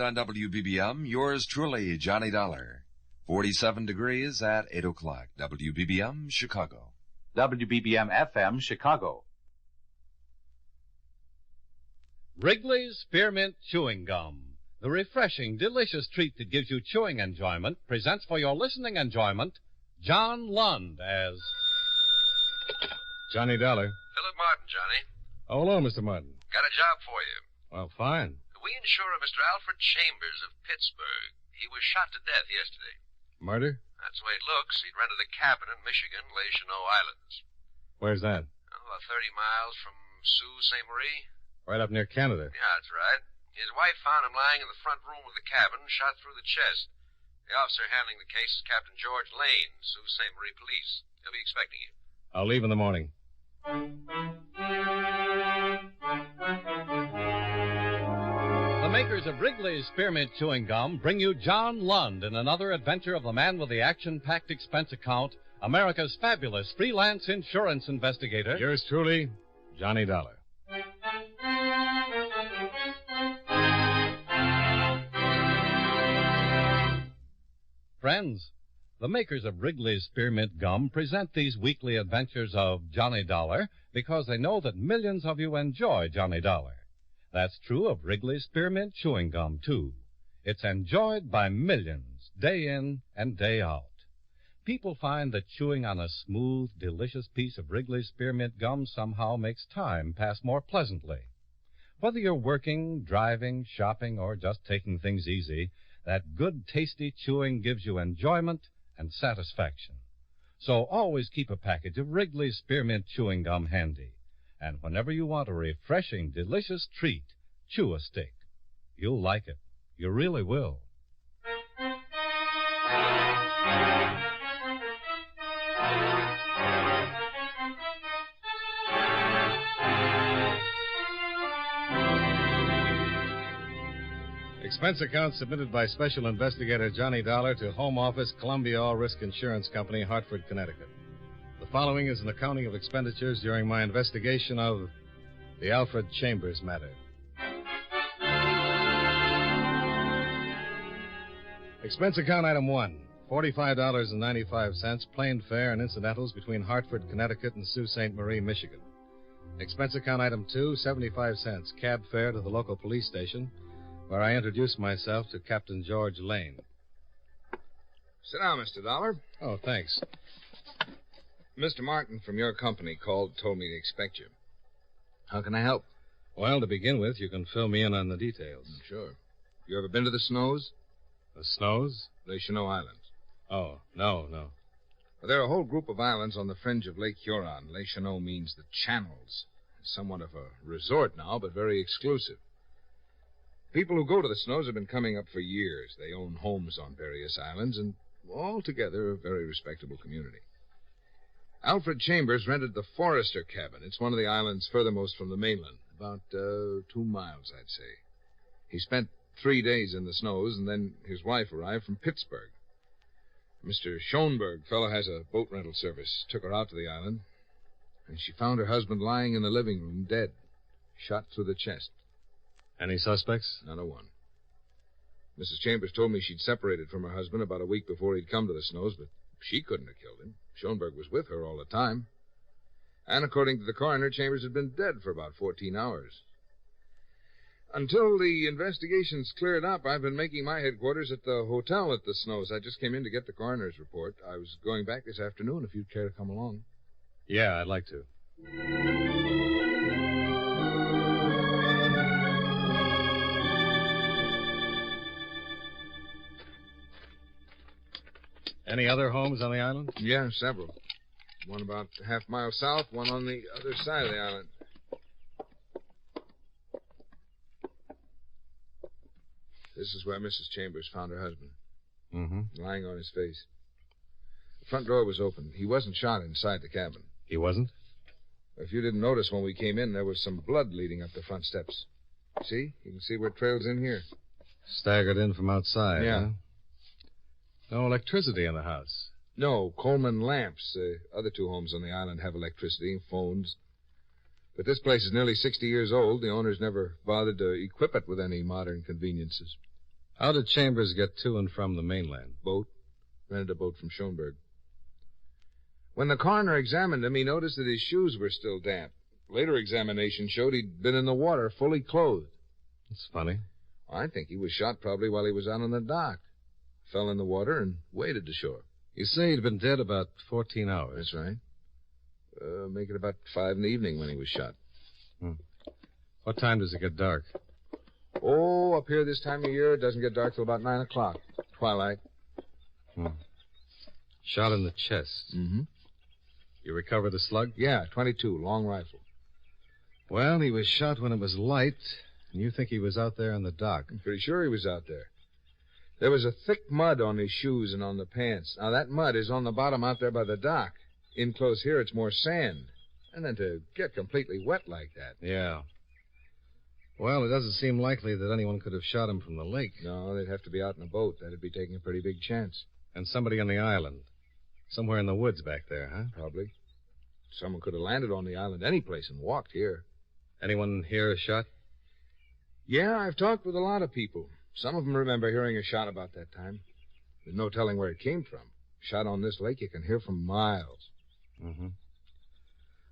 on WBBM. Yours truly, Johnny Dollar. 47 degrees at 8 o'clock. WBBM, Chicago. WBBM FM, Chicago. Wrigley's Spearmint Chewing Gum. The refreshing, delicious treat that gives you chewing enjoyment presents for your listening enjoyment John Lund as Johnny Dollar. Philip Martin, Johnny. Oh, hello, Mr. Martin. Got a job for you. Well, fine. We insure a Mr. Alfred Chambers of Pittsburgh. He was shot to death yesterday. Murder? That's the way it looks. He'd rented a cabin in Michigan, Les Chenaux Islands. Where's that? About 30 miles from Sault Ste. Marie. Right up near Canada. Yeah, that's right. His wife found him lying in the front room of the cabin, shot through the chest. The officer handling the case is Captain George Lane, Sault Ste. Marie Police. He'll be expecting you. I'll leave in the morning. the makers of Wrigley's Spearmint Chewing Gum bring you John Lund in another adventure of the man with the action-packed expense account, America's fabulous freelance insurance investigator. Yours truly, Johnny Dollar. Friends, the makers of Wrigley's Spearmint Gum present these weekly adventures of Johnny Dollar because they know that millions of you enjoy Johnny Dollar. That's true of Wrigley's Spearmint Chewing Gum, too. It's enjoyed by millions, day in and day out. People find that chewing on a smooth, delicious piece of Wrigley's Spearmint Gum somehow makes time pass more pleasantly. Whether you're working, driving, shopping, or just taking things easy, that good, tasty chewing gives you enjoyment and satisfaction. So always keep a package of Wrigley's Spearmint Chewing Gum handy. And whenever you want a refreshing, delicious treat, chew a stick. You'll like it. You really will. Expense account submitted by Special Investigator Johnny Dollar to Home Office, Columbia All Risk Insurance Company, Hartford, Connecticut. The following is an accounting of expenditures during my investigation of the Alfred Chambers matter. Expense account item 1, $45.95, plane fare and incidentals between Hartford, Connecticut and Sault Ste. Marie, Michigan. Expense account item 2, 75 cents, cab fare to the local police station, where I introduced myself to Captain George Lane. Sit down, Mr. Dollar. Oh, thanks. Mr. Martin from your company called, told me to expect you. How can I help? Well, to begin with, you can fill me in on the details. Sure. You ever been to the Snows? The Snows? Les Chenaux Islands. Oh, no. Well, there are a whole group of islands on the fringe of Lake Huron. Les Chenaux means the channels. It's somewhat of a resort now, but very exclusive. People who go to the Snows have been coming up for years. They own homes on various islands, and altogether a very respectable community. Alfred Chambers rented the Forester cabin. It's one of the islands furthermost from the mainland, about 2 miles, I'd say. He spent 3 days in the Snows, and then his wife arrived from Pittsburgh. Mr. Schoenberg, fellow has a boat rental service, took her out to the island, and she found her husband lying in the living room, dead, shot through the chest. Any suspects? Not a one. Mrs. Chambers told me she'd separated from her husband about a week before he'd come to the Snows, but she couldn't have killed him. Schoenberg was with her all the time. And according to the coroner, Chambers had been dead for about 14 hours. Until the investigation's cleared up, I've been making my headquarters at the hotel at the Snows. I just came in to get the coroner's report. I was going back this afternoon if you'd care to come along. Yeah, I'd like to. Any other homes on the island? Yeah, several. One about a half mile south, one on the other side of the island. This is where Mrs. Chambers found her husband. Mm-hmm. Lying on his face. The front door was open. He wasn't shot inside the cabin. He wasn't? If you didn't notice when we came in, there was some blood leading up the front steps. See? You can see where it trails in here. Staggered in from outside, Yeah. huh? No electricity in the house. No, Coleman lamps. Other 2 homes on the island have electricity, phones. But this place is nearly 60 years old. The owners never bothered to equip it with any modern conveniences. How did Chambers get to and from the mainland? Boat. Rented a boat from Schoenberg. When the coroner examined him, he noticed that his shoes were still damp. Later examination showed he'd been in the water, fully clothed. That's funny. I think he was shot probably while he was out on the dock. Fell in the water and waded to shore. You say he'd been dead about 14 hours. That's right. Make it about 5 in the evening when he was shot. What time does it get dark? Oh, up here this time of year, it doesn't get dark till about 9 o'clock. Twilight. Shot in the chest. Mm-hmm. You recovered the slug? Yeah, 22, long rifle. Well, he was shot when it was light, and you think he was out there on the dock. I'm pretty sure he was out there. There was a thick mud on his shoes and on the pants. Now, that mud is on the bottom out there by the dock. In close here, it's more sand. And then to get completely wet like that. Yeah. Well, it doesn't seem likely that anyone could have shot him from the lake. No, they'd have to be out in a boat. That'd be taking a pretty big chance. And somebody on the island. Somewhere in the woods back there, huh? Probably. Someone could have landed on the island any place and walked here. Anyone hear a shot? Yeah, I've talked with a lot of people. Some of them remember hearing a shot about that time. There's no telling where it came from. Shot on this lake, you can hear from miles. Mm-hmm.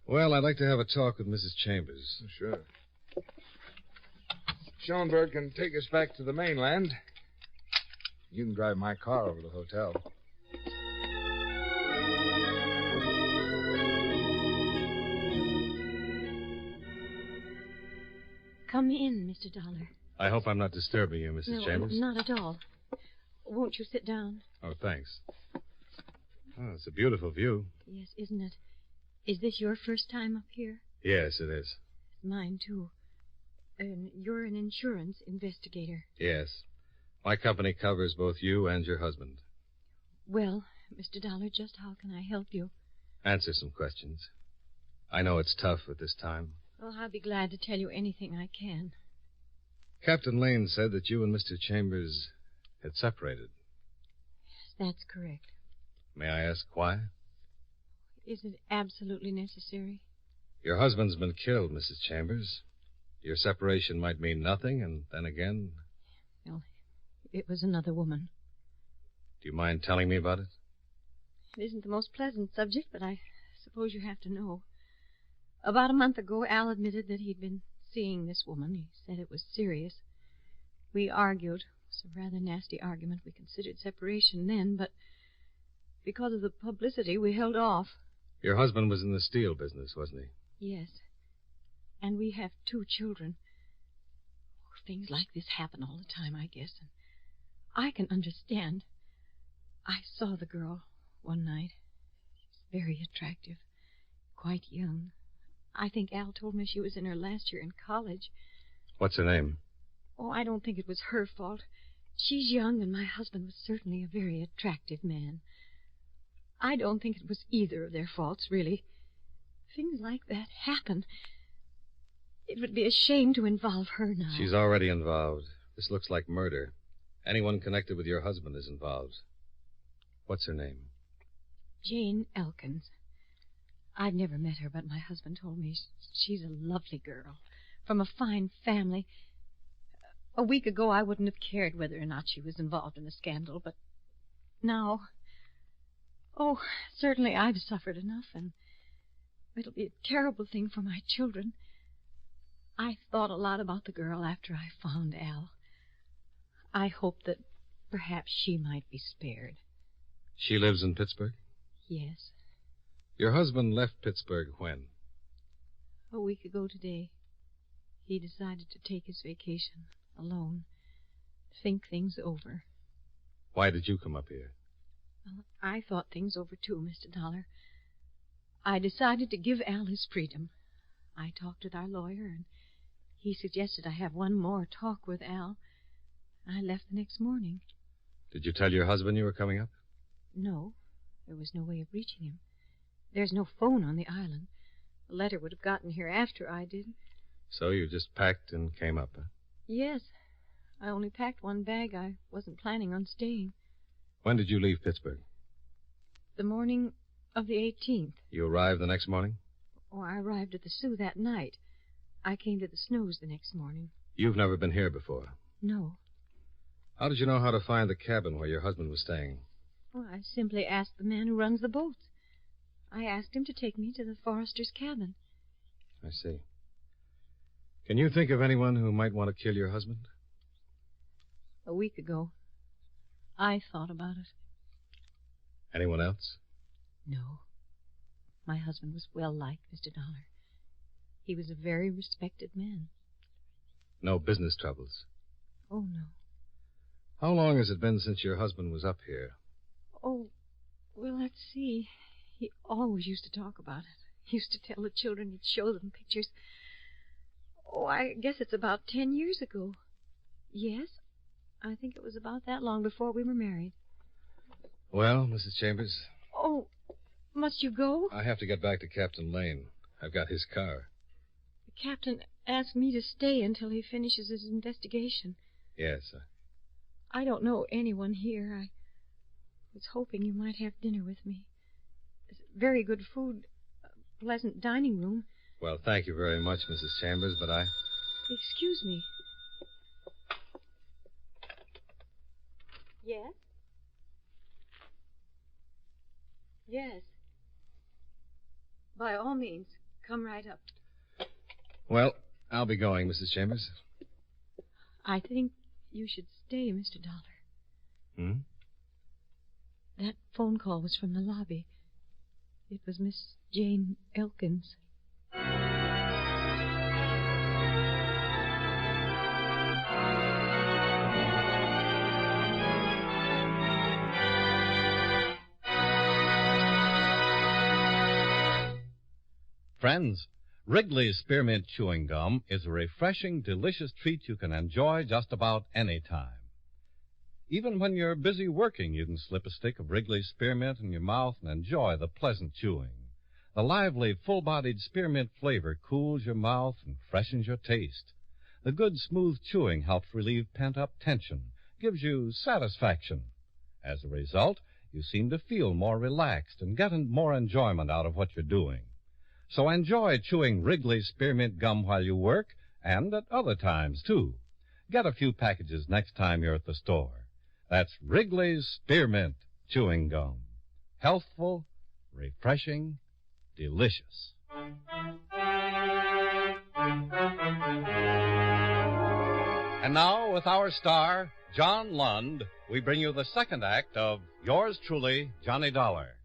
Well, I'd like to have a talk with Mrs. Chambers. Sure. Schoenberg can take us back to the mainland. You can drive my car over to the hotel. Come in, Mr. Dollar. I hope I'm not disturbing you, Mrs. No, Chambers. not at all. Won't you sit down? Oh, thanks. Oh, it's a beautiful view. Yes, isn't it? Is this your first time up here? Yes, it is. Mine, too. And you're an insurance investigator. Yes. My company covers both you and your husband. Well, Mr. Dollar, just how can I help you? Answer some questions. I know it's tough at this time. Well, I'll be glad to tell you anything I can. Captain Lane said that you and Mr. Chambers had separated. Yes, that's correct. May I ask why? Is it absolutely necessary? Your husband's been killed, Mrs. Chambers. Your separation might mean nothing, and then again... Well, it was another woman. Do you mind telling me about it? It isn't the most pleasant subject, but I suppose you have to know. About a month ago, Al admitted that he'd been seeing this woman. He said it was serious. We argued. It was a rather nasty argument. We considered separation then, but because of the publicity, we held off. Your husband was in the steel business, wasn't he? Yes. And we have 2 children. Things like this happen all the time, I guess. And I can understand. I saw the girl one night. She was very attractive, quite young. I think Al told me she was in her last year in college. What's her name? Oh, I don't think it was her fault. She's young, and my husband was certainly a very attractive man. I don't think it was either of their faults, really. Things like that happen. It would be a shame to involve her now. She's already involved. This looks like murder. Anyone connected with your husband is involved. What's her name? Jane Elkins. I've never met her, but my husband told me she's a lovely girl, from a fine family. A week ago, I wouldn't have cared whether or not she was involved in a scandal, but now... Oh, certainly I've suffered enough, and it'll be a terrible thing for my children. I thought a lot about the girl after I found Al. I hoped that perhaps she might be spared. She lives in Pittsburgh? Yes. Your husband left Pittsburgh when? A week ago today. He decided to take his vacation alone, think things over. Why did you come up here? Well, I thought things over too, Mr. Dollar. I decided to give Al his freedom. I talked with our lawyer, and he suggested I have one more talk with Al. I left the next morning. Did you tell your husband you were coming up? No. There was no way of reaching him. There's no phone on the island. The letter would have gotten here after I did. So you just packed and came up, huh? Yes. I only packed one bag. I wasn't planning on staying. When did you leave Pittsburgh? The morning of the 18th. You arrived the next morning? Oh, I arrived at the Sioux that night. I came to the Snows the next morning. You've never been here before? No. How did you know how to find the cabin where your husband was staying? Well, I simply asked the man who runs the boats. I asked him to take me to the forester's cabin. I see. Can you think of anyone who might want to kill your husband? A week ago, I thought about it. Anyone else? No. My husband was well liked, Mr. Dollar. He was a very respected man. No business troubles? Oh, no. How long has it been since your husband was up here? Oh, well, let's see. He always used to talk about it. He used to tell the children he'd show them pictures. Oh, I guess it's about 10 years ago. Yes, I think it was about that long before we were married. Well, Mrs. Chambers? Oh, must you go? I have to get back to Captain Lane. I've got his car. The captain asked me to stay until he finishes his investigation. Yes. I don't know anyone here. I was hoping you might have dinner with me. It's very good food, a pleasant dining room. Well, thank you very much, Mrs. Chambers, but I... Excuse me. Yes? Yes. By all means, come right up. Well, I'll be going, Mrs. Chambers. I think you should stay, Mr. Dollar. Hmm? That phone call was from the lobby. It was Miss Jane Elkins. Friends, Wrigley's Spearmint Chewing Gum is a refreshing, delicious treat you can enjoy just about any time. Even when you're busy working, you can slip a stick of Wrigley's Spearmint in your mouth and enjoy the pleasant chewing. The lively, full-bodied spearmint flavor cools your mouth and freshens your taste. The good, smooth chewing helps relieve pent-up tension, gives you satisfaction. As a result, you seem to feel more relaxed and get more enjoyment out of what you're doing. So enjoy chewing Wrigley's Spearmint Gum while you work, and at other times, too. Get a few packages next time you're at the store. That's Wrigley's Spearmint Chewing Gum. Healthful, refreshing, delicious. And now, with our star, John Lund, we bring you the second act of Yours Truly, Johnny Dollar.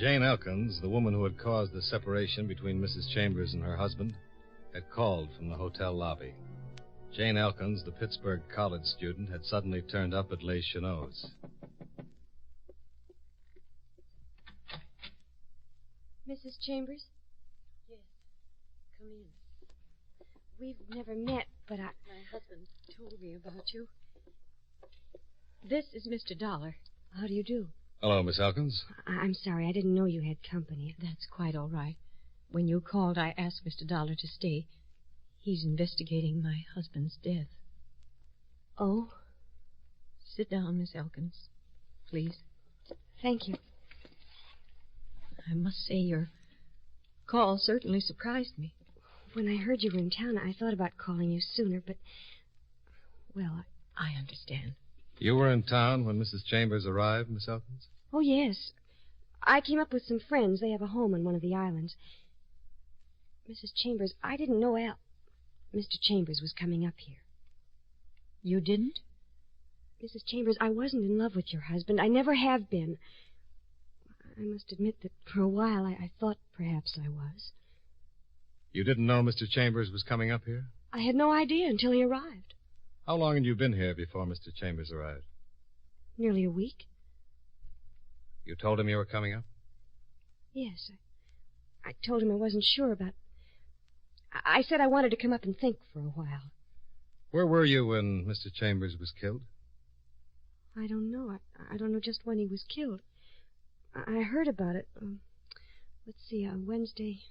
Jane Elkins, the woman who had caused the separation between Mrs. Chambers and her husband, had called from the hotel lobby. Jane Elkins, the Pittsburgh college student, had suddenly turned up at Les Chenauds. Mrs. Chambers? Yes, come in. We've never met, but My husband told me about you. This is Mr. Dollar. How do you do? Hello, Miss Elkins. I'm sorry, I didn't know you had company. That's quite all right. When you called, I asked Mr. Dollar to stay. He's investigating my husband's death. Oh? Sit down, Miss Elkins, please. Thank you. I must say your call certainly surprised me. When I heard you were in town, I thought about calling you sooner, but... Well, I understand. You were in town when Mrs. Chambers arrived, Miss Elkins? Oh, yes. I came up with some friends. They have a home on one of the islands. Mrs. Chambers, I didn't know Mr. Chambers was coming up here. You didn't? Mrs. Chambers, I wasn't in love with your husband. I never have been. I must admit that for a while I thought perhaps I was. You didn't know Mr. Chambers was coming up here? I had no idea until he arrived. How long had you been here before Mr. Chambers arrived? Nearly a week. You told him you were coming up? Yes. I told him I wasn't sure about... I said I wanted to come up and think for a while. Where were you when Mr. Chambers was killed? I don't know. I don't know just when he was killed. I heard about it. Let's see, on Wednesday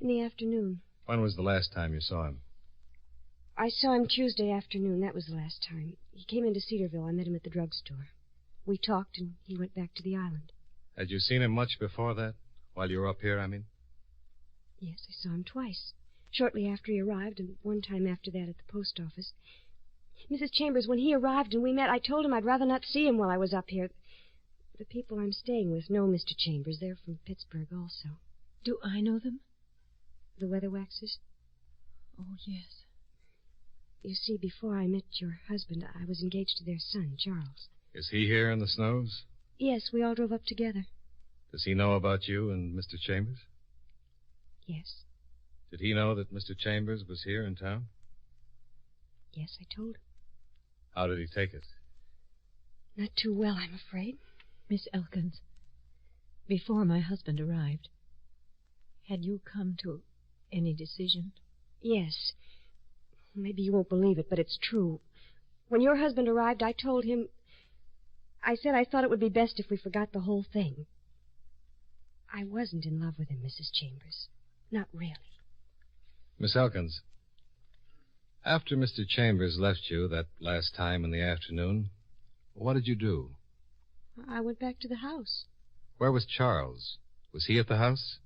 in the afternoon. When was the last time you saw him? I saw him Tuesday afternoon. That was the last time. He came into Cedarville. I met him at the drugstore. We talked, and he went back to the island. Had you seen him much before that? While you were up here, I mean? Yes, I saw him twice. Shortly after he arrived, and one time after that at the post office. Mrs. Chambers, when he arrived and we met, I told him I'd rather not see him while I was up here. The people I'm staying with know Mr. Chambers. They're from Pittsburgh also. Do I know them? The Weatherwaxes? Oh, yes. You see, before I met your husband, I was engaged to their son, Charles. Is he here in the snows? Yes, we all drove up together. Does he know about you and Mr. Chambers? Yes. Did he know that Mr. Chambers was here in town? Yes, I told him. How did he take it? Not too well, I'm afraid. Miss Elkins, before my husband arrived, had you come to any decision? Yes. Maybe you won't believe it, but it's true. When your husband arrived, I told him... I said I thought it would be best if we forgot the whole thing. I wasn't in love with him, Mrs. Chambers. Not really. Miss Elkins, after Mr. Chambers left you that last time in the afternoon, what did you do? I went back to the house. Where was Charles? Was he at the house?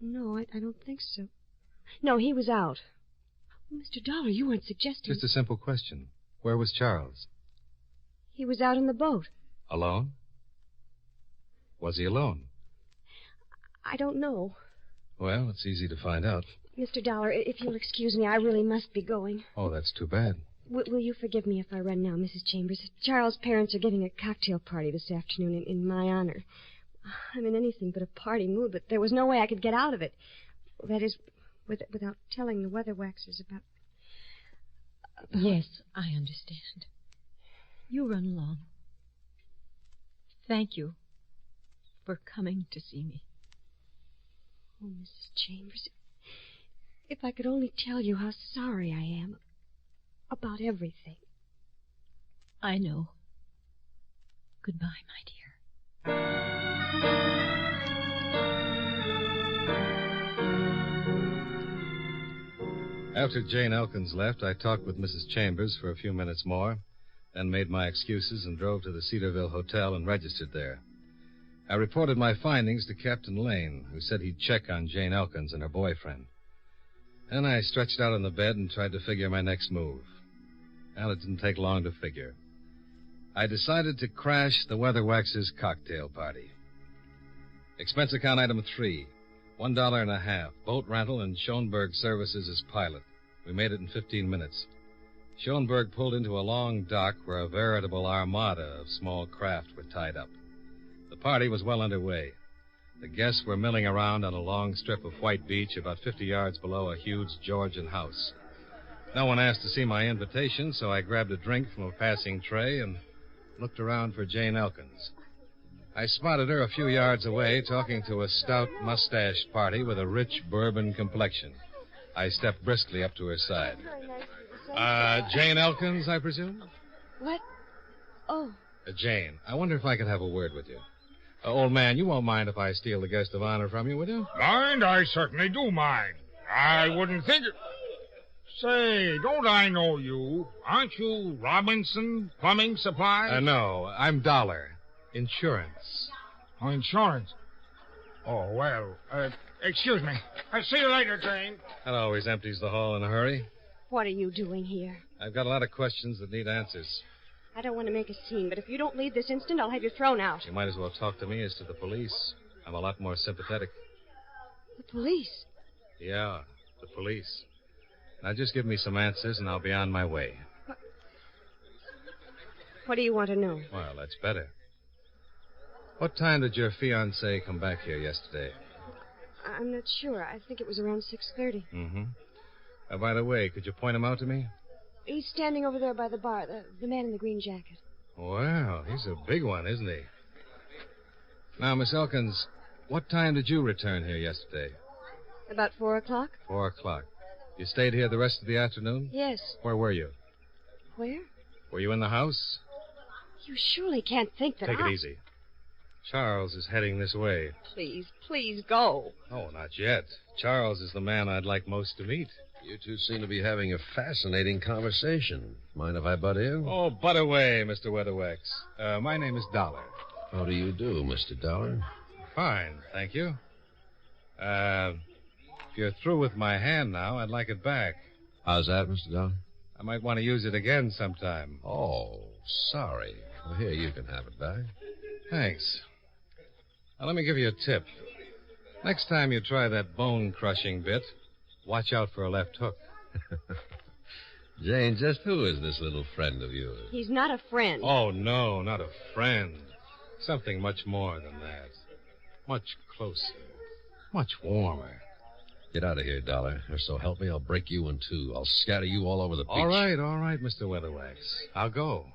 No, I don't think so. No, he was out. Mr. Dollar, you weren't suggesting... Just a simple question. Where was Charles? He was out in the boat. Alone? Was he alone? I don't know. Well, it's easy to find out. Mr. Dollar, if you'll excuse me, I really must be going. Oh, that's too bad. Will you forgive me if I run now, Mrs. Chambers? Charles' parents are giving a cocktail party this afternoon in my honor. I'm in anything but a party mood, but there was no way I could get out of it. That is, without telling the Weatherwaxers about... Yes, I understand. You run along. Thank you for coming to see me. Oh, Mrs. Chambers, if I could only tell you how sorry I am about everything. I know. Goodbye, my dear. After Jane Elkins left, I talked with Mrs. Chambers for a few minutes more, then made my excuses and drove to the Cedarville Hotel and registered there. I reported my findings to Captain Lane, who said he'd check on Jane Elkins and her boyfriend. Then I stretched out on the bed and tried to figure my next move. Well, it didn't take long to figure. I decided to crash the Weatherwax's cocktail party. Expense account item 3, $1.50, boat rental and Schoenberg services as pilot. We made it in 15 minutes. Schoenberg pulled into a long dock where a veritable armada of small craft were tied up. The party was well underway. The guests were milling around on a long strip of white beach about 50 yards below a huge Georgian house. No one asked to see my invitation, so I grabbed a drink from a passing tray and looked around for Jane Elkins. I spotted her a few yards away talking to a stout, mustached party with a rich bourbon complexion. I stepped briskly up to her side. Jane Elkins, I presume? What? Oh. Jane, I wonder if I could have a word with you. Old man, you won't mind if I steal the guest of honor from you, will you? Mind? I certainly do mind. I wouldn't think it... Say, don't I know you? Aren't you Robinson Plumbing Supply? No, I'm Dollar. Insurance. Oh, insurance? Oh, well, excuse me. I'll see you later, Jane. That always empties the hall in a hurry. What are you doing here? I've got a lot of questions that need answers. I don't want to make a scene, but if you don't leave this instant, I'll have you thrown out. You might as well talk to me as to the police. I'm a lot more sympathetic. The police? Yeah, the police. Now, just give me some answers, and I'll be on my way. What do you want to know? Well, that's better. What time did your fiancé come back here yesterday? I'm not sure. I think it was around 6:30. Mm-hmm. By the way, could you point him out to me? He's standing over there by the bar, the man in the green jacket. Well, he's a big one, isn't he? Now, Miss Elkins, what time did you return here yesterday? About 4 o'clock? 4 o'clock. You stayed here the rest of the afternoon? Yes. Where were you? Where? Were you in the house? You surely can't think that Take it easy. Charles is heading this way. Please go. Oh, not yet. Charles is the man I'd like most to meet. You two seem to be having a fascinating conversation. Mind if I butt in? Oh, butt away, Mr. Weatherwax. My name is Dollar. How do you do, Mr. Dollar? Fine, thank you. If you're through with my hand now, I'd like it back. How's that, Mr. Dollar? I might want to use it again sometime. Oh, sorry. Well, here, you can have it back. Thanks. Now, let me give you a tip. Next time you try that bone-crushing bit, watch out for a left hook. Jane, just who is this little friend of yours? He's not a friend. Oh, no, not a friend. Something much more than that. Much closer. Much warmer. Get out of here, Dollar, or so help me, I'll break you in two. I'll scatter you all over the beach. All right, Mr. Weatherwax. I'll go.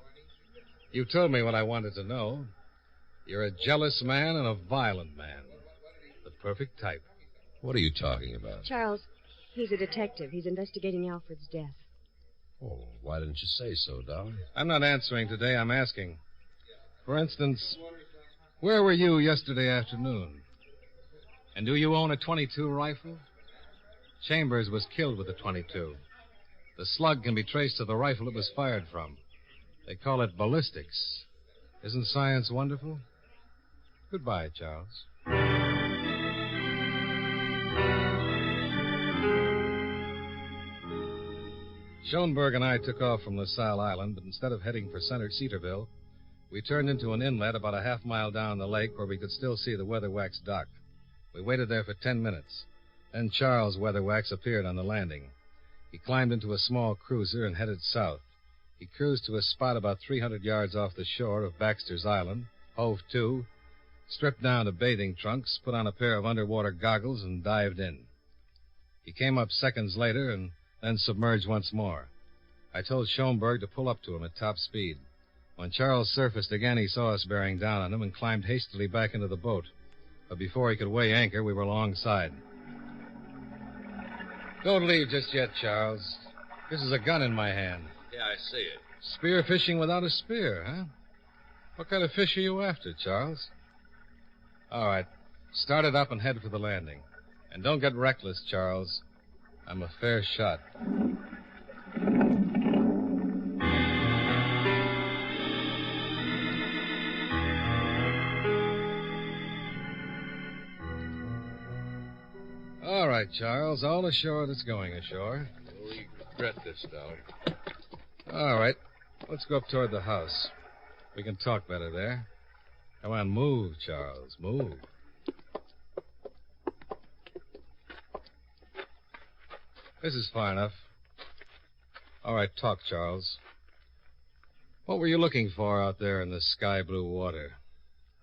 You told me what I wanted to know. You're a jealous man and a violent man. The perfect type. What are you talking about? Charles, he's a detective. He's investigating Alfred's death. Oh, why didn't you say so, Dollar? I'm not answering today. I'm asking. For instance, where were you yesterday afternoon? And do you own a .22 rifle? Chambers was killed with a .22. The slug can be traced to the rifle it was fired from. They call it ballistics. Isn't science wonderful? Goodbye, Charles. Schoenberg and I took off from LaSalle Island, but instead of heading for Cedarville, we turned into an inlet about a half-mile down the lake where we could still see the Weatherwax dock. We waited there for 10 minutes. Then Charles Weatherwax appeared on the landing. He climbed into a small cruiser and headed south. He cruised to a spot about 300 yards off the shore of Baxter's Island, hove to, stripped down to bathing trunks, put on a pair of underwater goggles, and dived in. He came up seconds later and then submerged once more. I told Schoenberg to pull up to him at top speed. When Charles surfaced again, he saw us bearing down on him and climbed hastily back into the boat. But before he could weigh anchor, we were alongside. Don't leave just yet, Charles. This is a gun in my hand. Yeah, I see it. Spear fishing without a spear, huh? What kind of fish are you after, Charles? All right. Start it up and head for the landing. And don't get reckless, Charles. I'm a fair shot. All right, Charles. All ashore that's going ashore. We regret this, Dollar. All right. Let's go up toward the house. We can talk better there. Come on, move, Charles. Move. This is far enough. All right, talk, Charles. What were you looking for out there in the sky-blue water?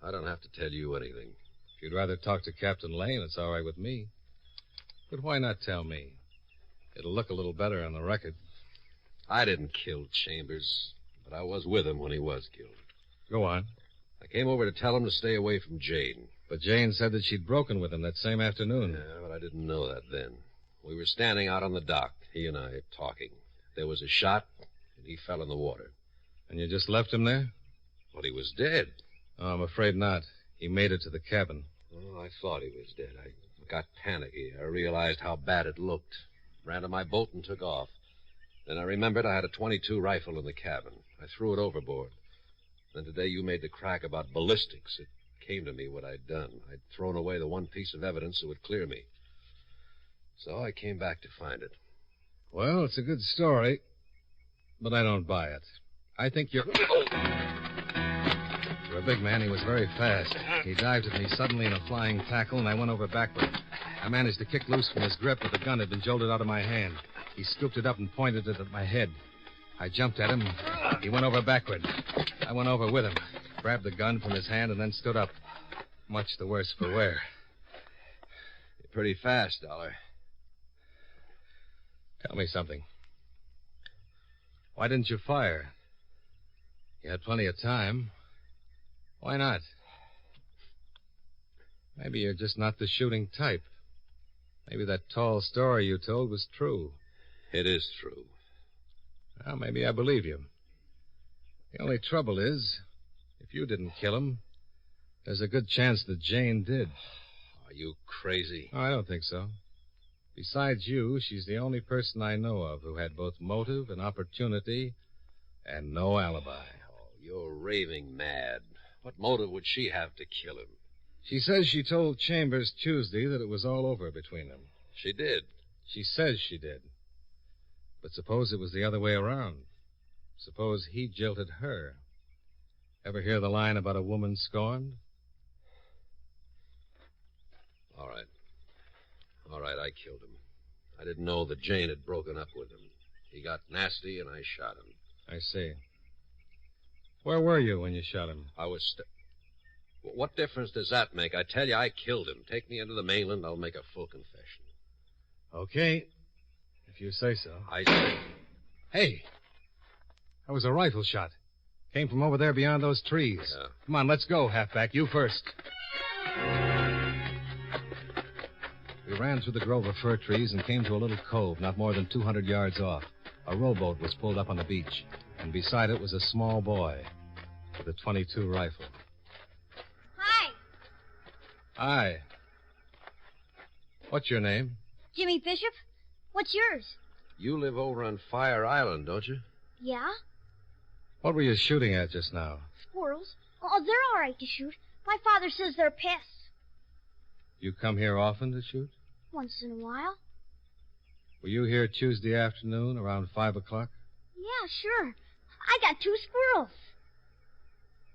I don't have to tell you anything. If you'd rather talk to Captain Lane, it's all right with me. But why not tell me? It'll look a little better on the record. I didn't kill Chambers, but I was with him when he was killed. Go on. I came over to tell him to stay away from Jane. But Jane said that she'd broken with him that same afternoon. Yeah, but I didn't know that then. We were standing out on the dock, he and I, talking. There was a shot, and he fell in the water. And you just left him there? Well, he was dead. Oh, I'm afraid not. He made it to the cabin. Oh, I thought he was dead. I got panicky. I realized how bad it looked. Ran to my boat and took off. Then I remembered I had a .22 rifle in the cabin. I threw it overboard. Then today you made the crack about ballistics. It came to me what I'd done. I'd thrown away the one piece of evidence that would clear me. So I came back to find it. Well, it's a good story, but I don't buy it. I think you're... For a big man, he was very fast. He dived at me suddenly in a flying tackle, and I went over backward. I managed to kick loose from his grip, but the gun had been jolted out of my hand. He scooped it up and pointed it at my head. I jumped at him. He went over backward. I went over with him, grabbed the gun from his hand, and then stood up. Much the worse for wear. You're pretty fast, Dollar. Tell me something. Why didn't you fire? You had plenty of time. Why not? Maybe you're just not the shooting type. Maybe that tall story you told was true. It is true. Well, maybe I believe you. The only trouble is, if you didn't kill him, there's a good chance that Jane did. Are you crazy? Oh, I don't think so. Besides you, she's the only person I know of who had both motive and opportunity and no alibi. Oh, you're raving mad. What motive would she have to kill him? She says she told Chambers Tuesday that it was all over between them. She did. She says she did. But suppose it was the other way around. Suppose he jilted her. Ever hear the line about a woman scorned? All right. I killed him. I didn't know that Jane had broken up with him. He got nasty, and I shot him. I see. Where were you when you shot him? I was... What difference does that make? I tell you, I killed him. Take me into the mainland, I'll make a full confession. Okay. If you say so. I say... Hey! That was a rifle shot. Came from over there beyond those trees. Yeah. Come on, let's go, halfback. You first. We ran through the grove of fir trees and came to a little cove not more than 200 yards off. A rowboat was pulled up on the beach, and beside it was a small boy with a .22 rifle. Hi. Hi. What's your name? Jimmy Bishop? What's yours? You live over on Fire Island, don't you? Yeah? What were you shooting at just now? Squirrels? Oh, they're all right to shoot. My father says they're pests. You come here often to shoot? Once in a while. Were you here Tuesday afternoon around 5 o'clock? Yeah, sure. I got 2 squirrels.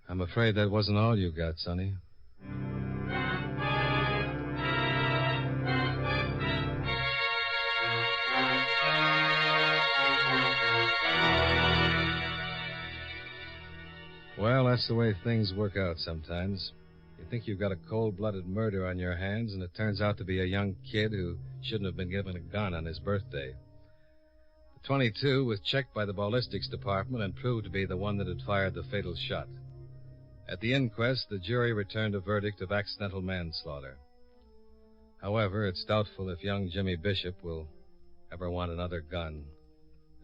I'm afraid that wasn't all you got, Sonny. Well, that's the way things work out sometimes. You think you've got a cold-blooded murder on your hands, and it turns out to be a young kid who shouldn't have been given a gun on his birthday. The .22 was checked by the ballistics department and proved to be the one that had fired the fatal shot. At the inquest, the jury returned a verdict of accidental manslaughter. However, it's doubtful if young Jimmy Bishop will ever want another gun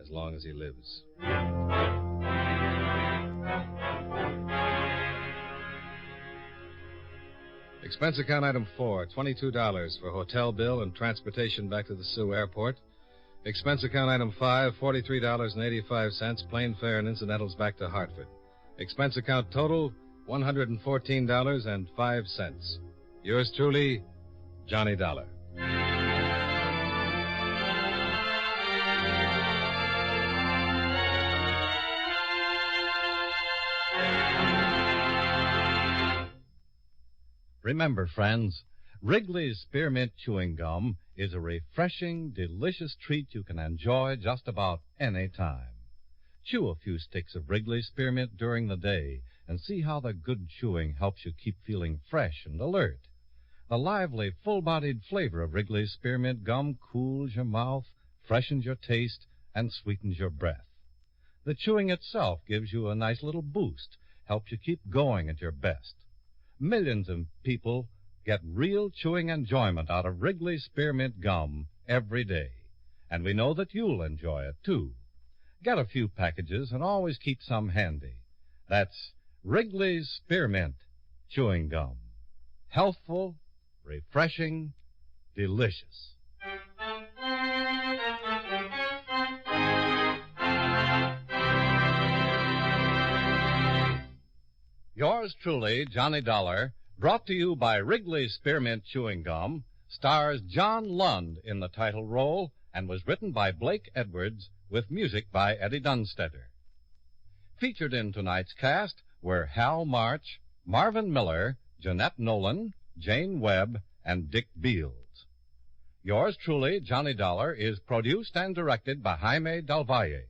as long as he lives. Expense account item 4, $22 for hotel bill and transportation back to the Sioux Airport. Expense account item 5, $43.85, plane fare and incidentals back to Hartford. Expense account total, $114.05. Yours truly, Johnny Dollar. Remember, friends, Wrigley's Spearmint Chewing Gum is a refreshing, delicious treat you can enjoy just about any time. Chew a few sticks of Wrigley's Spearmint during the day and see how the good chewing helps you keep feeling fresh and alert. The lively, full-bodied flavor of Wrigley's Spearmint Gum cools your mouth, freshens your taste, and sweetens your breath. The chewing itself gives you a nice little boost, helps you keep going at your best. Millions of people get real chewing enjoyment out of Wrigley's Spearmint Gum every day. And we know that you'll enjoy it, too. Get a few packages and always keep some handy. That's Wrigley's Spearmint Chewing Gum. Healthful, refreshing, delicious. Yours truly, Johnny Dollar, brought to you by Wrigley's Spearmint Chewing Gum, stars John Lund in the title role and was written by Blake Edwards with music by Eddie Dunstetter. Featured in tonight's cast were Hal March, Marvin Miller, Jeanette Nolan, Jane Webb, and Dick Beals. Yours truly, Johnny Dollar, is produced and directed by Jaime Del Valle.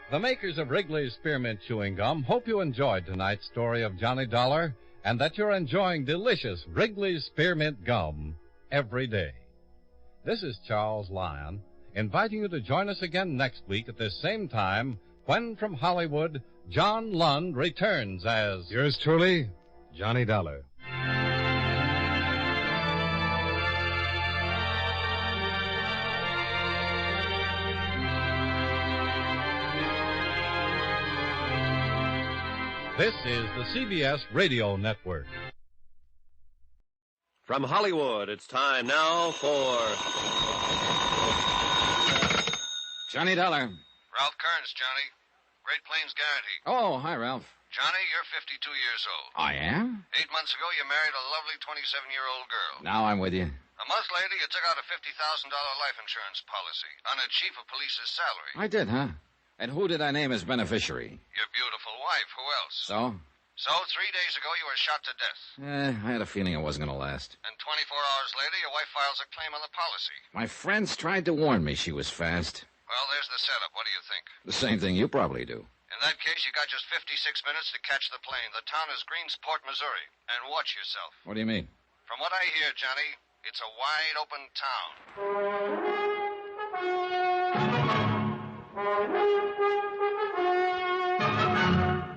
The makers of Wrigley's Spearmint Chewing Gum hope you enjoyed tonight's story of Johnny Dollar and that you're enjoying delicious Wrigley's Spearmint Gum every day. This is Charles Lyon, inviting you to join us again next week at this same time when from Hollywood, John Lund returns as... Yours truly, Johnny Dollar. This is the CBS Radio Network. From Hollywood, it's time now for... Johnny Dollar. Ralph Kearns, Johnny. Great Plains Guarantee. Oh, hi, Ralph. Johnny, you're 52 years old. I am? 8 months ago, you married a lovely 27-year-old girl. Now I'm with you. A month later, you took out a $50,000 life insurance policy on a chief of police's salary. I did, huh? And who did I name as beneficiary? Your beautiful wife. Who else? So? So, 3 days ago, you were shot to death. I had a feeling it wasn't going to last. And 24 hours later, your wife files a claim on the policy. My friends tried to warn me she was fast. Well, there's the setup. What do you think? The same thing you probably do. In that case, you got just 56 minutes to catch the plane. The town is Greensport, Missouri. And watch yourself. What do you mean? From what I hear, Johnny, it's a wide open town.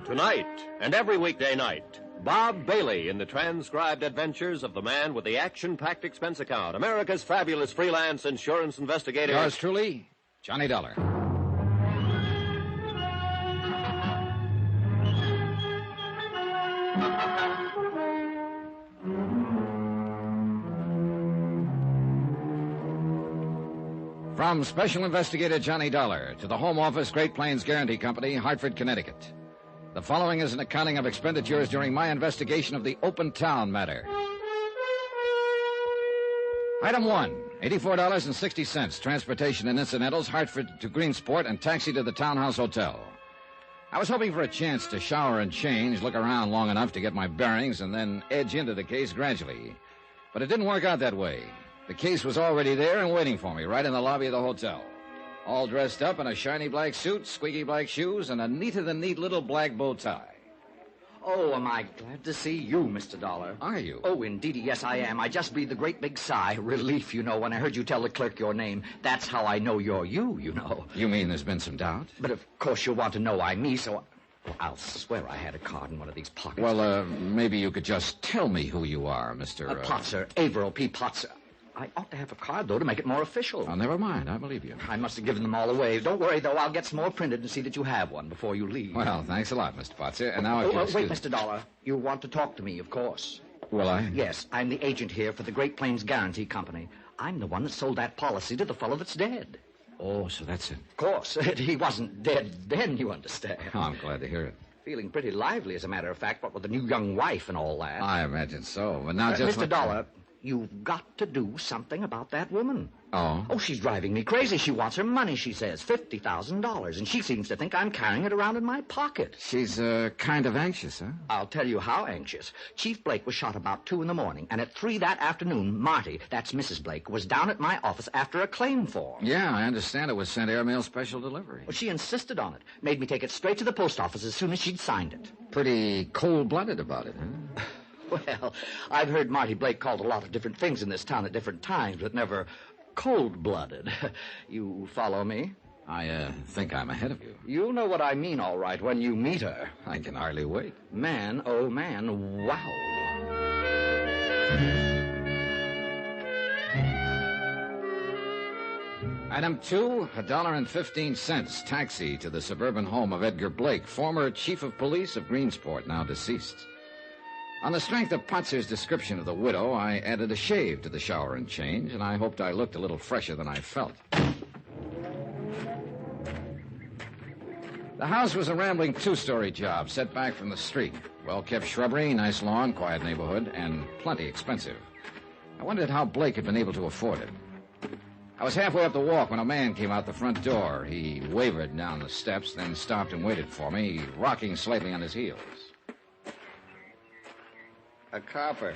Tonight, and every weekday night, Bob Bailey in the transcribed adventures of the man with the action-packed expense account, America's fabulous freelance insurance investigator. Yours truly, Johnny Dollar. From Special Investigator Johnny Dollar to the Home Office, Great Plains Guarantee Company, Hartford, Connecticut. The following is an accounting of expenditures during my investigation of the Open Town matter. Item 1, $84.60, transportation and incidentals, Hartford to Greensport, and taxi to the Townhouse Hotel. I was hoping for a chance to shower and change, look around long enough to get my bearings, and then edge into the case gradually. But it didn't work out that way. The case was already there and waiting for me, right in the lobby of the hotel. All dressed up in a shiny black suit, squeaky black shoes, and a neater-than-neat little black bow tie. Oh, am I glad to see you, Mr. Dollar. Are you? Oh, indeed, yes, I am. I just breathed a great big sigh. Relief, you know, when I heard you tell the clerk your name. That's how I know you're you, you know. You mean there's been some doubt? But of course you'll want to know I'm me, so... Well, I'll swear I had a card in one of these pockets. Well, maybe you could just tell me who you are, Mr. Potzer, Averill P. Potzer. I ought to have a card, though, to make it more official. Oh, never mind. I believe you. I must have given them all away. Don't worry, though. I'll get some more printed and see that you have one before you leave. Well, thanks a lot, Mr. Potzer. And now... wait, Mr. Dollar. You want to talk to me, of course. Will I? Yes, I'm the agent here for the Great Plains Guarantee Company. I'm the one that sold that policy to the fellow that's dead. Oh, so that's it. Of course. He wasn't dead then, you understand. Oh, I'm glad to hear it. Feeling pretty lively, as a matter of fact, what with the new young wife and all that. I imagine so, but now just... Mr. Dollar, you've got to do something about that woman. Oh? Oh, she's driving me crazy. She wants her money, she says, $50,000, and she seems to think I'm carrying it around in my pocket. She's, kind of anxious, huh? I'll tell you how anxious. Chief Blake was shot about 2 in the morning, and at 3 that afternoon, Marty, that's Mrs. Blake, was down at my office after a claim form. Yeah, I understand it was sent airmail special delivery. Well, she insisted on it. Made me take it straight to the post office as soon as she'd signed it. Pretty cold-blooded about it, huh? Well, I've heard Marty Blake called a lot of different things in this town at different times, but never cold-blooded. You follow me? I think I'm ahead of you. You'll know what I mean, all right, when you meet her. I can hardly wait. Man, oh man, wow. Item 2, $1.15, taxi to the suburban home of Edgar Blake, former chief of police of Greensport, now deceased. On the strength of Potzer's description of the widow, I added a shave to the shower and change, and I hoped I looked a little fresher than I felt. The house was a rambling 2-story job, set back from the street. Well-kept shrubbery, nice lawn, quiet neighborhood, and plenty expensive. I wondered how Blake had been able to afford it. I was halfway up the walk when a man came out the front door. He wavered down the steps, then stopped and waited for me, rocking slightly on his heels. A copper.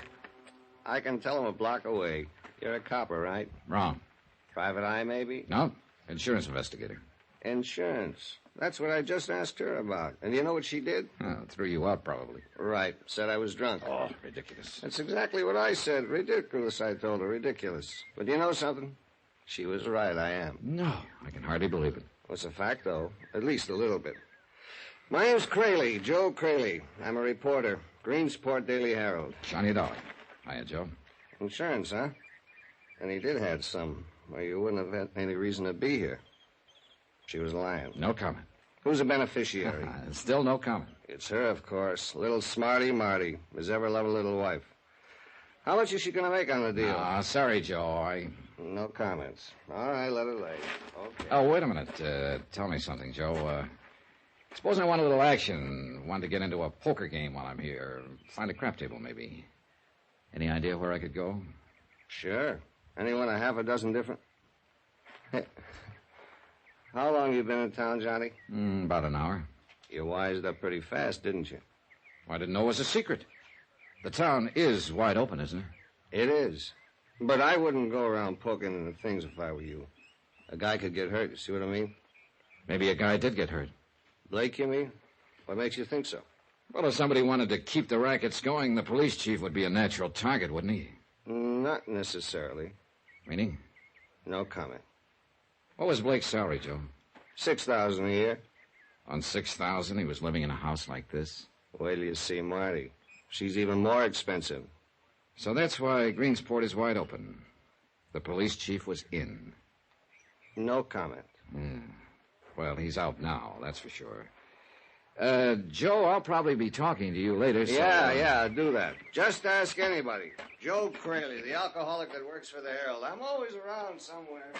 I can tell him a block away. You're a copper, right? Wrong. Private eye, maybe? No, insurance investigator. Insurance. That's what I just asked her about. And you know what she did? Oh, threw you out, probably. Right. Said I was drunk. Oh, ridiculous. That's exactly what I said. Ridiculous, I told her. Ridiculous. But you know something? She was right, I am. No, I can hardly believe it. Well, it's a fact, though. At least a little bit. My name's Crayley, Joe Crayley. I'm a reporter. Greensport Daily Herald. Johnny Dollar. Hiya, Joe. Insurance, huh? And he did have some, or you wouldn't have had any reason to be here. She was lying. No comment. Who's a beneficiary? Still no comment. It's her, of course. Little smarty Marty. His ever-loving little wife. How much is she going to make on the deal? Sorry, Joe. No comments. All right, let her lay. Okay. Oh, wait a minute. Tell me something, Joe. Suppose I want a little action. Want to get into a poker game while I'm here. Find a crap table, maybe. Any idea where I could go? Sure. Anyone a half a dozen different? How long you been in town, Johnny? About an hour. You wised up pretty fast, didn't you? I didn't know it was a secret. The town is wide open, isn't it? It is. But I wouldn't go around poking into things if I were you. A guy could get hurt, you see what I mean? Maybe a guy did get hurt. Blake, you mean? What makes you think so? Well, if somebody wanted to keep the rackets going, the police chief would be a natural target, wouldn't he? Not necessarily. Meaning? No comment. What was Blake's salary, Joe? $6,000 a year. On $6,000, he was living in a house like this? Wait till you see Marty. She's even more expensive. So that's why Greensport is wide open. The police chief was in. No comment. Well, he's out now, that's for sure. Joe, I'll probably be talking to you later, so... Yeah, do that. Just ask anybody. Joe Craley, the alcoholic that works for the Herald. I'm always around somewhere.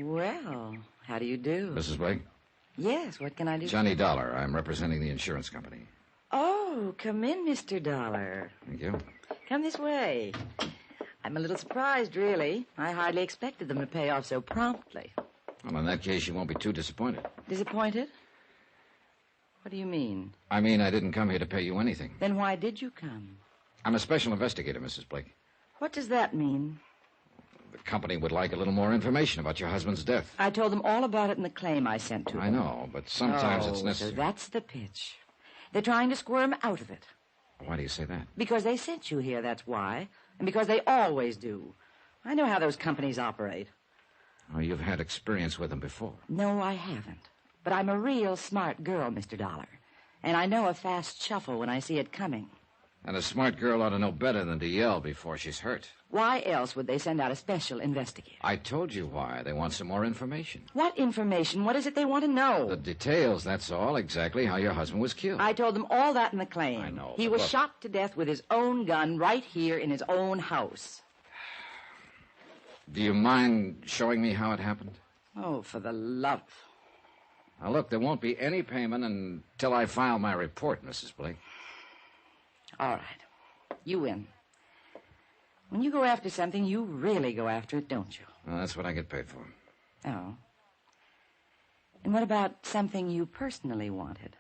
Well, how do you do? Mrs. Blake? Yes, what can I do? Johnny Dollar. I'm representing the insurance company. Oh, come in, Mr. Dollar. Thank you. Come this way. I'm a little surprised, really. I hardly expected them to pay off so promptly. Well, in that case, you won't be too disappointed. Disappointed? What do you mean? I mean, I didn't come here to pay you anything. Then why did you come? I'm a special investigator, Mrs. Blake. What does that mean? The company would like a little more information about your husband's death. I told them all about it in the claim I sent to them. I know, but sometimes it's necessary. So that's the pitch. They're trying to squirm out of it. Why do you say that? Because they sent you here, that's why. And because they always do. I know how those companies operate. Oh, you've had experience with them before. No, I haven't. But I'm a real smart girl, Mr. Dollar. And I know a fast shuffle when I see it coming. And a smart girl ought to know better than to yell before she's hurt. Why else would they send out a special investigator? I told you why. They want some more information. What information? What is it they want to know? The details, that's all. Exactly how your husband was killed. I told them all that in the claim. I know. He was shot to death with his own gun right here in his own house. Do you mind showing me how it happened? Oh, for the love. Now, look, there won't be any payment until I file my report, Mrs. Blake. All right. You win. When you go after something, you really go after it, don't you? Well, that's what I get paid for. Oh. And what about something you personally wanted?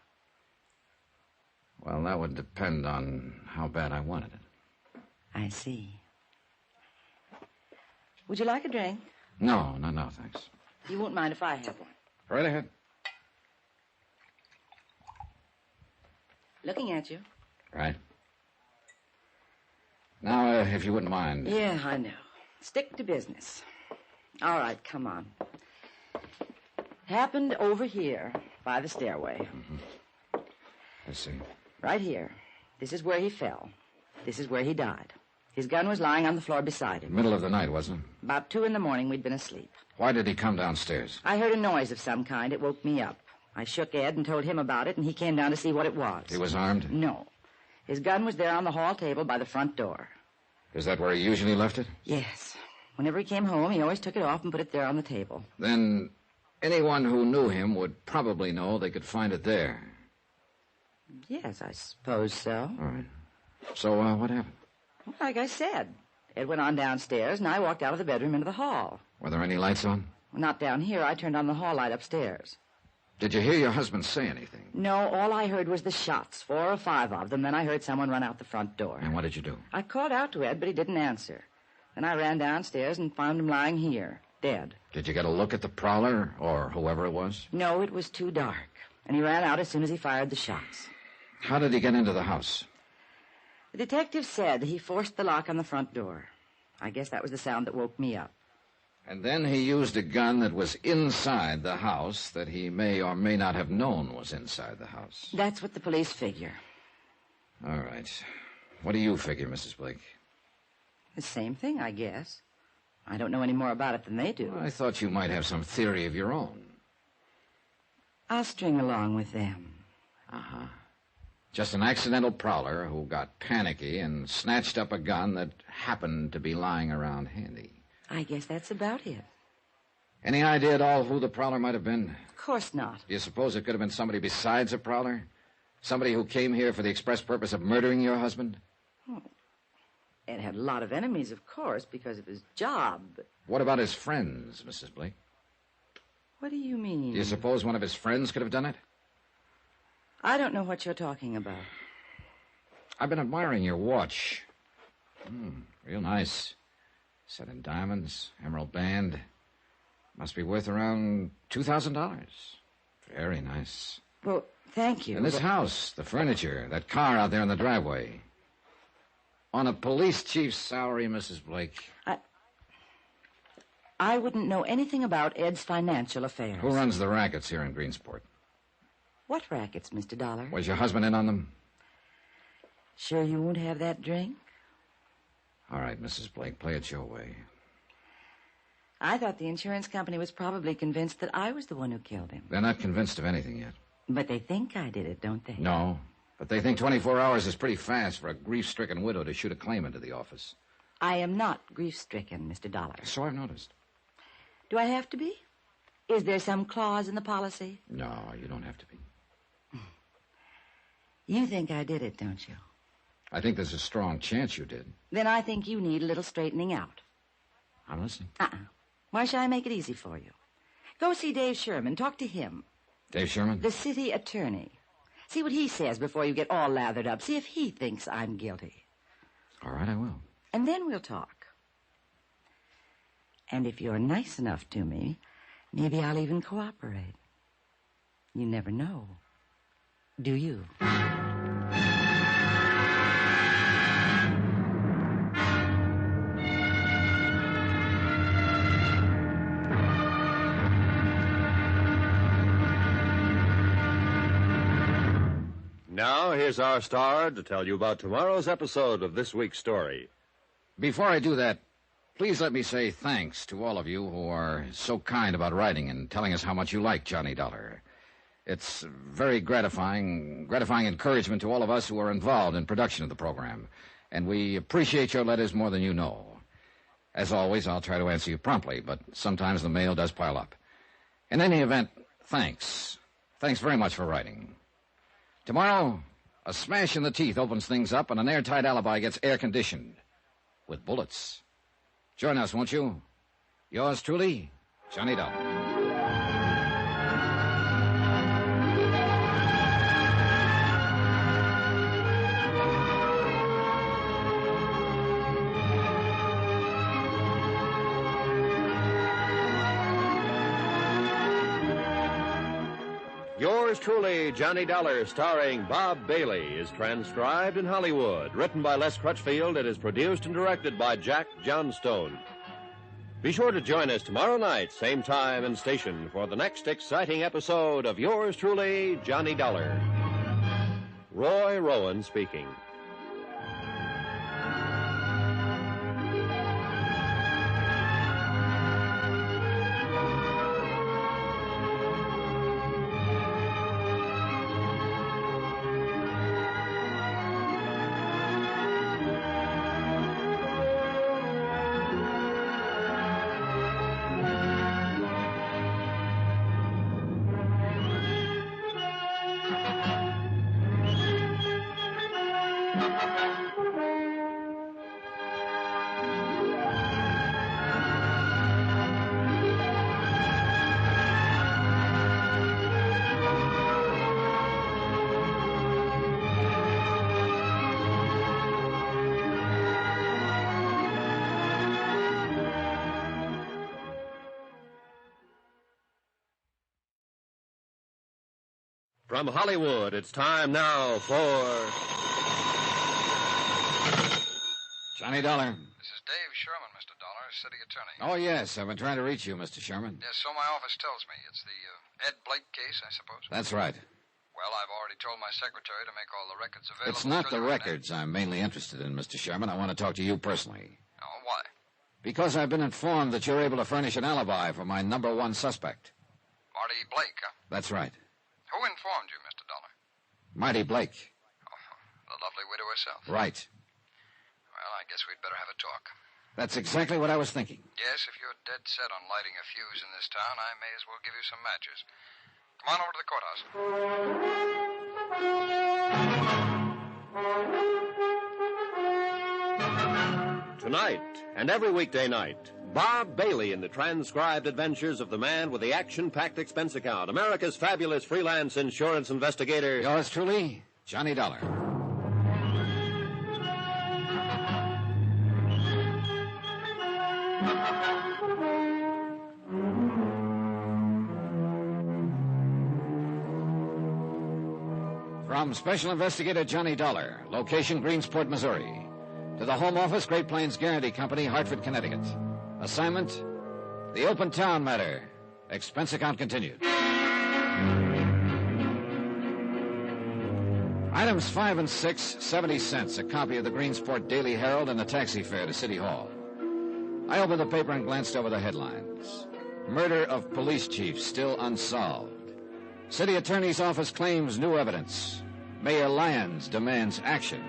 Well, that would depend on how bad I wanted it. I see. Would you like a drink? No, thanks. You won't mind if I have one. Right ahead. Looking at you. Right. Now, if you wouldn't mind. Yeah, I know. Stick to business. All right, come on. Happened over here by the stairway. Mm-hmm. I see. Right here. This is where he fell. This is where he died. His gun was lying on the floor beside him. Middle of the night, wasn't it? About 2 a.m, we'd been asleep. Why did he come downstairs? I heard a noise of some kind. It woke me up. I shook Ed and told him about it, and he came down to see what it was. He was armed? No. His gun was there on the hall table by the front door. Is that where he usually left it? Yes. Whenever he came home, he always took it off and put it there on the table. Then anyone who knew him would probably know they could find it there. Yes, I suppose so. All right. So, what happened? Well, like I said, Ed went on downstairs, and I walked out of the bedroom into the hall. Were there any lights on? Well, not down here. I turned on the hall light upstairs. Did you hear your husband say anything? No, all I heard was the shots, 4 or 5 of them. Then I heard someone run out the front door. And what did you do? I called out to Ed, but he didn't answer. Then I ran downstairs and found him lying here, dead. Did you get a look at the prowler, or whoever it was? No, it was too dark. And he ran out as soon as he fired the shots. How did he get into the house? The detective said he forced the lock on the front door. I guess that was the sound that woke me up. And then he used a gun that was inside the house that he may or may not have known was inside the house. That's what the police figure. All right. What do you figure, Mrs. Blake? The same thing, I guess. I don't know any more about it than they do. I thought you might have some theory of your own. I'll string along with them. Uh-huh. Just an accidental prowler who got panicky and snatched up a gun that happened to be lying around handy. I guess that's about it. Any idea at all who the prowler might have been? Of course not. Do you suppose it could have been somebody besides a prowler? Somebody who came here for the express purpose of murdering your husband? Ed had a lot of enemies, of course, because of his job. But What about his friends, Mrs. Blake? what do you mean? Do you suppose one of his friends could have done it? I don't know what you're talking about. I've been admiring your watch. Real nice. Set in diamonds, emerald band. Must be worth around $2,000. Very nice. Well, thank you. And this house, the furniture, that car out there in the driveway. On a police chief's salary, Mrs. Blake. I wouldn't know anything about Ed's financial affairs. Who runs the rackets here in Greensport? What rackets, Mr. Dollar? Was your husband in on them? Sure you won't have that drink? All right, Mrs. Blake, play it your way. I thought the insurance company was probably convinced that I was the one who killed him. They're not convinced of anything yet. But they think I did it, don't they? No, but they think 24 hours is pretty fast for a grief-stricken widow to shoot a claim into the office. I am not grief-stricken, Mr. Dollar. So I've noticed. Do I have to be? Is there some clause in the policy? No, you don't have to be. You think I did it, don't you? I think there's a strong chance you did. Then I think you need a little straightening out. I'm listening. Why should I make it easy for you? Go see Dave Sherman. Talk to him. Dave Sherman? The city attorney. See what he says before you get all lathered up. See if he thinks I'm guilty. All right, I will. And then we'll talk. And if you're nice enough to me, maybe I'll even cooperate. You never know. Do you? Now, here's our star to tell you about tomorrow's episode of this week's story. Before I do that, please let me say thanks to all of you who are so kind about writing and telling us how much you like Johnny Dollar. It's very gratifying encouragement to all of us who are involved in production of the program, and we appreciate your letters more than you know. As always, I'll try to answer you promptly, but sometimes the mail does pile up. In any event, thanks. Thanks very much for writing. Tomorrow, a smash in the teeth opens things up, and an airtight alibi gets air-conditioned with bullets. Join us, won't you? Yours truly, Johnny Dollar. Yours truly, Johnny Dollar, starring Bob Bailey, is transcribed in Hollywood. Written by Les Crutchfield, it is produced and directed by Jack Johnstone. Be sure to join us tomorrow night, same time and station, for the next exciting episode of Yours truly, Johnny Dollar. Roy Rowan speaking. From Hollywood, it's time now for... Johnny Dollar. This is Dave Sherman, Mr. Dollar, city attorney. Oh, yes, I've been trying to reach you, Mr. Sherman. Yes, so my office tells me. It's the Ed Blake case, I suppose? That's right. Well, I've already told my secretary to make all the records available. It's not the records I'm mainly interested in, Mr. Sherman. I want to talk to you personally. Oh, why? Because I've been informed that you're able to furnish an alibi for my number one suspect. Marty Blake, huh? That's right. Who informed you, Mr. Dollar? Marty Blake. The lovely widow herself. Right. Well, I guess we'd better have a talk. That's exactly what I was thinking. Yes, if you're dead set on lighting a fuse in this town, I may as well give you some matches. Come on over to the courthouse. Tonight, and every weekday night, Bob Bailey in the transcribed adventures of the man with the action-packed expense account, America's fabulous freelance insurance investigator. Yours truly, Johnny Dollar. From Special Investigator Johnny Dollar, location Greensport, Missouri, to the Home Office, Great Plains Guarantee Company, Hartford, Connecticut. Assignment, the Open Town Matter. Expense account continued. Items 5 and 6, 70 cents. A copy of the Greensport Daily Herald and a taxi fare to City Hall. I opened the paper and glanced over the headlines. Murder of police chief still unsolved. City Attorney's Office claims new evidence. Mayor Lyons demands action.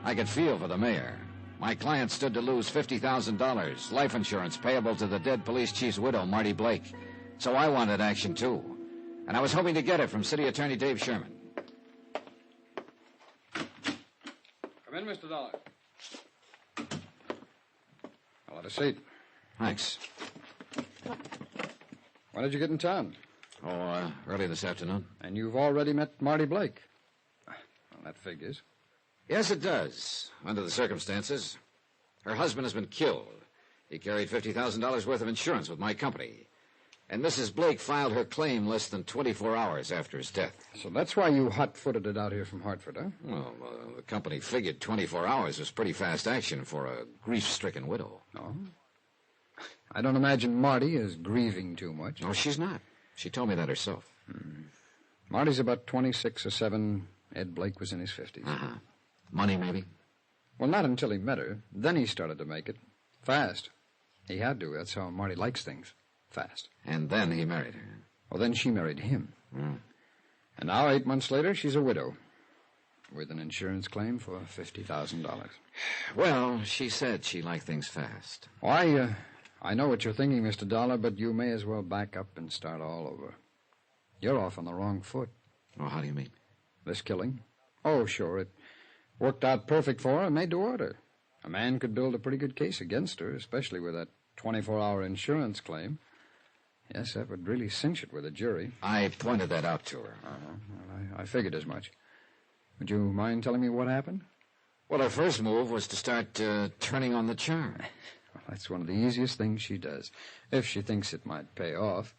I could feel for the mayor. My client stood to lose $50,000, life insurance payable to the dead police chief's widow, Marty Blake. So I wanted action, too. And I was hoping to get it from City Attorney Dave Sherman. Come in, Mr. Dollar. I'll have a seat. Thanks. When did you get in town? Early this afternoon. And you've already met Marty Blake. Well, that figures. Yes, it does, under the circumstances. Her husband has been killed. He carried $50,000 worth of insurance with my company. And Mrs. Blake filed her claim less than 24 hours after his death. So that's why you hot-footed it out here from Hartford, huh? Well, the company figured 24 hours was pretty fast action for a grief-stricken widow. Oh? I don't imagine Marty is grieving too much. No, she's not. She told me that herself. Marty's about 26 or 7. Ed Blake was in his 50s. Uh-huh. Money, maybe? Well, not until he met her. Then he started to make it. Fast. He had to. That's how Marty likes things. Fast. And then he married her. Well, then she married him. And now, 8 months later, she's a widow. With an insurance claim for $50,000. Well, she said she liked things fast. Well, I know what you're thinking, Mr. Dollar, but you may as well back up and start all over. You're off on the wrong foot. Oh, how do you mean? This killing? Oh, sure, it worked out perfect for her and made to order. A man could build a pretty good case against her, especially with that 24-hour insurance claim. Yes, that would really cinch it with a jury. I pointed that out to her. Well, I figured as much. Would you mind telling me what happened? Well, her first move was to start turning on the charm. Well, that's one of the easiest things she does, if she thinks it might pay off.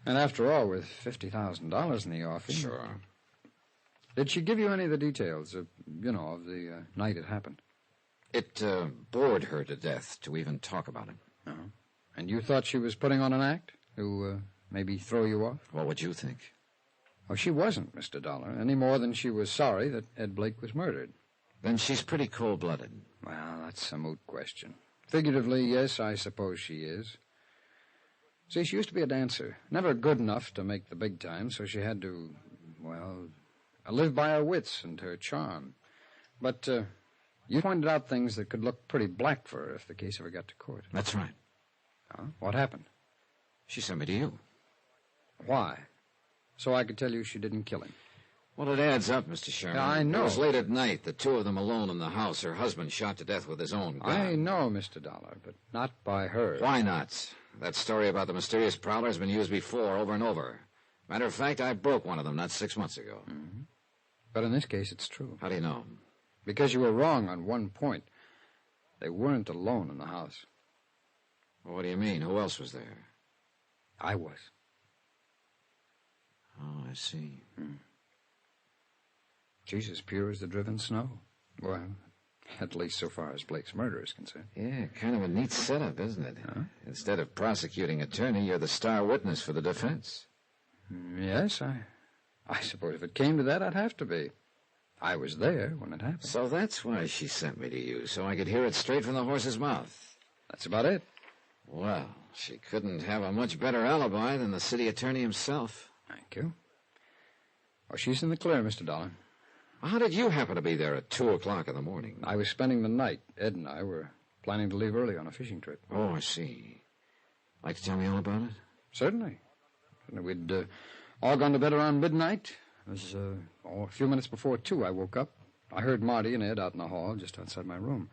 And after all, with $50,000 in the offing... Sure. Did she give you any of the details of the night it happened? It bored her to death to even talk about it. Oh. And you thought she was putting on an act to maybe throw you off? What would you think? Oh, she wasn't, Mr. Dollar, any more than she was sorry that Ed Blake was murdered. Then she's pretty cold-blooded. Well, that's a moot question. Figuratively, yes, I suppose she is. See, she used to be a dancer. Never good enough to make the big time, so she had to, live by her wits and her charm. But you pointed out things that could look pretty black for her if the case ever got to court. That's right. Huh? What happened? She sent me to you. Why? So I could tell you she didn't kill him. Well, it adds up, Mr. Sherman. Yeah, I know. It was late at night, the two of them alone in the house, her husband shot to death with his own gun. I know, Mr. Dollar, but not by her. Why not? That story about the mysterious prowler has been used before, over and over. Matter of fact, I broke one of them not 6 months ago. Mm-hmm. But in this case, it's true. How do you know? Because you were wrong on one point. They weren't alone in the house. Well, what do you mean? Who else was there? I was. Oh, I see. She's as pure as the driven snow. Well, at least so far as Blake's murder is concerned. Yeah, kind of a neat setup, isn't it? Huh? Instead of prosecuting attorney, you're the star witness for the defense. Yes, I suppose if it came to that, I'd have to be. I was there when it happened. So that's why she sent me to you, so I could hear it straight from the horse's mouth. That's about it. Well, she couldn't have a much better alibi than the city attorney himself. Thank you. Oh, she's in the clear, Mr. Dollar. How did you happen to be there at 2 o'clock in the morning? I was spending the night. Ed and I were planning to leave early on a fishing trip. Oh, I see. Like to tell me all about it? Certainly. We'd all gone to bed around midnight. It was a few minutes before 2 I woke up. I heard Marty and Ed out in the hall just outside my room.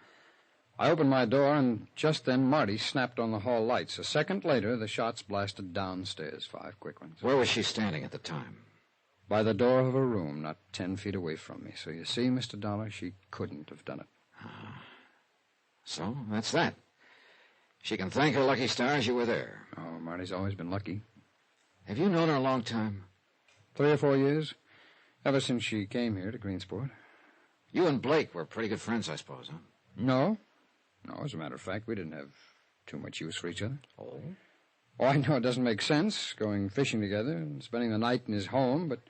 I opened my door, and just then Marty snapped on the hall lights. A second later, the shots blasted downstairs, 5 quick ones. Where was she standing at the time? By the door of her room, not 10 feet away from me. So you see, Mr. Dollar, she couldn't have done it. So, that's that. She can thank her lucky stars you were there. Oh, Marty's always been lucky. Have you known her a long time? 3 or 4 years. Ever since she came here to Greensport. You and Blake were pretty good friends, I suppose, huh? No. No, as a matter of fact, we didn't have too much use for each other. Oh? Oh, I know it doesn't make sense, going fishing together and spending the night in his home, but...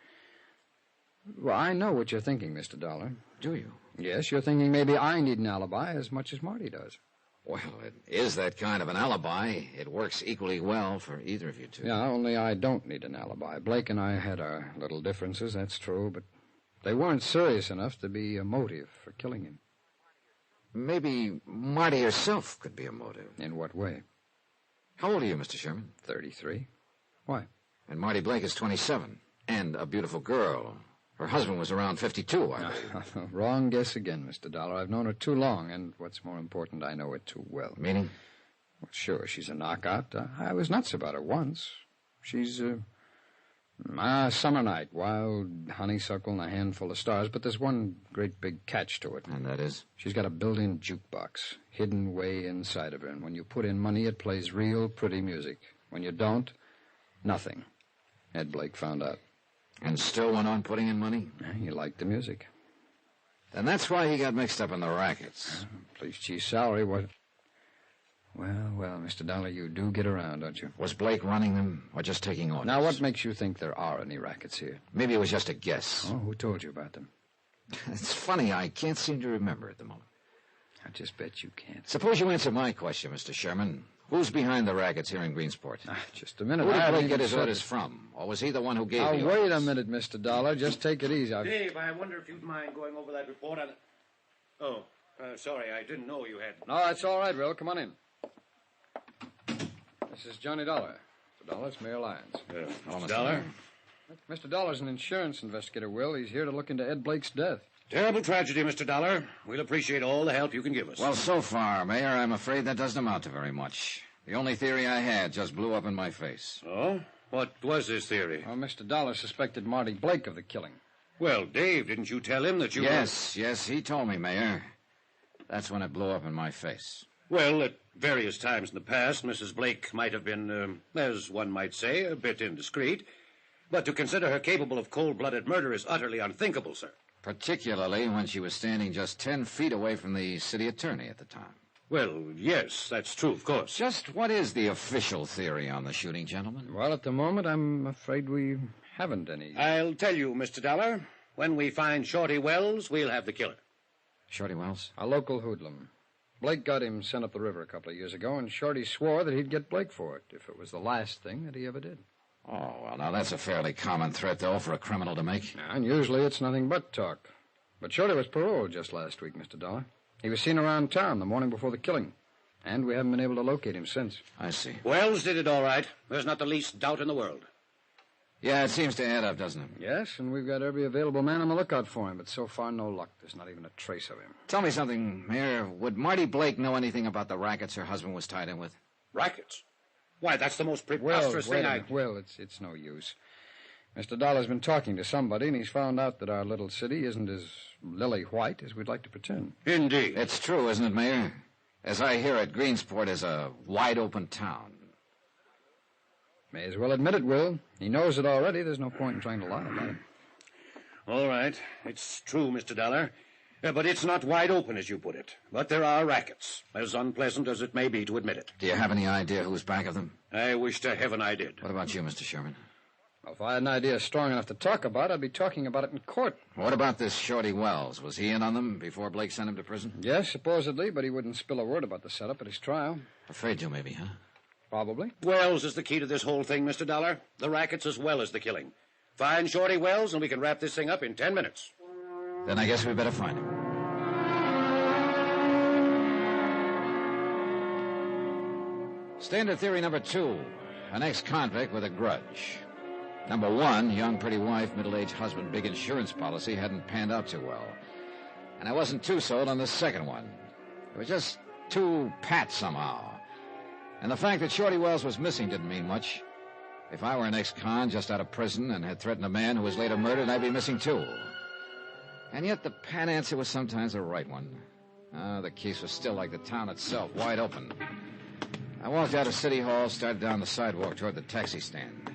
Well, I know what you're thinking, Mr. Dollar. Do you? Yes, you're thinking maybe I need an alibi as much as Marty does. Well, it is that kind of an alibi. It works equally well for either of you two. Yeah, only I don't need an alibi. Blake and I had our little differences, that's true, but they weren't serious enough to be a motive for killing him. Maybe Marty herself could be a motive. In what way? How old are you, Mr. Sherman? 33. Why? And Marty Blake is 27. And a beautiful girl. Her husband was around 52, I believe. Wrong guess again, Mr. Dollar. I've known her too long, and what's more important, I know her too well. Meaning? Well, sure, she's a knockout. I was nuts about her once. She's summer night, wild honeysuckle and a handful of stars, but there's one great big catch to it. And that is? She's got a built-in jukebox, hidden way inside of her, and when you put in money, it plays real pretty music. When you don't, nothing. Ed Blake found out. And still went on putting in money? Yeah, he liked the music. And that's why he got mixed up in the rackets. Police chief's salary was... Well, Mr. Dollar, you do get around, don't you? Was Blake running them or just taking orders? Now, what makes you think there are any rackets here? Maybe it was just a guess. Oh, who told you about them? It's funny, I can't seem to remember at the moment. I just bet you can't. Suppose you answer my question, Mr. Sherman. Who's behind the rackets here in Greensport? Just a minute. Who did Blake get his orders from? Or was he the one who gave the orders? Now, wait a minute, Mr. Dollar. Just take it easy. Dave, I wonder if you'd mind going over that report on... Oh, sorry, I didn't know you had... No, that's all right, Will. Come on in. This is Johnny Dollar. Mr. Dollar, it's Mayor Lyons. Mr. Dollar? Mr. Dollar's an insurance investigator, Will. He's here to look into Ed Blake's death. Terrible tragedy, Mr. Dollar. We'll appreciate all the help you can give us. Well, so far, Mayor, I'm afraid that doesn't amount to very much. The only theory I had just blew up in my face. Oh? What was his theory? Well, Mr. Dollar suspected Marty Blake of the killing. Well, Dave, didn't you tell him that you... Yes, he told me, Mayor. That's when it blew up in my face. Well, at various times in the past, Mrs. Blake might have been, as one might say, a bit indiscreet. But to consider her capable of cold-blooded murder is utterly unthinkable, sir. Particularly when she was standing just 10 feet away from the city attorney at the time. Well, yes, that's true, of course. Just what is the official theory on the shooting, gentlemen? Well, at the moment, I'm afraid we haven't any. I'll tell you, Mr. Dollar. When we find Shorty Wells, we'll have the killer. Shorty Wells? A local hoodlum. Blake got him sent up the river a couple of years ago, and Shorty swore that he'd get Blake for it if it was the last thing that he ever did. Oh, well, now that's a fairly common threat, though, for a criminal to make. Yeah, and usually it's nothing but talk. But Shorty was paroled just last week, Mr. Dollar. He was seen around town the morning before the killing, and we haven't been able to locate him since. I see. Wells did it all right. There's not the least doubt in the world. Yeah, it seems to add up, doesn't it? Yes, and we've got every available man on the lookout for him, but so far no luck. There's not even a trace of him. Tell me something, Mayor. Would Marty Blake know anything about the rackets her husband was tied in with? Rackets? Why, that's the most preposterous thing I... Well, it's no use. Mr. Dollar's been talking to somebody, and he's found out that our little city isn't as lily-white as we'd like to pretend. Indeed. It's true, isn't it, Mayor? As I hear it, Greensport is a wide-open town. May as well admit it, Will. He knows it already. There's no point in trying to lie about it. All right. It's true, Mr. Dollar. But it's not wide open, as you put it. But there are rackets, as unpleasant as it may be to admit it. Do you have any idea who's back of them? I wish to heaven I did. What about you, Mr. Sherman? If I had an idea strong enough to talk about, I'd be talking about it in court. What about this Shorty Wells? Was he in on them before Blake sent him to prison? Yes, supposedly, but he wouldn't spill a word about the setup at his trial. Afraid to, maybe, huh? Probably. Wells is the key to this whole thing, Mr. Dollar. The rackets as well as the killing. Find Shorty Wells, and we can wrap this thing up in 10 minutes. Then I guess we better find him. Standard theory number 2. An ex-convict with a grudge. Number 1, young pretty wife, middle-aged husband, big insurance policy hadn't panned out too well. And I wasn't too sold on the second one. It was just too pat somehow. And the fact that Shorty Wells was missing didn't mean much. If I were an ex-con just out of prison and had threatened a man who was later murdered, I'd be missing too. And yet the pat answer was sometimes the right one. The case was still like the town itself, wide open. I walked out of City Hall, started down the sidewalk toward the taxi stand.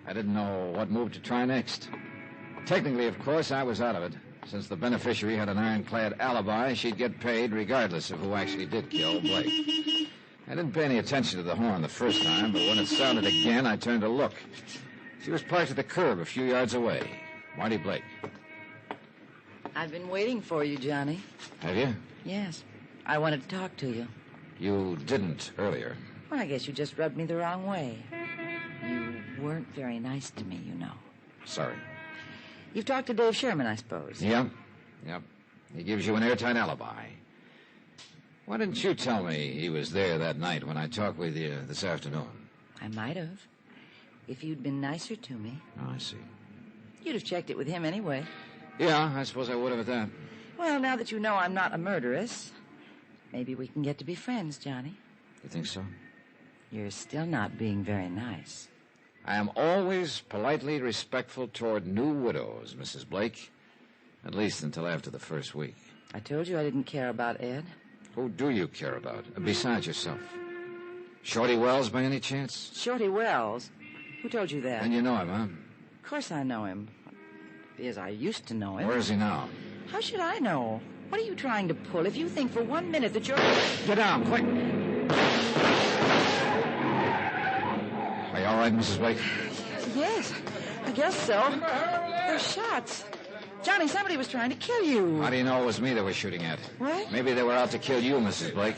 I didn't know what move to try next. Technically, of course, I was out of it. Since the beneficiary had an ironclad alibi, she'd get paid regardless of who actually did kill Blake. I didn't pay any attention to the horn the first time, but when it sounded again, I turned to look. She was parked at the curb a few yards away. Marty Blake. I've been waiting for you, Johnny. Have you? Yes. I wanted to talk to you. You didn't earlier. Well, I guess you just rubbed me the wrong way. You weren't very nice to me, you know. Sorry. You've talked to Dave Sherman, I suppose. Yep. He gives you an airtight alibi. Why didn't you tell me he was there that night when I talked with you this afternoon? I might have. If you'd been nicer to me. Oh, I see. You'd have checked it with him anyway. Yeah, I suppose I would have at that. Well, now that you know I'm not a murderess, maybe we can get to be friends, Johnny. You think so? You're still not being very nice. I am always politely respectful toward new widows, Mrs. Blake. At least until after the first week. I told you I didn't care about Ed. Who do you care about, besides yourself? Shorty Wells, by any chance? Shorty Wells? Who told you that? Then you know him, huh? Of course I know him. As I used to know him. Where is he now? How should I know? What are you trying to pull? If you think for 1 minute that you're... Get down, quick! Are you all right, Mrs. Blake? Yes, I guess so. They're shots. Johnny, somebody was trying to kill you. How do you know it was me they were shooting at? What? Maybe they were out to kill you, Mrs. Blake.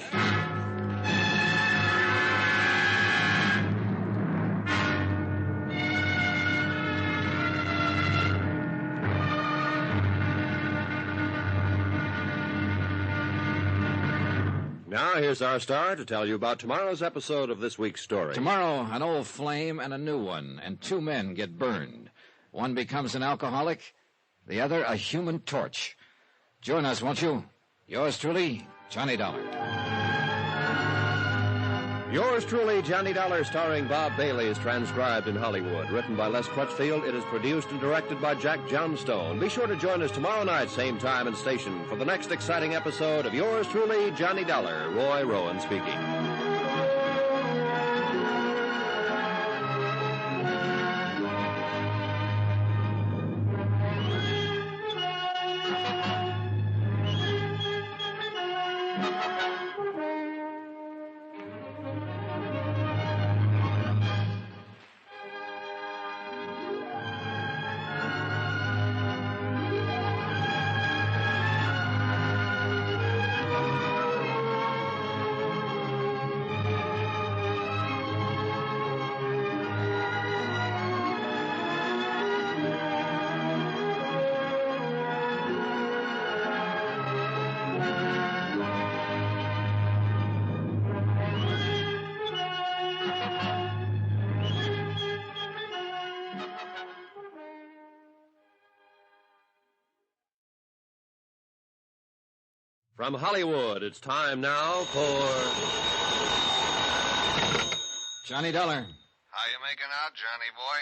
Now, here's our star to tell you about tomorrow's episode of this week's story. Tomorrow, an old flame and a new one, and 2 men get burned. One becomes an alcoholic, the other a human torch. Join us, won't you? Yours truly, Johnny Dollar. Yours truly, Johnny Dollar, starring Bob Bailey, is transcribed in Hollywood. Written by Les Crutchfield, it is produced and directed by Jack Johnstone. Be sure to join us tomorrow night, same time and station, for the next exciting episode of Yours truly, Johnny Dollar. Roy Rowan speaking. From Hollywood, it's time now for... Johnny Dollar. How you making out, Johnny boy?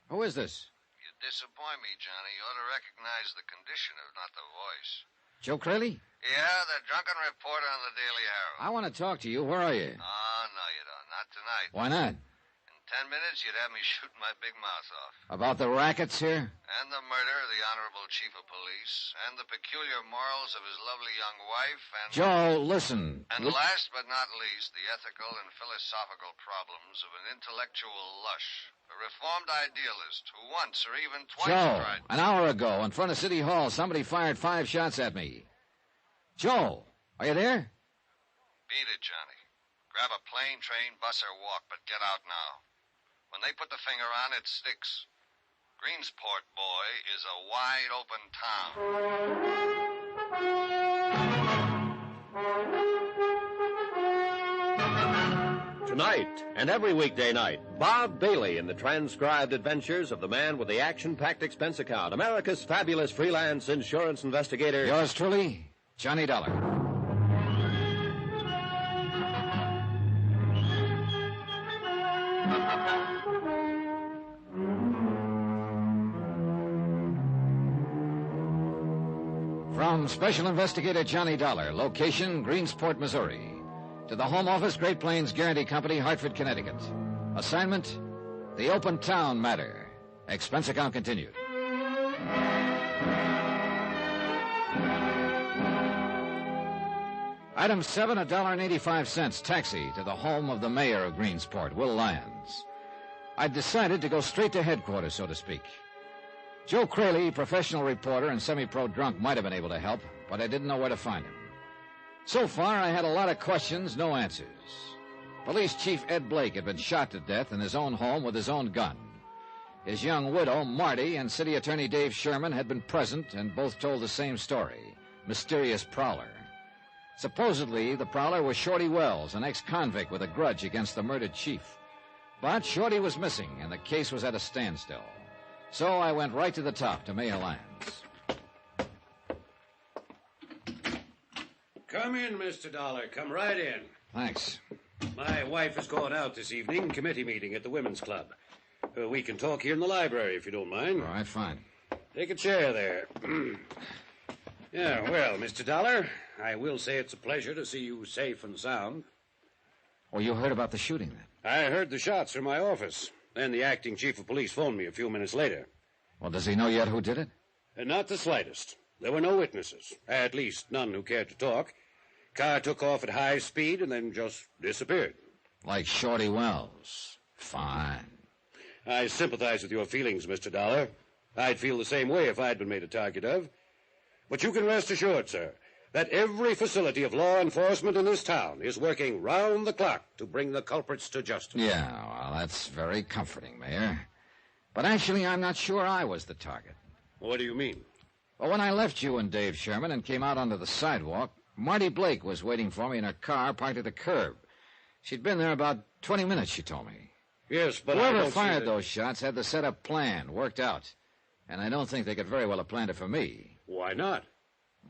Who is this? You disappoint me, Johnny. You ought to recognize the condition, if not the voice. Joe Craley? Yeah, the drunken reporter on the Daily Herald. I want to talk to you. Where are you? Oh, no, you don't. Not tonight. Why not? In 10 minutes, you'd have me shooting my big mouth off. About the rackets here? And the murder of the Honorable Chief of Police, and the peculiar morals of his lovely young wife, and... Joe, listen. And last but not least, the ethical and philosophical problems of an intellectual lush, a reformed idealist who once or even twice Joe, tried... an hour ago, in front of City Hall, somebody fired 5 shots at me. Joe, are you there? Beat it, Johnny. Grab a plane, train, bus, or walk, but get out now. When they put the finger on it, sticks. Greensport, boy, is a wide open town. Tonight, and every weekday night, Bob Bailey in the transcribed adventures of the man with the action-packed expense account, America's fabulous freelance insurance investigator. Yours truly, Johnny Dollar. From Special Investigator Johnny Dollar, location Greensport, Missouri, to the Home Office, Great Plains Guarantee Company, Hartford, Connecticut. Assignment, the Open Town Matter. Expense account continued. Item 7, $1.85, taxi to the home of the mayor of Greensport, Will Lyons. I'd decided to go straight to headquarters, so to speak. Joe Crayley, professional reporter and semi-pro drunk, might have been able to help, but I didn't know where to find him. So far, I had a lot of questions, no answers. Police Chief Ed Blake had been shot to death in his own home with his own gun. His young widow, Marty, and City Attorney Dave Sherman had been present and both told the same story, mysterious prowler. Supposedly, the prowler was Shorty Wells, an ex-convict with a grudge against the murdered chief. But Shorty was missing, and the case was at a standstill. So I went right to the top, to Mayor Lyons. Come in, Mr. Dollar. Come right in. Thanks. My wife is going out this evening, committee meeting at the Women's Club. We can talk here in the library, if you don't mind. All right, fine. Take a chair there. Yeah, well, Mr. Dollar, I will say it's a pleasure to see you safe and sound. Oh, you heard about the shooting, then? I heard the shots from my office. Then the acting chief of police phoned me a few minutes later. Well, does he know yet who did it? Not the slightest. There were no witnesses. At least none who cared to talk. Car took off at high speed and then just disappeared. Like Shorty Wells. Fine. I sympathize with your feelings, Mr. Dollar. I'd feel the same way if I'd been made a target of. But you can rest assured, sir, that every facility of law enforcement in this town is working round the clock to bring the culprits to justice. Yeah, well, that's very comforting, Mayor. But actually, I'm not sure I was the target. What do you mean? Well, when I left you and Dave Sherman and came out onto the sidewalk, Marty Blake was waiting for me in her car parked at the curb. She'd been there about 20 minutes, she told me. Yes, but whoever fired those shots had the setup plan, worked out. And I don't think they could very well have planned it for me. Why not?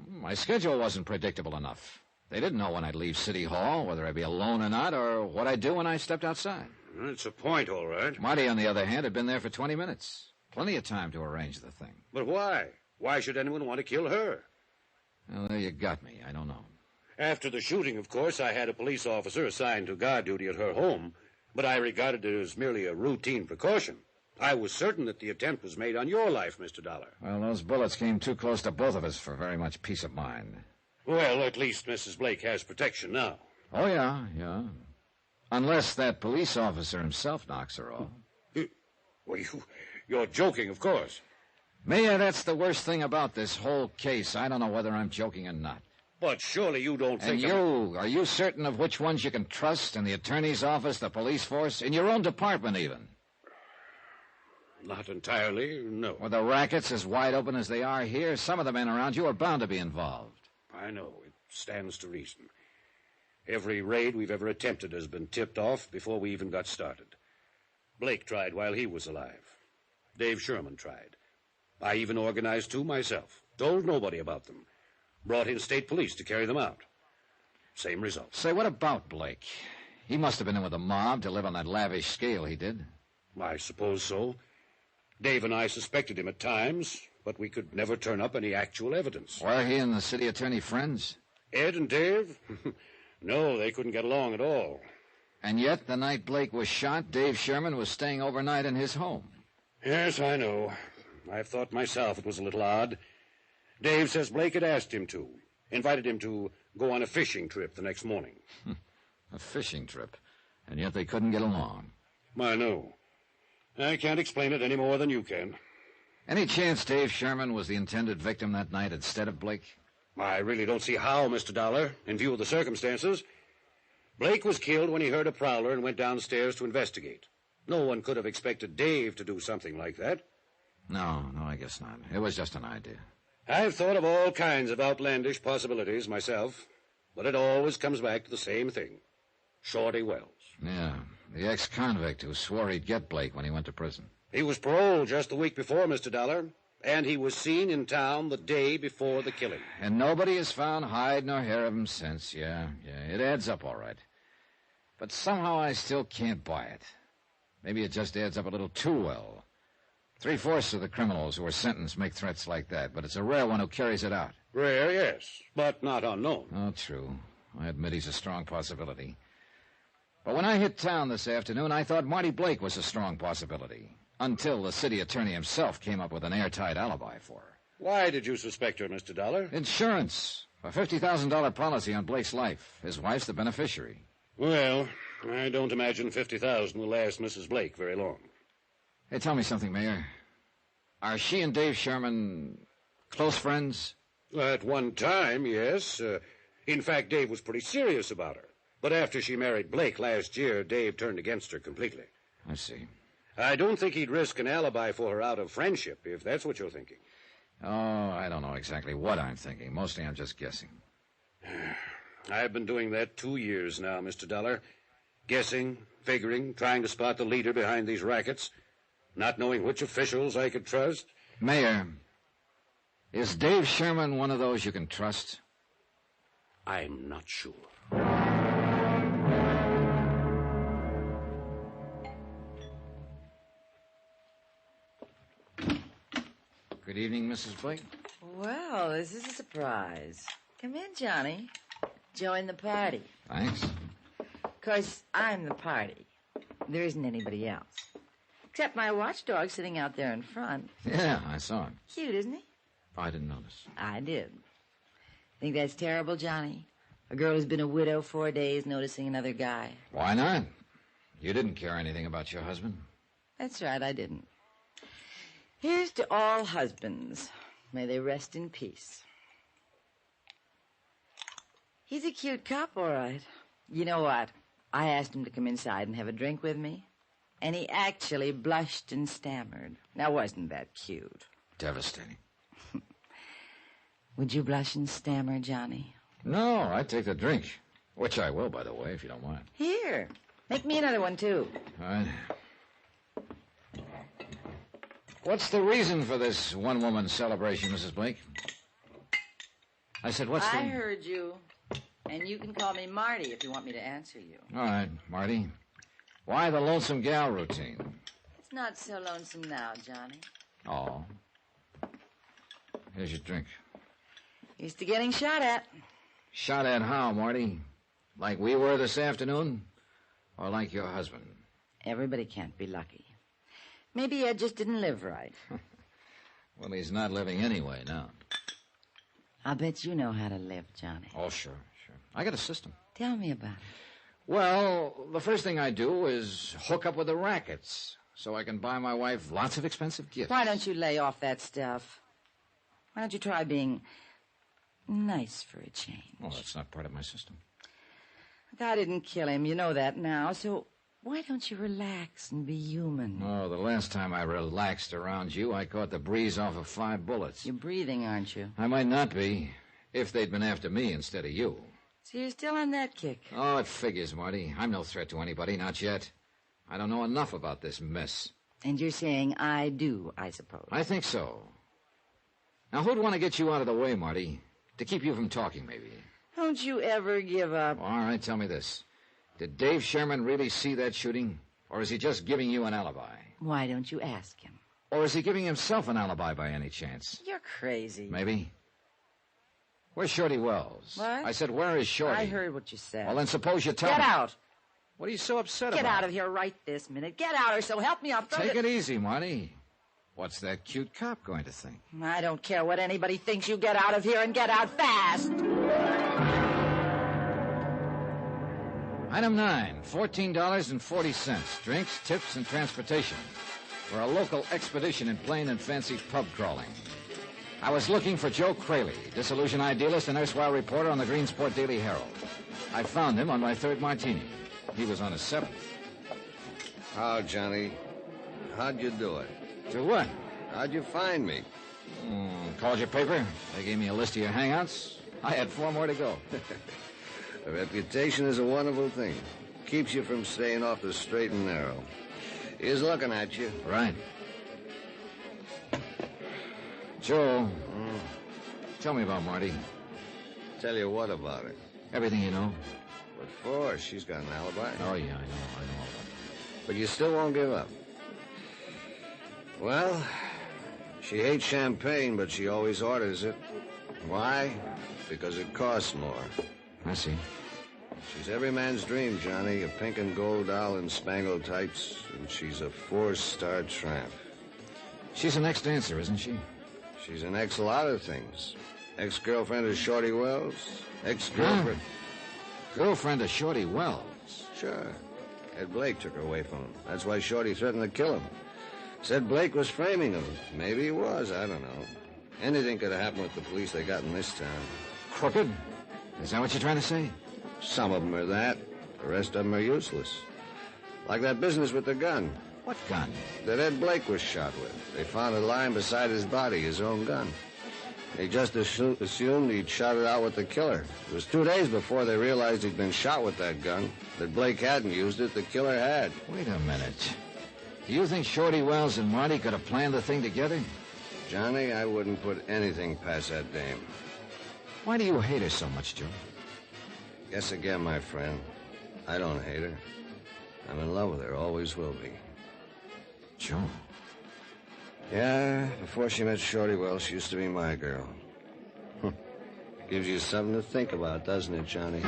My schedule wasn't predictable enough. They didn't know when I'd leave City Hall, whether I'd be alone or not, or what I'd do when I stepped outside. It's a point, all right. Marty, on the other hand, had been there for 20 minutes. Plenty of time to arrange the thing. But why? Why should anyone want to kill her? Well, there you got me. I don't know. After the shooting, of course, I had a police officer assigned to guard duty at her home, but I regarded it as merely a routine precaution. I was certain that the attempt was made on your life, Mr. Dollar. Well, those bullets came too close to both of us for very much peace of mind. Well, at least Mrs. Blake has protection now. Oh, yeah. Unless that police officer himself knocks her off. Well, you're joking, of course. Mayor, that's the worst thing about this whole case. I don't know whether I'm joking or not. But surely you don't think... And are you certain of which ones you can trust in the attorney's office, the police force, in your own department even? Not entirely, no. With the rackets as wide open as they are here, some of the men around you are bound to be involved. I know. It stands to reason. Every raid we've ever attempted has been tipped off before we even got started. Blake tried while he was alive. Dave Sherman tried. I even organized 2 myself. Told nobody about them. Brought in state police to carry them out. Same result. Say, what about Blake? He must have been in with the mob to live on that lavish scale he did. I suppose so. Dave and I suspected him at times, but we could never turn up any actual evidence. Were he and the city attorney friends? Ed and Dave? No, they couldn't get along at all. And yet, the night Blake was shot, Dave Sherman was staying overnight in his home. Yes, I know. I've thought myself it was a little odd. Dave says Blake had asked him to. Invited him to go on a fishing trip the next morning. A fishing trip. And yet they couldn't get along. I know. I can't explain it any more than you can. Any chance Dave Sherman was the intended victim that night instead of Blake? I really don't see how, Mr. Dollar, in view of the circumstances. Blake was killed when he heard a prowler and went downstairs to investigate. No one could have expected Dave to do something like that. No, I guess not. It was just an idea. I've thought of all kinds of outlandish possibilities myself, but it always comes back to the same thing. Shorty Wells. Yeah, the ex-convict who swore he'd get Blake when he went to prison. He was paroled just the week before, Mr. Dollar, and he was seen in town the day before the killing. And nobody has found hide nor hair of him since. Yeah, it adds up all right. But somehow I still can't buy it. Maybe it just adds up a little too well. 3/4 of the criminals who are sentenced make threats like that, but it's a rare one who carries it out. Rare, yes, but not unknown. Oh, true. I admit he's a strong possibility. But when I hit town this afternoon, I thought Marty Blake was a strong possibility, until the city attorney himself came up with an airtight alibi for her. Why did you suspect her, Mr. Dollar? Insurance. A $50,000 policy on Blake's life. His wife's the beneficiary. Well, I don't imagine $50,000 will last Mrs. Blake very long. Hey, tell me something, Mayor. Are she and Dave Sherman close friends? At one time, yes. In fact, Dave was pretty serious about her. But after she married Blake last year, Dave turned against her completely. I see. I don't think he'd risk an alibi for her out of friendship, if that's what you're thinking. Oh, I don't know exactly what I'm thinking. Mostly I'm just guessing. I've been doing that 2 years now, Mr. Dollar. Guessing, figuring, trying to spot the leader behind these rackets. Not knowing which officials I could trust. Mayor, is Dave Sherman one of those you can trust? I'm not sure. Good evening, Mrs. Blake. Well, this is a surprise. Come in, Johnny. Join the party. Thanks. Of course, I'm the party. There isn't anybody else. Except my watchdog sitting out there in front. Yeah, I saw him. Cute, isn't he? I didn't notice. I did. Think that's terrible, Johnny? A girl who's been a widow 4 days noticing another guy. Why not? You didn't care anything about your husband. That's right, I didn't. Here's to all husbands. May they rest in peace. He's a cute cop, all right. You know what? I asked him to come inside and have a drink with me, and he actually blushed and stammered. Now, wasn't that cute? Devastating. Would you blush and stammer, Johnny? No, I'd take the drink. Which I will, by the way, if you don't mind. Here. Make me another one, too. All right. What's the reason for this one-woman celebration, Mrs. Blake? I said, what's the... I heard you. And you can call me Marty if you want me to answer you. All right, Marty. Why the lonesome gal routine? It's not so lonesome now, Johnny. Oh. Here's your drink. Used to getting shot at. Shot at how, Marty? Like we were this afternoon? Or like your husband? Everybody can't be lucky. Maybe Ed just didn't live right. Well, he's not living anyway now. I'll bet you know how to live, Johnny. Oh, sure. I got a system. Tell me about it. Well, the first thing I do is hook up with the rackets so I can buy my wife lots of expensive gifts. Why don't you lay off that stuff? Why don't you try being nice for a change? Oh, that's not part of my system. I didn't kill him. You know that now. So why don't you relax and be human? Oh, the last time I relaxed around you, I caught the breeze off of 5 bullets. You're breathing, aren't you? I might not be, if they'd been after me instead of you. So you're still on that kick? Oh, it figures, Marty. I'm no threat to anybody, not yet. I don't know enough about this mess. And you're saying I do, I suppose. I think so. Now, who'd want to get you out of the way, Marty? To keep you from talking, maybe. Don't you ever give up. All right, tell me this. Did Dave Sherman really see that shooting? Or is he just giving you an alibi? Why don't you ask him? Or is he giving himself an alibi by any chance? You're crazy. Maybe. Where's Shorty Wells? What? I said, where is Shorty? I heard what you said. Well, then suppose you tell me. me. Get out. What are you so upset Get about? out of here right this minute. Get out, or so help me, I'll throw Take it easy, Marty. What's that cute cop going to think? I don't care what anybody thinks. You get out of here and get out fast. Item 9, $14.40. Drinks, tips, and transportation. For a local expedition in plain and fancy pub crawling. I was looking for Joe Crayley, disillusioned idealist and erstwhile reporter on the Greensport Daily Herald. I found him on my third martini. He was on his seventh. How, Johnny? How'd you do it? Do what? How'd you find me? Called your paper. They gave me a list of your hangouts. I had 4 more to go. A reputation is a wonderful thing. Keeps you from staying off the straight and narrow. He's looking at you. Right. Joe, tell me about Marty. Tell you what about her? Everything you know. What for? She's got an alibi. Oh, yeah, I know. But you still won't give up. Well, she hates champagne, but she always orders it. Why? Because it costs more. I see. She's every man's dream, Johnny. A pink and gold doll in spangled tights, and she's a 4-star tramp. She's an ex-dancer, isn't she? She's an ex-lot of things. Ex-girlfriend of Shorty Wells. Ex-girlfriend... Girlfriend of Shorty Wells? Sure. Ed Blake took her away from him. That's why Shorty threatened to kill him. Said Blake was framing him. Maybe he was, I don't know. Anything could have happened with the police they got in this town. Crooked? Is that what you're trying to say? Some of them are that. The rest of them are useless. Like that business with the gun. What gun? That Ed Blake was shot with. They found it lying beside his body, his own gun. They just assumed he'd shot it out with the killer. It was 2 days before they realized he'd been shot with that gun. That Blake hadn't used it, the killer had. Wait a minute. Do you think Shorty Wells and Marty could have planned the thing together? Johnny, I wouldn't put anything past that dame. Why do you hate her so much, Joe? Guess again, my friend. I don't hate her. I'm in love with her, always will be. Joe? Yeah, before she met Shorty Wells, she used to be my girl. Gives you something to think about, doesn't it, Johnny?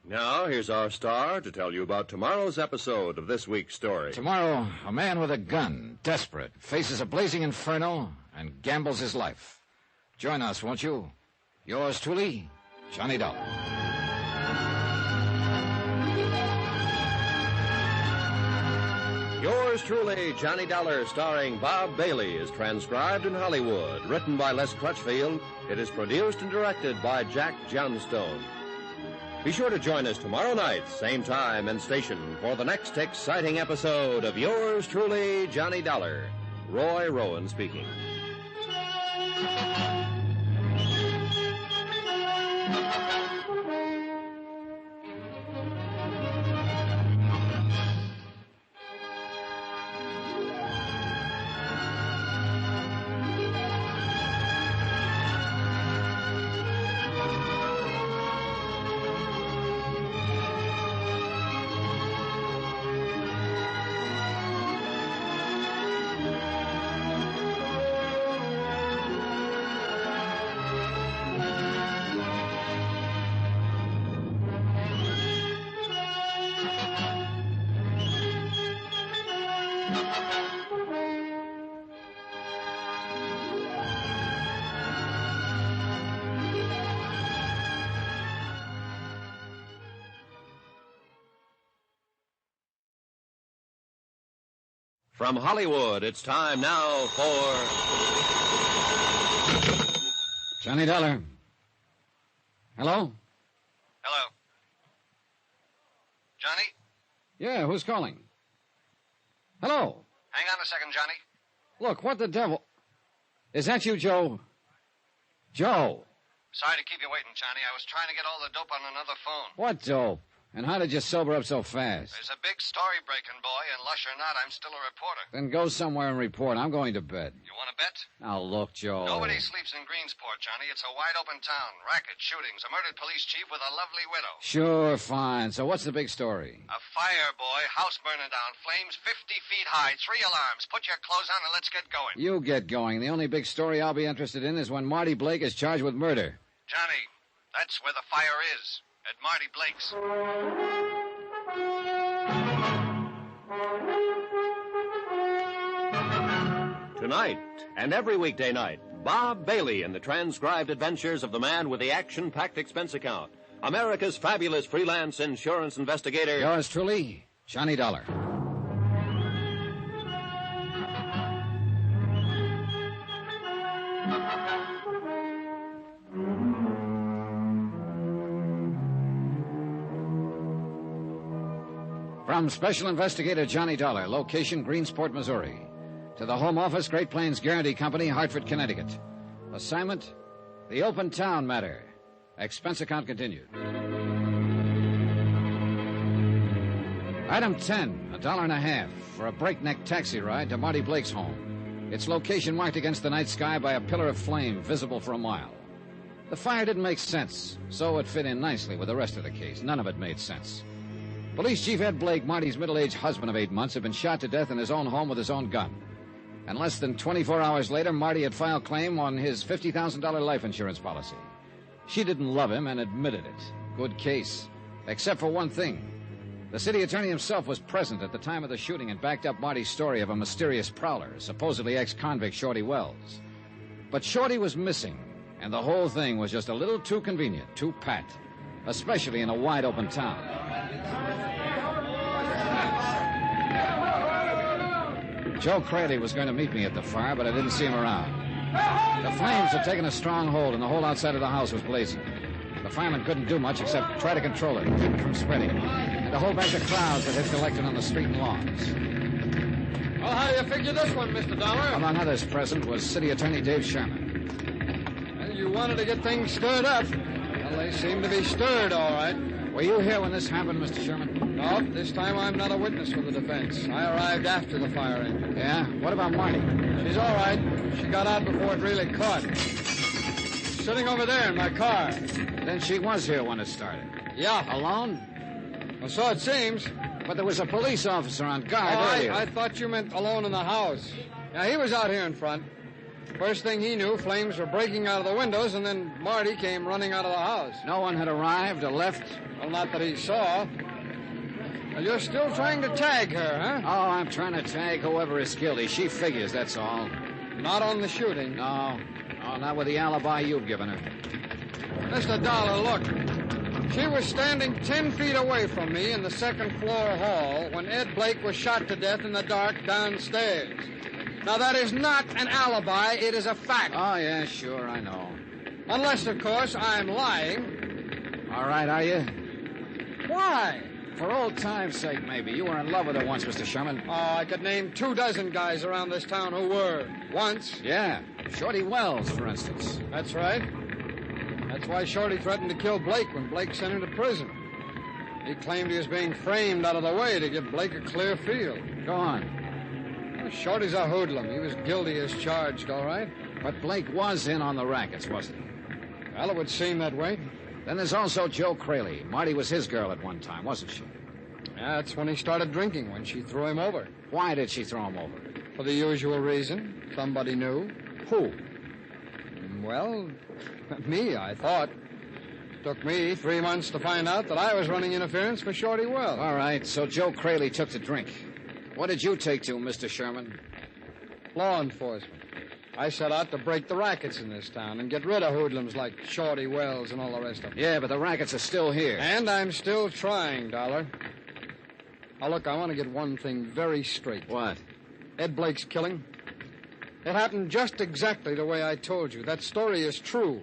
Now, here's our star to tell you about tomorrow's episode of this week's story. Tomorrow, a man with a gun, desperate, faces a blazing inferno and gambles his life. Join us, won't you? Yours truly, Johnny Dollar. Yours truly, Johnny Dollar, starring Bob Bailey, is transcribed in Hollywood. Written by Les Crutchfield, it is produced and directed by Jack Johnstone. Be sure to join us tomorrow night, same time and station, for the next exciting episode of Yours truly, Johnny Dollar. Roy Rowan speaking. From Hollywood, it's time now for... Johnny Dollar. Hello? Hello. Johnny? Yeah, who's calling? Hello? Hang on a second, Johnny. Look, what the devil... Is that you, Joe? Joe? Sorry to keep you waiting, Johnny. I was trying to get all the dope on another phone. What dope? And how did you sober up so fast? There's a big story breaking, boy, and lush or not, I'm still a reporter. Then go somewhere and report. I'm going to bed. You want to bet? Now, look, Joe. Nobody sleeps in Greensport, Johnny. It's a wide-open town. Racket, shootings, a murdered police chief with a lovely widow. Sure, fine. So what's the big story? A fire, boy. House burning down. Flames 50 feet high. 3 alarms. Put your clothes on and let's get going. You get going. The only big story I'll be interested in is when Marty Blake is charged with murder. Johnny, that's where the fire is. At Marty Blake's. Tonight, and every weekday night, Bob Bailey in the transcribed adventures of the man with the action-packed expense account. America's fabulous freelance insurance investigator. Yours truly, Johnny Dollar. From Special Investigator Johnny Dollar, location Greensport, Missouri. To the Home Office, Great Plains Guarantee Company, Hartford, Connecticut. Assignment, the Open Town Matter. Expense account continued. Item 10, $1.50 for a breakneck taxi ride to Marty Blake's home. Its location marked against the night sky by a pillar of flame visible for a mile. The fire didn't make sense, so it fit in nicely with the rest of the case. None of it made sense. Police Chief Ed Blake, Marty's middle-aged husband of 8 months, had been shot to death in his own home with his own gun. And less than 24 hours later, Marty had filed claim on his $50,000 life insurance policy. She didn't love him and admitted it. Good case. Except for one thing. The city attorney himself was present at the time of the shooting and backed up Marty's story of a mysterious prowler, supposedly ex-convict Shorty Wells. But Shorty was missing, and the whole thing was just a little too convenient, too pat, especially in a wide-open town. Joe Cradley was going to meet me at the fire, but I didn't see him around. The flames had taken a strong hold, and the whole outside of the house was blazing. The firemen couldn't do much except try to control it, keep it from spreading, and to hold back the crowds that had collected on the street and lawns. Well, how do you figure this one, Mr. Dollar? Among others present was City Attorney Dave Sherman. Well, you wanted to get things stirred up. Well, they seem to be stirred, all right. Were you here when this happened, Mr. Sherman? No, this time I'm not a witness for the defense. I arrived after the fire ended. Yeah? What about Marty? She's all right. She got out before it really caught. She's sitting over there in my car. Then she was here when it started. Yeah. Alone? Well, so it seems. But there was a police officer on guard earlier. I thought you meant alone in the house. Yeah, he was out here in front. First thing he knew, flames were breaking out of the windows, and then Marty came running out of the house. No one had arrived or left? Well, not that he saw. Well, you're still trying to tag her, huh? Oh, I'm trying to tag whoever is guilty. She figures, that's all. Not on the shooting. No, not with the alibi you've given her. Mr. Dollar, look. She was standing 10 feet away from me in the second-floor hall when Ed Blake was shot to death in the dark downstairs. Now, that is not an alibi. It is a fact. Oh, yeah, sure, I know. Unless, of course, I'm lying. All right, are you? Why? For old time's sake, maybe. You were in love with her once, Mr. Sherman. Oh, I could name 24 guys around this town who were. Once. Yeah. Shorty Wells, for instance. That's right. That's why Shorty threatened to kill Blake when Blake sent him to prison. He claimed he was being framed out of the way to give Blake a clear field. Go on. Well, Shorty's a hoodlum. He was guilty as charged, all right. But Blake was in on the rackets, wasn't he? Well, it would seem that way. Then there's also Joe Cradley. Marty was his girl at one time, wasn't she? Yeah, that's when he started drinking, when she threw him over. Why did she throw him over? For the usual reason. Somebody knew. Who? Well, me, I thought. Took me 3 months to find out that I was running interference for Shorty Wells. All right, so Joe Cradley took to drink. What did you take to, Mr. Sherman? Law enforcement. I set out to break the rackets in this town and get rid of hoodlums like Shorty Wells and all the rest of them. Yeah, but the rackets are still here. And I'm still trying, Dollar. Now, look, I want to get one thing very straight. What? Ed Blake's killing. It happened just exactly the way I told you. That story is true.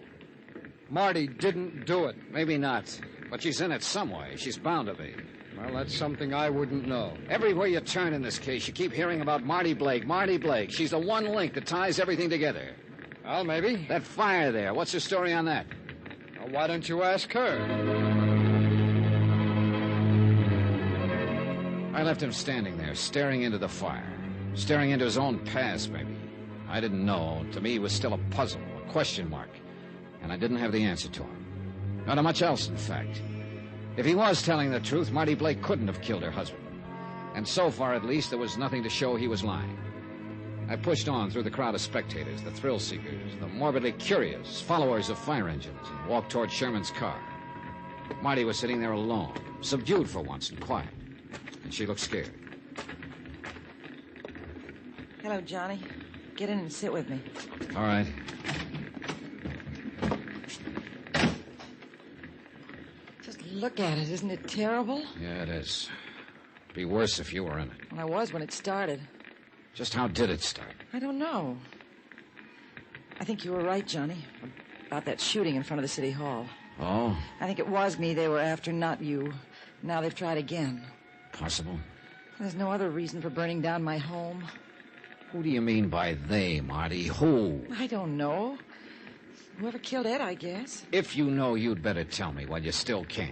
Marty didn't do it. Maybe not. But she's in it some way. She's bound to be. Well, that's something I wouldn't know. Everywhere you turn in this case, you keep hearing about Marty Blake. Marty Blake. She's the one link that ties everything together. Well, maybe. That fire there. What's the story on that? Well, why don't you ask her? I left him standing there, staring into the fire. Staring into his own past, maybe. I didn't know. To me, it was still a puzzle, a question mark. And I didn't have the answer to him. Not much else, in fact. If he was telling the truth, Marty Blake couldn't have killed her husband. And so far, at least, there was nothing to show he was lying. I pushed on through the crowd of spectators, the thrill-seekers, the morbidly curious, followers of fire engines, and walked toward Sherman's car. Marty was sitting there alone, subdued for once and quiet. And she looked scared. Hello, Johnny. Get in and sit with me. All right. Just look at it. Isn't it terrible? Yeah, it is. It'd be worse if you were in it. Well, I was when it started. Just how did it start? I don't know. I think you were right, Johnny, about that shooting in front of the city hall. Oh? I think it was me they were after, not you. Now they've tried again. Possible. There's no other reason for burning down my home. Who do you mean by they, Marty? Who? I don't know. Whoever killed Ed, I guess. If you know, you'd better tell me while you still can.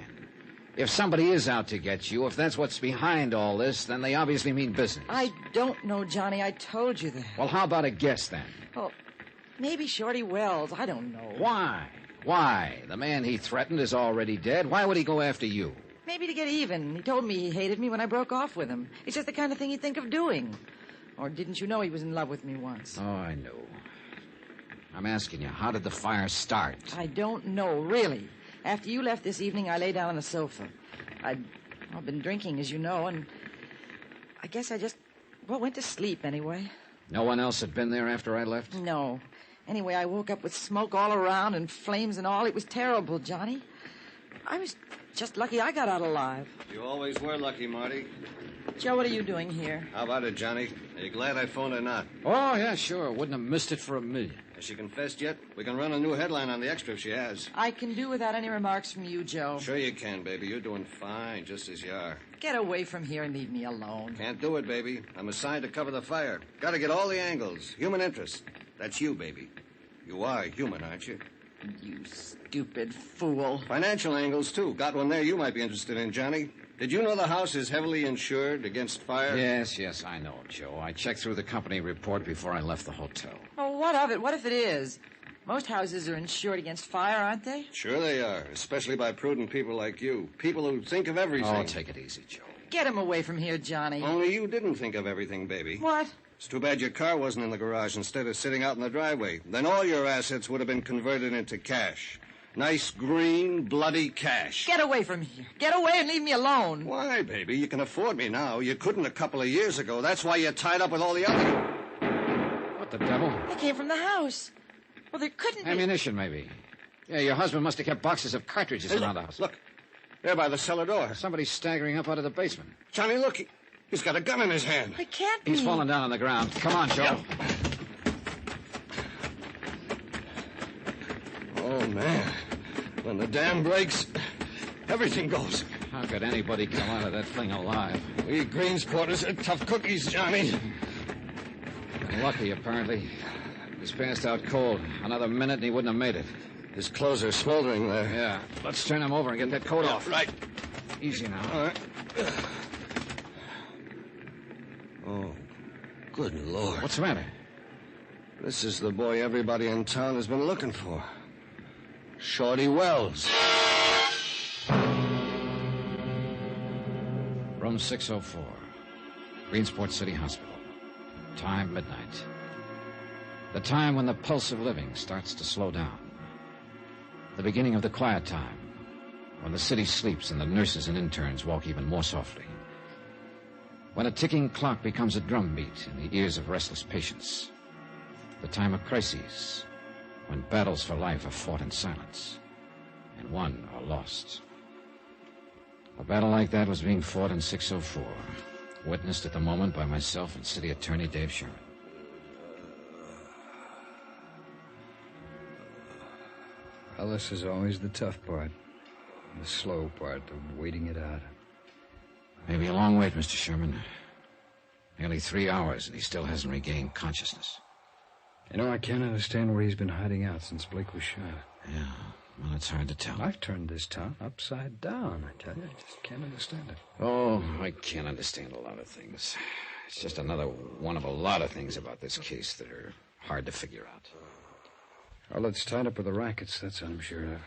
If somebody is out to get you, if that's what's behind all this, then they obviously mean business. I don't know, Johnny. I told you that. Well, how about a guess, then? Well, maybe Shorty Wells. I don't know. Why? Why? The man he threatened is already dead. Why would he go after you? Maybe to get even. He told me he hated me when I broke off with him. It's just the kind of thing he'd think of doing. Or didn't you know he was in love with me once? Oh, I know. I'm asking you, how did the fire start? I don't know, really. After you left this evening, I lay down on the sofa. I've been drinking, as you know, and I guess I just, went to sleep anyway. No one else had been there after I left? No. Anyway, I woke up with smoke all around and flames and all. It was terrible, Johnny. I was just lucky I got out alive. You always were lucky, Marty. Joe, what are you doing here? How about it, Johnny? Are you glad I phoned or not? Oh, yeah, sure. Wouldn't have missed it for a million. Has she confessed yet? We can run a new headline on the Extra if she has. I can do without any remarks from you, Joe. Sure you can, baby. You're doing fine, just as you are. Get away from here and leave me alone. Can't do it, baby. I'm assigned to cover the fire. Got to get all the angles. Human interest. That's you, baby. You are human, aren't you? You stupid fool. Financial angles, too. Got one there you might be interested in, Johnny. Did you know the house is heavily insured against fire? Yes, I know, Joe. I checked through the company report before I left the hotel. Oh, what of it? What if it is? Most houses are insured against fire, aren't they? Sure they are, especially by prudent people like you. People who think of everything. Oh, take it easy, Joe. Get him away from here, Johnny. Only you didn't think of everything, baby. What? It's too bad your car wasn't in the garage instead of sitting out in the driveway. Then all your assets would have been converted into cash. Nice, green, bloody cash. Get away from here. Get away and leave me alone. Why, baby? You can afford me now. You couldn't a couple of years ago. That's why you're tied up with all the other... What the devil? They came from the house. Well, there couldn't be... Ammunition, maybe. Yeah, your husband must have kept boxes of cartridges around the house. Look. There by the cellar door. Somebody's staggering up out of the basement. Johnny, look. He's got a gun in his hand. It can't be. He's fallen down on the ground. Come on, Joe. Yeah. Oh, man. When the dam breaks, everything goes. How could anybody come out of that thing alive? We Greensporters are tough cookies, Johnny. Lucky, apparently. He's passed out cold. Another minute and he wouldn't have made it. His clothes are smoldering there. Yeah. Let's turn him over and get that coat off. Right. Easy now. All right. Oh, good Lord. What's the matter? This is the boy everybody in town has been looking for. Shorty Wells. Room 604. Greensport City Hospital. Time, midnight. The time when the pulse of living starts to slow down. The beginning of the quiet time. When the city sleeps and the nurses and interns walk even more softly. When a ticking clock becomes a drumbeat in the ears of restless patients. The time of crises. When battles for life are fought in silence. And won or lost. A battle like that was being fought in 604. Witnessed at the moment by myself and City Attorney Dave Sherman. Well, this is always the tough part. The slow part of waiting it out. Maybe a long wait, Mr. Sherman. Nearly 3 hours, and he still hasn't regained consciousness. You know, I can't understand where he's been hiding out since Blake was shot. Yeah, Well, it's hard to tell. I've turned this town upside down, I tell you. I just can't understand it. Oh, I can't understand a lot of things. It's just another one of a lot of things about this case that are hard to figure out. Well, it's tied up with the rackets, that's I'm sure of.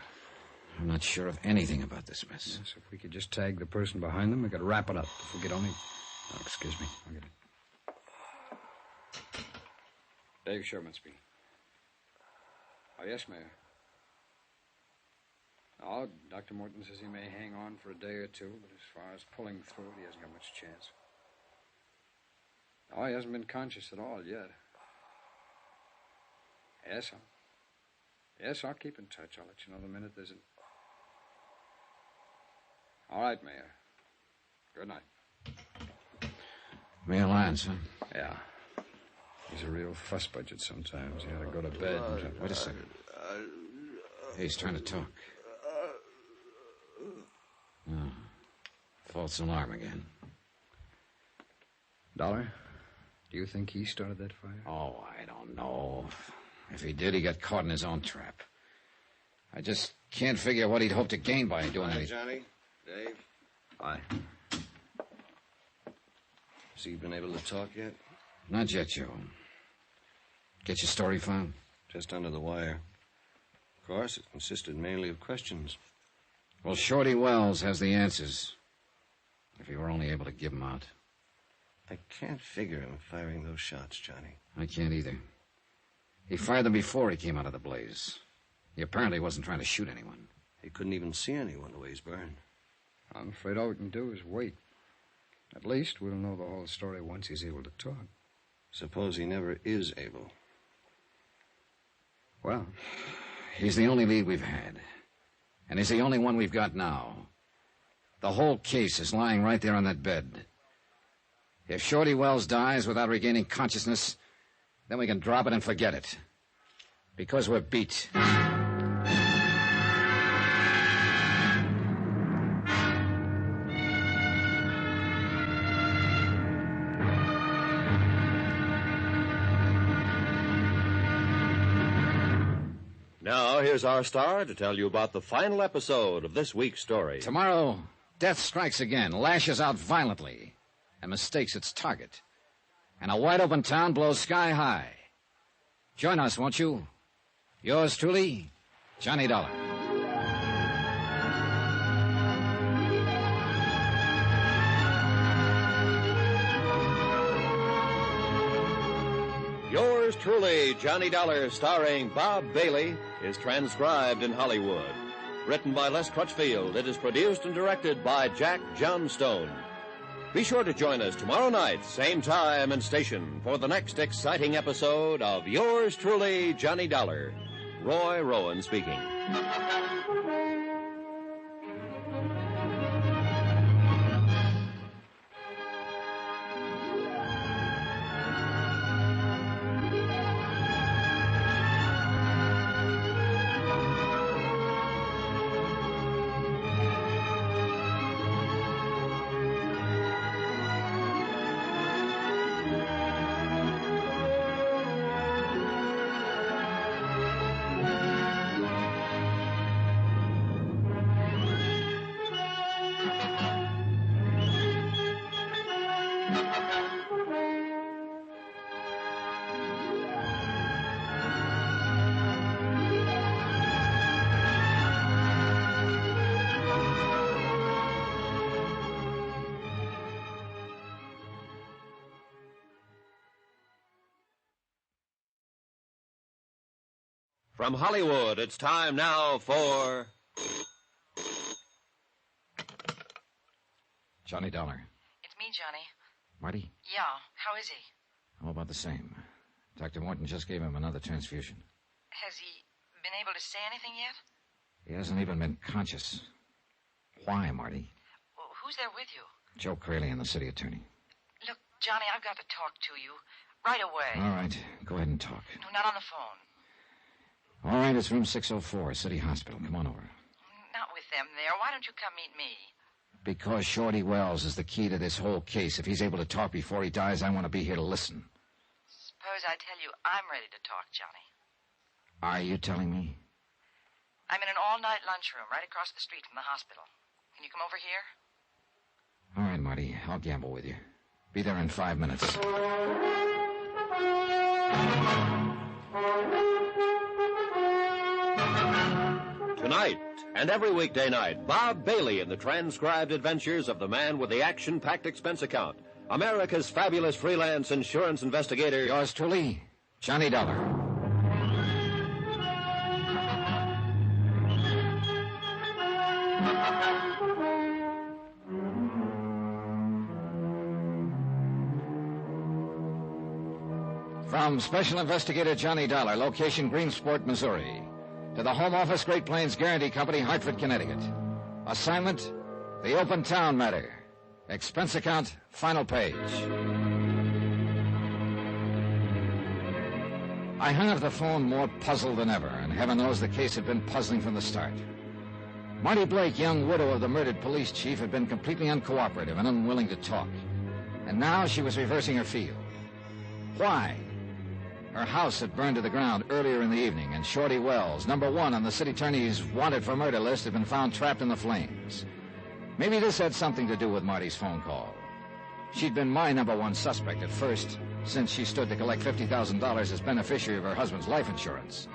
I'm not sure of anything about this mess. Yes, if we could just tag the person behind them, we could wrap it up. If we could only... Oh, excuse me. I'll get it. Dave Sherman speaking. Oh, yes, Mayor. Oh, Dr. Morton says he may hang on for a day or two, but as far as pulling through it, he hasn't got much chance. Oh, he hasn't been conscious at all yet. Yes, I'll keep in touch. I'll let you know the minute there's an... All right, Mayor. Good night. Mayor Lyons, huh? Yeah. He's a real fuss budget sometimes. He ought to go to bed. Wait a second. Hey, he's trying to talk. Oh, false alarm again. Dollar, do you think he started that fire? Oh, I don't know. If he did, he got caught in his own trap. I just can't figure what he'd hope to gain by doing Hi, anything. Johnny. Dave. Hi. Has he been able to talk yet? Not yet, Joe. Get your story found? Just under the wire. Of course, it consisted mainly of questions. Well, Shorty Wells has the answers. If he were only able to give them out. I can't figure him firing those shots, Johnny. I can't either. He fired them before he came out of the blaze. He apparently wasn't trying to shoot anyone. He couldn't even see anyone the way he's burned. I'm afraid all we can do is wait. At least we'll know the whole story once he's able to talk. Suppose he never is able. Well, he's the only lead we've had. And he's the only one we've got now. The whole case is lying right there on that bed. If Shorty Wells dies without regaining consciousness, then we can drop it and forget it. Because we're beat. Now, here's our star to tell you about the final episode of this week's story. Tomorrow, death strikes again, lashes out violently, and mistakes its target. And a wide-open town blows sky high. Join us, won't you? Yours truly, Johnny Dollar. Yours truly, Johnny Dollar, starring Bob Bailey, is transcribed in Hollywood. Written by Les Crutchfield, it is produced and directed by Jack Johnstone. Be sure to join us tomorrow night, same time and station, for the next exciting episode of Yours truly, Johnny Dollar. Roy Rowan speaking. From Hollywood, it's time now for... Johnny Dollar. It's me, Johnny. Marty? Yeah, how is he? How about the same? Dr. Morton just gave him another transfusion. Has he been able to say anything yet? He hasn't even been conscious. Why, Marty? Well, who's there with you? Joe Crayley and the city attorney. Look, Johnny, I've got to talk to you. Right away. All right, go ahead and talk. No, not on the phone. All right, it's room 604, City Hospital. Come on over. Not with them there. Why don't you come meet me? Because Shorty Wells is the key to this whole case. If he's able to talk before he dies, I want to be here to listen. Suppose I tell you I'm ready to talk, Johnny. Are you telling me? I'm in an all-night lunchroom right across the street from the hospital. Can you come over here? All right, Marty. I'll gamble with you. Be there in 5 minutes. Tonight and every weekday night, Bob Bailey in the transcribed adventures of the man with the action-packed expense account. America's fabulous freelance insurance investigator. Yours truly, Johnny Dollar. From Special Investigator Johnny Dollar, location Greensport, Missouri, to the Home Office Great Plains Guarantee Company, Hartford, Connecticut. Assignment, the Open Town Matter. Expense account, final page. I hung up the phone more puzzled than ever, and heaven knows the case had been puzzling from the start. Marty Blake, young widow of the murdered police chief, had been completely uncooperative and unwilling to talk. And now she was reversing her field. Why? Her house had burned to the ground earlier in the evening, and Shorty Wells, number 1 on the city attorney's wanted for murder list, had been found trapped in the flames. Maybe this had something to do with Marty's phone call. She'd been my number 1 suspect at first, since she stood to collect $50,000 as beneficiary of her husband's life insurance.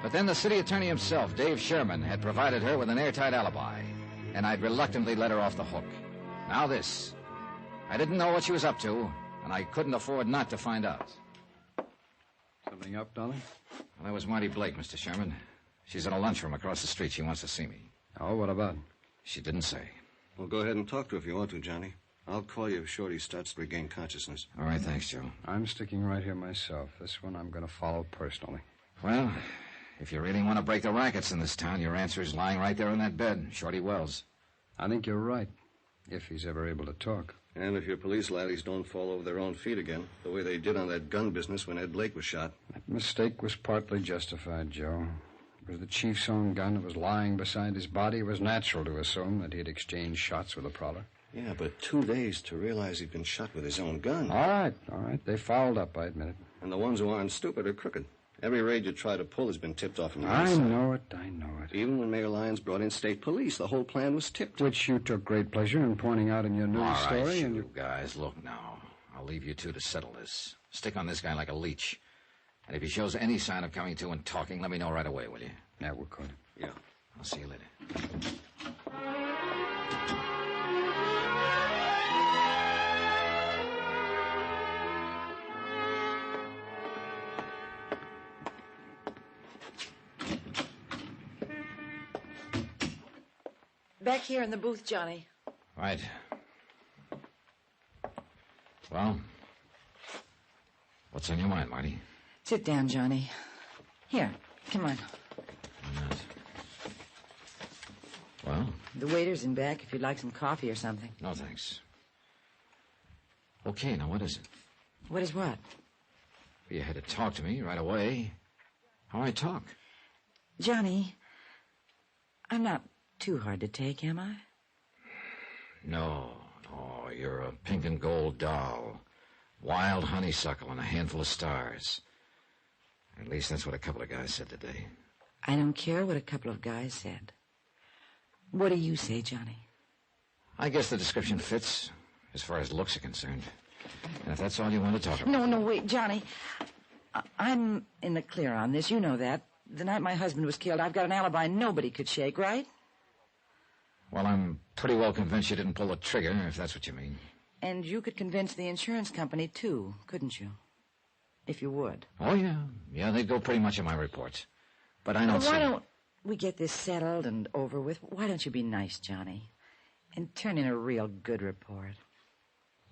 But then the city attorney himself, Dave Sherman, had provided her with an airtight alibi, and I'd reluctantly let her off the hook. Now this. I didn't know what she was up to, and I couldn't afford not to find out. Something up, Dolly? Well, that was Marty Blake, Mr. Sherman. She's in a lunchroom across the street. She wants to see me. Oh, what about? She didn't say. Well, go ahead and talk to her if you want to, Johnny. I'll call you if Shorty starts to regain consciousness. All right, thanks, Joe. I'm sticking right here myself. This one I'm going to follow personally. Well, if you really want to break the rackets in this town, your answer is lying right there in that bed, Shorty Wells. I think you're right, if he's ever able to talk. And if your police laddies don't fall over their own feet again, the way they did on that gun business when Ed Blake was shot. That mistake was partly justified, Joe. It was the chief's own gun that was lying beside his body. It was natural to assume that he'd exchanged shots with a prowler. Yeah, but 2 days to realize he'd been shot with his own gun. All right. They fouled up, I admit it. And the ones who aren't stupid are crooked. Every raid you try to pull has been tipped off from the I inside. know it. Even when Mayor Lyons brought in state police, the whole plan was tipped. Which you took great pleasure in pointing out in your news story. All right, and you guys, look now. I'll leave you two to settle this. Stick on this guy like a leech. And if he shows any sign of coming to and talking, let me know right away, will you? Yeah, we'll call him. Yeah. I'll see you later. Back here in the booth, Johnny. Right. Well, what's on your mind, Marty? Sit down, Johnny. Here, come on. I'm not. Well? The waiter's in back if you'd like some coffee or something. No, thanks. Okay, now what is it? What is what? You had to talk to me right away. How I talk? Johnny, I'm not too hard to take, am I? No, you're a pink and gold doll. Wild honeysuckle and a handful of stars. At least that's what a couple of guys said today. I don't care what a couple of guys said. What do you say, Johnny? I guess the description fits, as far as looks are concerned. And if that's all you want to talk about... No, wait, Johnny. I'm in the clear on this. You know that. The night my husband was killed, I've got an alibi nobody could shake, right? Well, I'm pretty well convinced you didn't pull the trigger, if that's what you mean. And you could convince the insurance company, too, couldn't you? If you would. Oh, yeah. Yeah, they'd go pretty much on my reports. But I don't see... Why don't we get this settled and over with? Why don't you be nice, Johnny, and turn in a real good report?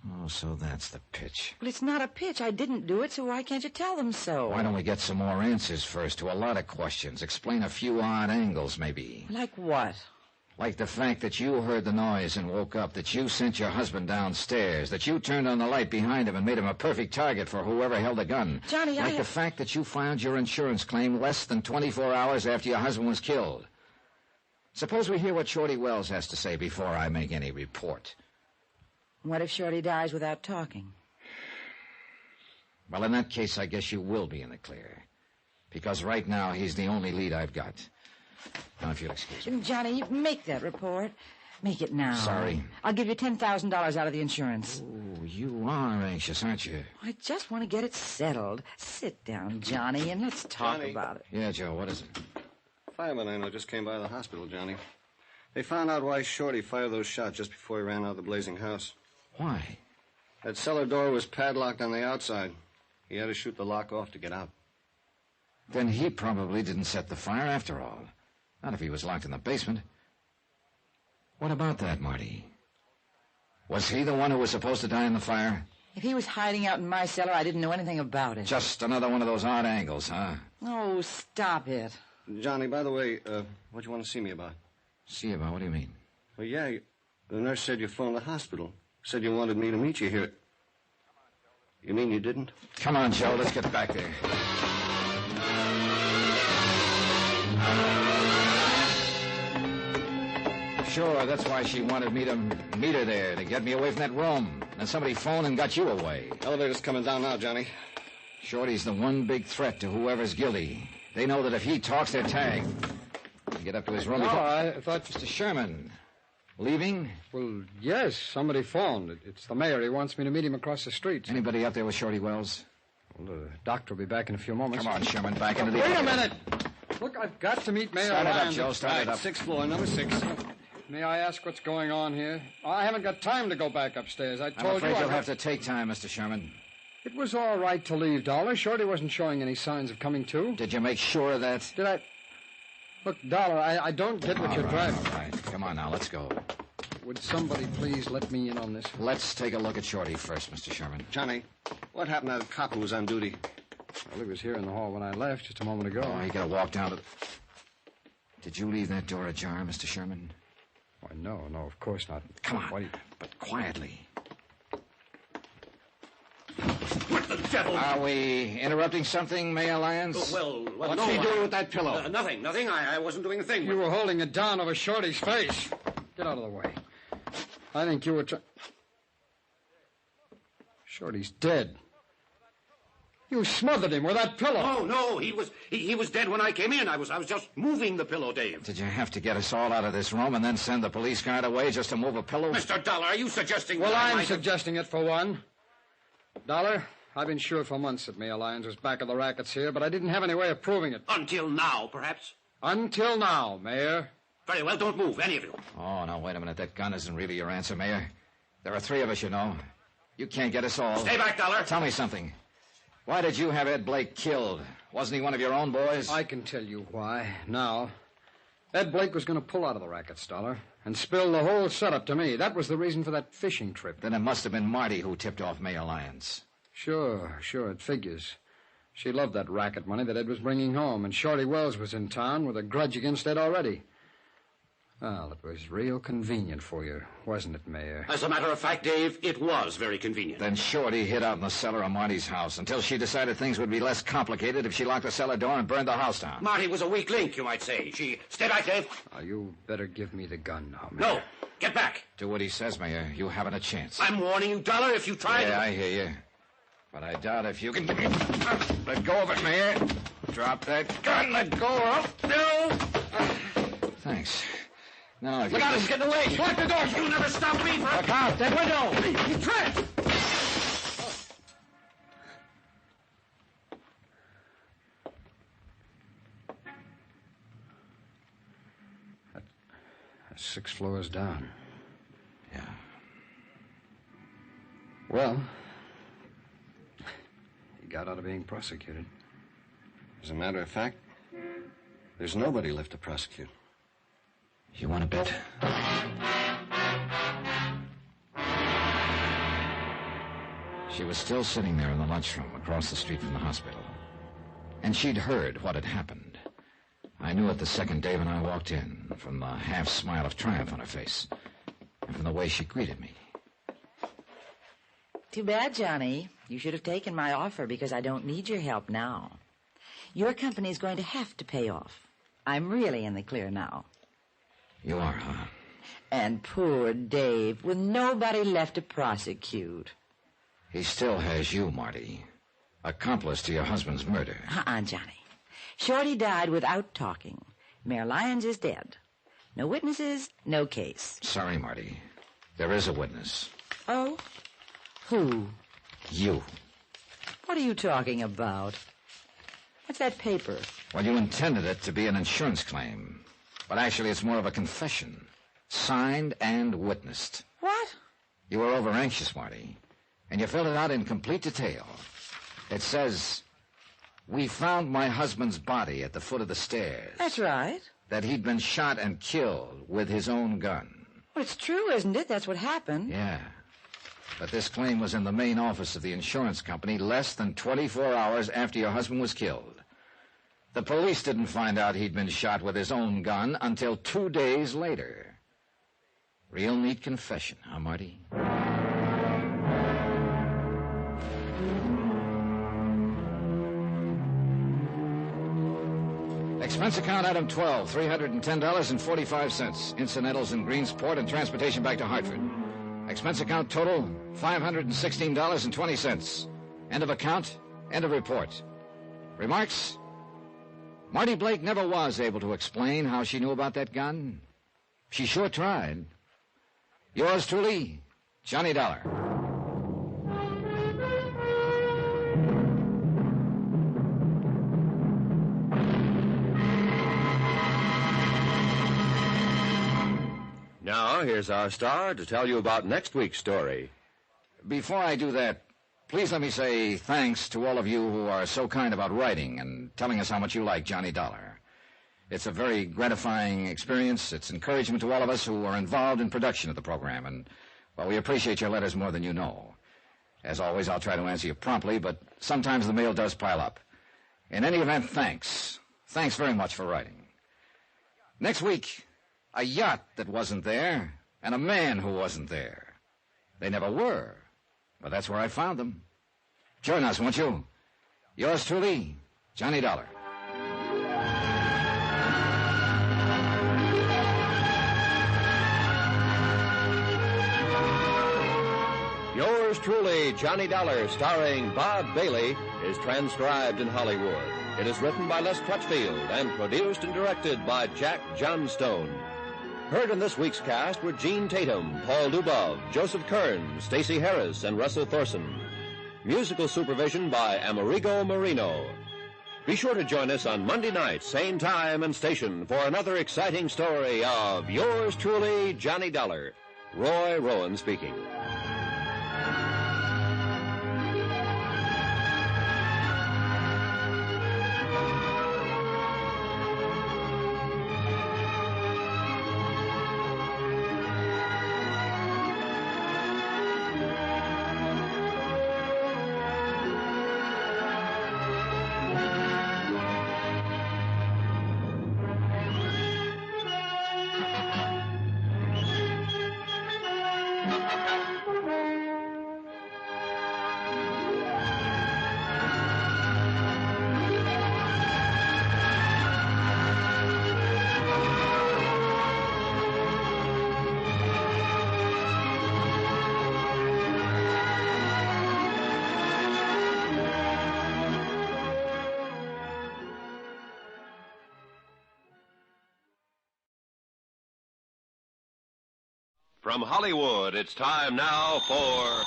Oh, so that's the pitch. Well, it's not a pitch. I didn't do it, so why can't you tell them so? Why don't we get some more answers first to a lot of questions? Explain a few odd angles, maybe. Like what? Like the fact that you heard the noise and woke up, that you sent your husband downstairs, that you turned on the light behind him and made him a perfect target for whoever held the gun. Johnny, Like the fact that you filed your insurance claim less than 24 hours after your husband was killed. Suppose we hear what Shorty Wells has to say before I make any report. What if Shorty dies without talking? Well, in that case, I guess you will be in the clear. Because right now, he's the only lead I've got. Now, if you'll excuse me. Johnny, make that report. Make it now. Sorry. I'll give you $10,000 out of the insurance. Oh, you are anxious, aren't you? I just want to get it settled. Sit down, Johnny, and let's talk about it. Yeah, Joe, what is it? Firemen I know just came by the hospital, Johnny. They found out why Shorty fired those shots just before he ran out of the blazing house. Why? That cellar door was padlocked on the outside. He had to shoot the lock off to get out. Then he probably didn't set the fire after all. Not if he was locked in the basement. What about that, Marty? Was he the one who was supposed to die in the fire? If he was hiding out in my cellar, I didn't know anything about it. Just another one of those odd angles, huh? Oh, stop it. Johnny, by the way, what do you want to see me about? See about? What do you mean? Well, yeah, the nurse said you phoned the hospital. Said you wanted me to meet you here. You mean you didn't? Come on, Joe, let's get back there. Sure, that's why she wanted me to meet her there, to get me away from that room. Then somebody phoned and got you away. Elevator's coming down now, Johnny. Shorty's the one big threat to whoever's guilty. They know that if he talks, they're tagged. You get up to his room before... I thought... Mr. Sherman, leaving? Well, yes, somebody phoned. It's the mayor. He wants me to meet him across the street. Anybody out there with Shorty Wells? Well, the doctor will be back in a few moments. Come on, Sherman, back into the... Wait a minute! Look, I've got to meet Mayor Start it up, Lyons. Joe, start it up. 6th floor, number 6. May I ask what's going on here? I haven't got time to go back upstairs. I told you... I'm afraid you'll have to take time, Mr. Sherman. It was all right to leave, Dollar. Shorty wasn't showing any signs of coming to. Did you make sure of that? Did I... Look, Dollar, I don't get what you're driving. All right, come on now, let's go. Would somebody please let me in on this? Let's take a look at Shorty first, Mr. Sherman. Johnny, what happened to that cop who was on duty? Well, he was here in the hall when I left just a moment ago. Oh, he got to walk down to the... Did you leave that door ajar, Mr. Sherman? Why, no, of course not. Come on, but quietly. What the devil? Are we interrupting something, Mayor Lyons? What's he doing with that pillow? Nothing. I wasn't doing a thing. You were holding it down over Shorty's face. Get out of the way. I think you were Shorty's dead. You smothered him with that pillow. Oh, no, he was dead when I came in. I was just moving the pillow, Dave. Did you have to get us all out of this room and then send the police guard away just to move a pillow? Mr. Dollar, are you suggesting... Well, I'm suggesting it for one. Dollar, I've been sure for months that Mayor Lyons was back of the rackets here, but I didn't have any way of proving it. Until now, perhaps? Until now, Mayor. Very well, don't move, any of you. Oh, now, wait a minute. That gun isn't really your answer, Mayor. There are 3 of us, you know. You can't get us all. Stay back, Dollar. Tell me something. Why did you have Ed Blake killed? Wasn't he one of your own boys? I can tell you why. Now, Ed Blake was going to pull out of the rackets, Dollar, and spill the whole setup to me. That was the reason for that fishing trip. Then it must have been Marty who tipped off Mayor Lyons. Sure, it figures. She loved that racket money that Ed was bringing home, and Shorty Wells was in town with a grudge against Ed already. Well, it was real convenient for you, wasn't it, Mayor? As a matter of fact, Dave, it was very convenient. Then Shorty hid out in the cellar of Marty's house until she decided things would be less complicated if she locked the cellar door and burned the house down. Marty was a weak link, you might say. Stay back, Dave. Now, you better give me the gun now, Mayor. No, get back. Do what he says, Mayor. You haven't a chance. I'm warning you, Dollar, if you try Yeah, I hear you. But I doubt if you can... Let go of it, Mayor. Drop that gun. Let go of it. No. Thanks. Now, if Look out, he's getting away. Lock the door. You'll never stop me from... Look out, that window. He's trapped. That's 6 floors down. Yeah. Well, he got out of being prosecuted. As a matter of fact, there's nobody left to prosecute. You want to bet? She was still sitting there in the lunchroom across the street from the hospital. And she'd heard what had happened. I knew it the second Dave and I walked in, from the half-smile of triumph on her face, and from the way she greeted me. Too bad, Johnny. You should have taken my offer because I don't need your help now. Your company's going to have to pay off. I'm really in the clear now. You are, huh? And poor Dave, with nobody left to prosecute. He still has you, Marty. Accomplice to your husband's murder. Johnny. Shorty died without talking. Mayor Lyons is dead. No witnesses, no case. Sorry, Marty. There is a witness. Oh? Who? You. What are you talking about? What's that paper? Well, you intended it to be an insurance claim. But actually, it's more of a confession. Signed and witnessed. What? You were over-anxious, Marty. And you filled it out in complete detail. It says, "We found my husband's body at the foot of the stairs." That's right. That he'd been shot and killed with his own gun. Well, it's true, isn't it? That's what happened. Yeah. But this claim was in the main office of the insurance company less than 24 hours after your husband was killed. The police didn't find out he'd been shot with his own gun until 2 days later. Real neat confession, huh, Marty? Expense account item 12, $310.45. Incidentals in Greensport and transportation back to Hartford. Expense account total, $516.20. End of account, end of report. Remarks? Marty Blake never was able to explain how she knew about that gun. She sure tried. Yours truly, Johnny Dollar. Now, here's our star to tell you about next week's story. Before I do that, please let me say thanks to all of you who are so kind about writing and telling us how much you like Johnny Dollar. It's a very gratifying experience. It's encouragement to all of us who are involved in production of the program, and, well, we appreciate your letters more than you know. As always, I'll try to answer you promptly, but sometimes the mail does pile up. In any event, thanks. Thanks very much for writing. Next week, a yacht that wasn't there, and a man who wasn't there. They never were, but that's where I found them. Join us, won't you? Yours truly, Johnny Dollar. Yours truly, Johnny Dollar, starring Bob Bailey, is transcribed in Hollywood. It is written by Les Crutchfield and produced and directed by Jack Johnstone. Heard in this week's cast were Gene Tatum, Paul Dubov, Joseph Kearns, Stacey Harris, and Russell Thorson. Musical supervision by Amerigo Marino. Be sure to join us on Monday night, same time and station, for another exciting story of Yours truly, Johnny Dollar. Roy Rowan speaking. From Hollywood, it's time now for...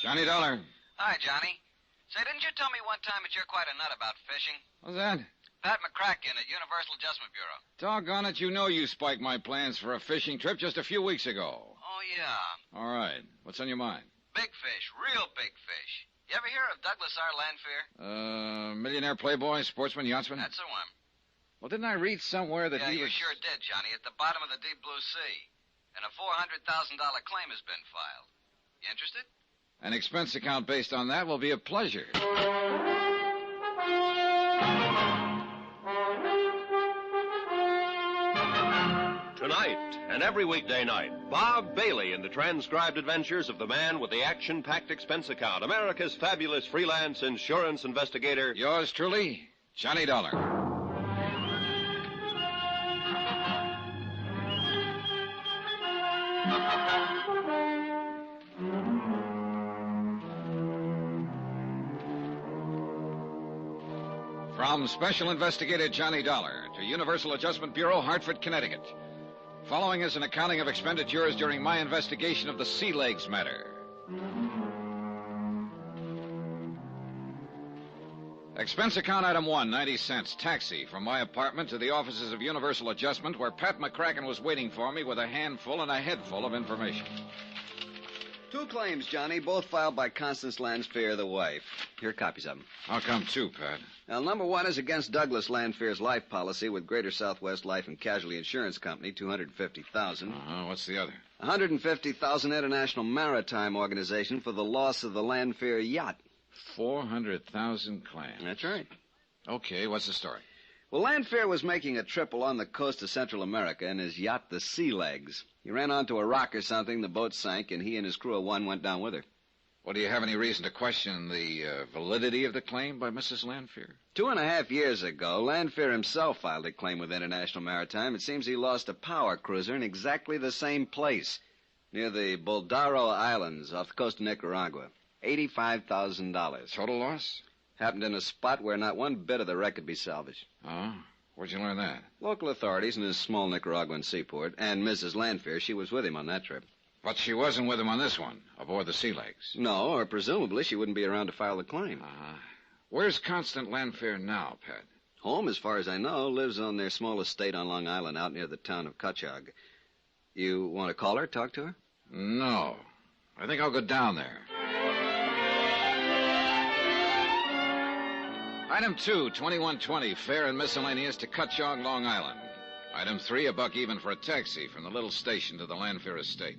Johnny Dollar. Hi, Johnny. Say, didn't you tell me one time that you're quite a nut about fishing? What's that? Pat McCracken at Universal Adjustment Bureau. Doggone it, you know you spiked my plans for a fishing trip just a few weeks ago. Oh, yeah. All right. What's on your mind? Big fish, real big fish. You ever hear of Douglas R. Landfair? Millionaire playboy, sportsman, yachtsman? That's the one. Well, didn't I read somewhere that he you was... sure did, Johnny, at the bottom of the deep blue sea. And a $400,000 claim has been filed. You interested? An expense account based on that will be a pleasure. Tonight and every weekday night, Bob Bailey in the transcribed adventures of the man with the action-packed expense account, America's fabulous freelance insurance investigator. Yours truly, Johnny Dollar. From Special Investigator Johnny Dollar to Universal Adjustment Bureau, Hartford, Connecticut. Following is an accounting of expenditures during my investigation of the Sea Legs matter. Expense account item 1, 90 cents, taxi from my apartment to the offices of Universal Adjustment, where Pat McCracken was waiting for me with a handful and a head full of information. 2 claims, Johnny, both filed by Constance Landfair, the wife. Here are copies of them. How come 2, Pat? Now, number 1 is against Douglas Landfair's life policy with Greater Southwest Life and Casualty Insurance Company, $250,000. What's the other? $150,000 International Maritime Organization for the loss of the Landfair yacht. 400,000 claims. That's right. Okay, what's the story? Well, Landfair was making a trip along the coast of Central America in his yacht, the Sea Legs. He ran onto a rock or something, the boat sank, and he and his crew of 1 went down with her. Well, do you have any reason to question the validity of the claim by Mrs. Landfair? 2.5 years ago, Landfair himself filed a claim with International Maritime. It seems he lost a power cruiser in exactly the same place, near the Boldaro Islands off the coast of Nicaragua. $85,000. Total loss? Happened in a spot where not one bit of the wreck could be salvaged. Oh? Where'd you learn that? Local authorities in his small Nicaraguan seaport, and Mrs. Landfair, she was with him on that trip. But she wasn't with him on this one, aboard the Sea Legs. No, or presumably she wouldn't be around to file the claim. Where's Constant Landfair now, Pat? Home, as far as I know, lives on their small estate on Long Island out near the town of Cutchog. You want to call her, talk to her? No. I think I'll go down there. Item 2, 2120, fare and miscellaneous to Cutchog, Long Island. Item 3, $1 even for a taxi from the little station to the Landfair estate.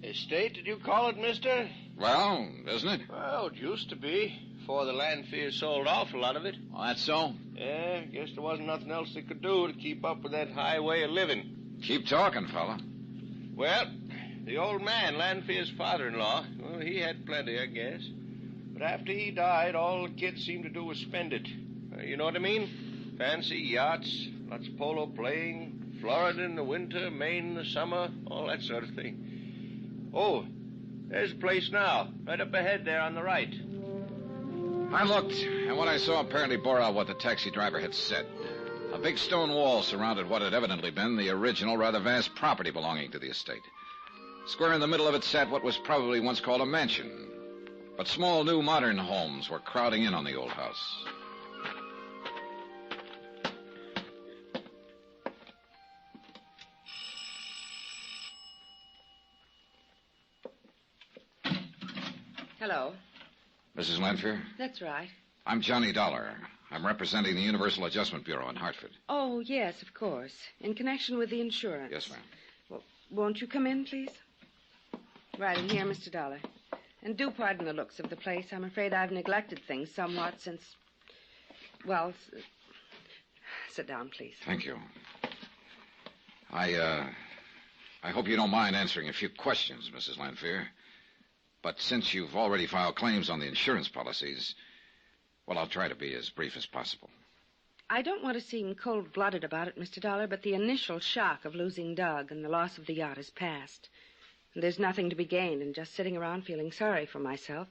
Estate, did you call it, mister? Well, isn't it? Well, it used to be, before the Landfair sold off a lot of it. Oh, that's so? Yeah, guess there wasn't nothing else they could do to keep up with that high way of living. Keep talking, fella. Well, the old man, Landfair's father-in-law, well, he had plenty, I guess. But after he died, all the kids seemed to do was spend it. You know what I mean? Fancy yachts, lots of polo playing, Florida in the winter, Maine in the summer, all that sort of thing. Oh, there's a place now, right up ahead there on the right. I looked, and what I saw apparently bore out what the taxi driver had said. A big stone wall surrounded what had evidently been the original, rather vast property belonging to the estate. Square in the middle of it sat what was probably once called a mansion. But small, new, modern homes were crowding in on the old house. Hello. Mrs. Landfair? That's right. I'm Johnny Dollar. I'm representing the Universal Adjustment Bureau in Hartford. Oh, yes, of course. In connection with the insurance. Yes, ma'am. Well, won't you come in, please? Right in here, Mr. Dollar. And do pardon the looks of the place. I'm afraid I've neglected things somewhat since... Well, sit down, please. Thank you. I hope you don't mind answering a few questions, Mrs. Landfair. But since you've already filed claims on the insurance policies, well, I'll try to be as brief as possible. I don't want to seem cold-blooded about it, Mr. Dollar, but the initial shock of losing Doug and the loss of the yacht is past. And there's nothing to be gained in just sitting around feeling sorry for myself,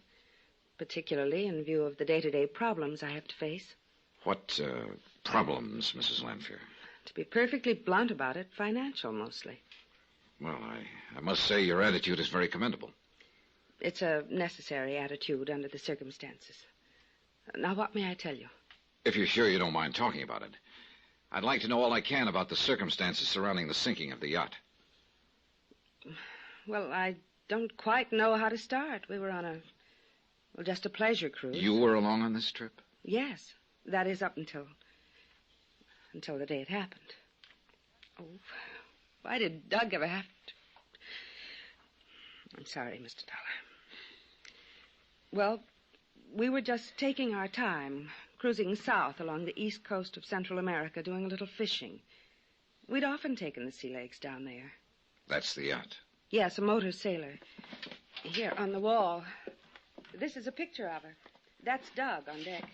particularly in view of the day-to-day problems I have to face. What problems, Mrs. Landfair? To be perfectly blunt about it, financial mostly. Well, I must say your attitude is very commendable. It's a necessary attitude under the circumstances. Now, what may I tell you? If you're sure you don't mind talking about it. I'd like to know all I can about the circumstances surrounding the sinking of the yacht. Well, I don't quite know how to start. We were on just a pleasure cruise. You were along on this trip? Yes. That is up until the day it happened. Oh, why did Doug ever have to... I'm sorry, Mr. Dollar. Well, we were just taking our time, cruising south along the east coast of Central America, doing a little fishing. We'd often taken the Sea Legs down there. That's the yacht? Yes, a motor sailor. Here, on the wall. This is a picture of her. That's Doug on deck.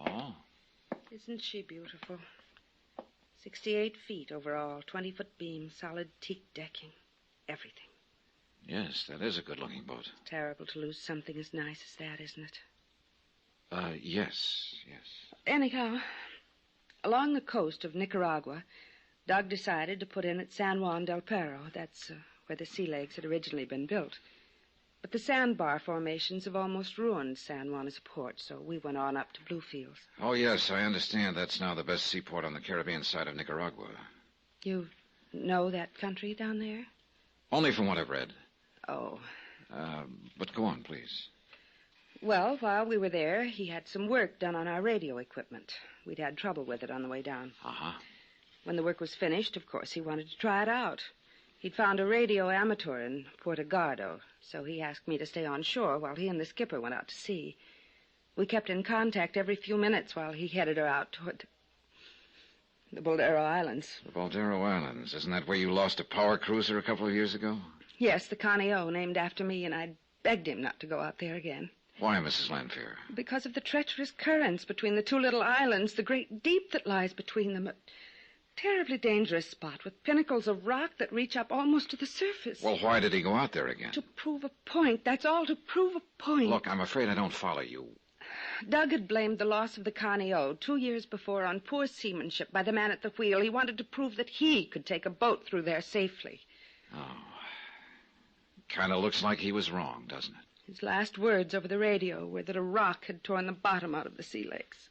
Oh. Isn't she beautiful? 68 feet overall, 20-foot beam, solid teak decking. Everything. Yes, that is a good-looking boat. It's terrible to lose something as nice as that, isn't it? Yes. Anyhow, along the coast of Nicaragua, Doug decided to put in at San Juan del Perro. That's where the sea legs had originally been built. But the sandbar formations have almost ruined San Juan as a port, so we went on up to Bluefields. Oh, yes, I understand that's now the best seaport on the Caribbean side of Nicaragua. You know that country down there? Only from what I've read. Oh. But go on, please. Well, while we were there, he had some work done on our radio equipment. We'd had trouble with it on the way down. Uh-huh. When the work was finished, of course, he wanted to try it out. He'd found a radio amateur in Puerto Gardo, so he asked me to stay on shore while he and the skipper went out to sea. We kept in contact every few minutes while he headed her out toward the Boldero Islands. The Boldero Islands. Isn't that where you lost a power cruiser a couple of years ago? Yes, the Connie O, named after me, and I begged him not to go out there again. Why, Mrs. Landfair? Because of the treacherous currents between the two little islands, the great deep that lies between them. A terribly dangerous spot with pinnacles of rock that reach up almost to the surface. Well, why did he go out there again? To prove a point. That's all, to prove a point. Look, I'm afraid I don't follow you. Doug had blamed the loss of the Connie O 2 years before on poor seamanship by the man at the wheel. He wanted to prove that he could take a boat through there safely. Oh. Kind of looks like he was wrong, doesn't it? His last words over the radio were that a rock had torn the bottom out of the sea legs.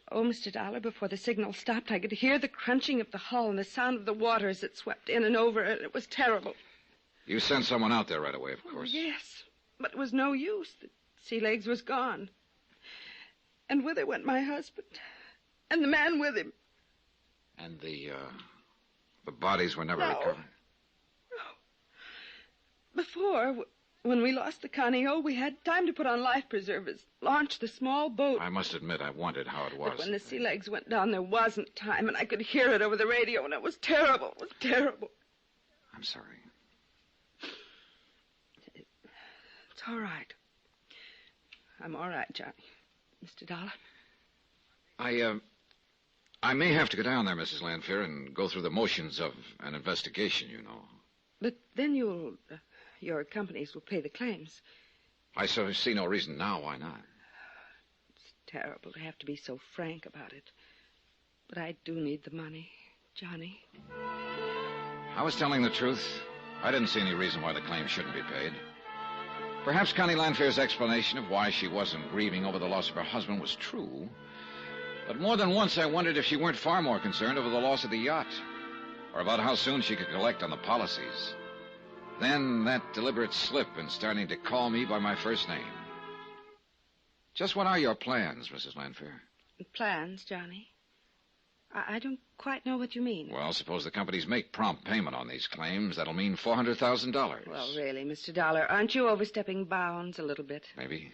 Oh, Mr. Dollar, before the signal stopped, I could hear the crunching of the hull and the sound of the water as it swept in and over, and it was terrible. You sent someone out there right away, of course. Oh, yes, but it was no use. The sea legs was gone. And with it went my husband, and the man with him. And the bodies were never recovered? No. Before, when we lost the Connie O, we had time to put on life preservers, launch the small boat. I must admit I wondered how it was. But when the sea legs went down, there wasn't time, and I could hear it over the radio, and it was terrible. It was terrible. I'm sorry. It's all right. I'm all right, Johnny. Mr. Dollar? I may have to go down there, Mrs. Landfair, and go through the motions of an investigation, you know. But then your companies will pay the claims. I see no reason now why not. It's terrible to have to be so frank about it. But I do need the money, Johnny. I was telling the truth. I didn't see any reason why the claim shouldn't be paid. Perhaps Connie Landfair's explanation of why she wasn't grieving over the loss of her husband was true. But more than once I wondered if she weren't far more concerned over the loss of the yacht, or about how soon she could collect on the policies. Then that deliberate slip in starting to call me by my first name. Just what are your plans, Mrs. Landfair? Plans, Johnny? I don't quite know what you mean. Well, suppose the companies make prompt payment on these claims. That'll mean $400,000. Well, really, Mr. Dollar, aren't you overstepping bounds a little bit? Maybe.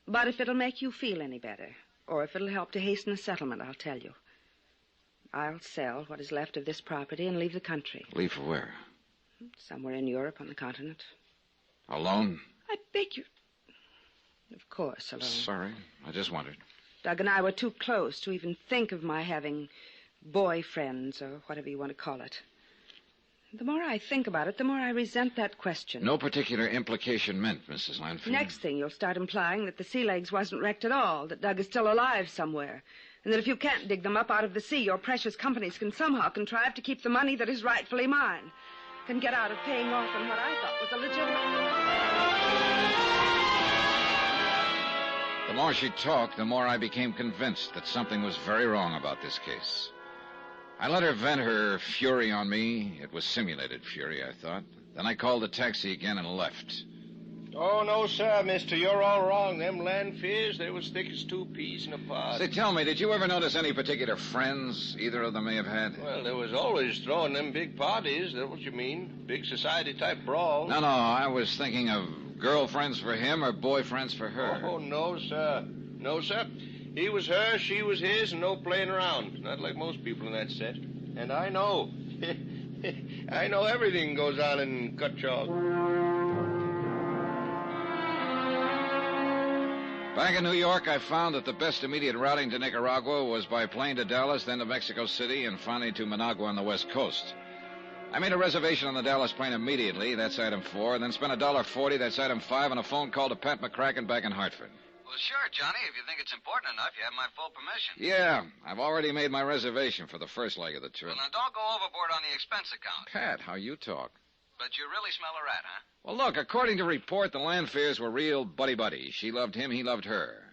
But if it'll make you feel any better, or if it'll help to hasten the settlement, I'll tell you. I'll sell what is left of this property and leave the country. Leave for where? Somewhere in Europe on the continent. Alone? I beg you. Of course, alone. Sorry, I just wondered. Doug and I were too close to even think of my having boyfriends, or whatever you want to call it. The more I think about it, the more I resent that question. No particular implication meant, Mrs. Landfair. Next thing, you'll start implying that the Sea Legs wasn't wrecked at all, that Doug is still alive somewhere, and that if you can't dig them up out of the sea, your precious companies can somehow contrive to keep the money that is rightfully mine, can get out of paying off on what I thought was a legitimate... The more she talked, the more I became convinced that something was very wrong about this case. I let her vent her fury on me. It was simulated fury, I thought. Then I called the taxi again and left. Oh, no, sir, mister. You're all wrong. Them Landfairs, they was thick as 2 peas in a pod. Say, tell me, did you ever notice any particular friends either of them may have had? Well, there was always throwing them big parties. That's what you mean. Big society-type brawls. No, I was thinking of girlfriends for him or boyfriends for her. Oh, no, sir. No, sir. He was her, she was his, and no playing around. Not like most people in that set. And I know. I know everything goes on in Cut Chalk. Back in New York, I found that the best immediate routing to Nicaragua was by plane to Dallas, then to Mexico City, and finally to Managua on the West Coast. I made a reservation on the Dallas plane immediately, that's item 4, and then spent $1.40, that's item 5, on a phone call to Pat McCracken back in Hartford. Well, sure, Johnny. If you think it's important enough, you have my full permission. Yeah, I've already made my reservation for the first leg of the trip. Well, now, don't go overboard on the expense account. Pat, how you talk. But you really smell a rat, huh? Well, look, according to report, the Landfairs were real buddy-buddy. She loved him, he loved her.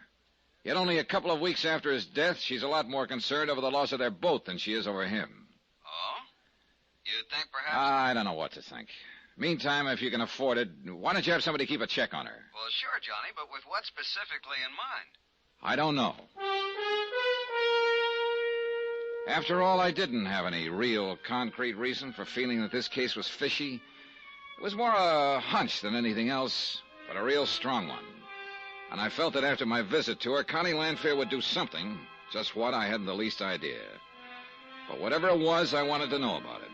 Yet only a couple of weeks after his death, she's a lot more concerned over the loss of their boat than she is over him. Oh? You think perhaps... I don't know what to think. Meantime, if you can afford it, why don't you have somebody keep a check on her? Well, sure, Johnny, but with what specifically in mind? I don't know. After all, I didn't have any real concrete reason for feeling that this case was fishy. It was more a hunch than anything else, but a real strong one. And I felt that after my visit to her, Connie Landfair would do something, just what I hadn't the least idea. But whatever it was, I wanted to know about it.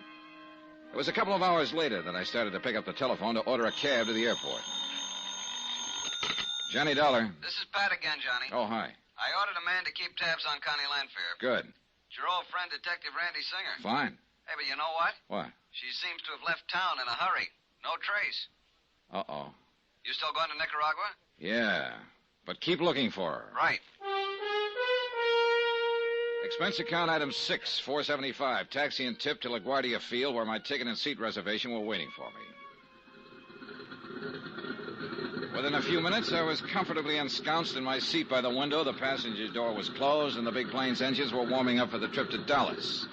It was a couple of hours later that I started to pick up the telephone to order a cab to the airport. Johnny Dollar. This is Pat again, Johnny. Oh, hi. I ordered a man to keep tabs on Connie Landfair. Good. It's your old friend, Detective Randy Singer. Fine. Hey, but you know what? What? She seems to have left town in a hurry. No trace. Uh-oh. You still going to Nicaragua? Yeah, but keep looking for her. Right. Expense account item 6, $475. Taxi and tip to LaGuardia Field, where my ticket and seat reservation were waiting for me. Within a few minutes, I was comfortably ensconced in my seat by the window. The passenger door was closed, and the big plane's engines were warming up for the trip to Dallas.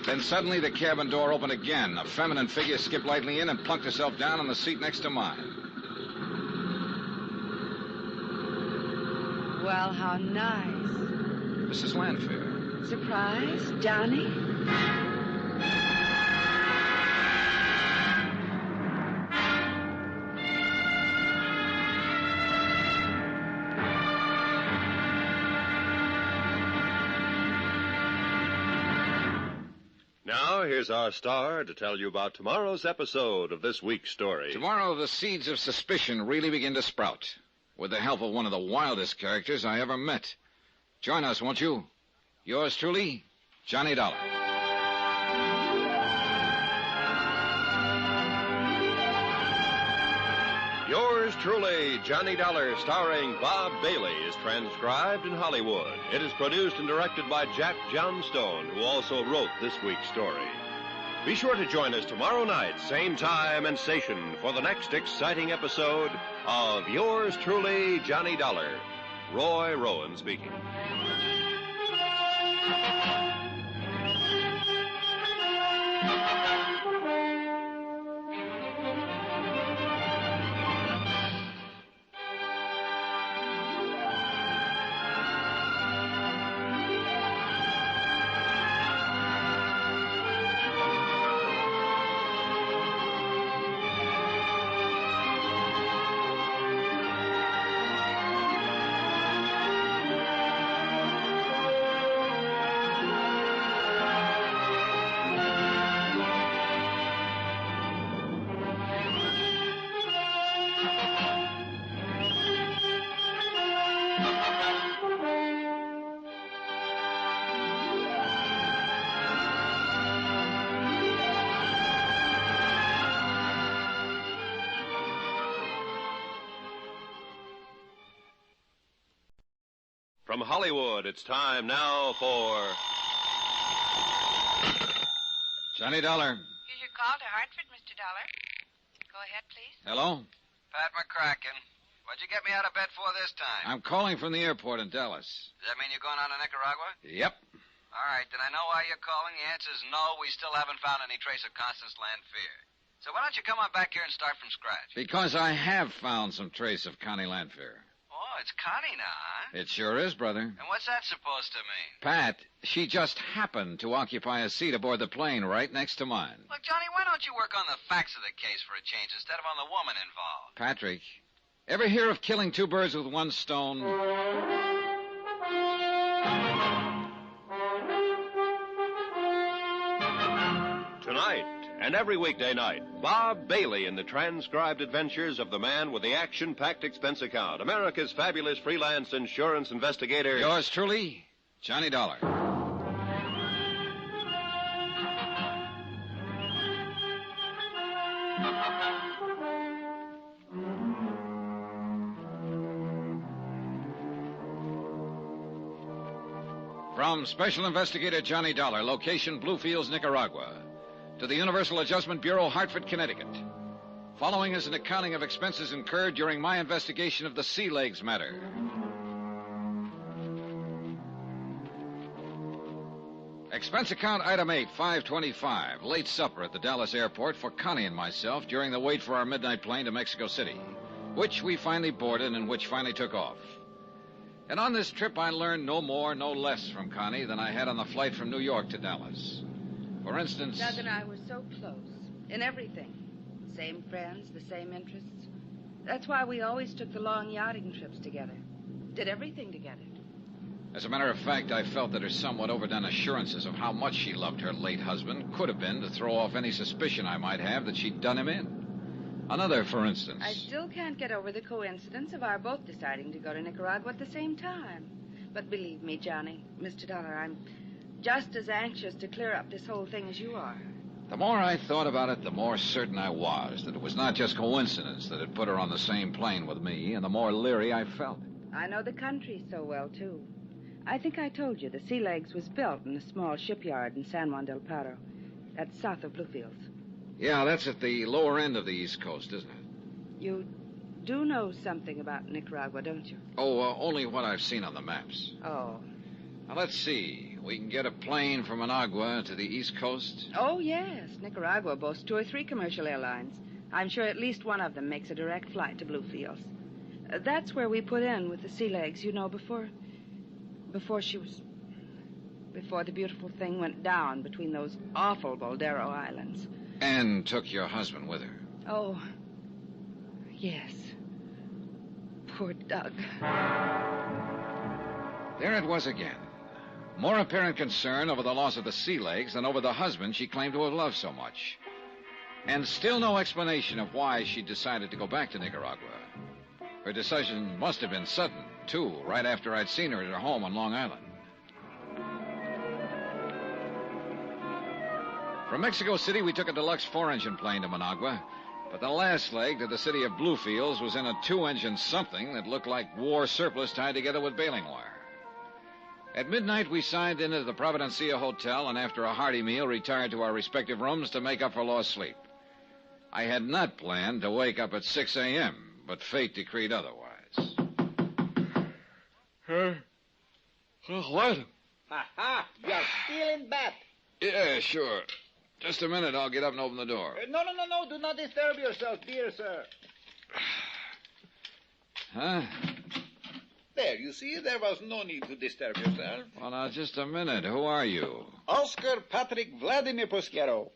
Then suddenly, the cabin door opened again. A feminine figure skipped lightly in and plunked herself down on the seat next to mine. Well, how nice. Mrs. Landfair. Surprise, Johnny? Now, here's our star to tell you about tomorrow's episode of this week's story. Tomorrow, the seeds of suspicion really begin to sprout, with the help of one of the wildest characters I ever met. Join us, won't you? Yours truly, Johnny Dollar. Yours truly, Johnny Dollar, starring Bob Bailey, is transcribed in Hollywood. It is produced and directed by Jack Johnstone, who also wrote this week's story. Be sure to join us tomorrow night, same time and station, for the next exciting episode of Yours truly, Johnny Dollar. Roy Rowan speaking. From Hollywood, it's time now for... Johnny Dollar. Here's your call to Hartford, Mr. Dollar. Go ahead, please. Hello? Pat McCracken. What'd you get me out of bed for this time? I'm calling from the airport in Dallas. Does that mean you're going on to Nicaragua? Yep. All right, then I know why you're calling. The answer's no. We still haven't found any trace of Constance Landfair. So why don't you come on back here and start from scratch? Because I have found some trace of Connie Landfair. Oh, it's Connie now, huh? It sure is, brother. And what's that supposed to mean? Pat, she just happened to occupy a seat aboard the plane right next to mine. Look, Johnny, why don't you work on the facts of the case for a change instead of on the woman involved? Patrick, ever hear of killing two birds with one stone? Tonight and every weekday night, Bob Bailey in the transcribed adventures of the man with the action-packed expense account, America's fabulous freelance insurance investigator. Yours truly, Johnny Dollar. From Special Investigator Johnny Dollar, location Bluefields, Nicaragua, to the Universal Adjustment Bureau, Hartford, Connecticut. Following is an accounting of expenses incurred during my investigation of the Sea Legs matter. Expense account item 8, 525. Late supper at the Dallas airport for Connie and myself during the wait for our midnight plane to Mexico City, which we finally boarded and which finally took off. And on this trip, I learned no more, no less from Connie than I had on the flight from New York to Dallas. For instance... Doug and I were so close in everything. Same friends, the same interests. That's why we always took the long yachting trips together. Did everything together. As a matter of fact, I felt that her somewhat overdone assurances of how much she loved her late husband could have been to throw off any suspicion I might have that she'd done him in. Another, for instance. I still can't get over the coincidence of our both deciding to go to Nicaragua at the same time. But believe me, Johnny, Mr. Dollar, I'm just as anxious to clear up this whole thing as you are. The more I thought about it, the more certain I was that it was not just coincidence that had put her on the same plane with me, and the more leery I felt. I know the country so well, too. I think I told you the Sea Legs was built in a small shipyard in San Juan del Paro. That's south of Bluefields. Yeah, that's at the lower end of the East Coast, isn't it? You do know something about Nicaragua, don't you? Oh, only what I've seen on the maps. Oh. Now, let's see. We can get a plane from Managua to the East Coast? Oh, yes. Nicaragua boasts 2 or 3 commercial airlines. I'm sure at least one of them makes a direct flight to Bluefields. That's where we put in with the Sea Legs, you know, before the beautiful thing went down between those awful Boldero Islands. And took your husband with her? Oh, yes. Poor Doug. There it was again. More apparent concern over the loss of the Sea Legs than over the husband she claimed to have loved so much. And still no explanation of why she decided to go back to Nicaragua. Her decision must have been sudden, too, right after I'd seen her at her home on Long Island. From Mexico City, we took a deluxe 4-engine plane to Managua, but the last leg to the city of Bluefields was in a 2-engine something that looked like war surplus tied together with baling wire. At midnight, we signed in at the Providencia Hotel, and after a hearty meal, retired to our respective rooms to make up for lost sleep. I had not planned to wake up at 6 a.m., but fate decreed otherwise. What? Ha! You're still in bed. Yeah, sure. Just a minute, I'll get up and open the door. No. Do not disturb yourself, dear sir. Huh? There, you see, there was no need to disturb yourself. Well, now, just a minute. Who are you? Oscar Patrick Vladimir Posquero.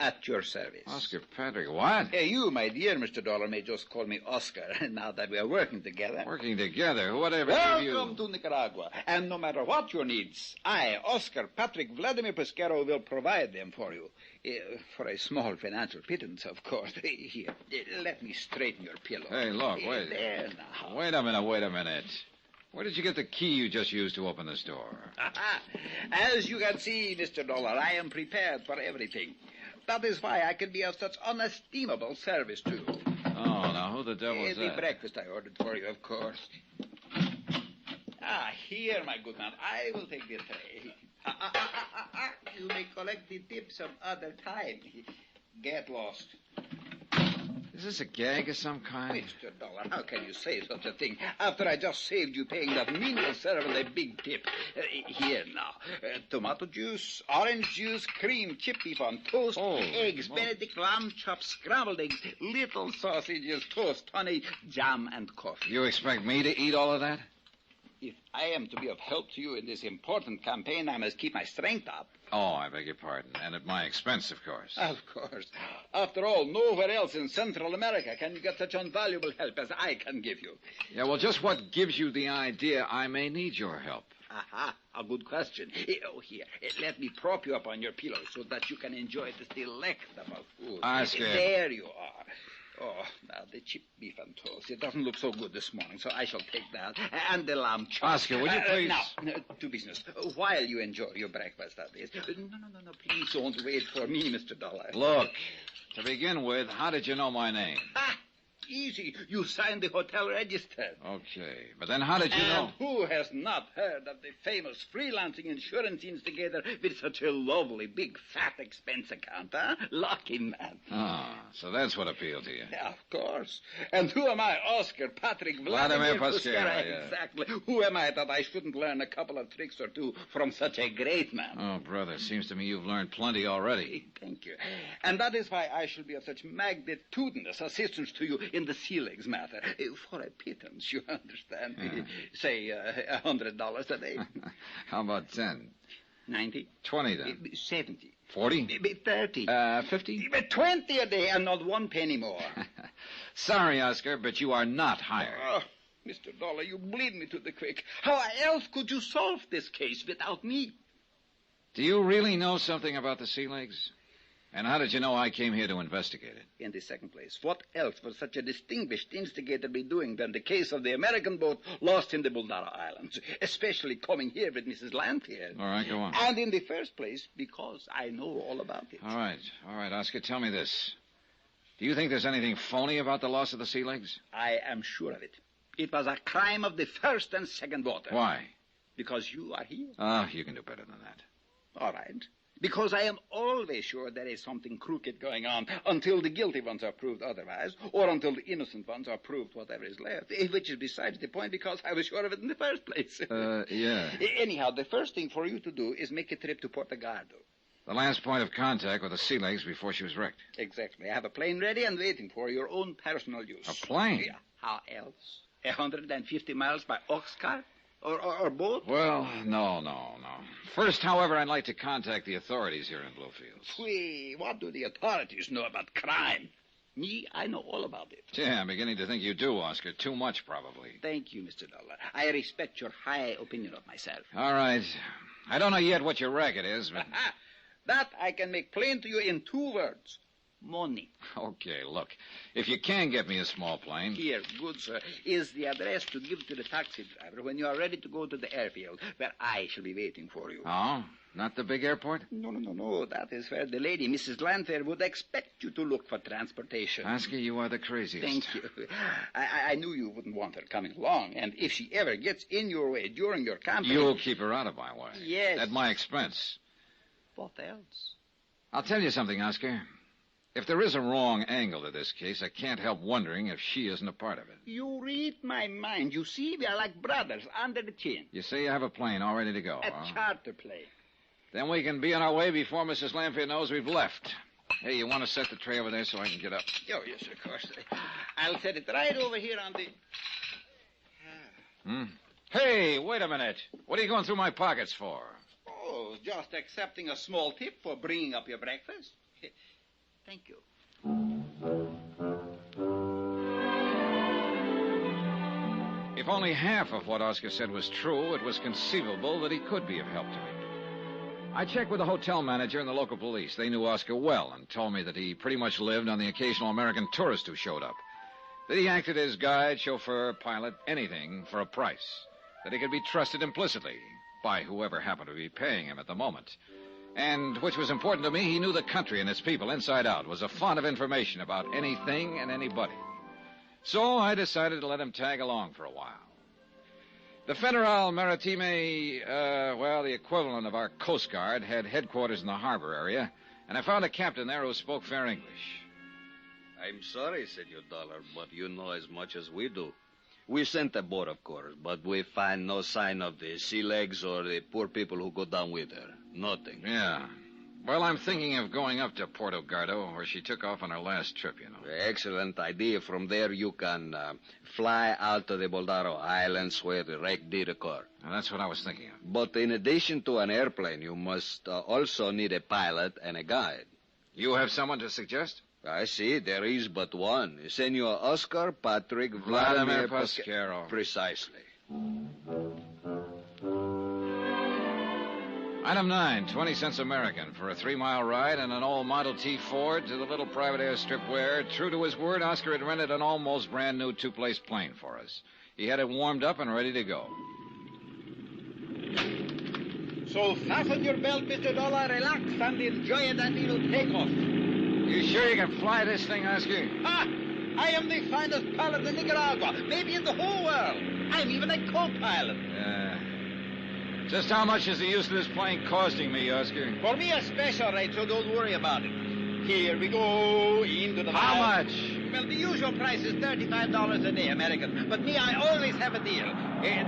At your service. Oscar Patrick, what? You, my dear Mr. Dollar, may just call me Oscar, now that we are working together. Working together? Whatever gave you... Welcome to Nicaragua. And no matter what your needs, I, Oscar Patrick Vladimir Posquero, will provide them for you. For a small financial pittance, of course. Here, let me straighten your pillow. Hey, look, wait. There now. Wait a minute. Where did you get the key you just used to open this door? As you can see, Mr. Dollar, I am prepared for everything. That is why I can be of such unestimable service to you. Oh, now who the devil is The that? breakfast I ordered for you, of course. Here, my good man. I will take the tray. You may collect the tip some other time. Get lost. Is this a gag of some kind? Mr. Dollar, how can you say such a thing after I just saved you paying that menial servant a big tip? Here now. Tomato juice, orange juice, cream, chip beef on toast, eggs, Benedict lamb chops, scrambled eggs, little sausages, toast, honey, jam, and coffee. You expect me to eat all of that? If I am to be of help to you in this important campaign, I must keep my strength up. Oh, I beg your pardon. And at my expense, of course. Of course. After all, nowhere else in Central America can you get such invaluable help as I can give you. Yeah, well, just what gives you the idea I may need your help? A good question. Here, let me prop you up on your pillow so that you can enjoy this delectable food. Oscar. There you are. Oh, now the chip beef and toast. It doesn't look so good this morning, so I shall take that. And the lamb chops. Oscar, would you please... Now, to business. While you enjoy your breakfast, that is. No. Please don't wait for me, Mr. Dollar. Look, to begin with, how did you know my name? easy. You signed the hotel register. Okay, but then how did you know? And who has not heard of the famous freelancing insurance instigator with such a lovely, big, fat expense account, huh? Lucky man. Ah, so that's what appealed to you. Yeah, of course. And who am I? Oscar Patrick Vladimir Puskera. yeah. Exactly. Who am I that I shouldn't learn a couple of tricks or two from such a great man? Oh, brother, seems to me you've learned plenty already. Thank you. And that is why I shall be of such magnitudinous assistance to you in the sea legs matter. For a pittance, you understand. Yeah. Say, $100 a day. How about 10? 90. 20 then. 70. 40? 30. 50? 20 a day and not 1 penny more. Sorry, Oscar, but you are not hired. Oh, Mr. Dollar, you bleed me to the quick. How else could you solve this case without me? Do you really know something about the sea legs? And how did you know I came here to investigate it? In the second place, what else would such a distinguished instigator be doing than the case of the American boat lost in the Buldara Islands, especially coming here with Mrs. Landfair? All right, go on. And in the first place, because I know all about it. All right, Oscar, tell me this. Do you think there's anything phony about the loss of the sea legs? I am sure of it. It was a crime of the first and second water. Why? Because you are here. Oh, you can do better than that. All right. Because I am always sure there is something crooked going on until the guilty ones are proved otherwise, or until the innocent ones are proved whatever is left, which is besides the point because I was sure of it in the first place. Yeah. Anyhow, the first thing for you to do is make a trip to Portugaldo. The last point of contact with the sea legs before she was wrecked. Exactly. I have a plane ready and waiting for your own personal use. A plane? Yeah. How else? 150 miles by ox cart? Or boat? Well, no. First, however, I'd like to contact the authorities here in Bluefields. Whee, what do the authorities know about crime? Me, I know all about it. Yeah, I'm beginning to think you do, Oscar. Too much, probably. Thank you, Mr. Dollar. I respect your high opinion of myself. All right. I don't know yet what your racket is, but... That I can make plain to you in 2 words. Money. Okay, look. If you can get me a small plane... Here, good sir, is the address to give to the taxi driver when you are ready to go to the airfield, where I shall be waiting for you. Oh? Not the big airport? No. That is where the lady, Mrs. Landfair, would expect you to look for transportation. Oscar, you are the craziest. Thank you. I knew you wouldn't want her coming along, and if she ever gets in your way during your campaign... You'll keep her out of my way. Yes. At my expense. What else? I'll tell you something, Oscar. If there is a wrong angle to this case, I can't help wondering if she isn't a part of it. You read my mind. You see, we are like brothers under the chin. You say you have a plane all ready to go, A charter plane. Then we can be on our way before Mrs. Landfair knows we've left. Hey, you want to set the tray over there so I can get up? Oh, yes, of course. I'll set it right over here on the... Hey, wait a minute. What are you going through my pockets for? Oh, just accepting a small tip for bringing up your breakfast. Thank you. If only half of what Oscar said was true, it was conceivable that he could be of help to me. I checked with the hotel manager and the local police. They knew Oscar well and told me that he pretty much lived on the occasional American tourist who showed up. That he acted as guide, chauffeur, pilot, anything for a price. That he could be trusted implicitly by whoever happened to be paying him at the moment. And, which was important to me, he knew the country and its people inside out, was a font of information about anything and anybody. So I decided to let him tag along for a while. The Federal Maritime, the equivalent of our Coast Guard, had headquarters in the harbor area, and I found a captain there who spoke fair English. I'm sorry, Senor Dollar, but you know as much as we do. We sent a boat, of course, but we find no sign of the sea legs or the poor people who go down with her. Nothing. Yeah. Well, I'm thinking of going up to Puerto Gardo, where she took off on her last trip, you know. Excellent idea. From there, you can fly out to the Boldaro Islands where the wreck did occur. Now, that's what I was thinking of. But in addition to an airplane, you must also need a pilot and a guide. You have someone to suggest? I see. There is but one. Senor Oscar Patrick Vladimir Puskera. Precisely. Item 9, 20 cents American for a 3-mile ride in an old Model T Ford to the little private airstrip where, true to his word, Oscar had rented an almost brand-new 2-place plane for us. He had it warmed up and ready to go. So fasten your belt, Mr. Dollar, relax, and enjoy it, and we will take off. You sure you can fly this thing, Oscar? Ha! I am the finest pilot in Nicaragua, maybe in the whole world. I'm even a co-pilot. Just how much is the use of this plane costing me, Oscar? For me, a special rate, so don't worry about it. Here we go into the... How much? Well, the usual price is $35 a day, American. But me, I always have a deal.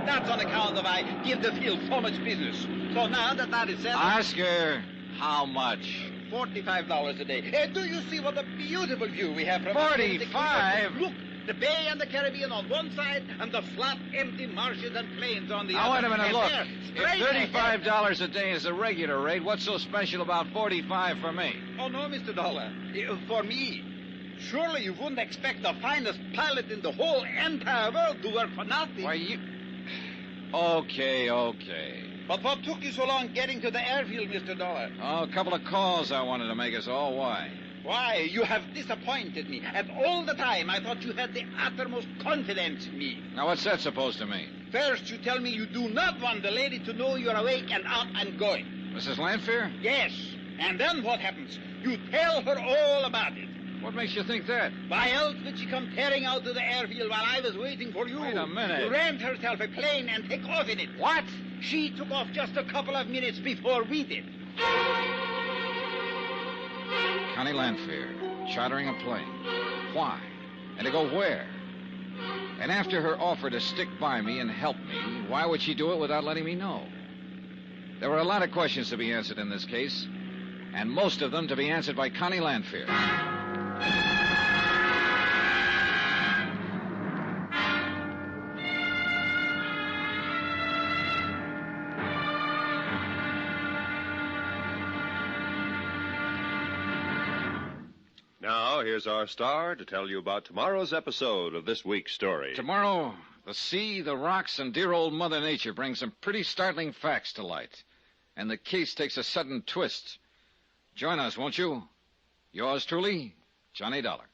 That's on account of I give the field so much business. So now that is settled... Oscar, how much? $45 a day. Do you see what a beautiful view we have from... 45? Look, the bay and the Caribbean on one side, and the flat, empty marshes and plains on the other. Now, wait a minute, look. There, If $35 a day is the regular rate, what's so special about $45 for me? Oh, no, Mr. Dollar. For me, surely you wouldn't expect the finest pilot in the whole entire world to work for nothing. Why, you... Okay. But what took you so long getting to the airfield, Mr. Dollar? Oh, a couple of calls I wanted to make us all. Why? Why, you have disappointed me. And all the time, I thought you had the uttermost confidence in me. Now, what's that supposed to mean? First, you tell me you do not want the lady to know you're awake and out and going. Mrs. Landfair? Yes. And then what happens? You tell her all about it. What makes you think that? Why else did she come tearing out to the airfield while I was waiting for you? Wait a minute. You rent herself a plane and take off in it. What? She took off just a couple of minutes before we did. Connie Landfair, chartering a plane. Why? And to go where? And after her offer to stick by me and help me, why would she do it without letting me know? There were a lot of questions to be answered in this case, and most of them to be answered by Connie Landfair. Now, here's our star to tell you about tomorrow's episode of this week's story. Tomorrow, the sea, the rocks, and dear old Mother Nature bring some pretty startling facts to light. And the case takes a sudden twist. Join us, won't you? Yours truly, Johnny Dollar.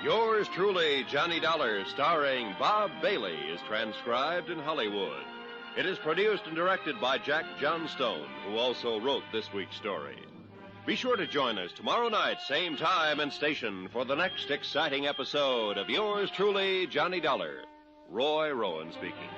Yours truly, Johnny Dollar, starring Bob Bailey, is transcribed in Hollywood. It is produced and directed by Jack Johnstone, who also wrote this week's story. Be sure to join us tomorrow night, same time and station, for the next exciting episode of Yours truly, Johnny Dollar. Roy Rowan speaking.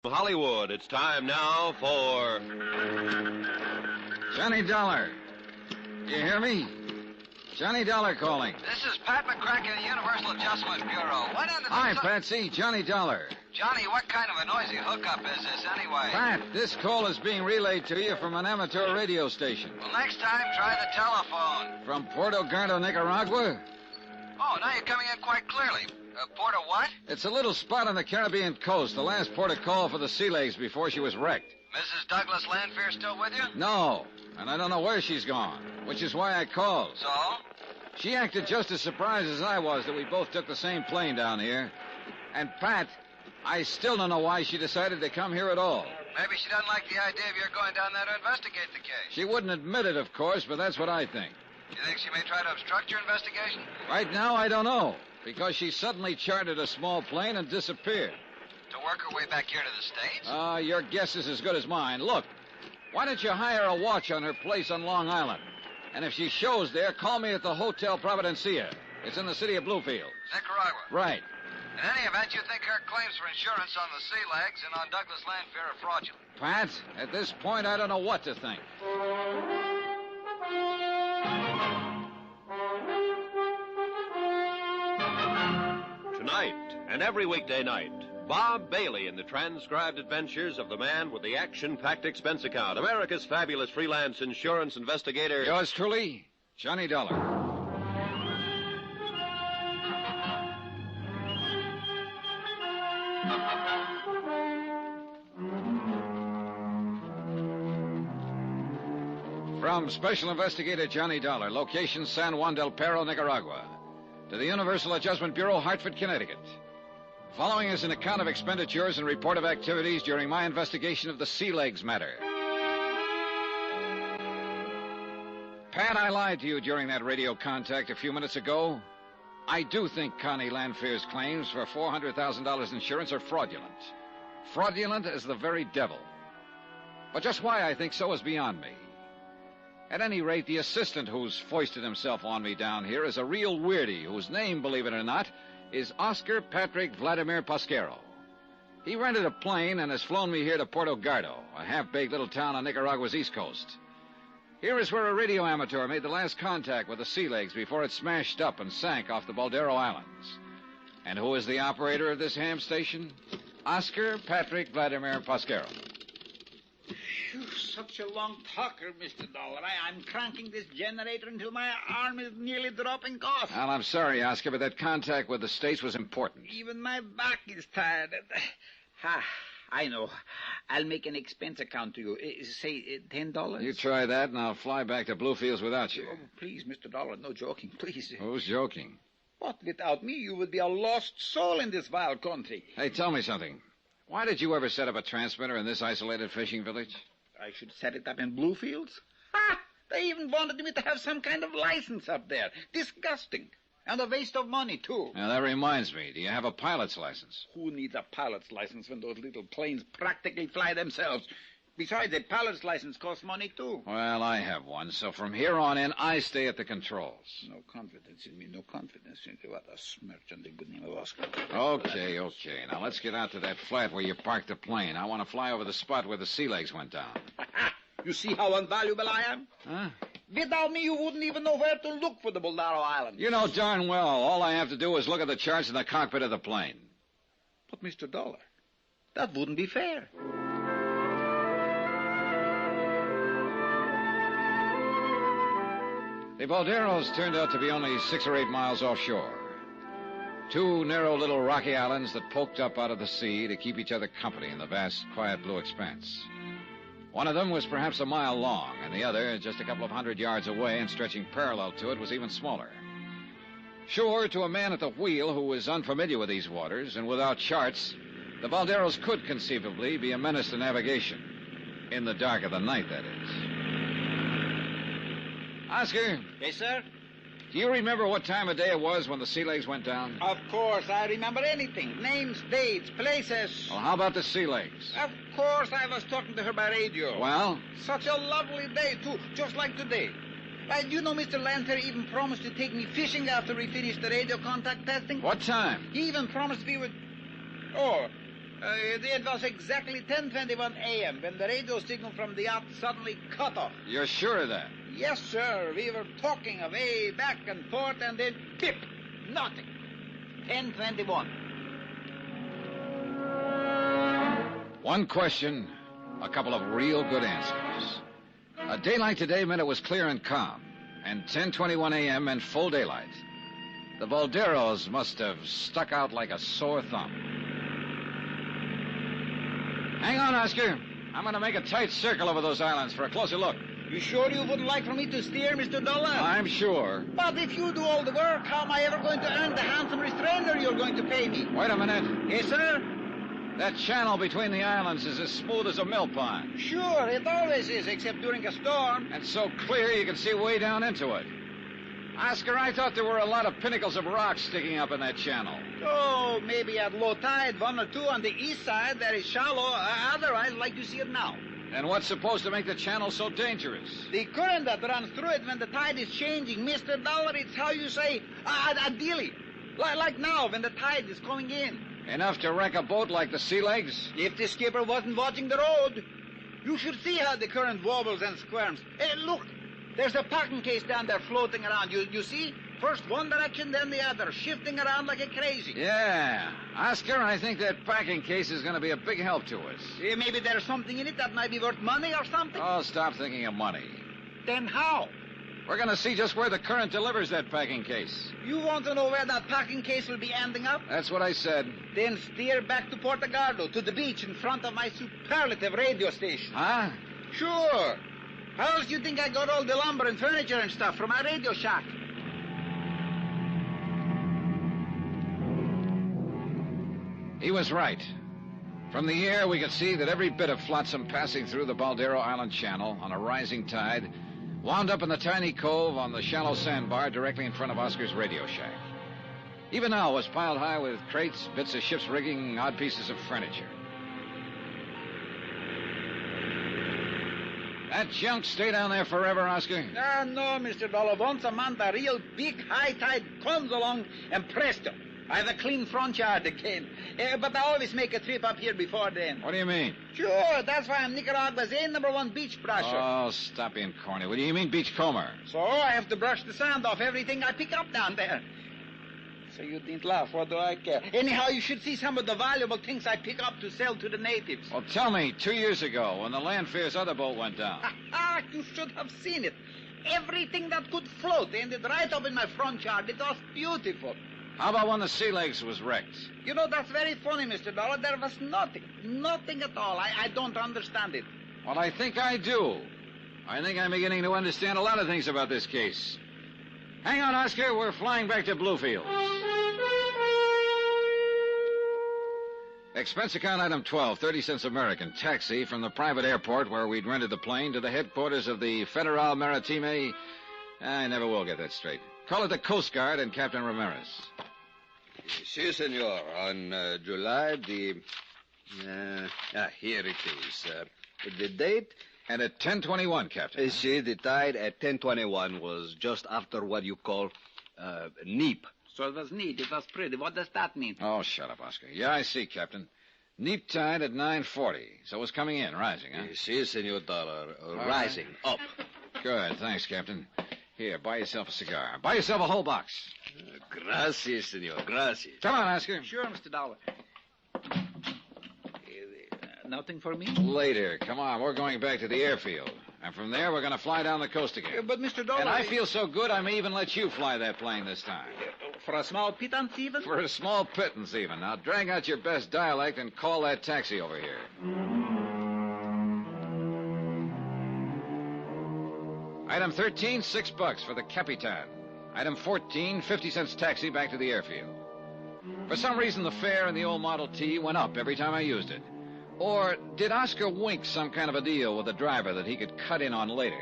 Hollywood, it's time now for... Johnny Dollar. You hear me? Johnny Dollar calling. This is Pat McCracken, Universal Adjustment Bureau. What ended Hi, Patsy. Johnny Dollar. Johnny, what kind of a noisy hookup is this anyway? Pat, this call is being relayed to you from an amateur radio station. Well, next time, try the telephone. From Puerto Gardo, Nicaragua? Oh, now you're coming in quite clearly. Port of what? It's a little spot on the Caribbean coast, the last port of call for the Sea Legs before she was wrecked. Mrs. Douglas Landfair still with you? No, and I don't know where she's gone, which is why I called. So? She acted just as surprised as I was that we both took the same plane down here. And, Pat, I still don't know why she decided to come here at all. Maybe she doesn't like the idea of your going down there to investigate the case. She wouldn't admit it, of course, but that's what I think. You think she may try to obstruct your investigation? Right now, I don't know, because she suddenly chartered a small plane and disappeared. To work her way back here to the States? Your guess is as good as mine. Look, why don't you hire a watch on her place on Long Island? And if she shows there, call me at the Hotel Providencia. It's in the city of Bluefield. Nicaragua? Right. In any event, you think her claims for insurance on the sea legs and on Douglas Landfair are fraudulent. Pat, at this point, I don't know what to think. Tonight, and every weekday night, Bob Bailey in the transcribed adventures of the man with the action-packed expense account, America's fabulous freelance insurance investigator. Yours truly, Johnny Dollar. From Special Investigator Johnny Dollar, location San Juan del Perro, Nicaragua, to the Universal Adjustment Bureau, Hartford, Connecticut. Following is an account of expenditures and report of activities during my investigation of the sea legs matter. Pat, I lied to you during that radio contact a few minutes ago. I do think Connie Landfair's claims for $400,000 insurance are fraudulent. Fraudulent as the very devil. But just why I think so is beyond me. At any rate, the assistant who's foisted himself on me down here is a real weirdie whose name, believe it or not, is Oscar Patrick Vladimir Pasquero. He rented a plane and has flown me here to Puerto Gardo, a half-baked little town on Nicaragua's east coast. Here is where a radio amateur made the last contact with the sea legs before it smashed up and sank off the Baldero Islands. And who is the operator of this ham station? Oscar Patrick Vladimir Pasquero. Phew, such a long talker, Mr. Dollar. I'm cranking this generator until my arm is nearly dropping off. Well, I'm sorry, Oscar, but that contact with the States was important. Even my back is tired. I know. I'll make an expense account to you. Say $10. You try that, and I'll fly back to Bluefields without you. Oh, please, Mr. Dollar, no joking, please. Who's joking? What, without me, you would be a lost soul in this wild country. Hey, tell me something. Why did you ever set up a transmitter in this isolated fishing village? I should set it up in Bluefields? Ha! They even wanted me to have some kind of license up there. Disgusting. And a waste of money, too. Now, that reminds me. Do you have a pilot's license? Who needs a pilot's license when those little planes practically fly themselves? Besides, a pilot's license costs money, too. Well, I have one, so from here on in, I stay at the controls. No confidence in me, no confidence in you. What a smirch on the good name of Oscar. Okay. Now, let's get out to that flat where you parked the plane. I want to fly over the spot where the sea legs went down. You see how invaluable I am? Huh? Without me, you wouldn't even know where to look for the Baldero Islands. You know darn well, all I have to do is look at the charts in the cockpit of the plane. But, Mr. Dollar, that wouldn't be fair. The Balderos turned out to be only 6 or 8 miles offshore. 2 narrow little rocky islands that poked up out of the sea to keep each other company in the vast, quiet blue expanse. One of them was perhaps a mile long, and the other, just a couple of 100 yards away and stretching parallel to it, was even smaller. Sure, to a man at the wheel who was unfamiliar with these waters and without charts, the Balderos could conceivably be a menace to navigation. In the dark of the night, that is. Oscar? Yes, sir? Do you remember what time of day it was when the sea legs went down? Of course, I remember anything. Names, dates, places. Well, how about the sea legs? Of course, I was talking to her by radio. Well? Such a lovely day, too, just like today. You know, Mr. Landfair even promised to take me fishing after we finished the radio contact testing. What time? He even promised we would... it was exactly 10:21 a.m. when the radio signal from the yacht suddenly cut off. You're sure of that? Yes, sir. We were talking away back and forth, and then pip! Nothing. 10:21. One question, a couple of real good answers. A day like today meant it was clear and calm, and 10:21 a.m. meant full daylight. The Balderos must have stuck out like a sore thumb. Hang on, Oscar. I'm going to make a tight circle over those islands for a closer look. You sure you wouldn't like for me to steer, Mr. Dollar? I'm sure. But if you do all the work, how am I ever going to earn the handsome restrainer you're going to pay me? Wait a minute. Yes, sir? That channel between the islands is as smooth as a mill pond. Sure, it always is, except during a storm. And so clear you can see way down into it. Oscar, I thought there were a lot of pinnacles of rock sticking up in that channel. Oh, maybe at low tide, 1 or 2 on the east side that is shallow, otherwise like you see it now. And what's supposed to make the channel so dangerous? The current that runs through it when the tide is changing, Mr. Dollar. It's how you say, a dilly. Like now, when the tide is coming in. Enough to wreck a boat like the Sea Legs? If the skipper wasn't watching the road, you should see how the current wobbles and squirms. Hey, look, there's a packing case down there floating around. You see? First one direction, then the other, shifting around like a crazy. Yeah. Oscar, I think that packing case is going to be a big help to us. Maybe there's something in it that might be worth money or something. Oh, stop thinking of money. Then how? We're going to see just where the current delivers that packing case. You want to know where that packing case will be ending up? That's what I said. Then steer back to Portugaldo, to the beach in front of my superlative radio station. Huh? Sure. How else do you think I got all the lumber and furniture and stuff from my radio shack? He was right. From the air, we could see that every bit of flotsam passing through the Baldero Island Channel on a rising tide wound up in the tiny cove on the shallow sandbar directly in front of Oscar's radio shack. Even now it was piled high with crates, bits of ship's rigging, odd pieces of furniture. That junk stay down there forever, Oscar? No, Mr. Dollar. Once a month, a real big high tide comes along, and presto, I have a clean front yard again. But I always make a trip up here before then. What do you mean? Sure, that's why I'm Nicaragua's #1 beach brusher. Oh, stop being corny. What do you mean beachcomber? So I have to brush the sand off everything I pick up down there. So you didn't laugh. What do I care? Anyhow, you should see some of the valuable things I pick up to sell to the natives. Well, tell me, 2 years ago, when the Landfair's other boat went down. You should have seen it. Everything that could float ended right up in my front yard. It was beautiful. How about when the Sea Legs was wrecked? You know, that's very funny, Mr. Dollar. There was nothing at all. I don't understand it. Well, I think I do. I think I'm beginning to understand a lot of things about this case. Hang on, Oscar. We're flying back to Bluefield. Expense account item 12, 30 cents American. Taxi from the private airport where we'd rented the plane to the headquarters of the Federal Maritime. I never will get that straight. Call it the Coast Guard and Captain Ramirez. Si, senor. On July the... here it is. The date? And at 10:21, Captain. See, the tide at 10:21 was just after what you call neap. So it was neat. It was pretty. What does that mean? Oh, shut up, Oscar. Yeah, I see, Captain. Neap tide at 9:40. So it was coming in, rising, huh? Si, senor Dollar. Rising, up. Good, thanks, Captain. Here, buy yourself a cigar. Buy yourself a whole box. Gracias, senor. Gracias. Come on, Oscar. Sure, Mr. Dollar. Nothing for me? Later. Come on, we're going back to the airfield. And from there, we're going to fly down the coast again. But, Mr. Dollar... And I feel so good, I may even let you fly that plane this time. For a small pittance, even? For a small pittance, even. Now, drag out your best dialect and call that taxi over here. Item 13, $6 for the Capitan. Item 14, 50 cents taxi back to the airfield. For some reason, the fare in the old Model T went up every time I used it. Or did Oscar wink some kind of a deal with the driver that he could cut in on later?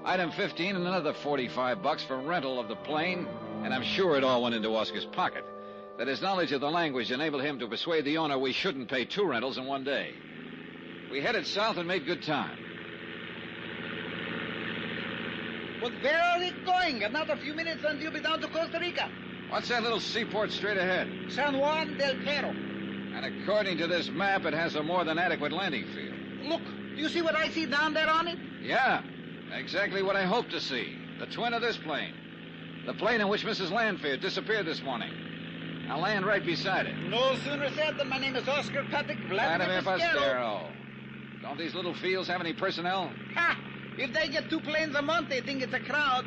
Item 15 and another $45 for rental of the plane, and I'm sure it all went into Oscar's pocket. That his knowledge of the language enabled him to persuade the owner we shouldn't pay 2 rentals in one day. We headed south and made good time. But where are we going? Another few minutes and you'll be down to Costa Rica. What's that little seaport straight ahead? San Juan del Perro. And according to this map, it has a more than adequate landing field. Look, do you see what I see down there on it? Yeah, exactly what I hoped to see. The twin of this plane. The plane in which Mrs. Landfair disappeared this morning. I'll land right beside it. No sooner said than my name is Oscar Patrick Vladimir Pasquero. Don't these little fields have any personnel? Ha! If they get 2 planes a month, they think it's a crowd.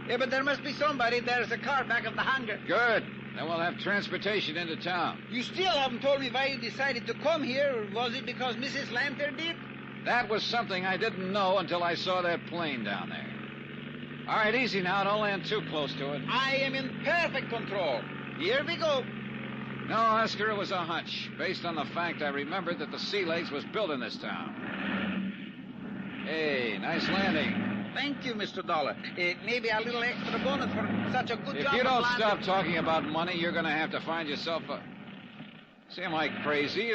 Yeah, but there must be somebody. There's a car back of the hangar. Good. Then we'll have transportation into town. You still haven't told me why you decided to come here. Was it because Mrs. Landfair did? That was something I didn't know until I saw that plane down there. All right, easy now. Don't land too close to it. I am in perfect control. Here we go. No, Oscar, it was a hunch, based on the fact I remembered that the Sea Legs was built in this town. Hey, nice landing. Thank you, Mr. Dollar. Maybe a little extra bonus for such a good job. If you don't stop talking about money, you're going to have to find yourself a... See, am I crazy?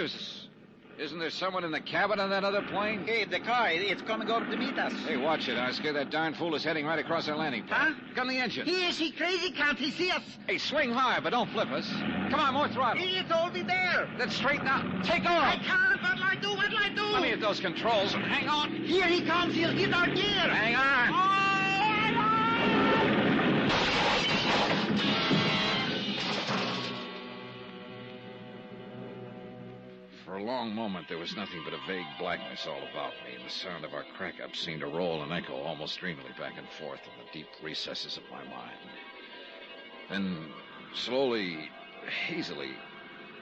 Isn't there someone in the cabin of that other plane? Hey, the car, it's coming over to meet us. Hey, watch it, Oscar. That darn fool is heading right across our landing pad. Huh? Gun the engine. Is he crazy? Can't he see us? Hey, swing high, but don't flip us. Come on, more throttle. It's already there. Then straighten out. Take off. I can't. What'll I do? What'll I do? Let me at those controls. Hang on. Here he comes. He'll hit our gear. Hang on. For a long moment, there was nothing but a vague blackness all about me, and the sound of our crack-up seemed to roll and echo almost dreamily back and forth in the deep recesses of my mind. Then, slowly, hazily,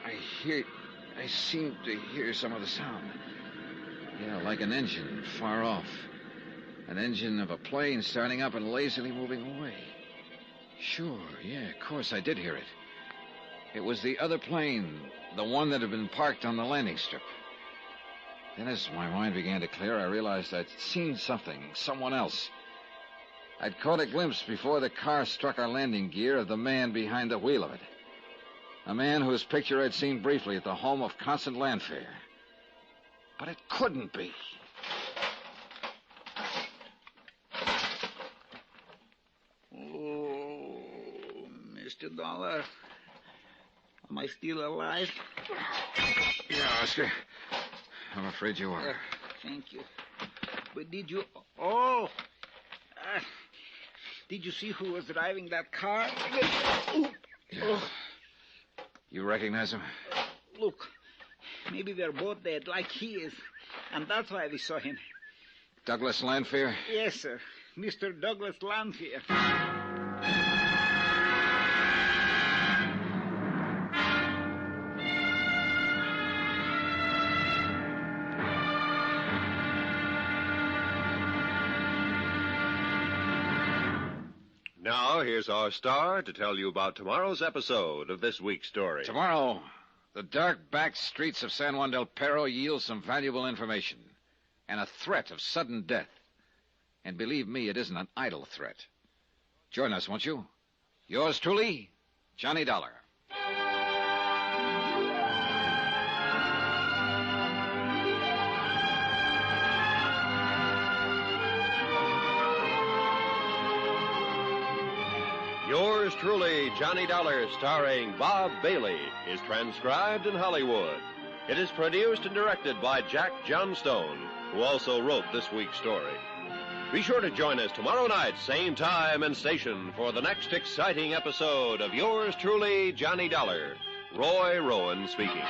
I seemed to hear some of the sound. Yeah, like an engine far off. An engine of a plane starting up and lazily moving away. Sure, yeah, of course I did hear it. It was the other plane, the one that had been parked on the landing strip. Then as my mind began to clear, I realized I'd seen something, someone else. I'd caught a glimpse before the car struck our landing gear of the man behind the wheel of it. A man whose picture I'd seen briefly at the home of Constant Landfair. But it couldn't be. Oh, Mr. Dollar. Am I still alive? Yeah, Oscar. I'm afraid you are. Thank you. But did you... Oh! Did you see who was driving that car? Yeah. You recognize him? Look, maybe they're both dead like he is. And that's why we saw him. Douglas Landfair? Yes, sir. Mr. Douglas Landfair. Now, here's our star to tell you about tomorrow's episode of this week's story. Tomorrow, the dark back streets of San Juan del Perro yield some valuable information and a threat of sudden death. And believe me, it isn't an idle threat. Join us, won't you? Yours truly, Johnny Dollar. Yours truly, Johnny Dollar, starring Bob Bailey, is transcribed in Hollywood. It is produced and directed by Jack Johnstone, who also wrote this week's story. Be sure to join us tomorrow night, same time and station, for the next exciting episode of Yours truly, Johnny Dollar. Roy Rowan speaking.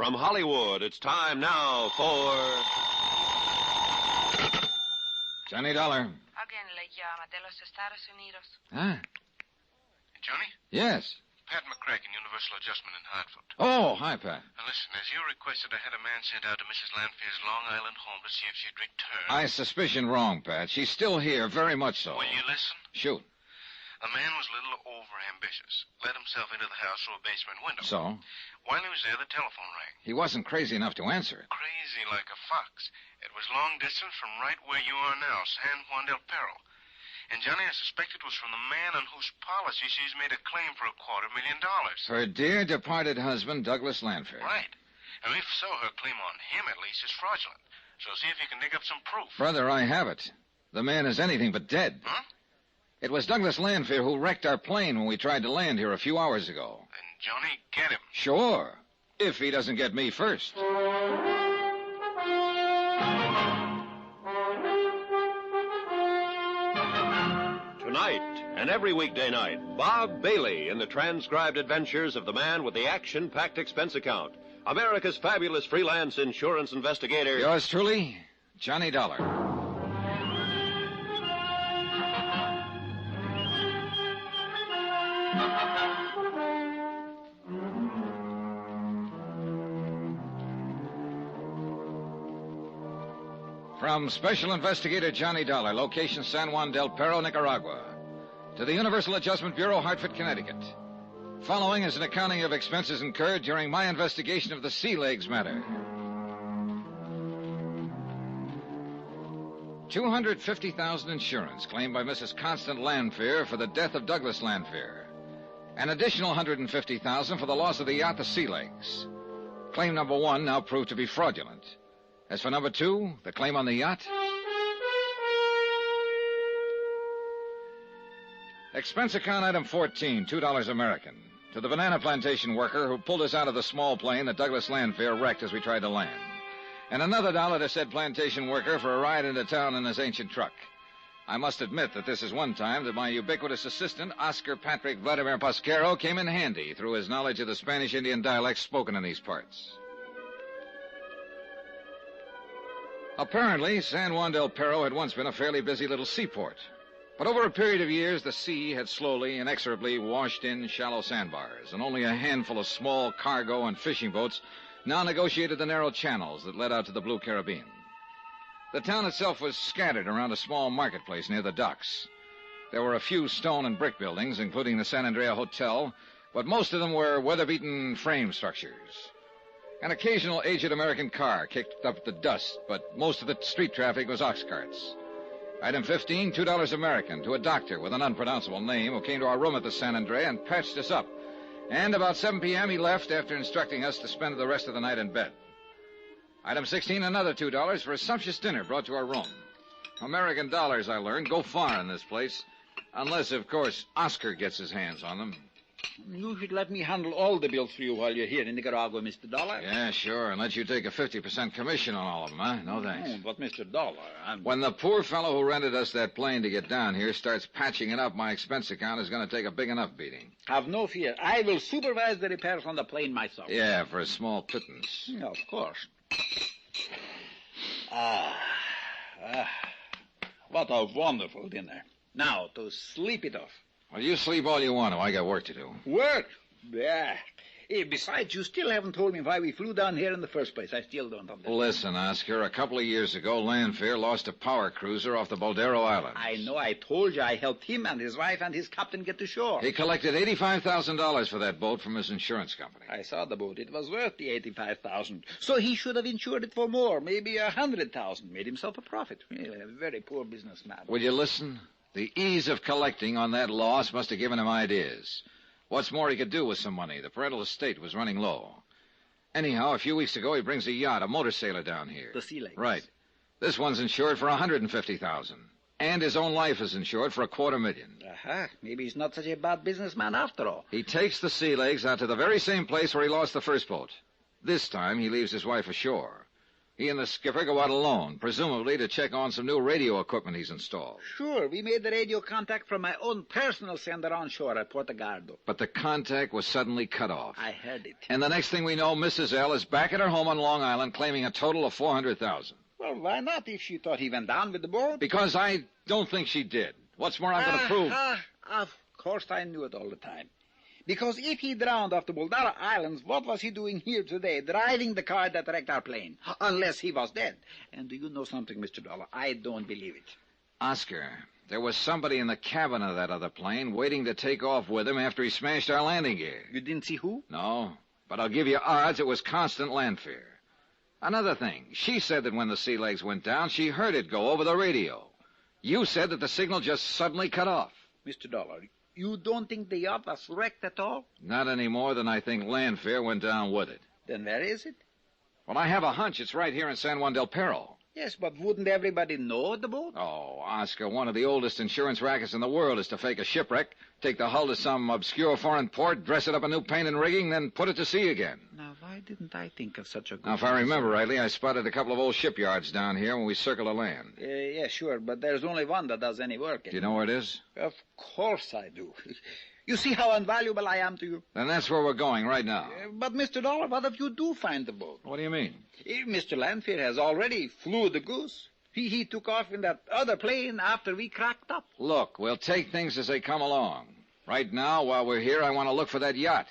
From Hollywood, it's time now for... Johnny Dollar. Alguien le llama de los Estados Unidos. Huh? Johnny? Yes. Pat McCracken, Universal Adjustment in Hartford. Oh, hi, Pat. Now, listen, as you requested, I had a man sent out to Mrs. Landfair's Long Island home to see if she'd returned. I suspicion wrong, Pat. She's still here, very much so. Will you listen? Shoot. The man was a little over-ambitious. Let himself into the house through a basement window. So? While he was there, the telephone rang. He wasn't crazy enough to answer it. Crazy like a fox. It was long distance from right where you are now, San Juan del Perro. And, Johnny, I suspect it was from the man on whose policy she's made a claim for $250,000. Her dear departed husband, Douglas Landfair. Right. And if so, her claim on him, at least, is fraudulent. So see if you can dig up some proof. Brother, I have it. The man is anything but dead. Huh? It was Douglas Landfair who wrecked our plane when we tried to land here a few hours ago. Then, Johnny, get him. Sure. If he doesn't get me first. Tonight and every weekday night, Bob Bailey in the transcribed adventures of the man with the action-packed expense account. America's fabulous freelance insurance investigator. Yours truly, Johnny Dollar. From Special Investigator Johnny Dollar, location San Juan del Perro, Nicaragua, to the Universal Adjustment Bureau, Hartford, Connecticut. Following is an accounting of expenses incurred during my investigation of the Sea Legs matter. $250,000 insurance claimed by Mrs. Constant Landfair for the death of Douglas Landfair. An additional $150,000 for the loss of the yacht, the Sea Legs. Claim number 1 now proved to be fraudulent. As for number 2, the claim on the yacht. Expense account item 14, $2 American. To the banana plantation worker who pulled us out of the small plane that Douglas Landfair wrecked as we tried to land. And another $1 to said plantation worker for a ride into town in his ancient truck. I must admit that this is one time that my ubiquitous assistant, Oscar Patrick Vladimir Pasquero, came in handy through his knowledge of the Spanish Indian dialects spoken in these parts. Apparently, San Juan del Perro had once been a fairly busy little seaport. But over a period of years, the sea had slowly, inexorably washed in shallow sandbars, and only a handful of small cargo and fishing boats now negotiated the narrow channels that led out to the Blue Caribbean. The town itself was scattered around a small marketplace near the docks. There were a few stone and brick buildings, including the San Andrea Hotel, but most of them were weather-beaten frame structures. An occasional aged American car kicked up the dust, but most of the street traffic was ox carts. Item 15, $2 American, to a doctor with an unpronounceable name who came to our room at the San Andrea and patched us up. And about 7 p.m. he left after instructing us to spend the rest of the night in bed. Item 16, another $2 for a sumptuous dinner brought to our room. American dollars, I learned, go far in this place. Unless, of course, Oscar gets his hands on them. You should let me handle all the bills for you while you're here in Nicaragua, Mr. Dollar. Yeah, sure, and let you take a 50% commission on all of them, huh? No thanks. Oh, but, Mr. Dollar, When the poor fellow who rented us that plane to get down here starts patching it up, my expense account is going to take a big enough beating. Have no fear. I will supervise the repairs on the plane myself. Yeah, for a small pittance. Yeah, of course. What a wonderful dinner. Now, to sleep it off. Well, you sleep all you want to. I got work to do. Work? Yeah. Besides, you still haven't told me why we flew down here in the first place. I still don't understand. Listen, Oscar, a couple of years ago, Landfair lost a power cruiser off the Boldero Islands. I know. I told you I helped him and his wife and his captain get to shore. He collected $85,000 for that boat from his insurance company. I saw the boat. It was worth the $85,000. So he should have insured it for more, maybe $100,000. Made himself a profit. A very poor businessman. Will you listen? The ease of collecting on that loss must have given him ideas. What's more he could do with some money? The parental estate was running low. Anyhow, a few weeks ago, he brings a yacht, a motor sailor down here. The Sea Legs. Right. This one's insured for $150,000. And his own life is insured for $250,000. Aha. Maybe he's not such a bad businessman after all. He takes the Sea Legs out to the very same place where he lost the first boat. This time, he leaves his wife ashore. He and the skipper go out alone, presumably to check on some new radio equipment he's installed. Sure, we made the radio contact from my own personal sender on shore at Portugaldo. But the contact was suddenly cut off. I heard it. And the next thing we know, Mrs. L is back at her home on Long Island claiming a total of $400,000. Well, why not if she thought he went down with the boat? Because I don't think she did. What's more, I'm going to prove... Of course I knew it all the time. Because if he drowned off the Boldero Islands, what was he doing here today, driving the car that wrecked our plane? Unless he was dead. And do you know something, Mr. Dollar? I don't believe it. Oscar, there was somebody in the cabin of that other plane waiting to take off with him after he smashed our landing gear. You didn't see who? No, but I'll give you odds it was Constant Landfair. Another thing, she said that when the Sea Legs went down, she heard it go over the radio. You said that the signal just suddenly cut off. Mr. Dollar, you don't think the yacht was wrecked at all? Not any more than I think Landfair went down with it. Then where is it? Well, I have a hunch it's right here in San Juan del Perro. Yes, but wouldn't everybody know the boat? Oh, Oscar, one of the oldest insurance rackets in the world is to fake a shipwreck, take the hull to some obscure foreign port, dress it up in new paint and rigging, then put it to sea again. Now, why Why didn't I think of such a good Now, if I remember rightly, I spotted a couple of old shipyards down here when we circled the land. Yeah, sure, but there's only one that does any work. Do you know where it is? Of course I do. You see how invaluable I am to you? Then that's where we're going right now. But, Mr. Dollar, what if you do find the boat? What do you mean? Mr. Landfair has already flew the goose. He took off in that other plane after we cracked up. Look, we'll take things as they come along. Right now, while we're here, I want to look for that yacht.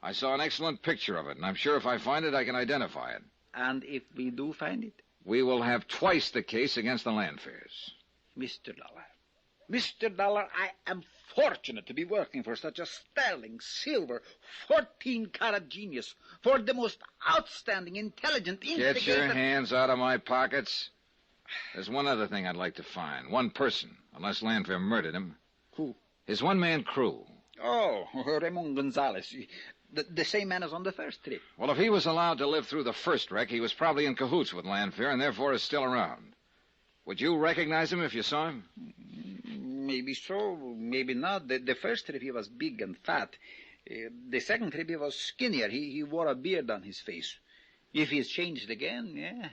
I saw an excellent picture of it, and I'm sure if I find it, I can identify it. And if we do find it? We will have twice the case against the Landfairs. Mr. Dollar, I am fortunate to be working for such a sterling, silver, 14-carat genius, for the most outstanding, intelligent, instigator... Get your hands out of my pockets. There's one other thing I'd like to find. One person, unless Landfair murdered him. Who? His one-man crew. Oh, Ramon Gonzalez. The same man as on the first trip. Well, if he was allowed to live through the first wreck, he was probably in cahoots with Landfair and therefore is still around. Would you recognize him if you saw him? Maybe so, maybe not. The first trip he was big and fat. The second trip he was skinnier. He wore a beard on his face. If he's changed again, yeah.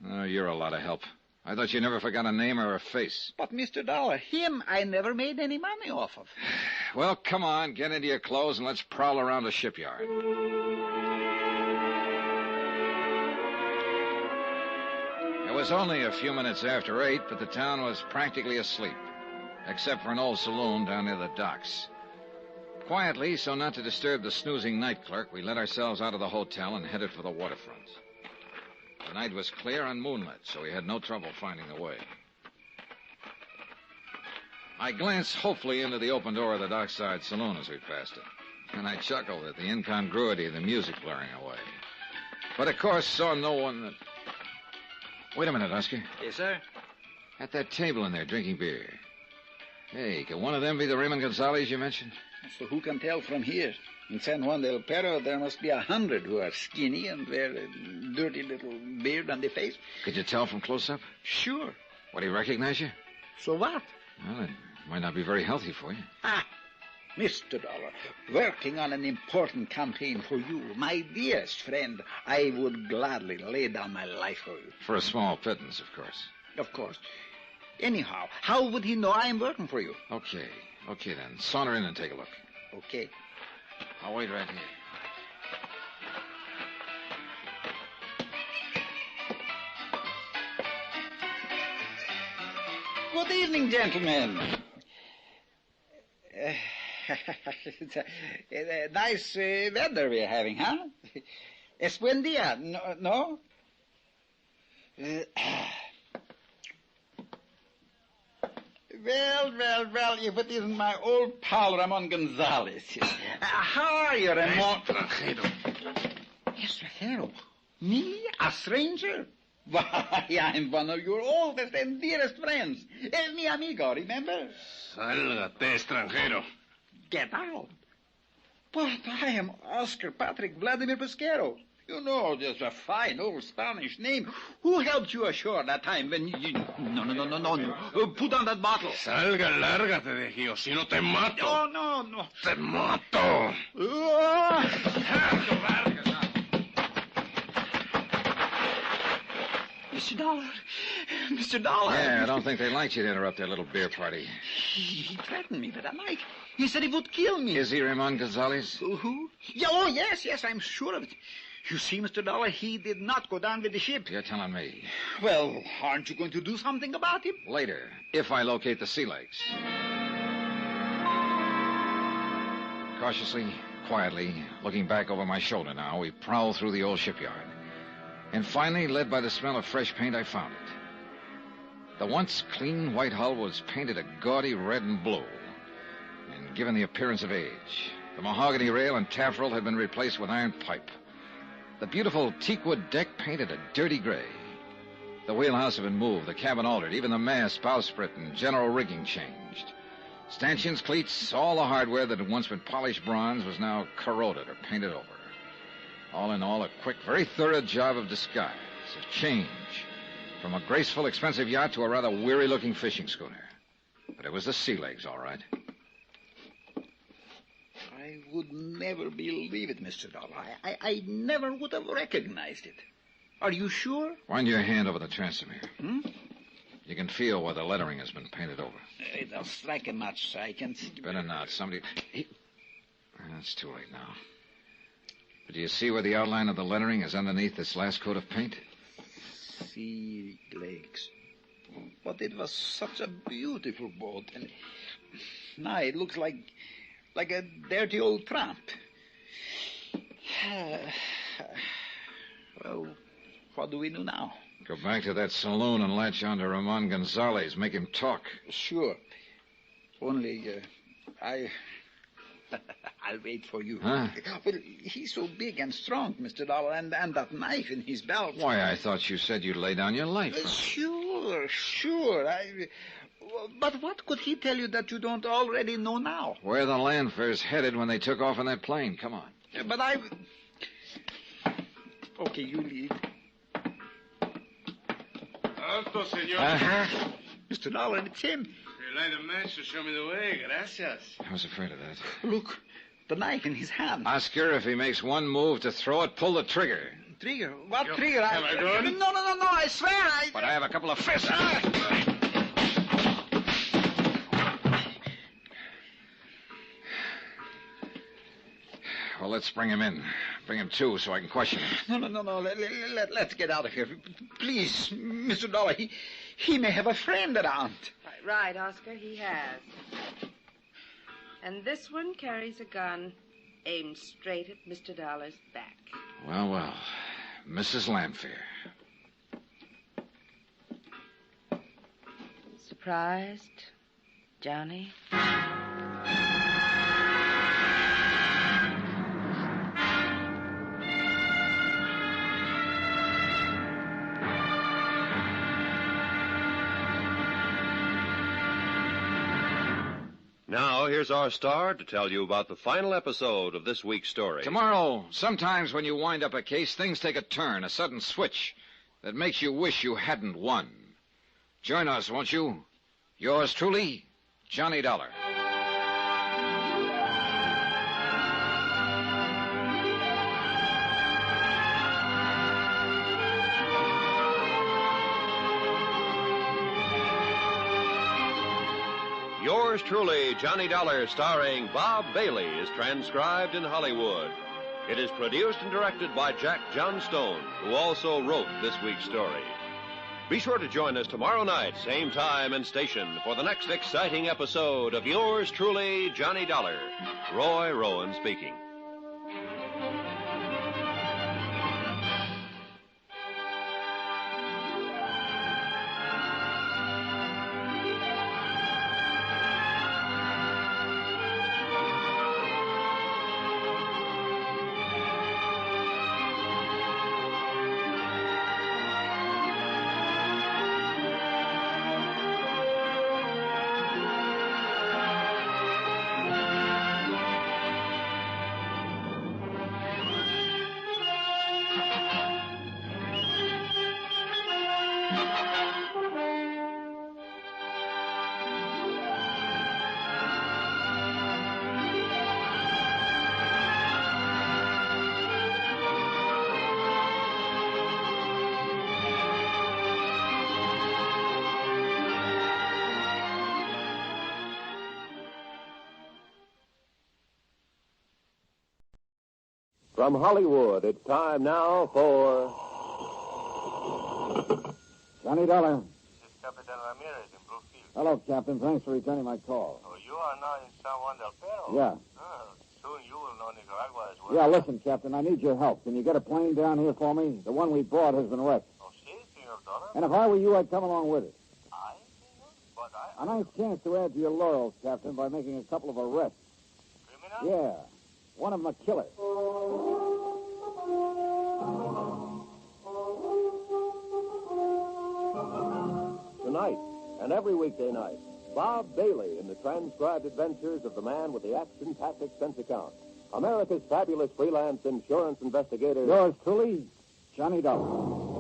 Oh, you're a lot of help. I thought you never forgot a name or a face. But, Mr. Dollar, him I never made any money off of. Well, come on, get into your clothes and let's prowl around the shipyard. It was only a few minutes after 8, but the town was practically asleep, except for an old saloon down near the docks. Quietly, so not to disturb the snoozing night clerk, we let ourselves out of the hotel and headed for the waterfront. The night was clear and moonlit, so we had no trouble finding the way. I glanced hopefully into the open door of the dockside saloon as we passed it, and I chuckled at the incongruity of the music blaring away. But, of course, saw no one that... Wait a minute, Oscar. Yes, sir? At that table in there, drinking beer. Hey, can one of them be the Raymond Gonzalez you mentioned? So who can tell from here? In San Juan del Perro, there must be 100 who are skinny and wear a dirty little beard on the face. Could you tell from close up? Sure. Would he recognize you? So what? Well, it might not be very healthy for you. Mr. Dollar, working on an important campaign for you, my dearest friend, I would gladly lay down my life for you. For a small pittance, of course. Of course. Anyhow, how would he know I am working for you? Okay then. Saunter in and take a look. Okay. I'll wait right here. Good evening, gentlemen. It's a nice weather we're having, huh? Es buen día, no? Well, if it isn't my old pal Ramon Gonzalez. How are you, Ramon? Extranjero? Me? A stranger? Why, I'm one of your oldest and dearest friends. Es mi amigo, remember? Sálgate, extranjero. Get out. But I am Oscar Patrick Vladimir Pesquero. You know, just a fine old Spanish name. Who helped you ashore that time when you... No. Put on that bottle. Salga, lárgate de aquí, o si no te mato. Oh, no. Te mato. Mr. Dollar. Yeah, I don't think they liked you to interrupt their little beer party. He threatened me that night. He said he would kill me. Is he Ramon Gonzalez? Who? Yes, I'm sure of it. You see, Mr. Dollar, he did not go down with the ship. You're telling me. Well, aren't you going to do something about him? Later, if I locate the sea legs. Cautiously, quietly, looking back over my shoulder now, we prowl through the old shipyard. And finally, led by the smell of fresh paint, I found it. The once clean white hull was painted a gaudy red and blue, and given the appearance of age. The mahogany rail and taffrail had been replaced with iron pipe. The beautiful teakwood deck painted a dirty gray. The wheelhouse had been moved, the cabin altered, even the mast, bowsprit, and general rigging changed. Stanchions, cleats, all the hardware that had once been polished bronze was now corroded or painted over. All in all, a quick, very thorough job of disguise, of change, from a graceful, expensive yacht to a rather weary-looking fishing schooner. But it was the sea legs, all right. I would never believe it, Mr. Dollar. I never would have recognized it. Are you sure? Wind your hand over the transom here. Hmm? You can feel where the lettering has been painted over. Don't strike a match so I can see. Better not. Somebody... It's too late now. But do you see where the outline of the lettering is underneath this last coat of paint? Sea Lakes. But it was such a beautiful boat. And now it looks like a dirty old tramp. Well, what do we do now? Go back to that saloon and latch on to Ramon Gonzalez. Make him talk. Sure. Only, I'll wait for you. Huh? Well, he's so big and strong, Mr. Dollar, and that knife in his belt. Why, I thought you said you'd lay down your life. Sure. But what could he tell you that you don't already know now? Where the Landfair's headed when they took off in that plane. Come on. But Okay, you leave. Alto, senor. Mr. Dollar, it's him. You light a match to show me the way. Gracias. I was afraid of that. Look, the knife in his hand. Oscar, if he makes one move to throw it, pull the trigger. Trigger? What trigger? Am I good? No, I swear But I have a couple of fists. Well, let's bring him in. Bring him to so I can question him. No. Let's get out of here. Please, Mr. Dollar, he may have a friend around. Right, Oscar, he has. And this one carries a gun aimed straight at Mr. Dollar's back. Well, Mrs. Landfair. Surprised, Johnny? Now, here's our star to tell you about the final episode of this week's story. Tomorrow, sometimes when you wind up a case, things take a turn, a sudden switch that makes you wish you hadn't won. Join us, won't you? Yours truly, Johnny Dollar. Yours truly, Johnny Dollar, starring Bob Bailey, is transcribed in Hollywood. It is produced and directed by Jack Johnstone, who also wrote this week's story. Be sure to join us tomorrow night, same time and station, for the next exciting episode of Yours truly, Johnny Dollar. Roy Rowan speaking. From Hollywood, it's time now for Johnny Dollar. This is Capitan Ramirez in Bluefield. Hello, Captain. Thanks for returning my call. Oh, you are now in San Juan del Perro? Yeah. Oh, soon you will know Nicaragua as well. Yeah, listen, Captain, I need your help. Can you get a plane down here for me? The one we bought has been wrecked. Oh, si, Senor Dollar. And if I were you, I'd come along with it. I, Senor? But I... A nice chance to add to your laurels, Captain, by making a couple of arrests. Criminal? Yeah. One of them a killer. Tonight, and every weekday night, Bob Bailey in the transcribed adventures of the man with the action-packed expense account. America's fabulous freelance insurance investigator. Yours truly, Johnny Dollar.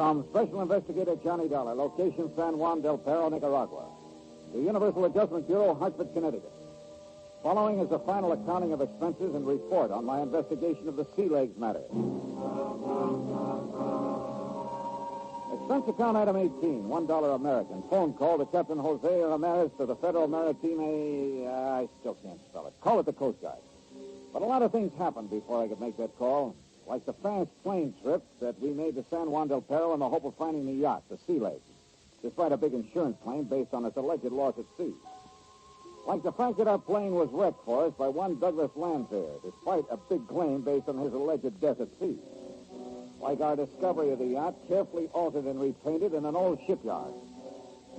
From Special Investigator Johnny Dollar, location San Juan del Perro, Nicaragua. The Universal Adjustment Bureau, Hartford, Connecticut. Following is a final accounting of expenses and report on my investigation of the sea legs matter. Expense account item 18, $1 American. Phone call to Captain Jose Ramirez to the Federal Maritime... I still can't spell it. Call it the Coast Guard. But a lot of things happened before I could make that call. Like the fast plane trip that we made to San Juan del Perro in the hope of finding the yacht, the Sea Legs, despite a big insurance claim based on its alleged loss at sea. Like the fact that our plane was wrecked for us by one Douglas Landfair, despite a big claim based on his alleged death at sea. Like our discovery of the yacht, carefully altered and repainted in an old shipyard.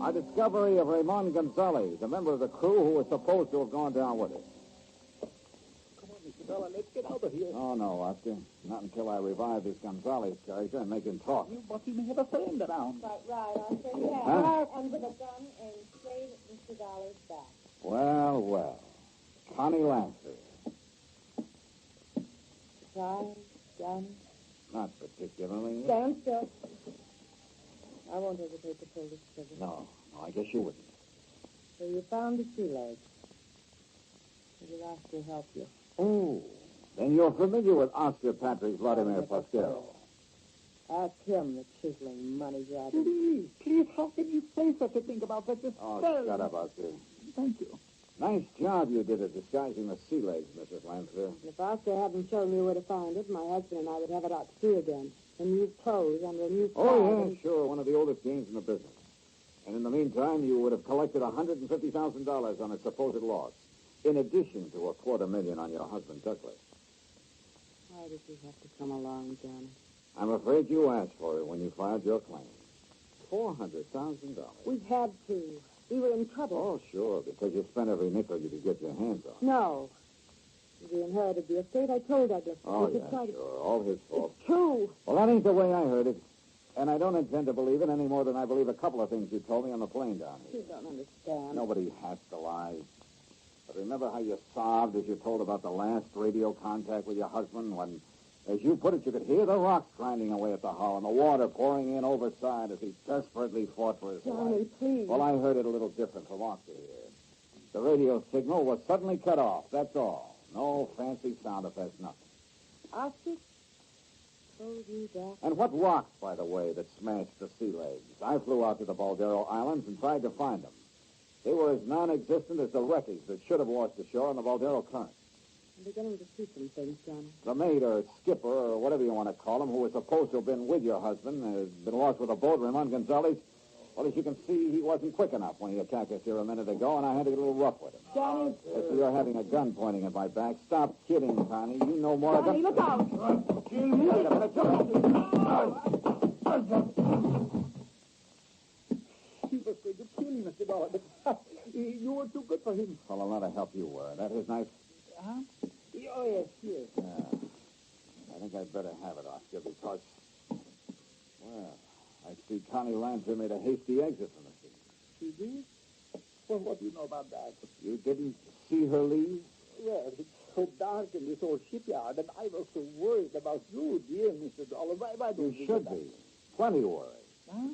Our discovery of Ramon Gonzalez, a member of the crew who was supposed to have gone down with us. Fella, let's get out of here. Oh, no, Oscar. Not until I revive this Gonzalez character and make him talk. But he may have a friend around. Right, Oscar. Yeah. Huh? And with a gun and straight at Mr. Dollar's back. Well, well. Connie Landfair. Try, gun. Not particularly. Stand still. I won't hesitate to pull this trigger. No, I guess you wouldn't. So you found the sea legs. Did Oscar help you? Oh, then you're familiar with Oscar Patrick Vladimir Pascal. Ask him, the chiseling money grabber. Please, how can you say such a thing about such a Oh, spell? shut up, Oscar. Thank you. Nice job you did at disguising the sea legs, Mrs. Landfair. If Oscar hadn't shown me where to find it, my husband and I would have it out to sea again. In new clothes, under a new flag. Oh, yeah, sure. One of the oldest games in the business. And in the meantime, you would have collected $150,000 on its supposed loss, in addition to $250,000 on your husband, Douglas. Why did you have to come along, Johnny? I'm afraid you asked for it when you filed your claim. $400,000. We had to. We were in trouble. Oh, sure, because you spent every nickel you could get your hands on. No. We inherited the estate. I told Douglas. Oh, we could yeah, try to... sure. All his fault. It's true. Well, that ain't the way I heard it. And I don't intend to believe it any more than I believe a couple of things you told me on the plane down here. You don't understand. Nobody has to lie. But remember how you sobbed as you told about the last radio contact with your husband when, as you put it, you could hear the rocks grinding away at the hull and the water pouring in overside as he desperately fought for his Johnny, life? please. Well, I heard it a little different from Oscar here. The radio signal was suddenly cut off, that's all. No fancy sound effects, nothing. Oscar told you that? And what rocks, by the way, that smashed the sea legs? I flew out to the Baldero Islands and tried to find them. They were as non-existent as the wreckage that should have washed ashore on the Baldero Current. I'm beginning to see some things, Johnny. The mate or skipper or whatever you want to call him, who was supposed to have been with your husband, has been lost with a boat, Ramon Gonzalez. Well, as you can see, he wasn't quick enough when he attacked us here a minute ago, and I had to get a little rough with him. Johnny. If you're having a gun pointing at my back, stop kidding, Connie. You know more Johnny, than... look out! He was going to kill me, Mr. Dollar, but you were too good for him. Well, a lot of help you were. That his knife? Huh? Oh, yes. Yeah. I think I'd better have it, Oscar, because... Well, I see Connie Landfair made a hasty exit from the scene. She did? Well, what do you know about that? You didn't see her leave? Well, it's so dark in this old shipyard, and I was so worried about you, dear Mr. Dollar. Why don't You should be. Plenty worried. Huh?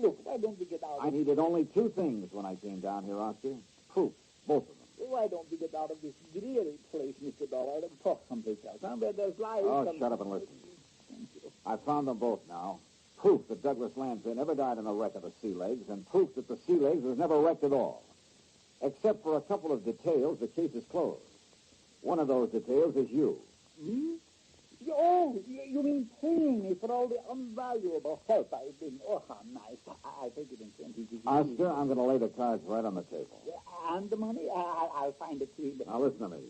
Look, why don't we get out I needed only two things when I came down here, Oscar. Proof. Both of them. Why don't we get out of this dreary place, Mr. Dollar, and talk someplace else, huh? Where there's life. Oh, shut up and listen. I found them both now. Proof that Douglas Landfair never died in a wreck of the Sea Legs, and proof that the Sea Legs was never wrecked at all. Except for a couple of details, the case is closed. One of those details is you. Hmm? Oh, you mean paying me for all the unvaluable help I've been... Oh, how nice. I take it in 20. Oscar, I'm going to lay the cards right on the table. And the money? I'll find it to you. Now, listen to me.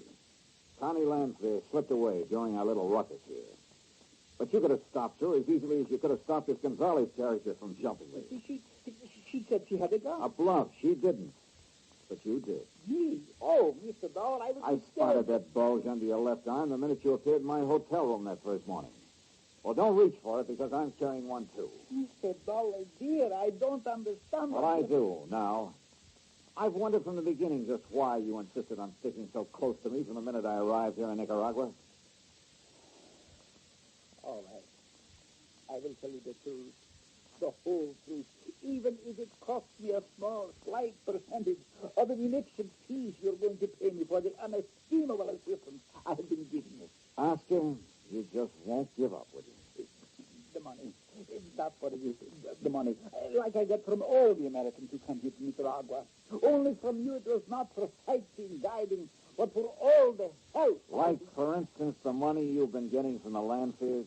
Connie Landfair slipped away during our little ruckus here. But you could have stopped her as easily as you could have stopped this Gonzalez character from jumping me. She said she had a gun. A bluff. She didn't. But you did. Me? Oh, Mr. Dollar, I spotted that bulge under your left arm the minute you appeared in my hotel room that first morning. Well, don't reach for it because I'm carrying one, too. Mr. Dollar, dear, I don't understand. Well, I do, now. I've wondered from the beginning just why you insisted on sticking so close to me from the minute I arrived here in Nicaragua. All right. I will tell you the truth. the whole truth, even if it costs me a small, slight percentage of an inexpensive fees you're going to pay me for the unestimable assistance I have been giving you. Oscar, you just won't give up, would you? The money. That's what it is. The money. Like I get from all the Americans who come here to Nicaragua. Only from you it was not for sightseeing, guiding, but for all the help. Like, for instance, the money you've been getting from the Landfairs?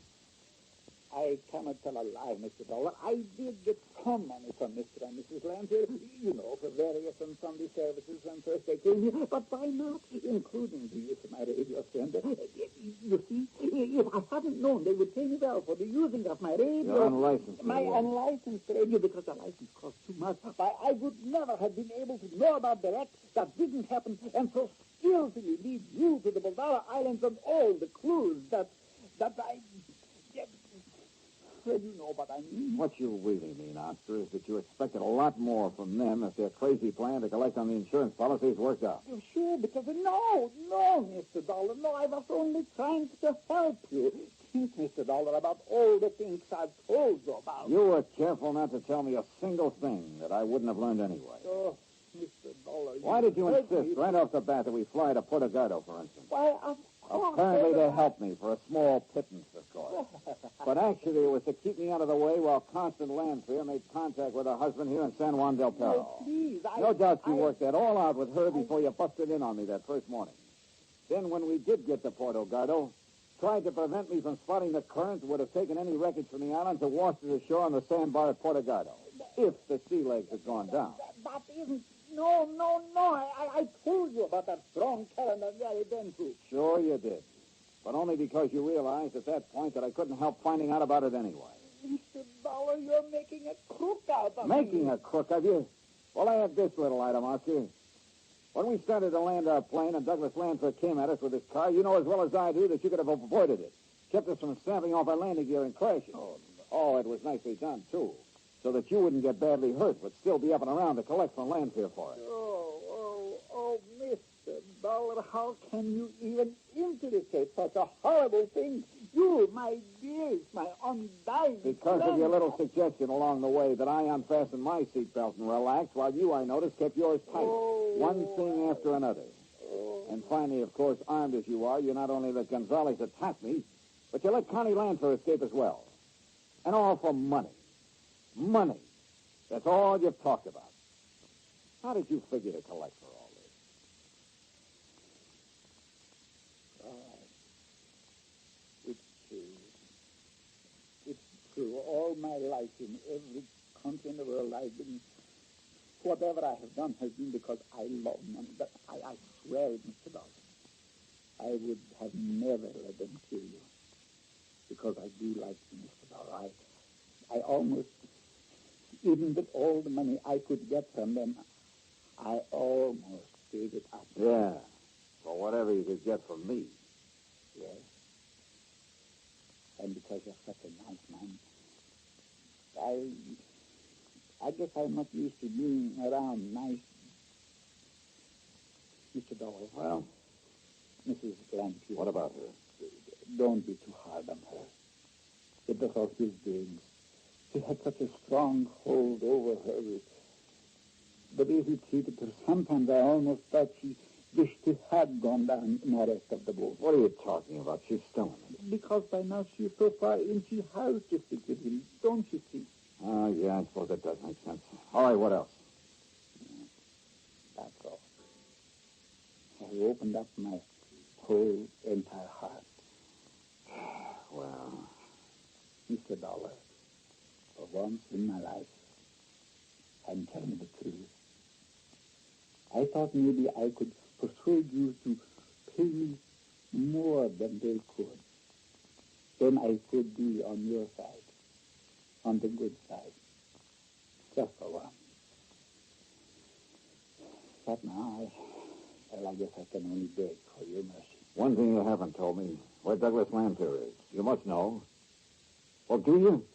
I cannot tell a lie, Mr. Dollar. I did get some money from Mr. and Mrs. Landfair, you know, for various and Sunday services when first they came here. But why not, including the use of my radio sender? You see, if I hadn't known they would pay me well for the using of my radio... Your unlicensed My radio. unlicensed radio, because the license costs too much. Why, I would never have been able to know about the wreck that didn't happen and so skillfully lead you to the Baldara Islands and all the clues that I... Well, you know what I mean. What you really mean, Oscar, is that you expected a lot more from them if their crazy plan to collect on the insurance policies worked out. You're sure? Because no, Mr. Dollar, no, I was only trying to help you. Think, Mr. Dollar, about all the things I've told you about. You were careful not to tell me a single thing that I wouldn't have learned anyway. Oh, Mr. Dollar. Why did you insist right off the bat that we fly to Puerto Gardo, for instance? Why, of course. Apparently to help me for a small pittance, of course. But actually it was to keep me out of the way while Constant Landfair made contact with her husband here in San Juan del Perro. Oh, please, No doubt you worked that all out with her before you busted in on me that first morning. Then when we did get to Puerto Gardo, tried to prevent me from spotting the current that would have taken any wreckage from the island to wash to the shore on the sandbar at Puerto Gardo, if the sea legs had gone down. That isn't... No. I told you about that strong current and very then, too. Sure you did. But only because you realized at that point that I couldn't help finding out about it anyway. Mr. Dollar, you're making a crook out of me. Making a crook of you? Well, I have this little item, Oscar. When we started to land our plane and Douglas Landfair came at us with his car, you know as well as I do that you could have avoided it. Kept us from snapping off our landing gear and crashing. Oh, it was nicely done, too. So that you wouldn't get badly hurt, but still be up and around to collect from Landfair for it. Oh, Mr. Dollar, how can you even intimidate such a horrible thing? You, my dearest, my undying Because friend. of your little suggestion along the way that I unfastened my seatbelt and relaxed, while you, I noticed, kept yours tight. One thing after another. And finally, of course, armed as you are, you not only let Gonzalez attack me, but you let Connie Landfair escape as well. And all for money. Money. That's all you've talked about. How did you figure to collect for all this? It's true. It's true. All my life, in every country in the world, I've been... Whatever I have done has been because I love money. But I swear it, Mr. Dollar, I would have never let them kill you. Because I do like you, Mr. Dollar. I almost... Even with all the money I could get from them, I almost gave it up. Yeah. For whatever you could get from me. Yes. And because you're such a nice man, I guess I'm not used to being around nice. Mr. Dollar. Well? Mrs. Landfield. What about her? Don't be too hard on her. It was all his doings. He had such a strong hold over her. The way he treated her, sometimes I almost thought she wished he had gone down in the rest of the boat. What are you talking about? She's stoned. Because by now she's so far in, she has to stick with him. Don't you see? Oh, yeah, I suppose that does make sense. All right, what else? That's all. I opened up my whole entire heart. Well, Mr. Dollar, for once in my life, I'm telling the truth. I thought maybe I could persuade you to pay me more than they could. Then I could be on your side, on the good side, just for once. But now, I guess I can only beg for your mercy. One thing you haven't told me, where Douglas Landfair is. You must know. Well, do you?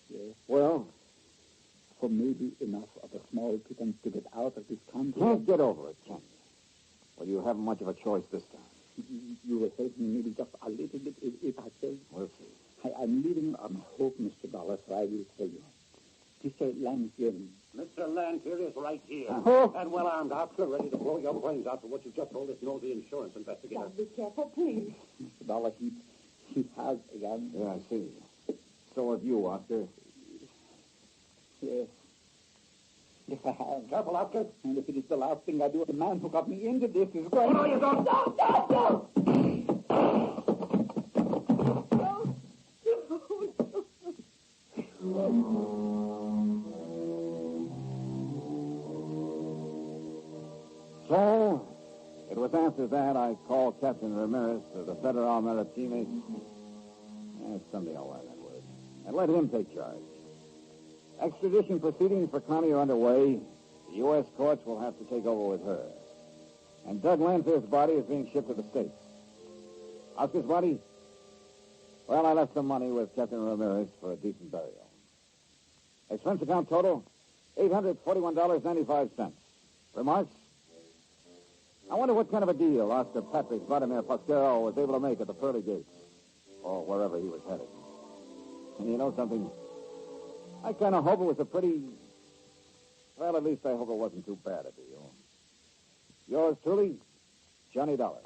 Yes. Well? For maybe enough of a small pittance to get out of this country. Can't get over it, can you? Well, you haven't much of a choice this time. You will help me maybe just a little bit if I say. We'll see. I'm living on hope, Mr. Dollar, so I will tell you. This is Landfair. Mr. Landfair is right here. Oh. And well armed, officer, ready to blow your brains out for what you just told us nosy insurance investigator. Now, be careful, please. Mr. Dollar, he has a gun. Yeah, I see. So have you, Oscar. Yes. Yes, I have. Careful, Oscar. And if it is the last thing I do, the man who got me into this is going... Oh, no, you don't. No. So, it was after that I called Captain Ramirez of the Federal Maritime. Someday I'll learn that word. And let him take charge. Extradition proceedings for Connie are underway. The U.S. courts will have to take over with her. And Doug Landfair's body is being shipped to the States. Oscar's body? Well, I left some money with Captain Ramirez for a decent burial. Expense account total, $841.95. Remarks? I wonder what kind of a deal Oscar Patrick Vladimir Pasquero was able to make at the pearly gates, or wherever he was headed. And you know something? I kind of hope it was a pretty... Well, at least I hope it wasn't too bad a deal. Yours truly, Johnny Dollar.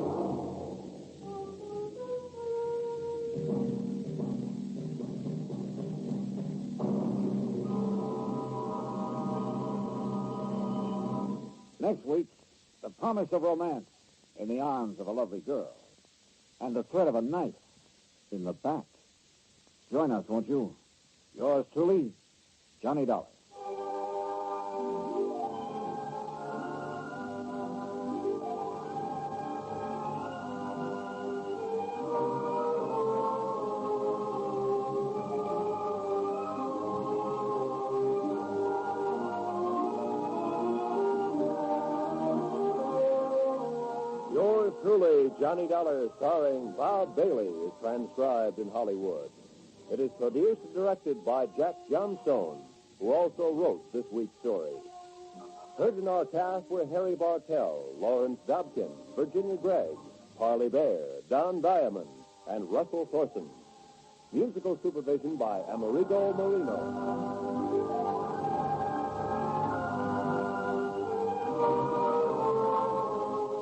Next week, the promise of romance in the arms of a lovely girl, and the threat of a knife in the back. Join us, won't you? Yours truly, Johnny Dollar. Yours truly, Johnny Dollar, starring Bob Bailey, is transcribed in Hollywood. It is produced and directed by Jack Johnstone, who also wrote this week's story. Heard in our cast were Harry Bartell, Lawrence Dobkin, Virginia Gregg, Parley Bear, Don Diamond, and Russell Thorson. Musical supervision by Amerigo Marino.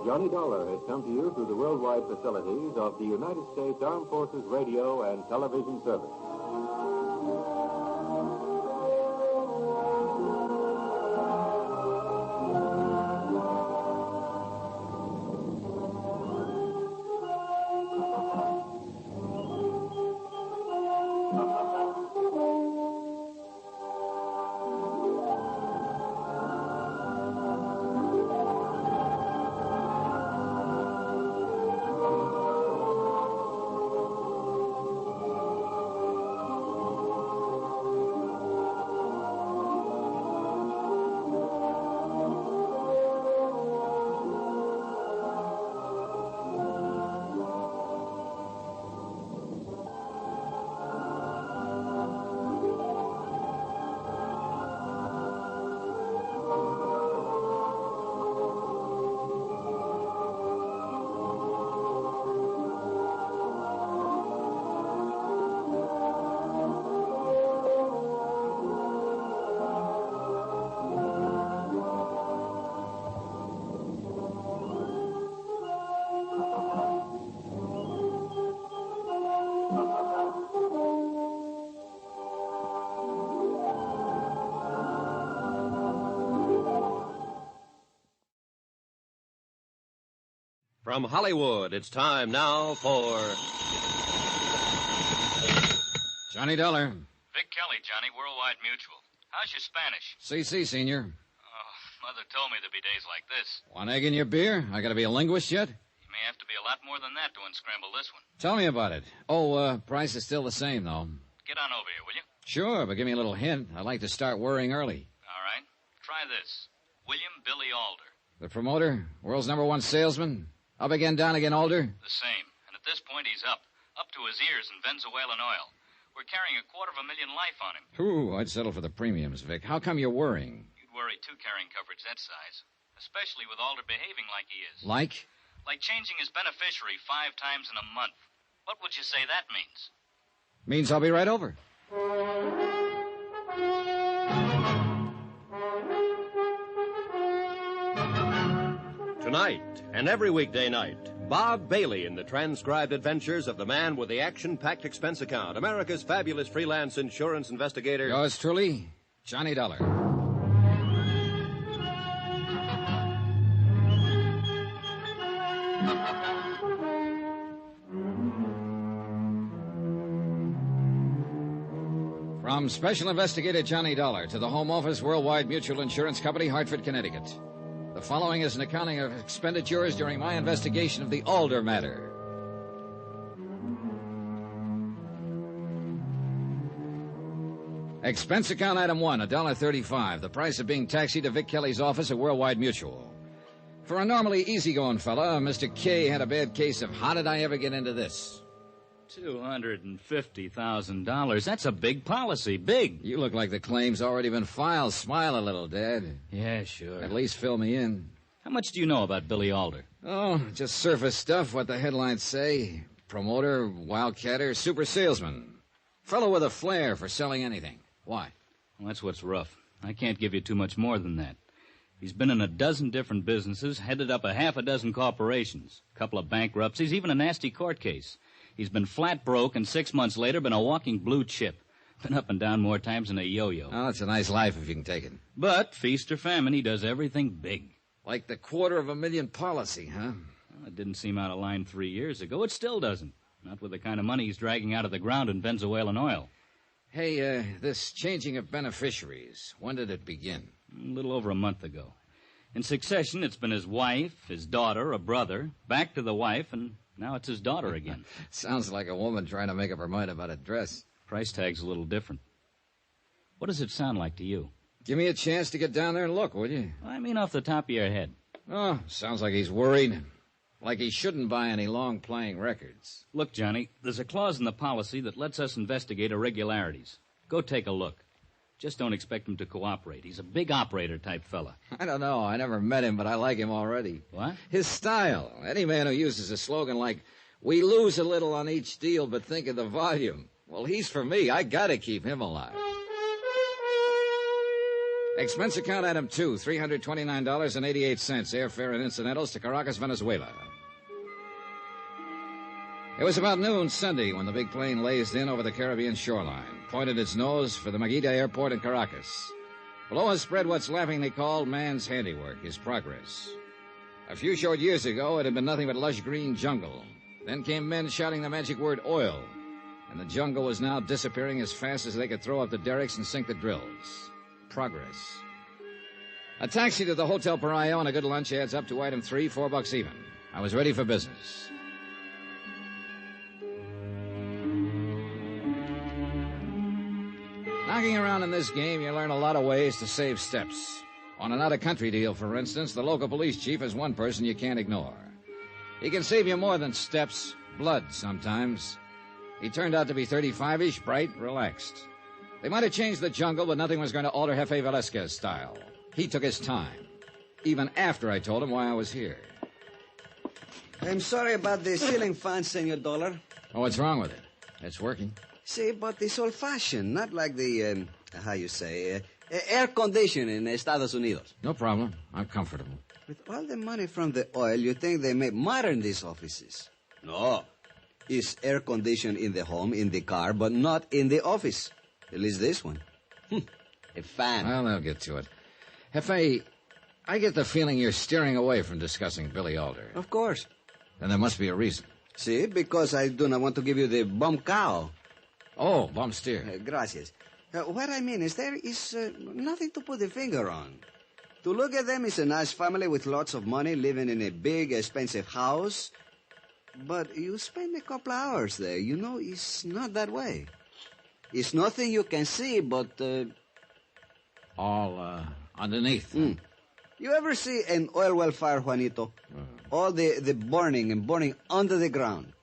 Johnny Dollar has come to you through the worldwide facilities of the United States Armed Forces Radio and Television Service. From Hollywood, it's time now for... Johnny Dollar. Vic Kelly, Johnny, Worldwide Mutual. How's your Spanish? CC, Senior. Oh, Mother told me there'd be days like this. One egg in your beer? I gotta be a linguist yet? You may have to be a lot more than that to unscramble this one. Tell me about it. Oh, price is still the same, though. Get on over here, will you? Sure, but give me a little hint. I'd like to start worrying early. All right. Try this. William Billy Alder. The promoter? World's #1 salesman? Up again, down again, Alder? The same. And at this point, he's up. Up to his ears in Venezuelan oil. We're carrying 250,000 life on him. Ooh, I'd settle for the premiums, Vic. How come you're worrying? You'd worry, too, carrying coverage that size. Especially with Alder behaving like he is. Like? Like changing his beneficiary 5 times in a month. What would you say that means? Means I'll be right over. Tonight and every weekday night, Bob Bailey in the transcribed adventures of the man with the action-packed expense account, America's fabulous freelance insurance investigator. Yours truly, Johnny Dollar. From Special Investigator Johnny Dollar to the Home Office, Worldwide Mutual Insurance Company, Hartford, Connecticut. The following is an accounting of expenditures during my investigation of the Alder matter. Expense account item 1, $1.35. The price of being taxied to Vic Kelly's office at Worldwide Mutual. For a normally easygoing fella, Mr. K had a bad case of how did I ever get into this? $250,000. That's a big policy. Big. You look like the claim's already been filed. Smile a little, Dad. Yeah, sure. At least fill me in. How much do you know about Billy Alder? Oh, just surface stuff, what the headlines say. Promoter, wildcatter, super salesman. Fellow with a flair for selling anything. Why? Well, that's what's rough. I can't give you too much more than that. He's been in a dozen different businesses, headed up a half a dozen corporations, a couple of bankruptcies, even a nasty court case. He's been flat broke, and 6 months later, been a walking blue chip. Been up and down more times than a yo-yo. Oh, it's a nice life if you can take it. But, feast or famine, he does everything big. Like the $250,000 policy, huh? Well, it didn't seem out of line 3 years ago. It still doesn't. Not with the kind of money he's dragging out of the ground in Venezuelan oil. Hey, this changing of beneficiaries, when did it begin? A little over a month ago. In succession, it's been his wife, his daughter, a brother, back to the wife, and now it's his daughter again. Sounds like a woman trying to make up her mind about a dress. Price tag's a little different. What does it sound like to you? Give me a chance to get down there and look, will you? I mean off the top of your head. Oh, sounds like he's worried. Like he shouldn't buy any long-playing records. Look, Johnny, there's a clause in the policy that lets us investigate irregularities. Go take a look. Just don't expect him to cooperate. He's a big operator-type fella. I don't know. I never met him, but I like him already. What? His style. Any man who uses a slogan like, we lose a little on each deal, but think of the volume. Well, he's for me. I gotta keep him alive. Expense account item 2, $329.88. Airfare and incidentals to Caracas, Venezuela. It was about noon Sunday when the big plane lazed in over the Caribbean shoreline, pointed its nose for the Maguita Airport in Caracas. Below us spread what's laughingly called man's handiwork, his progress. A few short years ago, it had been nothing but lush green jungle. Then came men shouting the magic word oil, and the jungle was now disappearing as fast as they could throw up the derricks and sink the drills. Progress. A taxi to the Hotel Pariah and a good lunch adds up to item 3, $4 even. I was ready for business. Knocking around in this game, you learn a lot of ways to save steps. On an out-of-country deal, for instance, the local police chief is one person you can't ignore. He can save you more than steps, blood sometimes. He turned out to be 35-ish, bright, relaxed. They might have changed the jungle, but nothing was going to alter Jefe Velasquez style. He took his time, even after I told him why I was here. I'm sorry about the ceiling fan, Senor Dollar. Oh, what's wrong with it? It's working. See, but it's old-fashioned, not like the, air conditioning in Estados Unidos. No problem. I'm comfortable. With all the money from the oil, you think they make modern these offices. No. It's air conditioned in the home, in the car, but not in the office. At least this one. A fan. Well, they'll get to it. Jefe, I get the feeling you're steering away from discussing Billy Alder. Of course. Then there must be a reason. See, because I do not want to give you the bum cow. Oh, bum steer. Gracias. What I mean is there is nothing to put the finger on. To look at them is a nice family with lots of money living in a big, expensive house. But you spend a couple hours there. You know, it's not that way. It's nothing you can see but... all underneath. You ever see an oil well fire, Juanito? All the burning and burning under the ground.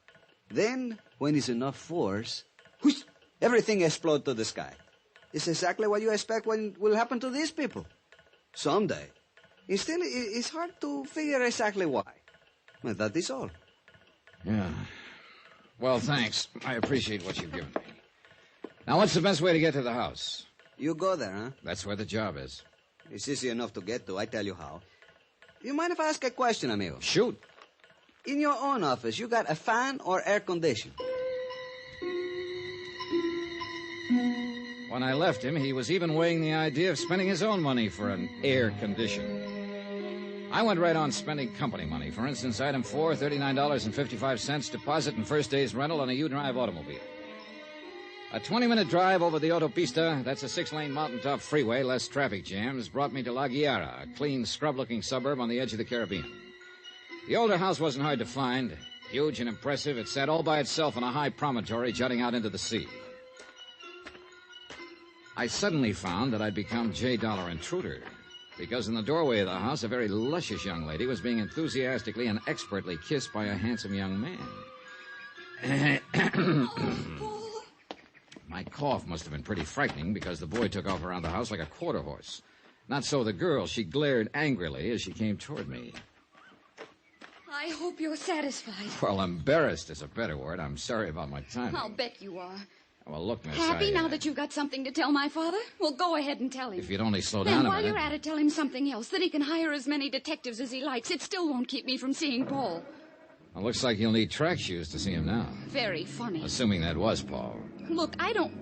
Then, when it's enough force... whoosh, everything explodes to the sky. It's exactly what you expect will happen to these people. Someday. And still, it's hard to figure exactly why. But that is all. Yeah. Well, thanks. I appreciate what you've given me. Now, what's the best way to get to the house? You go there, huh? That's where the job is. It's easy enough to get to. I tell you how. You mind if I ask a question, amigo? Shoot. In your own office, you got a fan or air condition? When I left him, he was even weighing the idea of spending his own money for an air condition. I went right on spending company money. For instance, item 4, $39.55 deposit and first day's rental on a U-Drive automobile. A 20-minute drive over the autopista, that's a 6-lane mountaintop freeway, less traffic jams, brought me to La Guiara, a clean, scrub-looking suburb on the edge of the Caribbean. The older house wasn't hard to find. Huge and impressive, it sat all by itself on a high promontory jutting out into the sea. I suddenly found that I'd become J. Dollar intruder, because in the doorway of the house, a very luscious young lady was being enthusiastically and expertly kissed by a handsome young man. My cough must have been pretty frightening, because the boy took off around the house like a quarter horse. Not so the girl. She glared angrily as she came toward me. I hope you're satisfied. Well, embarrassed is a better word. I'm sorry about my timing. I'll bet you are. Well, look, miss, Happy now that you've got something to tell my father? Well, go ahead and tell him. If you'd only slow Then down a while minute. you're at it, tell him something else, that he can hire as many detectives as he likes. It still won't keep me from seeing Paul. Well, looks like you'll need track shoes to see him now. Very funny. Assuming that was Paul. Look, I don't...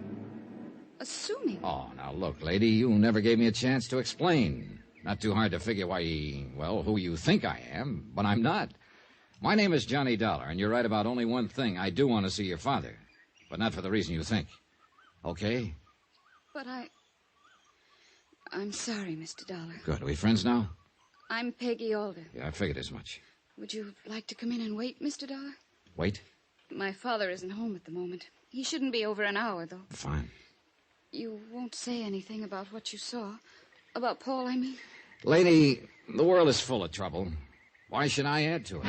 Assuming. Oh, now look, lady, you never gave me a chance to explain. Not too hard to figure who you think I am, but I'm not. My name is Johnny Dollar, and you're right about only one thing. I do want to see your father, but not for the reason you think. Okay? But I'm sorry, Mr. Dollar. Good. Are we friends now? I'm Peggy Alder. Yeah, I figured as much. Would you like to come in and wait, Mr. Dollar? Wait? My father isn't home at the moment. He shouldn't be over an hour, though. Fine. You won't say anything about what you saw? About Paul, I mean? Lady, the world is full of trouble. Why should I add to it?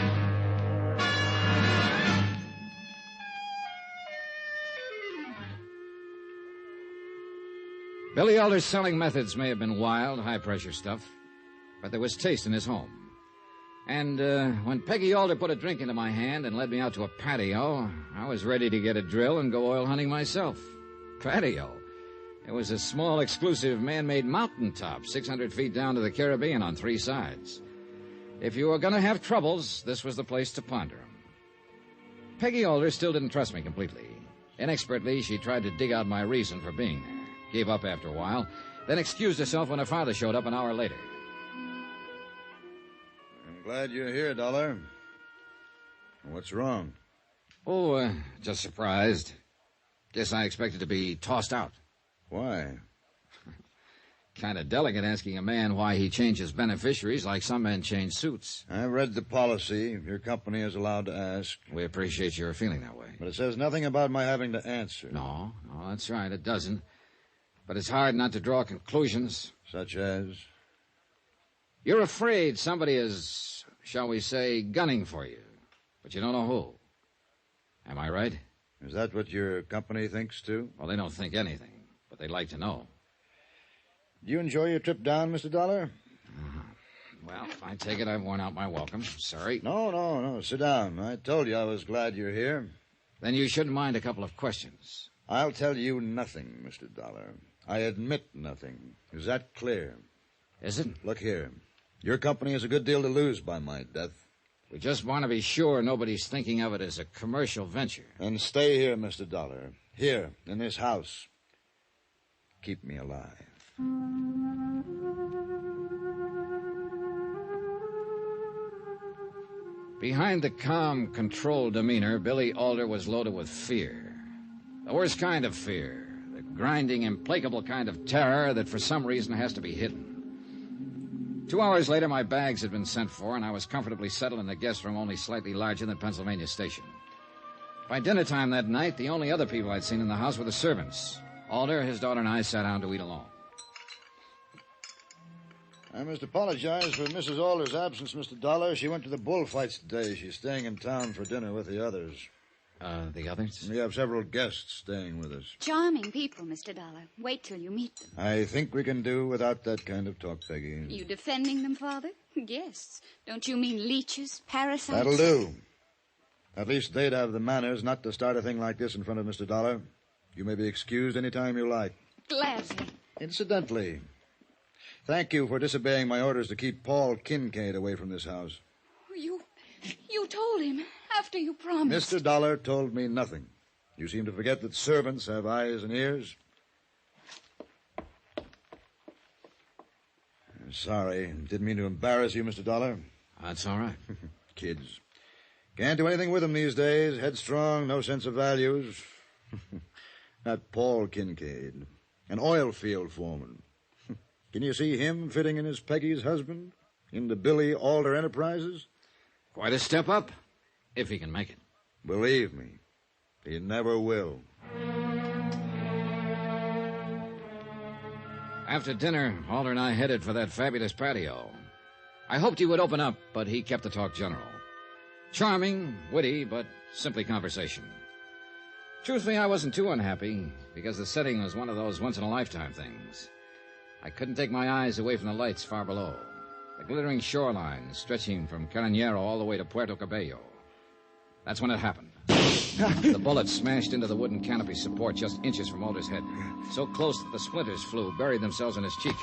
Billy Alder's selling methods may have been wild, high-pressure stuff, but there was taste in his home. And when Peggy Alder put a drink into my hand and led me out to a patio, I was ready to get a drill and go oil hunting myself. Patio? It was a small, exclusive, man-made mountaintop, 600 feet down to the Caribbean on 3 sides. If you were going to have troubles, this was the place to ponder them. Peggy Alder still didn't trust me completely. Inexpertly, she tried to dig out my reason for being there. Gave up after a while, then excused herself when her father showed up an hour later. I'm glad you're here, Dollar. What's wrong? Oh, just surprised. Guess I expected to be tossed out. Why? Kind of delicate asking a man why he changes beneficiaries like some men change suits. I've read the policy. Your company is allowed to ask. We appreciate your feeling that way. But it says nothing about my having to answer. No, that's right, it doesn't. But it's hard not to draw conclusions. Such as? You're afraid somebody is, shall we say, gunning for you. But you don't know who. Am I right? Is that what your company thinks, too? Well, they don't think anything, but they'd like to know. Do you enjoy your trip down, Mr. Dollar? Well, I take it I've worn out my welcome. Sorry. No. Sit down. I told you I was glad you're here. Then you shouldn't mind a couple of questions. I'll tell you nothing, Mr. Dollar. I admit nothing. Is that clear? Is it? Look here. Your company has a good deal to lose by my death. We just want to be sure nobody's thinking of it as a commercial venture. And stay here, Mr. Dollar. Here, in this house. Keep me alive. Behind the calm, controlled demeanor, Billy Alder was loaded with fear. The worst kind of fear. The grinding, implacable kind of terror that for some reason has to be hidden. 2 hours later, my bags had been sent for, and I was comfortably settled in a guest room only slightly larger than Pennsylvania Station. By dinner time that night, the only other people I'd seen in the house were the servants. Alder, his daughter, and I sat down to eat alone. I must apologize for Mrs. Alder's absence, Mr. Dollar. She went to the bullfights today. She's staying in town for dinner with the others. The others? We have several guests staying with us. Charming people, Mr. Dollar. Wait till you meet them. I think we can do without that kind of talk, Peggy. You defending them, Father? Guests. Don't you mean leeches, parasites? That'll do. At least they'd have the manners not to start a thing like this in front of Mr. Dollar. You may be excused any time you like. Gladly. Incidentally, thank you for disobeying my orders to keep Paul Kincaid away from this house. You told him after you promised. Mr. Dollar told me nothing. You seem to forget that servants have eyes and ears. I'm sorry. Didn't mean to embarrass you, Mr. Dollar. That's all right. Kids. Can't do anything with them these days. Headstrong, no sense of values. That Paul Kincaid, an oil field foreman. Can you see him fitting in as Peggy's husband? Into Billy Alder Enterprises? Quite a step up, if he can make it. Believe me, he never will. After dinner, Alder and I headed for that fabulous patio. I hoped he would open up, but he kept the talk general. Charming, witty, but simply conversation. Truthfully, I wasn't too unhappy, because the setting was one of those once-in-a-lifetime things. I couldn't take my eyes away from the lights far below. The glittering shoreline stretching from Carabinero all the way to Puerto Cabello. That's when it happened. The bullet smashed into the wooden canopy support just inches from Alder's head. So close that the splinters flew, buried themselves in his cheek.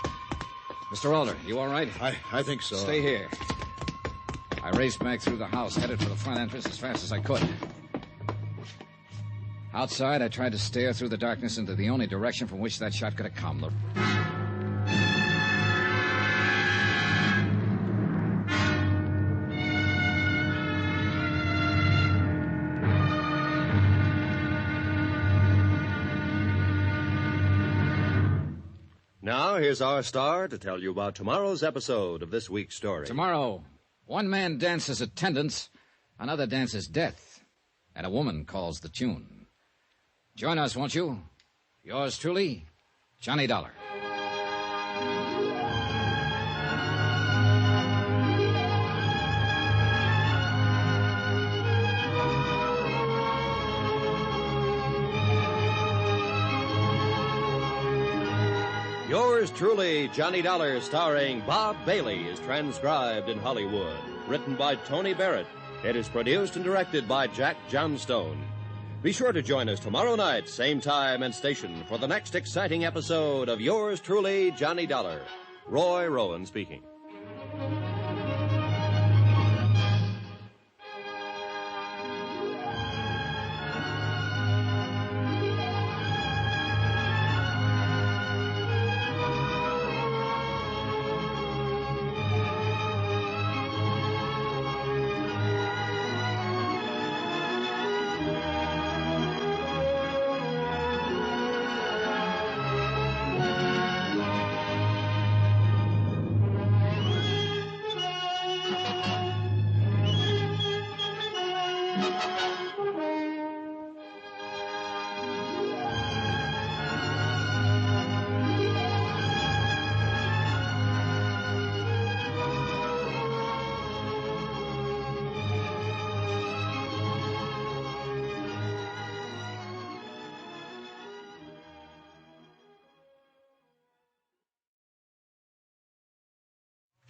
Mr. Alder, you all right? I think so. Stay here. I raced back through the house, headed for the front entrance as fast as I could. Outside, I tried to stare through the darkness into the only direction from which that shot could have come. Now, here's our star to tell you about tomorrow's episode of this week's story. Tomorrow, one man dances attendance, another dances death, and a woman calls the tune. Join us, won't you? Yours truly, Johnny Dollar. Yours truly, Johnny Dollar, starring Bob Bailey, is transcribed in Hollywood. Written by Tony Barrett. It is produced and directed by Jack Johnstone. Be sure to join us tomorrow night, same time and station, for the next exciting episode of Yours truly, Johnny Dollar. Roy Rowan speaking.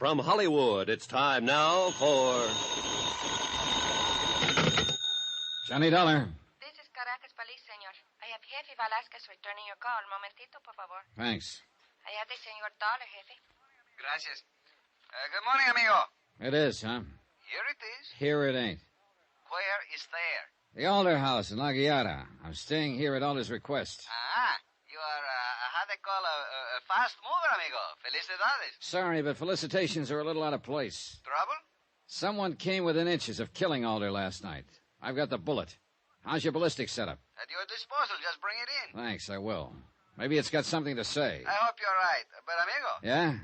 From Hollywood, it's time now for... Johnny Dollar. This is Caracas Police, senor. I have Jefe Velasquez returning your call. Momentito, por favor. Thanks. I have the senor Dollar, Jefe. Gracias. Good morning, amigo. It is, huh? Here it is. Here it ain't. Where is there? The Alder house in La Guiara. I'm staying here at Alder's request. Ah, you are, how they call a fast mover, amigo. Felicidades. Sorry, but felicitations are a little out of place. Trouble? Someone came within inches of killing Alder last night. I've got the bullet. How's your ballistic setup? At your disposal. Just bring it in. Thanks, I will. Maybe it's got something to say. I hope you're right. But, amigo. Yeah?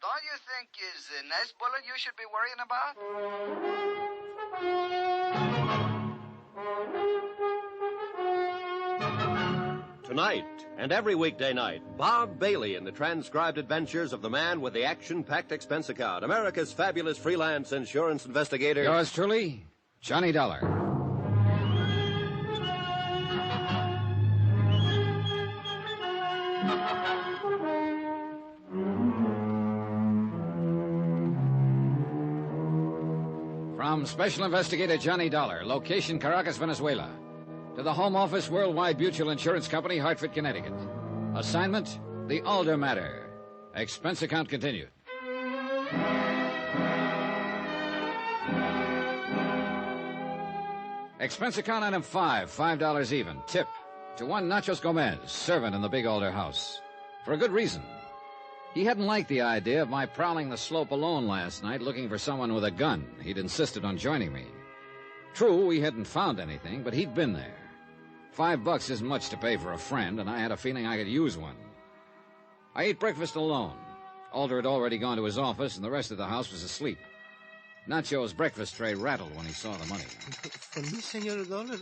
Don't you think is the next bullet you should be worrying about? Tonight, and every weekday night, Bob Bailey in the transcribed adventures of the man with the action-packed expense account, America's fabulous freelance insurance investigator. Yours truly, Johnny Dollar. From Special Investigator Johnny Dollar, location Caracas, Venezuela. To the Home Office, Worldwide Mutual Insurance Company, Hartford, Connecticut. Assignment, the Alder matter. Expense account continued. Expense account item 5, $5 even. Tip to one Nachos Gomez, servant in the Big Alder house. For a good reason. He hadn't liked the idea of my prowling the slope alone last night looking for someone with a gun. He'd insisted on joining me. True, we hadn't found anything, but he'd been there. $5 isn't much to pay for a friend, and I had a feeling I could use one. I ate breakfast alone. Alder had already gone to his office, and the rest of the house was asleep. Nacho's breakfast tray rattled when he saw the money. For me, Senor Dollar,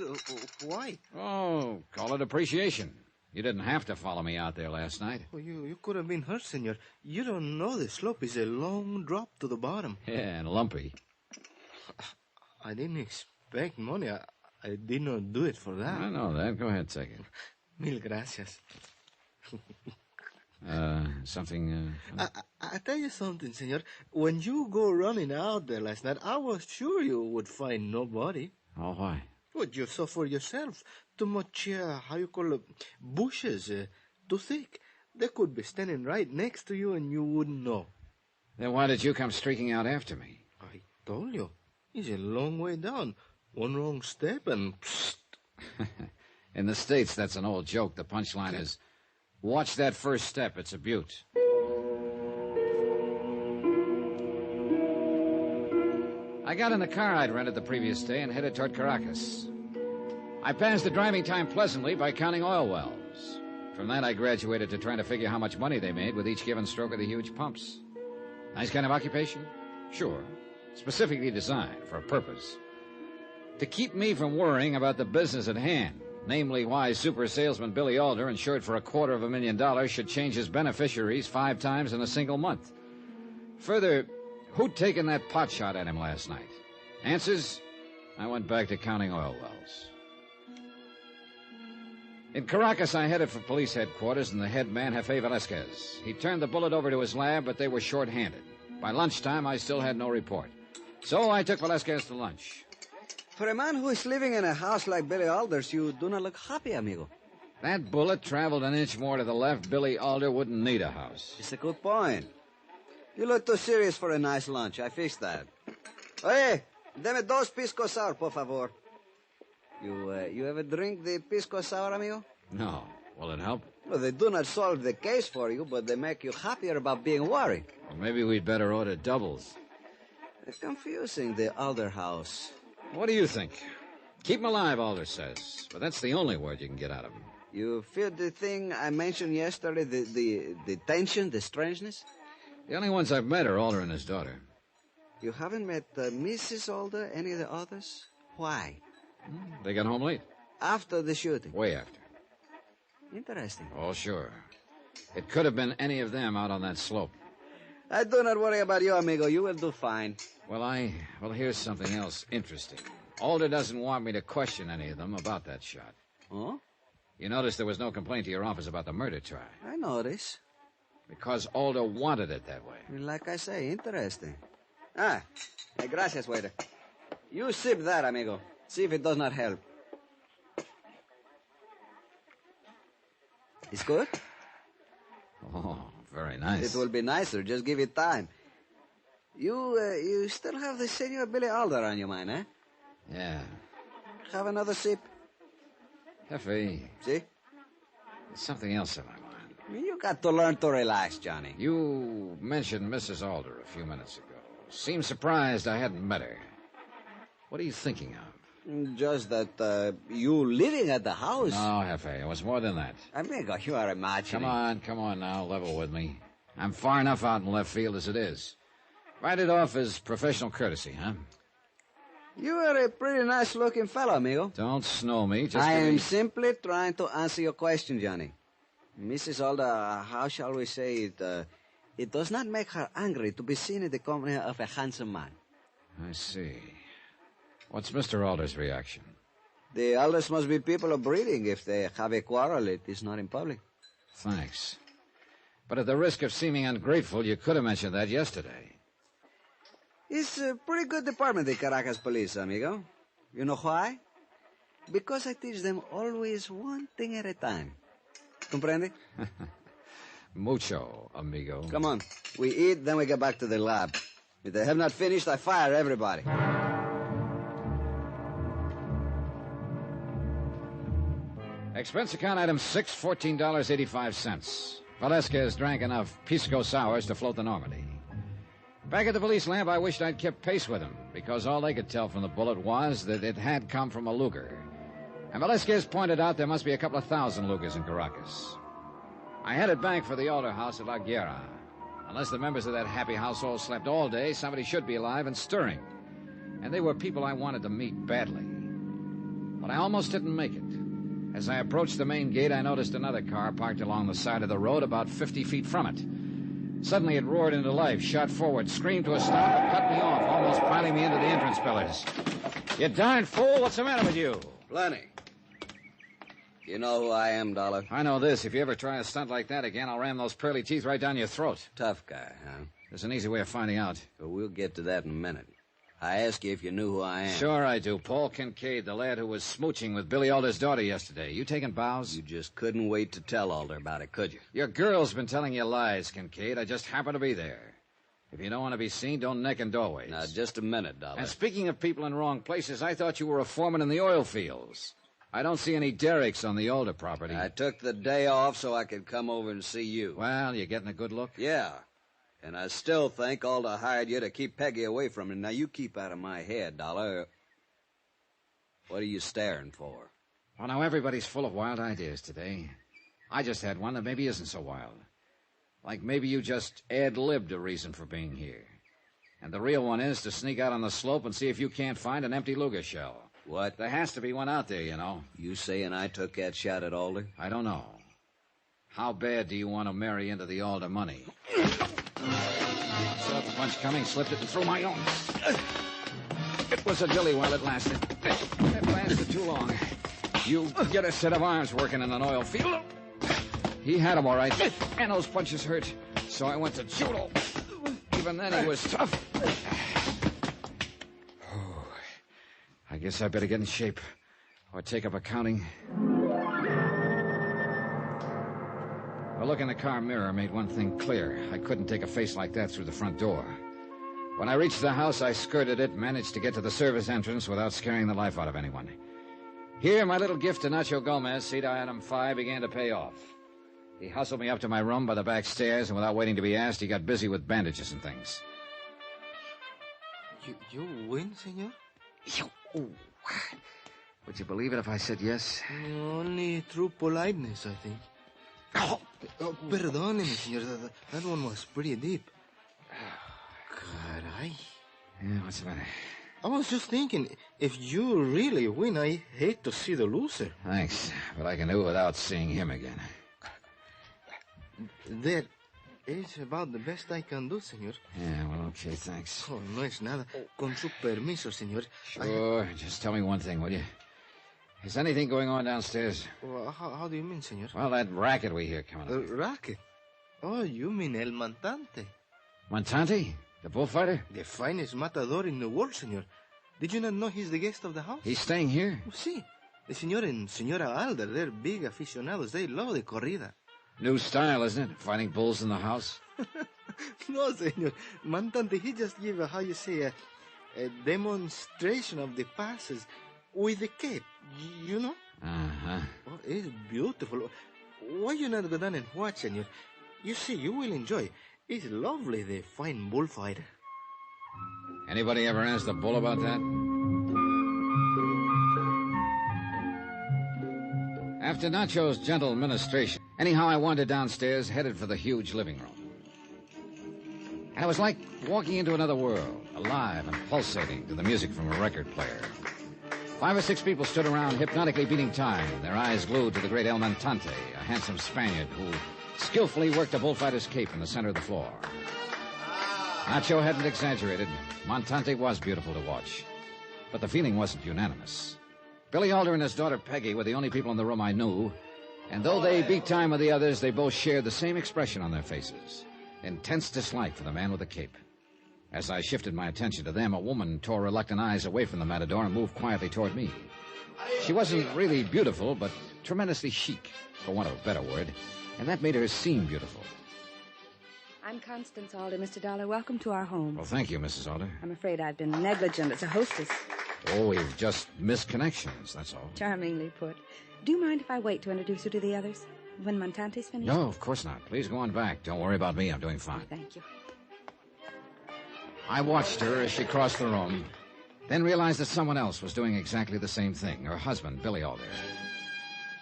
why? Oh, call it appreciation. You didn't have to follow me out there last night. Oh, you could have been hurt, Senor. You don't know the slope is a long drop to the bottom. Yeah, and lumpy. I didn't expect money. I did not do it for that. I know that. Go ahead, take it. Mil gracias. Something... I tell you something, senor. When you go running out there last night, I was sure you would find nobody. Oh, why? Well, you saw for yourself. Too much, how you call it, bushes, too thick. They could be standing right next to you and you wouldn't know. Then why did you come streaking out after me? I told you. It's a long way down. One wrong step and... Psst. In the States, that's an old joke. The punchline is, watch that first step. It's a beaut. I got in the car I'd rented the previous day and headed toward Caracas. I passed the driving time pleasantly by counting oil wells. From that, I graduated to trying to figure how much money they made with each given stroke of the huge pumps. Nice kind of occupation? Sure. Specifically designed for a purpose. To keep me from worrying about the business at hand, namely why super salesman Billy Alder, insured for $250,000, should change his beneficiaries 5 times in a single month. Further, who'd taken that pot shot at him last night? Answers? I went back to counting oil wells. In Caracas, I headed for police headquarters and the head man, Jefe Velasquez. He turned the bullet over to his lab, but they were short-handed. By lunchtime, I still had no report. So I took Velasquez to lunch. For a man who is living in a house like Billy Alder's, you do not look happy, amigo. That bullet traveled an inch more to the left. Billy Alder wouldn't need a house. It's a good point. You look too serious for a nice lunch. I fixed that. Oye, deme 2 pisco sour, por favor. You ever drink the pisco sour, amigo? No. Will it help? Well, they do not solve the case for you, but they make you happier about being worried. Well, maybe we'd better order doubles. It's confusing, the Alder house. What do you think? Keep him alive, Alder says. But that's the only word you can get out of him. You feel the thing I mentioned yesterday, the tension, the strangeness? The only ones I've met are Alder and his daughter. You haven't met Mrs. Alder, any of the others? Why? They got home late. After the shooting? Way after. Interesting. Oh, sure. It could have been any of them out on that slope. I do not worry about you, amigo. You will do fine. Well, here's something else interesting. Alder doesn't want me to question any of them about that shot. Oh? You noticed there was no complaint to your office about the murder try. I notice. Because Alder wanted it that way. Like I say, interesting. Gracias, waiter. You sip that, amigo. See if it does not help. It's good? Oh, very nice. It will be nicer. Just give it time. You still have the Senor Billy Alder on your mind, eh? Yeah. Have another sip. Jefe. See? There's something else on my mind. You got to learn to relax, Johnny. You mentioned Mrs. Alder a few minutes ago. Seemed surprised I hadn't met her. What are you thinking of? Just that you living at the house. No, Jefe, it was more than that. Amigo, you are imagining. Come on now, level with me. I'm far enough out in left field as it is. Write it off as professional courtesy, huh? You are a pretty nice-looking fellow, amigo. Don't snow me. I am simply trying to answer your question, Johnny. Mrs. Alder, how shall we say it? It does not make her angry to be seen in the company of a handsome man. I see. What's Mr. Alder's reaction? The Alders must be people of breeding. If they have a quarrel, it is not in public. Thanks. But at the risk of seeming ungrateful, you could have mentioned that yesterday. It's a pretty good department, the Caracas police, amigo. You know why? Because I teach them always one thing at a time. Comprende? Mucho, amigo. Come on. We eat, then we get back to the lab. If they have not finished, I fire everybody. Expense account item 6, $14.85. Velasquez drank enough pisco sours to float the Normandy. Back at the police lamp, I wished I'd kept pace with him, because all they could tell from the bullet was that it had come from a Luger. And Velasquez pointed out there must be a couple of thousand Lugers in Caracas. I headed back for the altar house at La Guerra. Unless the members of that happy household slept all day, somebody should be alive and stirring. And they were people I wanted to meet badly. But I almost didn't make it. As I approached the main gate, I noticed another car parked along the side of the road about 50 feet from it. Suddenly it roared into life, shot forward, screamed to a stop, and cut me off, almost piling me into the entrance pillars. You darn fool, what's the matter with you? Plenty. You know who I am, Dollar? I know this. If you ever try a stunt like that again, I'll ram those pearly teeth right down your throat. Tough guy, huh? There's an easy way of finding out. Well, we'll get to that in a minute. I asked you if you knew who I am. Sure I do. Paul Kincaid, the lad who was smooching with Billy Alder's daughter yesterday. You taking bows? You just couldn't wait to tell Alder about it, could you? Your girl's been telling you lies, Kincaid. I just happened to be there. If you don't want to be seen, don't neck in doorways. Now, just a minute, Dollar. And speaking of people in wrong places, I thought you were a foreman in the oil fields. I don't see any derricks on the Alder property. I took the day off so I could come over and see you. Well, you getting a good look? Yeah. And I still think Alder hired you to keep Peggy away from him. Now, you keep out of my head, Dollar. What are you staring for? Well, now, everybody's full of wild ideas today. I just had one that maybe isn't so wild. Like maybe you just ad-libbed a reason for being here. And the real one is to sneak out on the slope and see if you can't find an empty Luger shell. What? There has to be one out there, you know. You saying I took that shot at Alder? I don't know. How bad do you want to marry into the Alder money? Saw the punch coming, slipped it, and threw my own. It was a dilly while it lasted. It lasted too long. You get a set of arms working in an oil field. He had them all right, and those punches hurt. So I went to judo. Even then, he was tough. I guess I better get in shape or take up accounting. A look in the car mirror made one thing clear. I couldn't take a face like that through the front door. When I reached the house, I skirted it, managed to get to the service entrance without scaring the life out of anyone. Here, my little gift to Nacho Gomez, seat item 5, began to pay off. He hustled me up to my room by the back stairs, and without waiting to be asked, he got busy with bandages and things. You win, senor? Oh, would you believe it if I said yes? Only through politeness, I think. Oh, perdóneme, senor. That one was pretty deep. Caray. Yeah, what's the matter? I was just thinking, if you really win, I hate to see the loser. Thanks, but I can do it without seeing him again. That is about the best I can do, senor. Yeah, well, okay, thanks. Oh, no es nada. Con su permiso, senor. Sure, just tell me one thing, will you? Is anything going on downstairs? Well, how do you mean, senor? Well, that racket we hear coming up. Racket? Oh, you mean El Montante. Montante? The bullfighter? The finest matador in the world, senor. Did you not know he's the guest of the house? He's staying here? Sí. The senor and Senora Alder, they're big aficionados. They love the corrida. New style, isn't it? Fighting bulls in the house? No, senor. Montante, he just gave a, a demonstration of the passes with the cape, you know? Uh-huh. Oh, it's beautiful. Why you not go down and watch, senor? You see, you will enjoy. It's lovely, the fine bullfighter. Anybody ever asked the bull about that? After Nacho's gentle ministration, anyhow, I wandered downstairs, headed for the huge living room. And it was like walking into another world, alive and pulsating to the music from a record player. 5 or 6 people stood around, hypnotically beating time, their eyes glued to the great El Montante, a handsome Spaniard who skillfully worked a bullfighter's cape in the center of the floor. Nacho hadn't exaggerated. Montante was beautiful to watch. But the feeling wasn't unanimous. Billy Alder and his daughter Peggy were the only people in the room I knew, and though they beat time with the others, they both shared the same expression on their faces, intense dislike for the man with the cape. As I shifted my attention to them, a woman tore reluctant eyes away from the matador and moved quietly toward me. She wasn't really beautiful, but tremendously chic, for want of a better word, and that made her seem beautiful. I'm Constance Alder, Mr. Dollar. Welcome to our home. Well, thank you, Mrs. Alder. I'm afraid I've been negligent as a hostess. Oh, we've just missed connections, that's all. Charmingly put. Do you mind if I wait to introduce you to the others? When Montante's finished? No, of course not. Please go on back. Don't worry about me. I'm doing fine. Thank you. I watched her as she crossed the room, then realized that someone else was doing exactly the same thing, her husband, Billy Alder.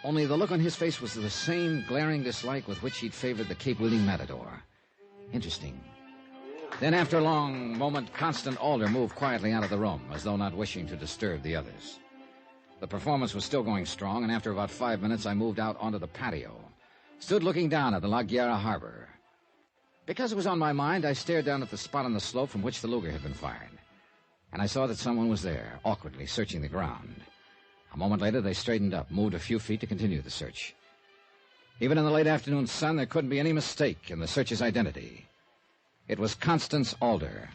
Only the look on his face was the same glaring dislike with which he'd favored the Cape-wielding matador. Interesting. Then, after a long moment, Constant Alder moved quietly out of the room, as though not wishing to disturb the others. The performance was still going strong, and after about 5 minutes, I moved out onto the patio, stood looking down at the La Guerra harbor. Because it was on my mind, I stared down at the spot on the slope from which the Luger had been fired. And I saw that someone was there, awkwardly searching the ground. A moment later, they straightened up, moved a few feet to continue the search. Even in the late afternoon sun, there couldn't be any mistake in the searcher's identity. It was Constance Alder.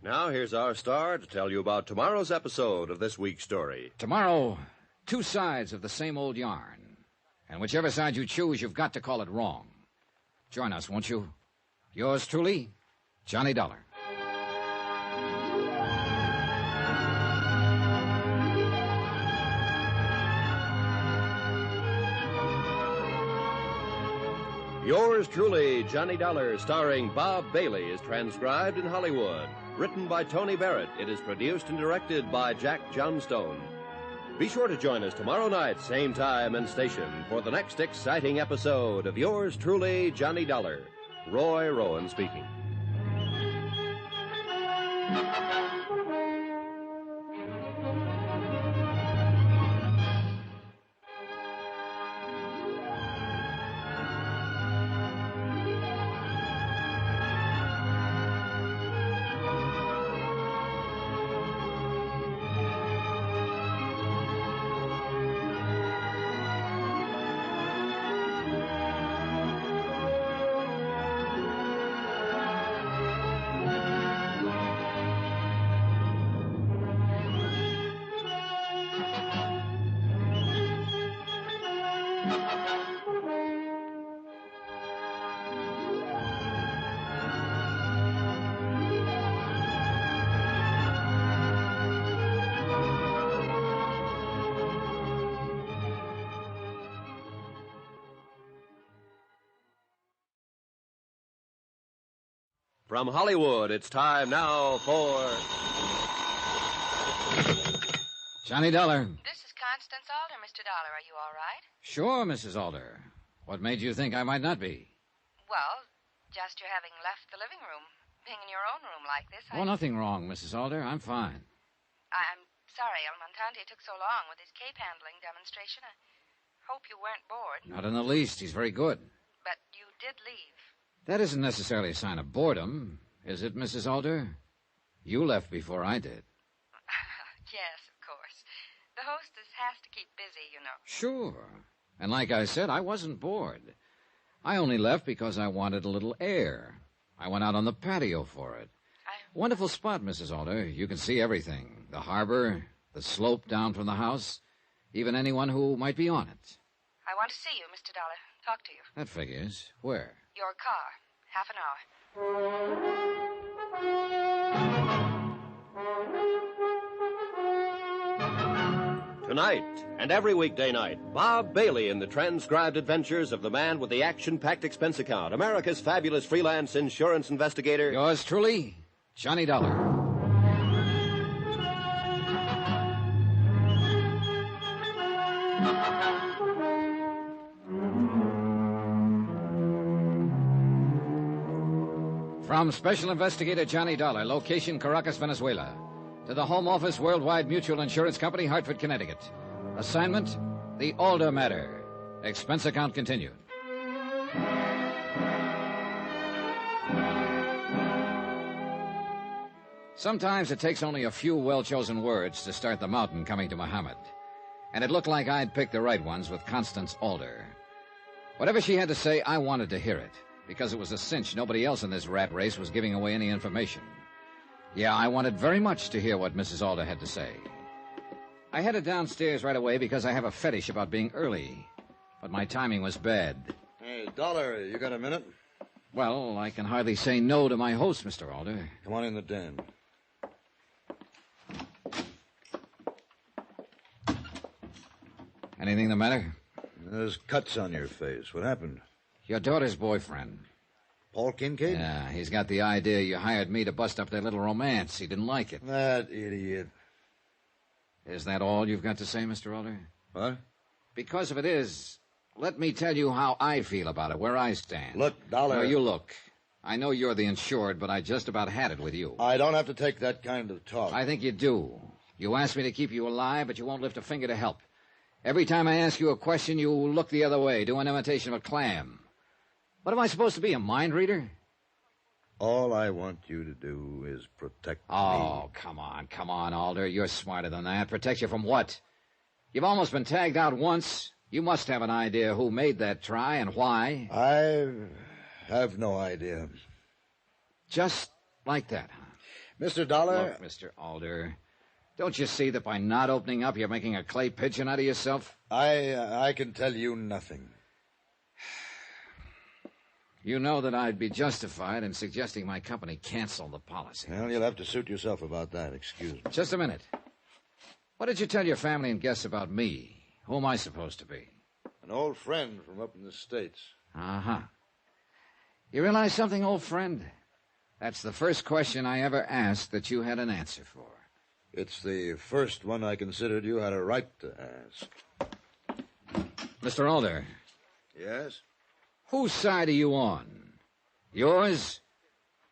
Now, here's our star to tell you about tomorrow's episode of this week's story. Tomorrow, two sides of the same old yarn. And whichever side you choose, you've got to call it wrong. Join us, won't you? Yours truly, Johnny Dollar. Yours truly, Johnny Dollar, starring Bob Bailey, is transcribed in Hollywood. Written by Tony Barrett, it is produced and directed by Jack Johnstone. Be sure to join us tomorrow night, same time and station, for the next exciting episode of Yours truly, Johnny Dollar. Roy Rowan speaking. From Hollywood, it's time now for... Johnny Dollar. This is Constance Alder, Mr. Dollar. Are you all right? Sure, Mrs. Alder. What made you think I might not be? Well, just your having left the living room. Being in your own room like this, Oh, nothing wrong, Mrs. Alder. I'm fine. I'm sorry El Montante took so long with his cape handling demonstration. I hope you weren't bored. Not in the least. He's very good. But you did leave. That isn't necessarily a sign of boredom, is it, Mrs. Alder? You left before I did. Yes, of course. The hostess has to keep busy, you know. Sure. And like I said, I wasn't bored. I only left because I wanted a little air. I went out on the patio for it. Wonderful spot, Mrs. Alder. You can see everything. The harbor, the slope down from the house, even anyone who might be on it. I want to see you, Mr. Dollar. Talk to you. That figures. Where? Your car. Half an hour. Tonight, and every weekday night, Bob Bailey in the transcribed adventures of the man with the action-packed expense account, America's fabulous freelance insurance investigator. Yours truly, Johnny Dollar. From Special Investigator Johnny Dollar, location Caracas, Venezuela, to the Home Office, Worldwide Mutual Insurance Company, Hartford, Connecticut. Assignment, the Alder matter. Expense account continued. Sometimes it takes only a few well-chosen words to start the mountain coming to Muhammad. And it looked like I'd picked the right ones with Constance Alder. Whatever she had to say, I wanted to hear it, because it was a cinch nobody else in this rat race was giving away any information. Yeah, I wanted very much to hear what Mrs. Alder had to say. I headed downstairs right away because I have a fetish about being early, but my timing was bad. Hey, Dollar, you got a minute? Well, I can hardly say no to my host, Mr. Alder. Come on in the den. Anything the matter? There's cuts on your face. What happened? Your daughter's boyfriend. Paul Kincaid? Yeah, he's got the idea you hired me to bust up their little romance. He didn't like it. That idiot. Is that all you've got to say, Mr. Alder? What? Because if it is, let me tell you how I feel about it, where I stand. Look, Dollar. No, you look. I know you're the insured, but I just about had it with you. I don't have to take that kind of talk. I think you do. You asked me to keep you alive, but you won't lift a finger to help. Every time I ask you a question, you look the other way, do an imitation of a clam. What am I supposed to be, a mind reader? All I want you to do is protect me. Oh, come on, Alder. You're smarter than that. Protect you from what? You've almost been tagged out once. You must have an idea who made that try and why. I have no idea. Just like that, huh? Mr. Dollar... Look, Mr. Alder, don't you see that by not opening up, you're making a clay pigeon out of yourself? I can tell you nothing. You know that I'd be justified in suggesting my company cancel the policy. Well, you'll have to suit yourself about that. Excuse me. Just a minute. What did you tell your family and guests about me? Who am I supposed to be? An old friend from up in the States. Uh-huh. You realize something, old friend? That's the first question I ever asked that you had an answer for. It's the first one I considered you had a right to ask. Mr. Alder. Yes? Whose side are you on? Yours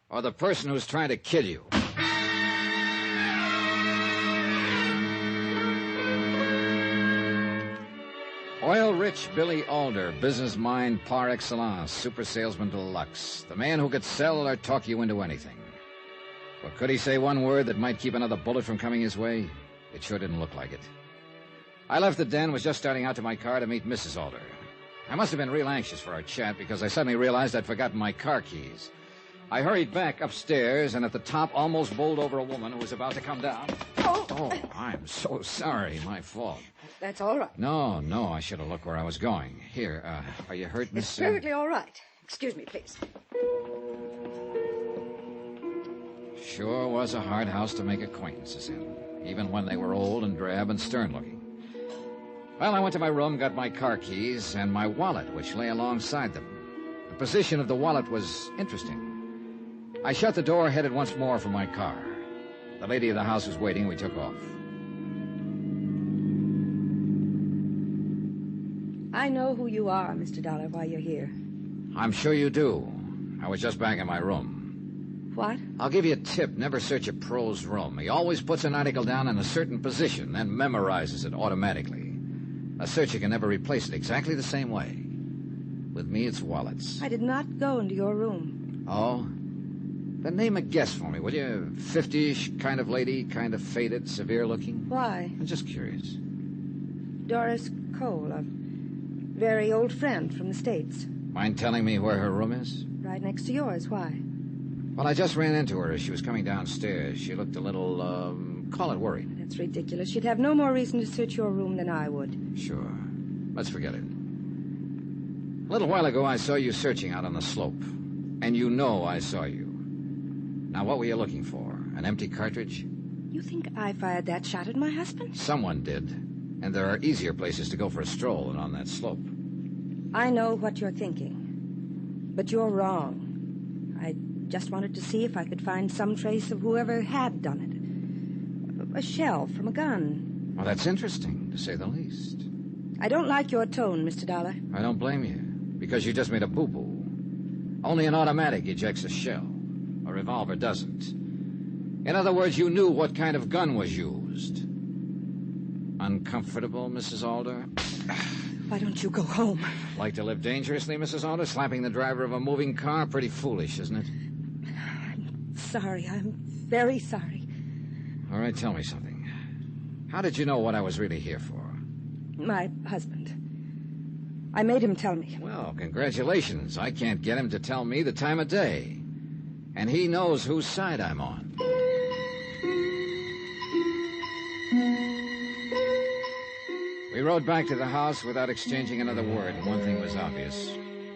or the person who's trying to kill you? Oil-rich Billy Alder, business mind par excellence, super salesman deluxe, the man who could sell or talk you into anything. But could he say one word that might keep another bullet from coming his way? It sure didn't look like it. I left the den, was just starting out to my car to meet Mrs. Alder. I must have been real anxious for our chat because I suddenly realized I'd forgotten my car keys. I hurried back upstairs and at the top almost bowled over a woman who was about to come down. Oh, I'm so sorry. My fault. That's all right. No, I should have looked where I was going. Here, are you hurt, Miss? It's perfectly all right. Excuse me, please. Sure was a hard house to make acquaintances in, even when they were old and drab and stern-looking. Well, I went to my room, got my car keys, and my wallet, which lay alongside them. The position of the wallet was interesting. I shut the door, headed once more for my car. The lady of the house was waiting. We took off. I know who you are, Mr. Dollar, while you're here. I'm sure you do. I was just back in my room. What? I'll give you a tip. Never search a pro's room. He always puts an article down in a certain position, then memorizes it automatically. A searcher can never replace it exactly the same way. With me, it's wallets. I did not go into your room. Oh? Then name a guess for me, will you? 50-ish, kind of lady, kind of faded, severe-looking? Why? I'm just curious. Doris Cole, a very old friend from the States. Mind telling me where her room is? Right next to yours. Why? Well, I just ran into her as she was coming downstairs. She looked a little, call it worried. That's ridiculous. She'd have no more reason to search your room than I would. Sure. Let's forget it. A little while ago, I saw you searching out on the slope. And you know I saw you. Now, what were you looking for? An empty cartridge? You think I fired that shot at my husband? Someone did. And there are easier places to go for a stroll than on that slope. I know what you're thinking. But you're wrong. I just wanted to see if I could find some trace of whoever had done it. A shell from a gun. Well, that's interesting, to say the least. I don't like your tone, Mr. Dollar. I don't blame you, because you just made a boo-boo. Only an automatic ejects a shell. A revolver doesn't. In other words, you knew what kind of gun was used. Uncomfortable, Mrs. Alder? Why don't you go home? Like to live dangerously, Mrs. Alder? Slapping the driver of a moving car? Pretty foolish, isn't it? I'm sorry. I'm very sorry. All right, tell me something. How did you know what I was really here for? My husband. I made him tell me. Well, congratulations. I can't get him to tell me the time of day. And he knows whose side I'm on. We rode back to the house without exchanging another word, and one thing was obvious.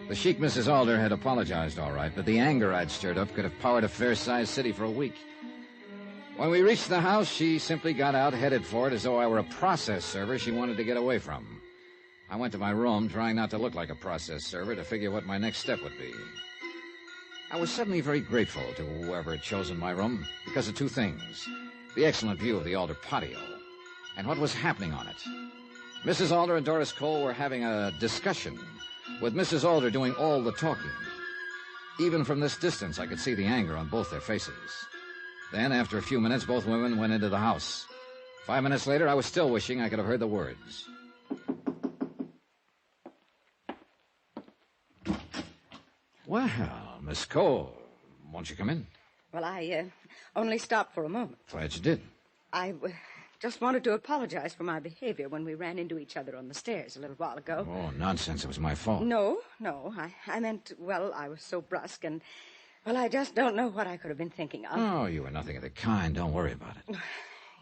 The chic Mrs. Alder had apologized all right, but the anger I'd stirred up could have powered a fair-sized city for a week. When we reached the house, she simply got out, headed for it as though I were a process server she wanted to get away from. I went to my room, trying not to look like a process server, to figure what my next step would be. I was suddenly very grateful to whoever had chosen my room because of two things. The excellent view of the Alder patio, and what was happening on it. Mrs. Alder and Doris Cole were having a discussion, with Mrs. Alder doing all the talking. Even from this distance, I could see the anger on both their faces. Then, after a few minutes, both women went into the house. 5 minutes later, I was still wishing I could have heard the words. Well, Miss Cole, won't you come in? Well, I only stopped for a moment. Glad you did. I just wanted to apologize for my behavior when we ran into each other on the stairs a little while ago. Oh, nonsense. It was my fault. No. I meant, well, I was so brusque and, well, I just don't know what I could have been thinking of. Oh, you were nothing of the kind. Don't worry about it.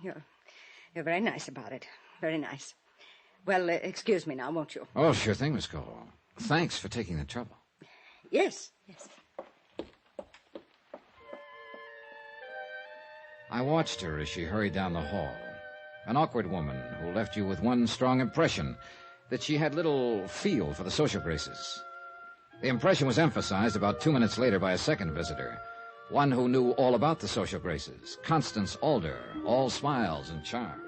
You're very nice about it. Very nice. Well, excuse me now, won't you? Oh, sure thing, Miss Cole. Thanks for taking the trouble. Yes. I watched her as she hurried down the hall. An awkward woman who left you with one strong impression, that she had little feel for the social graces. The impression was emphasized about 2 minutes later by a second visitor, one who knew all about the social graces, Constance Alder, all smiles and charm.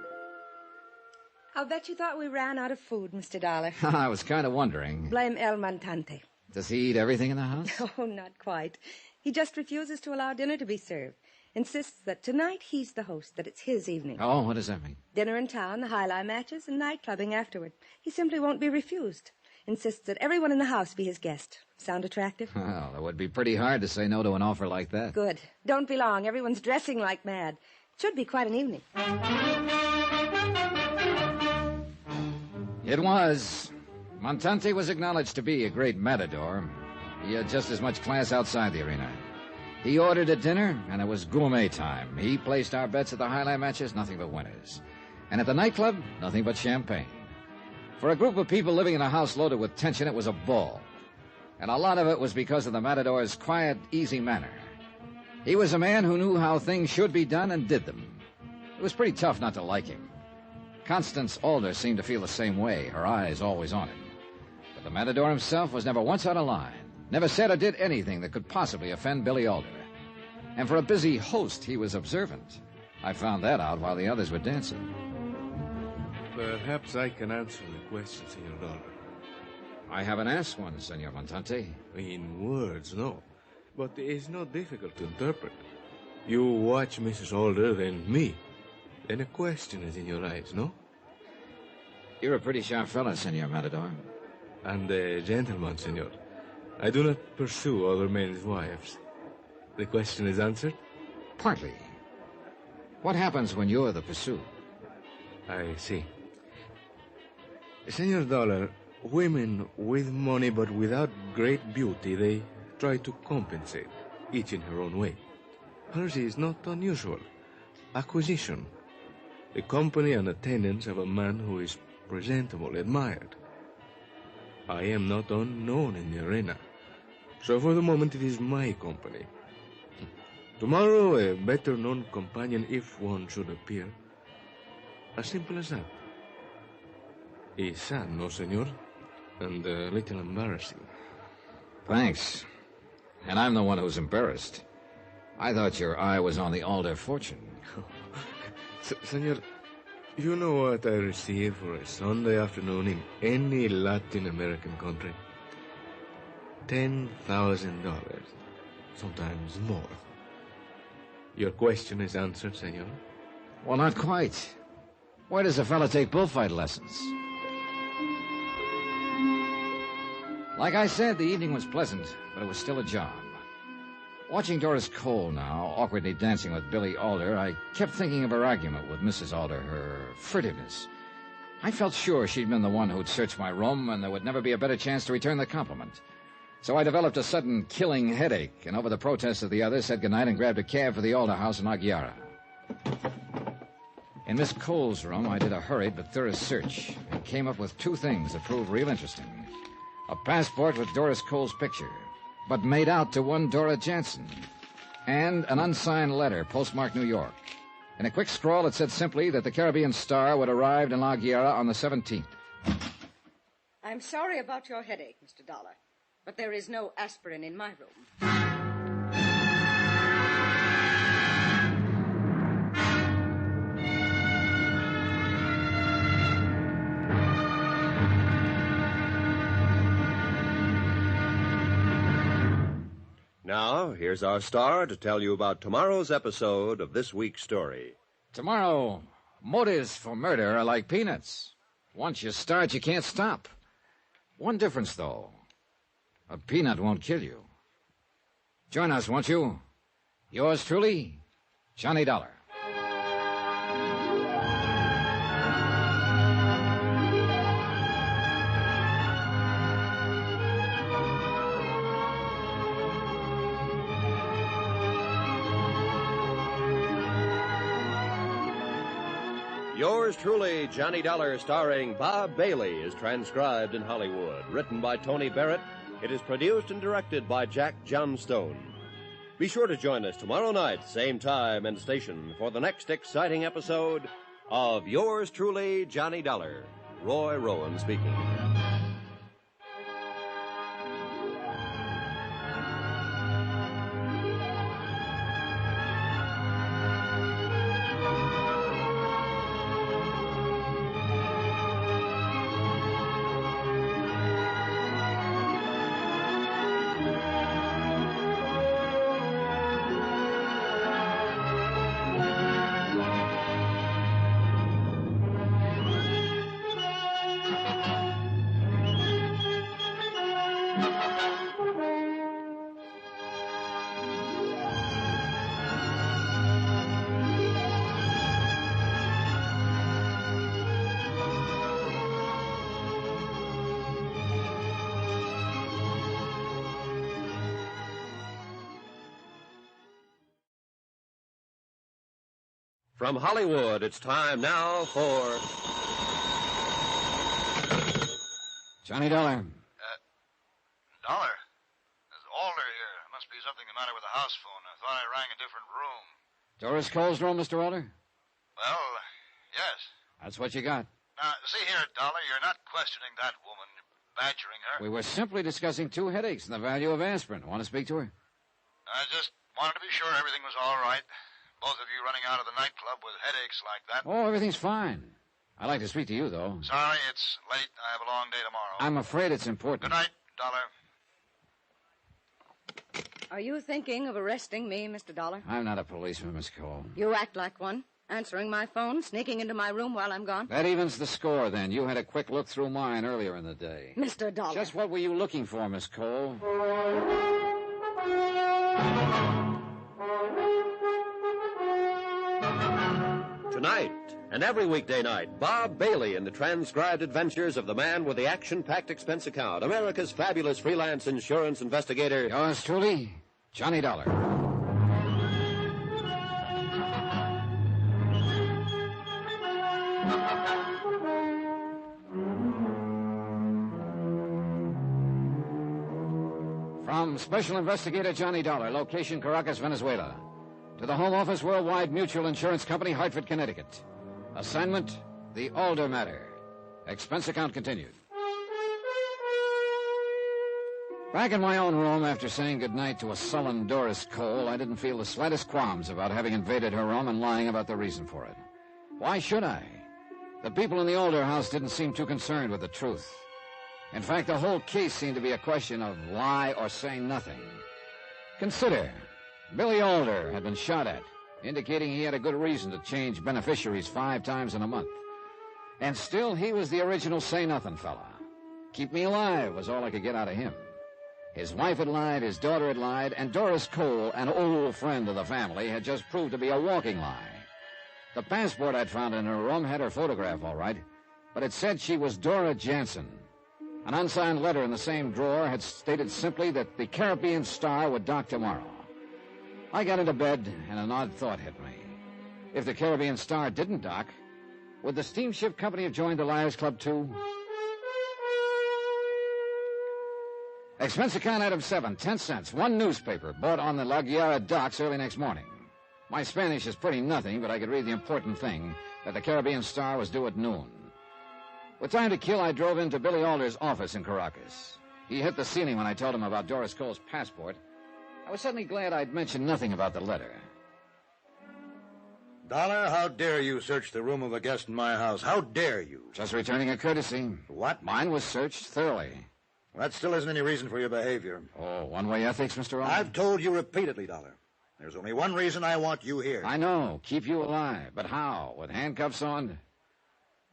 I'll bet you thought we ran out of food, Mr. Dollar. I was kind of wondering. Blame El Montante. Does he eat everything in the house? Oh, not quite. He just refuses to allow dinner to be served. Insists that tonight he's the host, that it's his evening. Oh, what does that mean? Dinner in town, the high-lie matches, and night-clubbing afterward. He simply won't be refused. Insists that everyone in the house be his guest. Sound attractive? Well, it would be pretty hard to say no to an offer like that. Good. Don't be long. Everyone's dressing like mad. Should be quite an evening. It was. Montante was acknowledged to be a great matador. He had just as much class outside the arena. He ordered a dinner, and it was gourmet time. He placed our bets at the highlight matches, nothing but winners. And at the nightclub, nothing but champagne. For a group of people living in a house loaded with tension, it was a ball. And a lot of it was because of the matador's quiet, easy manner. He was a man who knew how things should be done and did them. It was pretty tough not to like him. Constance Alder seemed to feel the same way, her eyes always on him. But the matador himself was never once out of line. Never said or did anything that could possibly offend Billy Alder. And for a busy host, he was observant. I found that out while the others were dancing. Perhaps I can answer the question, Senor Dollar. I haven't asked one, Senor Montante. In words, no. But it's not difficult to interpret. You watch Mrs. Alder, then me. Then a question is in your eyes, no? You're a pretty sharp fella, Senor Matador. And a gentleman, Senor. I do not pursue other men's wives. The question is answered? Partly. What happens when you're the pursued? I see. Senor Dollar, women with money but without great beauty, they try to compensate, each in her own way. Hers is not unusual. Acquisition. The company and attendance of a man who is presentable, admired. I am not unknown in the arena. So for the moment it is my company. Tomorrow a better-known companion, if one should appear. As simple as that. It's sad, no, senor? And a little embarrassing. Thanks. And I'm the one who's embarrassed. I thought your eye was on the Alder fortune. Senor, you know what I receive for a Sunday afternoon in any Latin American country? $10,000. Sometimes more. Your question is answered, senor? Well, not quite. Where does a fella take bullfight lessons? Like I said, the evening was pleasant, but it was still a job. Watching Doris Cole now, awkwardly dancing with Billy Alder, I kept thinking of her argument with Mrs. Alder, her furtiveness. I felt sure she'd been the one who'd searched my room, and there would never be a better chance to return the compliment. So I developed a sudden killing headache, and over the protests of the others, said goodnight and grabbed a cab for the Alder house in Aguilera. In Miss Cole's room, I did a hurried but thorough search and came up with two things that proved real interesting. A passport with Doris Cole's picture, but made out to one Dora Jansen, and an unsigned letter, postmarked New York. In a quick scrawl, it said simply that the Caribbean Star would arrive in La Guerra on the 17th. I'm sorry about your headache, Mr. Dollar, but there is no aspirin in my room. Now, here's our star to tell you about tomorrow's episode of this week's story. Tomorrow, motives for murder are like peanuts. Once you start, you can't stop. One difference, though. A peanut won't kill you. Join us, won't you? Yours truly, Johnny Dollar. Yours truly, Johnny Dollar, starring Bob Bailey, is transcribed in Hollywood. Written by Tony Barrett, it is produced and directed by Jack Johnstone. Be sure to join us tomorrow night, same time and station, for the next exciting episode of Yours truly, Johnny Dollar. Roy Rowan speaking. From Hollywood, it's time now for... Johnny Dollar. Dollar? There's Alder here. There must be something the matter with the house phone. I thought I rang a different room. Doris Cole's room, Mr. Alder? Well, yes. That's what you got. Now, see here, Dollar, you're not questioning that woman, badgering her. We were simply discussing two headaches and the value of aspirin. Want to speak to her? I just wanted to be sure everything was all right. Both of you running out of the nightclub with headaches like that. Oh, everything's fine. I'd like to speak to you, though. Sorry, it's late. I have a long day tomorrow. I'm afraid it's important. Good night, Dollar. Are you thinking of arresting me, Mr. Dollar? I'm not a policeman, Miss Cole. You act like one. Answering my phone, sneaking into my room while I'm gone. That evens the score, then. You had a quick look through mine earlier in the day. Mr. Dollar. Just what were you looking for, Miss Cole? Tonight, and every weekday night, Bob Bailey in the transcribed adventures of the man with the action-packed expense account, America's fabulous freelance insurance investigator. Yours truly, Johnny Dollar. From Special Investigator Johnny Dollar, location Caracas, Venezuela. To the Home Office, Worldwide Mutual Insurance Company, Hartford, Connecticut. Assignment, the Alder matter. Expense account continued. Back in my own room, after saying goodnight to a sullen Doris Cole, I didn't feel the slightest qualms about having invaded her room and lying about the reason for it. Why should I? The people in the Alder house didn't seem too concerned with the truth. In fact, the whole case seemed to be a question of lie or say nothing. Consider, Billy Alder had been shot at, indicating he had a good reason to change beneficiaries 5 times in a month. And still, he was the original say-nothing fella. Keep me alive was all I could get out of him. His wife had lied, his daughter had lied, and Doris Cole, an old friend of the family, had just proved to be a walking lie. The passport I'd found in her room had her photograph, all right, but it said she was Dora Jansen. An unsigned letter in the same drawer had stated simply that the Caribbean Star would dock tomorrow. I got into bed, and an odd thought hit me. If the Caribbean Star didn't dock, would the steamship company have joined the Liars Club, too? Expense account item 7, 10 cents. One newspaper bought on the La Guiara docks early next morning. My Spanish is pretty nothing, but I could read the important thing, that the Caribbean Star was due at noon. With time to kill, I drove into Billy Alder's office in Caracas. He hit the ceiling when I told him about Doris Cole's passport. I was suddenly glad I'd mentioned nothing about the letter. Dollar, how dare you search the room of a guest in my house? How dare you? Just returning a courtesy. What? Mine was searched thoroughly. That still isn't any reason for your behavior. Oh, one-way ethics, Mr. Alder? I've told you repeatedly, Dollar. There's only one reason I want you here. I know. Keep you alive. But how? With handcuffs on?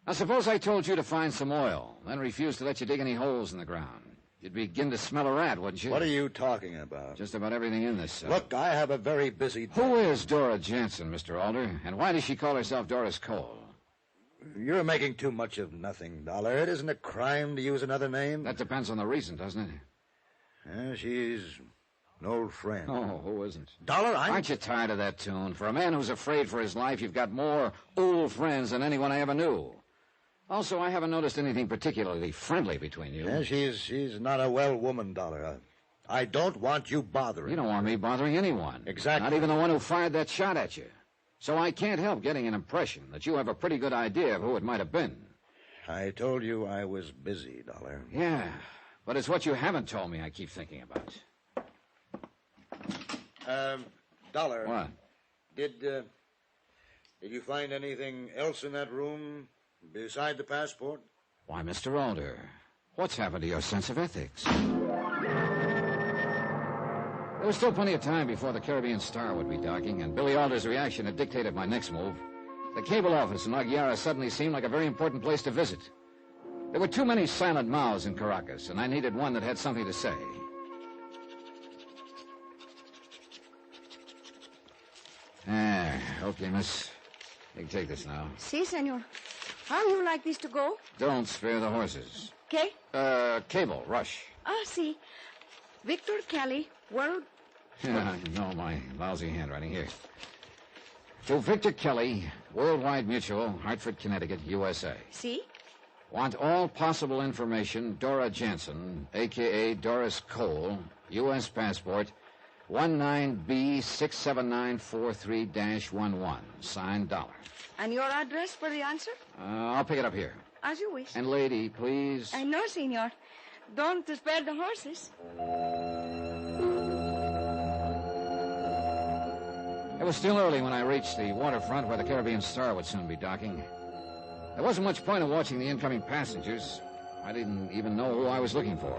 Now, suppose I told you to find some oil, then refused to let you dig any holes in the ground. You'd begin to smell a rat, wouldn't you? What are you talking about? Just about everything in this cell. Look, I have a very busy day. Who is Dora Jansen, Mr. Alder? And why does she call herself Doris Cole? You're making too much of nothing, Dollar. It isn't a crime to use another name. That depends on the reason, doesn't it? She's an old friend. Oh, who isn't? Dollar, Aren't you tired of that tune? For a man who's afraid for his life, you've got more old friends than anyone I ever knew. Also, I haven't noticed anything particularly friendly between you. Yeah, she's not a well woman, Dollar. I don't want you bothering. You don't want me bothering anyone. Exactly. Not even the one who fired that shot at you. So I can't help getting an impression that you have a pretty good idea of who it might have been. I told you I was busy, Dollar. Yeah, but it's what you haven't told me I keep thinking about. Dollar. What? Did you find anything else in that room beside the passport? Why, Mr. Alder, what's happened to your sense of ethics? There was still plenty of time before the Caribbean Star would be docking, and Billy Alder's reaction had dictated my next move. The cable office in La Guiara suddenly seemed like a very important place to visit. There were too many silent mouths in Caracas, and I needed one that had something to say. Okay, miss. You can take this now. Si, senor. How you like this to go? Don't spare the horses. Okay. Cable, rush. Si. Victor Kelly, World... Yeah, I know my lousy handwriting. Here. To Victor Kelly, Worldwide Mutual, Hartford, Connecticut, USA. Si? Want all possible information, Dora Jansen, a.k.a. Doris Cole, U.S. passport, 19B67943-11. Signed, Dollar. And your address for the answer? I'll pick it up here. As you wish. And lady, please. I know, senor. Don't spare the horses. It was still early when I reached the waterfront where the Caribbean Star would soon be docking. There wasn't much point in watching the incoming passengers. I didn't even know who I was looking for.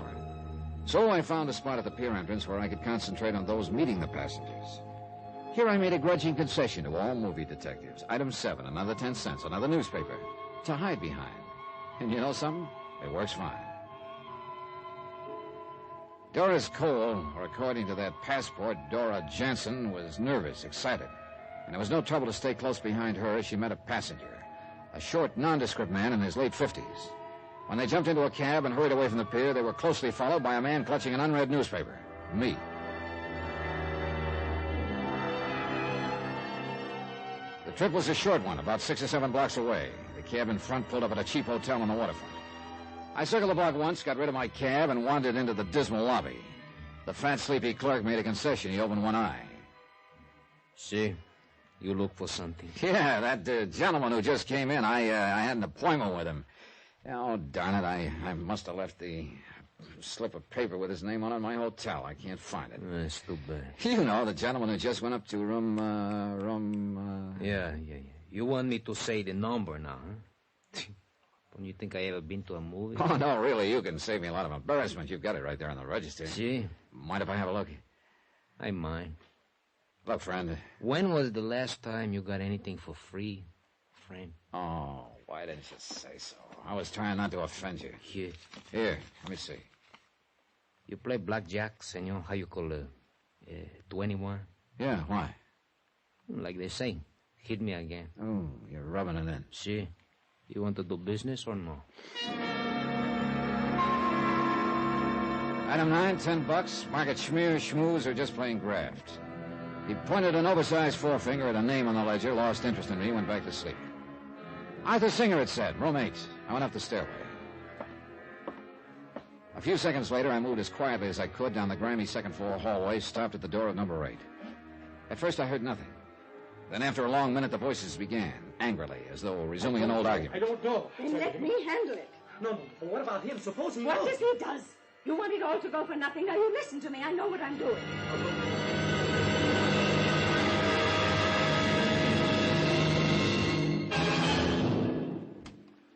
So I found a spot at the pier entrance where I could concentrate on those meeting the passengers. Here I made a grudging concession to all movie detectives. Item 7, another 10 cents, another newspaper to hide behind. And you know something? It works fine. Doris Cole, or according to that passport, Dora Jansen, was nervous, excited. And there was no trouble to stay close behind her as she met a passenger, a short, nondescript man in his late 50s. When they jumped into a cab and hurried away from the pier, they were closely followed by a man clutching an unread newspaper. Me. The trip was a short one, about 6 or 7 blocks away. The cab in front pulled up at a cheap hotel on the waterfront. I circled the block once, got rid of my cab, and wandered into the dismal lobby. The fat, sleepy clerk made a concession. He opened one eye. See, you look for something. Yeah, that gentleman who just came in, I had an appointment with him. Oh, darn it, I must have left the slip of paper with his name on it in my hotel. I can't find it. That's too bad. You know, the gentleman who just went up to room... Yeah. You want me to say the number now, huh? Don't you think I ever been to a movie? Oh, no, really, you can save me a lot of embarrassment. You've got it right there on the register. See? Mind if I have a look? I mind. Look, friend. When was the last time you got anything for free, friend? Oh, why didn't you say so? I was trying not to offend you. Here, let me see. You play blackjack, senor? How you call it? 21? Yeah, why? Like they say. Hit me again. Oh, you're rubbing it in. See? You want to do business or no? Item 9, $10. Market schmear, schmooze, or just plain graft. He pointed an oversized forefinger at a name on the ledger, lost interest in me, went back to sleep. Arthur Singer, it said. Room 8. I went up the stairway. A few seconds later, I moved as quietly as I could down the grimy second-floor hallway, stopped at the door of number 8. At first, I heard nothing. Then, after a long minute, the voices began, angrily, as though resuming an old argument. I don't know. Then let me handle it. No, but what about him? Suppose he What knows. if he does? You want it all to go for nothing. Now, you listen to me. I know what I'm doing.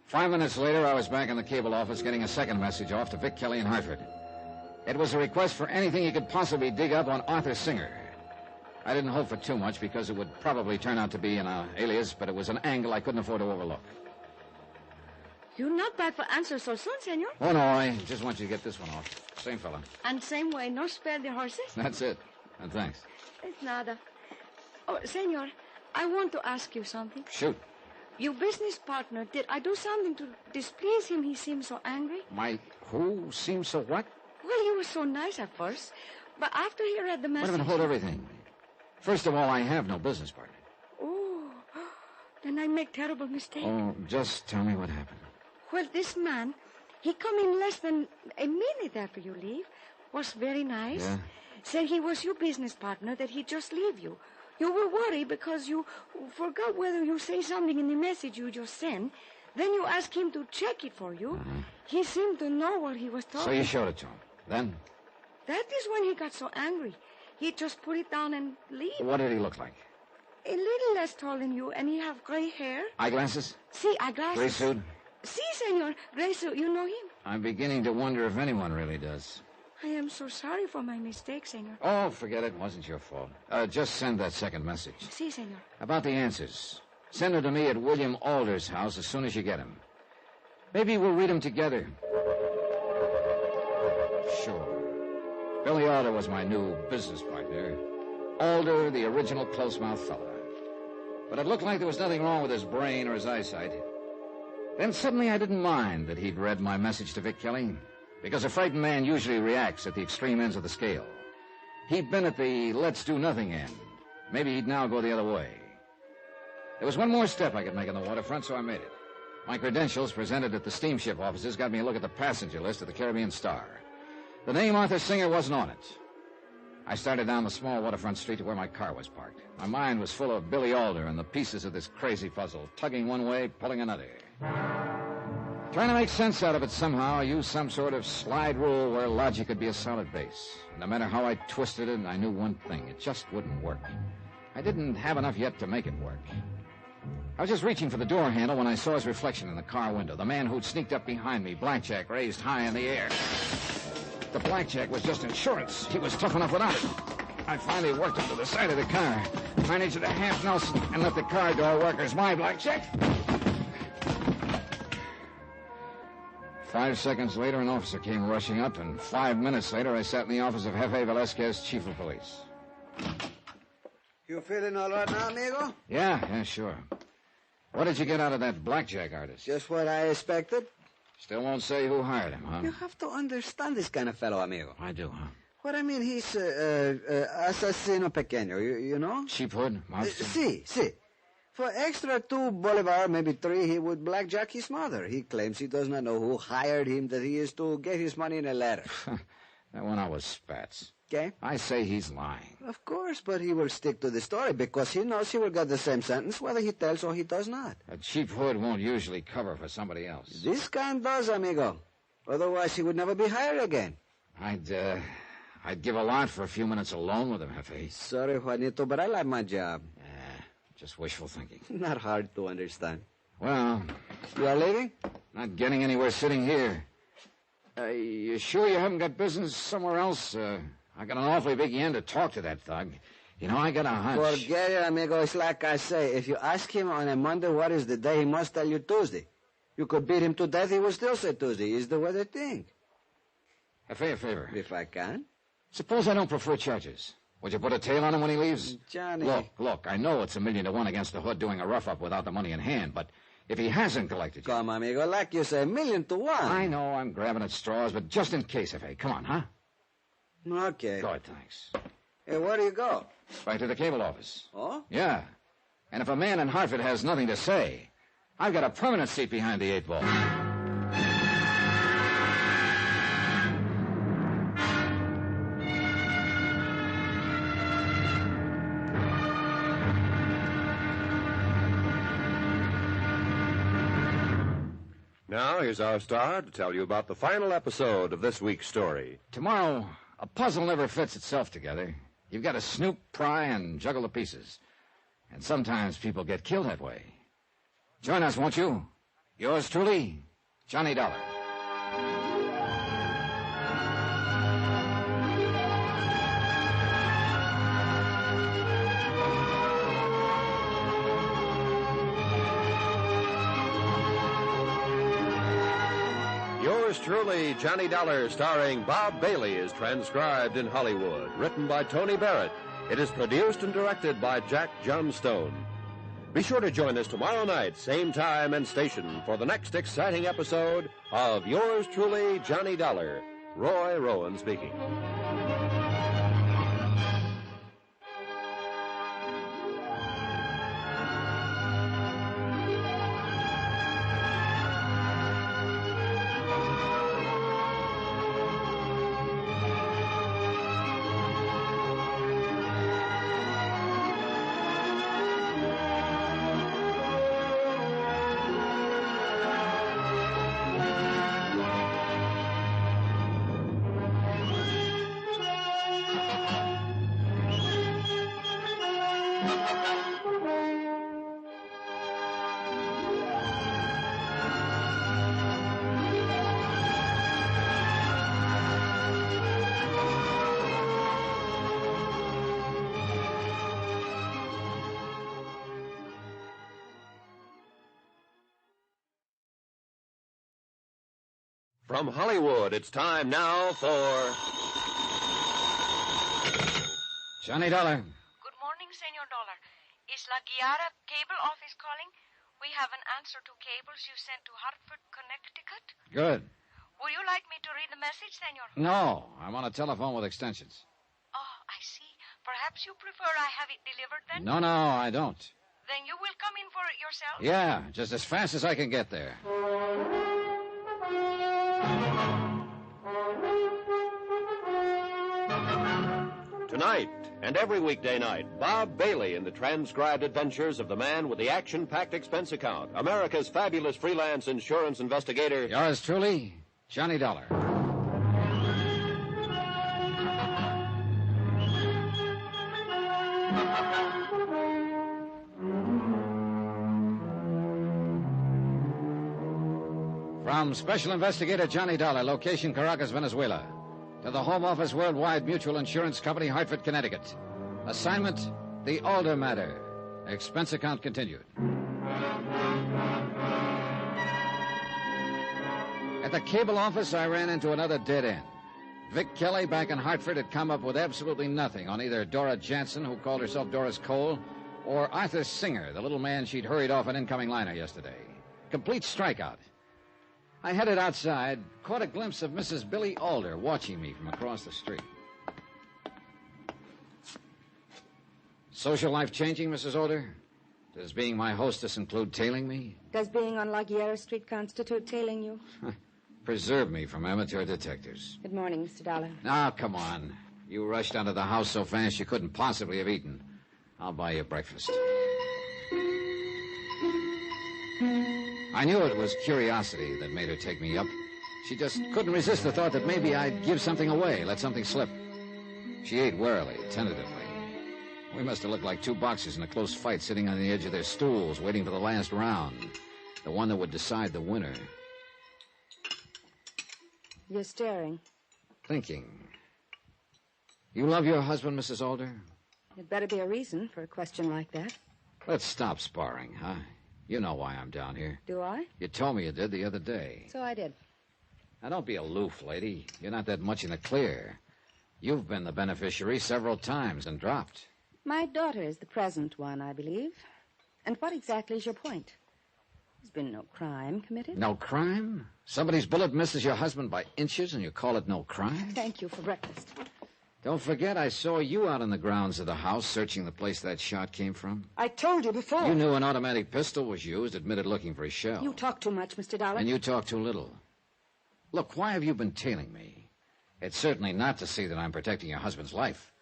5 minutes later, I was back in the cable office getting a second message off to Vic Kelly in Hartford. It was a request for anything he could possibly dig up on Arthur Singer. I didn't hope for too much because it would probably turn out to be an alias, but it was an angle I couldn't afford to overlook. You're not bad for answers so soon, senor. Oh, no, I just want you to get this one off. Same fella. And same way, no spare the horses? That's it. And thanks. It's nada. Oh, senor, I want to ask you something. Shoot. Your business partner, did I do something to displease him? He seemed so angry. My who seems so what? Well, he was so nice at first, but after he read the Wait message... a minute, hold everything. First of all, I have no business partner. Oh, then I make terrible mistake. Oh, just tell me what happened. Well, this man, he come in less than a minute after you leave, was very nice. Yeah? Said he was your business partner, that he'd just leave you. You were worried because you forgot whether you say something in the message you just sent. Then you asked him to check it for you. Uh-huh. He seemed to know what he was talking. So you showed it to him. Then? That is when he got so angry. He just put it down and leave. What did he look like? A little less tall than you, and he have gray hair. Eyeglasses? See, eyeglasses. Gray suit? Si, senor. Gray suit. You know him. I'm beginning to wonder if anyone really does. I am so sorry for my mistake, senor. Oh, forget it. It wasn't your fault. Just send that second message. Si, senor. About the answers. Send them to me at William Alder's house as soon as you get them. Maybe we'll read them together. Sure. Billy Alder was my new business partner. Alder, the original close-mouthed fella. But it looked like there was nothing wrong with his brain or his eyesight. Then suddenly I didn't mind that he'd read my message to Vic Kelly, because a frightened man usually reacts at the extreme ends of the scale. He'd been at the let's-do-nothing end. Maybe he'd now go the other way. There was one more step I could make on the waterfront, so I made it. My credentials presented at the steamship offices got me a look at the passenger list of the Caribbean Star. The name Arthur Singer wasn't on it. I started down the small waterfront street to where my car was parked. My mind was full of Billy Alder and the pieces of this crazy puzzle, tugging one way, pulling another. Trying to make sense out of it somehow, I used some sort of slide rule where logic could be a solid base. No matter how I twisted it, I knew one thing. It just wouldn't work. I didn't have enough yet to make it work. I was just reaching for the door handle when I saw his reflection in the car window. The man who'd sneaked up behind me, blackjack raised high in the air. The blackjack was just insurance. He was tough enough without it. I finally worked up to the side of the car, managed a half Nelson, and let the car door work as my blackjack. 5 seconds later, an officer came rushing up, and 5 minutes later, I sat in the office of Jefe Velasquez, chief of police. You feeling all right now, amigo? Yeah, sure. What did you get out of that blackjack artist? Just what I expected. Still won't say who hired him, huh? You have to understand this kind of fellow, amigo. I do, huh? What I mean, he's asesino pequeño, you know? Sheephood? Monster? Si. For extra $2 maybe 3, he would blackjack his mother. He claims he does not know who hired him, that he is to get his money in a letter. That one was spats. Okay? I say he's lying. Of course, but he will stick to the story because he knows he will get the same sentence whether he tells or he does not. A sheephood won't usually cover for somebody else. This kind does, amigo. Otherwise, he would never be hired again. I'd give a lot for a few minutes alone with him, Jefe. Sorry, Juanito, but I like my job. Just wishful thinking. Not hard to understand. Well... You are leaving? Not getting anywhere sitting here. You sure you haven't got business somewhere else? I got an awfully big yen to talk to that thug. You know, I got a hunch. Forget it, amigo. It's like I say. If you ask him on a Monday what is the day, he must tell you Tuesday. You could beat him to death, he will still say Tuesday. Is the way they think. Jefe, a favor. If I can. Suppose I don't prefer charges. Would you put a tail on him when he leaves? Johnny. Look, I know it's 1,000,000 to 1 against the hood doing a rough-up without the money in hand, but If he hasn't collected you. Come, amigo, like you say, 1,000,000 to 1. I know I'm grabbing at straws, but just in case, F.A. Come on, huh? Okay. Good, thanks. Hey, where do you go? Right to the cable office. Oh? Yeah. And if a man in Hartford has nothing to say, I've got a permanent seat behind the 8-ball. Now, here's our star to tell you about the final episode of this week's story. Tomorrow, a puzzle never fits itself together. You've got to snoop, pry, and juggle the pieces. And sometimes people get killed that way. Join us, won't you? Yours truly, Johnny Dollar. Yours truly, Johnny Dollar, starring Bob Bailey, is transcribed in Hollywood. Written by Tony Barrett. It is produced and directed by Jack Johnstone. Be sure to join us tomorrow night, same time and station, for the next exciting episode of Yours truly, Johnny Dollar. Roy Rowan speaking. From Hollywood, it's time now for... Johnny Dollar. Good morning, Senor Dollar. Is La Guiara Cable Office calling? We have an answer to cables you sent to Hartford, Connecticut. Good. Would you like me to read the message, Senor? No, I'm on a telephone with extensions. Oh, I see. Perhaps you prefer I have it delivered then? No, I don't. Then you will come in for it yourself? Yeah, just as fast as I can get there. Tonight and every weekday night, Bob Bailey in the transcribed adventures of the man with the action-packed expense account, America's fabulous freelance insurance investigator. Yours truly, Johnny Dollar. From Special Investigator Johnny Dollar, location Caracas, Venezuela, to the Home Office Worldwide Mutual Insurance Company, Hartford, Connecticut. Assignment, the Alder matter. Expense account continued. At the cable office, I ran into another dead end. Vic Kelly back in Hartford had come up with absolutely nothing on either Dora Jansen, who called herself Doris Cole, or Arthur Singer, the little man she'd hurried off an incoming liner yesterday. Complete strikeout. I headed outside, caught a glimpse of Mrs. Billy Alder watching me from across the street. Social life changing, Mrs. Alder? Does being my hostess include tailing me? Does being on La Guiara Street constitute tailing you? Preserve me from amateur detectives. Good morning, Mr. Dollar. Now, come on. You rushed out of the house so fast you couldn't possibly have eaten. I'll buy you breakfast. I knew it was curiosity that made her take me up. She just couldn't resist the thought that maybe I'd give something away, let something slip. She ate warily, tentatively. We must have looked like two boxers in a close fight sitting on the edge of their stools, waiting for the last round, the one that would decide the winner. You're staring. Thinking. You love your husband, Mrs. Alder? There'd better be a reason for a question like that. Let's stop sparring, huh? You know why I'm down here. Do I? You told me you did the other day. So I did. Now, don't be aloof, lady. You're not that much in the clear. You've been the beneficiary several times and dropped. My daughter is the present one, I believe. And what exactly is your point? There's been no crime committed. No crime? Somebody's bullet misses your husband by inches and you call it no crime? Thank you for breakfast. Don't forget, I saw you out on the grounds of the house searching the place that shot came from. I told you before. You knew an automatic pistol was used, admitted looking for a shell. You talk too much, Mr. Dollar. And you talk too little. Look, why have you been tailing me? It's certainly not to see that I'm protecting your husband's life.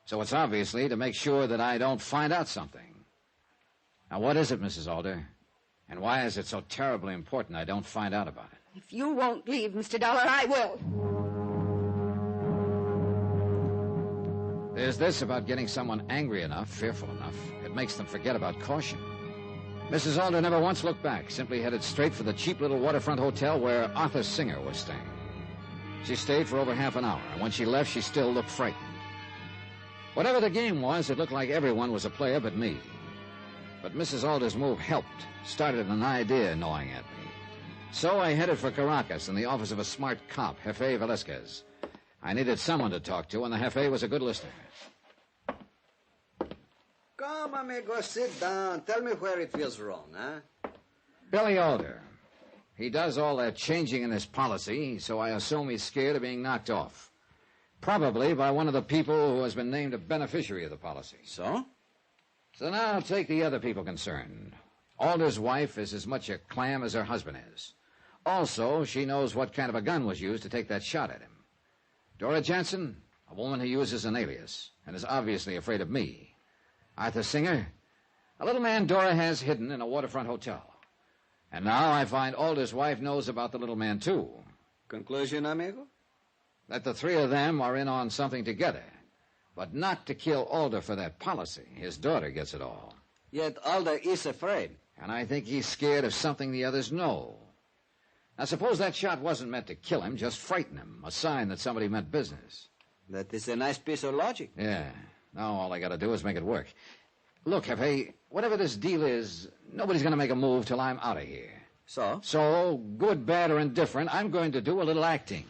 So it's obviously to make sure that I don't find out something. Now, what is it, Mrs. Alder? And why is it so terribly important I don't find out about it? If you won't leave, Mr. Dollar, I will. There's this about getting someone angry enough, fearful enough, it makes them forget about caution. Mrs. Alder never once looked back, simply headed straight for the cheap little waterfront hotel where Arthur Singer was staying. She stayed for over half an hour, and when she left, she still looked frightened. Whatever the game was, it looked like everyone was a player but me. But Mrs. Alder's move helped, started an idea gnawing at me. So I headed for Caracas in the office of a smart cop, Jefe Velasquez. I needed someone to talk to, and the Jefe was a good listener. Come, amigo, sit down. Tell me where it feels wrong, huh? Billy Alder. He does all that changing in his policy, so I assume he's scared of being knocked off. Probably by one of the people who has been named a beneficiary of the policy. So? So now I'll take the other people concerned. Alder's wife is as much a clam as her husband is. Also, she knows what kind of a gun was used to take that shot at him. Dora Jansen, a woman who uses an alias and is obviously afraid of me. Arthur Singer, a little man Dora has hidden in a waterfront hotel. And now I find Alder's wife knows about the little man, too. Conclusion, amigo? That the three of them are in on something together. But not to kill Alder for that policy. His daughter gets it all. Yet Alder is afraid. And I think he's scared of something the others know. Now, suppose that shot wasn't meant to kill him, just frighten him. A sign that somebody meant business. That is a nice piece of logic. Yeah. Now all I got to do is make it work. Look, Jefe, whatever this deal is, nobody's going to make a move till I'm out of here. So? So, good, bad, or indifferent, I'm going to do a little acting.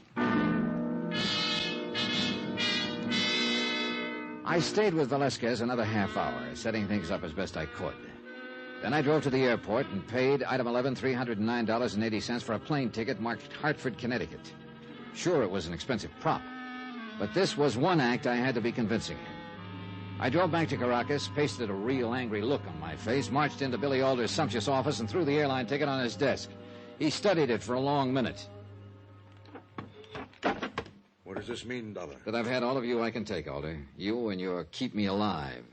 I stayed with Velasquez another half hour, setting things up as best I could. Then I drove to the airport and paid item 11, $309.80 for a plane ticket marked Hartford, Connecticut. Sure, it was an expensive prop, but this was one act I had to be convincing in. I drove back to Caracas, pasted a real angry look on my face, marched into Billy Alder's sumptuous office, and threw the airline ticket on his desk. He studied it for a long minute. What does this mean, Dollar? That I've had all of you I can take, Alder. You and your keep me alive.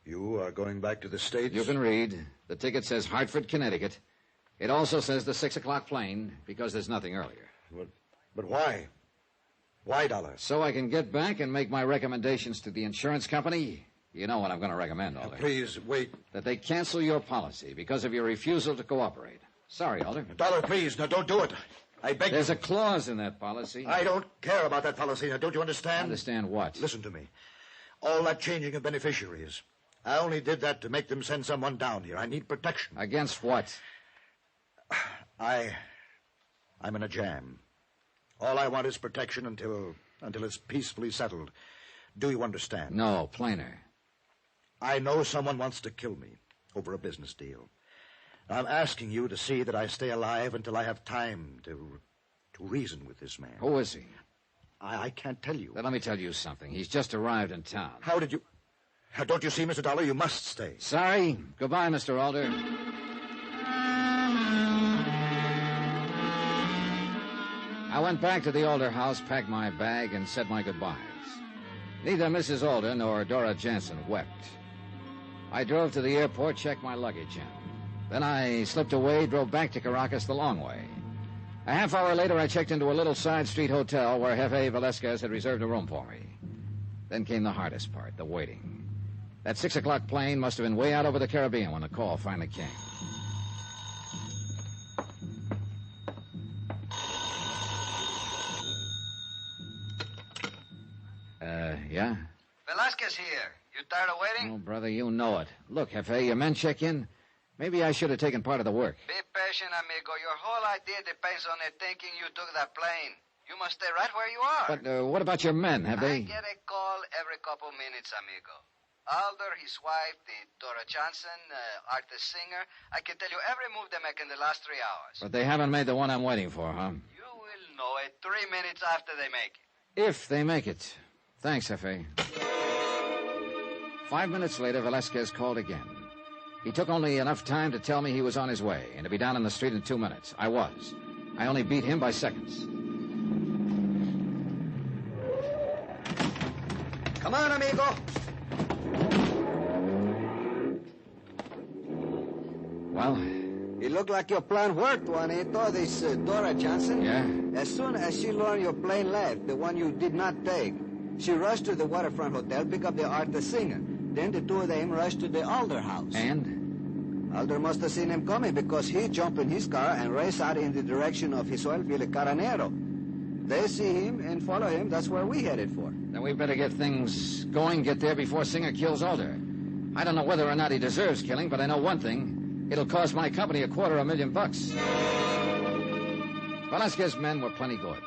You are going back to the States? You can read. The ticket says Hartford, Connecticut. It also says the 6 o'clock plane, because there's nothing earlier. But why? Why, Dollar? So I can get back and make my recommendations to the insurance company. You know what I'm going to recommend, Alder. Please, wait. That they cancel your policy because of your refusal to cooperate. Sorry, Alder. Dollar, please, now don't do it. I beg you. There's a clause in that policy. I don't care about that policy. Now, don't you understand? Understand what? Listen to me. All that changing of beneficiaries. I only did that to make them send someone down here. I need protection. Against what? I'm in a jam. All I want is protection until it's peacefully settled. Do you understand? No, plainer. I know someone wants to kill me over a business deal. I'm asking you to see that I stay alive until I have time to reason with this man. Who is he? I can't tell you. Then let me tell you something. He's just arrived in town. How did you... Don't you see, Mr. Dollar? You must stay. Sorry. Goodbye, Mr. Alder. I went back to the Alder house, packed my bag, and said my goodbyes. Neither Mrs. Alder nor Dora Jansen wept. I drove to the airport, checked my luggage in. Then I slipped away, drove back to Caracas the long way. A half hour later, I checked into a little side street hotel where Jefe Velasquez had reserved a room for me. Then came the hardest part, the waiting. That 6 o'clock plane must have been way out over the Caribbean when the call finally came. Yeah? Velasquez here. You tired of waiting? Oh, brother, you know it. Look, Jefe, your men check in. Maybe I should have taken part of the work. Be patient, amigo. Your whole idea depends on their thinking you took that plane. You must stay right where you are. But what about your men? Have they... I get a call every couple minutes, amigo. Alder, his wife, the Dora Johnson, Arthur Singer. I can tell you every move they make in the last 3 hours. But they haven't made the one I'm waiting for, huh? You will know it 3 minutes after they make it. If they make it. Thanks, Hefe. 5 minutes later, Velasquez called again. He took only enough time to tell me he was on his way and to be down in the street in 2 minutes. I was. I only beat him by seconds. Come on, amigo. Well? It looked like your plan worked, Juanito. This Dora Johnson. Yeah? As soon as she learned your plane left, the one you did not take, she rushed to the waterfront hotel, pick up the Arthur Singer. Then the two of them rushed to the Alder house. And? Alder must have seen him coming because he jumped in his car and raced out in the direction of his oil field at Carranero. They see him and follow him. That's where we headed for. Then we better get things going, get there before Singer kills Alder. I don't know whether or not he deserves killing, but I know one thing. It'll cost my company $250,000. Velasquez's men were plenty good.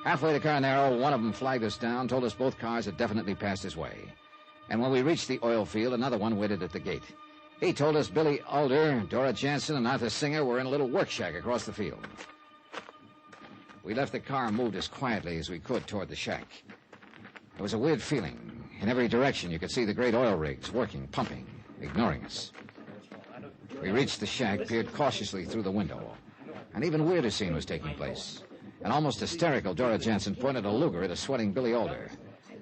Halfway to Carranero, one of them flagged us down, told us both cars had definitely passed his way. And when we reached the oil field, another one waited at the gate. He told us Billy Alder, Dora Jansen, and Arthur Singer were in a little work shack across the field. We left the car and moved as quietly as we could toward the shack. There was a weird feeling. In every direction, you could see the great oil rigs working, pumping, ignoring us. We reached the shack, peered cautiously through the window. An even weirder scene was taking place. An almost hysterical Dora Jansen pointed a Luger at a sweating Billy Alder.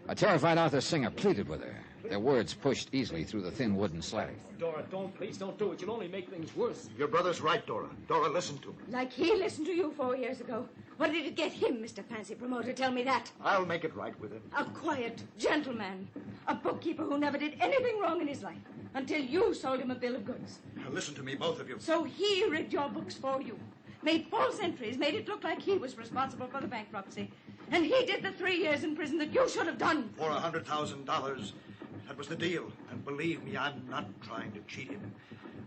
A terrified Arthur Singer pleaded with her. Their words pushed easily through the thin wooden slatting. Dora, please don't do it. You'll only make things worse. Your brother's right, Dora. Dora, listen to me. Like he listened to you 4 years ago. What did it get him, Mr. Fancy Promoter? Tell me that. I'll make it right with him. A quiet gentleman. A bookkeeper who never did anything wrong in his life until you sold him a bill of goods. Now, listen to me, both of you. So he rigged your books for you. Made false entries, made it look like he was responsible for the bankruptcy. And he did the 3 years in prison that you should have done. For $100,000. That was the deal. And believe me, I'm not trying to cheat him.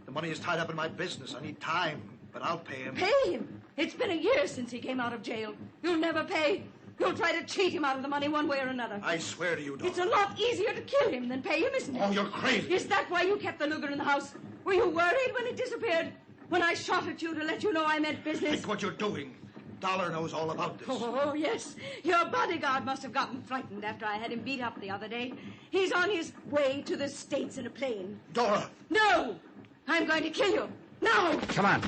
The money is tied up in my business. I need time, but I'll pay him. Pay him? It's been a year since he came out of jail. You'll never pay. You'll try to cheat him out of the money one way or another. I swear to you, Dora. It's a lot easier to kill him than pay him, isn't it? Oh, you're crazy. Is that why you kept the Luger in the house? Were you worried when it disappeared? When I shot at you to let you know I meant business? Think what you're doing. Dollar knows all about this. Oh, yes. Your bodyguard must have gotten frightened after I had him beat up the other day. He's on his way to the States in a plane. Dora! No! I'm going to kill you. Now! Come on.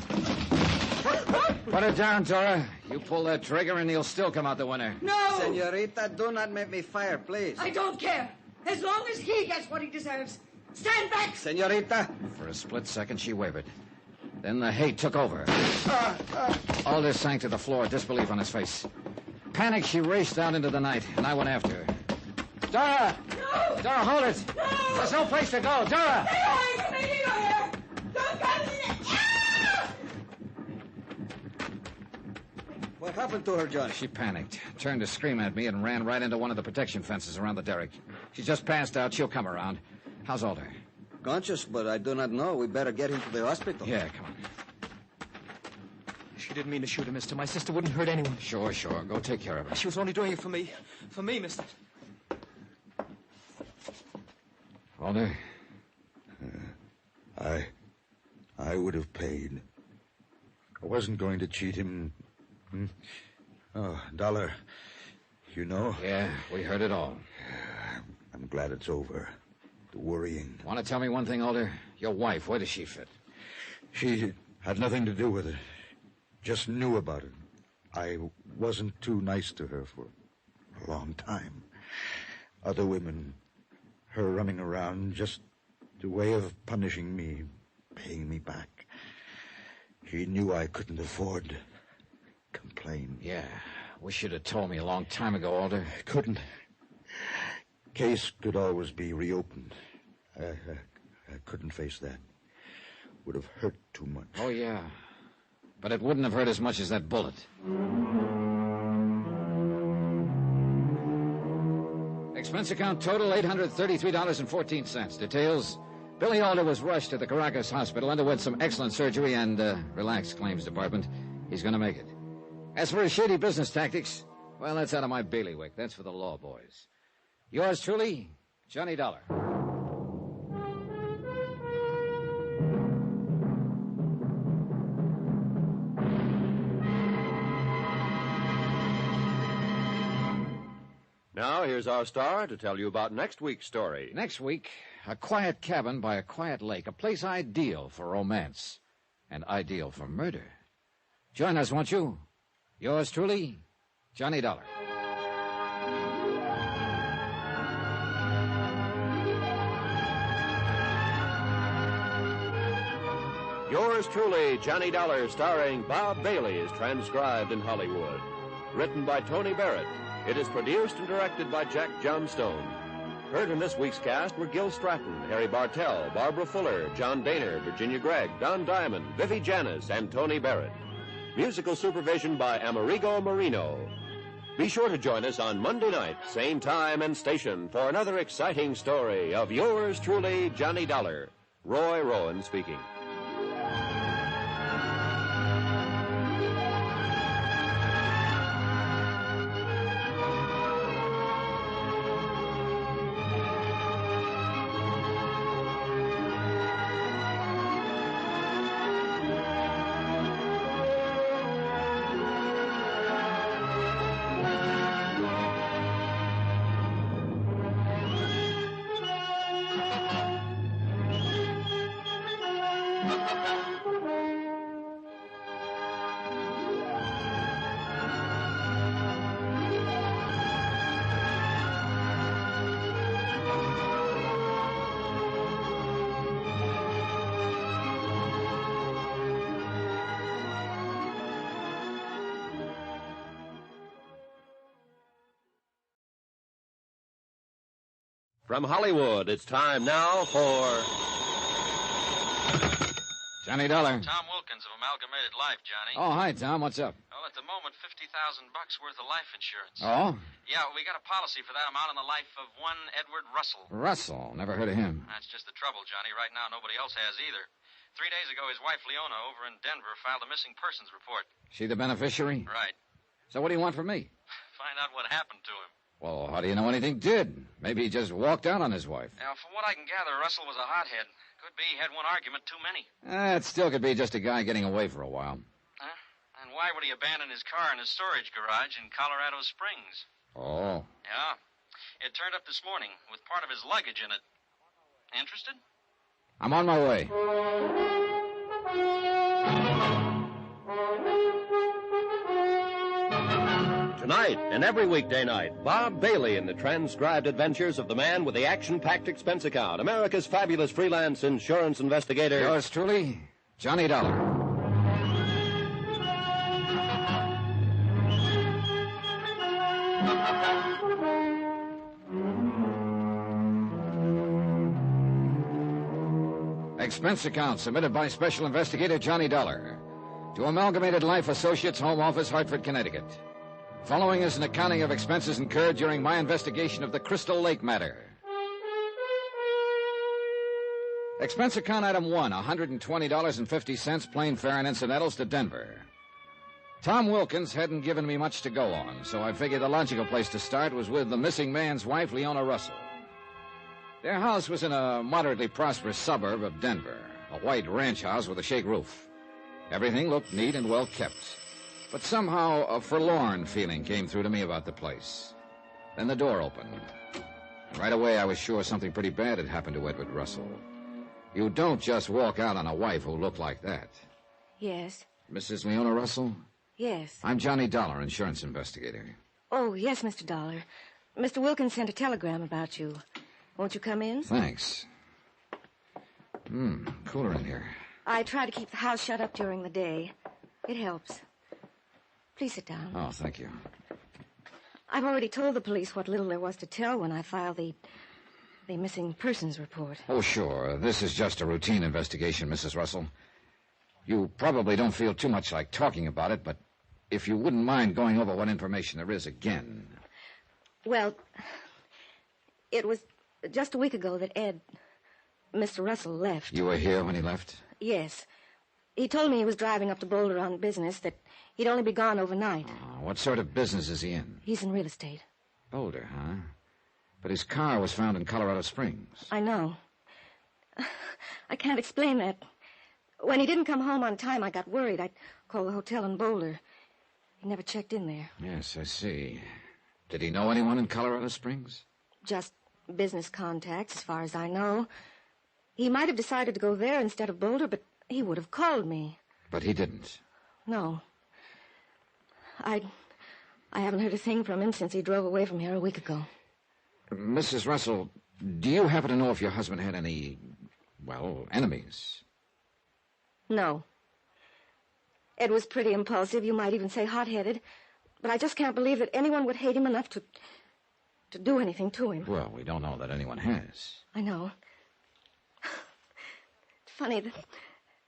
Put it down, Dora. You pull that trigger and he'll still come out the winner. No! Senorita, do not make me fire, please. I don't care. As long as he gets what he deserves. Stand back! Senorita! For a split second, she wavered. Then the hate took over. Alder sank to the floor, disbelief on his face. Panicked, she raced out into the night, and I went after her. Dora! No! Dora, hold it! No! There's no place to go. Dora! Stay away from me, you hear? Don't come in there! What happened to her, Johnny? She panicked, turned to scream at me, and ran right into one of the protection fences around the derrick. She's just passed out. She'll come around. How's Alder? Conscious, but I do not know. We better get him to the hospital. Yeah, come on. She didn't mean to shoot him, mister. My sister wouldn't hurt anyone. Sure. Go take care of her. She was only doing it for me. For me, mister. Alder? I would have paid. I wasn't going to cheat him. Oh, Dollar, you know? Yeah, we heard it all. I'm glad it's over. The worrying. Want to tell me one thing, Alder? Your wife, where does she fit? She had nothing to do with it. Just knew about it. I wasn't too nice to her for a long time. Other women, her running around, just a way of punishing me, paying me back. She knew I couldn't afford to complain. Yeah, wish you'd have told me a long time ago, Alder. I couldn't. Case could always be reopened. I couldn't face that. Would have hurt too much. Oh, yeah. But it wouldn't have hurt as much as that bullet. Expense account total, $833.14. Details: Billy Alder was rushed to the Caracas hospital, underwent some excellent surgery, and, relax, claims department. He's going to make it. As for his shady business tactics, well, that's out of my bailiwick. That's for the law boys. Yours truly, Johnny Dollar. Now, here's our star to tell you about next week's story. Next week, a quiet cabin by a quiet lake, a place ideal for romance and ideal for murder. Join us, won't you? Yours truly, Johnny Dollar. Yours truly, Johnny Dollar, starring Bob Bailey, is transcribed in Hollywood. Written by Tony Barrett. It is produced and directed by Jack Johnstone. Heard in this week's cast were Gil Stratton, Harry Bartell, Barbara Fuller, John Daner, Virginia Gregg, Don Diamond, Vivi Janis, and Tony Barrett. Musical supervision by Amerigo Marino. Be sure to join us on Monday night, same time and station, for another exciting story of yours truly, Johnny Dollar. Roy Rowan speaking. From Hollywood, it's time now for Johnny Dollar. Tom Wilkins of Amalgamated Life, Johnny. Oh, hi, Tom. What's up? Well, at the moment, $50,000 worth of life insurance. Oh? Yeah, we got a policy for that amount on the life of one Edward Russell. Russell. Never heard of him. That's just the trouble, Johnny. Right now, nobody else has either. 3 days ago, his wife, Leona, over in Denver, filed a missing persons report. She the beneficiary? Right. So what do you want from me? Find out what happened to him. Well, how do you know anything did? Maybe he just walked out on his wife. Now, from what I can gather, Russell was a hothead. Could be he had one argument too many. It still could be just a guy getting away for a while. Huh? And why would he abandon his car in his storage garage in Colorado Springs? Oh. Yeah. It turned up this morning with part of his luggage in it. Interested? I'm on my way. Tonight and every weekday night, Bob Bailey in the transcribed adventures of the man with the action-packed expense account, America's fabulous freelance insurance investigator. Yours truly, Johnny Dollar. Expense account submitted by Special Investigator Johnny Dollar to Amalgamated Life Associates, Home Office, Hartford, Connecticut. Following is an accounting of expenses incurred during my investigation of the Crystal Lake matter. Expense account item 1, $120.50, plane fare and incidentals to Denver. Tom Wilkins hadn't given me much to go on, so I figured the logical place to start was with the missing man's wife, Leona Russell. Their house was in a moderately prosperous suburb of Denver, a white ranch house with a shake roof. Everything looked neat and well kept. But somehow a forlorn feeling came through to me about the place. Then the door opened. And right away I was sure something pretty bad had happened to Edward Russell. You don't just walk out on a wife who looked like that. Yes. Mrs. Leona Russell? Yes. I'm Johnny Dollar, insurance investigator. Oh, yes, Mr. Dollar. Mr. Wilkins sent a telegram about you. Won't you come in? Thanks. Cooler in here. I try to keep the house shut up during the day. It helps. Please sit down. Oh, thank you. I've already told the police what little there was to tell when I filed the missing persons report. Oh, sure. This is just a routine investigation, Mrs. Russell. You probably don't feel too much like talking about it, but if you wouldn't mind going over what information there is again. Well, it was just a week ago that Mr. Russell left. You were here when he left? Yes. He told me he was driving up to Boulder on business, that he'd only be gone overnight. Oh, what sort of business is he in? He's in real estate. Boulder, huh? But his car was found in Colorado Springs. I know. I can't explain that. When he didn't come home on time, I got worried. I'd call the hotel in Boulder. He never checked in there. Yes, I see. Did he know anyone in Colorado Springs? Just business contacts, as far as I know. He might have decided to go there instead of Boulder, but he would have called me. But he didn't. No. I haven't heard a thing from him since he drove away from here a week ago. Mrs. Russell, do you happen to know if your husband had any, enemies? No. Ed was pretty impulsive, you might even say hot-headed, but I just can't believe that anyone would hate him enough to do anything to him. Well, we don't know that anyone has. I know. It's funny, the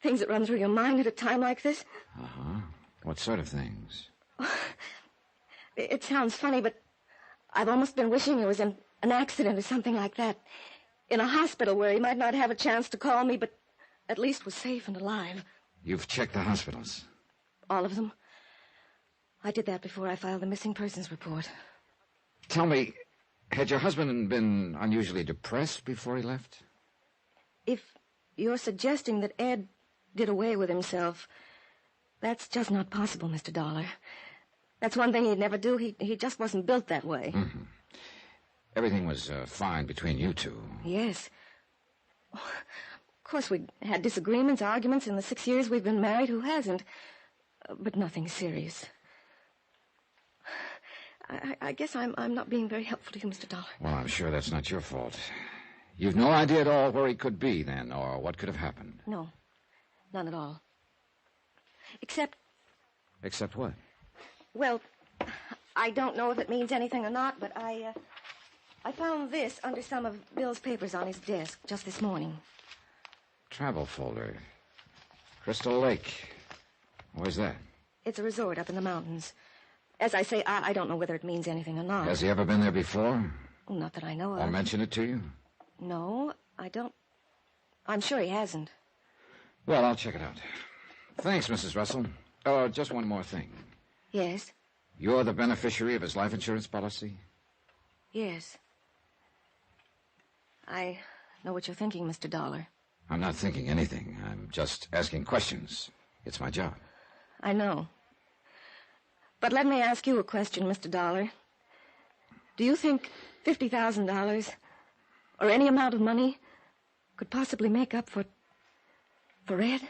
things that run through your mind at a time like this. Uh-huh. What sort of things? It sounds funny, but I've almost been wishing it was an accident or something like that. In a hospital where he might not have a chance to call me, but at least was safe and alive. You've checked the hospitals? All of them. I did that before I filed the missing persons report. Tell me, had your husband been unusually depressed before he left? If you're suggesting that Ed did away with himself, that's just not possible, Mr. Dollar. That's one thing he'd never do. He just wasn't built that way. Mm-hmm. Everything was fine between you two. Yes. Of course, we'd had disagreements, arguments in the 6 years we've been married. Who hasn't? But nothing serious. I guess I'm not being very helpful to you, Mr. Dollar. Well, I'm sure that's not your fault. You've no idea at all where he could be, then, or what could have happened? No. None at all. Except... Except what? Well, I don't know if it means anything or not, but I found this under some of Bill's papers on his desk just this morning. Travel folder. Crystal Lake. Where's that? It's a resort up in the mountains. As I say, I don't know whether it means anything or not. Has he ever been there before? Not that I know of. Or mention it to you? No, I don't. I'm sure he hasn't. Well, I'll check it out. Thanks, Mrs. Russell. Oh, just one more thing. Yes? You're the beneficiary of his life insurance policy? Yes. I know what you're thinking, Mr. Dollar. I'm not thinking anything. I'm just asking questions. It's my job. I know. But let me ask you a question, Mr. Dollar. Do you think $50,000 or any amount of money could possibly make up for Ed?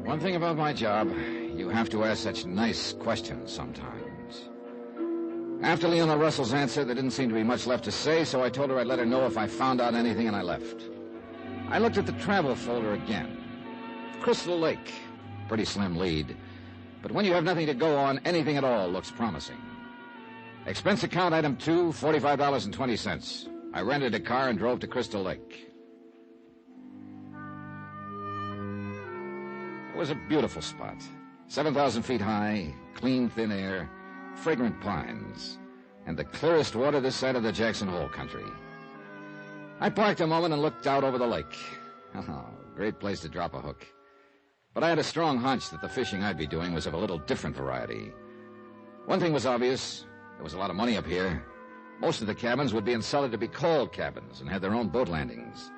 One thing about my job, you have to ask such nice questions sometimes. After Leona Russell's answer, there didn't seem to be much left to say, so I told her I'd let her know if I found out anything, and I left. I looked at the travel folder again. Crystal Lake. Pretty slim lead. But when you have nothing to go on, anything at all looks promising. Expense account item 2, $45.20. I rented a car and drove to Crystal Lake. It was a beautiful spot. 7,000 feet high, clean, thin air, fragrant pines, and the clearest water this side of the Jackson Hole country. I parked a moment and looked out over the lake. Oh, great place to drop a hook. But I had a strong hunch that the fishing I'd be doing was of a little different variety. One thing was obvious. There was a lot of money up here. Most of the cabins would be insulated to be coal cabins and had their own boat landings.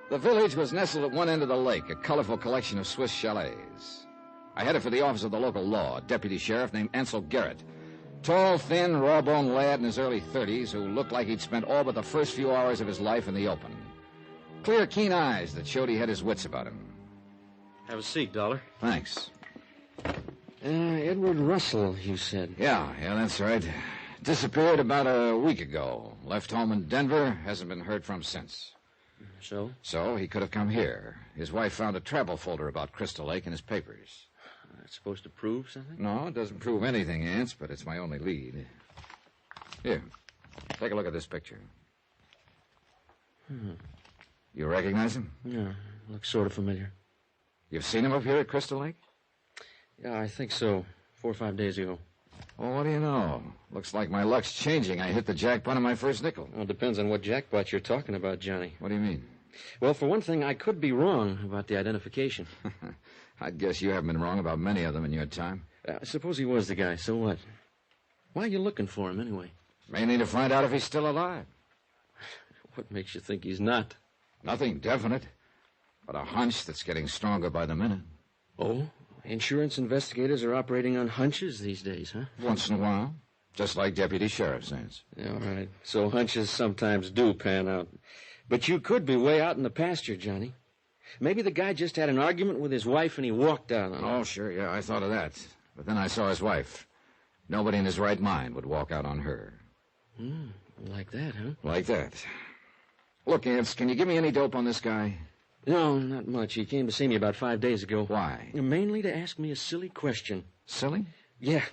The village was nestled at one end of the lake, a colorful collection of Swiss chalets. I headed for the office of the local law, a deputy sheriff named Ansel Garrett. Tall, thin, raw-boned lad in his early 30s who looked like he'd spent all but the first few hours of his life in the open. Clear, keen eyes that showed he had his wits about him. Have a seat, Dollar. Thanks. Edward Russell, you said. Yeah, that's right. Disappeared about a week ago. Left home in Denver, hasn't been heard from since. So? So he could have come here. His wife found a travel folder about Crystal Lake in his papers. That's supposed to prove something? No, it doesn't prove anything, Ants, but it's my only lead. Here, take a look at this picture. You recognize him? Yeah, looks sort of familiar. You've seen him up here at Crystal Lake? Yeah, I think so. 4 or 5 days ago. Well, what do you know? Looks like my luck's changing. I hit the jackpot on my first nickel. Well, it depends on what jackpot you're talking about, Johnny. What do you mean? Well, for one thing, I could be wrong about the identification. I'd guess you haven't been wrong about many of them in your time. Suppose he was the guy, so what? Why are you looking for him, anyway? Mainly to find out if he's still alive. What makes you think he's not? Nothing definite, but a hunch that's getting stronger by the minute. Oh? Insurance investigators are operating on hunches these days, huh? Once in a while. Just like deputy sheriff says. Yeah, all right. So hunches sometimes do pan out. But you could be way out in the pasture, Johnny. Maybe the guy just had an argument with his wife and he walked out on her. Oh, sure, yeah, I thought of that. But then I saw his wife. Nobody in his right mind would walk out on her. Like that, huh? Like that. Look, Ants, can you give me any dope on this guy? No, not much. He came to see me about 5 days ago. Why? Mainly to ask me a silly question. Silly? Yeah.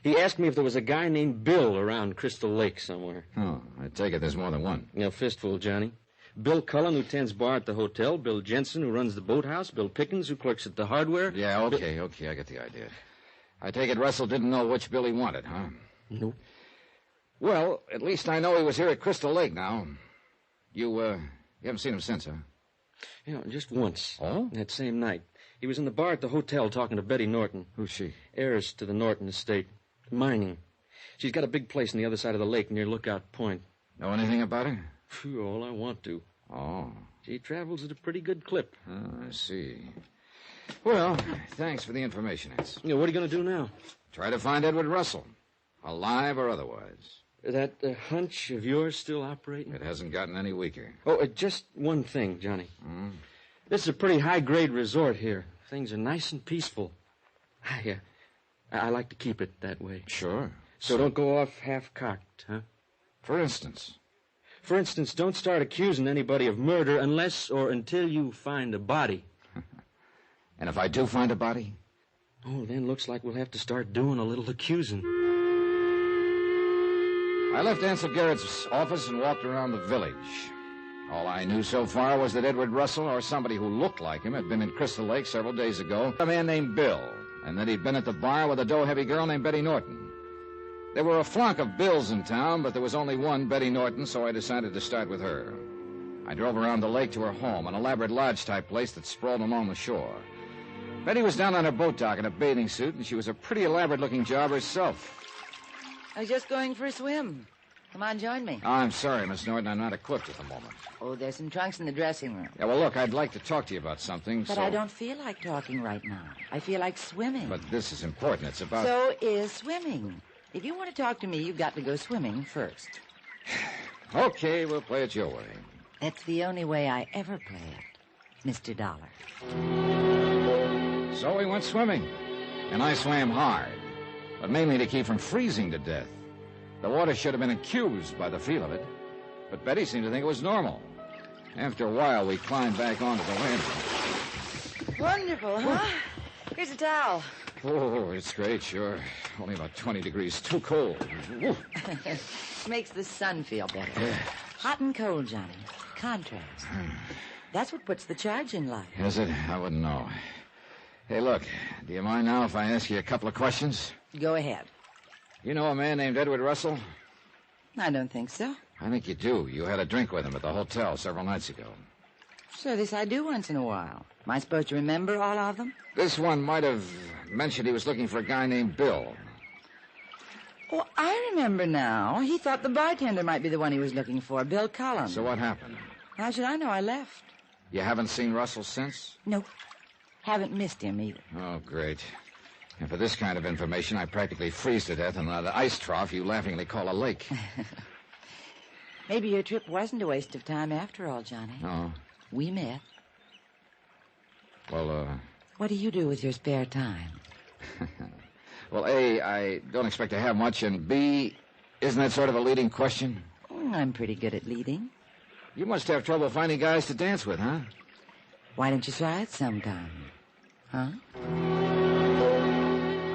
He asked me if there was a guy named Bill around Crystal Lake somewhere. Oh, I take it there's more than one. Yeah, fistful, Johnny. Bill Cullen, who tends bar at the hotel. Bill Jensen, who runs the boathouse. Bill Pickens, who clerks at the hardware. Yeah, okay, I get the idea. I take it Russell didn't know which Bill he wanted, huh? Nope. Well, at least I know he was here at Crystal Lake now. You haven't seen him since, huh? Yeah, just once. Oh? That same night. He was in the bar at the hotel talking to Betty Norton. Who's she? Heiress to the Norton estate. Mining. She's got a big place on the other side of the lake near Lookout Point. Know anything about her? Phew, all I want to. Oh. She travels at a pretty good clip. Oh, I see. Well, thanks for the information, Ants. Yeah, what are you going to do now? Try to find Edward Russell. Alive or otherwise. That hunch of yours still operating? It hasn't gotten any weaker. Oh, just one thing, Johnny. This is a pretty high-grade resort here. Things are nice and peaceful. I like to keep it that way. Sure. So don't go off half-cocked, huh? For instance? For instance, don't start accusing anybody of murder unless or until you find a body. And if I do find a body? Oh, then looks like we'll have to start doing a little accusing. I left Ansel Garrett's office and walked around the village. All I knew so far was that Edward Russell, or somebody who looked like him, had been in Crystal Lake several days ago. A man named Bill, and that he'd been at the bar with a dough-heavy girl named Betty Norton. There were a flock of Bills in town, but there was only one, Betty Norton, so I decided to start with her. I drove around the lake to her home, an elaborate lodge-type place that sprawled along the shore. Betty was down on her boat dock in a bathing suit, and she was a pretty elaborate-looking job herself. I was just going for a swim. Come on, join me. Oh, I'm sorry, Miss Norton. I'm not equipped at the moment. Oh, there's some trunks in the dressing room. Yeah, well, look, I'd like to talk to you about something, But I don't feel like talking right now. I feel like swimming. But this is important. It's about... So is swimming. If you want to talk to me, you've got to go swimming first. Okay, we'll play it your way. That's the only way I ever play it, Mr. Dollar. So we went swimming, and I swam hard, but mainly to keep from freezing to death. The water should have been accused by the feel of it, but Betty seemed to think it was normal. After a while, we climbed back onto the landing. Wonderful, huh? Here's a towel. Oh, it's great, sure. Only about 20 degrees too cold. Woo. Makes the sun feel better. Yeah. Hot and cold, Johnny. Contrast. That's what puts the charge in life. Is it? I wouldn't know. Hey, look, do you mind now if I ask you a couple of questions? Go ahead. You know a man named Edward Russell? I don't think so. I think you do. You had a drink with him at the hotel several nights ago. So this I do once in a while. Am I supposed to remember all of them? This one might have mentioned he was looking for a guy named Bill. Oh, I remember now. He thought the bartender might be the one he was looking for, Bill Cullen. So what happened? How should I know? I left. You haven't seen Russell since? Nope. Haven't missed him either. Oh, great. And for this kind of information, I practically freeze to death in that ice trough you laughingly call a lake. Maybe your trip wasn't a waste of time after all, Johnny. No. We met. Well, What do you do with your spare time? Well, A, I don't expect to have much, and B, isn't that sort of a leading question? I'm pretty good at leading. You must have trouble finding guys to dance with, huh? Why don't you try it sometime? Huh?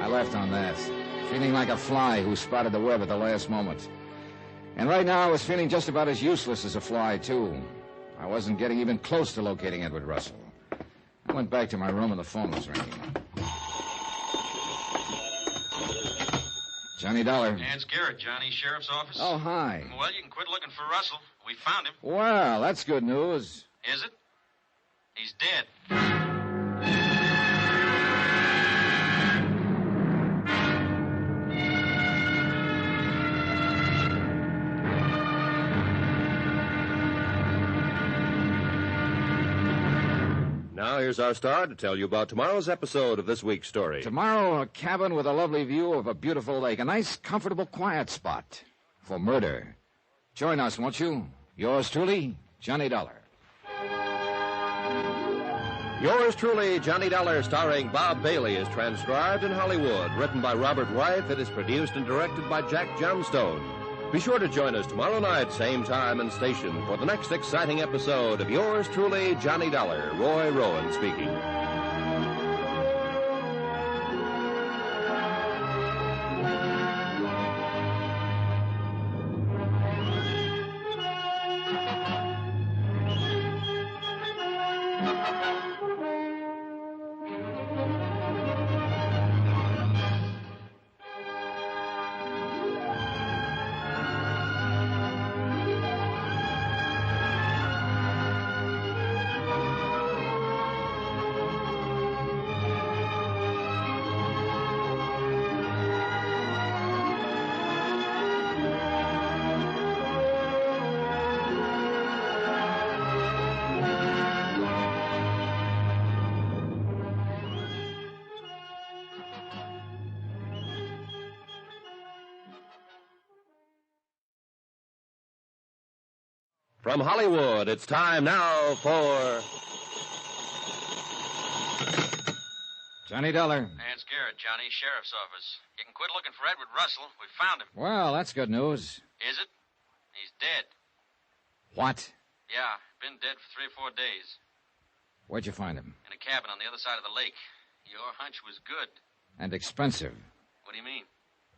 I left on that, feeling like a fly who spotted the web at the last moment. And right now I was feeling just about as useless as a fly, too. I wasn't getting even close to locating Edward Russell. I went back to my room and the phone was ringing. Johnny Dollar. Yeah, it's Garrett, Johnny, sheriff's office. Oh, hi. Well, you can quit looking for Russell. We found him. Well, that's good news. Is it? He's dead. Now here's here's our star to tell you about tomorrow's episode of this week's story. Tomorrow, a cabin with a lovely view of a beautiful lake. A nice, comfortable, quiet spot for murder. Join us, won't you? Yours truly, Johnny Dollar. Yours truly, Johnny Dollar, starring Bob Bailey, is transcribed in Hollywood. Written by Robert Wythe, it is produced and directed by Jack Johnstone. Be sure to join us tomorrow night, same time and station, for the next exciting episode of Yours truly, Johnny Dollar. Roy Rowan speaking. From Hollywood, it's time now for... Johnny Dollar. It's Garrett, Johnny, sheriff's office. You can quit looking for Edward Russell. We found him. Well, that's good news. Is it? He's dead. What? Yeah, been dead for 3 or 4 days. Where'd you find him? In a cabin on the other side of the lake. Your hunch was good. And expensive. What do you mean?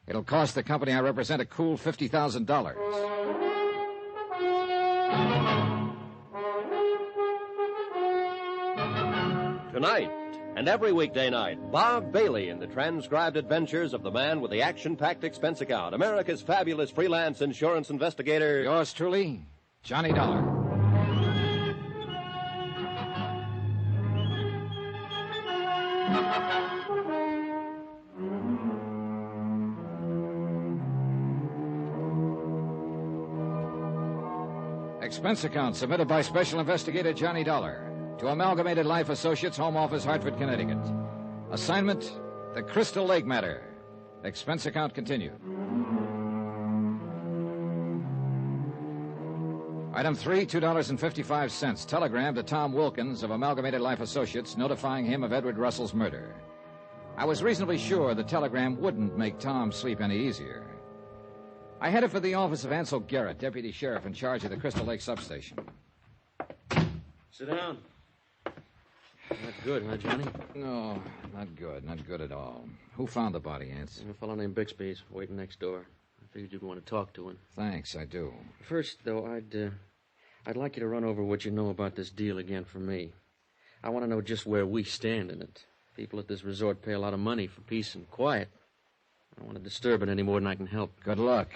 It'll cost the company I represent a cool $50,000. Tonight, and every weekday night, Bob Bailey in the transcribed adventures of the man with the action-packed expense account, America's fabulous freelance insurance investigator. Yours truly, Johnny Dollar. Expense account submitted by Special Investigator Johnny Dollar to Amalgamated Life Associates, Home Office, Hartford, Connecticut. Assignment, the Crystal Lake matter. Expense account continued. Item 3, $2.55. Telegram to Tom Wilkins of Amalgamated Life Associates notifying him of Edward Russell's murder. I was reasonably sure the telegram wouldn't make Tom sleep any easier. I headed for the office of Ansel Garrett, deputy sheriff in charge of the Crystal Lake substation. Sit down. Not good, huh, Johnny? No, not good. Not good at all. Who found the body, Ants? A fellow named Bixby's waiting next door. I figured you'd want to talk to him. Thanks, I do. First, though, I'd like you to run over what you know about this deal again for me. I want to know just where we stand in it. People at this resort pay a lot of money for peace and quiet. I don't want to disturb it any more than I can help. Good luck.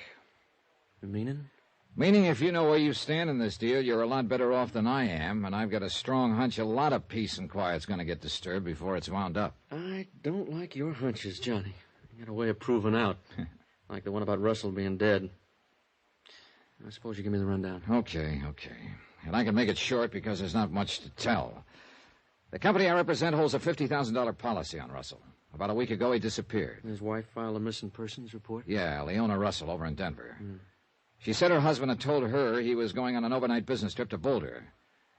Meaning? Meaning if you know where you stand in this deal, you're a lot better off than I am, and I've got a strong hunch a lot of peace and quiet's going to get disturbed before it's wound up. I don't like your hunches, Johnny. You got a way of proving out. Like the one about Russell being dead. I suppose you give me the rundown. Okay. And I can make it short because there's not much to tell. The company I represent holds a $50,000 policy on Russell. About a week ago, he disappeared. His wife filed a missing persons report? Yeah, Leona Russell over in Denver. She said her husband had told her he was going on an overnight business trip to Boulder.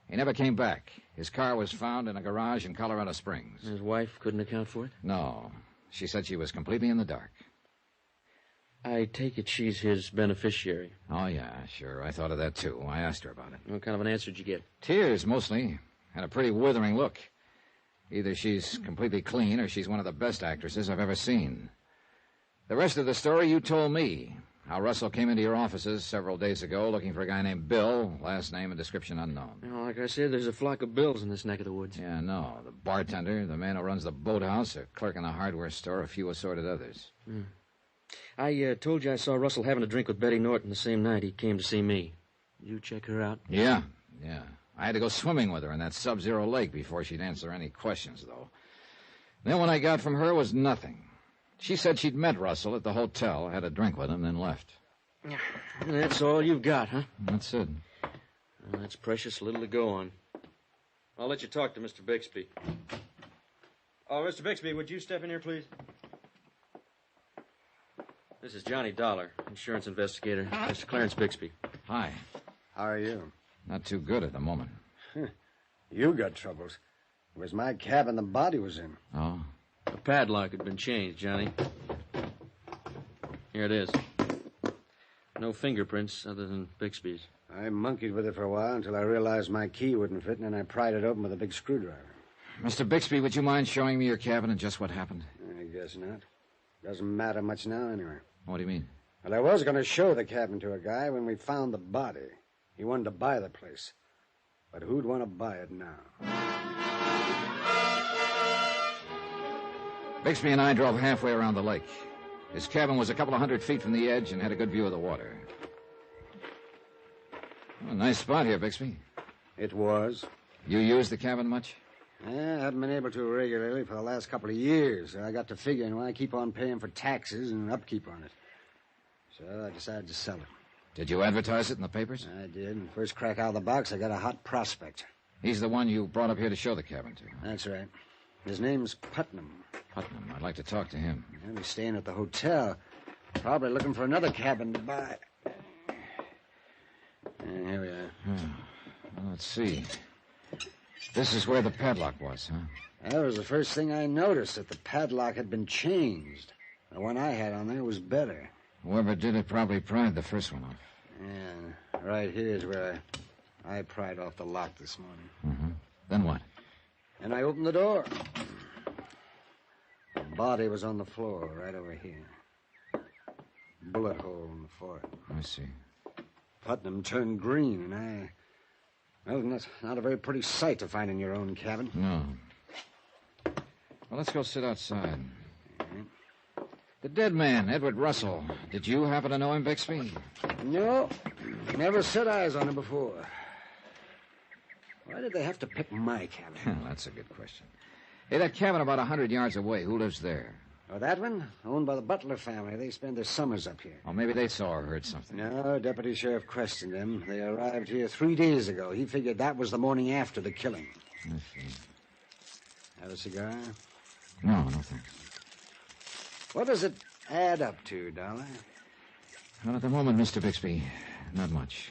He never came back. His car was found in a garage in Colorado Springs. His wife couldn't account for it? No. She said she was completely in the dark. I take it she's his beneficiary. Oh, yeah, sure. I thought of that, too. I asked her about it. What kind of an answer did you get? Tears, mostly, and a pretty withering look. Either she's completely clean or she's one of the best actresses I've ever seen. The rest of the story you told me. How Russell came into your offices several days ago looking for a guy named Bill, last name and description unknown. You know, like I said, there's a flock of Bills in this neck of the woods. Yeah, no. The bartender, the man who runs the boathouse, a clerk in the hardware store, a few assorted others. I told you I saw Russell having a drink with Betty Norton the same night he came to see me. Did you check her out? Yeah. I had to go swimming with her in that sub-zero lake before she'd answer any questions, though. Then what I got from her was nothing. She said she'd met Russell at the hotel, had a drink with him, then left. That's all you've got, huh? That's it. Well, that's precious little to go on. I'll let you talk to Mr. Bixby. Oh, Mr. Bixby, would you step in here, please? This is Johnny Dollar, insurance investigator. Mr. Clarence Bixby. Hi. How are you? Not too good at the moment. You got troubles. It was my cabin the body was in. Oh? The padlock had been changed, Johnny. Here it is. No fingerprints other than Bixby's. I monkeyed with it for a while until I realized my key wouldn't fit, and then I pried it open with a big screwdriver. Mr. Bixby, would you mind showing me your cabin and just what happened? I guess not. Doesn't matter much now, anyway. What do you mean? Well, I was going to show the cabin to a guy when we found the body. He wanted to buy the place. But who'd want to buy it now? Bixby and I drove halfway around the lake. His cabin was a couple of 100 feet from the edge and had a good view of the water. Oh, nice spot here, Bixby. It was. You used the cabin much? I haven't been able to regularly for the last couple of years. I got to figuring why I keep on paying for taxes and upkeep on it. So I decided to sell it. Did you advertise it in the papers? I did. And first crack out of the box, I got a hot prospect. He's the one you brought up here to show the cabin to. That's right. His name's Putnam. Putnam. I'd like to talk to him. Yeah, he's staying at the hotel. Probably looking for another cabin to buy. Here we are. Well, let's see. This is where the padlock was, huh? That was the first thing I noticed, that the padlock had been changed. The one I had on there was better. Whoever did it probably pried the first one off. Yeah, right here is where I pried off the lock this morning. Mm-hmm. Then what? And I opened the door. The body was on the floor right over here. Bullet hole in the forehead. I see. Putnam turned green, and well, that's not a very pretty sight to find in your own cabin. No. Well, let's go sit outside. The dead man, Edward Russell. Did you happen to know him, Bixby? No. Never set eyes on him before. Why did they have to pick my cabin? That's a good question. Hey, that cabin about 100 yards away, who lives there? Oh, that one? Owned by the Butler family. They spend their summers up here. Oh, maybe they saw or heard something. No, Deputy Sheriff questioned them. They arrived here 3 days ago. He figured that was the morning after the killing. I see. Have a cigar? No, no thanks. What does it add up to, Dollar? Well, at the moment, Mr. Bixby, not much.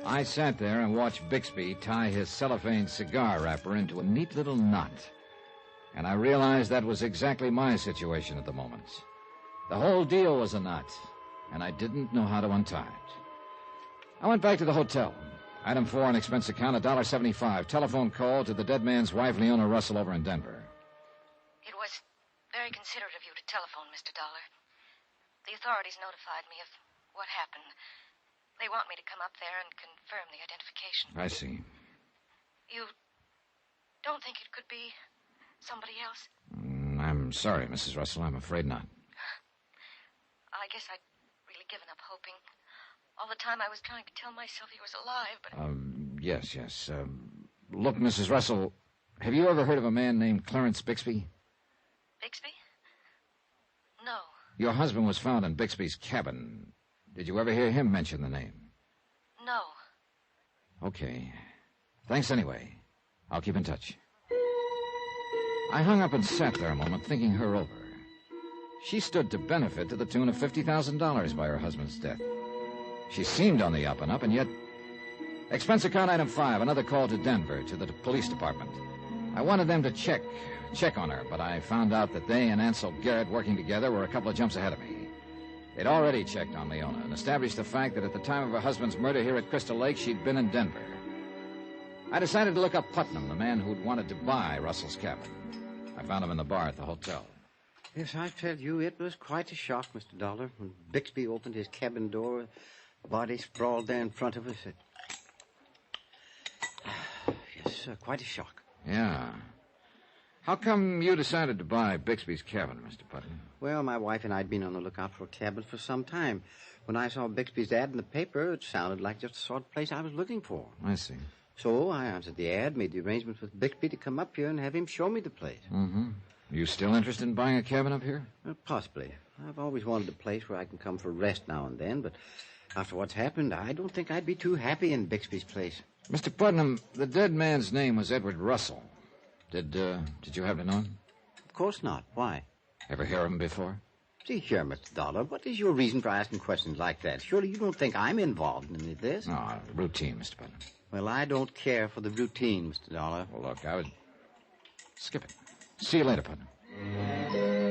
I sat there and watched Bixby tie his cellophane cigar wrapper into a neat little knot. And I realized that was exactly my situation at the moment. The whole deal was a knot, and I didn't know how to untie it. I went back to the hotel. Item 4 on expense account, $1.75. Telephone call to the dead man's wife, Leona Russell, over in Denver. It was very considerate of you to telephone, Mr. Dollar. The authorities notified me of what happened. They want me to come up there and confirm the identification. I see. You don't think it could be somebody else? I'm sorry, Mrs. Russell. I'm afraid not. I guess I'd really given up hoping. All the time I was trying to tell myself he was alive, but... Yes. Look, Mrs. Russell, have you ever heard of a man named Clarence Bixby? Bixby? No. Your husband was found in Bixby's cabin. Did you ever hear him mention the name? No. Okay. Thanks anyway. I'll keep in touch. I hung up and sat there a moment, thinking her over. She stood to benefit to the tune of $50,000 by her husband's death. She seemed on the up and up, and yet... Expense account item 5, another call to Denver, to the police department. I wanted them to check on her, but I found out that they and Ansel Garrett working together were a couple of jumps ahead of me. They'd already checked on Leona and established the fact that at the time of her husband's murder here at Crystal Lake, she'd been in Denver. I decided to look up Putnam, the man who'd wanted to buy Russell's cabin. I found him in the bar at the hotel. Yes, I tell you, it was quite a shock, Mr. Dollar, when Bixby opened his cabin door. Body sprawled there in front of us. Yes, quite a shock. Yeah. How come you decided to buy Bixby's cabin, Mr. Putnam? Well, my wife and I had been on the lookout for a cabin for some time. When I saw Bixby's ad in the paper, it sounded like just the sort of place I was looking for. I see. So I answered the ad, made the arrangements with Bixby to come up here and have him show me the place. Mm-hmm. You still interested in buying a cabin up here? Possibly. I've always wanted a place where I can come for rest now and then, but After what's happened, I don't think I'd be too happy in Bixby's place. Mr. Putnam, the dead man's name was Edward Russell. Did you happen to know him? Of course not. Why? Ever hear of him before? See here, Mr. Dollar, what is your reason for asking questions like that? Surely you don't think I'm involved in any of this? No, routine, Mr. Putnam. Well, I don't care for the routine, Mr. Dollar. Well, look, I would... Skip it. See you later, Putnam.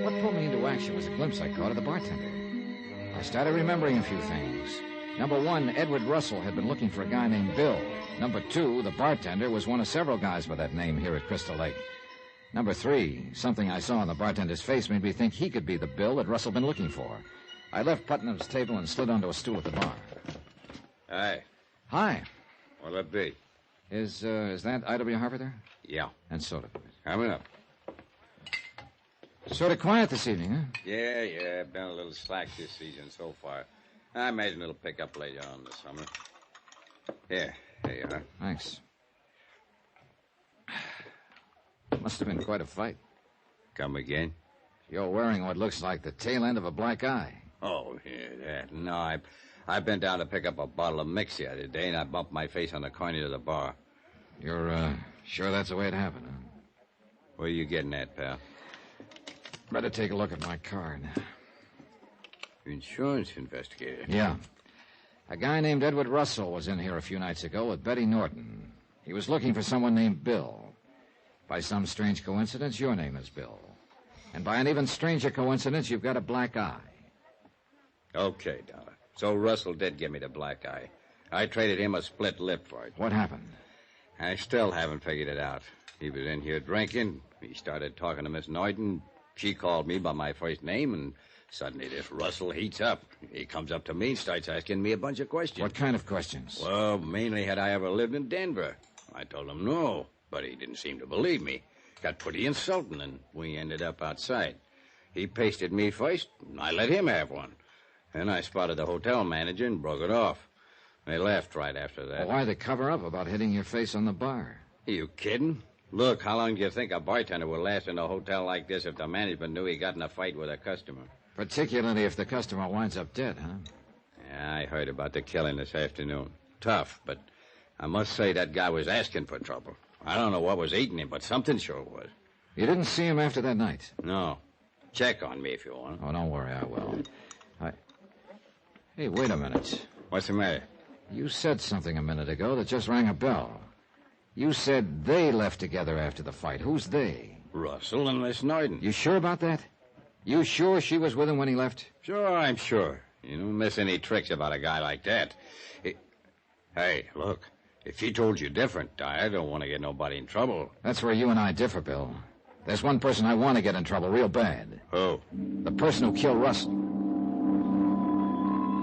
What pulled me into action was a glimpse I caught of the bartender. I started remembering a few things. Number one, Edward Russell had been looking for a guy named Bill. Number two, the bartender was one of several guys by that name here at Crystal Lake. Number three, something I saw on the bartender's face made me think he could be the Bill that Russell been looking for. I left Putnam's table and slid onto a stool at the bar. Hi. Hi. What'll it be? Is that I.W. Harper there? Yeah. And soda. Coming up. Sort of quiet this evening, huh? Yeah. Been a little slack this season so far. I imagine it'll pick up later on this summer. Here you are. Thanks. Must have been quite a fight. Come again? You're wearing what looks like the tail end of a black eye. Oh, yeah, that. No, I've been down to pick up a bottle of mix the other day, and I bumped my face on the corner of the bar. You're, sure that's the way it happened, huh? Where are you getting at, pal? Better take a look at my card. Insurance investigator? Yeah. A guy named Edward Russell was in here a few nights ago with Betty Norton. He was looking for someone named Bill. By some strange coincidence, your name is Bill. And by an even stranger coincidence, you've got a black eye. Okay, Dollar. So Russell did give me the black eye. I traded him a split lip for it. What happened? I still haven't figured it out. He was in here drinking. He started talking to Miss Norton. She called me by my first name, and suddenly this Russell heats up. He comes up to me and starts asking me a bunch of questions. What kind of questions? Well, mainly had I ever lived in Denver. I told him no, but he didn't seem to believe me. Got pretty insulting, and we ended up outside. He pasted me first, and I let him have one. Then I spotted the hotel manager and broke it off. They left right after that. Well, why the cover-up about hitting your face on the bar? Are you kidding? Look, how long do you think a bartender will last in a hotel like this if the management knew he got in a fight with a customer? Particularly if the customer winds up dead, huh? Yeah, I heard about the killing this afternoon. Tough, but I must say that guy was asking for trouble. I don't know what was eating him, but something sure was. You didn't see him after that night? No. Check on me if you want. Oh, don't worry, I will. Hey, wait a minute. What's the matter? You said something a minute ago that just rang a bell. You said they left together after the fight. Who's they? Russell and Miss Norton. You sure about that? You sure she was with him when he left? Sure, I'm sure. You don't miss any tricks about a guy like that. Hey, look. If she told you different, I don't want to get nobody in trouble. That's where you and I differ, Bill. There's one person I want to get in trouble real bad. Who? The person who killed Russell.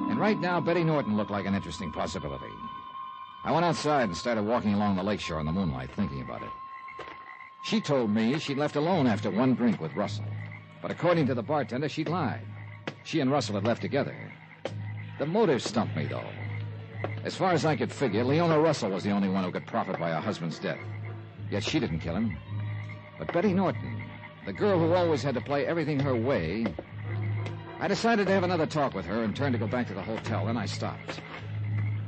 And right now, Betty Norton looked like an interesting possibility. I went outside and started walking along the lakeshore in the moonlight, thinking about it. She told me she'd left alone after one drink with Russell. But according to the bartender, she'd lied. She and Russell had left together. The motive stumped me, though. As far as I could figure, Leona Russell was the only one who could profit by her husband's death. Yet she didn't kill him. But Betty Norton, the girl who always had to play everything her way... I decided to have another talk with her and turned to go back to the hotel. Then I stopped.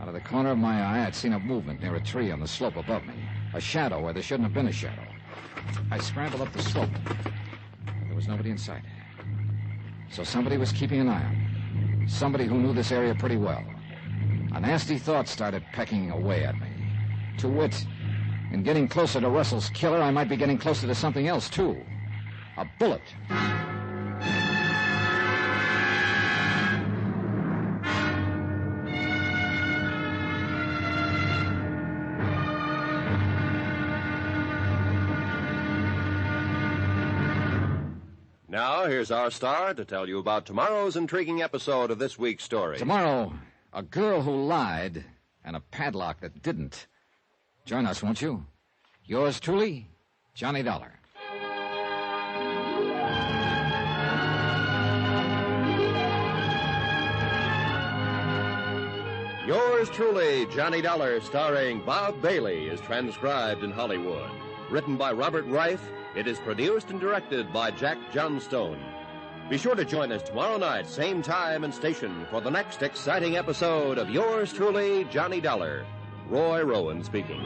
Out of the corner of my eye, I'd seen a movement near a tree on the slope above me. A shadow where there shouldn't have been a shadow. I scrambled up the slope. But there was nobody in sight. So somebody was keeping an eye on me. Somebody who knew this area pretty well. A nasty thought started pecking away at me. To wit, in getting closer to Russell's killer, I might be getting closer to something else, too. A bullet. Now, here's our star to tell you about tomorrow's intriguing episode of this week's story. Tomorrow, a girl who lied and a padlock that didn't. Join us, won't you? Yours truly, Johnny Dollar. Yours truly, Johnny Dollar, starring Bob Bailey, is transcribed in Hollywood. Written by Robert Reif, it is produced and directed by Jack Johnstone. Be sure to join us tomorrow night, same time and station, for the next exciting episode of yours truly, Johnny Dollar. Roy Rowan speaking.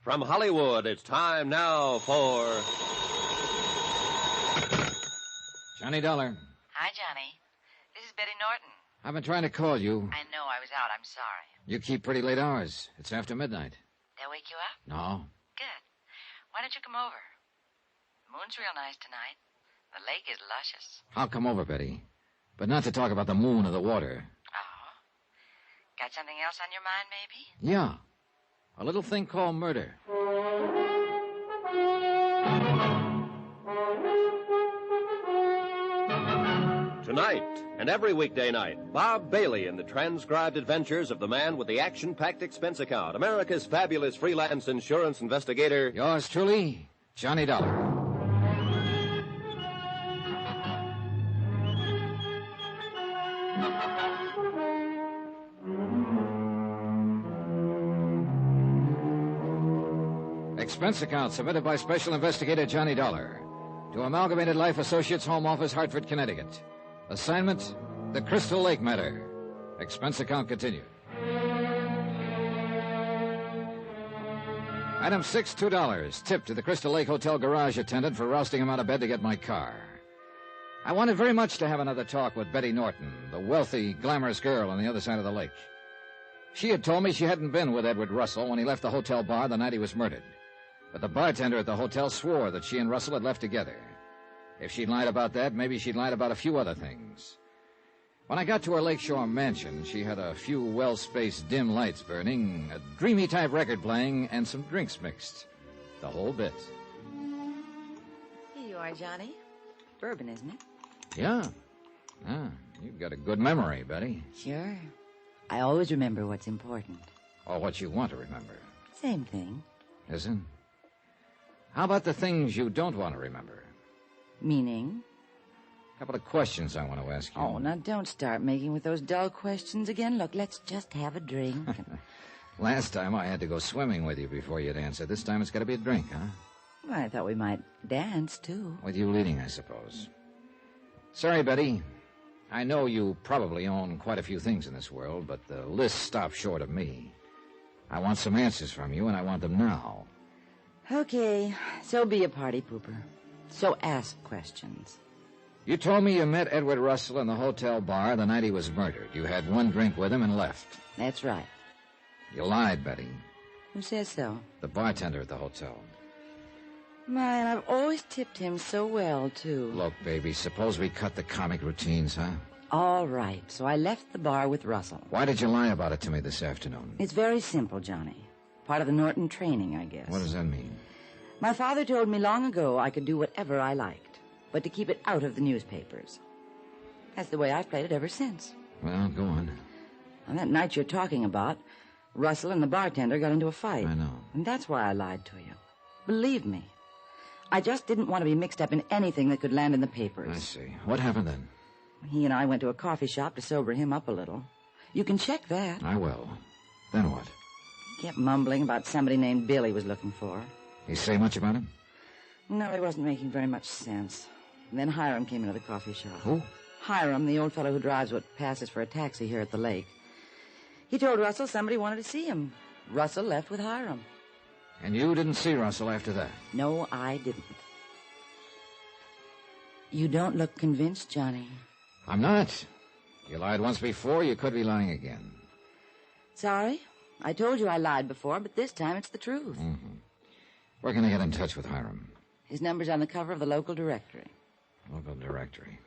From Hollywood, it's time now for... Johnny Dollar. Hi, Johnny. This is Betty Norton. I've been trying to call you. I know I was out. I'm sorry. You keep pretty late hours. It's after midnight. Did I wake you up? No. Good. Why don't you come over? The moon's real nice tonight. The lake is luscious. I'll come over, Betty. But not to talk about the moon or the water. Oh. Got something else on your mind, maybe? Yeah. A little thing called murder. Tonight and every weekday night, Bob Bailey in the transcribed adventures of the man with the action-packed expense account, America's fabulous freelance insurance investigator. Yours truly, Johnny Dollar. Expense account submitted by Special Investigator Johnny Dollar to Amalgamated Life Associates, Home Office, Hartford, Connecticut. Assignment, the Crystal Lake matter. Expense account continued. Item 6, $2. Tip to the Crystal Lake Hotel garage attendant for rousting him out of bed to get my car. I wanted very much to have another talk with Betty Norton, the wealthy, glamorous girl on the other side of the lake. She had told me she hadn't been with Edward Russell when he left the hotel bar the night he was murdered. But the bartender at the hotel swore that she and Russell had left together. If she'd lied about that, maybe she'd lied about a few other things. When I got to her lakeshore mansion, she had a few well-spaced dim lights burning, a dreamy-type record playing, and some drinks mixed. The whole bit. Here you are, Johnny. Bourbon, isn't it? Yeah. You've got a good memory, Betty. Sure. I always remember what's important. Or what you want to remember. Same thing. Isn't? How about the things you don't want to remember? Meaning? A couple of questions I want to ask you. Oh, now don't start making with those dull questions again. Look, let's just have a drink. Last time I had to go swimming with you before you'd answer. This time it's got to be a drink, huh? Well, I thought we might dance, too. With you leading, I suppose. Sorry, Betty. I know you probably own quite a few things in this world, but the list stops short of me. I want some answers from you, and I want them now. Okay, so be a party pooper. So ask questions. You told me you met Edward Russell in the hotel bar the night he was murdered. You had one drink with him and left. That's right. You lied, Betty. Who says so? The bartender at the hotel. My, and I've always tipped him so well, too. Look, baby, suppose we cut the comic routines, huh? All right, so I left the bar with Russell. Why did you lie about it to me this afternoon? It's very simple, Johnny. Part of the Norton training, I guess. What does that mean? My father told me long ago I could do whatever I liked, but to keep it out of the newspapers. That's the way I've played it ever since. Well, go on. On that night you're talking about, Russell and the bartender got into a fight. I know. And that's why I lied to you. Believe me. I just didn't want to be mixed up in anything that could land in the papers. I see. What happened then? He and I went to a coffee shop to sober him up a little. You can check that. I will. Then what? He kept mumbling about somebody named Bill he was looking for. He say much about him? No, he wasn't making very much sense. And then Hiram came into the coffee shop. Who? Hiram, the old fellow who drives what passes for a taxi here at the lake. He told Russell somebody wanted to see him. Russell left with Hiram. And you didn't see Russell after that? No, I didn't. You don't look convinced, Johnny. I'm not. You lied once before, you could be lying again. Sorry. I told you I lied before, but this time it's the truth. Mm-hmm. Where can I get in touch with Hiram? His number's on the cover of the local directory. Local directory.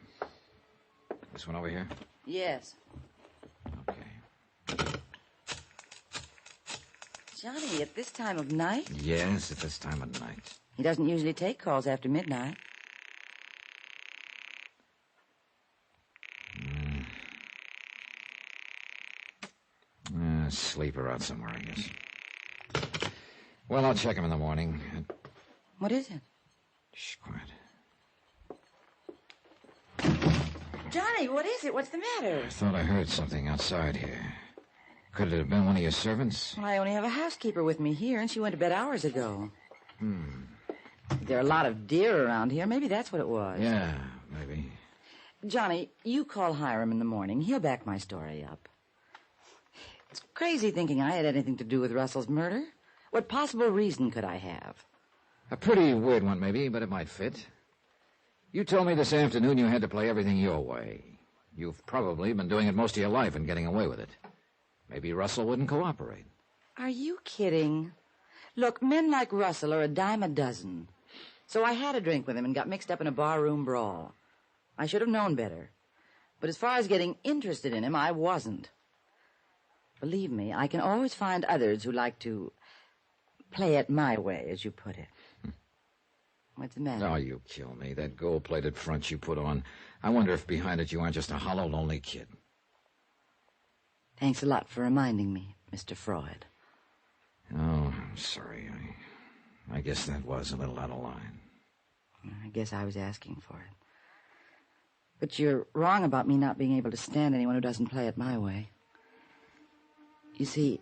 This one over here? Yes. Okay. Johnny, at this time of night? Yes, at this time of night. He doesn't usually take calls after midnight. Sleeper out somewhere, I guess. Well, I'll check him in the morning. What is it? Shh, quiet. Johnny, what is it? What's the matter? I thought I heard something outside here. Could it have been one of your servants? Well, I only have a housekeeper with me here, and she went to bed hours ago. There are a lot of deer around here. Maybe that's what it was. Yeah, maybe. Johnny, you call Hiram in the morning. He'll back my story up. It's crazy thinking I had anything to do with Russell's murder. What possible reason could I have? A pretty weird one, maybe, but it might fit. You told me this afternoon you had to play everything your way. You've probably been doing it most of your life and getting away with it. Maybe Russell wouldn't cooperate. Are you kidding? Look, men like Russell are a dime a dozen. So I had a drink with him and got mixed up in a barroom brawl. I should have known better. But as far as getting interested in him, I wasn't. Believe me, I can always find others who like to play it my way, as you put it. What's the matter? Oh, you kill me. That gold-plated front you put on. I wonder if behind it you aren't just a hollow, lonely kid. Thanks a lot for reminding me, Mr. Freud. Oh, I'm sorry. I guess that was a little out of line. I guess I was asking for it. But you're wrong about me not being able to stand anyone who doesn't play it my way. You see,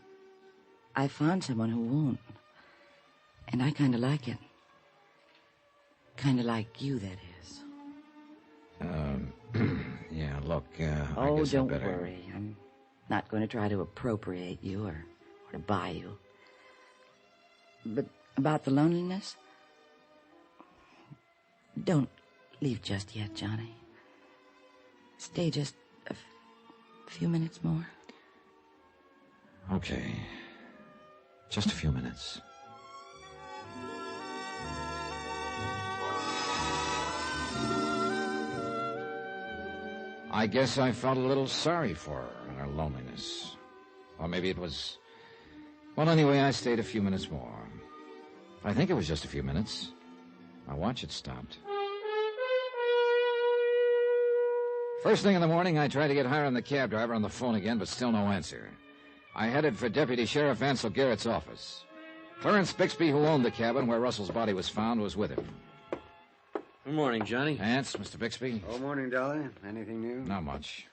I found someone who won't. And I kind of like it. Kind of like you, that is. Yeah, look, I Oh, guess don't I better... worry. I'm not going to try to appropriate you or to buy you. But about the loneliness, don't leave just yet, Johnny. Stay just a few minutes more. Okay. Just a few minutes. I guess I felt a little sorry for her in her loneliness. Or maybe it was... Well, anyway, I stayed a few minutes more. I think it was just a few minutes. My watch had stopped. First thing in the morning, I tried to get Hiram, the cab driver, on the phone again, but still no answer. I headed for Deputy Sheriff Ansel Garrett's office. Clarence Bixby, who owned the cabin where Russell's body was found, was with him. Good morning, Johnny. Ants, Mr. Bixby. Oh, morning, Dolly. Anything new? Not much.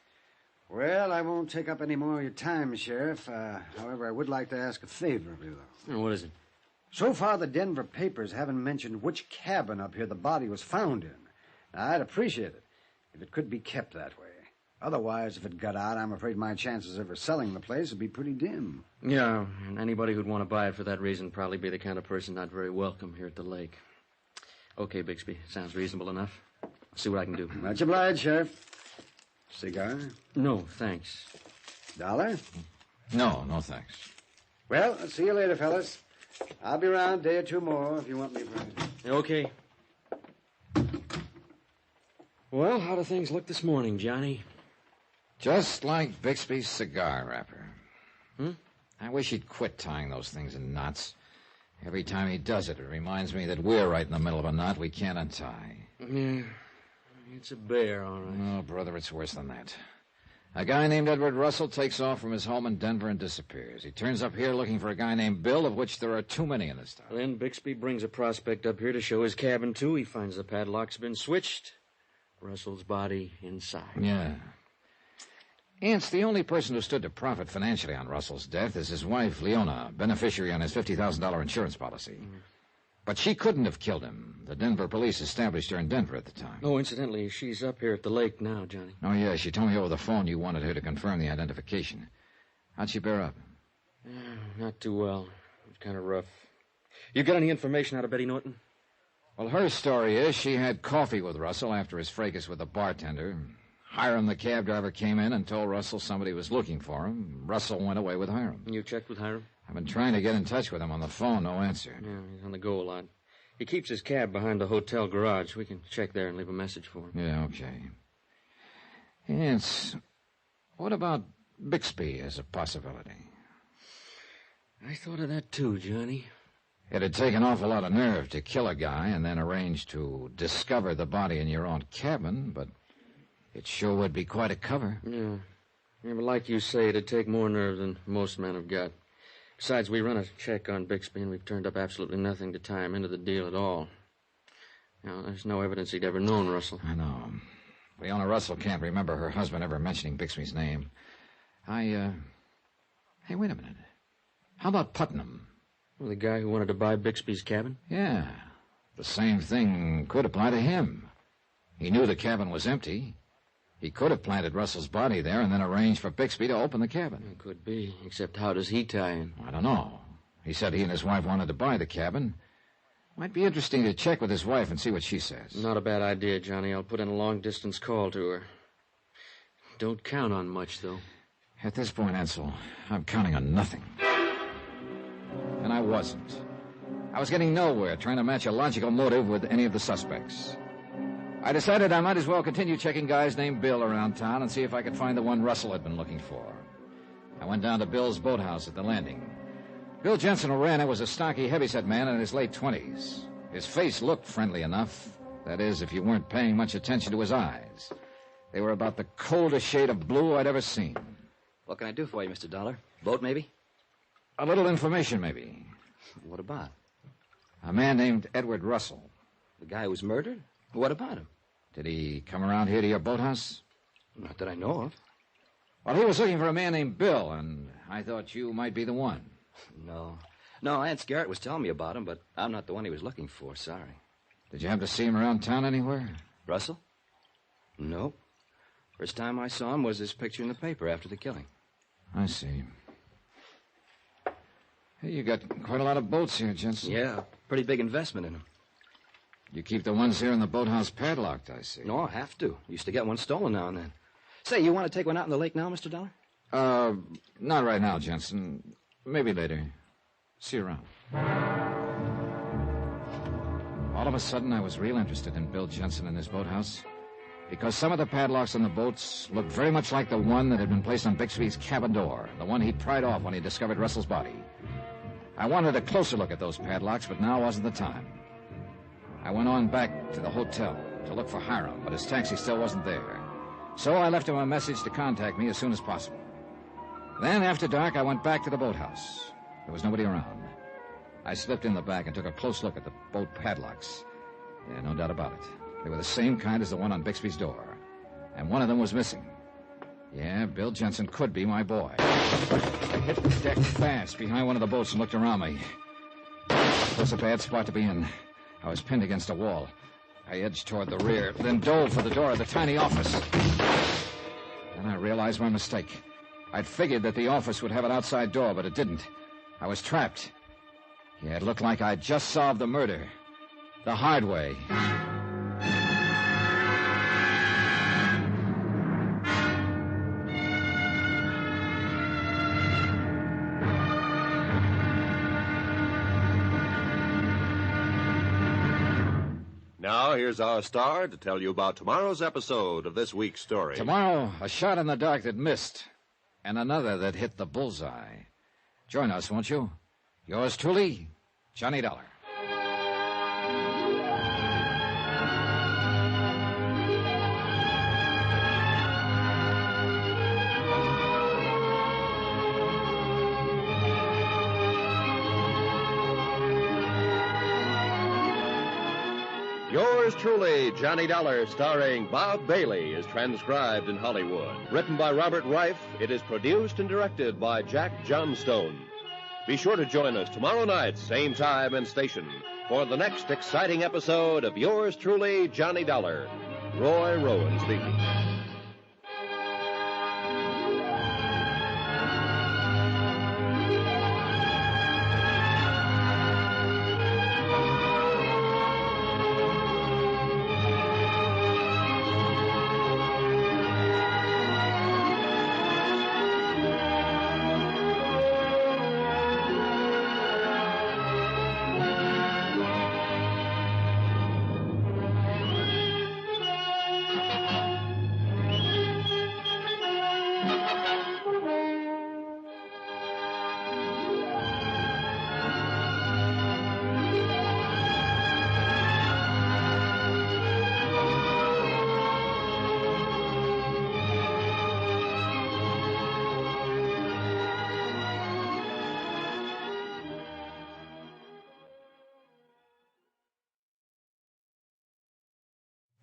Well, I won't take up any more of your time, Sheriff. However, I would like to ask a favor of you, though. Oh, what is it? So far, the Denver papers haven't mentioned which cabin up here the body was found in. Now, I'd appreciate it if it could be kept that way. Otherwise, if it got out, I'm afraid my chances of ever selling the place would be pretty dim. Yeah, and anybody who'd want to buy it for that reason would probably be the kind of person not very welcome here at the lake. Okay, Bixby. Sounds reasonable enough. I'll see what I can do. Much obliged, Sheriff. Cigar? No, thanks. Dollar? No, thanks. Well, I'll see you later, fellas. I'll be around a day or two more if you want me for anything. Okay. Well, how do things look this morning, Johnny? Just like Bixby's cigar wrapper. I wish he'd quit tying those things in knots. Every time he does it, it reminds me that we're right in the middle of a knot we can't untie. Yeah, it's a bear, all right. Oh, brother, it's worse than that. A guy named Edward Russell takes off from his home in Denver and disappears. He turns up here looking for a guy named Bill, of which there are too many in this town. Then Bixby brings a prospect up here to show his cabin, too. He finds the padlock's been switched. Russell's body inside. Yeah. Ants, the only person who stood to profit financially on Russell's death is his wife, Leona, beneficiary on his $50,000 insurance policy. But she couldn't have killed him. The Denver police established her in Denver at the time. Oh, incidentally, she's up here at the lake now, Johnny. Oh, yeah, she told me over the phone you wanted her to confirm the identification. How'd she bear up? Not too well. It was kind of rough. You got any information out of Betty Norton? Well, her story is she had coffee with Russell after his fracas with the bartender. Hiram, the cab driver, came in and told Russell somebody was looking for him. Russell went away with Hiram. You checked with Hiram? I've been trying to get in touch with him on the phone. No answer. Yeah, he's on the go a lot. He keeps his cab behind the hotel garage. We can check there and leave a message for him. Yeah, okay. Yes. What about Bixby as a possibility? I thought of that too, Johnny. It'd take an awful lot of nerve to kill a guy and then arrange to discover the body in your own cabin, but it sure would be quite a cover. Yeah, but like you say, it'd take more nerve than most men have got. Besides, we run a check on Bixby, and we've turned up absolutely nothing to tie him into the deal at all. Now, there's no evidence he'd ever known Russell. I know. Leona Russell can't remember her husband ever mentioning Bixby's name. Hey, wait a minute. How about Putnam? Well, the guy who wanted to buy Bixby's cabin? Yeah. The same thing could apply to him. He knew the cabin was empty. He could have planted Russell's body there and then arranged for Bixby to open the cabin. It could be, except how does he tie in? I don't know. He said he and his wife wanted to buy the cabin. Might be interesting to check with his wife and see what she says. Not a bad idea, Johnny. I'll put in a long-distance call to her. Don't count on much, though. At this point, Ansel, I'm counting on nothing. And I wasn't. I was getting nowhere trying to match a logical motive with any of the suspects. I decided I might as well continue checking guys named Bill around town and see if I could find the one Russell had been looking for. I went down to Bill's boathouse at the landing. Bill Jensen, who ran it, was a stocky, heavyset man in his late 20s. His face looked friendly enough. That is, if you weren't paying much attention to his eyes. They were about the coldest shade of blue I'd ever seen. What can I do for you, Mr. Dollar? Boat, maybe? A little information, maybe. What about? A man named Edward Russell. The guy who was murdered? What about him? Did he come around here to your boathouse? Not that I know of. Well, he was looking for a man named Bill, and I thought you might be the one. No, Aunt Scarrett was telling me about him, but I'm not the one he was looking for, sorry. Did you happen to see him around town anywhere? Russell? No. First time I saw him was his picture in the paper after the killing. I see. Hey, you got quite a lot of boats here, Jensen. Yeah, pretty big investment in them. You keep the ones here in the boathouse padlocked, I see. No, I have to. Used to get one stolen now and then. Say, you want to take one out in the lake now, Mr. Dollar? Not right now, Jensen. Maybe later. See you around. All of a sudden, I was real interested in Bill Jensen and his boathouse because some of the padlocks on the boats looked very much like the one that had been placed on Bixby's cabin door, the one he'd pried off when he discovered Russell's body. I wanted a closer look at those padlocks, but now wasn't the time. I went on back to the hotel to look for Hiram, but his taxi still wasn't there. So I left him a message to contact me as soon as possible. Then, after dark, I went back to the boathouse. There was nobody around. I slipped in the back and took a close look at the boat padlocks. Yeah, no doubt about it. They were the same kind as the one on Bixby's door. And one of them was missing. Yeah, Bill Jensen could be my boy. I hit the deck fast behind one of the boats and looked around me. It was a bad spot to be in. I was pinned against a wall. I edged toward the rear, then dove for the door of the tiny office. Then I realized my mistake. I'd figured that the office would have an outside door, but it didn't. I was trapped. Yeah, it looked like I'd just solved the murder. The hard way. Now, here's our star to tell you about tomorrow's episode of this week's story. Tomorrow, a shot in the dark that missed, and another that hit the bullseye. Join us, won't you? Yours truly, Johnny Dollar. Yours truly, Johnny Dollar, starring Bob Bailey, is transcribed in Hollywood. Written by Robert Reif, it is produced and directed by Jack Johnstone. Be sure to join us tomorrow night, same time and station, for the next exciting episode of Yours truly, Johnny Dollar. Roy Rowan speaking.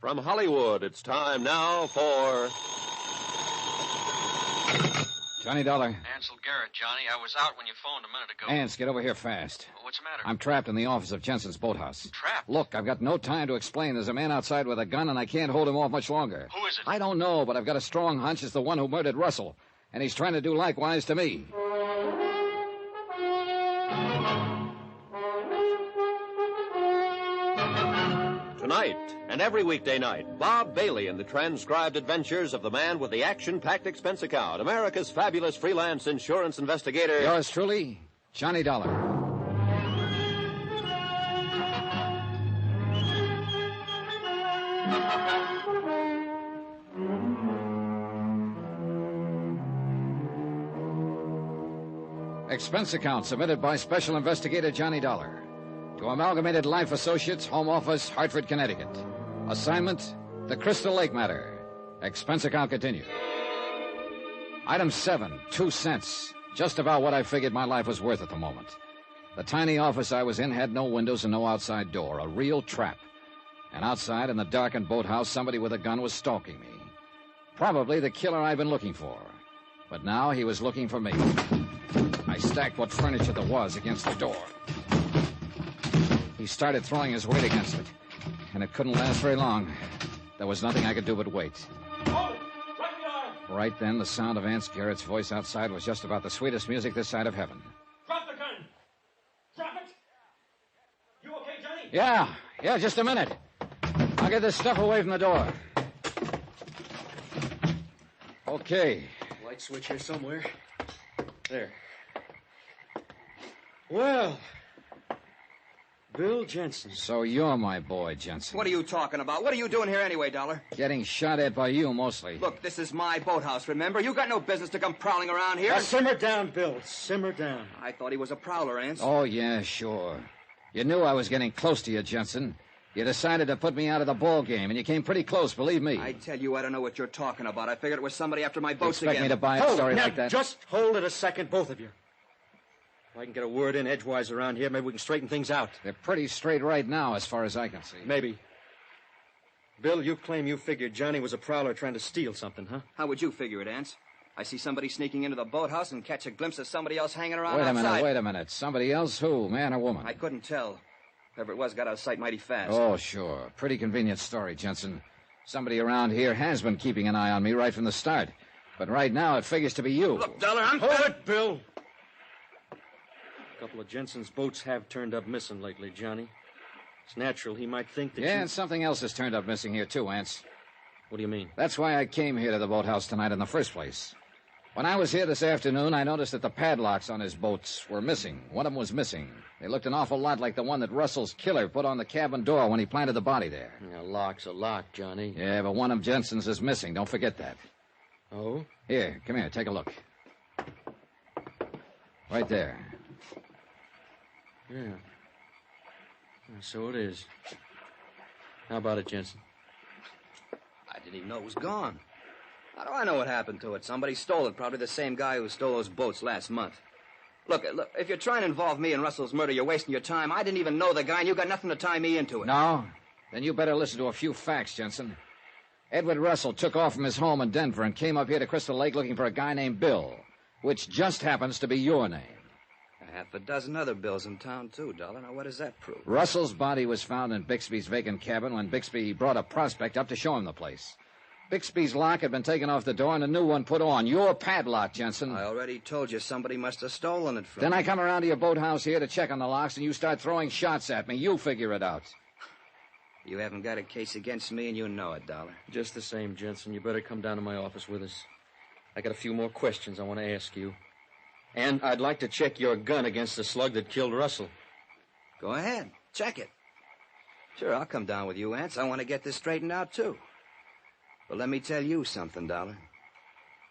From Hollywood, it's time now for... Johnny Dollar. Ansel Garrett, Johnny. I was out when you phoned a minute ago. Ants, get over here fast. What's the matter? I'm trapped in the office of Jensen's boathouse. Trapped? Look, I've got no time to explain. There's a man outside with a gun, and I can't hold him off much longer. Who is it? I don't know, but I've got a strong hunch it's the one who murdered Russell. And he's trying to do likewise to me. Tonight, and every weekday night, Bob Bailey in the transcribed adventures of the man with the action-packed expense account, America's fabulous freelance insurance investigator. Yours truly, Johnny Dollar. Expense account submitted by Special Investigator Johnny Dollar. To Amalgamated Life Associates, Home Office, Hartford, Connecticut. Assignment, the Crystal Lake matter. Expense account continued. Item 7, 2 cents. Just about what I figured my life was worth at the moment. The tiny office I was in had no windows and no outside door. A real trap. And outside, in the darkened boathouse, somebody with a gun was stalking me. Probably the killer I've been looking for. But now he was looking for me. I stacked what furniture there was against the door. He started throwing his weight against it, and it couldn't last very long. There was nothing I could do but wait. Right then, the sound of Aunt Garrett's voice outside was just about the sweetest music this side of heaven. Drop the gun! Drop it! You okay, Johnny? Yeah, just a minute. I'll get this stuff away from the door. Okay. Light switch here somewhere. There. Well... Bill Jensen. So you're my boy, Jensen. What are you talking about? What are you doing here anyway, Dollar? Getting shot at by you, mostly. Look, this is my boathouse, remember? You got no business to come prowling around here. Now, simmer down, Bill. Simmer down. I thought he was a prowler, Ants. Oh, yeah, sure. You knew I was getting close to you, Jensen. You decided to put me out of the ball game, and you came pretty close, believe me. I tell you, I don't know what you're talking about. I figured it was somebody after my boats again. You expect me to buy a story like that? Just hold it a second, both of you. If I can get a word in edgewise around here, maybe we can straighten things out. They're pretty straight right now, as far as I can see. Maybe. Bill, you claim you figured Johnny was a prowler trying to steal something, huh? How would you figure it, Ants? I see somebody sneaking into the boathouse and catch a glimpse of somebody else hanging around outside. Wait a minute. Somebody else? Who? Man or woman? I couldn't tell. Whoever it was got out of sight mighty fast. Oh, sure. Pretty convenient story, Jensen. Somebody around here has been keeping an eye on me right from the start. But right now, it figures to be you. Look, Dollar, I'm... Hold it, Bill! A couple of Jensen's boats have turned up missing lately, Johnny. It's natural he might think that Yeah, and something else has turned up missing here, too, Ants. What do you mean? That's why I came here to the boathouse tonight in the first place. When I was here this afternoon, I noticed that the padlocks on his boats were missing. One of them was missing. They looked an awful lot like the one that Russell's killer put on the cabin door when he planted the body there. A lock's a lock, Johnny. Yeah, but one of Jensen's is missing. Don't forget that. Oh? Here, come here. Take a look. Right there. Yeah. So it is. How about it, Jensen? I didn't even know it was gone. How do I know what happened to it? Somebody stole it, probably the same guy who stole those boats last month. Look, if you're trying to involve me in Russell's murder, you're wasting your time. I didn't even know the guy, and you got nothing to tie me into it. No? Then you better listen to a few facts, Jensen. Edward Russell took off from his home in Denver and came up here to Crystal Lake looking for a guy named Bill, which just happens to be your name. Half a dozen other Bills in town, too, Dollar. Now, what does that prove? Russell's body was found in Bixby's vacant cabin when Bixby brought a prospect up to show him the place. Bixby's lock had been taken off the door and a new one put on. Your padlock, Jensen. I already told you somebody must have stolen it from Then me. I come around to your boathouse here to check on the locks, and you start throwing shots at me. You figure it out. You haven't got a case against me, and you know it, Dollar. Just the same, Jensen. You better come down to my office with us. I got a few more questions I want to ask you. And I'd like to check your gun against the slug that killed Russell. Go ahead. Check it. Sure, I'll come down with you, Ants. I want to get this straightened out, too. But let me tell you something, Dollar.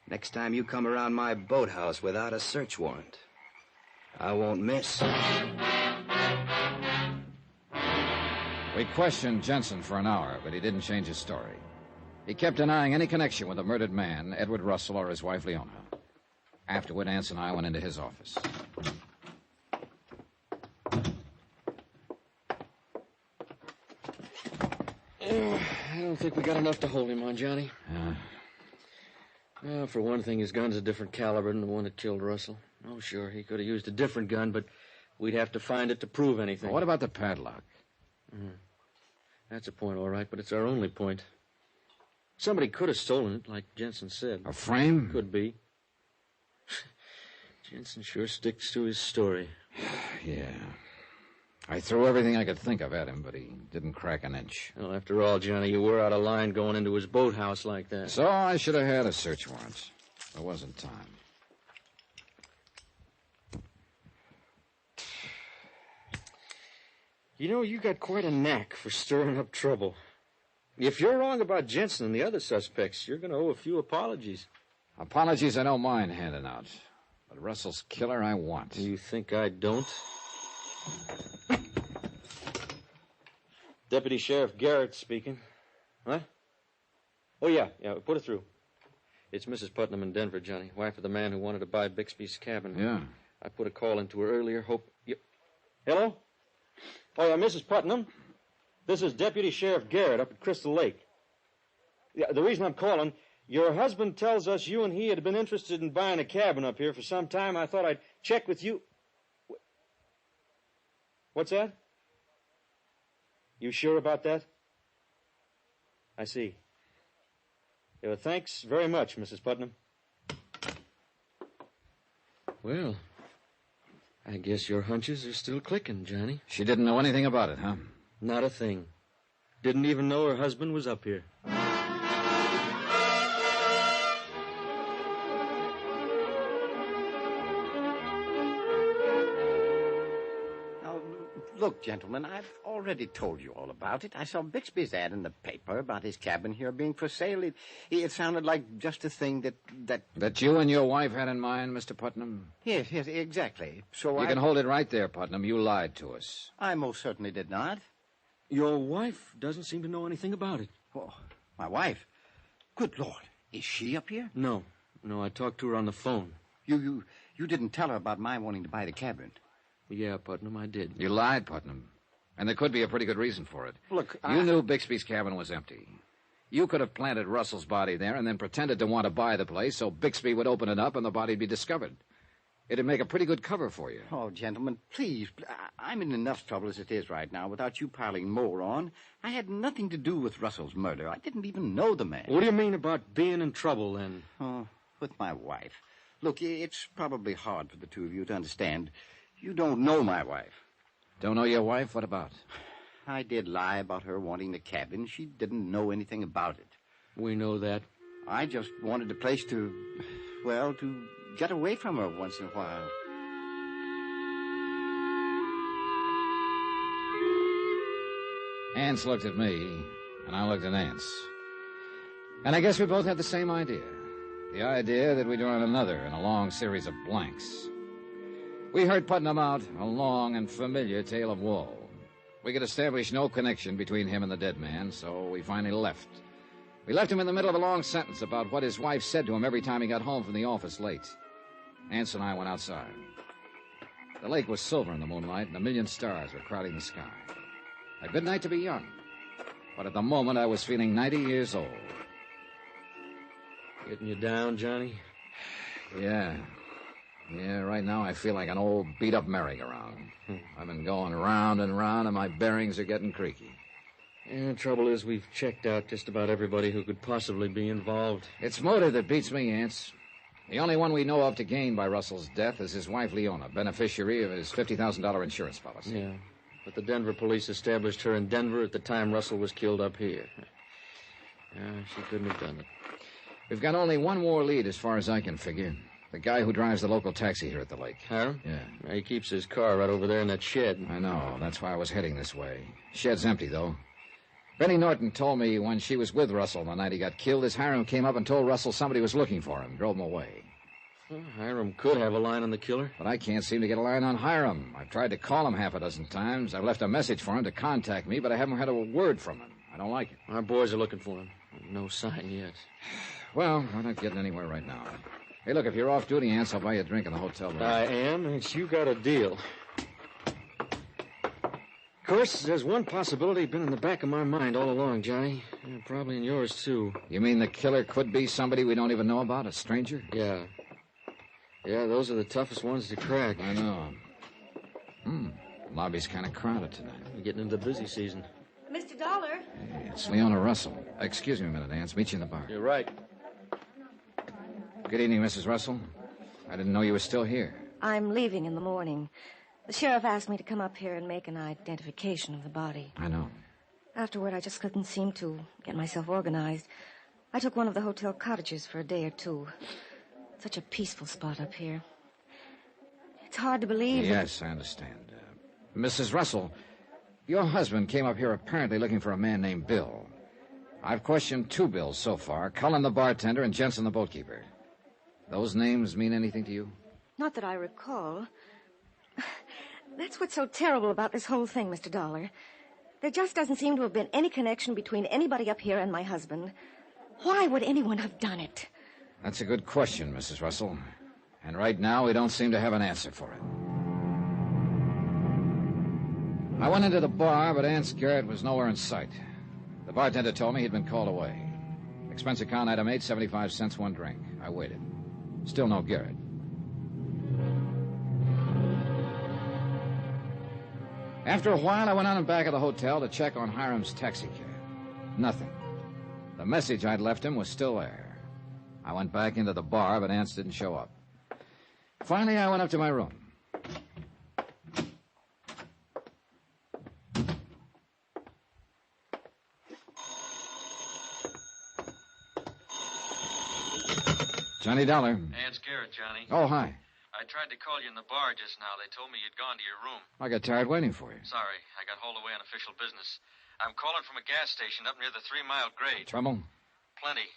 Next time you come around my boathouse without a search warrant, I won't miss. We questioned Jensen for an hour, but he didn't change his story. He kept denying any connection with the murdered man, Edward Russell, or his wife, Leona. Afterward, Ants and I went into his office. I don't think we got enough to hold him on, Johnny. Well, for one thing, his gun's a different caliber than the one that killed Russell. Oh, sure, he could have used a different gun, but we'd have to find it to prove anything. Well, what about the padlock? That's a point, all right, but it's our only point. Somebody could have stolen it, like Jensen said. A frame? Could be. Jensen sure sticks to his story. Yeah. I threw everything I could think of at him, but he didn't crack an inch. Well, after all, Johnny, you were out of line going into his boathouse like that. So I should have had a search warrant. There wasn't time. You know, you got quite a knack for stirring up trouble. If you're wrong about Jensen and the other suspects, you're going to owe a few apologies. Apologies I don't mind handing out. But Russell's killer I want. You think I don't? Deputy Sheriff Garrett speaking. What? Oh, yeah, put it through. It's Mrs. Putnam in Denver, Johnny, wife of the man who wanted to buy Bixby's cabin. Yeah. I put a call into her earlier. Hello? Oh, yeah, Mrs. Putnam. This is Deputy Sheriff Garrett up at Crystal Lake. Yeah, the reason I'm calling, your husband tells us you and he had been interested in buying a cabin up here for some time. I thought I'd check with you. What's that? You sure about that? I see. Yeah, well, thanks very much, Mrs. Putnam. Well, I guess your hunches are still clicking, Johnny. She didn't know anything about it, huh? Not a thing. Didn't even know her husband was up here. Look, gentlemen, I've already told you all about it. I saw Bixby's ad in the paper about his cabin here being for sale. It sounded like just a thing that... That you and your wife had in mind, Mr. Putnam? Yes, exactly. So You can hold it right there, Putnam. You lied to us. I most certainly did not. Your wife doesn't seem to know anything about it. Oh, my wife? Good Lord. Is she up here? No, I talked to her on the phone. You didn't tell her about my wanting to buy the cabin? Yeah, Putnam, I did. You lied, Putnam. And there could be a pretty good reason for it. Look, You knew Bixby's cabin was empty. You could have planted Russell's body there and then pretended to want to buy the place so Bixby would open it up and the body'd be discovered. It'd make a pretty good cover for you. Oh, gentlemen, please. I'm in enough trouble as it is right now without you piling more on. I had nothing to do with Russell's murder. I didn't even know the man. What do you mean about being in trouble, then? Oh, with my wife. Look, it's probably hard for the two of you to understand. You don't know my wife. Don't know your wife? What about? I did lie about her wanting the cabin. She didn't know anything about it. We know that. I just wanted a place to get away from her once in a while. Ance looked at me, and I looked at Ance. And I guess we both had the same idea. The idea that we'd run another in a long series of blanks. We heard Putnam out a long and familiar tale of woe. We could establish no connection between him and the dead man, so we finally left. We left him in the middle of a long sentence about what his wife said to him every time he got home from the office late. Ance and I went outside. The lake was silver in the moonlight, and a million stars were crowding the sky. A good night to be young. But at the moment, I was feeling 90 years old. Getting you down, Johnny? Yeah, right now I feel like an old beat-up merry-go-round. I've been going round and round, and my bearings are getting creaky. Yeah, the trouble is we've checked out just about everybody who could possibly be involved. It's motive that beats me, Ance. The only one we know of to gain by Russell's death is his wife, Leona, beneficiary of his $50,000 insurance policy. Yeah, but the Denver police established her in Denver at the time Russell was killed up here. She couldn't have done it. We've got only one more lead as far as I can figure. The guy who drives the local taxi here at the lake. Hiram? Yeah. He keeps his car right over there in that shed. I know. That's why I was heading this way. Shed's empty, though. Benny Norton told me when she was with Russell the night he got killed, his Hiram came up and told Russell somebody was looking for him, drove him away. Well, Hiram could have a line on the killer. But I can't seem to get a line on Hiram. I've tried to call him half a dozen times. I've left a message for him to contact me, but I haven't had a word from him. I don't like it. Our boys are looking for him. No sign yet. Well, we're not getting anywhere right now. Hey, look, if you're off duty, Ance, I'll buy you a drink in the hotel room. I am, and you got a deal. Of course, there's one possibility been in the back of my mind all along, Johnny. And probably in yours, too. You mean the killer could be somebody we don't even know about, a stranger? Yeah. Yeah, those are the toughest ones to crack. I know. Lobby's kind of crowded tonight. We're getting into the busy season. Mr. Dollar? Hey, it's Leona Russell. Excuse me a minute, Ann. Meet you in the bar. You're right. Good evening, Mrs. Russell. I didn't know you were still here. I'm leaving in the morning. The sheriff asked me to come up here and make an identification of the body. I know. Afterward, I just couldn't seem to get myself organized. I took one of the hotel cottages for a day or two. Such a peaceful spot up here. It's hard to believe. Yes, I understand. Mrs. Russell, your husband came up here apparently looking for a man named Bill. I've questioned 2 Bills so far, Cullen the bartender and Jensen the boatkeeper. Those names mean anything to you? Not that I recall. That's what's so terrible about this whole thing, Mr. Dollar. There just doesn't seem to have been any connection between anybody up here and my husband. Why would anyone have done it? That's a good question, Mrs. Russell. And right now, we don't seem to have an answer for it. I went into the bar, but Aunt Garrett was nowhere in sight. The bartender told me he'd been called away. Expense account item 8, 75 cents, 1 drink. I waited. Still no Garrett. After a while, I went on in back of the hotel to check on Hiram's taxi cab. Nothing. The message I'd left him was still there. I went back into the bar, but Ance didn't show up. Finally, I went up to my room. Johnny Dollar. Hey, it's Garrett, Johnny. Oh, hi. I tried to call you in the bar just now. They told me you'd gone to your room. I got tired waiting for you. Sorry, I got hauled away on official business. I'm calling from a gas station up near the 3 Mile grade. Trouble? Plenty.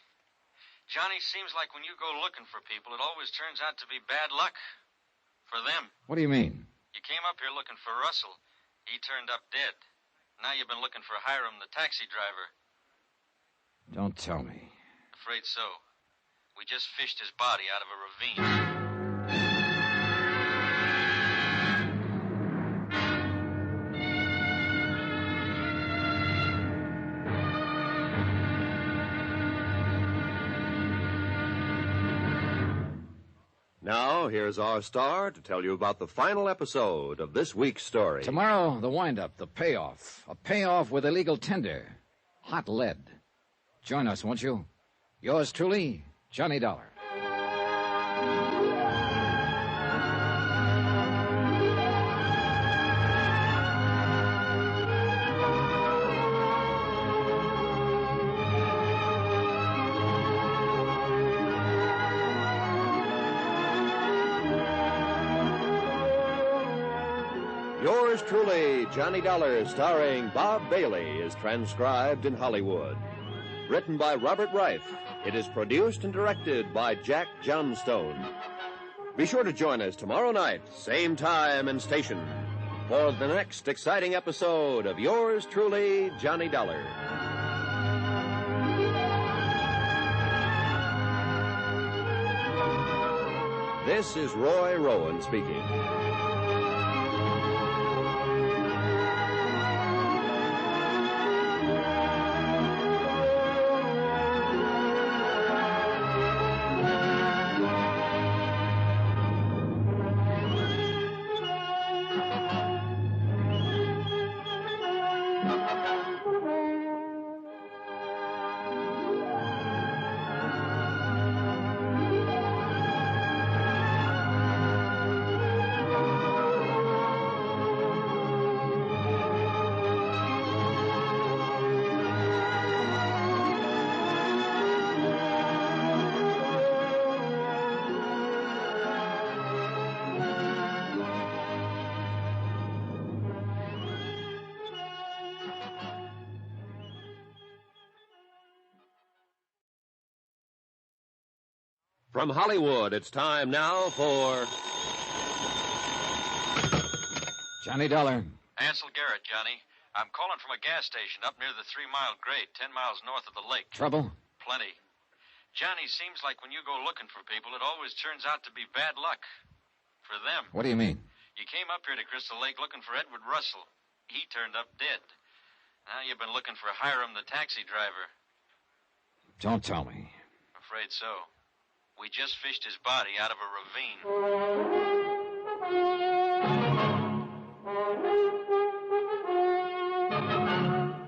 Johnny, seems like when you go looking for people, it always turns out to be bad luck. For them. What do you mean? You came up here looking for Russell. He turned up dead. Now you've been looking for Hiram, the taxi driver. Don't tell me. Afraid so. We just fished his body out of a ravine. Now, here's our star to tell you about the final episode of this week's story. Tomorrow, the wind-up, the payoff. A payoff with illegal tender. Hot lead. Join us, won't you? Yours truly, Johnny Dollar. Yours truly, Johnny Dollar, starring Bob Bailey, is transcribed in Hollywood. Written by Robert Reif. It is produced and directed by Jack Johnstone. Be sure to join us tomorrow night, same time and station, for the next exciting episode of Yours truly, Johnny Dollar. This is Roy Rowan speaking. From Hollywood, it's time now for... Johnny Dollar. Ansel Garrett, Johnny. I'm calling from a gas station up near the 3 Mile grade, 10 miles north of the lake. Trouble? Plenty. Johnny, seems like when you go looking for people, it always turns out to be bad luck. For them. What do you mean? You came up here to Crystal Lake looking for Edward Russell. he turned up dead. Now you've been looking for Hiram, the taxi driver. Don't tell me. Afraid so. We just fished his body out of a ravine.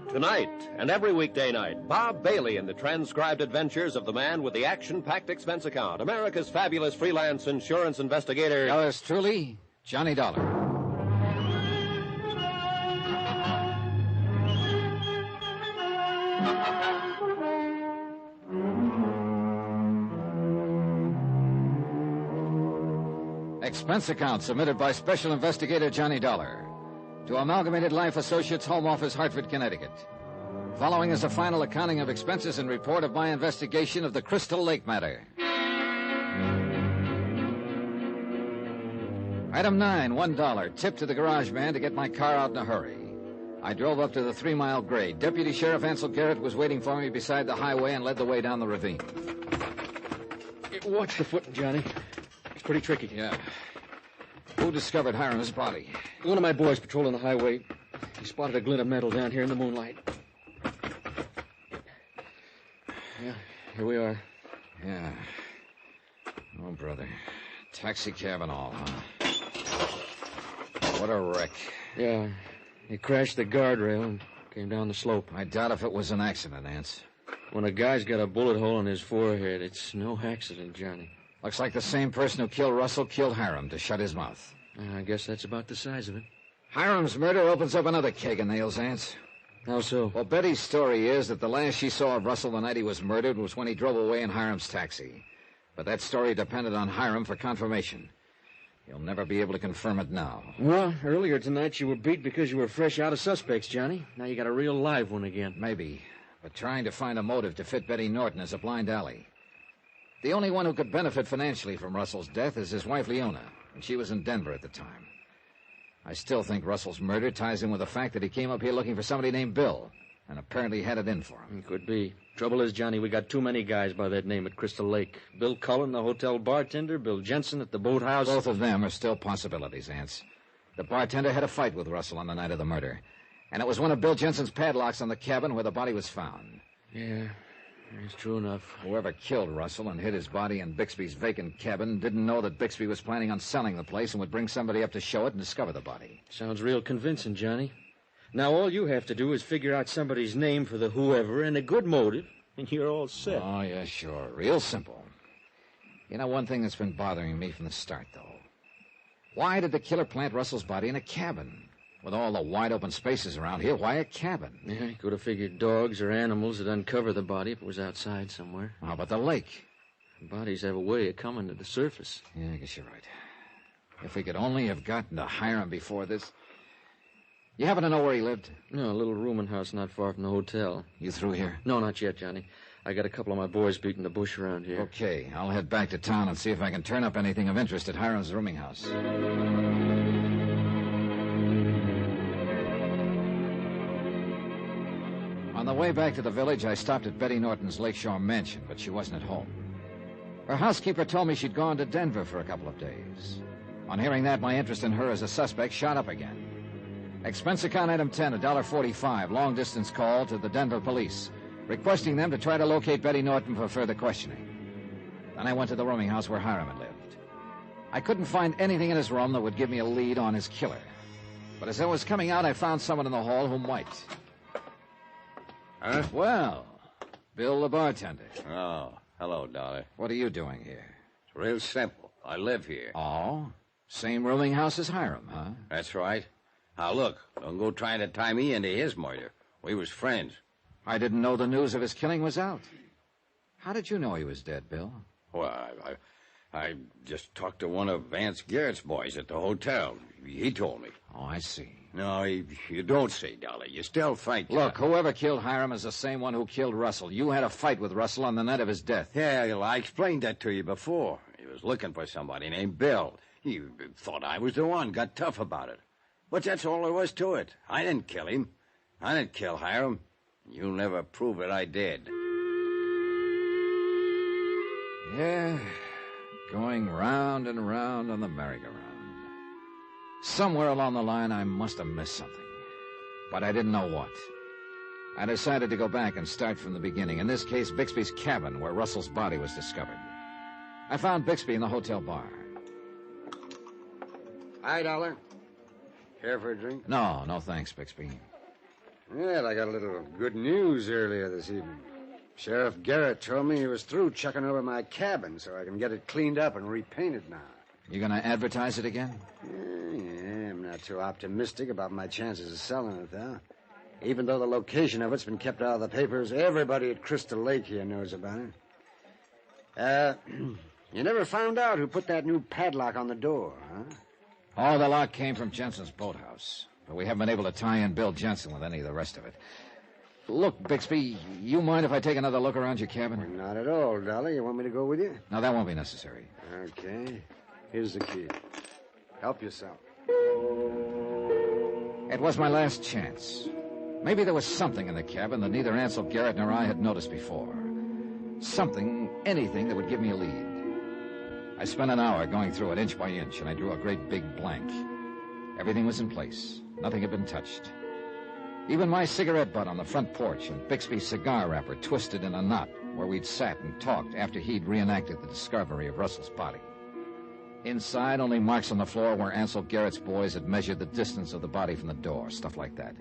Tonight and every weekday night, Bob Bailey in the transcribed adventures of the man with the action-packed expense account, America's fabulous freelance insurance investigator. Yours truly, Johnny Dollar. Expense account submitted by Special Investigator Johnny Dollar to Amalgamated Life Associates, Home Office, Hartford, Connecticut. Following is a final accounting of expenses and report of my investigation of the Crystal Lake matter. Item 9, $1, tip to the garage man to get my car out in a hurry. I drove up to the 3-mile grade. Deputy Sheriff Ansel Garrett was waiting for me beside the highway and led the way down the ravine. Watch the footing, Johnny. It's pretty tricky. Yeah. Who discovered Hiram's body? One of my boys patrolling the highway. He spotted a glint of metal down here in the moonlight. Yeah, here we are. Yeah. Oh, brother. Taxi cab and all, huh? What a wreck. Yeah, he crashed the guardrail and came down the slope. I doubt if it was an accident, Ance. When a guy's got a bullet hole in his forehead, it's no accident, Johnny. Looks like the same person who killed Russell killed Hiram to shut his mouth. I guess that's about the size of it. Hiram's murder opens up another keg of nails, Ance. How so? Well, Betty's story is that the last she saw of Russell the night he was murdered was when he drove away in Hiram's taxi. But that story depended on Hiram for confirmation. You'll never be able to confirm it now. Well, earlier tonight you were beat because you were fresh out of suspects, Johnny. Now you got a real live one again. Maybe. But trying to find a motive to fit Betty Norton is a blind alley. The only one who could benefit financially from Russell's death is his wife, Leona, and she was in Denver at the time. I still think Russell's murder ties in with the fact that he came up here looking for somebody named Bill, and apparently had it in for him. Could be. Trouble is, Johnny, we got too many guys by that name at Crystal Lake. Bill Cullen, the hotel bartender, Bill Jensen at the boathouse. Both of them are still possibilities, Ance. The bartender had a fight with Russell on the night of the murder, and it was one of Bill Jensen's padlocks on the cabin where the body was found. Yeah, it's true enough. Whoever killed Russell and hid his body in Bixby's vacant cabin didn't know that Bixby was planning on selling the place and would bring somebody up to show it and discover the body. Sounds real convincing, Johnny. Now all you have to do is figure out somebody's name for the whoever and a good motive, and you're all set. Oh, yeah, sure. Real simple. You know, one thing that's been bothering me from the start, though. Why did the killer plant Russell's body in a cabin? With all the wide open spaces around here, why a cabin? Yeah, he could have figured dogs or animals would uncover the body if it was outside somewhere. How about the lake? Bodies have a way of coming to the surface. Yeah, I guess you're right. If we could only have gotten to Hiram before this. You happen to know where he lived? No, a little rooming house not far from the hotel. You through here? No, not yet, Johnny. I got a couple of my boys beating the bush around here. Okay, I'll head back to town and see if I can turn up anything of interest at Hiram's rooming house. On the way back to the village, I stopped at Betty Norton's Lakeshore mansion, but she wasn't at home. Her housekeeper told me she'd gone to Denver for a couple of days. On hearing that, my interest in her as a suspect shot up again. Expense account item 10, $1.45, long-distance call to the Denver police, requesting them to try to locate Betty Norton for further questioning. Then I went to the rooming house where Hiram had lived. I couldn't find anything in his room that would give me a lead on his killer. But as I was coming out, I found someone in the hall who might. Huh? Well, Bill the bartender. Oh, hello, Dollar. What are you doing here? It's real simple. I live here. Oh? Same rooming house as Hiram, huh? That's right. Now, look, don't go trying to tie me into his murder. We was friends. I didn't know the news of his killing was out. How did you know he was dead, Bill? Well, I just talked to one of Vance Garrett's boys at the hotel. He told me. Oh, I see. No, you don't see, Dollar. You still think... Look, whoever killed Hiram is the same one who killed Russell. You had a fight with Russell on the night of his death. Yeah, well, I explained that to you before. He was looking for somebody named Bill. He thought I was the one, got tough about it. But that's all there was to it. I didn't kill him. I didn't kill Hiram. You'll never prove it I did. Yeah, going round and round on the merry-go-round. Somewhere along the line, I must have missed something. but I didn't know what. I decided to go back and start from the beginning, in this case, Bixby's cabin, where Russell's body was discovered. I found Bixby in the hotel bar. Hi, Dollar. Care for a drink? No thanks, Bixby. Well, I got a little good news earlier this evening. Sheriff Garrett told me he was through checking over my cabin so I can get it cleaned up and repainted now. You gonna advertise it again? Yeah, I'm not too optimistic about my chances of selling it, though. Even though the location of it's been kept out of the papers, everybody at Crystal Lake here knows about it. You never found out who put that new padlock on the door, huh? Oh, the lock came from Jensen's boathouse, but we haven't been able to tie in Bill Jensen with any of the rest of it. Look, Bixby, you mind if I take another look around your cabin? Not at all, Dolly. You want me to go with you? No, that won't be necessary. Okay. Here's the key. Help yourself. It was my last chance. Maybe there was something in the cabin that neither Ansel Garrett nor I had noticed before. Something, anything that would give me a lead. I spent an hour going through it inch by inch, and I drew a great big blank. Everything was in place. Nothing had been touched. Even my cigarette butt on the front porch and Bixby's cigar wrapper twisted in a knot where we'd sat and talked after he'd reenacted the discovery of Russell's body. Inside, only marks on the floor where Ansel Garrett's boys had measured the distance of the body from the door, stuff like that.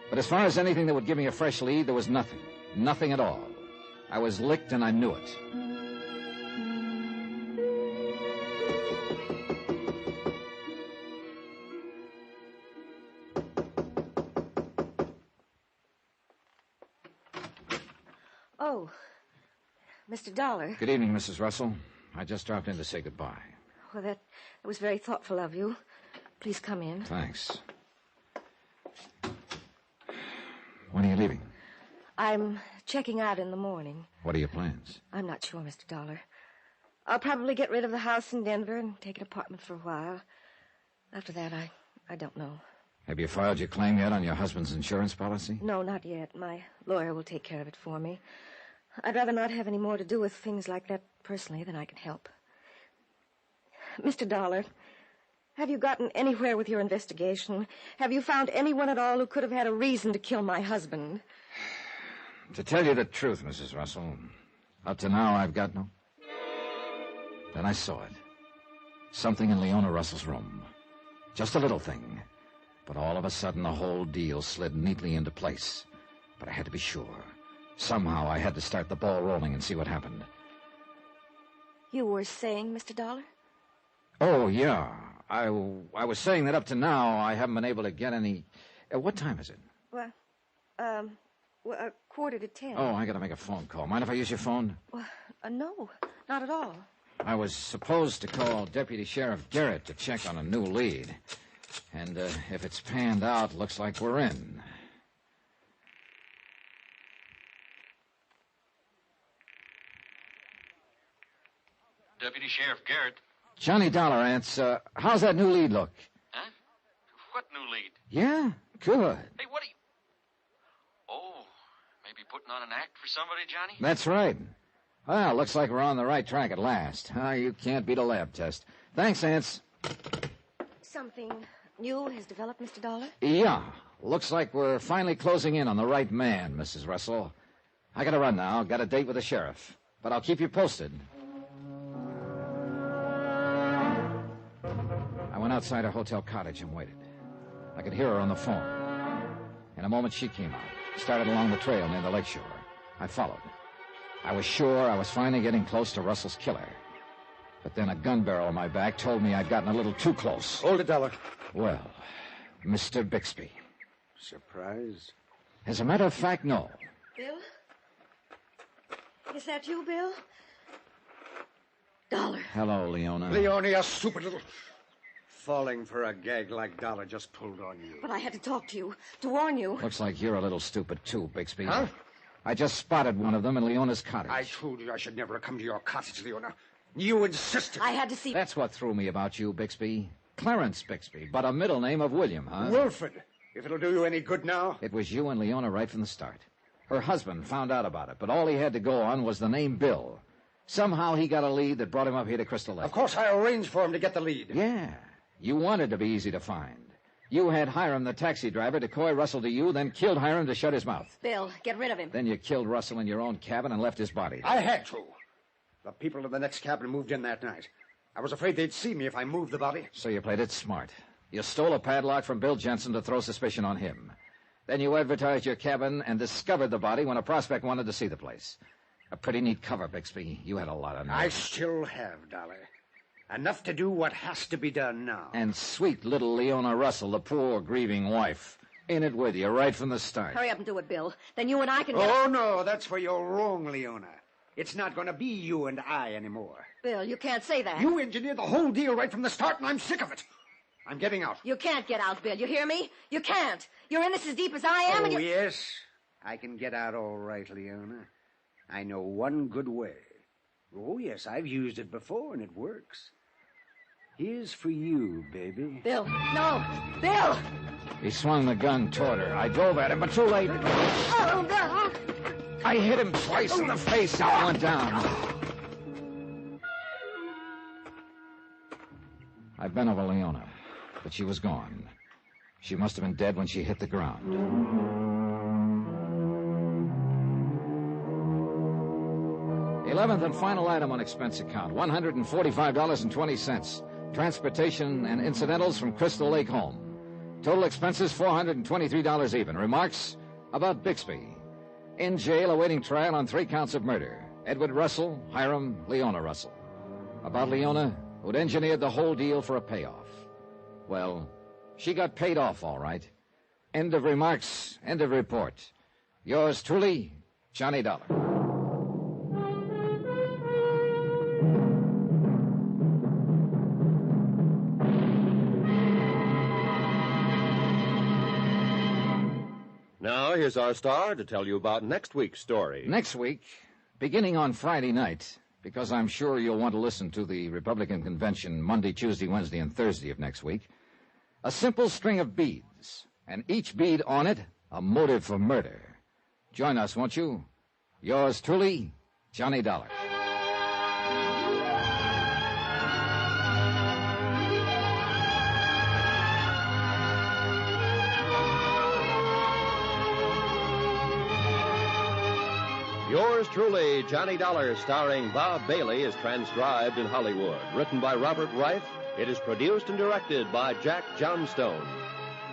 But as far as anything that would give me a fresh lead, there was nothing. Nothing at all. I was licked and I knew it. Oh, Mr. Dollar. Good evening, Mrs. Russell. I just dropped in to say goodbye. Well, that was very thoughtful of you. Please come in. Thanks. When are you leaving? I'm checking out in the morning. What are your plans? I'm not sure, Mr. Dollar. I'll probably get rid of the house in Denver and take an apartment for a while. After that, I don't know. Have you filed your claim yet on your husband's insurance policy? No, not yet. My lawyer will take care of it for me. I'd rather not have any more to do with things like that personally than I can help. Mr. Dollar, have you gotten anywhere with your investigation? Have you found anyone at all who could have had a reason to kill my husband? To tell you the truth, Mrs. Russell, up to now I've got no... Then I saw it. Something in Leona Russell's room. Just a little thing. But all of a sudden the whole deal slid neatly into place. But I had to be sure. Somehow I had to start the ball rolling and see what happened. You were saying, Mr. Dollar? Oh, yeah. I was saying that up to now I haven't been able to get any... what time is it? Well, 9:45. Oh, I got to make a phone call. Mind if I use your phone? Well, no, not at all. I was supposed to call Deputy Sheriff Garrett to check on a new lead. And if it's panned out, looks like we're in. Deputy Sheriff Garrett. Johnny Dollar, Ants, how's that new lead look? Huh? What new lead? Yeah, good. Hey, what are you... Oh, maybe putting on an act for somebody, Johnny? That's right. Well, looks like we're on the right track at last. You can't beat a lab test. Thanks, Ants. Something new has developed, Mr. Dollar? Yeah. Looks like we're finally closing in on the right man, Mrs. Russell. I gotta run now. Got a date with the sheriff. But I'll keep you posted. I went outside her hotel cottage and waited. I could hear her on the phone. In a moment, she came out, started along the trail near the lakeshore. I followed. I was sure I was finally getting close to Russell's killer. But then a gun barrel on my back told me I'd gotten a little too close. Hold it, Dollar. Well, Mr. Bixby. Surprised? As a matter of fact, no. Bill? Is that you, Bill? Dollar. Hello, Leona. Leona, you stupid little... Falling for a gag like Dollar just pulled on you. But I had to talk to you, to warn you. Looks like you're a little stupid, too, Bixby. Huh? I just spotted one of them in Leona's cottage. I told you I should never have come to your cottage, Leona. You insisted. I had to see... That's what threw me about you, Bixby. Clarence Bixby, but a middle name of William, huh? Wilfred. If it'll do you any good now. It was you and Leona right from the start. Her husband found out about it, but all he had to go on was the name Bill. Somehow he got a lead that brought him up here to Crystal Lake. Of course, I arranged for him to get the lead. Yeah. You wanted to be easy to find. You had Hiram, the taxi driver, decoy Russell to you, then killed Hiram to shut his mouth. Bill, get rid of him. Then you killed Russell in your own cabin and left his body. I had to. The people in the next cabin moved in that night. I was afraid they'd see me if I moved the body. So you played it smart. You stole a padlock from Bill Jensen to throw suspicion on him. Then you advertised your cabin and discovered the body when a prospect wanted to see the place. A pretty neat cover, Bixby. You had a lot of nerve. I still have, Dollar. Enough to do what has to be done now. And sweet little Leona Russell, the poor, grieving wife, in it with you right from the start. Hurry up and do it, Bill. Then you and I can... Oh, no, that's where you're wrong, Leona. It's not going to be you and I anymore. Bill, you can't say that. You engineered the whole deal right from the start, and I'm sick of it. I'm getting out. You can't get out, Bill. You hear me? You can't. You're in this as deep as I am, and you... yes. I can get out all right, Leona. I know one good way. Oh, yes, I've used it before, and it works. Here's for you, baby. Bill, no. Bill! He swung the gun toward her. I drove at him, but too late. Oh, Bill! I hit him twice in the face and he went down. I've been over Leona, but she was gone. She must have been dead when she hit the ground. 11th and final item on expense account, $145.20. Transportation and incidentals from Crystal Lake home. Total expenses, $423 even. Remarks about Bixby. In jail awaiting trial on 3 counts of murder. Edward Russell, Hiram, Leona Russell. About Leona, who'd engineered the whole deal for a payoff. Well, she got paid off all right. End of remarks, end of report. Yours truly, Johnny Dollar. Now, here's our star to tell you about next week's story. Next week, beginning on Friday night, because I'm sure you'll want to listen to the Republican convention Monday, Tuesday, Wednesday, and Thursday of next week, a simple string of beads, and each bead on it, a motive for murder. Join us, won't you? Yours truly, Johnny Dollar. Yours truly, Johnny Dollar, starring Bob Bailey, is transcribed in Hollywood. Written by Robert Reif, it is produced and directed by Jack Johnstone.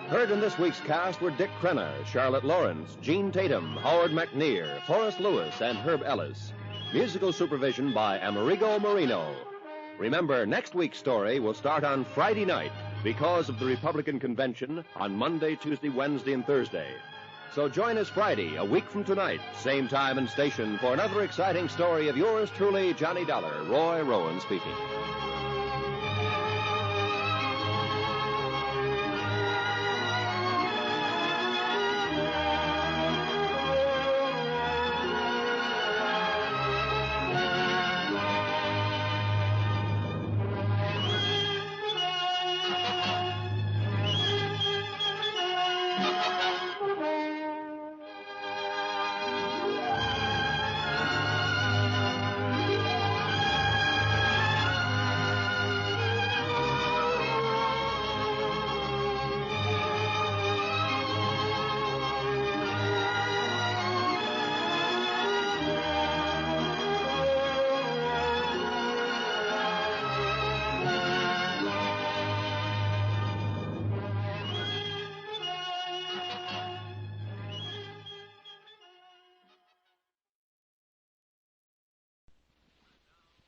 Heard in this week's cast were Dick Crenna, Charlotte Lawrence, Gene Tatum, Howard McNear, Forrest Lewis, and Herb Ellis. Musical supervision by Amerigo Marino. Remember, next week's story will start on Friday night because of the Republican convention on Monday, Tuesday, Wednesday, and Thursday. So join us Friday, a week from tonight, same time and station, for another exciting story of yours truly, Johnny Dollar. Roy Rowan speaking.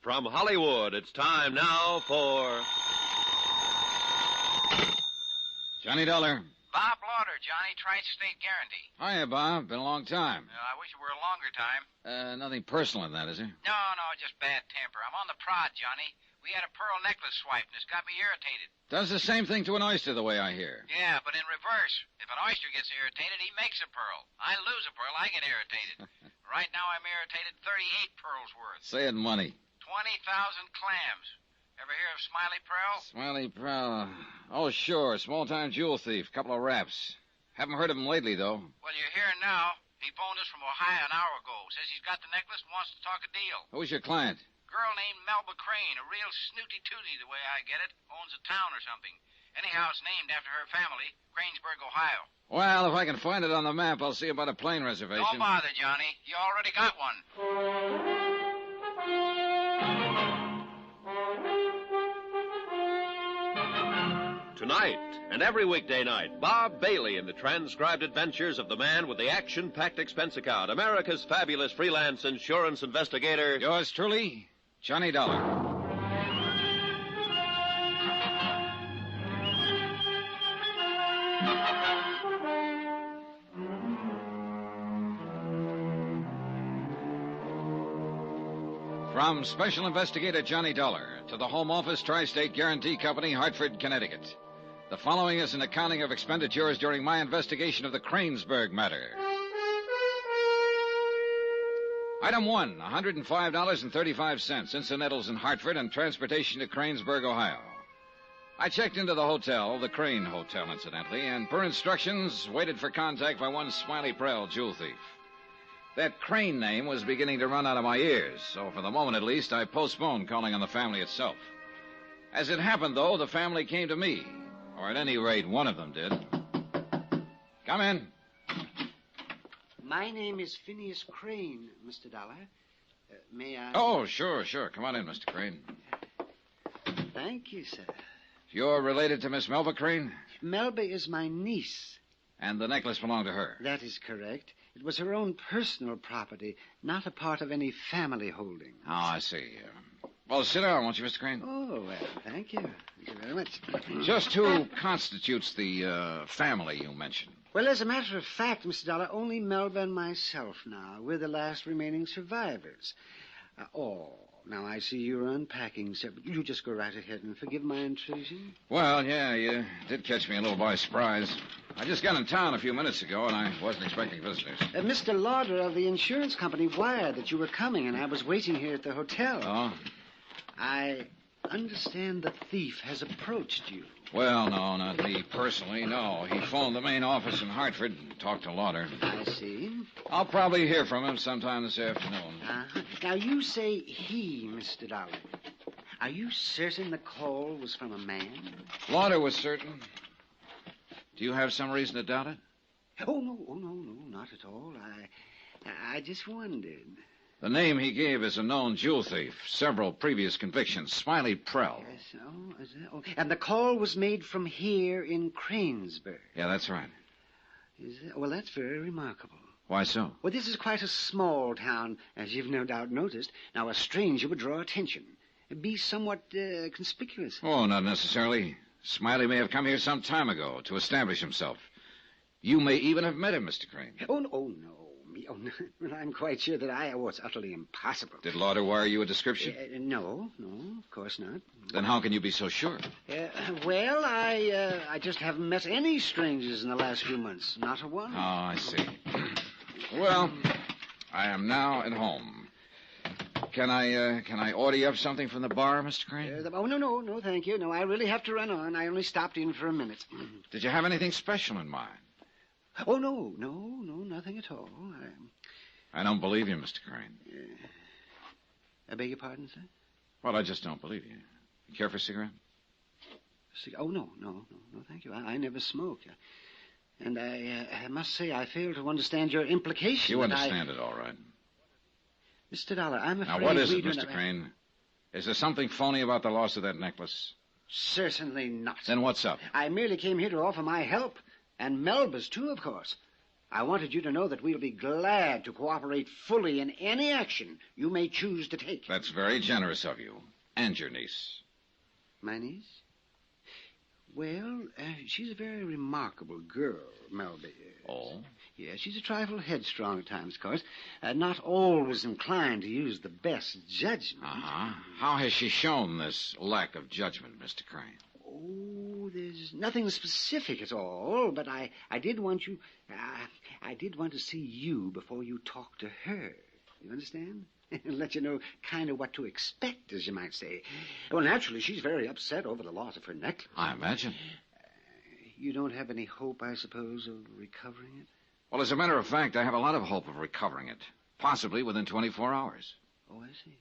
From Hollywood, it's time now for... Johnny Dollar. Bob Lauder, Johnny, Tri-State Guarantee. Hiya, Bob. Been a long time. I wish it were a longer time. Nothing personal in that, is there? No, just bad temper. I'm on the prod, Johnny. We had a pearl necklace swiped, and it's got me irritated. Does the same thing to an oyster, the way I hear. Yeah, but in reverse. If an oyster gets irritated, he makes a pearl. I lose a pearl, I get irritated. Right now, I'm irritated 38 pearls worth. Say it in money. 20,000 clams. Ever hear of Smiley Pearl? Smiley Pearl. Oh, sure. Small-time jewel thief. Couple of raps. Haven't heard of him lately, though. Well, you're here now. He phoned us from Ohio an hour ago. Says he's got the necklace and wants to talk a deal. Who's your client? Girl named Melba Crane. A real snooty-tooty, the way I get it. Owns a town or something. Anyhow, it's named after her family, Cranesburg, Ohio. Well, if I can find it on the map, I'll see about a plane reservation. Don't bother, Johnny. You already got one. Tonight, and every weekday night, Bob Bailey in the transcribed adventures of the man with the action-packed expense account, America's fabulous freelance insurance investigator. Yours truly, Johnny Dollar. From Special Investigator Johnny Dollar to the Home Office Tri-State Guarantee Company, Hartford, Connecticut. The following is an accounting of expenditures during my investigation of the Cranesburg matter. Item 1, $105.35, incidentals in Hartford and transportation to Cranesburg, Ohio. I checked into the hotel, the Crane Hotel, incidentally, and per instructions, waited for contact by one Smiley Prell, jewel thief. That Crane name was beginning to run out of my ears, so for the moment at least, I postponed calling on the family itself. As it happened, though, the family came to me, or at any rate, one of them did. Come in. My name is Phineas Crane, Mr. Dollar. May I... Oh, sure. Come on in, Mr. Crane. Thank you, sir. You're related to Miss Melba Crane? Melba is my niece. And the necklace belonged to her? That is correct. It was her own personal property, not a part of any family holding. Oh, I see. Well, sit down, won't you, Mr. Crane? Oh, well, thank you. Thank you very much. Just who constitutes the family you mentioned? Well, as a matter of fact, Mr. Dollar, only Melba and myself now. We're the last remaining survivors. Now I see you're unpacking, sir. But you just go right ahead and forgive my intrusion. Well, yeah, you did catch me a little by surprise. I just got in town a few minutes ago, and I wasn't expecting visitors. Mr. Lauder of the insurance company wired that you were coming, and I was waiting here at the hotel. Oh? I understand the thief has approached you. Well, no, not me personally, no. He phoned the main office in Hartford and talked to Lauder. I see. I'll probably hear from him sometime this afternoon. Now, you say he, Mr. Dollar. Are you certain the call was from a man? Lauder was certain. Do you have some reason to doubt it? Oh, no, not at all. I just wondered. The name he gave is a known jewel thief. Several previous convictions. Smiley Prell. Yes, is that? Oh, and the call was made from here in Cranesburg. Yeah, that's right. Is that? Well, that's very remarkable. Why so? Well, this is quite a small town, as you've no doubt noticed. Now, a stranger would draw attention. Be somewhat conspicuous. Oh, not necessarily. Smiley may have come here some time ago to establish himself. You may even have met him, Mr. Crane. Oh, no. Well, I'm quite sure that it's utterly impossible. Did Lauder wire you a description? No, of course not. Then how can you be so sure? Well, I just haven't met any strangers in the last few months. Not a one. Oh, I see. Well, I am now at home. Can I order you up something from the bar, Mr. Crane? No, thank you. No, I really have to run on. I only stopped in for a minute. Did you have anything special in mind? Oh, no, nothing at all. I don't believe you, Mr. Crane. I beg your pardon, sir? Well, I just don't believe you. You care for a cigarette? Oh, no, thank you. I never smoke. And I must say I fail to understand your implication. You understand it all right. Mr. Dollar, I'm afraid... Now, what is it, Mr. Crane? Is there something phony about the loss of that necklace? Certainly not. Then what's up? I merely came here to offer my help. And Melba's, too, of course. I wanted you to know that we'll be glad to cooperate fully in any action you may choose to take. That's very generous of you. And your niece. My niece? Well, she's a very remarkable girl, Melba is. Oh? Yeah, she's a trifle headstrong at times, of course. Not always inclined to use the best judgment. Uh-huh. How has she shown this lack of judgment, Mr. Crane? Oh, there's nothing specific at all, but I did want you... I did want to see you before you talk to her. You understand? Let you know kind of what to expect, as you might say. Well, naturally, she's very upset over the loss of her necklace. I imagine. You don't have any hope, I suppose, of recovering it? Well, as a matter of fact, I have a lot of hope of recovering it. Possibly within 24 hours. Oh, I see.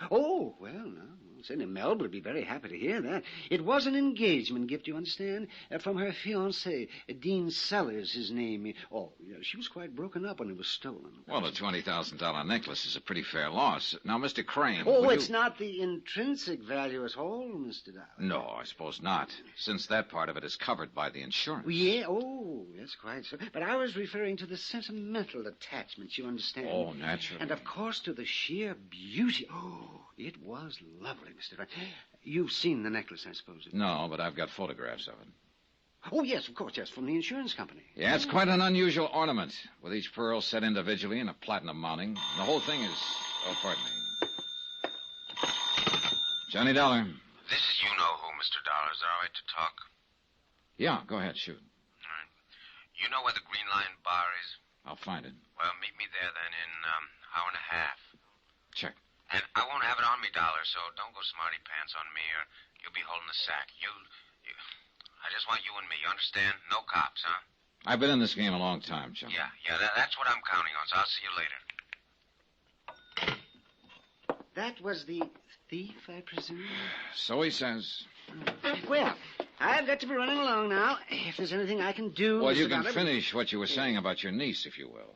Oh, well, no. Certainly Melba would be very happy to hear that. It was an engagement gift, you understand, from her fiancé, Dean Sellers, his name. Oh, yeah, she was quite broken up when it was stolen. Well, a $20,000 necklace is a pretty fair loss. Now, Mr. Crane... Oh, it's not the intrinsic value at all, Mr. Dollar. No, I suppose not, since that part of it is covered by the insurance. Yeah, oh, that's quite so. But I was referring to the sentimental attachment, you understand? Oh, naturally. And, of course, to the sheer beauty. Oh, it was lovely, Mr. Dollar. You've seen the necklace, I suppose. No, but I've got photographs of it. Oh, yes, of course, yes, from the insurance company. Yeah, it's quite an unusual ornament, with each pearl set individually in a platinum mounting. The whole thing is... Oh, pardon me. Johnny Dollar. This is you-know-who, Mr. Dollar. Is it all right to talk? Yeah, go ahead, shoot. All right. You know where the Green Lion bar is? I'll find it. Well, meet me there then in hour and a half. Check. And I won't have it on me, Dollar, so don't go smarty pants on me or you'll be holding the sack. I just want you and me, you understand? No cops, huh? I've been in this game a long time, John. Yeah, that's what I'm counting on, so I'll see you later. That was the thief, I presume? So he says. Well, I've got to be running along now. If there's anything I can do... Well, you can finish what you were saying about your niece, if you will.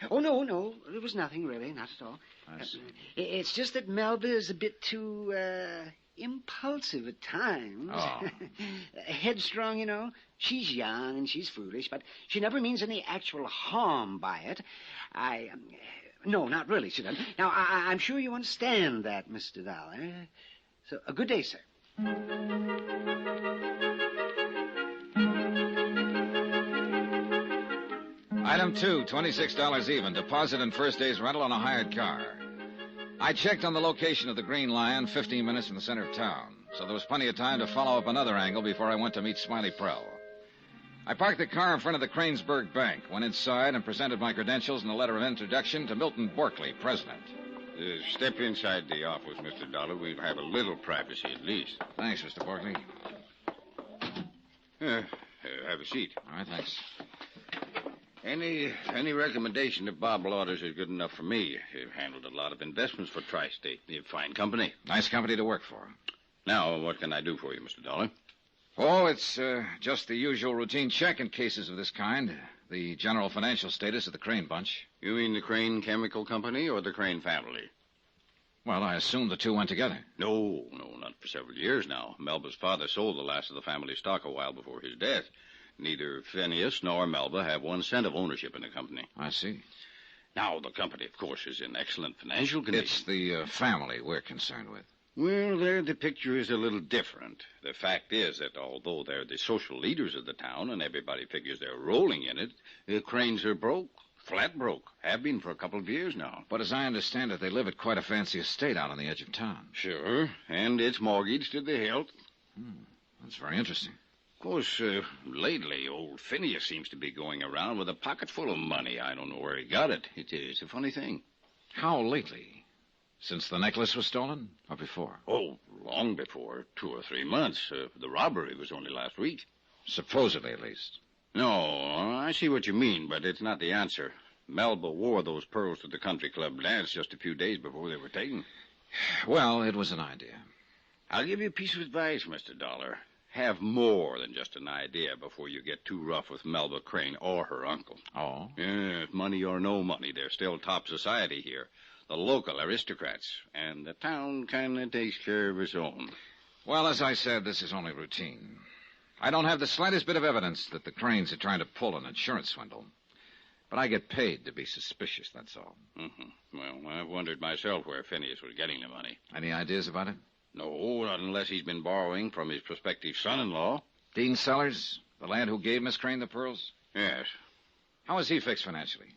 Oh, no. There was nothing, really. Not at all. I see. It's just that Melba is a bit too, impulsive at times. Oh. Headstrong, you know. She's young and she's foolish, but she never means any actual harm by it. No, not really, she doesn't. Now, I'm sure you understand that, Mr. Dollar. So, a good day, sir. Item 2, $26 even. Deposit and first day's rental on a hired car. I checked on the location of the Green Lion, 15 minutes from the center of town, so there was plenty of time to follow up another angle before I went to meet Smiley Prell. I parked the car in front of the Cranesburg Bank, went inside and presented my credentials and a letter of introduction to Milton Borkley, president. Step inside the office, Mr. Dollar. We'll have a little privacy at least. Thanks, Mr. Borkley. Have a seat. All right, thanks. Any recommendation of Bob Lauders is good enough for me. You've handled a lot of investments for Tri-State. You're fine company. Nice company to work for. Now, what can I do for you, Mr. Dollar? Oh, it's just the usual routine check in cases of this kind. The general financial status of the Crane bunch. You mean the Crane Chemical Company or the Crane family? Well, I assume the two went together. No, not for several years now. Melba's father sold the last of the family stock a while before his death. Neither Phineas nor Melba have 1 cent of ownership in the company. I see. Now, the company, of course, is in excellent financial condition. It's the family we're concerned with. Well, there the picture is a little different. The fact is that although they're the social leaders of the town and everybody figures they're rolling in it, the Cranes are broke. Flat broke. Have been for a couple of years now. But as I understand it, they live at quite a fancy estate out on the edge of town. Sure, and it's mortgaged to the hilt. That's very interesting. Of course, lately, old Phineas seems to be going around with a pocket full of money. I don't know where he got it. It's a funny thing. How lately? Since the necklace was stolen, or before? Oh, long before. 2 or 3 months. The robbery was only last week. Supposedly, at least. No, I see what you mean, but it's not the answer. Melba wore those pearls to the country club dance just a few days before they were taken. Well, it was an idea. I'll give you a piece of advice, Mr. Dollar. Have more than just an idea before you get too rough with Melba Crane or her uncle. Oh? Yeah, money or no money, they're still top society here. The local aristocrats. And the town kind of takes care of its own. Well, as I said, this is only routine. I don't have the slightest bit of evidence that the Cranes are trying to pull an insurance swindle. But I get paid to be suspicious, that's all. Mm-hmm. Well, I've wondered myself where Phineas was getting the money. Any ideas about it? No, not unless he's been borrowing from his prospective son-in-law. Dean Sellers, the lad who gave Miss Crane the pearls? Yes. How is he fixed financially?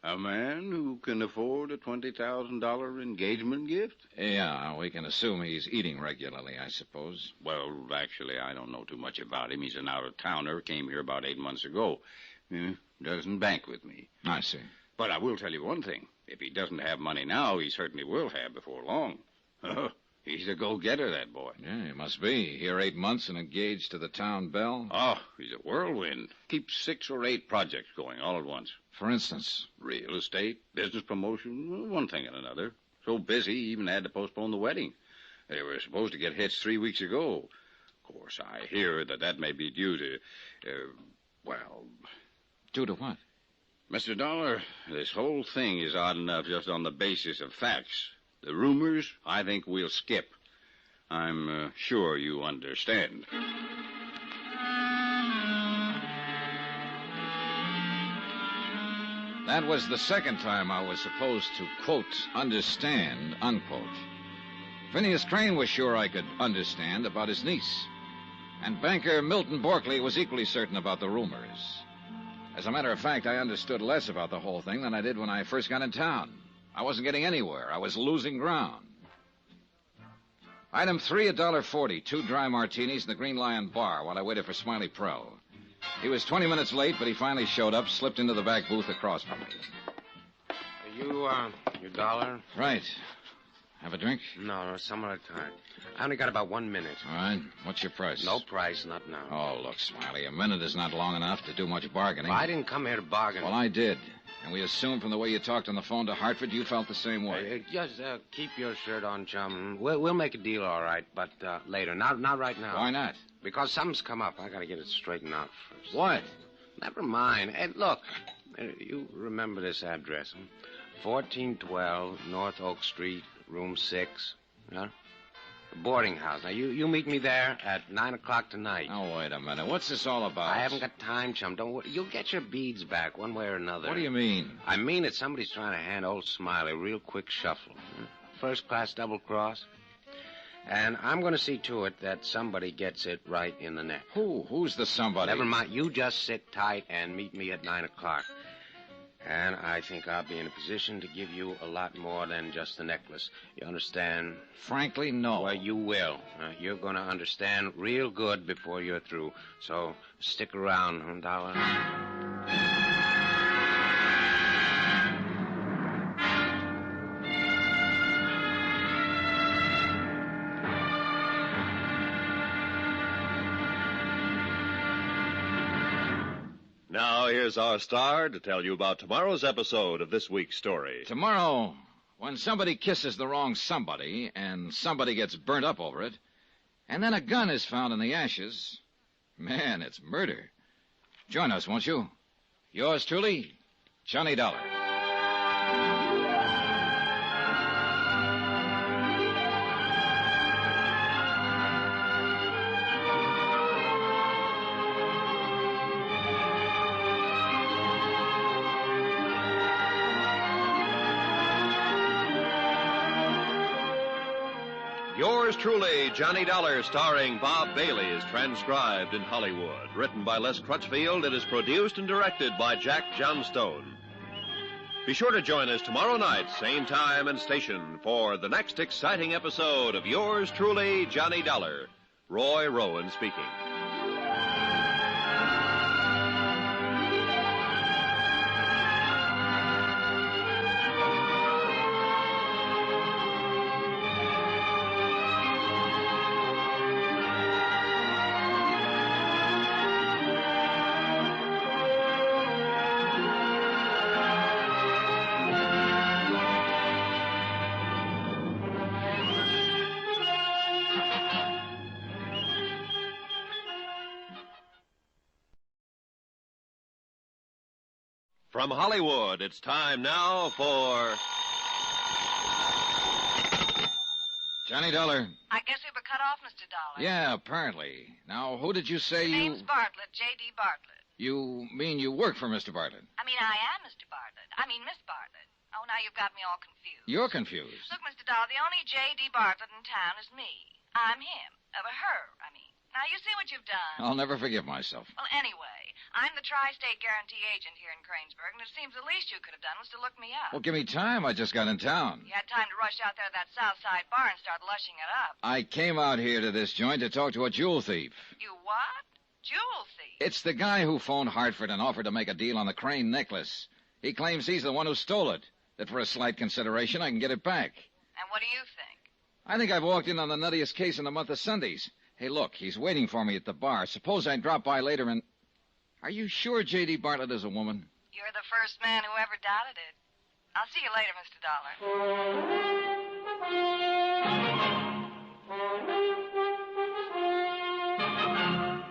A man who can afford a $20,000 engagement gift? Yeah, we can assume he's eating regularly, I suppose. Well, actually, I don't know too much about him. He's an out-of-towner, came here about 8 months ago. Doesn't bank with me. I see. But I will tell you one thing. If he doesn't have money now, he certainly will have before long. He's a go-getter, that boy. Yeah, he must be. Here 8 months and engaged to the town belle. Oh, he's a whirlwind. Keeps 6 or 8 projects going all at once. For instance? Real estate, business promotion, one thing and another. So busy, he even had to postpone the wedding. They were supposed to get hitched 3 weeks ago. Of course, I hear that may be due to, Due to what? Mr. Dollar, this whole thing is odd enough just on the basis of facts. The rumors, I think we'll skip. I'm sure you understand. That was the second time I was supposed to, quote, understand, unquote. Phineas Crane was sure I could understand about his niece. And banker Milton Borkley was equally certain about the rumors. As a matter of fact, I understood less about the whole thing than I did when I first got in town. I wasn't getting anywhere. I was losing ground. Item 3, $1.40, 2 dry martinis in the Green Lion bar while I waited for Smiley Prell. He was 20 minutes late, but he finally showed up, slipped into the back booth across from me. Your dollar? Right. Have a drink? No, some other time. I only got about 1 minute. All right. What's your price? No price, not now. Oh, look, Smiley, a minute is not long enough to do much bargaining. Well, I didn't come here to bargain. Well, I did. And we assume from the way you talked on the phone to Hartford, you felt the same way. Just keep your shirt on, chum. We'll make a deal, all right, but later. Not right now. Why not? Because something's come up. I got to get it straightened out first. What? Never mind. Hey, look, you remember this address, huh? 1412 North Oak Street, room 6. Huh? The boarding house. Now, you meet me there at 9 o'clock tonight. Oh, wait a minute. What's this all about? I haven't got time, chum. Don't worry. You'll get your beads back one way or another. What do you mean? I mean that somebody's trying to hand old Smiley a real quick shuffle. First-class double cross. And I'm going to see to it that somebody gets it right in the neck. Who's the somebody? Never mind. You just sit tight and meet me at 9 o'clock. And I think I'll be in a position to give you a lot more than just the necklace. You understand? Frankly, no. Well, you will. You're going to understand real good before you're through. So stick around, Dollar. Now, here's our star to tell you about tomorrow's episode of this week's story. Tomorrow, when somebody kisses the wrong somebody, and somebody gets burnt up over it, and then a gun is found in the ashes, man, it's murder. Join us, won't you? Yours truly, Johnny Dollar. Yours truly, Johnny Dollar, starring Bob Bailey, is transcribed in Hollywood. Written by Les Crutchfield, it is produced and directed by Jack Johnstone. Be sure to join us tomorrow night, same time and station, for the next exciting episode of Yours truly, Johnny Dollar. Roy Rowan speaking. From Hollywood, it's time now for... Johnny Dollar. I guess we were cut off, Mr. Dollar. Yeah, apparently. Now, who did you say The name's Bartlett, J.D. Bartlett. You mean you work for Mr. Bartlett? I mean, I am Mr. Bartlett. I mean, Miss Bartlett. Oh, now you've got me all confused. You're confused. Look, Mr. Dollar, the only J.D. Bartlett in town is me. I'm him. Her, I mean. Now, you see what you've done. I'll never forgive myself. Well, anyway, I'm the tri-state guarantee agent here in Cranesburg, and it seems the least you could have done was to look me up. Well, give me time. I just got in town. You had time to rush out there to that South Side bar and start lushing it up. I came out here to this joint to talk to a jewel thief. You what? Jewel thief? It's the guy who phoned Hartford and offered to make a deal on the Crane necklace. He claims he's the one who stole it, that for a slight consideration I can get it back. And what do you think? I think I've walked in on the nuttiest case in the month of Sundays. Hey, look, he's waiting for me at the bar. Suppose I drop by later and... Are you sure J.D. Bartlett is a woman? You're the first man who ever doubted it. I'll see you later, Mr. Dollar.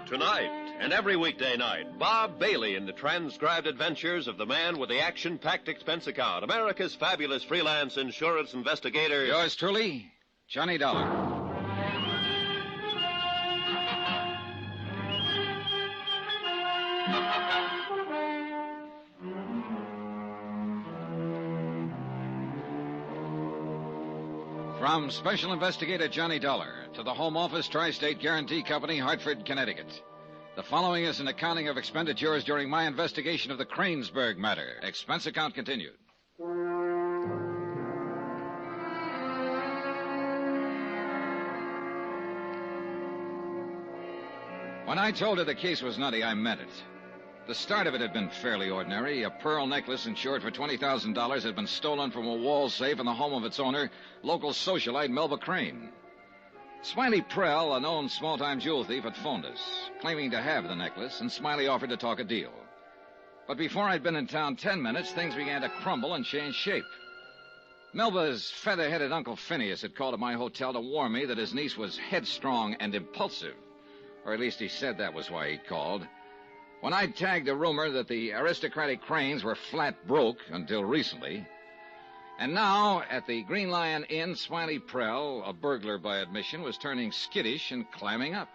Tonight and every weekday night, Bob Bailey in the transcribed adventures of the man with the action-packed expense account, America's fabulous freelance insurance investigator. Yours truly, Johnny Dollar. From Special Investigator Johnny Dollar to the Home Office Tri-State Guarantee Company, Hartford, Connecticut. The following is an accounting of expenditures during my investigation of the Cranesburg matter. Expense account continued. When I told her the case was nutty, I meant it. The start of it had been fairly ordinary. A pearl necklace insured for $20,000 had been stolen from a wall safe in the home of its owner, local socialite Melba Crane. Smiley Prell, a known small-time jewel thief, had phoned us, claiming to have the necklace, and Smiley offered to talk a deal. But before I'd been in town 10 minutes, things began to crumble and change shape. Melba's feather-headed Uncle Phineas had called at my hotel to warn me that his niece was headstrong and impulsive. Or at least he said that was why he'd called. When I tagged a rumor that the aristocratic Cranes were flat broke until recently. And now, at the Green Lion Inn, Smiley Prell, a burglar by admission, was turning skittish and climbing up.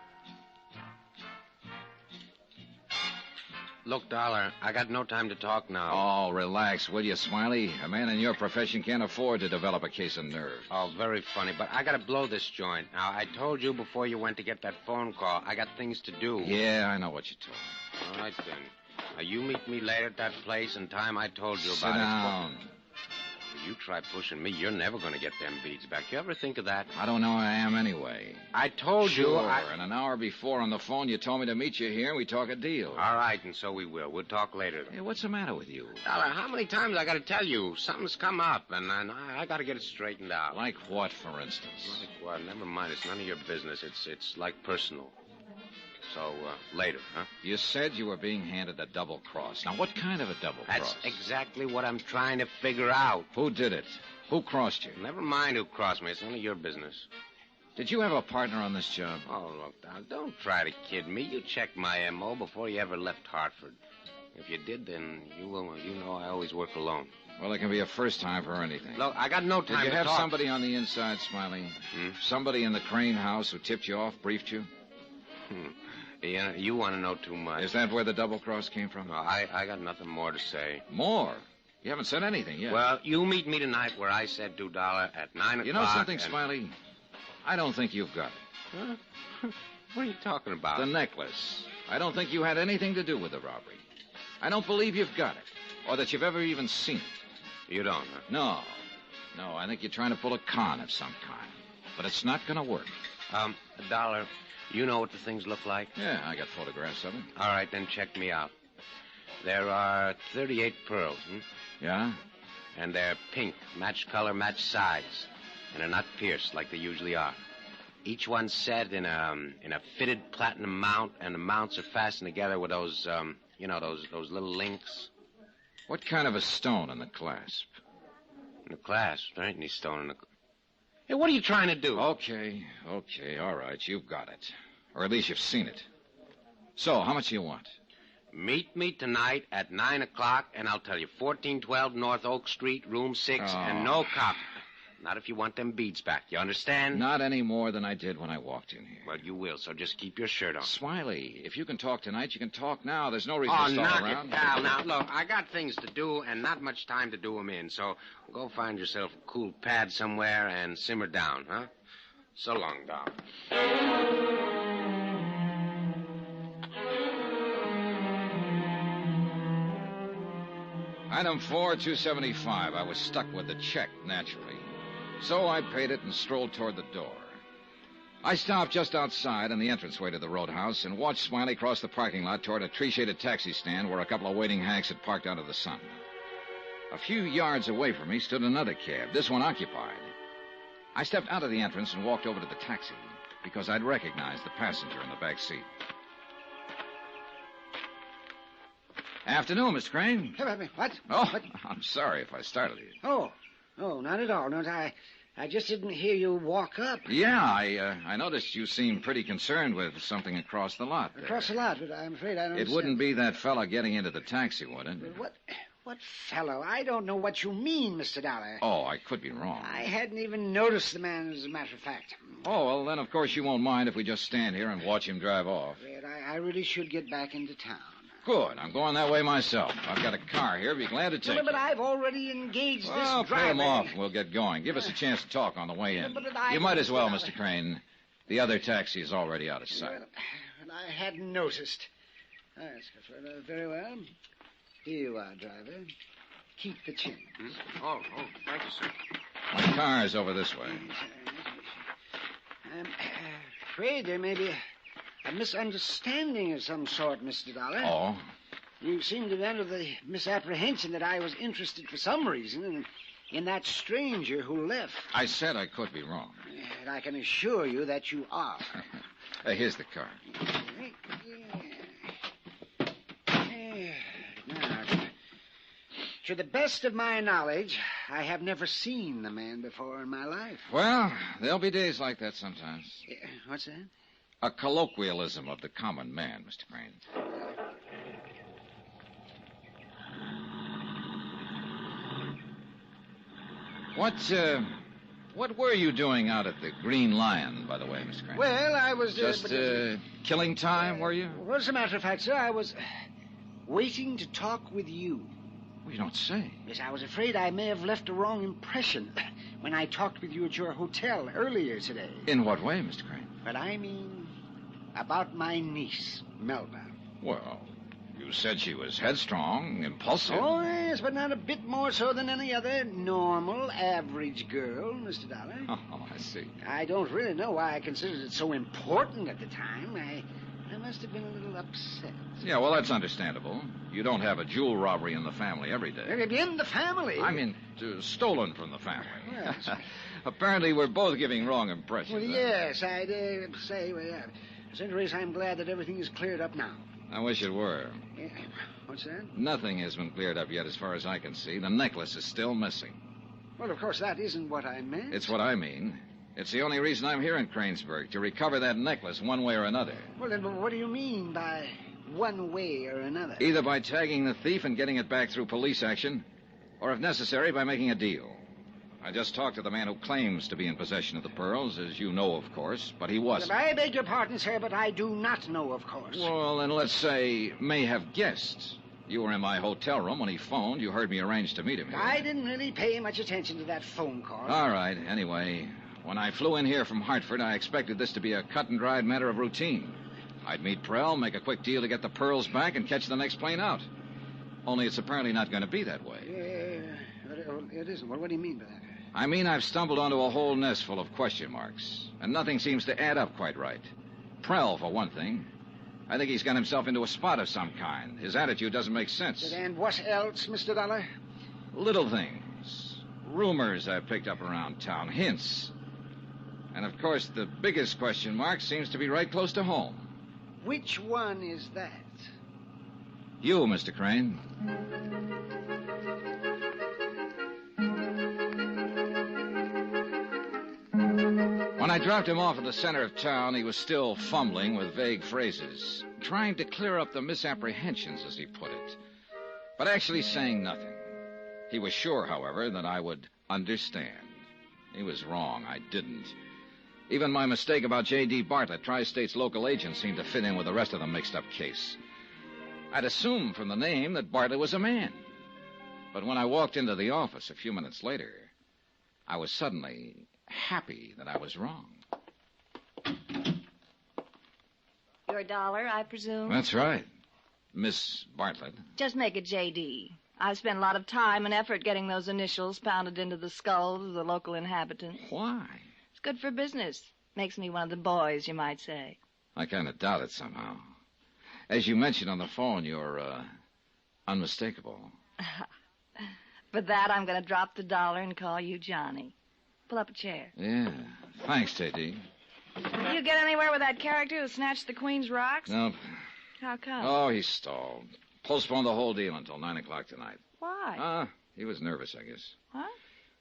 Look, Dollar, I got no time to talk now. Oh, relax, will you, Smiley? A man in your profession can't afford to develop a case of nerve. Oh, very funny, but I gotta blow this joint. Now, I told you before you went to get that phone call, I got things to do. Yeah, I know what you told me. All right, then. Now, you meet me later at that place and time I told you about. Sit down. You try pushing me, you're never going to get them beads back. You ever think of that? I don't know who I am anyway. I told you. And an hour before on the phone, you told me to meet you here and we talk a deal. All right, and so we will. We'll talk later. Hey, what's the matter with you? Dollar, how many times I got to tell you? Something's come up, and I got to get it straightened out. Like what, for instance? Like what? Never mind. It's none of your business. It's like personal. So, later, huh? You said you were being handed a double cross. Now, what kind of a double cross? That's exactly what I'm trying to figure out. Who did it? Who crossed you? Never mind who crossed me. It's none of your business. Did you have a partner on this job? Oh, look, now, don't try to kid me. You checked my M.O. before you ever left Hartford. If you did, then you know I always work alone. Well, it can be a first time for anything. Look, I got no time to Did you have talk. somebody on the inside, Smiley? Somebody in the Crane house who tipped you off, briefed you? You want to know too much. Is that where the double cross came from? No, I got nothing more to say. More? You haven't said anything yet. Well, you meet me tonight where I said $2 at 9 o'clock. You know something, Smiley? I don't think you've got it. Huh? What are you talking about? The necklace. I don't think you had anything to do with the robbery. I don't believe you've got it, or that you've ever even seen it. You don't, huh? No, I think you're trying to pull a con of some kind. But it's not going to work. $1, you know what the things look like? Yeah, I got photographs of them. All right, then check me out. There are 38 pearls, Yeah? And they're pink, match color, match size. And they're not pierced like they usually are. Each one's set in a fitted platinum mount, and the mounts are fastened together with those, those little links. What kind of a stone in the clasp? In the clasp? There ain't any stone in the... Hey, what are you trying to do? Okay, all right, you've got it. Or at least you've seen it. So, how much do you want? Meet me tonight at 9 o'clock, and I'll tell you, 1412 North Oak Street, room 6, and no cop. Not if you want them beads back. You understand? Not any more than I did when I walked in here. Well, you will, so just keep your shirt on. Smiley, if you can talk tonight, you can talk now. There's no reason to stall knock around. it, pal. Now, look, I got things to do and not much time to do them in, so go find yourself a cool pad somewhere and simmer down, huh? So long, Doc. Item 4, $275. I was stuck with the check, naturally. So I paid it and strolled toward the door. I stopped just outside on the entranceway to the roadhouse and watched Smiley cross the parking lot toward a tree-shaded taxi stand where a couple of waiting hacks had parked out of the sun. A few yards away from me stood another cab, this one occupied. I stepped out of the entrance and walked over to the taxi because I'd recognized the passenger in the back seat. Afternoon, Mr. Crane. What? Oh, I'm sorry if I startled you. Oh, not at all. No, I just didn't hear you walk up. Yeah, I noticed you seemed pretty concerned with something across the lot there. Across the lot, but I'm afraid I don't It wouldn't be that fella getting into the taxi, would it? What fellow? I don't know what you mean, Mr. Dollar. Oh, I could be wrong. I hadn't even noticed the man, as a matter of fact. Oh, well, then, of course, you won't mind if we just stand here and watch him drive off. But I really should get back into town. Good. I'm going that way myself. I've got a car here. Be glad to take it. But I've already engaged this driver. Pay him off and we'll get going. Give us a chance to talk on the way in. You might as well, Mr. Crane. The other taxi is already out of sight. Well, I hadn't noticed. Very well. Here you are, driver. Keep the change. Oh, thank you, sir. My car's over this way. I'm afraid there may be a misunderstanding of some sort, Mr. Dollar. Oh? You seem to be under the misapprehension that I was interested for some reason in that stranger who left. I said I could be wrong. And I can assure you that you are. Here's the car. Now, to the best of my knowledge, I have never seen the man before in my life. Well, there'll be days like that sometimes. What's that? A colloquialism of the common man, Mr. Crane. What were you doing out at the Green Lion, by the way, Mr. Crane? Well, I was... Just killing time, were you? Well, as a matter of fact, sir, I was waiting to talk with you. Well, you don't say. Yes, I was afraid I may have left a wrong impression when I talked with you at your hotel earlier today. In what way, Mr. Crane? But I mean about my niece, Melba. Well, you said she was headstrong, impulsive. Oh, yes, but not a bit more so than any other normal, average girl, Mr. Dollar. Oh, I see. I don't really know why I considered it so important at the time. I must have been a little upset. Yeah, well, that's understandable. You don't have a jewel robbery in the family every day. In the family? I mean, stolen from the family. Yes. Apparently, we're both giving wrong impressions. Well, yes, I dare say. Well, yeah. At any rate, I'm glad that everything is cleared up now. I wish it were. What's that? Nothing has been cleared up yet as far as I can see. The necklace is still missing. Well, of course, that isn't what I meant. It's what I mean. It's the only reason I'm here in Cranesburg, to recover that necklace one way or another. Well, then what do you mean by one way or another? Either by tagging the thief and getting it back through police action, or if necessary, by making a deal. I just talked to the man who claims to be in possession of the pearls, as you know, of course, but he wasn't. I beg your pardon, sir, but I do not know, of course. Well, then let's say may have guessed. You were in my hotel room when he phoned. You heard me arrange to meet him here. I didn't really pay much attention to that phone call. All right. Anyway, when I flew in here from Hartford, I expected this to be a cut-and-dried matter of routine. I'd meet Prell, make a quick deal to get the pearls back, and catch the next plane out. Only it's apparently not going to be that way. It isn't. What do you mean by that? I mean, I've stumbled onto a whole nest full of question marks, and nothing seems to add up quite right. Prell, for one thing. I think he's got himself into a spot of some kind. His attitude doesn't make sense. And what else, Mr. Dollar? Little things. Rumors I've picked up around town. Hints. And, of course, the biggest question mark seems to be right close to home. Which one is that? You, Mr. Crane. When I dropped him off at the center of town, he was still fumbling with vague phrases, trying to clear up the misapprehensions, as he put it, but actually saying nothing. He was sure, however, that I would understand. He was wrong. I didn't. Even my mistake about J.D. Bartlett, Tri-State's local agent, seemed to fit in with the rest of the mixed-up case. I'd assumed from the name that Bartlett was a man. But when I walked into the office a few minutes later, I was suddenly happy that I was wrong. Your dollar, I presume? That's right. Miss Bartlett. Just make it J.D. I've spent a lot of time and effort getting those initials pounded into the skulls of the local inhabitants. Why? It's good for business. Makes me one of the boys, you might say. I kind of doubt it somehow. As you mentioned on the phone, you're, unmistakable. For that, I'm going to drop the dollar and call you Johnny. Pull up a chair. Yeah. Thanks, J.D. Did you get anywhere with that character who snatched the Queen's rocks? Nope. How come? Oh, he stalled. Postponed the whole deal until 9 o'clock tonight. Why? He was nervous, I guess. What?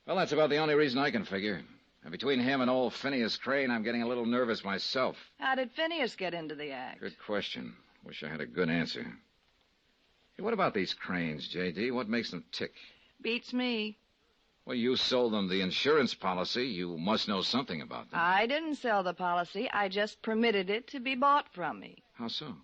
Well, that's about the only reason I can figure. And between him and old Phineas Crane, I'm getting a little nervous myself. How did Phineas get into the act? Good question. Wish I had a good answer. Hey, what about these Cranes, J.D.? What makes them tick? Beats me. Well, you sold them the insurance policy. You must know something about them. I didn't sell the policy. I just permitted it to be bought from me. How so?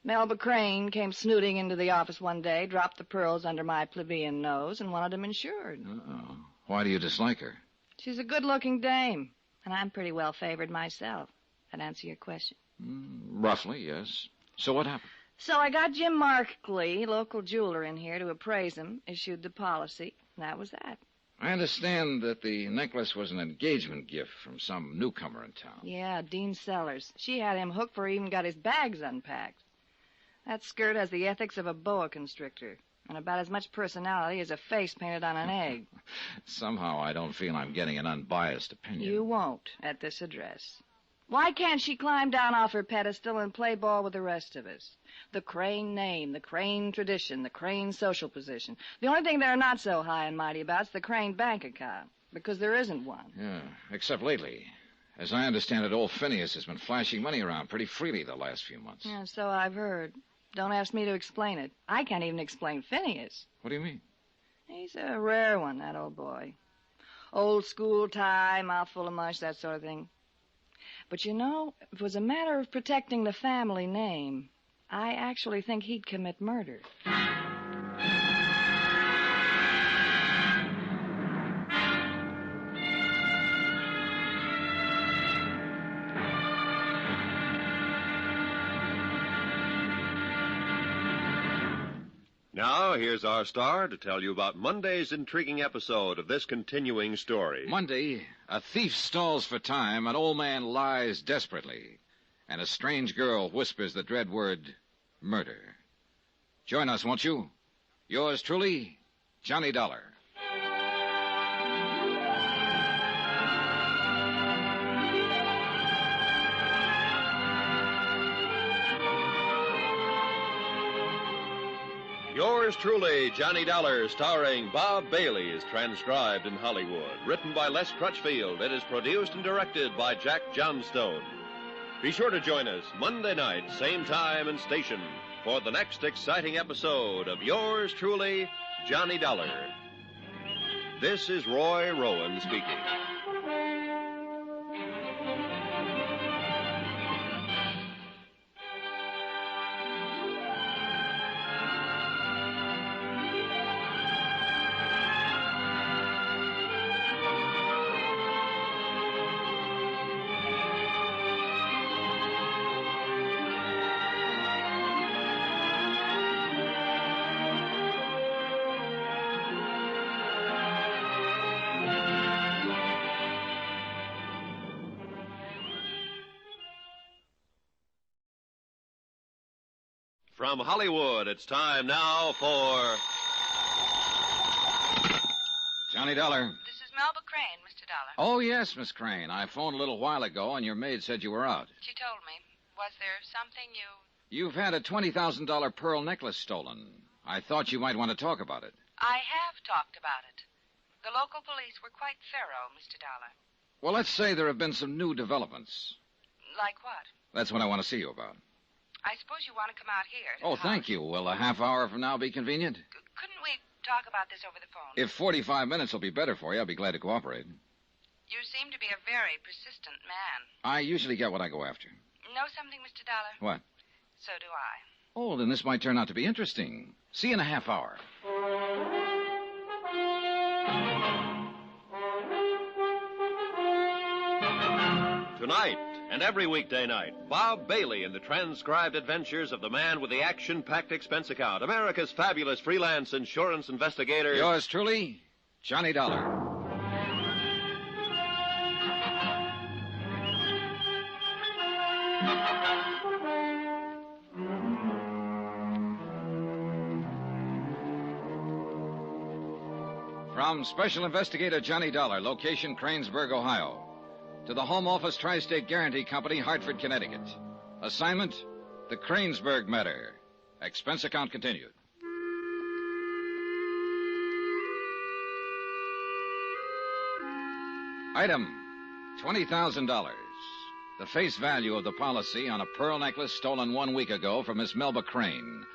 Melba Crane came snooting into the office one day, dropped the pearls under my plebeian nose, and wanted them insured. Uh-oh. Why do you dislike her? She's a good-looking dame, and I'm pretty well favored myself. That answer your question? Roughly, yes. So what happened? So I got Jim Markley, local jeweler, in here to appraise them, issued the policy, and that was that. I understand that the necklace was an engagement gift from some newcomer in town. Yeah, Dean Sellers. She had him hooked before he even got his bags unpacked. That skirt has the ethics of a boa constrictor, and about as much personality as a face painted on an egg. Somehow I don't feel I'm getting an unbiased opinion. You won't at this address. Why can't she climb down off her pedestal and play ball with the rest of us? The Crane name, the Crane tradition, the Crane social position. The only thing they're not so high and mighty about is the Crane bank account, because there isn't one. Yeah, except lately. As I understand it, old Phineas has been flashing money around pretty freely the last few months. Yeah, so I've heard. Don't ask me to explain it. I can't even explain Phineas. What do you mean? He's a rare one, that old boy. Old school tie, mouthful of mush, that sort of thing. But you know, if it was a matter of protecting the family name, I actually think he'd commit murder. Now, here's our star to tell you about Monday's intriguing episode of this continuing story. Monday, a thief stalls for time, an old man lies desperately, and a strange girl whispers the dread word, murder. Join us, won't you? Yours truly, Johnny Dollar. Yours truly, Johnny Dollar, starring Bob Bailey, is transcribed in Hollywood. Written by Les Crutchfield, it is produced and directed by Jack Johnstone. Be sure to join us Monday night, same time and station, for the next exciting episode of Yours truly, Johnny Dollar. This is Roy Rowan speaking. From Hollywood, it's time now for... Johnny Dollar. This is Melba Crane, Mr. Dollar. Oh, yes, Miss Crane. I phoned a little while ago, and your maid said you were out. She told me. Was there something you... You've had a $20,000 pearl necklace stolen. I thought you might want to talk about it. I have talked about it. The local police were quite thorough, Mr. Dollar. Well, let's say there have been some new developments. Like what? That's what I want to see you about. I suppose you want to come out here. Oh, thank you. Will a half hour from now be convenient? Couldn't we talk about this over the phone? If 45 minutes will be better for you, I'll be glad to cooperate. You seem to be a very persistent man. I usually get what I go after. Know something, Mr. Dollar? What? So do I. Oh, then this might turn out to be interesting. See you in a half hour. Tonight and every weekday night, Bob Bailey in the transcribed adventures of the man with the action-packed expense account, America's fabulous freelance insurance investigator. Yours truly, Johnny Dollar. From Special Investigator Johnny Dollar, location Cranesburg, Ohio. To the Home Office Tri-State Guarantee Company, Hartford, Connecticut. Assignment, the Cranesburg matter. Expense account continued. Item, $20,000. The face value of the policy on a pearl necklace stolen 1 week ago from Miss Melba Crane.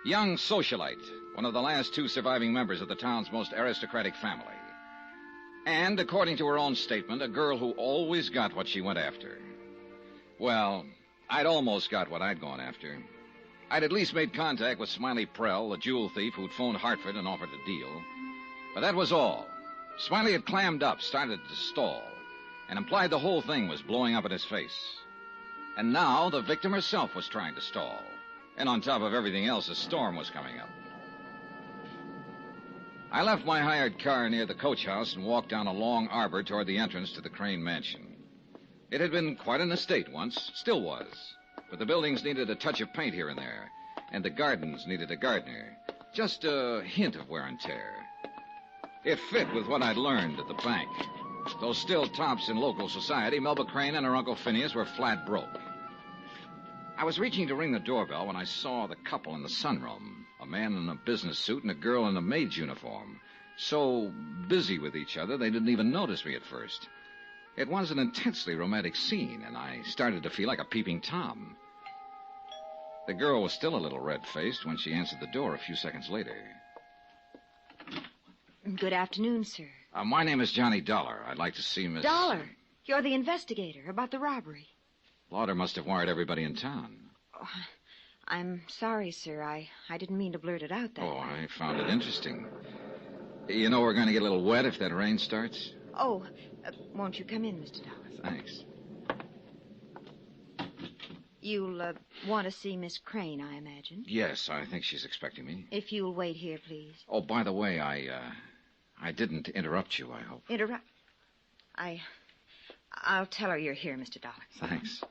Young socialite, one of the last 2 surviving members of the town's most aristocratic family. And, according to her own statement, a girl who always got what she went after. Well, I'd almost got what I'd gone after. I'd at least made contact with Smiley Prell, the jewel thief who'd phoned Hartford and offered a deal. But that was all. Smiley had clammed up, started to stall, and implied the whole thing was blowing up in his face. And now the victim herself was trying to stall. And on top of everything else, a storm was coming up. I left my hired car near the coach house and walked down a long arbor toward the entrance to the Crane mansion. It had been quite an estate once, still was. But the buildings needed a touch of paint here and there, and the gardens needed a gardener. Just a hint of wear and tear. It fit with what I'd learned at the bank. Though still tops in local society, Melba Crane and her Uncle Phineas were flat broke. I was reaching to ring the doorbell when I saw the couple in the sunroom, a man in a business suit and a girl in a maid's uniform. So busy with each other, they didn't even notice me at first. It was an intensely romantic scene, and I started to feel like a peeping Tom. The girl was still a little red-faced when she answered the door a few seconds later. Good afternoon, sir. My name is Johnny Dollar. I'd like to see Miss... Dollar? You're the investigator about the robbery. Lauder must have wired everybody in town. Oh, I'm sorry, sir. I didn't mean to blurt it out that way. I found it interesting. You know we're going to get a little wet if that rain starts? Oh, won't you come in, Mr. Dollar? Thanks. You'll want to see Miss Crane, I imagine. Yes, I think she's expecting me. If you'll wait here, please. Oh, by the way, I didn't interrupt you, I hope. Interrupt? I'll tell her you're here, Mr. Dollar. Thanks.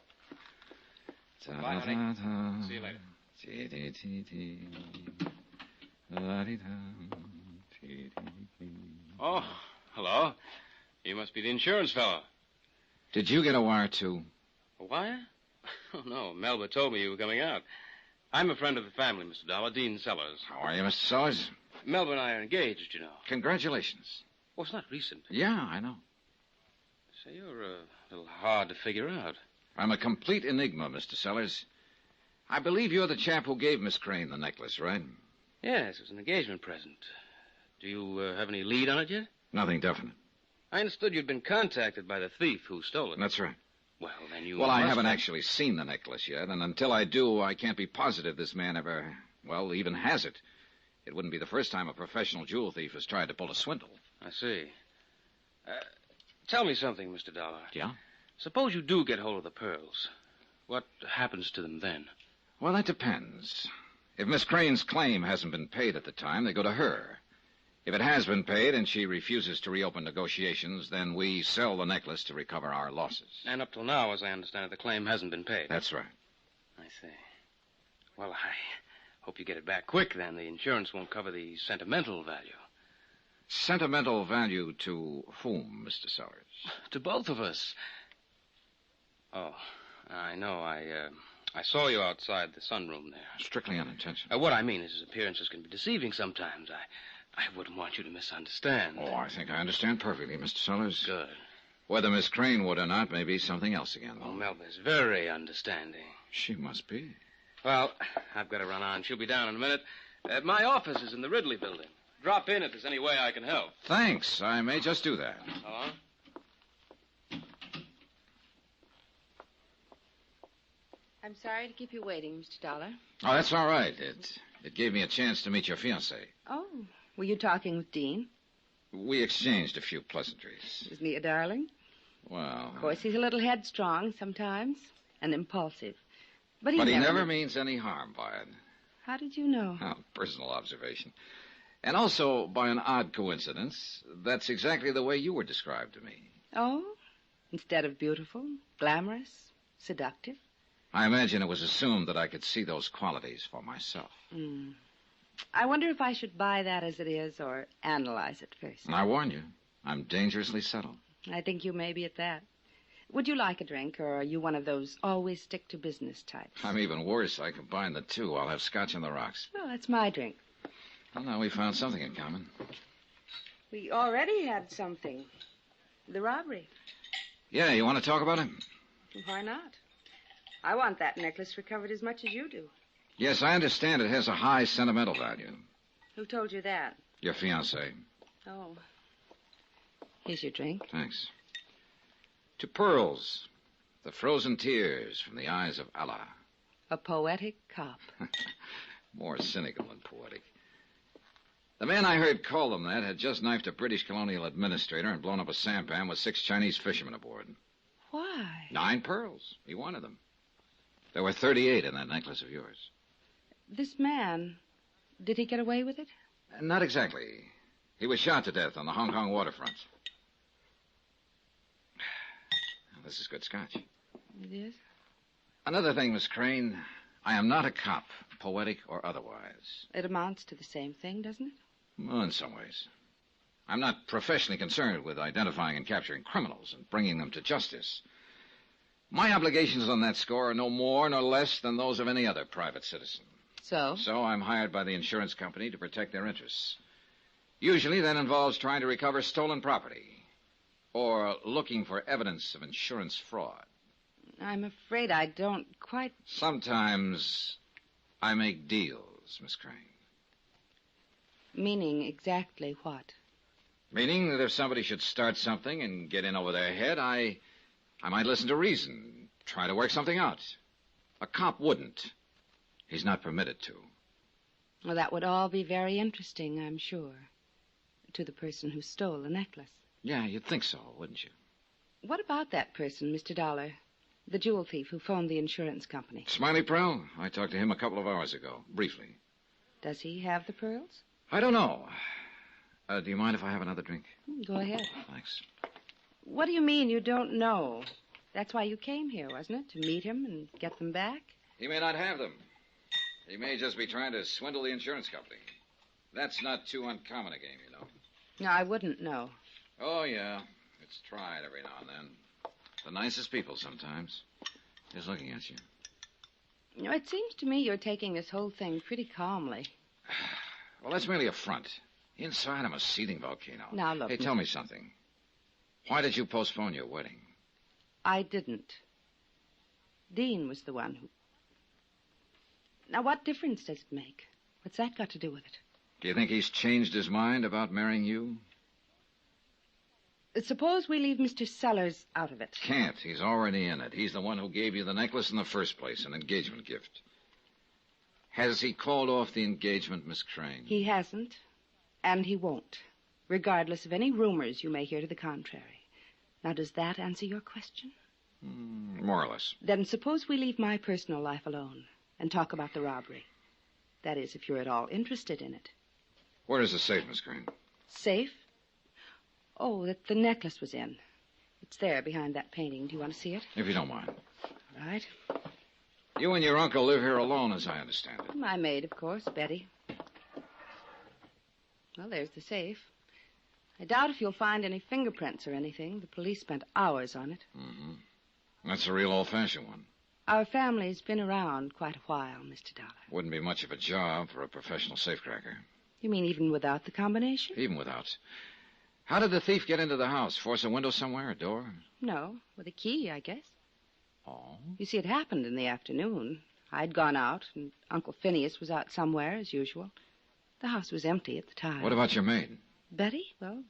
Bye, honey. See you later. Oh, hello. You must be the insurance fellow. Did you get a wire, too? A wire? Oh, no. Melba told me you were coming out. I'm a friend of the family, Mr. Dollar, Dean Sellers. How are you, Mr. Sellers? Melba and I are engaged, you know. Congratulations. Oh, it's not recent. Yeah, I know. Say, you're a little hard to figure out. I'm a complete enigma, Mr. Sellers. I believe you're the chap who gave Miss Crane the necklace, right? Yes, it was an engagement present. Do you have any lead on it yet? Nothing definite. I understood you'd been contacted by the thief who stole it. That's right. Well, then you... Well, I haven't actually seen the necklace yet, and until I do, I can't be positive this man ever, even has it. It wouldn't be the first time a professional jewel thief has tried to pull a swindle. I see. Tell me something, Mr. Dollar. Yeah? Suppose you do get hold of the pearls. What happens to them then? Well, that depends. If Miss Crane's claim hasn't been paid at the time, they go to her. If it has been paid and she refuses to reopen negotiations, then we sell the necklace to recover our losses. And up till now, as I understand it, the claim hasn't been paid. That's right. I see. Well, I hope you get it back quick, then. The insurance won't cover the sentimental value. Sentimental value to whom, Mr. Sellers? To both of us. Oh, I know. I saw you outside the sunroom there. Strictly unintentional. What I mean is his appearances can be deceiving sometimes. I wouldn't want you to misunderstand. Oh, I think I understand perfectly, Mr. Sellers. Good. Whether Miss Crane would or not may be something else again. Oh, Melba's very understanding. She must be. Well, I've got to run on. She'll be down in a minute. My office is in the Ridley building. Drop in if there's any way I can help. Thanks. I may just do that. Oh? I'm sorry to keep you waiting, Mr. Dollar. Oh, that's all right. It gave me a chance to meet your fiancé. Oh, were you talking with Dean? We exchanged a few pleasantries. Isn't he a darling? Well... Of course, he's a little headstrong sometimes and impulsive. But he never means any harm by it. How did you know? Oh, personal observation. And also, by an odd coincidence, that's exactly the way you were described to me. Oh? Instead of beautiful, glamorous, seductive? I imagine it was assumed that I could see those qualities for myself. I wonder if I should buy that as it is or analyze it first. I warn you, I'm dangerously subtle. I think you may be at that. Would you like a drink, or are you one of those always stick-to-business types? I'm even worse. I combine the two. I'll have scotch on the rocks. Well, that's my drink. Well, now we found something in common. We already had something. The robbery. Yeah, you want to talk about it? Why not? I want that necklace recovered as much as you do. Yes, I understand it has a high sentimental value. Who told you that? Your fiancé. Oh. Here's your drink. Thanks. To pearls, the frozen tears from the eyes of Allah. A poetic cop. More cynical than poetic. The man I heard call them that had just knifed a British colonial administrator and blown up a sampan with 6 Chinese fishermen aboard. Why? 9 pearls. He wanted them. There were 38 in that necklace of yours. This man, did he get away with it? Not exactly. He was shot to death on the Hong Kong waterfront. This is good scotch. It is? Another thing, Miss Crane. I am not a cop, poetic or otherwise. It amounts to the same thing, doesn't it? Well, in some ways. I'm not professionally concerned with identifying and capturing criminals and bringing them to justice. My obligations on that score are no more nor less than those of any other private citizen. So? So I'm hired by the insurance company to protect their interests. Usually that involves trying to recover stolen property or looking for evidence of insurance fraud. I'm afraid I don't quite... Sometimes I make deals, Miss Crane. Meaning exactly what? Meaning that if somebody should start something and get in over their head, I might listen to reason, try to work something out. A cop wouldn't. He's not permitted to. Well, that would all be very interesting, I'm sure, to the person who stole the necklace. Yeah, you'd think so, wouldn't you? What about that person, Mr. Dollar? The jewel thief who phoned the insurance company. Smiley Prell? I talked to him a couple of hours ago, briefly. Does he have the pearls? I don't know. Do you mind if I have another drink? Go ahead. Thanks. What do you mean you don't know? That's why you came here, wasn't it? To meet him and get them back? He may not have them. He may just be trying to swindle the insurance company. That's not too uncommon a game, you know. No, I wouldn't know. Oh, yeah. It's tried every now and then. The nicest people sometimes. Just looking at you. You know, it seems to me you're taking this whole thing pretty calmly. Well, that's merely a front. Inside, I'm a seething volcano. Now, look... Hey, tell me something. Why did you postpone your wedding? I didn't. Dean was the one who... Now, what difference does it make? What's that got to do with it? Do you think he's changed his mind about marrying you? Suppose we leave Mr. Sellers out of it. Can't. He's already in it. He's the one who gave you the necklace in the first place, an engagement gift. Has he called off the engagement, Miss Crane? He hasn't, and he won't, regardless of any rumors you may hear to the contrary. Now, does that answer your question? More or less. Then suppose we leave my personal life alone and talk about the robbery. That is, if you're at all interested in it. Where is the safe, Miss Crane? Safe? Oh, that the necklace was in. It's there behind that painting. Do you want to see it? If you don't mind. All right. You and your uncle live here alone, as I understand it. My maid, of course, Betty. Well, there's the safe. I doubt if you'll find any fingerprints or anything. The police spent hours on it. Mm-hmm. That's a real old-fashioned one. Our family's been around quite a while, Mr. Dollar. Wouldn't be much of a job for a professional safecracker. You mean even without the combination? Even without. How did the thief get into the house? Force a window somewhere, a door? No, with a key, I guess. Oh? You see, it happened in the afternoon. I'd gone out, and Uncle Phineas was out somewhere, as usual. The house was empty at the time. What about your maid? Betty? Well,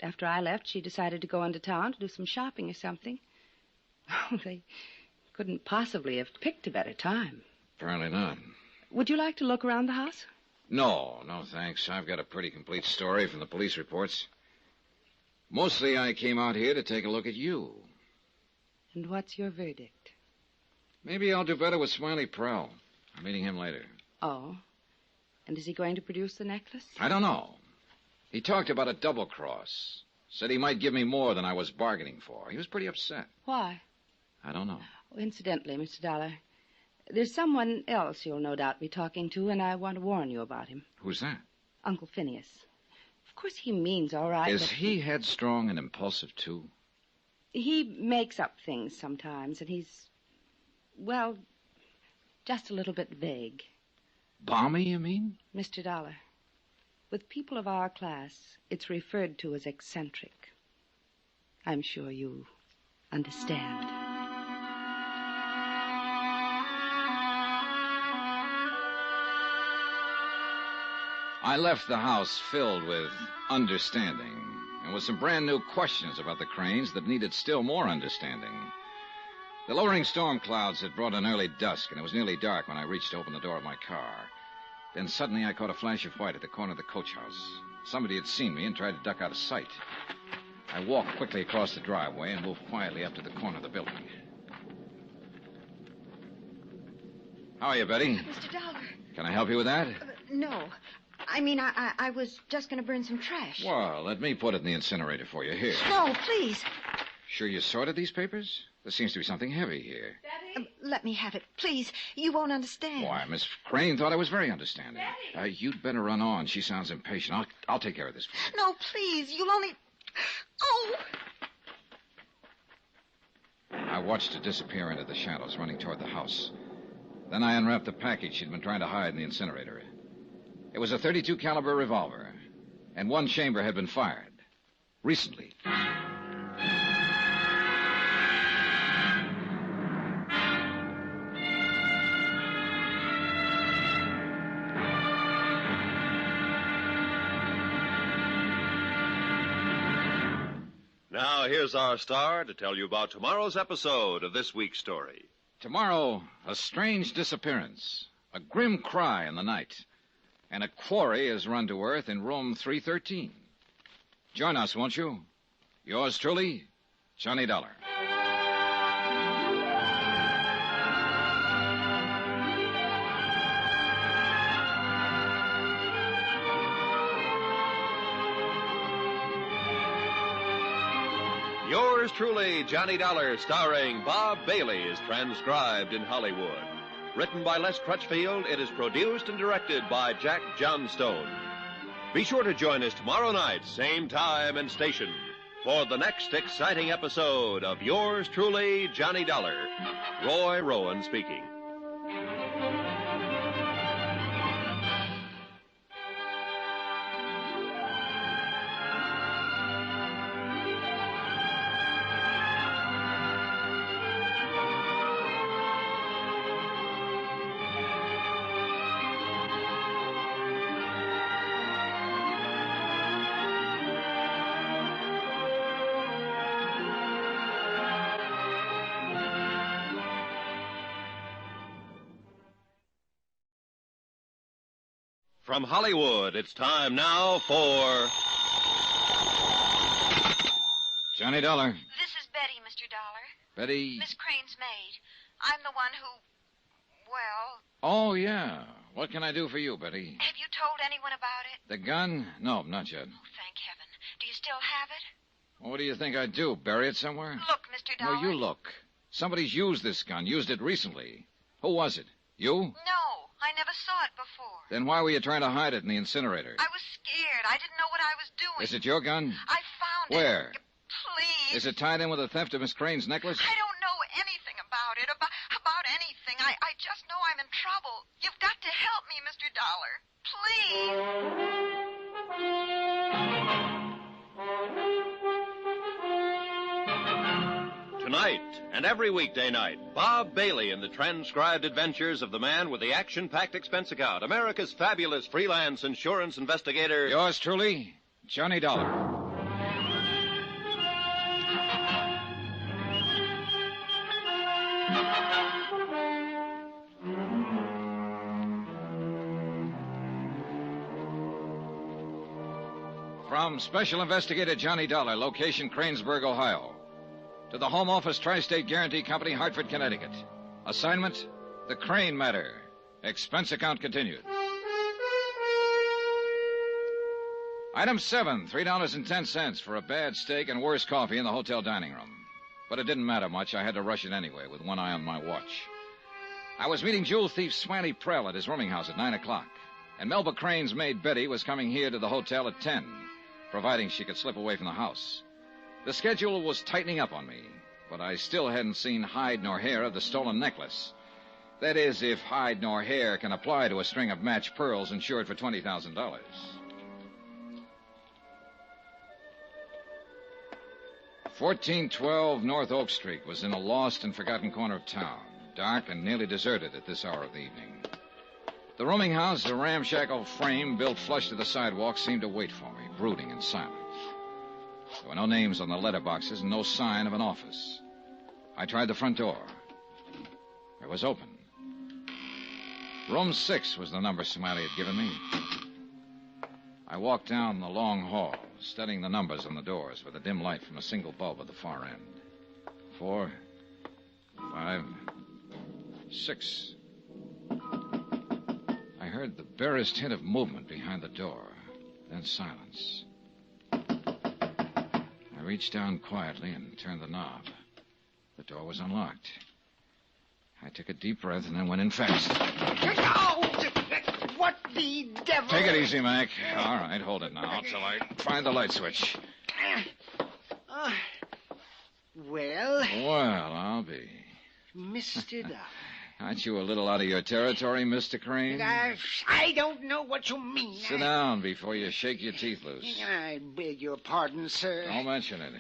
after I left, she decided to go into town to do some shopping or something. Oh, they couldn't possibly have picked a better time. Apparently not. Would you like to look around the house? No, thanks. I've got a pretty complete story from the police reports. Mostly I came out here to take a look at you. And what's your verdict? Maybe I'll do better with Smiley Prell. I'm meeting him later. Oh? And is he going to produce the necklace? I don't know. He talked about a double cross. Said he might give me more than I was bargaining for. He was pretty upset. Why? I don't know. Oh, incidentally, Mr. Dollar, there's someone else you'll no doubt be talking to, and I want to warn you about him. Who's that? Uncle Phineas. Of course, he means all right, Is he headstrong and impulsive, too? He makes up things sometimes, and he's, well, just a little bit vague. Balmy, you mean? Mr. Dollar, with people of our class, it's referred to as eccentric. I'm sure you understand. I left the house filled with understanding and with some brand new questions about the Cranes that needed still more understanding. The lowering storm clouds had brought an early dusk, and it was nearly dark when I reached to open the door of my car. Then suddenly I caught a flash of white at the corner of the coach house. Somebody had seen me and tried to duck out of sight. I walked quickly across the driveway and moved quietly up to the corner of the building. How are you, Betty? Mr. Dollar. Can I help you with that? No. I mean, I was just going to burn some trash. Well, let me put it in the incinerator for you. Here. No, please. Sure you sorted these papers? There seems to be something heavy here. Let me have it. Please. You won't understand. Why, Miss Crane thought I was very understanding. You'd better run on. She sounds impatient. I'll take care of this for you. No, please. You'll only... Oh! I watched her disappear into the shadows, running toward the house. Then I unwrapped the package she'd been trying to hide in the incinerator. It was a .32 caliber revolver, and one chamber had been fired. Recently. Now, here's our star to tell you about tomorrow's episode of this week's story. Tomorrow, a strange disappearance, a grim cry in the night, and a quarry is run to earth in room 313. Join us, won't you? Yours truly, Johnny Dollar. Yours truly, Johnny Dollar, starring Bob Bailey, is transcribed in Hollywood. Written by Les Crutchfield, it is produced and directed by Jack Johnstone. Be sure to join us tomorrow night, same time and station, for the next exciting episode of Yours truly, Johnny Dollar. Roy Rowan speaking. From Hollywood, it's time now for... Johnny Dollar. This is Betty, Mr. Dollar. Betty... Miss Crane's maid. I'm the one who... Well... Oh, yeah. What can I do for you, Betty? Have you told anyone about it? The gun? No, not yet. Oh, thank heaven. Do you still have it? What do you think I'd do? Bury it somewhere? Look, Mr. Dollar. No, you look. Somebody's used this gun, used it recently. Who was it? You? No, I never saw it before. Then why were you trying to hide it in the incinerator? I was scared. I didn't know what I was doing. Is it your gun? I found it. Where? Please. Is it tied in with the theft of Miss Crane's necklace? I don't know anything about it, about anything. I just know I'm in trouble. You've got to help me, Mr. Dollar. Please. Tonight and every weekday night, Bob Bailey in the transcribed adventures of the man with the action-packed expense account, America's fabulous freelance insurance investigator. Yours truly, Johnny Dollar. From Special Investigator Johnny Dollar, location Cranesburg, Ohio. To the Home Office Tri-State Guarantee Company, Hartford, Connecticut. Assignment, the Crane Matter. Expense account continued. Item 7, $3.10 for a bad steak and worse coffee in the hotel dining room. But it didn't matter much. I had to rush it anyway, with one eye on my watch. I was meeting jewel thief Smiley Prell at his rooming house at 9 o'clock. And Melba Crane's maid Betty was coming here to the hotel at 10, providing she could slip away from the house. The schedule was tightening up on me, but I still hadn't seen hide nor hair of the stolen necklace. That is, if hide nor hair can apply to a string of matched pearls insured for $20,000. 1412 North Oak Street was in a lost and forgotten corner of town, dark and nearly deserted at this hour of the evening. The rooming house, a ramshackle frame built flush to the sidewalk, seemed to wait for me, brooding in silence. There were no names on the letterboxes and no sign of an office. I tried the front door. It was open. Room 6 was the number Smiley had given me. I walked down the long hall, studying the numbers on the doors with a dim light from a single bulb at the far end. 4, 5, 6. I heard the barest hint of movement behind the door, then silence. I reached down quietly and turned the knob. The door was unlocked. I took a deep breath and then went in fast. What the devil? Take it easy, Mac. All right, hold it now till I find the light switch. Well? Well, I'll be. Mr. Dollar. Aren't you a little out of your territory, Mr. Crane? I don't know what you mean. Sit down before you shake your teeth loose. I beg your pardon, sir. Don't mention it.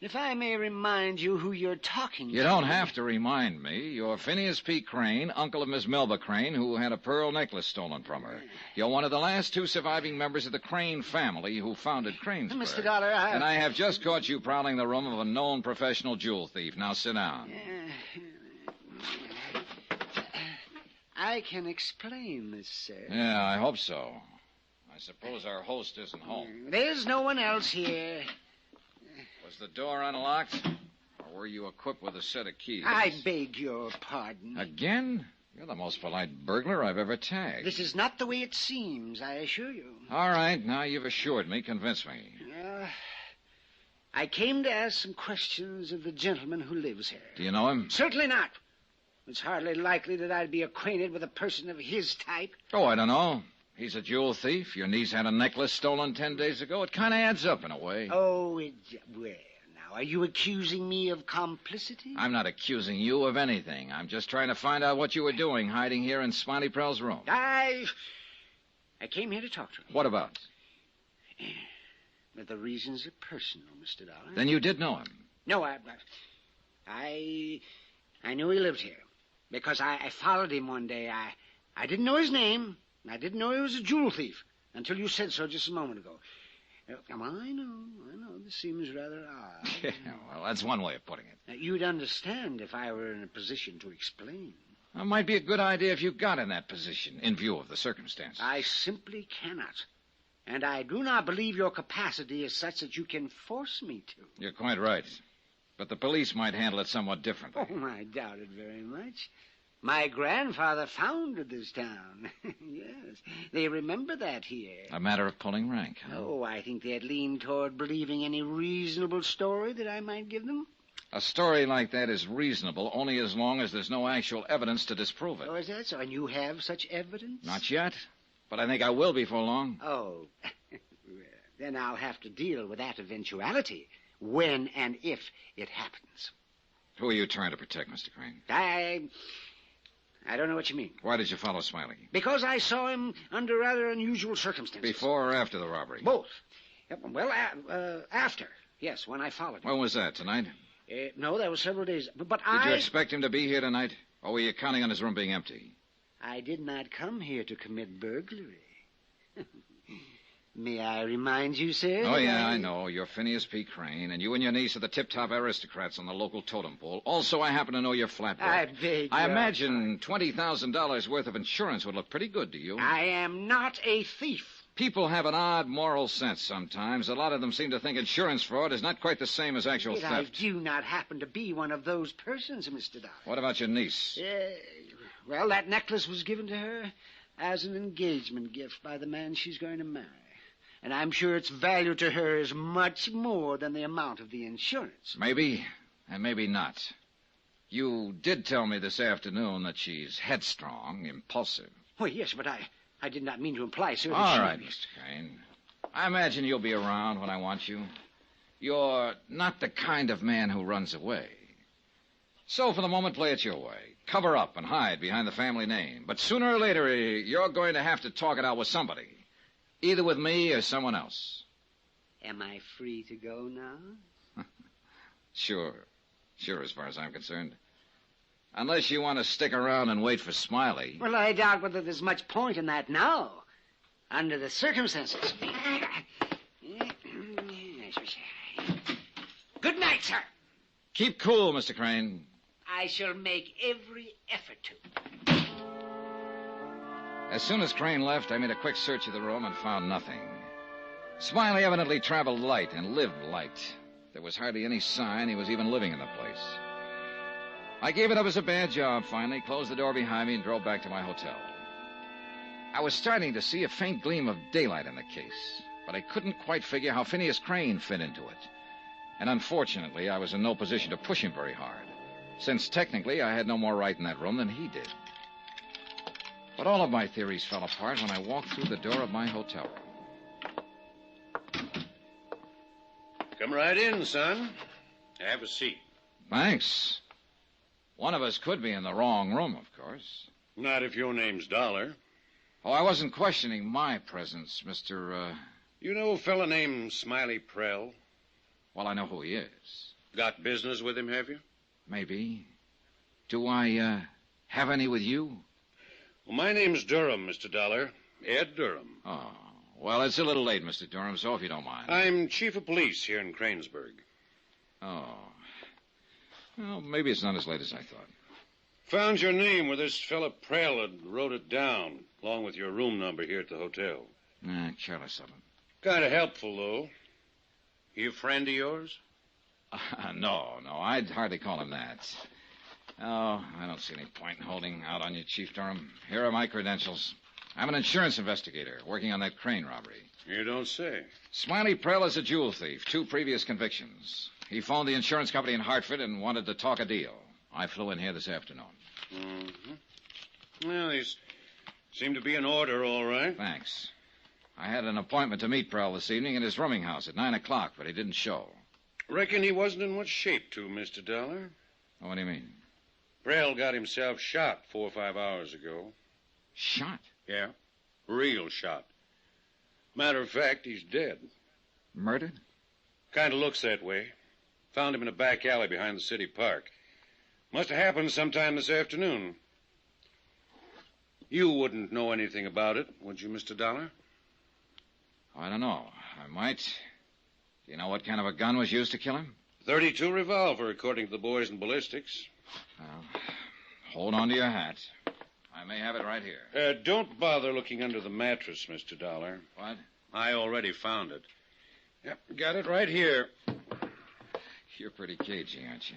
If I may remind you who you're talking to. You don't have to remind me. You're Phineas P. Crane, uncle of Miss Melba Crane, who had a pearl necklace stolen from her. You're one of the last 2 surviving members of the Crane family who founded Cranesburg. Mr. Dollar, And I have just caught you prowling the room of a known professional jewel thief. Now sit down. I can explain this, sir. Yeah, I hope so. I suppose our host isn't home. There's no one else here. Was the door unlocked? Or were you equipped with a set of keys? I beg your pardon. Again? You're the most polite burglar I've ever tagged. This is not the way it seems, I assure you. All right, now you've assured me. Convince me. I came to ask some questions of the gentleman who lives here. Do you know him? Certainly not. It's hardly likely that I'd be acquainted with a person of his type. Oh, I don't know. He's a jewel thief. Your niece had a necklace stolen 10 days ago. It kind of adds up in a way. Oh, well, now, are you accusing me of complicity? I'm not accusing you of anything. I'm just trying to find out what you were doing hiding here in Smiley Prell's room. I came here to talk to him. What about? But the reasons are personal, Mr. Dollar. Then you did know him? No, I knew he lived here. Because I followed him one day. I didn't know his name. I didn't know he was a jewel thief until you said so just a moment ago. I know. This seems rather odd. Yeah, well, that's one way of putting it. Now, you'd understand if I were in a position to explain. It might be a good idea if you got in that position, in view of the circumstances. I simply cannot. And I do not believe your capacity is such that you can force me to. You're quite right. But the police might handle it somewhat differently. Oh, I doubt it very much. My grandfather founded this town. Yes, they remember that here. A matter of pulling rank, huh? Oh, I think they'd lean toward believing any reasonable story that I might give them. A story like that is reasonable only as long as there's no actual evidence to disprove it. Oh, is that so? And you have such evidence? Not yet, but I think I will before long. Oh, then I'll have to deal with that eventuality when and if it happens. Who are you trying to protect, Mr. Crane? I don't know what you mean. Why did you follow Smiley? Because I saw him under rather unusual circumstances. Before or after the robbery? Both. Well, after. Yes, when I followed him. When was that, tonight? No, that was several days. But Did you expect him to be here tonight? Or were you counting on his room being empty? I did not come here to commit burglary. May I remind you, sir? Oh, yeah, I know. You're Phineas P. Crane, and you and your niece are the tip-top aristocrats on the local totem pole. Also, I happen to know your flat bill. I beg I imagine $20,000 worth of insurance would look pretty good to you. I am not a thief. People have an odd moral sense sometimes. A lot of them seem to think insurance fraud is not quite the same as actual Yet theft. I do not happen to be one of those persons, Mr. Dollar. What about your niece? Well, that necklace was given to her as an engagement gift by the man she's going to marry. And I'm sure its value to her is much more than the amount of the insurance. Maybe, and maybe not. You did tell me this afternoon that she's headstrong, impulsive. Oh, yes, but I did not mean to imply, sir. All right, Mr. Crane. I imagine you'll be around when I want you. You're not the kind of man who runs away. So for the moment, play it your way. Cover up and hide behind the family name. But sooner or later, you're going to have to talk it out with somebody. Either with me or someone else. Am I free to go now? Sure. Sure, as far as I'm concerned. Unless you want to stick around and wait for Smiley. Well, I doubt whether there's much point in that now, under the circumstances. Good night, sir. Keep cool, Mr. Crane. I shall make every effort to. As soon as Crane left, I made a quick search of the room and found nothing. Smiley evidently traveled light and lived light. There was hardly any sign he was even living in the place. I gave it up as a bad job, finally, closed the door behind me, and drove back to my hotel. I was starting to see a faint gleam of daylight in the case, but I couldn't quite figure how Phineas Crane fit into it. And unfortunately, I was in no position to push him very hard, since technically I had no more right in that room than he did. But all of my theories fell apart when I walked through the door of my hotel room. Come right in, son. Have a seat. Thanks. One of us could be in the wrong room, of course. Not if your name's Dollar. Oh, I wasn't questioning my presence, Mr. You know a fella named Smiley Prell? Well, I know who he is. Got business with him, have you? Maybe. Do I, have any with you? Well, my name's Durham, Mr. Dollar. Ed Durham. Oh, well, it's a little late, Mr. Durham, so if you don't mind. I'm chief of police here in Cranesburg. Oh. Well, maybe it's not as late as I thought. Found your name where this fella Prell had wrote it down, along with your room number here at the hotel. Careless of him. Kind of helpful, though. He a friend of yours? No, I'd hardly call him that. Oh, I don't see any point in holding out on you, Chief Durham. Here are my credentials. I'm an insurance investigator working on that Crane robbery. You don't say. Smiley Prell is a jewel thief, 2 previous convictions. He phoned the insurance company in Hartford and wanted to talk a deal. I flew in here this afternoon. Mm-hmm. Well, these seem to be in order, all right. Thanks. I had an appointment to meet Prell this evening at his rooming house at 9 o'clock, but he didn't show. Reckon he wasn't in much shape to, Mr. Dollar. What do you mean? Prell got himself shot 4 or 5 hours ago. Shot? Yeah, real shot. Matter of fact, he's dead. Murdered? Kind of looks that way. Found him in a back alley behind the city park. Must have happened sometime this afternoon. You wouldn't know anything about it, would you, Mr. Dollar? I don't know. I might. Do you know what kind of a gun was used to kill him? .32 revolver, according to the boys in ballistics. Well, hold on to your hat. I may have it right here. Don't bother looking under the mattress, Mr. Dollar. What? I already found it. Yep, got it right here. You're pretty cagey, aren't you?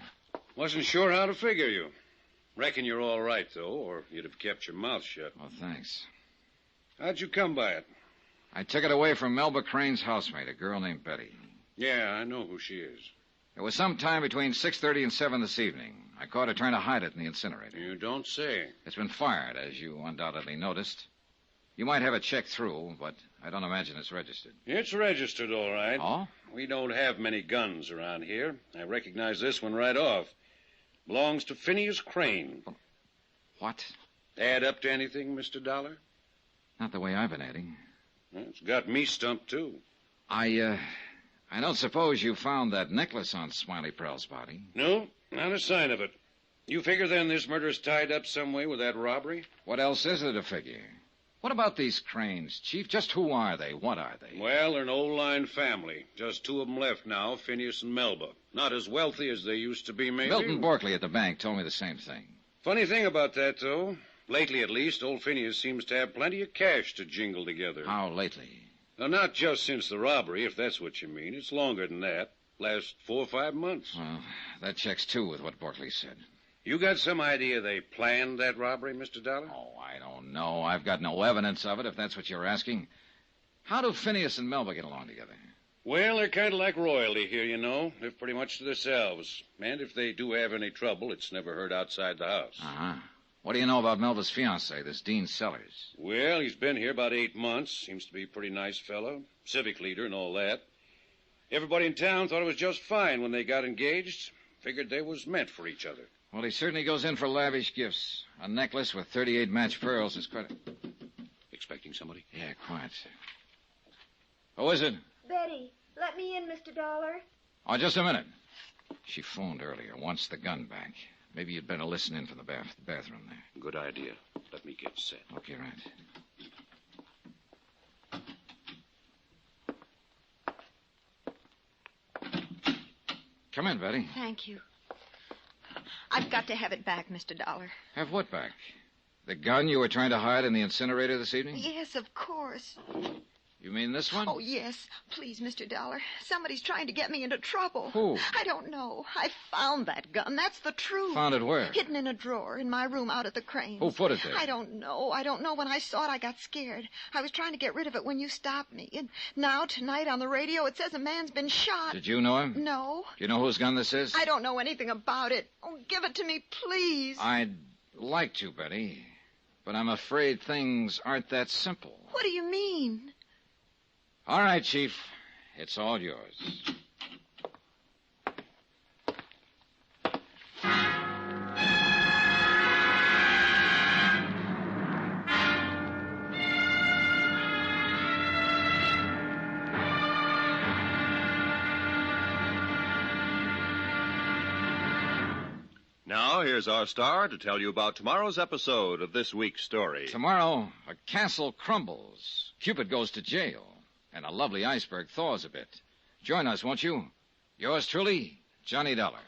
Wasn't sure how to figure you. Reckon you're all right, though, or you'd have kept your mouth shut. Oh, thanks. How'd you come by it? I took it away from Melba Crane's housemate, a girl named Betty. Yeah, I know who she is. It was sometime between 6:30 and 7 this evening. I caught her trying to hide it in the incinerator. You don't say. It's been fired, as you undoubtedly noticed. You might have it checked through, but I don't imagine it's registered. It's registered, all right. Oh? We don't have many guns around here. I recognize this one right off. Belongs to Phineas Crane. What? Add up to anything, Mr. Dollar? Not the way I've been adding. Well, it's got me stumped, too. I don't suppose you found that necklace on Smiley Prell's body? No, not a sign of it. You figure then this murder's tied up some way with that robbery? What else is there to figure? What about these Cranes, Chief? Just who are they? What are they? Well, they're an old-line family. Just 2 of them left now, Phineas and Melba. Not as wealthy as they used to be, maybe. Milton Borkley at the bank told me the same thing. Funny thing about that, though. Lately, at least, old Phineas seems to have plenty of cash to jingle together. How lately? Now, not just since the robbery, if that's what you mean. It's longer than that. Last 4 or 5 months. Well, that checks, too, with what Borkley said. You got some idea they planned that robbery, Mr. Dollar? Oh, I don't know. I've got no evidence of it, if that's what you're asking. How do Phineas and Melba get along together? Well, they're kind of like royalty here, you know. They're pretty much to themselves. And if they do have any trouble, it's never heard outside the house. Uh-huh. What do you know about Melba's fiancé, this Dean Sellers? Well, he's been here about 8 months. Seems to be a pretty nice fellow. Civic leader and all that. Everybody in town thought it was just fine when they got engaged. Figured they was meant for each other. Well, he certainly goes in for lavish gifts. A necklace with 38 matched pearls is quite... Expecting somebody? Yeah, quite. Who is it? Betty, let me in, Mr. Dollar. Oh, just a minute. She phoned earlier, wants the gun back. Maybe you'd better listen in from the bathroom there. Good idea. Let me get set. Okay, right. Come in, Betty. Thank you. I've got to have it back, Mr. Dollar. Have what back? The gun you were trying to hide in the incinerator this evening? Yes, of course. You mean this one? Oh, yes. Please, Mr. Dollar. Somebody's trying to get me into trouble. Who? I don't know. I found that gun. That's the truth. Found it where? Hidden in a drawer in my room out at the Cranes. Who put it there? I don't know. When I saw it, I got scared. I was trying to get rid of it when you stopped me. And now, tonight, on the radio, it says a man's been shot. Did you know him? No. Do you know whose gun this is? I don't know anything about it. Oh, give it to me, please. I'd like to, Betty. But I'm afraid things aren't that simple. What do you mean? All right, Chief. It's all yours. Now, here's our star to tell you about tomorrow's episode of this week's story. Tomorrow, a castle crumbles. Cupid goes to jail. And a lovely iceberg thaws a bit. Join us, won't you? Yours truly, Johnny Dollar.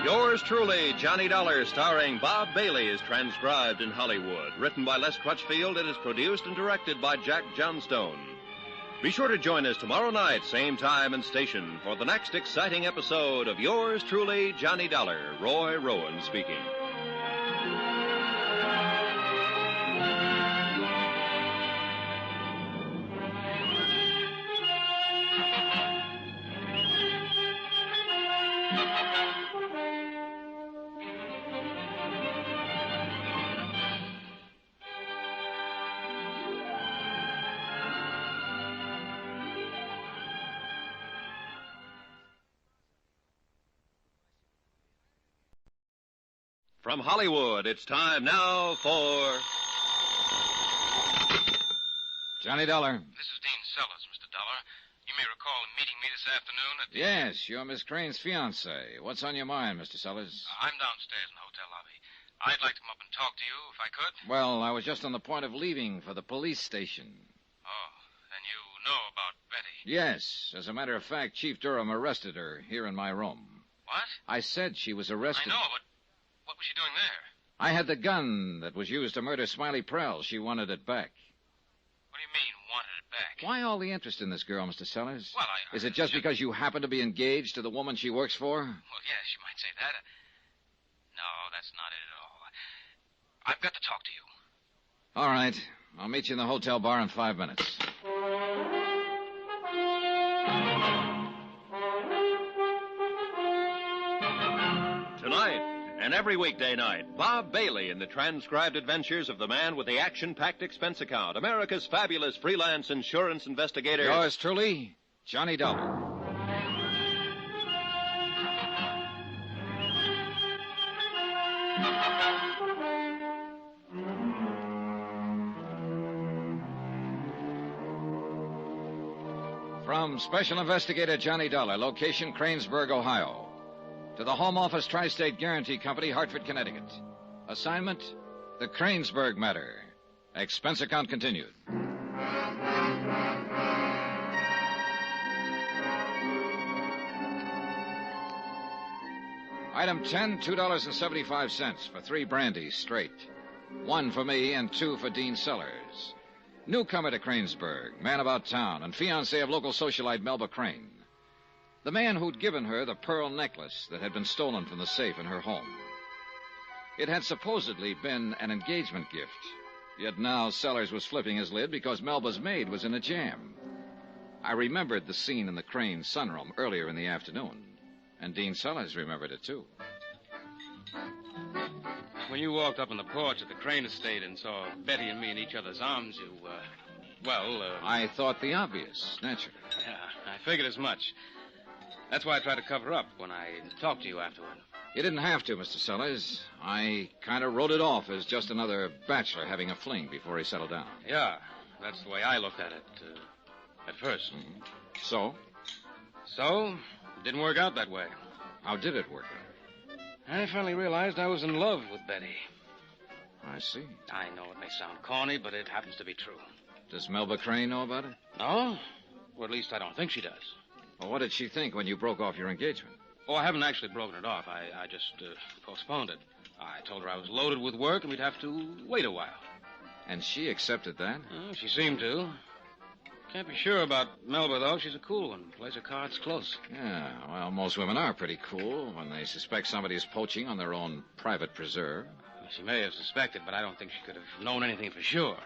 Yours truly, Johnny Dollar, starring Bob Bailey, is transcribed in Hollywood. Written by Les Crutchfield, it is produced and directed by Jack Johnstone. Be sure to join us tomorrow night, same time and station, for the next exciting episode of Yours truly, Johnny Dollar. Roy Rowan speaking. From Hollywood, it's time now for... Johnny Dollar. This is Dean Sellers, Mr. Dollar. You may recall meeting me this afternoon at the... Yes, you're Miss Crane's fiancé. What's on your mind, Mr. Sellers? I'm downstairs in the hotel lobby. I'd like to come up and talk to you, if I could. Well, I was just on the point of leaving for the police station. Oh, then you know about Betty. Yes. As a matter of fact, Chief Durham arrested her here in my room. What? I said she was arrested. I know, but what was she doing there? I had the gun that was used to murder Smiley Prell. She wanted it back. What do you mean, wanted it back? Why all the interest in this girl, Mr. Sellers? Well, Is it just because you happen to be engaged to the woman she works for? Well, yes, you might say that. No, that's not it at all. I've got to talk to you. All right. I'll meet you in the hotel bar in 5 minutes. Tonight, and every weekday night, Bob Bailey in the transcribed adventures of the man with the action-packed expense account, America's fabulous freelance insurance investigator. Yours truly, Johnny Dollar. From Special Investigator Johnny Dollar, location Cranesburg, Ohio. To the Home Office Tri-State Guarantee Company, Hartford, Connecticut. Assignment, the Cranesburg matter. Expense account continued. Item 10, $2.75 for 3 brandies straight. 1 for me and 2 for Dean Sellers. Newcomer to Cranesburg, man about town, and fiancé of local socialite Melba Crane. The man who'd given her the pearl necklace that had been stolen from the safe in her home. It had supposedly been an engagement gift. Yet now Sellers was flipping his lid because Melba's maid was in a jam. I remembered the scene in the Crane sunroom earlier in the afternoon. And Dean Sellers remembered it, too. When you walked up on the porch at the Crane estate and saw Betty and me in each other's arms, you, I thought the obvious, naturally. Yeah, I figured as much. That's why I tried to cover up when I talked to you afterward. You didn't have to, Mr. Sellers. I kind of wrote it off as just another bachelor having a fling before he settled down. Yeah, that's the way I looked at it, at first. Mm-hmm. So? So, it didn't work out that way. How did it work out? I finally realized I was in love with Betty. I see. I know it may sound corny, but it happens to be true. Does Melba Crane know about it? No? Well, at least I don't think she does. Well, what did she think when you broke off your engagement? Oh, I haven't actually broken it off. I just postponed it. I told her I was loaded with work and we'd have to wait a while. And she accepted that? She seemed to. Can't be sure about Melba, though. She's a cool one. Plays her cards close. Yeah, well, most women are pretty cool when they suspect somebody is poaching on their own private preserve. She may have suspected, but I don't think she could have known anything for sure.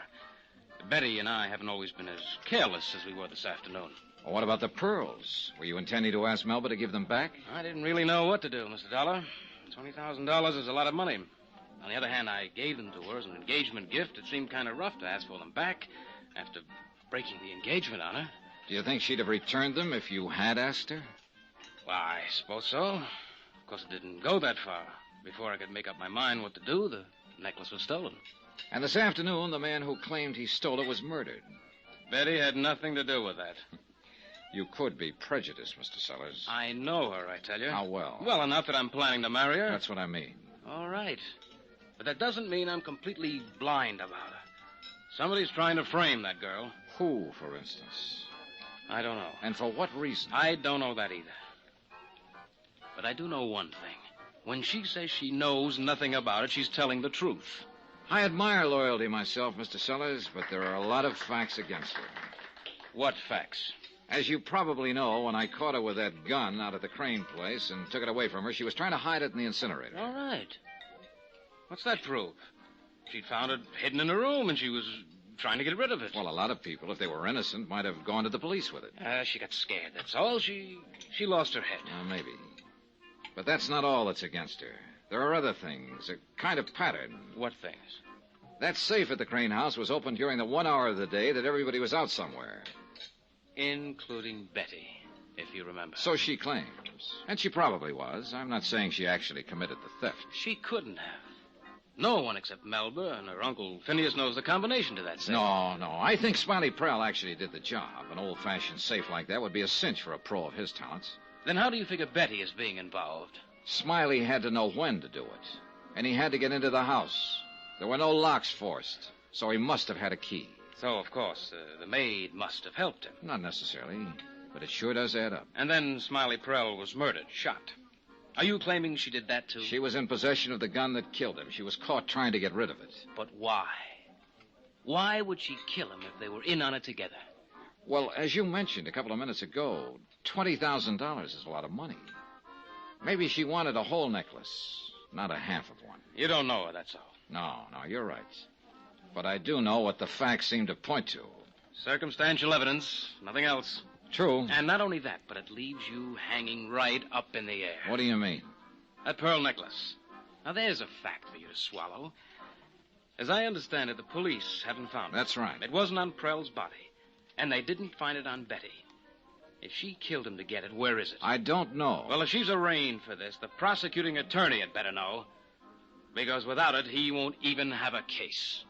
Betty and I haven't always been as careless as we were this afternoon. Well, what about the pearls? Were you intending to ask Melba to give them back? I didn't really know what to do, Mr. Dollar. $20,000 is a lot of money. On the other hand, I gave them to her as an engagement gift. It seemed kind of rough to ask for them back after breaking the engagement on her. Do you think she'd have returned them if you had asked her? Well, I suppose so. Of course, it didn't go that far. Before I could make up my mind what to do, the necklace was stolen. And this afternoon, the man who claimed he stole it was murdered. Betty had nothing to do with that. You could be prejudiced, Mr. Sellers. I know her, I tell you. How well? Well enough that I'm planning to marry her. That's what I mean. All right. But that doesn't mean I'm completely blind about her. Somebody's trying to frame that girl. Who, for instance? I don't know. And for what reason? I don't know that either. But I do know one thing. When she says she knows nothing about it, she's telling the truth. I admire loyalty myself, Mr. Sellers, but there are a lot of facts against her. What facts? As you probably know, when I caught her with that gun out at the Crane place and took it away from her, she was trying to hide it in the incinerator. All right. What's that prove? She'd found it hidden in her room, and she was trying to get rid of it. Well, a lot of people, if they were innocent, might have gone to the police with it. She got scared, that's all. She lost her head. Maybe. But that's not all that's against her. There are other things, a kind of pattern. What things? That safe at the Crane house was opened during the 1 hour of the day that everybody was out somewhere. Including Betty, if you remember. So she claims. And she probably was. I'm not saying she actually committed the theft. She couldn't have. No one except Melba and her uncle Phineas knows the combination to that safe. No. I think Smiley Prell actually did the job. An old-fashioned safe like that would be a cinch for a pro of his talents. Then how do you figure Betty is being involved? Smiley had to know when to do it. And he had to get into the house. There were no locks forced, so he must have had a key. So, of course, the maid must have helped him. Not necessarily, but it sure does add up. And then Smiley Prell was murdered, shot. Are you claiming she did that, too? She was in possession of the gun that killed him. She was caught trying to get rid of it. But why? Why would she kill him if they were in on it together? Well, as you mentioned a couple of minutes ago, $20,000 is a lot of money. Maybe she wanted a whole necklace, not a half of one. You don't know her, that's all. No, you're right. But I do know what the facts seem to point to. Circumstantial evidence, nothing else. True. And not only that, but it leaves you hanging right up in the air. What do you mean? That pearl necklace. Now, there's a fact for you to swallow. As I understand it, the police haven't found it. That's right. It wasn't on Prell's body. And they didn't find it on Betty. If she killed him to get it, where is it? I don't know. Well, if she's arraigned for this, the prosecuting attorney had better know. Because without it, he won't even have a case.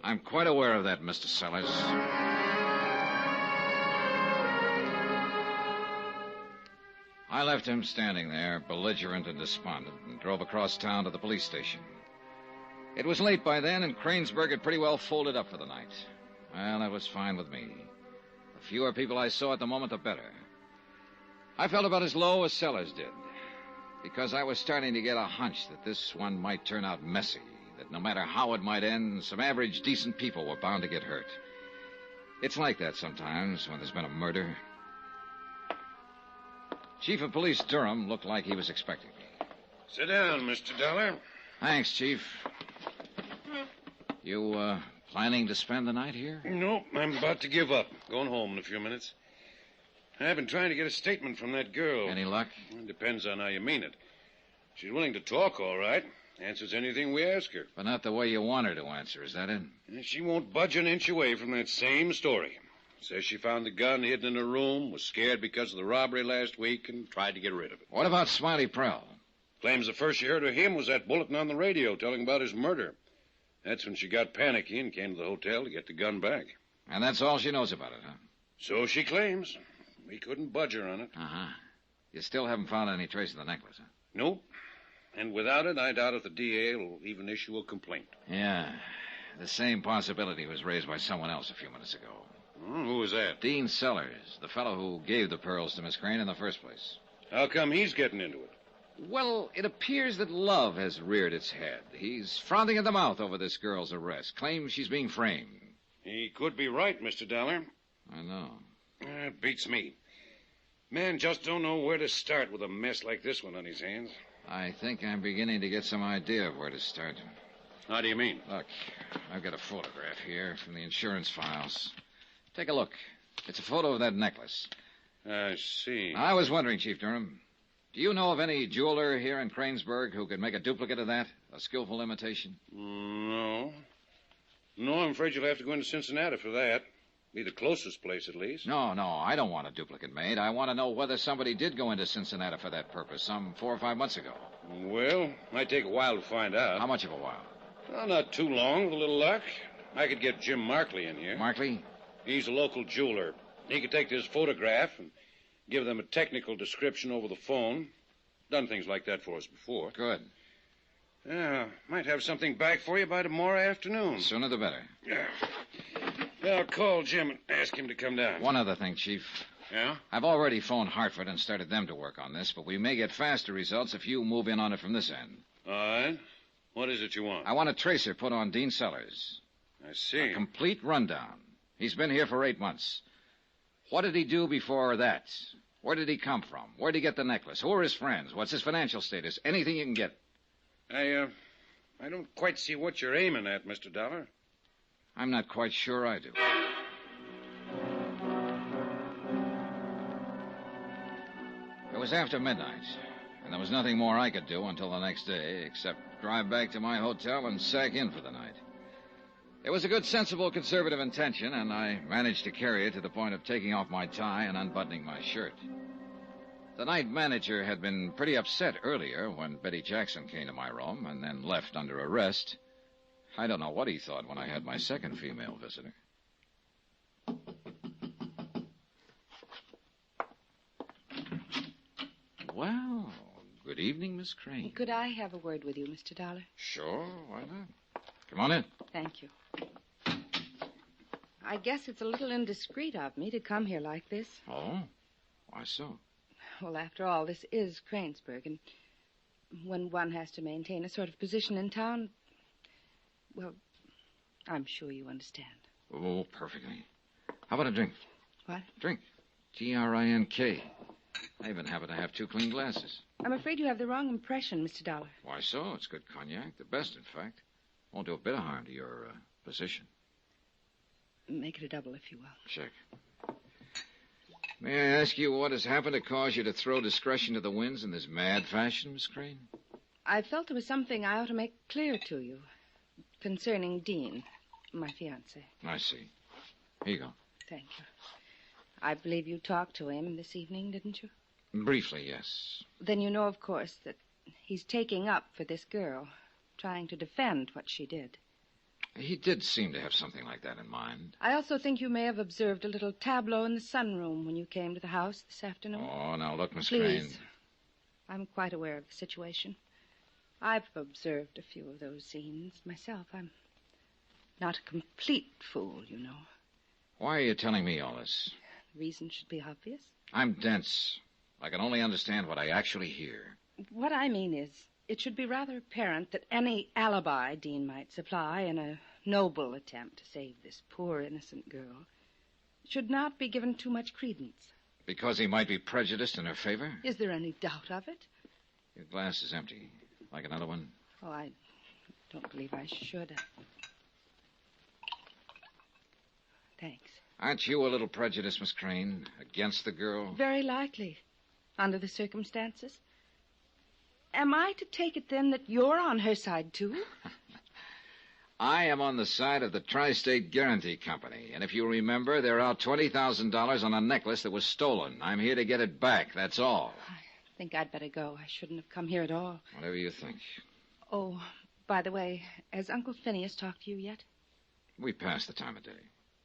I'm quite aware of that, Mr. Sellers. I left him standing there, belligerent and despondent, and drove across town to the police station. It was late by then, and Cranesburg had pretty well folded up for the night. Well, that was fine with me. The fewer people I saw at the moment, the better. I felt about as low as Sellers did, because I was starting to get a hunch that this one might turn out messy, that no matter how it might end, some average, decent people were bound to get hurt. It's like that sometimes when there's been a murder. Chief of Police Durham looked like he was expecting me. Sit down, Mr. Dollar. Thanks, Chief. You, planning to spend the night here? No, I'm about to give up. Going home in a few minutes. I've been trying to get a statement from that girl. Any luck? It depends on how you mean it. She's willing to talk, all right. Answers anything we ask her. But not the way you want her to answer, is that it? She won't budge an inch away from that same story. Says she found the gun hidden in her room, was scared because of the robbery last week, and tried to get rid of it. What about Smiley Prell? Claims the first she heard of him was that bulletin on the radio telling about his murder. That's when she got panicky and came to the hotel to get the gun back. And that's all she knows about it, huh? So she claims. We couldn't budge her on it. Uh-huh. You still haven't found any trace of the necklace, huh? Nope. And without it, I doubt if the DA will even issue a complaint. Yeah. The same possibility was raised by someone else a few minutes ago. Who was that? Dean Sellers, the fellow who gave the pearls to Miss Crane in the first place. How come he's getting into it? Well, it appears that love has reared its head. He's frothing at the mouth over this girl's arrest, claims she's being framed. He could be right, Mr. Dollar. I know. It beats me. Man just don't know where to start with a mess like this one on his hands. I think I'm beginning to get some idea of where to start. How do you mean? Look, I've got a photograph here from the insurance files. Take a look. It's a photo of that necklace. I see. I was wondering, Chief Durham, do you know of any jeweler here in Cranesburg who could make a duplicate of that? A skillful imitation? No. No, I'm afraid you'll have to go into Cincinnati for that. Be the closest place, at least. No, I don't want a duplicate made. I want to know whether somebody did go into Cincinnati for that purpose some 4 or 5 months ago. Well, might take a while to find out. How much of a while? Well, not too long, with a little luck. I could get Jim Markley in here. Markley? He's a local jeweler. He could take this photograph and give them a technical description over the phone. Done things like that for us before. Good. Yeah, might have something back for you by tomorrow afternoon. The sooner the better. Yeah. I'll call Jim and ask him to come down. One other thing, Chief. Yeah? I've already phoned Hartford and started them to work on this, but we may get faster results if you move in on it from this end. All right. What is it you want? I want a tracer put on Dean Sellers. I see. A complete rundown. He's been here for 8 months. What did he do before that? Where did he come from? Where did he get the necklace? Who are his friends? What's his financial status? Anything you can get. I don't quite see what you're aiming at, Mr. Dollar. I'm not quite sure I do. It was after midnight, and there was nothing more I could do until the next day except drive back to my hotel and sack in for the night. It was a good, sensible, conservative intention, and I managed to carry it to the point of taking off my tie and unbuttoning my shirt. The night manager had been pretty upset earlier when Betty Jackson came to my room and then left under arrest. I don't know what he thought when I had my second female visitor. Well, good evening, Miss Crane. Could I have a word with you, Mr. Dollar? Sure, why not? Come on in. Thank you. I guess it's a little indiscreet of me to come here like this. Oh? Why so? Well, after all, this is Cranesburg, and when one has to maintain a sort of position in town, well, I'm sure you understand. Oh, perfectly. How about a drink? What? Drink. Drink. I even happen to have 2 clean glasses. I'm afraid you have the wrong impression, Mr. Dollar. Why so? It's good cognac. The best, in fact. Won't do a bit of harm to your position. Make it a double, if you will. Check. May I ask you what has happened to cause you to throw discretion to the winds in this mad fashion, Miss Crane? I felt there was something I ought to make clear to you concerning Dean, my fiancé. I see. Here you go. Thank you. I believe you talked to him this evening, didn't you? Briefly, yes. Then you know, of course, that he's taking up for this girl, trying to defend what she did. He did seem to have something like that in mind. I also think you may have observed a little tableau in the sunroom when you came to the house this afternoon. Oh, now look, Miss Please. Crane. I'm quite aware of the situation. I've observed a few of those scenes myself. I'm not a complete fool, you know. Why are you telling me all this? The reason should be obvious. I'm dense. I can only understand what I actually hear. What I mean is, it should be rather apparent that any alibi Dean might supply in a noble attempt to save this poor innocent girl should not be given too much credence. Because he might be prejudiced in her favor? Is there any doubt of it? Your glass is empty. Like another one? Oh, I don't believe I should. Thanks. Aren't you a little prejudiced, Miss Crane, against the girl? Very likely, under the circumstances. Am I to take it, then, that you're on her side, too? I am on the side of the Tri-State Guarantee Company, and if you remember, they're out $20,000 on a necklace that was stolen. I'm here to get it back, that's all. I think I'd better go. I shouldn't have come here at all. Whatever you think. Oh, by the way, has Uncle Phineas talked to you yet? We passed the time of day.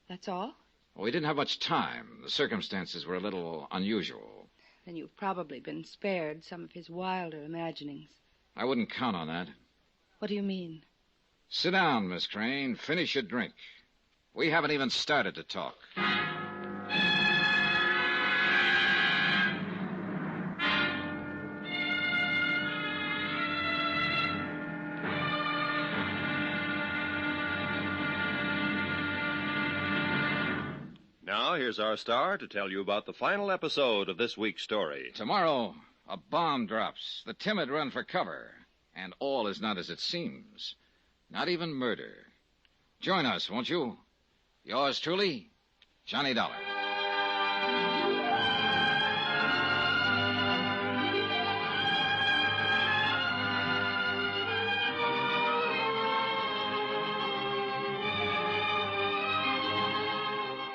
That's all? We didn't have much time. The circumstances were a little unusual. Then you've probably been spared some of his wilder imaginings. I wouldn't count on that. What do you mean? Sit down, Miss Crane. Finish your drink. We haven't even started to talk. Now, here's our star to tell you about the final episode of this week's story. Tomorrow, a bomb drops. The timid run for cover. And all is not as it seems. Not even murder. Join us, won't you? Yours truly, Johnny Dollar.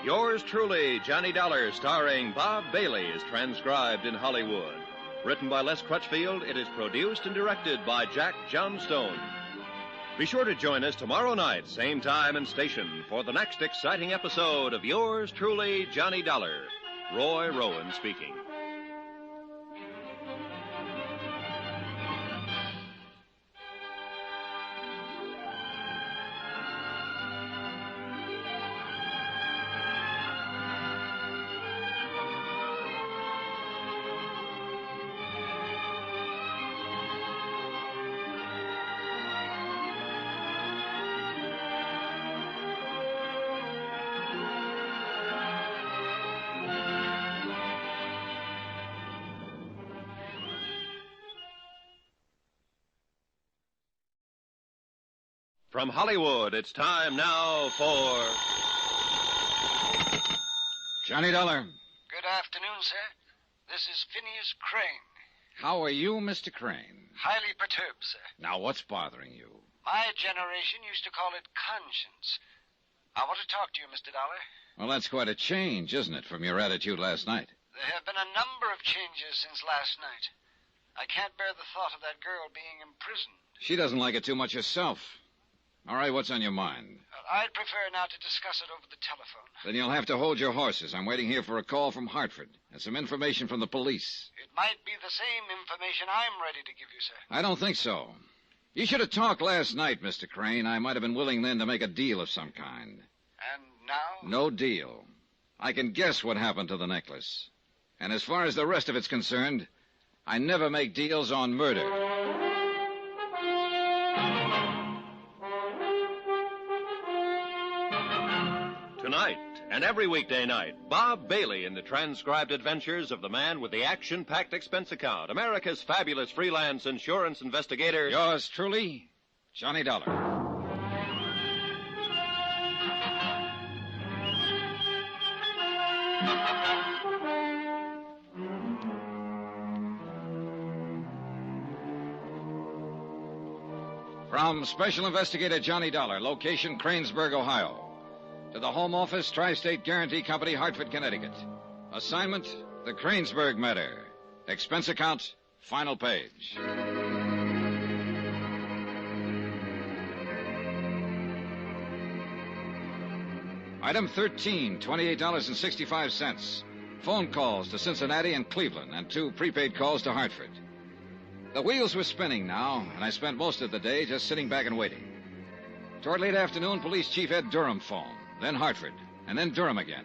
Yours truly, Johnny Dollar, starring Bob Bailey, is transcribed in Hollywood. Written by Les Crutchfield, it is produced and directed by Jack Johnstone. Be sure to join us tomorrow night, same time and station, for the next exciting episode of Yours truly, Johnny Dollar. Roy Rowan speaking. From Hollywood, it's time now for... Johnny Dollar. Good afternoon, sir. This is Phineas Crane. How are you, Mr. Crane? Highly perturbed, sir. Now, what's bothering you? My generation used to call it conscience. I want to talk to you, Mr. Dollar. Well, that's quite a change, isn't it, from your attitude last night? There have been a number of changes since last night. I can't bear the thought of that girl being imprisoned. She doesn't like it too much herself. All right, what's on your mind? I'd prefer not to discuss it over the telephone. Then you'll have to hold your horses. I'm waiting here for a call from Hartford and some information from the police. It might be the same information I'm ready to give you, sir. I don't think so. You should have talked last night, Mr. Crane. I might have been willing then to make a deal of some kind. And now? No deal. I can guess what happened to the necklace. And as far as the rest of it's concerned, I never make deals on murder. Tonight, and every weekday night, Bob Bailey in the transcribed adventures of the man with the action-packed expense account, America's fabulous freelance insurance investigator. Yours truly, Johnny Dollar. From Special Investigator Johnny Dollar, location Cranesburg, Ohio. To the Home Office, Tri-State Guarantee Company, Hartford, Connecticut. Assignment, the Cranesburg matter. Expense account, final page. Item 13, $28.65. Phone calls to Cincinnati and Cleveland, and 2 prepaid calls to Hartford. The wheels were spinning now, and I spent most of the day just sitting back and waiting. Toward late afternoon, Police Chief Ed Durham phoned. Then Hartford, and then Durham again.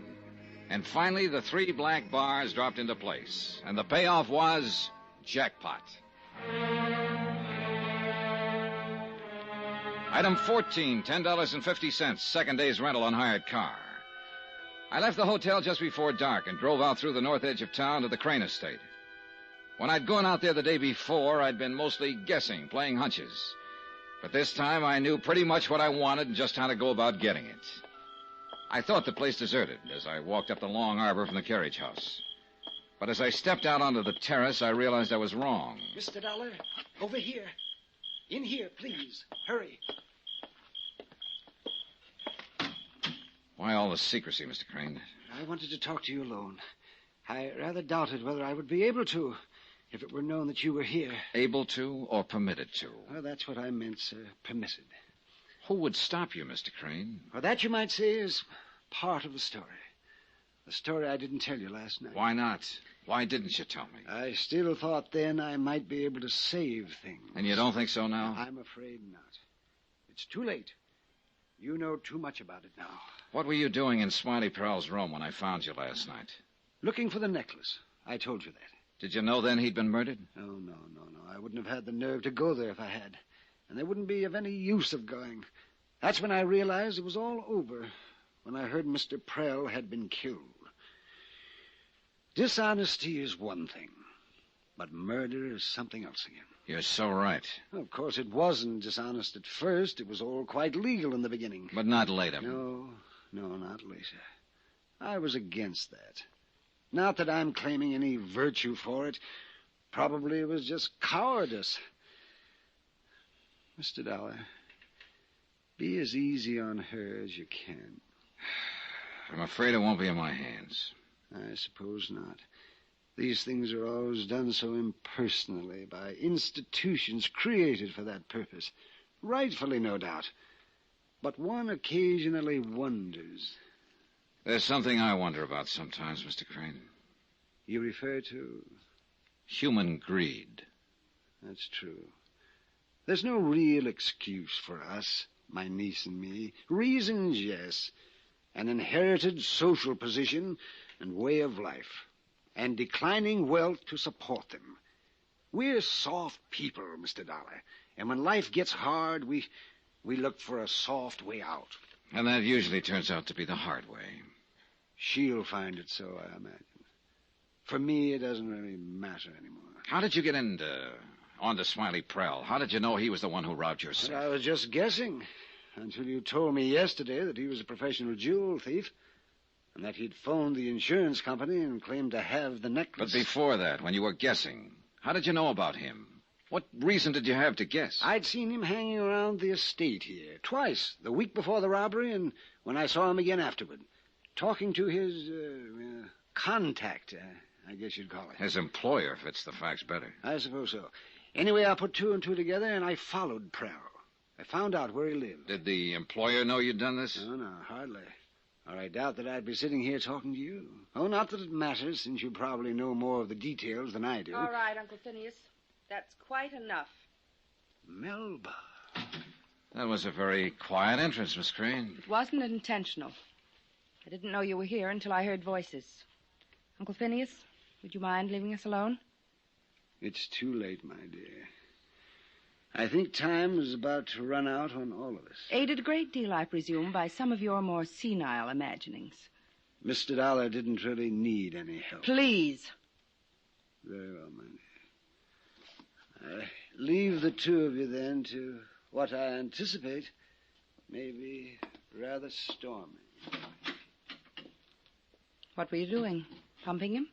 And finally, the 3 black bars dropped into place. And the payoff was jackpot. Item 14, $10.50, second day's rental on hired car. I left the hotel just before dark and drove out through the north edge of town to the Crane estate. When I'd gone out there the day before, I'd been mostly guessing, playing hunches. But this time I knew pretty much what I wanted and just how to go about getting it. I thought the place deserted as I walked up the long arbor from the carriage house. But as I stepped out onto the terrace, I realized I was wrong. Mr. Dollar, over here. In here, please. Hurry. Why all the secrecy, Mr. Crane? I wanted to talk to you alone. I rather doubted whether I would be able to if it were known that you were here. Able to or permitted to? Well, that's what I meant, sir. Permitted. Who would stop you, Mr. Crane? Well, that, you might say, is part of the story. The story I didn't tell you last night. Why not? Why didn't you tell me? I still thought then I might be able to save things. And you don't think so now? I'm afraid not. It's too late. You know too much about it now. What were you doing in Smiley Prowl's room when I found you last night? Looking for the necklace. I told you that. Did you know then he'd been murdered? Oh, no. I wouldn't have had the nerve to go there if I had. And there wouldn't be of any use of going. That's when I realized it was all over. When I heard Mr. Prell had been killed. Dishonesty is one thing. But murder is something else again. You're so right. Of course, it wasn't dishonest at first. It was all quite legal in the beginning. But not later. No, not later. I was against that. Not that I'm claiming any virtue for it. Probably it was just cowardice. Mr. Dollar, be as easy on her as you can. I'm afraid it won't be in my hands. I suppose not. These things are always done so impersonally by institutions created for that purpose. Rightfully, no doubt. But one occasionally wonders. There's something I wonder about sometimes, Mr. Crane. You refer to? Human greed. That's true. There's no real excuse for us, my niece and me. Reasons, yes. An inherited social position and way of life. And declining wealth to support them. We're soft people, Mr. Dollar. And when life gets hard, we look for a soft way out. And that usually turns out to be the hard way. She'll find it so, I imagine. For me, it doesn't really matter anymore. How did you get onto Smiley Prell? How did you know he was the one who robbed your safe? Well, I was just guessing. Until you told me yesterday that he was a professional jewel thief. And that he'd phoned the insurance company and claimed to have the necklace. But before that, when you were guessing, how did you know about him? What reason did you have to guess? I'd seen him hanging around the estate here. Twice. The week before the robbery and when I saw him again afterward. Talking to his, contact, I guess you'd call it. His employer fits the facts better. I suppose so. Anyway, I put two and two together and I followed Prell. I found out where he lived. Did the employer know you'd done this? No, hardly. Or I doubt that I'd be sitting here talking to you. Oh, not that it matters, since you probably know more of the details than I do. All right, Uncle Phineas. That's quite enough. Melba. That was a very quiet entrance, Miss Crane. It wasn't intentional. I didn't know you were here until I heard voices. Uncle Phineas, would you mind leaving us alone? It's too late, my dear. I think time is about to run out on all of us. Aided a great deal, I presume, by some of your more senile imaginings. Mr. Dollar didn't really need any help. Please. Very well, my dear. I leave the two of you, then, to what I anticipate may be rather stormy. What were you doing? Pumping him?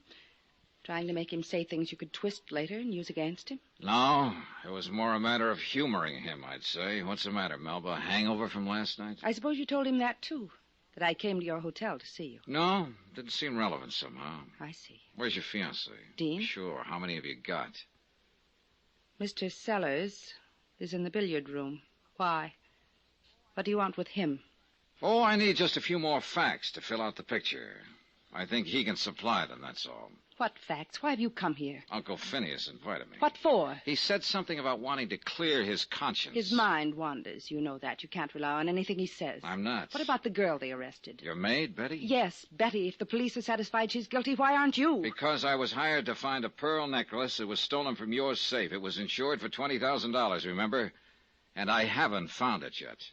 Trying to make him say things you could twist later and use against him? No, it was more a matter of humoring him, I'd say. What's the matter, Melba? Hangover from last night? I suppose you told him that, too. That I came to your hotel to see you. No, didn't seem relevant somehow. I see. Where's your fiancé? Dean? Sure. How many have you got? Mr. Sellers is in the billiard room. Why? What do you want with him? Oh, I need just a few more facts to fill out the picture. I think he can supply them, that's all. What facts? Why have you come here? Uncle Phineas invited me. What for? He said something about wanting to clear his conscience. His mind wanders. You know that. You can't rely on anything he says. I'm not. What about the girl they arrested? Your maid, Betty? Yes, Betty. If the police are satisfied she's guilty, why aren't you? Because I was hired to find a pearl necklace that was stolen from your safe. It was insured for $20,000, remember? And I haven't found it yet.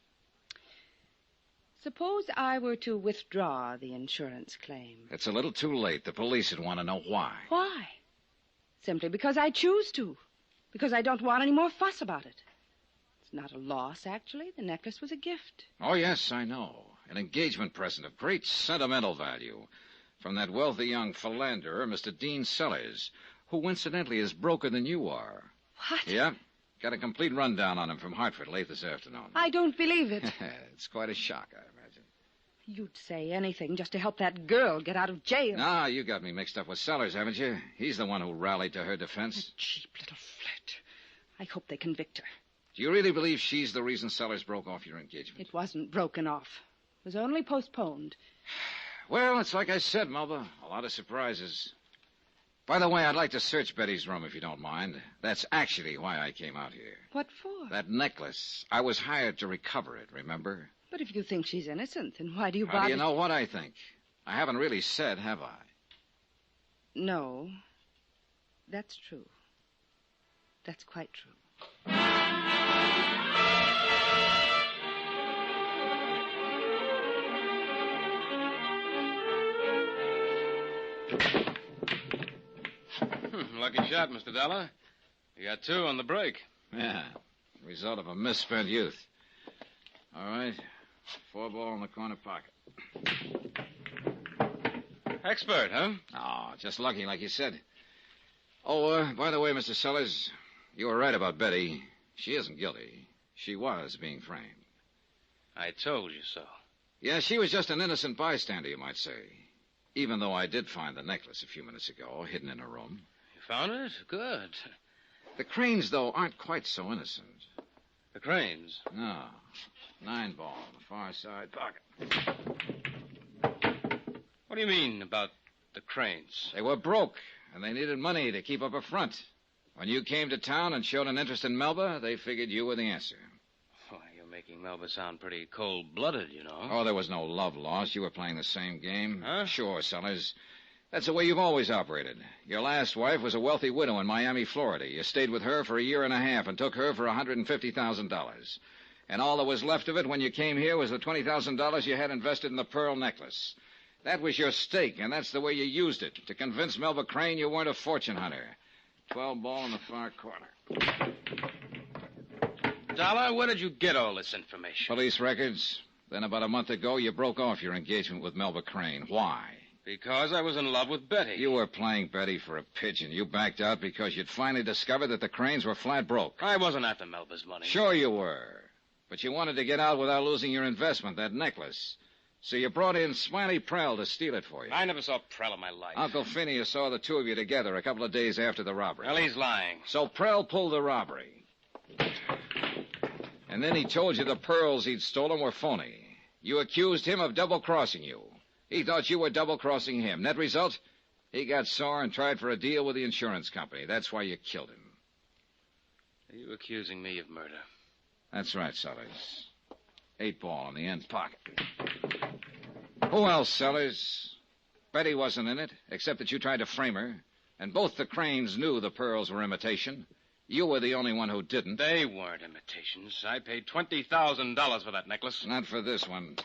Suppose I were to withdraw the insurance claim. It's a little too late. The police would want to know why. Why? Simply because I choose to. Because I don't want any more fuss about it. It's not a loss, actually. The necklace was a gift. Oh, yes, I know. An engagement present of great sentimental value from that wealthy young philanderer, Mr. Dean Sellers, who incidentally is broker than you are. What? Yeah. Got a complete rundown on him from Hartford late this afternoon. I don't believe it. It's quite a shock, I imagine. You'd say anything just to help that girl get out of jail. No, you got me mixed up with Sellers, haven't you? He's the one who rallied to her defense. A cheap little flirt. I hope they convict her. Do you really believe she's the reason Sellers broke off your engagement? It wasn't broken off. It was only postponed. Well, it's like I said, Melba. A lot of surprises. By the way, I'd like to search Betty's room if you don't mind. That's actually why I came out here. What for? That necklace. I was hired to recover it, remember? But if you think she's innocent, then why do you bother? How do you know what I think? I haven't really said, have I? No. That's true. That's quite true. Lucky shot, Mr. Dollar. You got 2 on the break. Yeah, result of a misspent youth. All right, 4 ball in the corner pocket. Expert, huh? Oh, just lucky, like you said. Oh, by the way, Mr. Sellers, you were right about Betty. She isn't guilty. She was being framed. I told you so. Yeah, she was just an innocent bystander, you might say. Even though I did find the necklace a few minutes ago, hidden in her room. You found it? Good. The Cranes, though, aren't quite so innocent. The Cranes? No. 9 ball on the far side pocket. What do you mean about the Cranes? They were broke, and they needed money to keep up a front. When you came to town and showed an interest in Melba, they figured you were the answer. Why, you're making Melba sound pretty cold-blooded, you know. Oh, there was no love lost. You were playing the same game. Huh? Sure, Sellers. That's the way you've always operated. Your last wife was a wealthy widow in Miami, Florida. You stayed with her for a year and a half and took her for $150,000. And all that was left of it when you came here was the $20,000 you had invested in the pearl necklace. That was your stake, and that's the way you used it, to convince Melba Crane you weren't a fortune hunter. 12 ball in the far corner. Dollar, where did you get all this information? Police records. Then about a month ago, you broke off your engagement with Melba Crane. Why? Because I was in love with Betty. You were playing Betty for a pigeon. You backed out because you'd finally discovered that the Cranes were flat broke. I wasn't after Melba's money. Sure you were. But you wanted to get out without losing your investment, that necklace. So you brought in Smiley Prell to steal it for you. I never saw Prell in my life. Uncle Phineas saw the 2 of you together a couple of days after the robbery. Well, he's lying. So Prell pulled the robbery. And then he told you the pearls he'd stolen were phony. You accused him of double-crossing you. He thought you were double-crossing him. Net result, he got sore and tried for a deal with the insurance company. That's why you killed him. Are you accusing me of murder? That's right, Sellers. 8 ball in the end pocket. Who else, Sellers? Betty wasn't in it, except that you tried to frame her. And both the Cranes knew the pearls were imitation. You were the only one who didn't. They weren't imitations. I paid $20,000 for that necklace. Not for this one.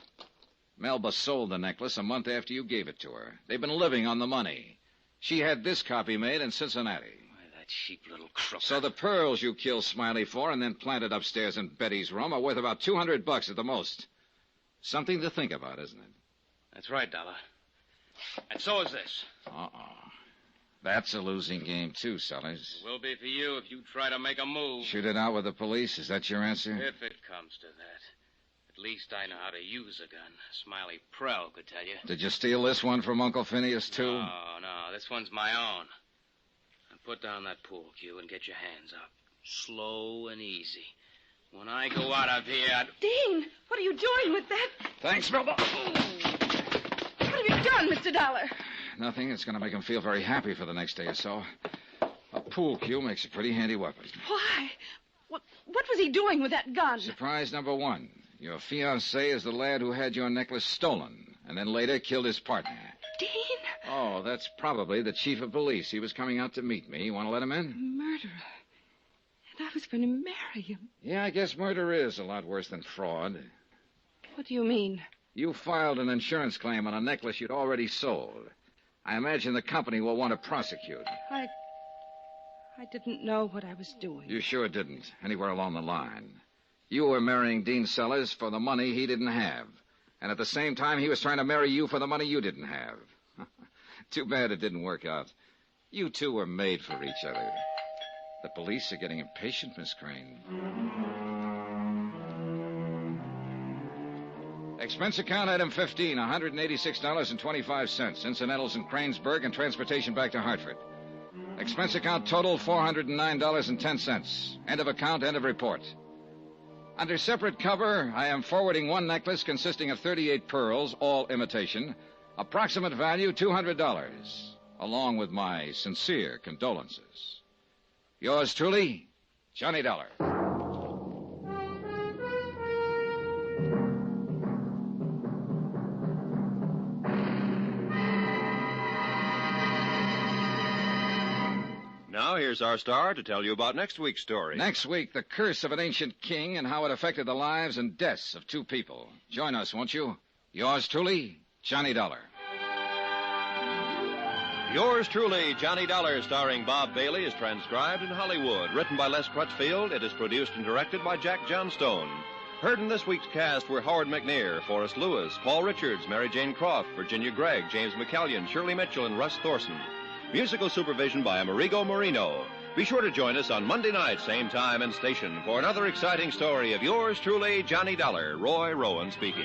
Melba sold the necklace a month after you gave it to her. They've been living on the money. She had this copy made in Cincinnati. Why, that cheap little crook. So the pearls you killed Smiley for and then planted upstairs in Betty's room are worth about $200 at the most. Something to think about, isn't it? That's right, Dollar. And so is this. That's a losing game, too, Sellers. It will be for you if you try to make a move. Shoot it out with the police? Is that your answer? If it comes to that. At least I know how to use a gun. Smiley Prell could tell you. Did you steal this one from Uncle Phineas, too? No. This one's my own. Now put down that pool cue and get your hands up. Slow and easy. When I go out of here... Dean, what are you doing with that? Thanks, Melba. What have you done, Mr. Dollar? Nothing. It's going to make him feel very happy for the next day or so. A pool cue makes a pretty handy weapon. Why? What was he doing with that gun? Surprise number 1. Your fiancé is the lad who had your necklace stolen, and then later killed his partner. Dean? Oh, that's probably the chief of police. He was coming out to meet me. You want to let him in? Murderer. And I was going to marry him. Yeah, I guess murder is a lot worse than fraud. What do you mean? You filed an insurance claim on a necklace you'd already sold. I imagine the company will want to prosecute. I didn't know what I was doing. You sure didn't, anywhere along the line. You were marrying Dean Sellers for the money he didn't have. And at the same time, he was trying to marry you for the money you didn't have. Too bad it didn't work out. You two were made for each other. The police are getting impatient, Miss Crane. Expense account item 15, $186.25. Incidentals in Cranesburg and transportation back to Hartford. Expense account total, $409.10. End of account, end of report. Under separate cover, I am forwarding one necklace consisting of 38 pearls, all imitation, Approximate value $200, along with my sincere condolences. Yours truly, Johnny Dollar. Now, here's our star to tell you about next week's story. Next week, the curse of an ancient king and how it affected the lives and deaths of two people. Join us, won't you? Yours truly, Johnny Dollar. Yours truly, Johnny Dollar, starring Bob Bailey, is transcribed in Hollywood. Written by Les Crutchfield, it is produced and directed by Jack Johnstone. Heard in this week's cast were Howard McNear, Forrest Lewis, Paul Richards, Mary Jane Croft, Virginia Gregg, James McCallion, Shirley Mitchell, and Russ Thorson. Musical supervision by Amerigo Marino. Be sure to join us on Monday night, same time and station, for another exciting story of yours truly, Johnny Dollar. Roy Rowan speaking.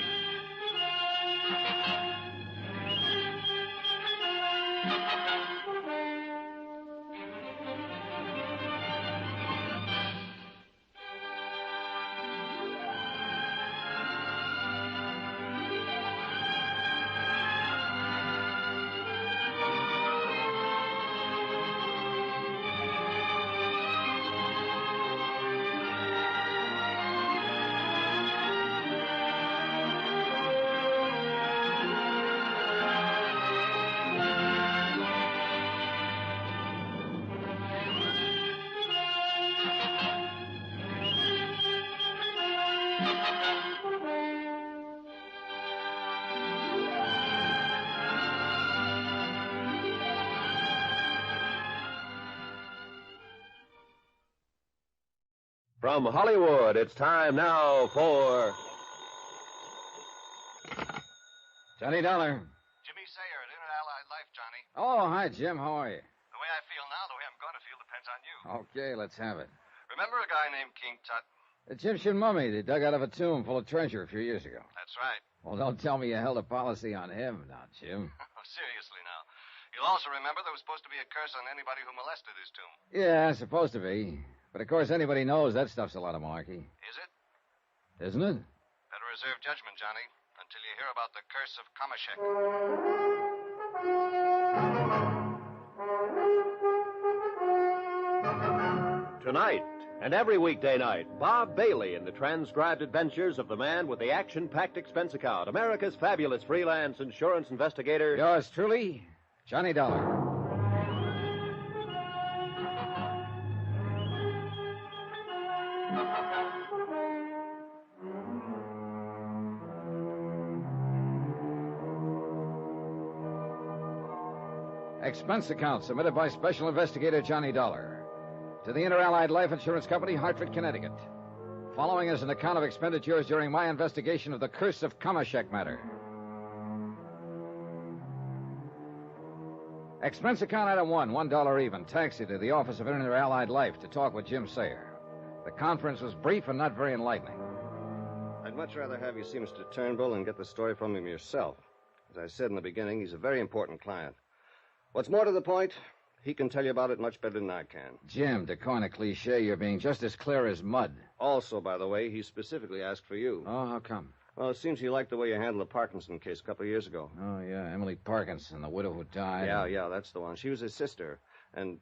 From Hollywood, it's time now for Johnny Dollar. Jimmy Sayer at Inner Allied Life, Johnny. Oh, hi, Jim. How are you? The way I feel now, the way I'm going to feel, depends on you. Okay, let's have it. Remember a guy named King Tut? Egyptian mummy they dug out of a tomb full of treasure a few years ago. That's right. Well, don't tell me you held a policy on him now, Jim. Seriously now. You'll also remember there was supposed to be a curse on anybody who molested his tomb. Yeah, supposed to be. But, of course, anybody knows that stuff's a lot of malarkey. Is it? Isn't it? Better reserve judgment, Johnny, until you hear about the curse of Kamashek. Tonight and every weekday night, Bob Bailey in the transcribed adventures of the man with the action-packed expense account, America's fabulous freelance insurance investigator. Yours truly, Johnny Dollar. Expense account submitted by Special Investigator Johnny Dollar to the Inter Allied Life Insurance Company, Hartford, Connecticut. Following is an account of expenditures during my investigation of the Curse of Kamashek matter. Expense account item 1, $1 even. Taxi to the office of Inter Allied Life to talk with Jim Sayer. The conference was brief and not very enlightening. I'd much rather have you see Mr. Turnbull and get the story from him yourself. As I said in the beginning, he's a very important client. What's more to the point, he can tell you about it much better than I can. Jim, to coin a cliche, you're being just as clear as mud. Also, by the way, he specifically asked for you. Oh, how come? Well, it seems he liked the way you handled the Parkinson case a couple of years ago. Oh, yeah, Emily Parkinson, the widow who died. Yeah, that's the one. She was his sister. And,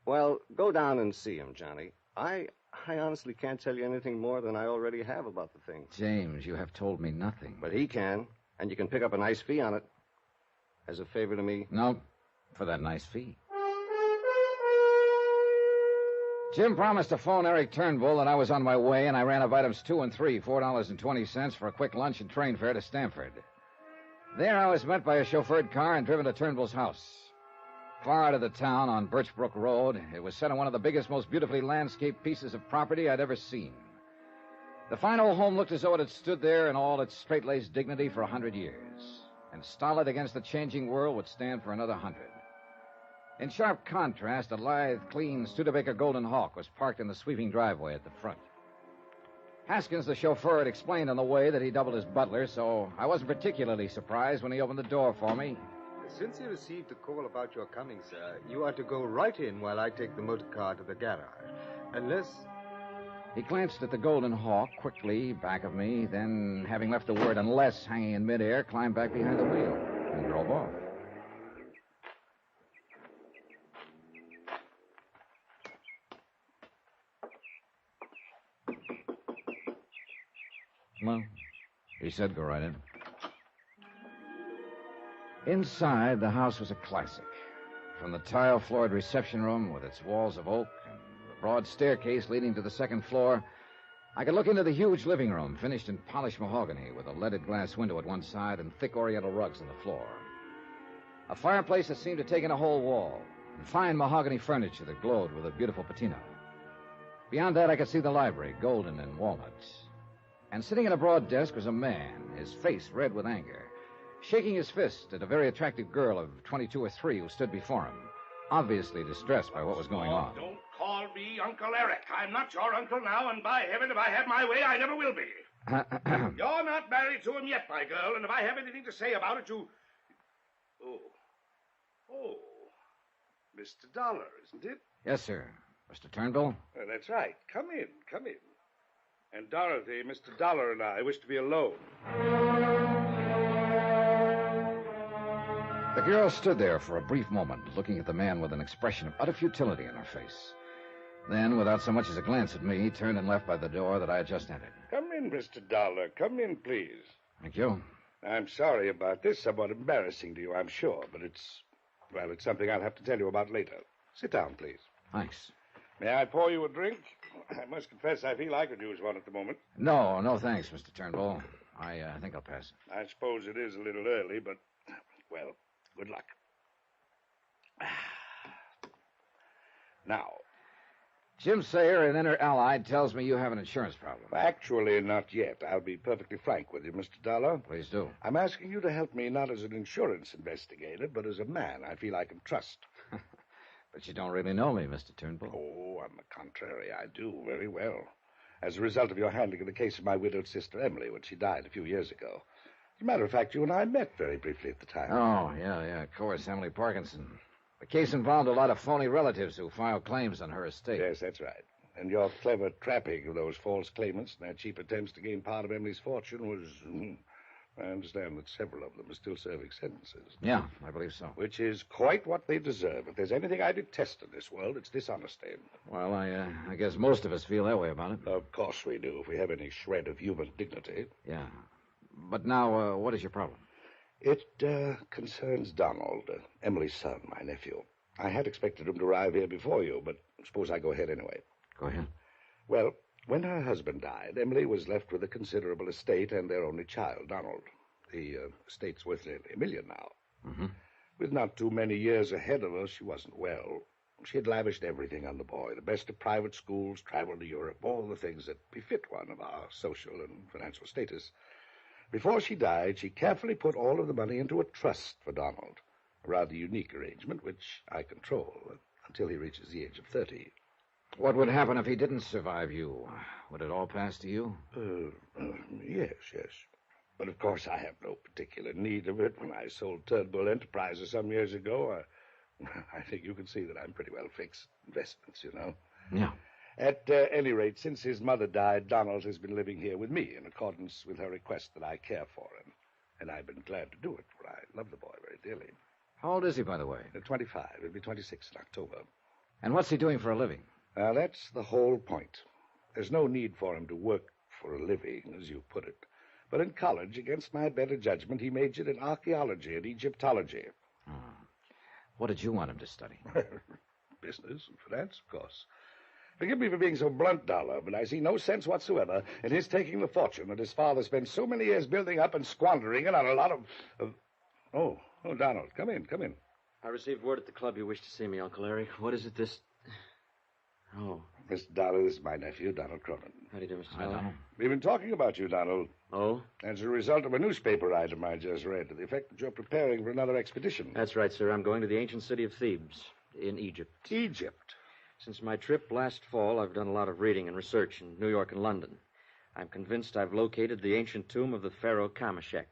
well, go down and see him, Johnny. I honestly can't tell you anything more than I already have about the thing. James, you have told me nothing. But he can, and you can pick up a nice fee on it. As a favor to me. No, for that nice fee. Jim promised to phone Eric Turnbull that I was on my way, and I ran up items 2 and 3, $4.20 for a quick lunch and train fare to Stamford. There I was met by a chauffeured car and driven to Turnbull's house. Far out of the town on Birchbrook Road, it was set on one of the biggest, most beautifully landscaped pieces of property I'd ever seen. The fine old home looked as though it had stood there in all its straight-laced dignity for 100 years, and stolid against the changing world would stand for another 100. In sharp contrast, a lithe, clean Studebaker Golden Hawk was parked in the sweeping driveway at the front. Haskins, the chauffeur, had explained on the way that he doubled as butler, so I wasn't particularly surprised when he opened the door for me. Since you received a call about your coming, sir, you are to go right in while I take the motor car to the garage. Unless... He glanced at the Golden Hawk quickly, back of me, then, having left the word unless hanging in midair, climbed back behind the wheel. and drove off. Well, he said go right in. Inside, the house was a classic. From the tile-floored reception room with its walls of oak and the broad staircase leading to the second floor, I could look into the huge living room, finished in polished mahogany, with a leaded glass window at one side and thick oriental rugs on the floor. A fireplace that seemed to take in a whole wall, and fine mahogany furniture that glowed with a beautiful patina. Beyond that, I could see the library, golden and walnut. And sitting at a broad desk was a man, his face red with anger, shaking his fist at a very attractive girl of 22 or 3 who stood before him, obviously distressed by what was going on. Don't call me Uncle Eric. I'm not your uncle now, and by heaven, if I had my way, I never will be. You're not married to him yet, my girl, and if I have anything to say about it, you... Oh, Mr. Dollar, isn't it? Yes, sir. Mr. Turnbull? That's right. Come in. And Dorothy, Mr. Dollar and I wish to be alone. The girl stood there for a brief moment, looking at the man with an expression of utter futility in her face. Then, without so much as a glance at me, turned and left by the door that I had just entered. Come in, Mr. Dollar. Come in, please. Thank you. I'm sorry about this. Somewhat embarrassing to you, I'm sure, but it's something I'll have to tell you about later. Sit down, please. Thanks. May I pour you a drink? I must confess I feel I could use one at the moment. No, thanks, Mr. Turnbull. I think I'll pass. I suppose it is a little early, but, well, good luck. Now, Jim Sayer, an inner allied, tells me you have an insurance problem. Actually, not yet. I'll be perfectly frank with you, Mr. Dollar. Please do. I'm asking you to help me not as an insurance investigator, but as a man I feel I can trust. But you don't really know me, Mr. Turnbull. Oh, on the contrary, I do very well. As a result of your handling of the case of my widowed sister, Emily, when she died a few years ago. As a matter of fact, you and I met very briefly at the time. Oh, yeah, of course, Emily Parkinson. The case involved a lot of phony relatives who filed claims on her estate. Yes, that's right. And your clever trapping of those false claimants and their cheap attempts to gain part of Emily's fortune was... I understand that several of them are still serving sentences. Yeah, I believe so. Which is quite what they deserve. If there's anything I detest in this world, it's dishonesty. Well, I guess most of us feel that way about it. Of course we do, if we have any shred of human dignity. Yeah. But now, what is your problem? It concerns Donald, Emily's son, my nephew. I had expected him to arrive here before you, but suppose I go ahead anyway. Go ahead. Well, when her husband died, Emily was left with a considerable estate and their only child, Donald. The estate's worth nearly $1 million now. Mm-hmm. With not too many years ahead of her, she wasn't well. She had lavished everything on the boy, the best of private schools, travel to Europe, all the things that befit one of our social and financial status. Before she died, she carefully put all of the money into a trust for Donald, a rather unique arrangement which I control until he reaches the age of 30. What would happen if he didn't survive you? Would it all pass to you? Yes. But of course I have no particular need of it. When I sold Turnbull Enterprises some years ago, I think you can see that I'm pretty well fixed. Investments, you know. Yeah. At any rate, since his mother died, Donald has been living here with me in accordance with her request that I care for him. And I've been glad to do it, for I love the boy very dearly. How old is he, by the way? 25. He'll be 26 in October. And what's he doing for a living? That's the whole point. There's no need for him to work for a living, as you put it. But in college, against my better judgment, he majored in archaeology and Egyptology. Oh. What did you want him to study? Business and finance, of course. Forgive me for being so blunt, Dollar, but I see no sense whatsoever in his taking the fortune that his father spent so many years building up and squandering it on a lot of... Oh, Donald, come in. I received word at the club you wished to see me, Uncle Eric. What is it this... Oh. Mr. Dollar, this is my nephew, Donald Cronin. How do you do, Mr. Dollar? We've been talking about you, Donald. Oh? As a result of a newspaper item I just read, to the effect that you're preparing for another expedition. That's right, sir. I'm going to the ancient city of Thebes, in Egypt. Egypt? Since my trip last fall, I've done a lot of reading and research in New York and London. I'm convinced I've located the ancient tomb of the pharaoh Kameshek.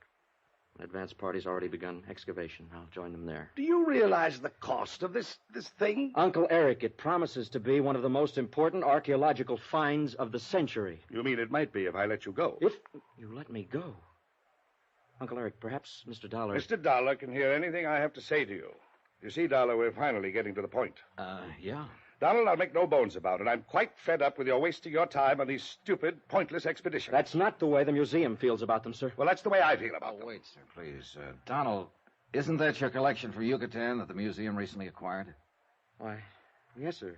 An advance party's already begun excavation. I'll join them there. Do you realize the cost of this thing? Uncle Eric, it promises to be one of the most important archaeological finds of the century. You mean it might be if I let you go? If you let me go? Uncle Eric, perhaps Mr. Dollar... Mr. Dollar can hear anything I have to say to you. You see, Dollar, we're finally getting to the point. Yeah. Donald, I'll make no bones about it. I'm quite fed up with your wasting your time on these stupid, pointless expeditions. That's not the way the museum feels about them, sir. Well, that's the way I feel about them. Wait, sir, please. Donald, isn't that your collection from Yucatan that the museum recently acquired? Why, yes, sir.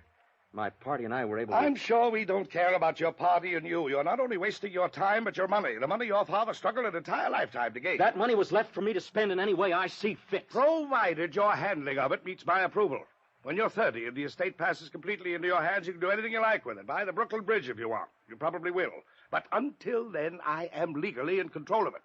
My party and I were able to... I'm sure we don't care about your party and you. You're not only wasting your time, but your money. The money your father struggled an entire lifetime to gain. That money was left for me to spend in any way I see fit. Provided your handling of it meets my approval. When you're 30 and the estate passes completely into your hands, you can do anything you like with it. Buy the Brooklyn Bridge if you want. You probably will. But until then, I am legally in control of it.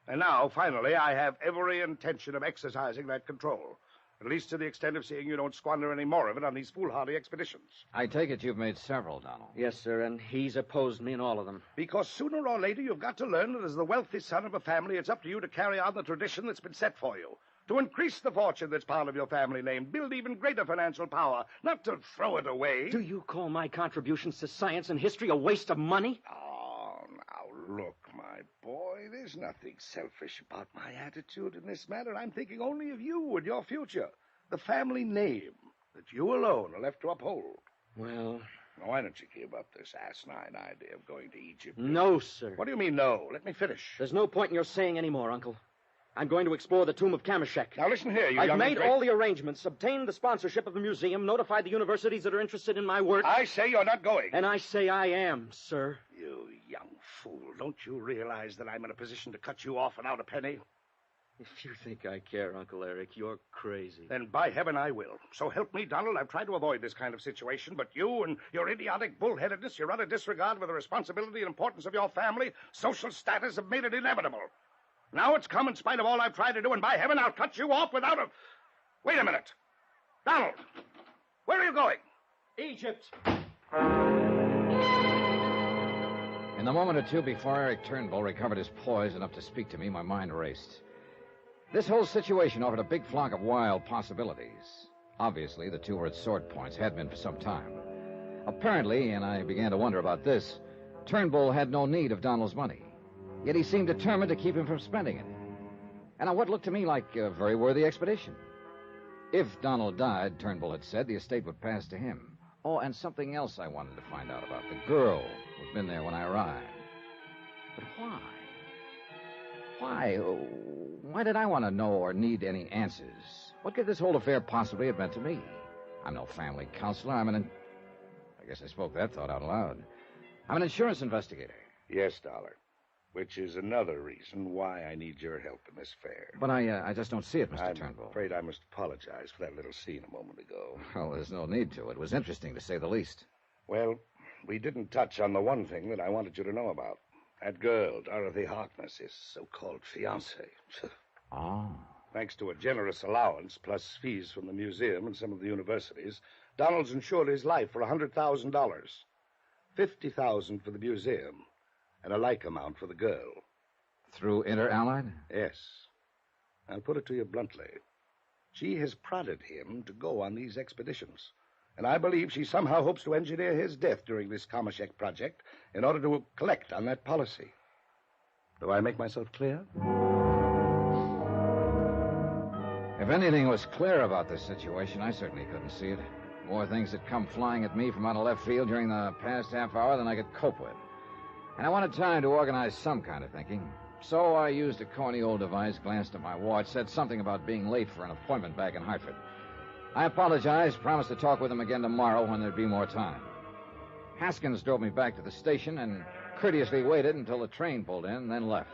And now, finally, I have every intention of exercising that control. At least to the extent of seeing you don't squander any more of it on these foolhardy expeditions. I take it you've made several, Donald. Yes, sir, and he's opposed me in all of them. Because sooner or later, you've got to learn that as the wealthy son of a family, it's up to you to carry on the tradition that's been set for you. To increase the fortune that's part of your family name, build even greater financial power, not to throw it away. Do you call my contributions to science and history a waste of money? Oh, now look, my boy, there's nothing selfish about my attitude in this matter. I'm thinking only of you and your future. The family name that you alone are left to uphold. Well... Now, why don't you give up this asinine idea of going to Egypt? No, sir. What do you mean, no? Let me finish. There's no point in your saying any more, Uncle. I'm going to explore the tomb of Kameshek. Now, listen here, you I've young made all the arrangements, obtained the sponsorship of the museum, notified the universities that are interested in my work. I say you're not going. And I say I am, sir. You young fool. Don't you realize that I'm in a position to cut you off without a penny? If you think I care, Uncle Eric, you're crazy. Then by heaven I will. So help me, Donald. I've tried to avoid this kind of situation, but you and your idiotic bullheadedness, your utter disregard for the responsibility and importance of your family, social status have made it inevitable. Now it's come in spite of all I've tried to do, and by heaven, I'll cut you off without a... Wait a minute. Donald, where are you going? Egypt. In the moment or two before Eric Turnbull recovered his poise enough to speak to me, my mind raced. This whole situation offered a big flock of wild possibilities. Obviously, the two were at sword points, had been for some time. Apparently, and I began to wonder about this, Turnbull had no need of Donald's money. Yet he seemed determined to keep him from spending it. And on what looked to me like a very worthy expedition. If Donald died, Turnbull had said, the estate would pass to him. Oh, and something else I wanted to find out about. The girl who'd been there when I arrived. But why? Why? Why did I want to know or need any answers? What could this whole affair possibly have meant to me? I'm no family counselor. I guess I spoke that thought out loud. I'm an insurance investigator. Yes, Dollar. Which is another reason why I need your help in this affair. But I just don't see it, Mr. Turnbull. I'm afraid I must apologize for that little scene a moment ago. Well, there's no need to. It was interesting, to say the least. Well, we didn't touch on the one thing that I wanted you to know about. That girl, Dorothy Harkness, his so-called fiancée. Oh. Thanks to a generous allowance, plus fees from the museum and some of the universities, Donald's insured his life for $100,000. $50,000 for the museum, and a like amount for the girl. Through Inter-Allied? Yes. I'll put it to you bluntly. She has prodded him to go on these expeditions, and I believe she somehow hopes to engineer his death during this Kameshek project in order to collect on that policy. Do I make myself clear? If anything was clear about this situation, I certainly couldn't see it. More things had come flying at me from out of left field during the past half hour than I could cope with. And I wanted time to organize some kind of thinking. So I used a corny old device, glanced at my watch, said something about being late for an appointment back in Hartford. I apologized, promised to talk with him again tomorrow when there'd be more time. Haskins drove me back to the station and courteously waited until the train pulled in, then left.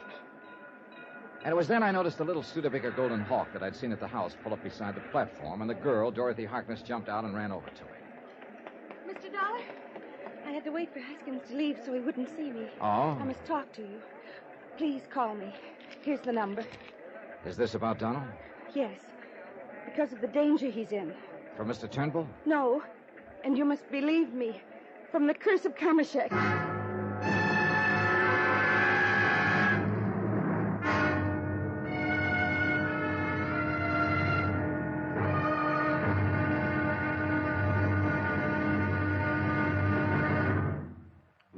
And it was then I noticed the little Studebaker Golden Hawk that I'd seen at the house pull up beside the platform, and the girl, Dorothy Harkness, jumped out and ran over to me. Mr. Dollar, I had to wait for Haskins to leave so he wouldn't see me. Oh? I must talk to you. Please call me. Here's the number. Is this about Donald? Yes, because of the danger he's in. For Mr. Turnbull? No, and you must believe me. From the curse of Kameshek.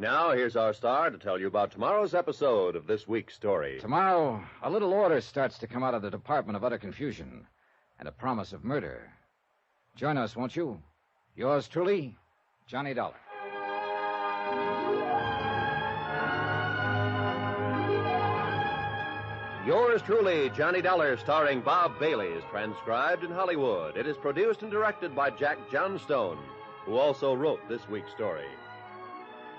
Now, here's our star to tell you about tomorrow's episode of this week's story. Tomorrow, a little order starts to come out of the Department of Utter Confusion and a promise of murder. Join us, won't you? Yours truly, Johnny Dollar. Yours truly, Johnny Dollar, starring Bob Bailey, is transcribed in Hollywood. It is produced and directed by Jack Johnstone, who also wrote this week's story.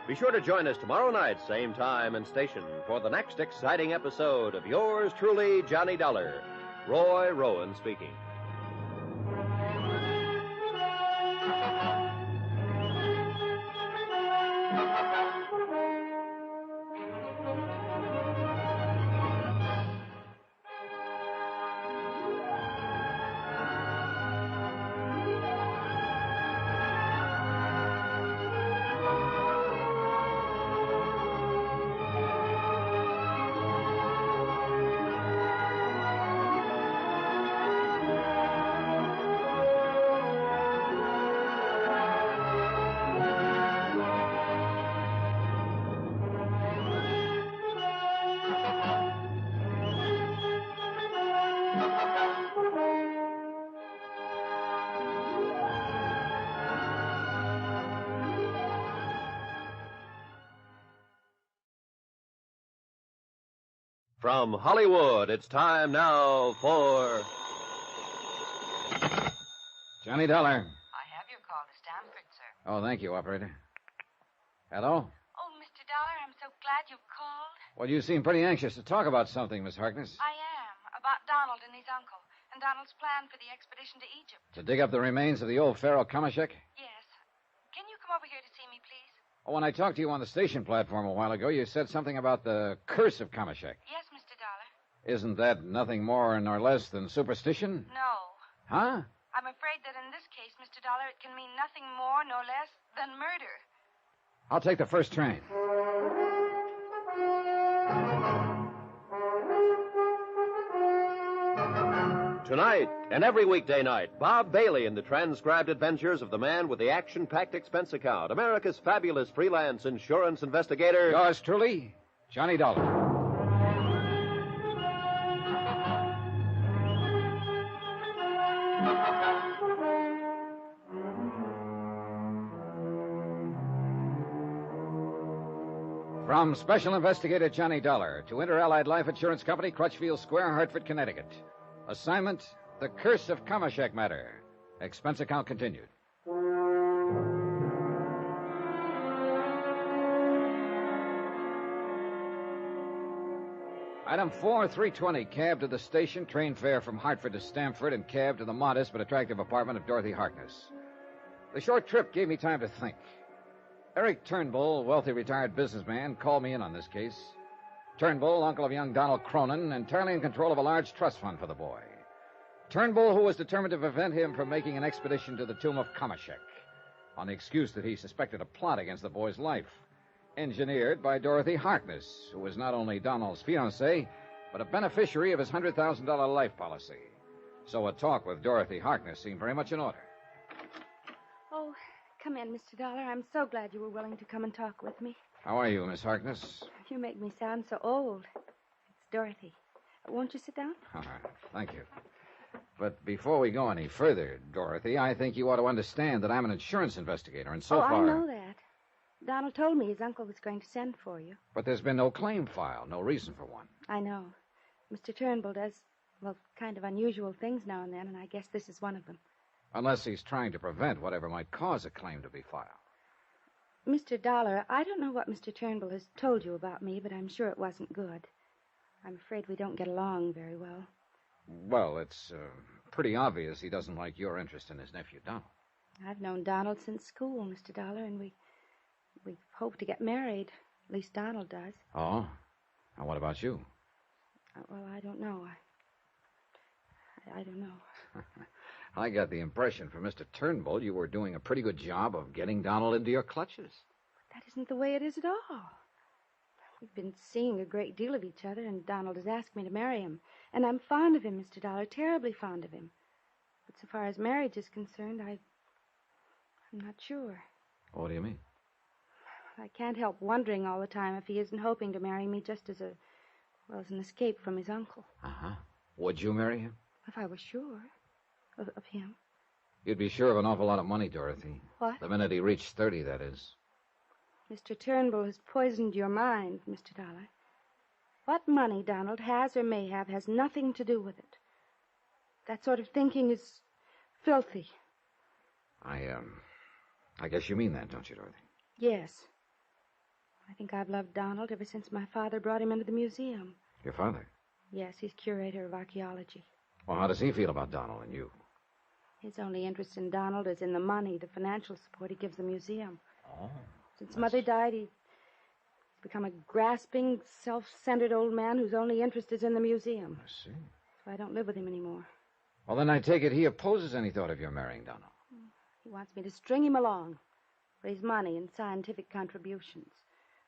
Be sure to join us tomorrow night, same time and station, for the next exciting episode of Yours truly, Johnny Dollar. Roy Rowan speaking. From Hollywood, it's time now for... Johnny Dollar. I have your call to Stanford, sir. Oh, thank you, operator. Hello? Oh, Mr. Dollar, I'm so glad you called. Well, you seem pretty anxious to talk about something, Miss Harkness. I am. About Donald and his uncle, and Donald's plan for the expedition to Egypt. To dig up the remains of the old Pharaoh Kamashek? Yes. Can you come over here to see me, please? Oh, when I talked to you on the station platform a while ago, you said something about the curse of Kamashek. Yes, Mr. Dollar. Isn't that nothing more nor less than superstition? No. Huh? I'm afraid that in this case, Mr. Dollar, it can mean nothing more nor less than murder. I'll take the first train. Tonight, and every weekday night, Bob Bailey in the transcribed adventures of the man with the action-packed expense account, America's fabulous freelance insurance investigator... Yours truly, Johnny Dollar. From Special Investigator Johnny Dollar to Inter-Allied Life Insurance Company, Crutchfield Square, Hartford, Connecticut. Assignment, The Curse of Kamashek Matter. Expense account continued. Item 4, 320, cab to the station, train fare from Hartford to Stamford, and cab to the modest but attractive apartment of Dorothy Harkness. The short trip gave me time to think. Eric Turnbull, wealthy retired businessman, called me in on this case. Turnbull, uncle of young Donald Cronin, entirely in control of a large trust fund for the boy. Turnbull, who was determined to prevent him from making an expedition to the tomb of Kamashek, on the excuse that he suspected a plot against the boy's life, engineered by Dorothy Harkness, who was not only Donald's fiancée, but a beneficiary of his $100,000 life policy. So a talk with Dorothy Harkness seemed very much in order. Oh, come in, Mr. Dollar. I'm so glad you were willing to come and talk with me. How are you, Miss Harkness? You make me sound so old. It's Dorothy. Won't you sit down? Thank you. But before we go any further, Dorothy, I think you ought to understand that I'm an insurance investigator, and so far... I know that. Donald told me his uncle was going to send for you. But there's been no claim filed, no reason for one. I know. Mr. Turnbull does, well, kind of unusual things now and then, and I guess this is one of them. Unless he's trying to prevent whatever might cause a claim to be filed. Mr. Dollar, I don't know what Mr. Turnbull has told you about me, but I'm sure it wasn't good. I'm afraid we don't get along very well. Well, it's pretty obvious he doesn't like your interest in his nephew, Donald. I've known Donald since school, Mr. Dollar, and we hope to get married. At least Donald does. Oh? And what about you? Well, I don't know. I don't know. I got the impression from Mr. Turnbull you were doing a pretty good job of getting Donald into your clutches. But that isn't the way it is at all. We've been seeing a great deal of each other, and Donald has asked me to marry him. And I'm fond of him, Mr. Dollar, terribly fond of him. But so far as marriage is concerned, I'm not sure. What do you mean? I can't help wondering all the time if he isn't hoping to marry me just as as an escape from his uncle. Uh-huh. Would you marry him? If I were sure of him. You'd be sure of an awful lot of money, Dorothy. What? The minute he reached 30, that is. Mr. Turnbull has poisoned your mind, Mr. Dollar. What money Donald has or may have has nothing to do with it. That sort of thinking is filthy. I guess you mean that, don't you, Dorothy? Yes. I think I've loved Donald ever since my father brought him into the museum. Your father? Yes, he's curator of archaeology. Well, how does he feel about Donald and you? His only interest in Donald is in the money, the financial support he gives the museum. Oh. Since Mother died, he's become a grasping, self-centered old man whose only interest is in the museum. I see. So I don't live with him anymore. Well, then I take it he opposes any thought of your marrying Donald. He wants me to string him along, raise money and scientific contributions.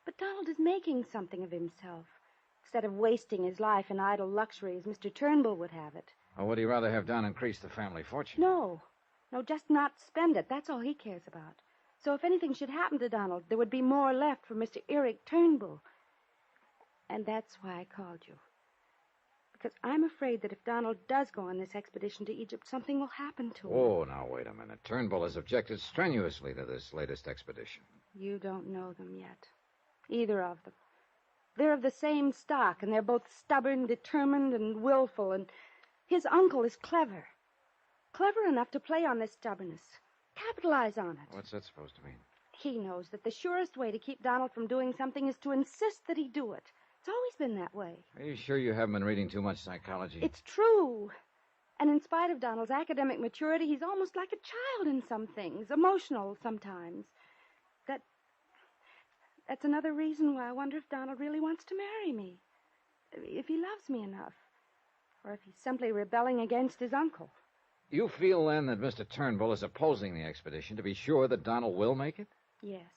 But Donald is making something of himself, instead of wasting his life in idle luxury as Mr. Turnbull would have it. Or would he rather have Don increase the family fortune? No, just not spend it. That's all he cares about. So if anything should happen to Donald, there would be more left for Mr. Eric Turnbull. And that's why I called you. Because I'm afraid that if Donald does go on this expedition to Egypt, something will happen to him. Oh, now, wait a minute. Turnbull has objected strenuously to this latest expedition. You don't know them yet. Either of them. They're of the same stock, and they're both stubborn, determined, and willful, and his uncle is clever. Clever enough to play on this stubbornness. Capitalize on it. What's that supposed to mean? He knows that the surest way to keep Donald from doing something is to insist that he do it. It's always been that way. Are you sure you haven't been reading too much psychology? It's true. And in spite of Donald's academic maturity, he's almost like a child in some things, emotional sometimes. That's another reason why I wonder if Donald really wants to marry me. If he loves me enough. Or if he's simply rebelling against his uncle. You feel, then, that Mr. Turnbull is opposing the expedition to be sure that Donald will make it? Yes.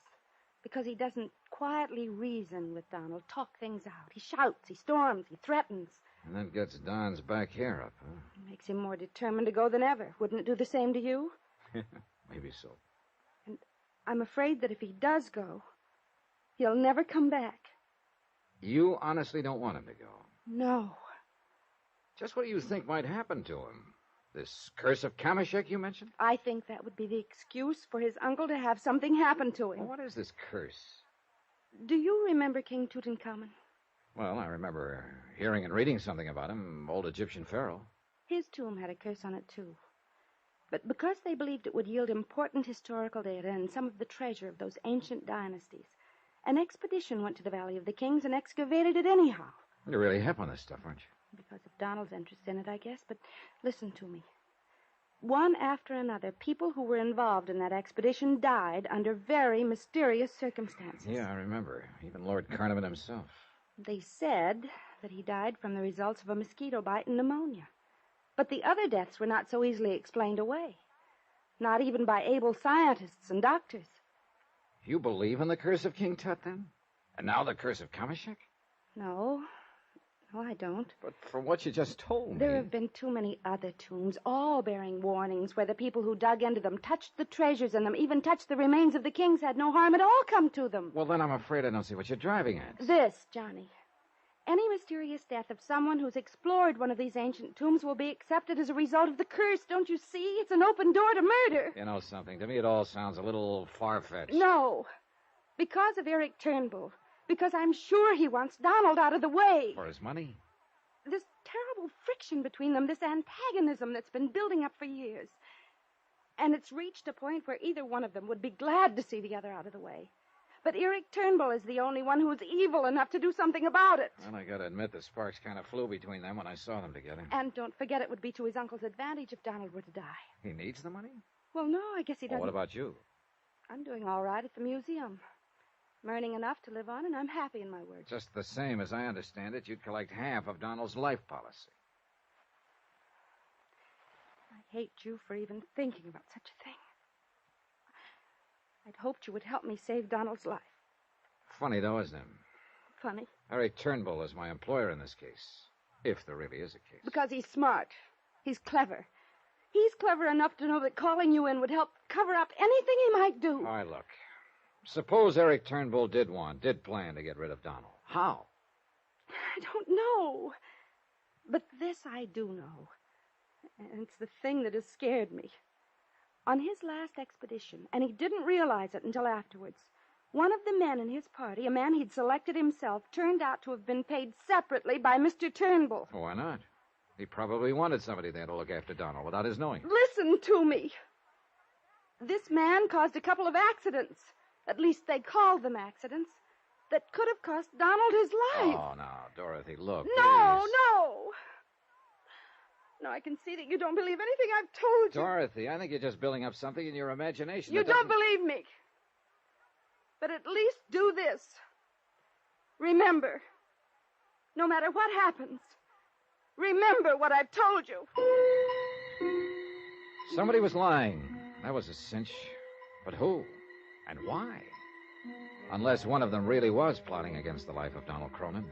Because he doesn't quietly reason with Donald, talk things out. He shouts, he storms, he threatens. And that gets Don's back hair up, huh? It makes him more determined to go than ever. Wouldn't it do the same to you? Maybe so. And I'm afraid that if he does go, he'll never come back. You honestly don't want him to go? No. Just what do you think might happen to him? This curse of Kameshek you mentioned? I think that would be the excuse for his uncle to have something happen to him. Well, what is this curse? Do you remember King Tutankhamun? Well, I remember hearing and reading something about him, old Egyptian pharaoh. His tomb had a curse on it, too. But because they believed it would yield important historical data and some of the treasure of those ancient dynasties, an expedition went to the Valley of the Kings and excavated it anyhow. You're really hip on this stuff, aren't you? Because of Donald's interest in it, I guess. But listen to me. One after another, people who were involved in that expedition died under very mysterious circumstances. Yeah, I remember. Even Lord Carnarvon himself. They said that he died from the results of a mosquito bite and pneumonia. But the other deaths were not so easily explained away. Not even by able scientists and doctors. You believe in the curse of King Tut, then? And now the curse of Kameshek? No, I don't. But from what you just told me... There have been too many other tombs, all bearing warnings, where the people who dug into them, touched the treasures in them, even touched the remains of the kings, had no harm at all come to them. Well, then I'm afraid I don't see what you're driving at. This, Johnny. Any mysterious death of someone who's explored one of these ancient tombs will be accepted as a result of the curse. Don't you see? It's an open door to murder. You know something? To me, it all sounds a little far-fetched. No. Because of Eric Turnbull. Because I'm sure he wants Donald out of the way. For his money? This terrible friction between them, this antagonism that's been building up for years. And it's reached a point where either one of them would be glad to see the other out of the way. But Eric Turnbull is the only one who is evil enough to do something about it. Well, I gotta admit the sparks kind of flew between them when I saw them together. And don't forget it would be to his uncle's advantage if Donald were to die. He needs the money? Well, no, I guess he doesn't. Well, what about you? I'm doing all right at the museum. I'm earning enough to live on, and I'm happy in my work. Just the same, as I understand it, you'd collect half of Donald's life policy. I hate you for even thinking about such a thing. I'd hoped you would help me save Donald's life. Funny, though, isn't it? Funny? Eric Turnbull is my employer in this case. If there really is a case. Because he's smart. He's clever. He's clever enough to know that calling you in would help cover up anything he might do. All right, look. Suppose Eric Turnbull did plan to get rid of Donald. How? I don't know. But this I do know. And it's the thing that has scared me. On his last expedition, and he didn't realize it until afterwards, one of the men in his party, a man he'd selected himself, turned out to have been paid separately by Mr. Turnbull. Why not? He probably wanted somebody there to look after Donald without his knowing. Listen to me. This man caused a couple of accidents. At least they called them accidents. That could have cost Donald his life. Oh, now, Dorothy, look. No, please. no. No, I can see that you don't believe anything I've told you. Dorothy, I think you're just building up something in your imagination. You don't believe me. But at least do this. Remember, no matter what happens, remember what I've told you. Somebody was lying. That was a cinch. But who? And why? Unless one of them really was plotting against the life of Donald Cronin.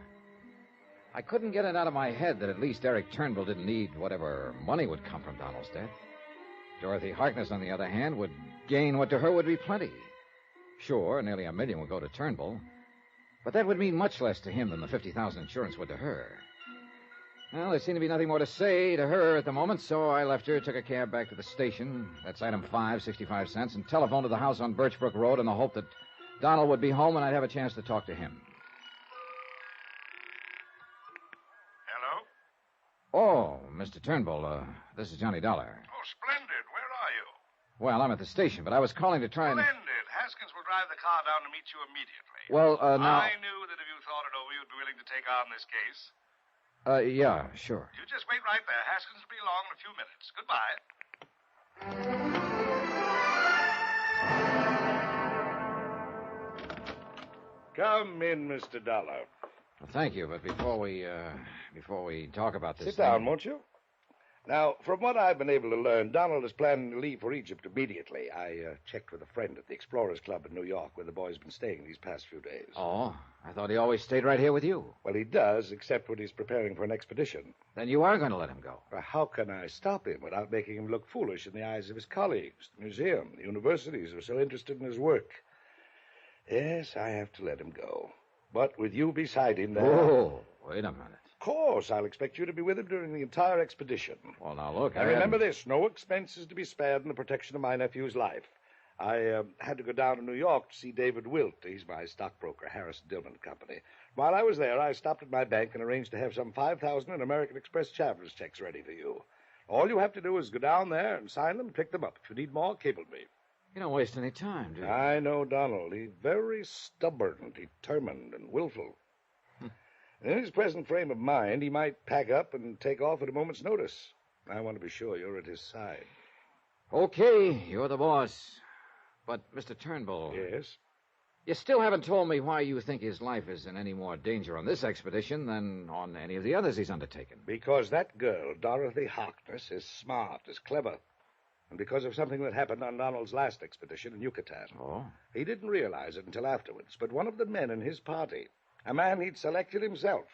I couldn't get it out of my head that at least Eric Turnbull didn't need whatever money would come from Donald's death. Dorothy Harkness, on the other hand, would gain what to her would be plenty. Sure, nearly $1 million would go to Turnbull, but that would mean much less to him than the $50,000 insurance would to her. Well, there seemed to be nothing more to say to her at the moment, so I left her, took a cab back to the station. That's item 5, 65 cents, and telephoned to the house on Birchbrook Road in the hope that Donald would be home and I'd have a chance to talk to him. Oh, Mr. Turnbull, this is Johnny Dollar. Oh, splendid. Where are you? Well, I'm at the station, but I was calling to try and... Splendid. Haskins will drive the car down to meet you immediately. Well, now... I knew that if you thought it over, you'd be willing to take on this case. Yeah, sure. You just wait right there. Haskins will be along in a few minutes. Goodbye. Come in, Mr. Dollar. Well, thank you, but before we talk about this Sit down, won't you? Now, from what I've been able to learn, Donald is planning to leave for Egypt immediately. I checked with a friend at the Explorers Club in New York, where the boy's been staying these past few days. Oh, I thought he always stayed right here with you. Well, he does, except when he's preparing for an expedition. Then you are going to let him go. Well, how can I stop him without making him look foolish in the eyes of his colleagues, the museum, the universities who are so interested in his work? Yes, I have to let him go. But with you beside him there... Oh, wait a minute. Of course, I'll expect you to be with him during the entire expedition. Well, now, look, and remember this, no expense is to be spared in the protection of my nephew's life. I had to go down to New York to see David Wilt. He's my stockbroker, Harris Dillman Company. While I was there, I stopped at my bank and arranged to have some 5,000 in American Express traveler's checks ready for you. All you have to do is go down there and sign them and pick them up. If you need more, cable me. You don't waste any time, do you? I know Donald. He's very stubborn, determined, and willful. In his present frame of mind, he might pack up and take off at a moment's notice. I want to be sure you're at his side. Okay, you're the boss. But, Mr. Turnbull... Yes? You still haven't told me why you think his life is in any more danger on this expedition than on any of the others he's undertaken. Because that girl, Dorothy Harkness, is smart, is clever. And because of something that happened on Donald's last expedition in Yucatan. Oh? He didn't realize it until afterwards, but one of the men in his party, a man he'd selected himself,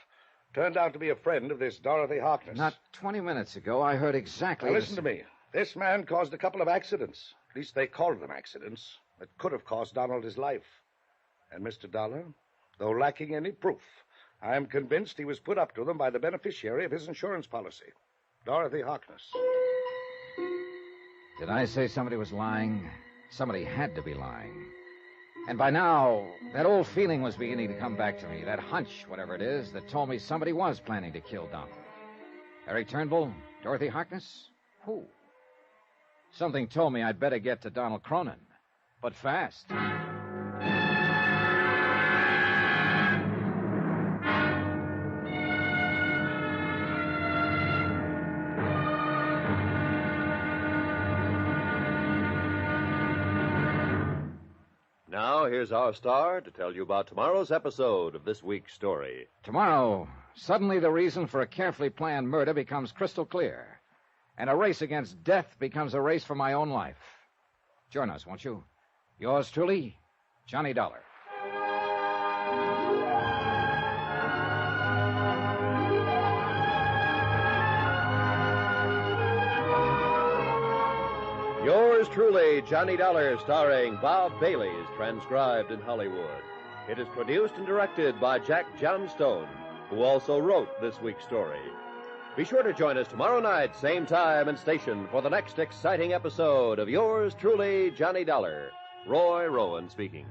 turned out to be a friend of this Dorothy Harkness. Not 20 minutes ago, I heard exactly... Now, listen to me. This man caused a couple of accidents. At least they called them accidents. That could have cost Donald his life. And Mr. Dollar, though lacking any proof, I am convinced he was put up to them by the beneficiary of his insurance policy, Dorothy Harkness. Did I say somebody was lying? Somebody had to be lying. And by now, that old feeling was beginning to come back to me, that hunch, whatever it is, that told me somebody was planning to kill Donald. Eric Turnbull? Dorothy Harkness? Who? Something told me I'd better get to Donald Cronin, but fast. Now, here's our star to tell you about tomorrow's episode of this week's story. Tomorrow, suddenly the reason for a carefully planned murder becomes crystal clear, and a race against death becomes a race for my own life. Join us, won't you? Yours truly, Johnny Dollar. Yours Yours truly, Johnny Dollar, starring Bob Bailey, is transcribed in Hollywood. It is produced and directed by Jack Johnstone, who also wrote this week's story. Be sure to join us tomorrow night, same time and station, for the next exciting episode of Yours truly, Johnny Dollar. Roy Rowan speaking.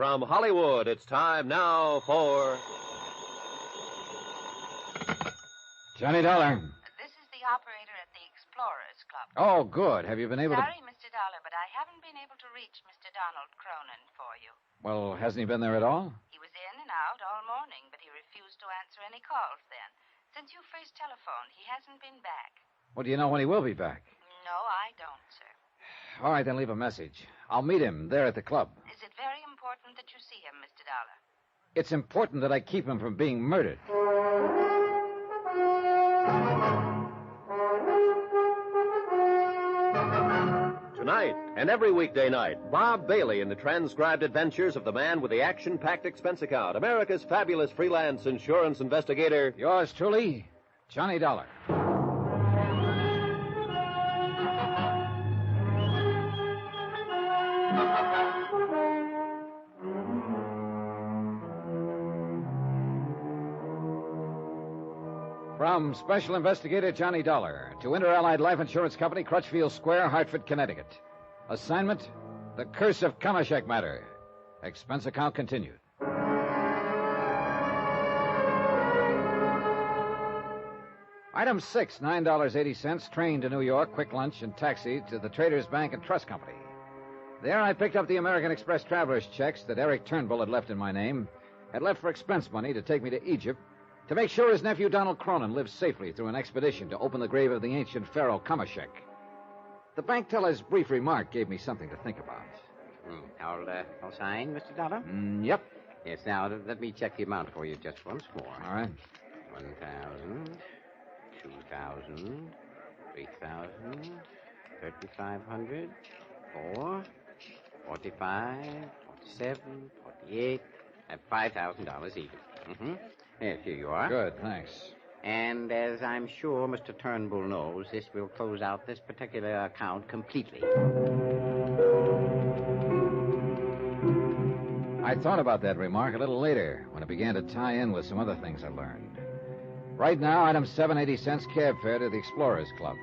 From Hollywood, it's time now for... Johnny Dollar. This is the operator at the Explorers Club. Oh, good. Have you been able Sorry, Mr. Dollar, but I haven't been able to reach Mr. Donald Cronin for you. Well, hasn't he been there at all? He was in and out all morning, but he refused to answer any calls then. Since you first telephoned, he hasn't been back. Well, do you know when he will be back? No, I don't, sir. All right, then leave a message. I'll meet him there at the club. Is it very important that you see him, Mr. Dollar? It's important that I keep him from being murdered. Tonight and every weekday night, Bob Bailey in the transcribed adventures of the man with the action-packed expense account, America's fabulous freelance insurance investigator. Yours truly, Johnny Dollar. From Special Investigator Johnny Dollar to Inter-Allied Life Insurance Company, Crutchfield Square, Hartford, Connecticut. Assignment, The Curse of Kamashek Matter. Expense account continued. Item 6, $9.80, train to New York, quick lunch and taxi to the Traders Bank and Trust Company. There I picked up the American Express traveler's checks that Eric Turnbull had left in my name, had left for expense money to take me to Egypt, to make sure his nephew Donald Cronin lived safely through an expedition to open the grave of the ancient pharaoh Kamashek. The bank teller's brief remark gave me something to think about. I'll sign, Mr. Dollar? Yep. Yes, now, let me check the amount for you just once more. All right. 1,000, 2,000, 3,000, 3,500, 4, 45, 47, 48, and $5,000 even. Mm-hmm. Yes, here you are. Good, thanks. And as I'm sure Mr. Turnbull knows, this will close out this particular account completely. I thought about that remark a little later when it began to tie in with some other things I learned. Right now, item 7.80 cab fare to the Explorers Club.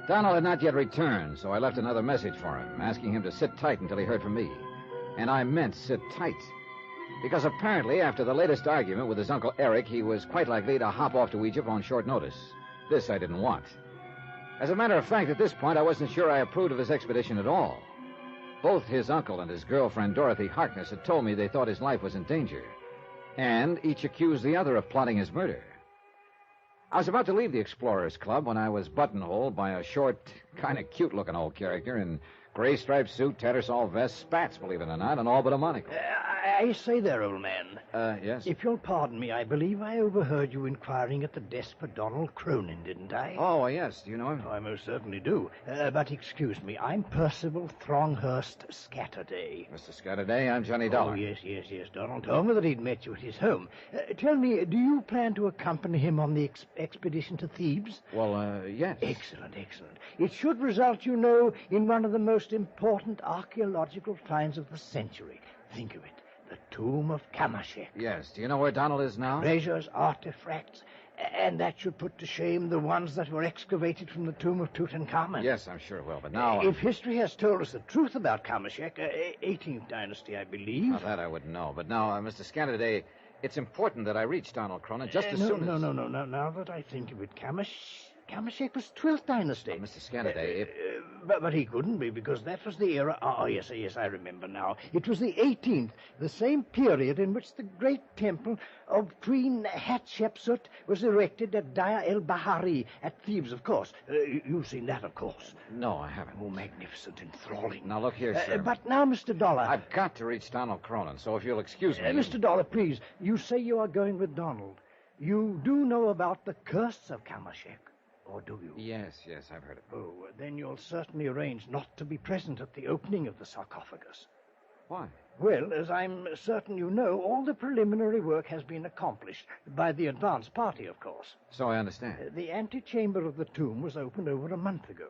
Donald had not yet returned, so I left another message for him, asking him to sit tight until he heard from me. And I meant sit tight. Because apparently, after the latest argument with his Uncle Eric, he was quite likely to hop off to Egypt on short notice. This I didn't want. As a matter of fact, at this point, I wasn't sure I approved of his expedition at all. Both his uncle and his girlfriend, Dorothy Harkness, had told me they thought his life was in danger. And each accused the other of plotting his murder. I was about to leave the Explorers Club when I was buttonholed by a short, kind of cute-looking old character in gray striped suit, tattersall vest, spats, believe it or not, and all but a monocle. I say there, old man. Yes? If you'll pardon me, I believe I overheard you inquiring at the desk for Donald Cronin, didn't I? Oh, yes. Do you know him? I most certainly do. But excuse me, I'm Percival Thronghurst Scatterday. Mr. Scatterday, I'm Johnny Dollar. Oh, yes. Donald told me that he'd met you at his home. Tell me, do you plan to accompany him on the expedition to Thebes? Well, yes. Excellent. It should result, you know, in one of the most important archaeological finds of the century. Think of it. The tomb of Kamashek. Yes. Do you know where Donald is now? Treasures, artifacts, and that should put to shame the ones that were excavated from the tomb of Tutankhamun. Yes, I'm sure it will, but now... If history has told us the truth about Kamashek, 18th dynasty, I believe... Now, that I wouldn't know. But now, Mr. Scatterday, It's important that I reach Donald Cronin just as soon as... No. Now that I think of it, Kamashek was 12th Dynasty. Mr. Scanaday, But he couldn't be, because that was the era... Oh, yes, I remember now. It was the 18th, the same period in which the great temple of Queen Hatshepsut was erected at Daya el-Bahari at Thebes, of course. You've seen that, of course. No, I haven't. Oh, magnificent, enthralling. Now, look here, sir. But now, Mr. Dollar... I've got to reach Donald Cronin, so if you'll excuse me... Mr. Dollar, please, you say you are going with Donald. You do know about the curse of Kamashek, or do you? Yes, I've heard it. Oh, then you'll certainly arrange not to be present at the opening of the sarcophagus. Why? Well, as I'm certain you know, all the preliminary work has been accomplished by the advance party, of course. So I understand. The antechamber of the tomb was opened over a month ago.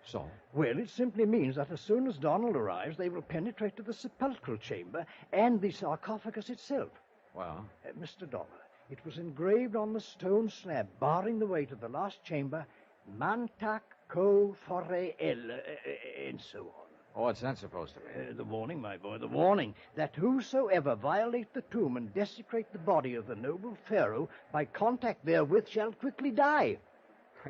So? Well, it simply means that as soon as Donald arrives, they will penetrate to the sepulchral chamber and the sarcophagus itself. Well? Mr. Dollar, it was engraved on the stone slab, barring the way to the last chamber, Mantak Ko Fore El, and so on. Oh, what's that supposed to be? The warning, my boy, the warning that whosoever violate the tomb and desecrate the body of the noble pharaoh by contact therewith shall quickly die.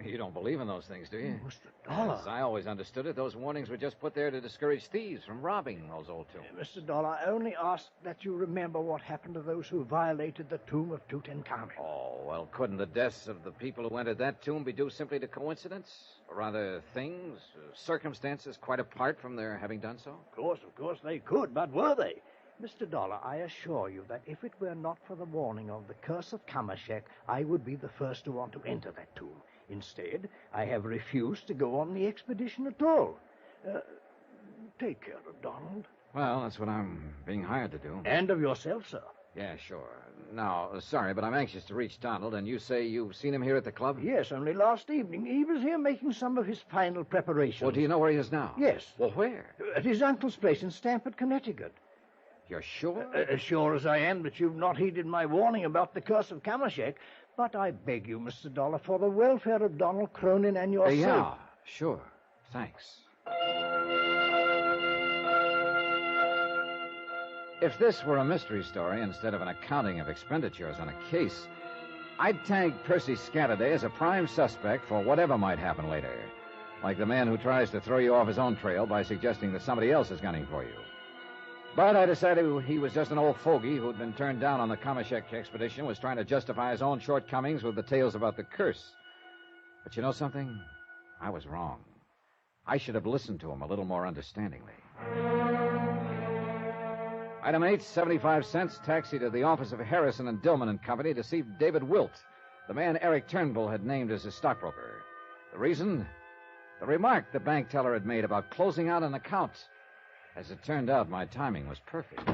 You don't believe in those things, do you? Mr. Dollar. As I always understood it, those warnings were just put there to discourage thieves from robbing those old tombs. Mr. Dollar, I only ask that you remember what happened to those who violated the tomb of Tutankhamun. Oh, well, couldn't the deaths of the people who entered that tomb be due simply to coincidence? Or rather, things, circumstances quite apart from their having done so? Of course they could, but were they? Mr. Dollar, I assure you that if it were not for the warning of the curse of Kamashek, I would be the first to want to enter that tomb. Instead, I have refused to go on the expedition at all. Take care of Donald. Well, that's what I'm being hired to do. And of yourself, sir. Yeah, sure. Now, sorry, but I'm anxious to reach Donald, and you say you've seen him here at the club? Yes, only last evening. He was here making some of his final preparations. Well, do you know where he is now? Yes. Well, where? At his uncle's place in Stamford, Connecticut. You're sure? As sure as I am that you've not heeded my warning about the curse of Kamashek. But I beg you, Mr. Dollar, for the welfare of Donald Cronin and yourself. Yeah, sure. Thanks. If this were a mystery story instead of an accounting of expenditures on a case, I'd tag Percy Scataday as a prime suspect for whatever might happen later. Like the man who tries to throw you off his own trail by suggesting that somebody else is gunning for you. But I decided he was just an old fogey who'd been turned down on the Kamashek expedition, was trying to justify his own shortcomings with the tales about the curse. But you know something? I was wrong. I should have listened to him a little more understandingly. Item 8, 75 cents, taxi to the office of Harrison and Dillman and Company to see David Wilt, the man Eric Turnbull had named as his stockbroker. The reason? The remark the bank teller had made about closing out an account. As it turned out, my timing was perfect.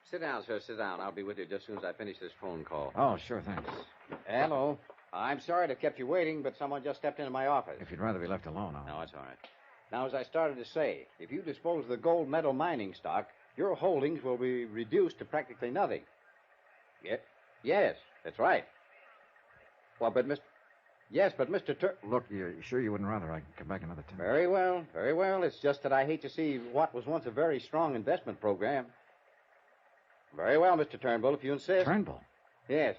Sit down, sir, sit down. I'll be with you just as soon as I finish this phone call. Oh, sure, thanks. Hello. I'm sorry to have kept you waiting, but someone just stepped into my office. If you'd rather be left alone, No, it's all right. Now, as I started to say, if you dispose of the gold medal mining stock, your holdings will be reduced to practically nothing. Yes, that's right. Well, but Mr. Look, you sure you wouldn't rather I come back another time? Very well, very well. It's just that I hate to see what was once a very strong investment program. Very well, Mr. Turnbull, if you insist. Turnbull? Yes.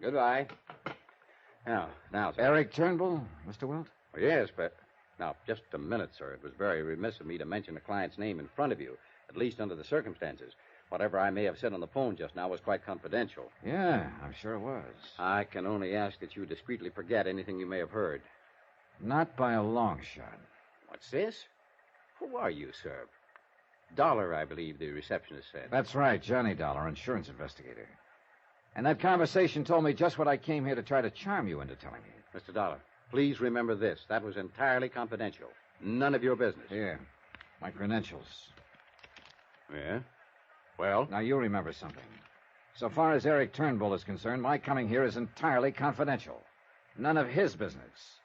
Goodbye. Now, sir. Eric Turnbull, Mr. Wilt? Oh, yes, but... Now, just a minute, sir. It was very remiss of me to mention the client's name in front of you, at least under the circumstances. Whatever I may have said on the phone just now was quite confidential. Yeah, I'm sure it was. I can only ask that you discreetly forget anything you may have heard. Not by a long shot. What's this? Who are you, sir? Dollar, I believe the receptionist said. That's right, Johnny Dollar, insurance investigator. And that conversation told me just what I came here to try to charm you into telling me. Mr. Dollar, please remember this. That was entirely confidential. None of your business. Here, my credentials. Yeah? Well? Now, you remember something. So far as Eric Turnbull is concerned, my coming here is entirely confidential. None of his business.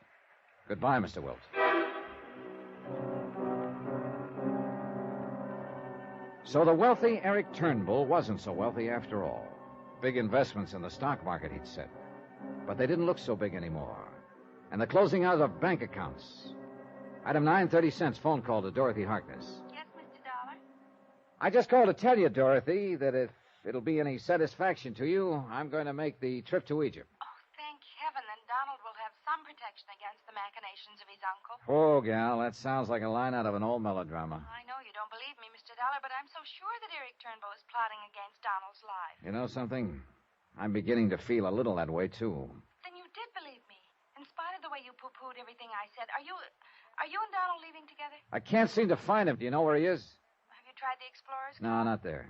Goodbye, Mr. Wilt. So the wealthy Eric Turnbull wasn't so wealthy after all. Big investments in the stock market, he'd said. But they didn't look so big anymore. And the closing out of bank accounts. Item 9, 30 cents, phone call to Dorothy Harkness. Yes, Mr. Dollar? I just called to tell you, Dorothy, that if it'll be any satisfaction to you, I'm going to make the trip to Egypt. Oh, thank heaven. Then Donald will have some protection against the machinations of his uncle. Oh, gal, that sounds like a line out of an old melodrama. I know you don't believe me, Mr. Dollar, but I'm so sure that Eric Turnbull is plotting against Donald's life. You know something? I'm beginning to feel a little that way, too. Then you did believe me. In spite of the way you poo-pooed everything I said, are you and Donald leaving together? I can't seem to find him. Do you know where he is? Have you tried the Explorer's No, not there.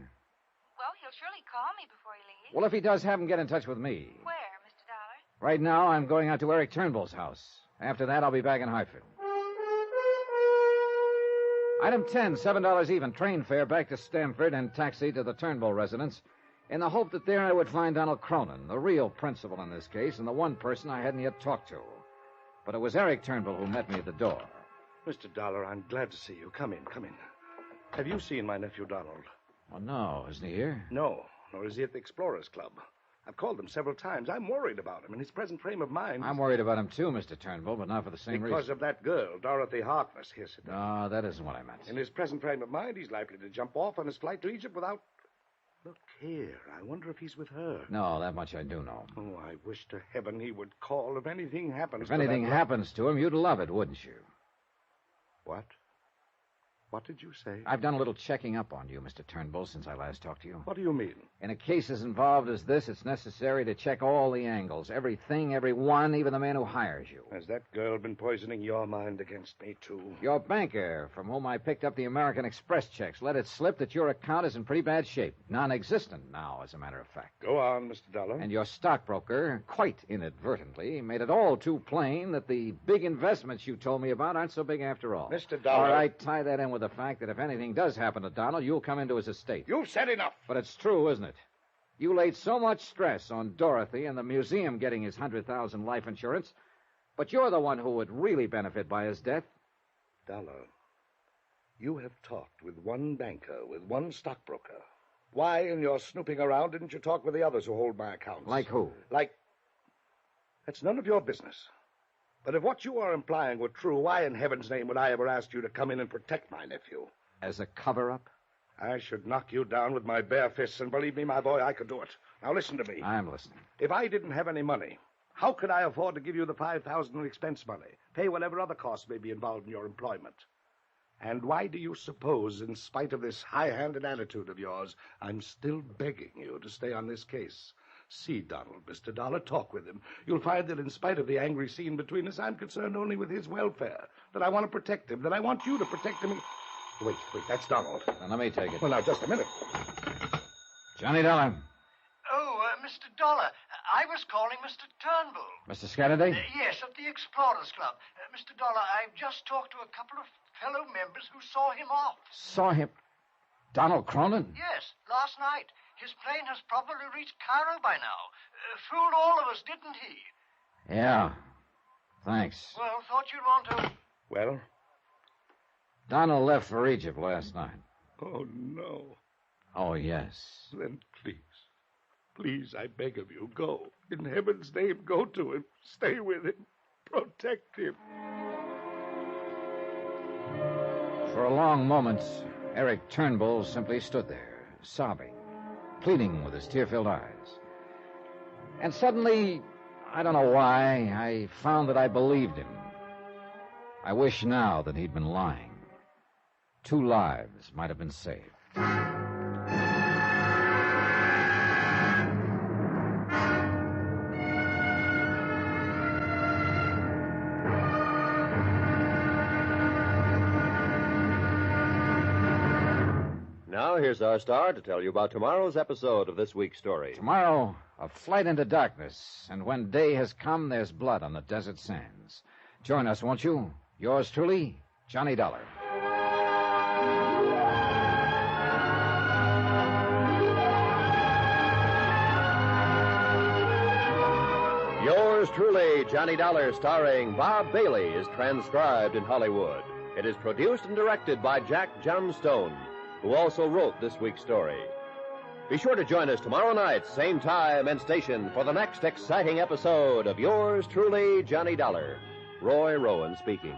Well, he'll surely call me before he leaves. Well, if he does, have him get in touch with me. Where, Mr. Dollar? Right now, I'm going out to Eric Turnbull's house. After that, I'll be back in Hartford. Item 10, $7 even. Train fare back to Stamford and taxi to the Turnbull residence in the hope that there I would find Donald Cronin, the real principal in this case, and the one person I hadn't yet talked to. But it was Eric Turnbull who met me at the door. Mr. Dollar, I'm glad to see you. Come in, come in. Have you seen my nephew, Donald? Oh, no. Isn't he here? No, nor is he at the Explorers Club. I've called him several times. I'm worried about him in his present frame of mind. I'm worried about him, too, Mr. Turnbull, but not for the same reason. Because of that girl, Dorothy Harkness. Here, sit down. No, that isn't what I meant. In his present frame of mind, he's likely to jump off on his flight to Egypt without... Look here, I wonder if he's with her. No, that much I do know. Oh, I wish to heaven he would call if anything happens If anything happens to him, you'd love it, wouldn't you? What? What did you say? I've done a little checking up on you, Mr. Turnbull, since I last talked to you. What do you mean? In a case as involved as this, it's necessary to check all the angles, everything, everyone, even the man who hires you. Has that girl been poisoning your mind against me, too? Your banker, from whom I picked up the American Express checks, let it slip that your account is in pretty bad shape. Non-existent now, as a matter of fact. Go on, Mr. Dollar. And your stockbroker, quite inadvertently, made it all too plain that the big investments you told me about aren't so big after all. Mr. Dollar. All right, tie that in with the fact that if anything does happen to Donald, you'll come into his estate. You've said enough. But it's true, isn't it? You laid so much stress on Dorothy and the museum getting his $100,000 life insurance, but you're the one who would really benefit by his death. Dollar, you have talked with one banker, with one stockbroker. Why, in your snooping around, didn't you talk with the others who hold my accounts? Like who? That's none of your business. But if what you are implying were true, why in heaven's name would I ever ask you to come in and protect my nephew? As a cover-up? I should knock you down with my bare fists, and believe me, my boy, I could do it. Now listen to me. I'm listening. If I didn't have any money, how could I afford to give you the $5,000 in expense money, pay whatever other costs may be involved in your employment? And why do you suppose, in spite of this high-handed attitude of yours, I'm still begging you to stay on this case? See Donald, Mr. Dollar, talk with him. You'll find that in spite of the angry scene between us, I'm concerned only with his welfare, that I want to protect him, that I want you to protect him. Wait, that's Donald. Now, let me take it. Well, now, just a minute. Johnny Dollar. Oh, Mr. Dollar, I was calling Mr. Turnbull. Mr. Scatterday? Yes, of the Explorers Club. Mr. Dollar, I've just talked to a couple of fellow members who saw him off. Saw him? Donald Cronin? Yes, last night. His plane has probably reached Cairo by now. Fooled all of us, didn't he? Yeah. Thanks. Well, thought you'd want to... Well? Donald left for Egypt last night. Oh, no. Oh, yes. Then please, I beg of you, go. In heaven's name, go to him. Stay with him. Protect him. For a long moment, Eric Turnbull simply stood there, sobbing, pleading with his tear-filled eyes. And suddenly, I don't know why, I found that I believed him. I wish now that he'd been lying. 2 lives might have been saved. Now, here's our star to tell you about tomorrow's episode of this week's story. Tomorrow, a flight into darkness, and when day has come, there's blood on the desert sands. Join us, won't you? Yours truly, Johnny Dollar. Yours truly, Johnny Dollar, starring Bob Bailey, is transcribed in Hollywood. It is produced and directed by Jack Johnstone, who also wrote this week's story. Be sure to join us tomorrow night, same time and station, for the next exciting episode of Yours truly, Johnny Dollar. Roy Rowan speaking.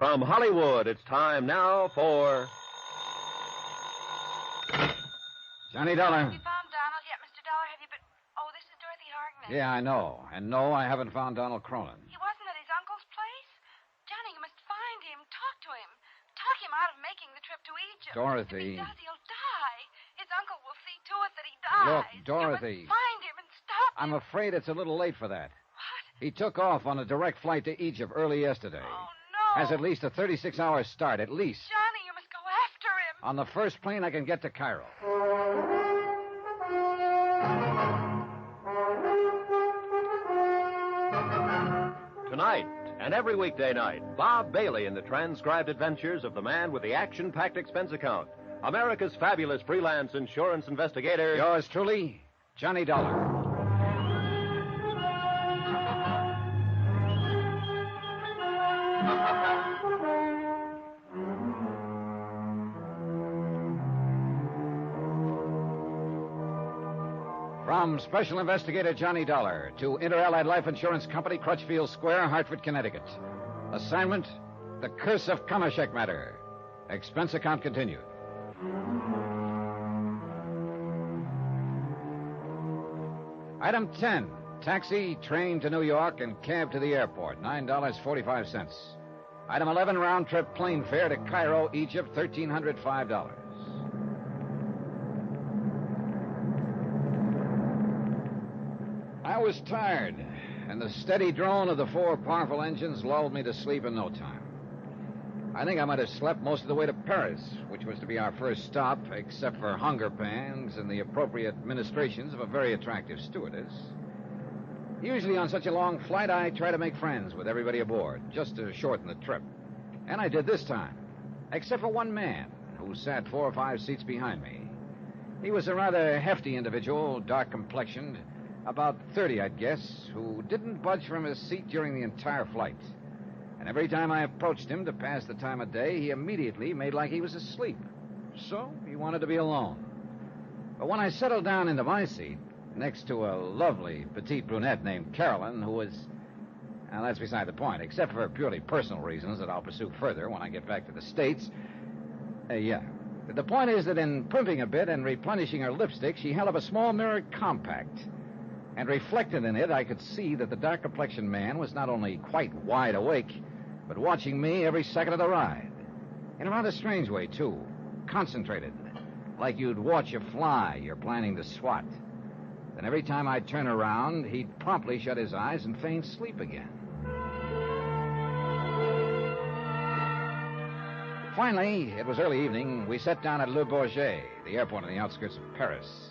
From Hollywood, it's time now for... Johnny Dollar. Have you found Donald yet, Mr. Dollar? Have you been... Oh, this is Dorothy Hartman. Yeah, I know. And no, I haven't found Donald Cronin. He wasn't at his uncle's place? Johnny, you must find him. Talk to him. Talk him out of making the trip to Egypt. Dorothy. If he does, he'll die. His uncle will see to it that he dies. Look, Dorothy. You must find him and stop him. I'm afraid it's a little late for that. What? He took off on a direct flight to Egypt early yesterday. Oh, no. Has at least a 36-hour start, at least. Johnny, you must go after him. On the first plane I can get to Cairo. Tonight and every weekday night, Bob Bailey in the transcribed adventures of the man with the action-packed expense account, America's fabulous freelance insurance investigator. Yours truly, Johnny Dollar. From Special Investigator Johnny Dollar to Inter-Allied Life Insurance Company, Crutchfield Square, Hartford, Connecticut. Assignment, The Curse of Kamashek Matter. Expense account continued. Item 10, taxi, train to New York, and cab to the airport, $9.45. Item 11, round-trip plane fare to Cairo, Egypt, $1,305. I was tired, and the steady drone of the four powerful engines lulled me to sleep in no time. I think I might have slept most of the way to Paris, which was to be our first stop, except for hunger pangs and the appropriate ministrations of a very attractive stewardess. Usually on such a long flight, I try to make friends with everybody aboard, just to shorten the trip. And I did this time, except for one man who sat 4 or 5 seats behind me. He was a rather hefty individual, dark-complexioned, about 30, I'd guess, who didn't budge from his seat during the entire flight. And every time I approached him to pass the time of day, he immediately made like he was asleep. So he wanted to be alone. But when I settled down into my seat, next to a lovely petite brunette named Carolyn, who was... Now, that's beside the point, except for purely personal reasons that I'll pursue further when I get back to the States. The point is that in primping a bit and replenishing her lipstick, she held up a small mirrored compact. And reflected in it, I could see that the dark-complexioned man was not only quite wide awake, but watching me every second of the ride. In a rather strange way, too. Concentrated. Like you'd watch a fly you're planning to swat. Then every time I'd turn around, he'd promptly shut his eyes and feign sleep again. Finally, it was early evening, we sat down at Le Bourget, the airport on the outskirts of Paris.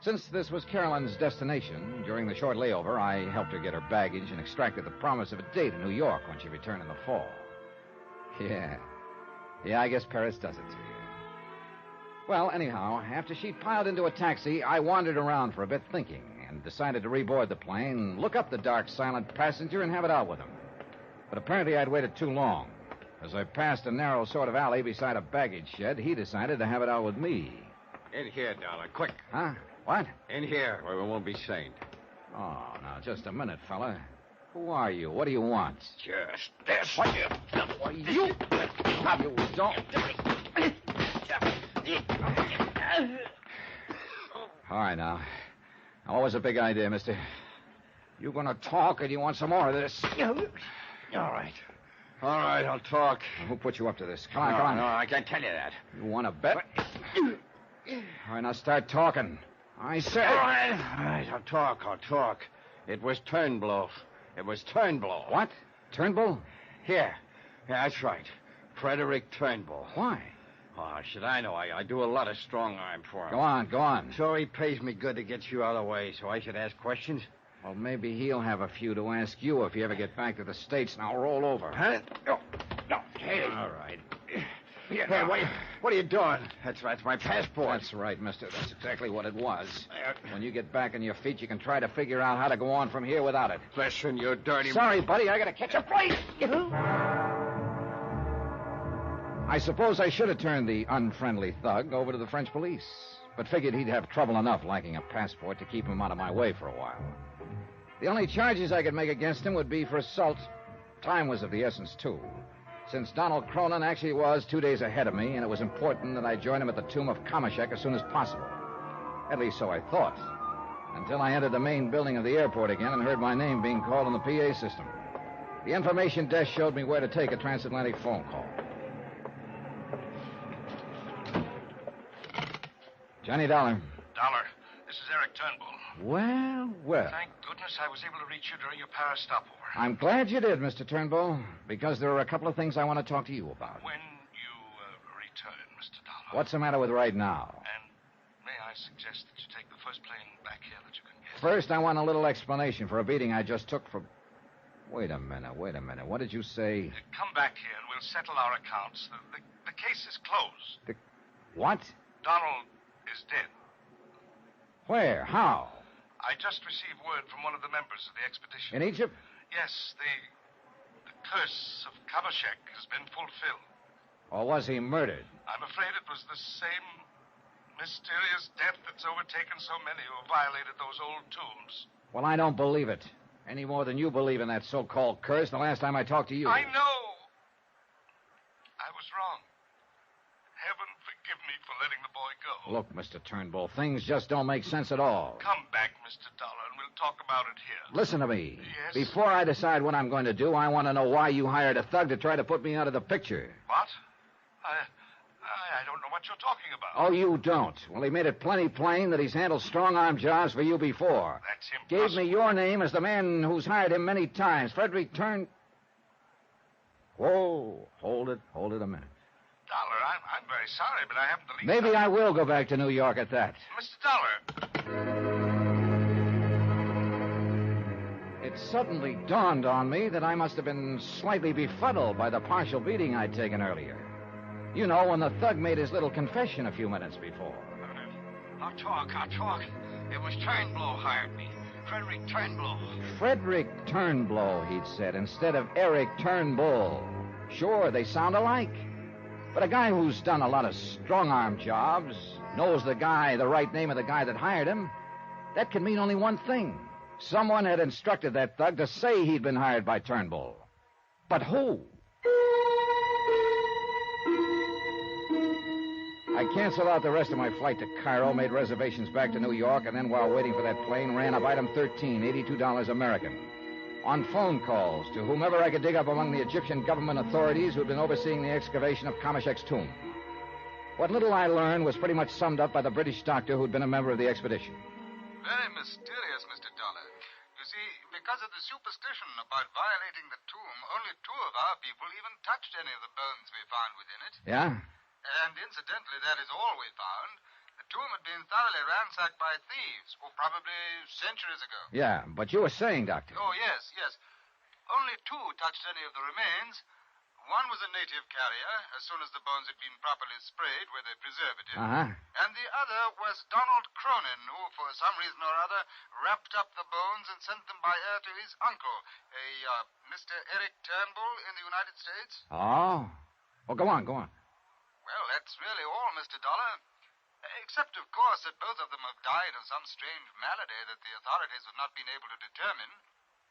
Since this was Carolyn's destination, during the short layover, I helped her get her baggage and extracted the promise of a date in New York when she returned in the fall. Yeah, I guess Paris does it to you. Well, anyhow, after she'd piled into a taxi, I wandered around for a bit thinking and decided to reboard the plane, look up the dark, silent passenger, and have it out with him. But apparently I'd waited too long. As I passed a narrow sort of alley beside a baggage shed, he decided to have it out with me. In here, Dollar, quick. Huh? What? In here, where we won't be seen. Oh, now, just a minute, fella. Who are you? What do you want? Just this. What? Why, you... You don't... All right, now. Now, what was the big idea, mister? You gonna talk, or do you want some more of this? All right, I'll talk. Now, who put you up to this? Come on. No, I can't tell you that. You want to bet? All right, now start talking. I said... All right, I'll talk. It was Turnbull. What? Turnbull? Yeah, that's right. Frederick Turnbull. Why? Oh, should I know? I do a lot of strong arm for him. Go on. So he pays me good to get you out of the way, so I should ask questions? Well, maybe he'll have a few to ask you if you ever get back to the States. Now, roll over. Huh? No. Hey. All right. Hey, what are you doing? That's my passport. That's right, mister. That's exactly what it was. When you get back on your feet, you can try to figure out how to go on from here without it. Listen, you dirty... Sorry, buddy. I gotta catch a flight. I suppose I should have turned the unfriendly thug over to the French police, but figured he'd have trouble enough lacking a passport to keep him out of my way for a while. The only charges I could make against him would be for assault. Time was of the essence, too. since Donald Cronin actually was 2 days ahead of me, and it was important that I join him at the tomb of Kamashek as soon as possible. At least so I thought, until I entered the main building of the airport again and heard my name being called on the PA system. The information desk showed me where to take a transatlantic phone call. Johnny Dollar. Dollar, this is Eric Turnbull. Well. Thank goodness I was able to reach you during your Paris stopover. I'm glad you did, Mr. Turnbull, because there are a couple of things I want to talk to you about. When you return, Mr. Dollar. What's the matter with right now? And may I suggest that you take the first plane back here that you can get? First, I want a little explanation for a beating I just took for... Wait a minute. What did you say? Come back here and we'll settle our accounts. The case is closed. What? Donald is dead. Where? How? I just received word from one of the members of the expedition. In Egypt? Yes, the curse of Kamashek has been fulfilled. Or was he murdered? I'm afraid it was the same mysterious death that's overtaken so many who have violated those old tombs. Well, I don't believe it. Any more than you believe in that so-called curse the last time I talked to you. I know. I was wrong. Heaven forgive me for letting the boy go. Look, Mr. Turnbull, things just don't make sense at all. Come back, Mr. Dollar, and we'll talk about it here. Listen to me. Yes? Before I decide what I'm going to do, I want to know why you hired a thug to try to put me out of the picture. What? I don't know what you're talking about. Oh, you don't? Well, he made it plenty plain that he's handled strong-arm jobs for you before. That's impossible. Gave me your name as the man who's hired him many times. Frederick Whoa, hold it a minute. Dollar, I'm very sorry, but I haven't the least... Maybe I will go back to New York at that. Mr. Dollar. It suddenly dawned on me that I must have been slightly befuddled by the partial beating I'd taken earlier. You know, when the thug made his little confession a few minutes before. I'll talk. It was Turnbull hired me. Frederick Turnbull. Frederick Turnbull, he'd said, instead of Eric Turnbull. Sure, they sound alike. But a guy who's done a lot of strong-arm jobs, knows the right name of the guy that hired him, that can mean only one thing. Someone had instructed that thug to say he'd been hired by Turnbull. But who? I canceled out the rest of my flight to Cairo, made reservations back to New York, and then while waiting for that plane, ran up item 13, $82 American. On phone calls to whomever I could dig up among the Egyptian government authorities who'd been overseeing the excavation of Kamashek's tomb. What little I learned was pretty much summed up by the British doctor who'd been a member of the expedition. Very mysterious, Mr. Dollar. You see, because of the superstition about violating the tomb, only 2 of our people even touched any of the bones we found within it. Yeah? And incidentally, that is all we found. The tomb had been thoroughly ransacked by thieves, probably centuries ago. Yeah, but you were saying, Doctor. Oh, yes. Only 2 touched any of the remains. One was a native carrier, as soon as the bones had been properly sprayed where they preserve it in. Uh-huh. And the other was Donald Cronin, who, for some reason or other, wrapped up the bones and sent them by air to his uncle, Mr. Eric Turnbull in the United States. Oh? Well, go on. Well, that's really all, Mr. Dollar. Except, of course, that both of them have died of some strange malady that the authorities have not been able to determine.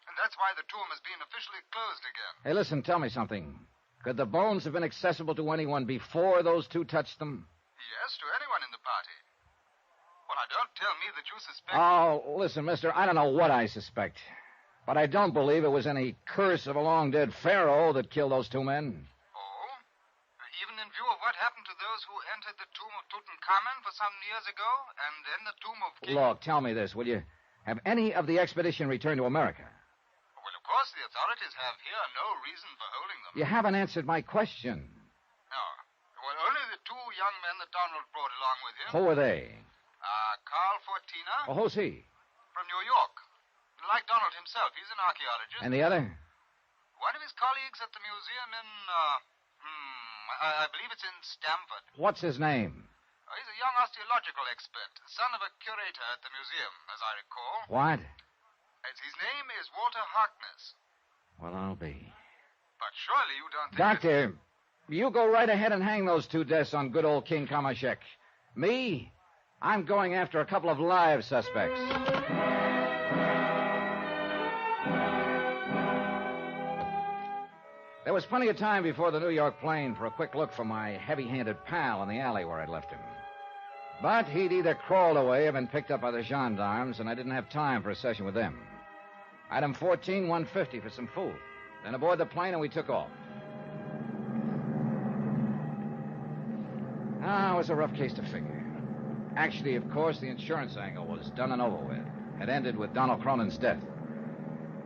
And that's why the tomb has been officially closed again. Hey, listen, tell me something. Could the bones have been accessible to anyone before those 2 touched them? Yes, to anyone in the party. Well, now, don't tell me that you suspect... Oh, listen, mister, I don't know what I suspect. But I don't believe it was any curse of a long-dead pharaoh that killed those 2 men. Even in view of what happened to those who entered the tomb of Tutankhamun for some years ago, and then the tomb of King... Look, tell me this, will you? Have any of the expedition returned to America? Well, of course, the authorities have here no reason for holding them. You haven't answered my question. No. Well, only the 2 young men that Donald brought along with him. Who were they? Carl Fortina. Oh, who's he? From New York. Like Donald himself, he's an archaeologist. And the other? One of his colleagues at the museum in, I believe it's in Stamford. What's his name? He's a young osteological expert, son of a curator at the museum, as I recall. What? His name is Walter Harkness. Well, I'll be. But surely you don't think... Doctor, you go right ahead and hang those 2 deaths on good old King Kamashek. Me? I'm going after a couple of live suspects. There was plenty of time before the New York plane for a quick look for my heavy-handed pal in the alley where I'd left him. But he'd either crawled away or been picked up by the gendarmes, and I didn't have time for a session with them. Item 14, $150 for some food. Then aboard the plane, and we took off. It was a rough case to figure. Actually, of course, the insurance angle was done and over with. It ended with Donald Cronin's death.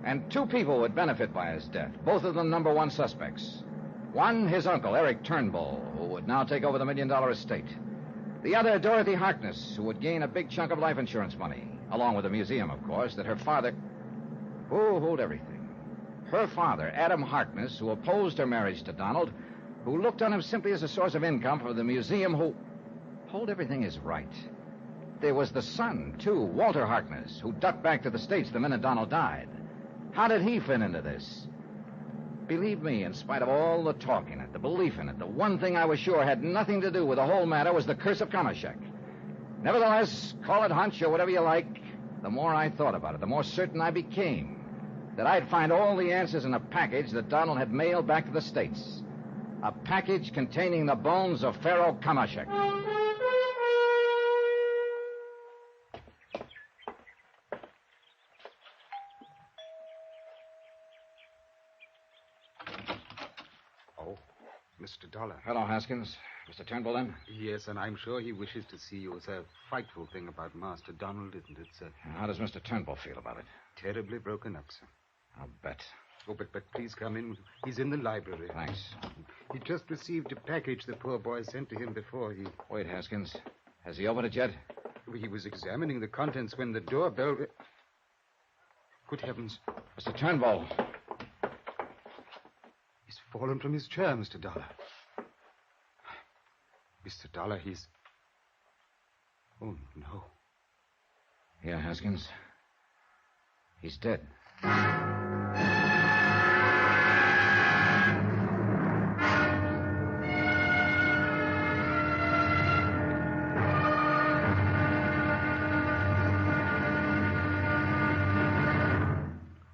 And two people would benefit by his death, both of them number one suspects. One, his uncle, Eric Turnbull, who would now take over the $1 million estate. The other, Dorothy Harkness, who would gain a big chunk of life insurance money, along with the museum, of course, that her father... hold everything. Her father, Adam Harkness, who opposed her marriage to Donald, who looked on him simply as a source of income for the museum, who... Hold everything is right. There was the son, too, Walter Harkness, who ducked back to the States the minute Donald died. How did he fit into this? Believe me, in spite of all the talk in it, the belief in it, the one thing I was sure had nothing to do with the whole matter was the curse of Kamashek. Nevertheless, call it hunch or whatever you like, the more I thought about it, the more certain I became that I'd find all the answers in a package that Donald had mailed back to the States. A package containing the bones of Pharaoh Kamashek. Mr. Dollar. Hello, Haskins. Mr. Turnbull, then? Yes, and I'm sure he wishes to see you. It's a frightful thing about Master Donald, isn't it, sir? How does Mr. Turnbull feel about it? Terribly broken up, sir. I'll bet. Oh, but please come in. He's in the library. Thanks. He just received a package the poor boy sent to him before he... Wait, Haskins. Has he opened it yet? He was examining the contents when the doorbell... Good heavens. Mr. Turnbull. He's fallen from his chair, Mr. Dollar. Mr. Dollar, he's... Oh, no. Yeah, Haskins. He's dead.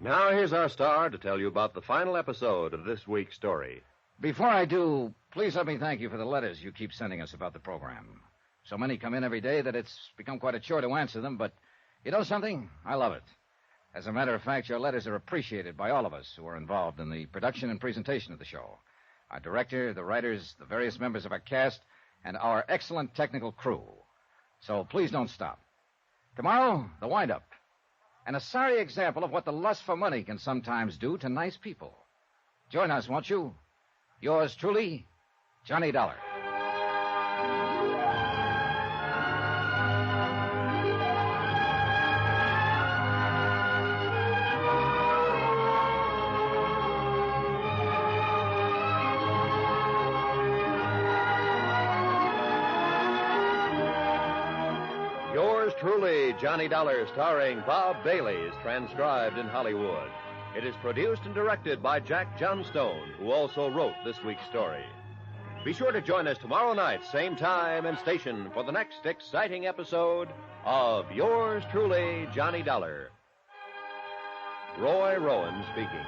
Now, here's our star to tell you about the final episode of this week's story. Before I do, please let me thank you for the letters you keep sending us about the program. So many come in every day that it's become quite a chore to answer them, but you know something? I love it. As a matter of fact, your letters are appreciated by all of us who are involved in the production and presentation of the show. Our director, the writers, the various members of our cast, and our excellent technical crew. So please don't stop. Tomorrow, the wind-up. And a sorry example of what the lust for money can sometimes do to nice people. Join us, won't you? Yours truly, Johnny Dollar. Yours truly, Johnny Dollar, starring Bob Bailey, is transcribed in Hollywood. It is produced and directed by Jack Johnstone, who also wrote this week's story. Be sure to join us tomorrow night, same time and station, for the next exciting episode of Yours truly, Johnny Dollar. Roy Rowan speaking.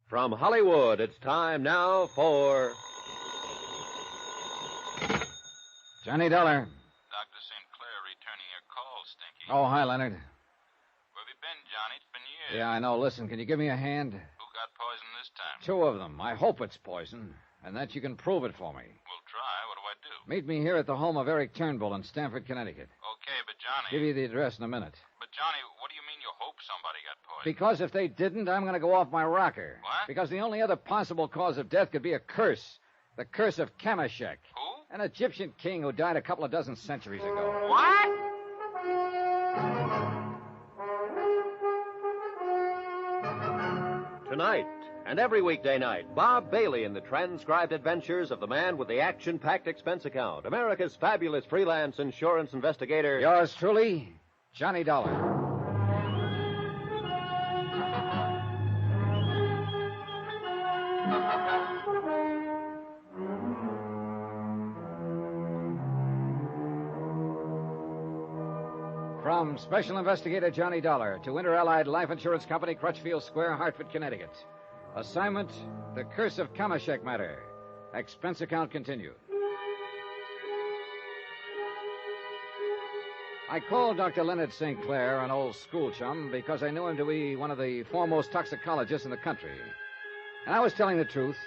From Hollywood, it's time now for... Johnny Dollar. Dr. St. Clair returning your call, Stinky. Oh, hi, Leonard. Where have you been, Johnny? It's been years. Yeah, I know. Listen, can you give me a hand? Who got poison this time? 2 of them. I hope it's poison, and that you can prove it for me. We'll try. What do I do? Meet me here at the home of Eric Turnbull in Stamford, Connecticut. Okay, but Johnny... Give you the address in a minute. But, Johnny, what do you mean you hope somebody got poisoned? Because if they didn't, I'm going to go off my rocker. What? Because the only other possible cause of death could be a curse. The curse of Kamashek. Who? An Egyptian king who died a couple of dozen centuries ago. What? Tonight and every weekday night, Bob Bailey in the transcribed adventures of the man with the action-packed expense account, America's fabulous freelance insurance investigator. Yours truly, Johnny Dollar. From Special Investigator Johnny Dollar to Inter-Allied Life Insurance Company, Crutchfield Square, Hartford, Connecticut. Assignment, The Curse of Kamashek Matter. Expense account continued. I called Dr. Leonard St. Clair, an old school chum, because I knew him to be one of the foremost toxicologists in the country. And I was telling the truth.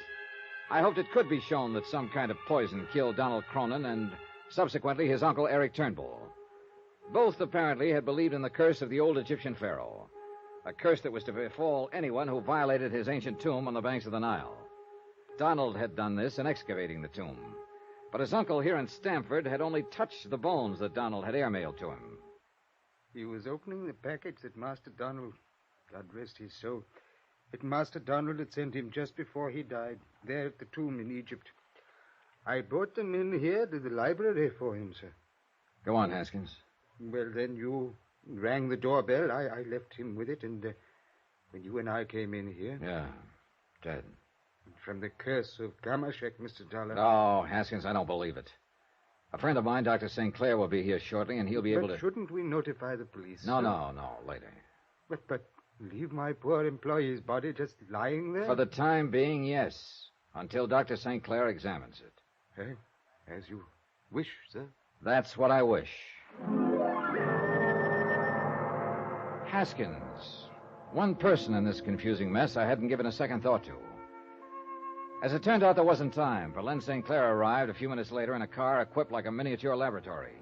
I hoped it could be shown that some kind of poison killed Donald Cronin and subsequently his uncle Eric Turnbull. Both apparently had believed in the curse of the old Egyptian pharaoh, a curse that was to befall anyone who violated his ancient tomb on the banks of the Nile. Donald had done this in excavating the tomb, but his uncle here in Stamford had only touched the bones that Donald had airmailed to him. He was opening the package that Master Donald, God rest his soul, that Master Donald had sent him just before he died, there at the tomb in Egypt. I brought them in here to the library for him, sir. Go on, Haskins. Well, then you rang the doorbell. I left him with it, and when you and I came in here... Yeah, dead. From the curse of Kamashek, Mr. Dollar. Oh, Haskins, I don't believe it. A friend of mine, Dr. St. Clair, will be here shortly, and he'll be able to... Shouldn't we notify the police? No, later. But leave my poor employee's body just lying there? For the time being, yes. Until Dr. St. Clair examines it. Hey, as you wish, sir. That's what I wish. Haskins. One person in this confusing mess I hadn't given a second thought to. As it turned out, there wasn't time, for Len St. Clair arrived a few minutes later in a car equipped like a miniature laboratory.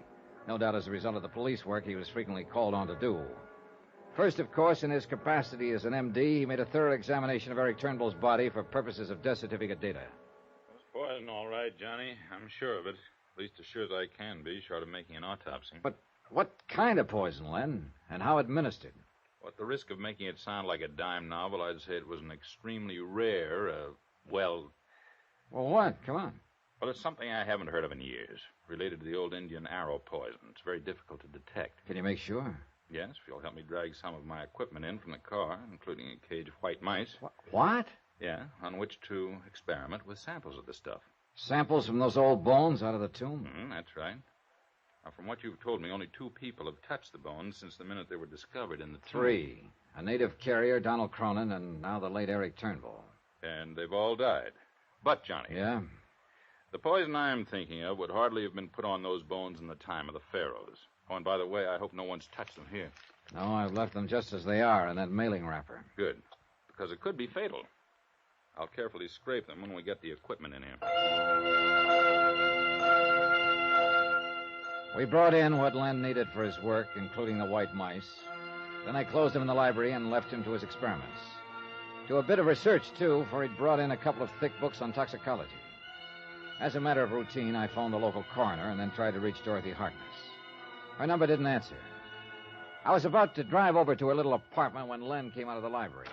No doubt as a result of the police work he was frequently called on to do. First, of course, in his capacity as an MD, he made a thorough examination of Eric Turnbull's body for purposes of death certificate data. It was poison, all right, Johnny. I'm sure of it. At least as sure as I can be, short of making an autopsy. But what kind of poison, Len? And how administered? Well, at the risk of making it sound like a dime novel, I'd say it was an extremely rare, Well, what? Come on. Well, it's something I haven't heard of in years. Related to the old Indian arrow poison. It's very difficult to detect. Can you make sure? Yes, if you'll help me drag some of my equipment in from the car, including a cage of white mice. What? Yeah, on which to experiment with samples of the stuff. Samples from those old bones out of the tomb? That's right. Now, from what you've told me, only 2 people have touched the bones since the minute they were discovered in the tomb. 3. A native carrier, Donald Cronin, and now the late Eric Turnbull. And they've all died. But, Johnny. Yeah? The poison I'm thinking of would hardly have been put on those bones in the time of the pharaohs. Oh, and by the way, I hope no one's touched them here. No, I've left them just as they are in that mailing wrapper. Good. Because it could be fatal. I'll carefully scrape them when we get the equipment in here. We brought in what Len needed for his work, including the white mice. Then I closed him in the library and left him to his experiments. To a bit of research, too, for he'd brought in a couple of thick books on toxicology. As a matter of routine, I phoned the local coroner and then tried to reach Dorothy Harkness. Her number didn't answer. I was about to drive over to her little apartment when Len came out of the library.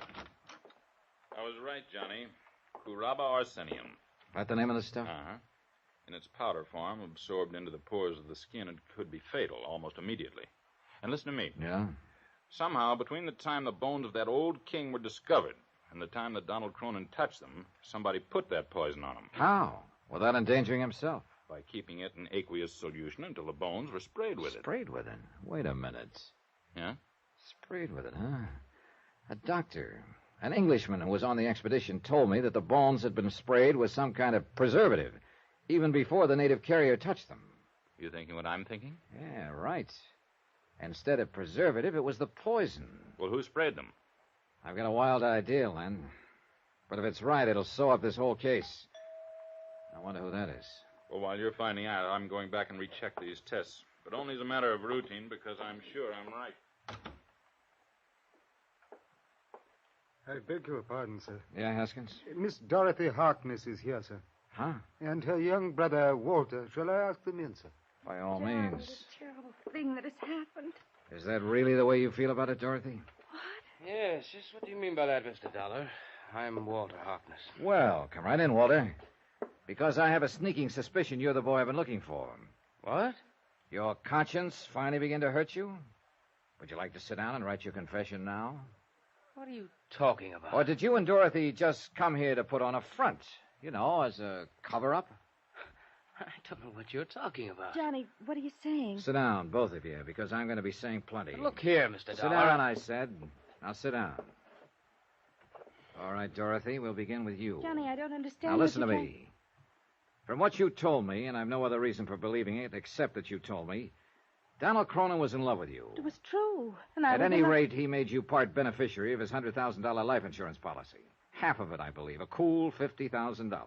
I was right, Johnny. Curaba arsenium. That the name of the stuff? Uh-huh. In its powder form, absorbed into the pores of the skin, it could be fatal almost immediately. And listen to me. Yeah? Somehow, between the time the bones of that old king were discovered and the time that Donald Cronin touched them, somebody put that poison on him. How? Without endangering himself? By keeping it in aqueous solution until the bones were sprayed with it. Sprayed with it? Wait a minute. Yeah? Sprayed with it, huh? A doctor, an Englishman who was on the expedition, told me that the bones had been sprayed with some kind of preservative, even before the native carrier touched them. You thinking what I'm thinking? Yeah, right. Instead of preservative, it was the poison. Well, who sprayed them? I've got a wild idea, Len. But if it's right, it'll sew up this whole case. I wonder who that is. Well, while you're finding out, I'm going back and recheck these tests. But only as a matter of routine, because I'm sure I'm right. I beg your pardon, sir. Yeah, Haskins? Miss Dorothy Harkness is here, sir. Huh? And her young brother, Walter. Shall I ask them in, sir? By all means. What a terrible thing that has happened. Is that really the way you feel about it, Dorothy? Yes, just what do you mean by that, Mr. Dollar? I'm Walter Harkness. Well, come right in, Walter. Because I have a sneaking suspicion you're the boy I've been looking for. What? Your conscience finally begin to hurt you? Would you like to sit down and write your confession now? What are you talking about? Or did you and Dorothy just come here to put on a front? You know, as a cover-up? I don't know what you're talking about. Johnny, what are you saying? Sit down, both of you, because I'm going to be saying plenty. Look here, Mr. Sit Dollar. down, I said. Now sit down. All right, Dorothy, we'll begin with you. Johnny, I don't understand. Now listen to what you me. From what you told me, and I've no other reason for believing it except that you told me, Donald Cronin was in love with you. It was true. And I At was any in love- rate, he made you part beneficiary of his $100,000 life insurance policy. Half of it, I believe. A cool $50,000. How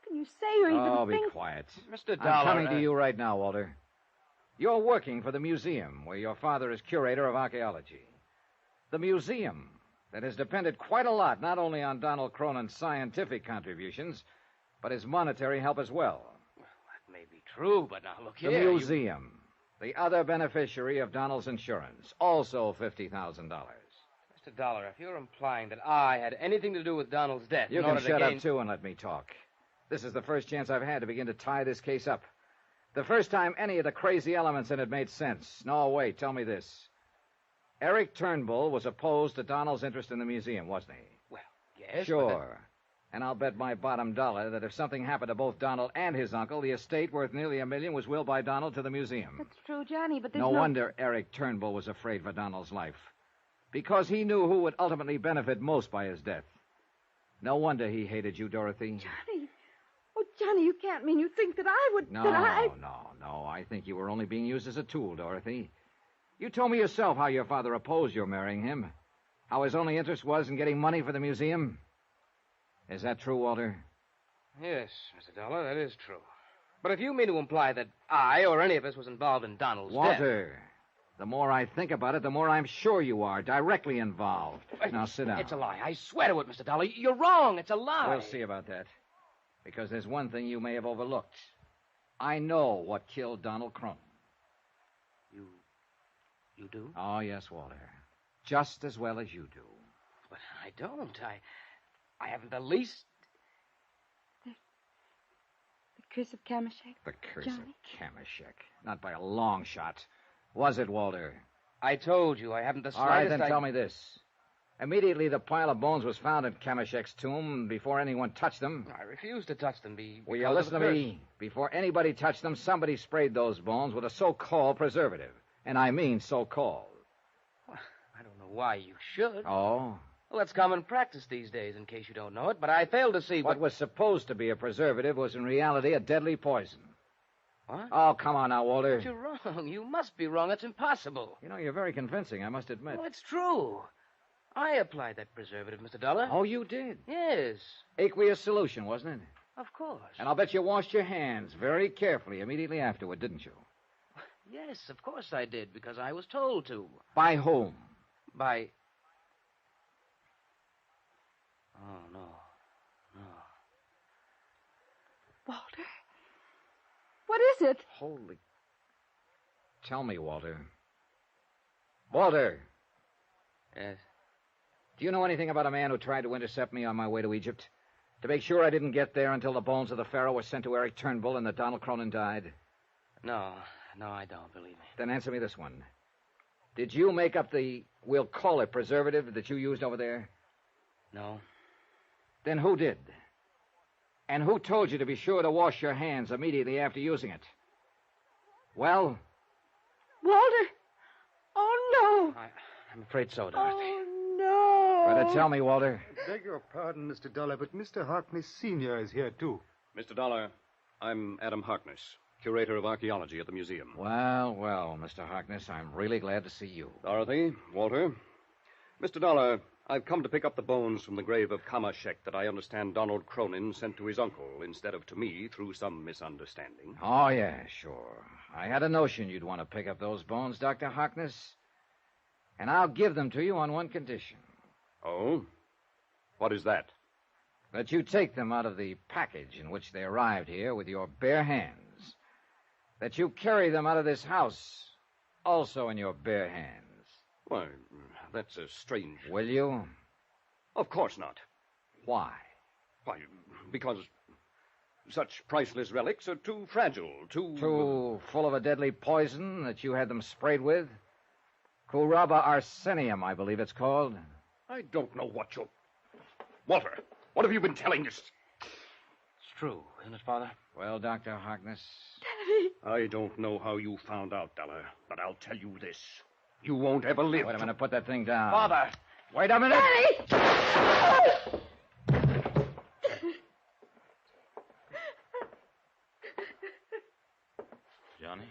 can you say or even Oh, be think... quiet. Mr. I'm Dollar, coming to you right now, Walter. You're working for the museum where your father is curator of archaeology. The museum that has depended quite a lot not only on Donald Cronin's scientific contributions, but his monetary help as well. That may be true, but now look The here. museum, the other beneficiary of Donald's insurance, also $50,000. Mr. Dollar, if you're implying that I had anything to do with Donald's death... You in can order to shut gain... up, too, and let me talk. This is the first chance I've had to begin to tie this case up. The first time any of the crazy elements in it made sense. No, wait, tell me this. Eric Turnbull was opposed to Donald's interest in the museum, wasn't he? Well, yes, Sure. And I'll bet my bottom dollar that if something happened to both Donald and his uncle, the estate worth nearly $1 million was willed by Donald to the museum. That's true, Johnny, but there's No wonder Eric Turnbull was afraid for Donald's life. Because he knew who would ultimately benefit most by his death. No wonder he hated you, Dorothy. Johnny. Oh, Johnny, you can't mean you think that I would... No, that I... no. I think you were only being used as a tool, Dorothy. You told me yourself how your father opposed your marrying him. How his only interest was in getting money for the museum. Is that true, Walter? Yes, Mr. Dollar, that is true. But if you mean to imply that I or any of us was involved in Donald's death... Walter, the more I think about it, the more I'm sure you are, directly involved. Now, sit down. It's a lie. I swear to it, Mr. Dollar. You're wrong. It's a lie. We'll see about that. Because there's one thing you may have overlooked. I know what killed Donald Cronin. You do? Oh, yes, Walter. Just as well as you do. But I don't. I haven't the least... The curse of Kameshek? The curse Johnny? of Kameshek. Not by a long shot. Was it, Walter? I told you I haven't the All right, slightest... then tell me this. Immediately the pile of bones was found in Kameshek's tomb before anyone touched them. I refuse to touch them. Will you listen to me? Before anybody touched them, somebody sprayed those bones with a so-called preservative. And I mean so-called. I don't know why you should. Oh? Well, that's common practice these days, in case you don't know it, but I fail to see What was supposed to be a preservative was in reality a deadly poison. What? Oh, come on now, Walter. But you're wrong. You must be wrong. It's impossible. You know, you're very convincing, I must admit. Well, it's true. I applied that preservative, Mr. Dollar. Oh, you did? Yes. Aqueous solution, wasn't it? Of course. And I'll bet you washed your hands very carefully immediately afterward, didn't you? Yes, of course I did, because I was told to. By whom? By... Oh, no. Walter? What is it? Holy... Tell me, Walter. Walter! Yes? Do you know anything about a man who tried to intercept me on my way to Egypt? To make sure I didn't get there until the bones of the pharaoh were sent to Eric Turnbull and that Donald Cronin died? No, I don't, believe me. Then answer me this one. Did you make up the, we'll call it preservative, that you used over there? No. Then who did? And who told you to be sure to wash your hands immediately after using it? Well? Walter! Oh, no! I'm afraid so, Dorothy. Oh, no! Better tell me, Walter. I beg your pardon, Mr. Dollar, but Mr. Harkness Sr. is here, too. Mr. Dollar, I'm Adam Harkness, curator of archaeology at the museum. Well, Mr. Harkness, I'm really glad to see you. Dorothy, Walter. Mr. Dollar, I've come to pick up the bones from the grave of Kamashek that I understand Donald Cronin sent to his uncle instead of to me through some misunderstanding. Oh, yeah, sure. I had a notion you'd want to pick up those bones, Dr. Harkness. And I'll give them to you on one condition. Oh? What is that? That you take them out of the package in which they arrived here with your bare hands. That you carry them out of this house also in your bare hands. Why, that's a strange... Will you? Of course not. Why? Why, because such priceless relics are too fragile, Too full of a deadly poison that you had them sprayed with? Curaba arsenium, I believe it's called. I don't know what you're... Walter, what have you been telling us? It's true, isn't it, Father? Well, Dr. Harkness... Daddy! I don't know how you found out, Dollar, but I'll tell you this. You won't ever live. Wait a minute, put that thing down. Father! Wait a minute! Daddy! Johnny?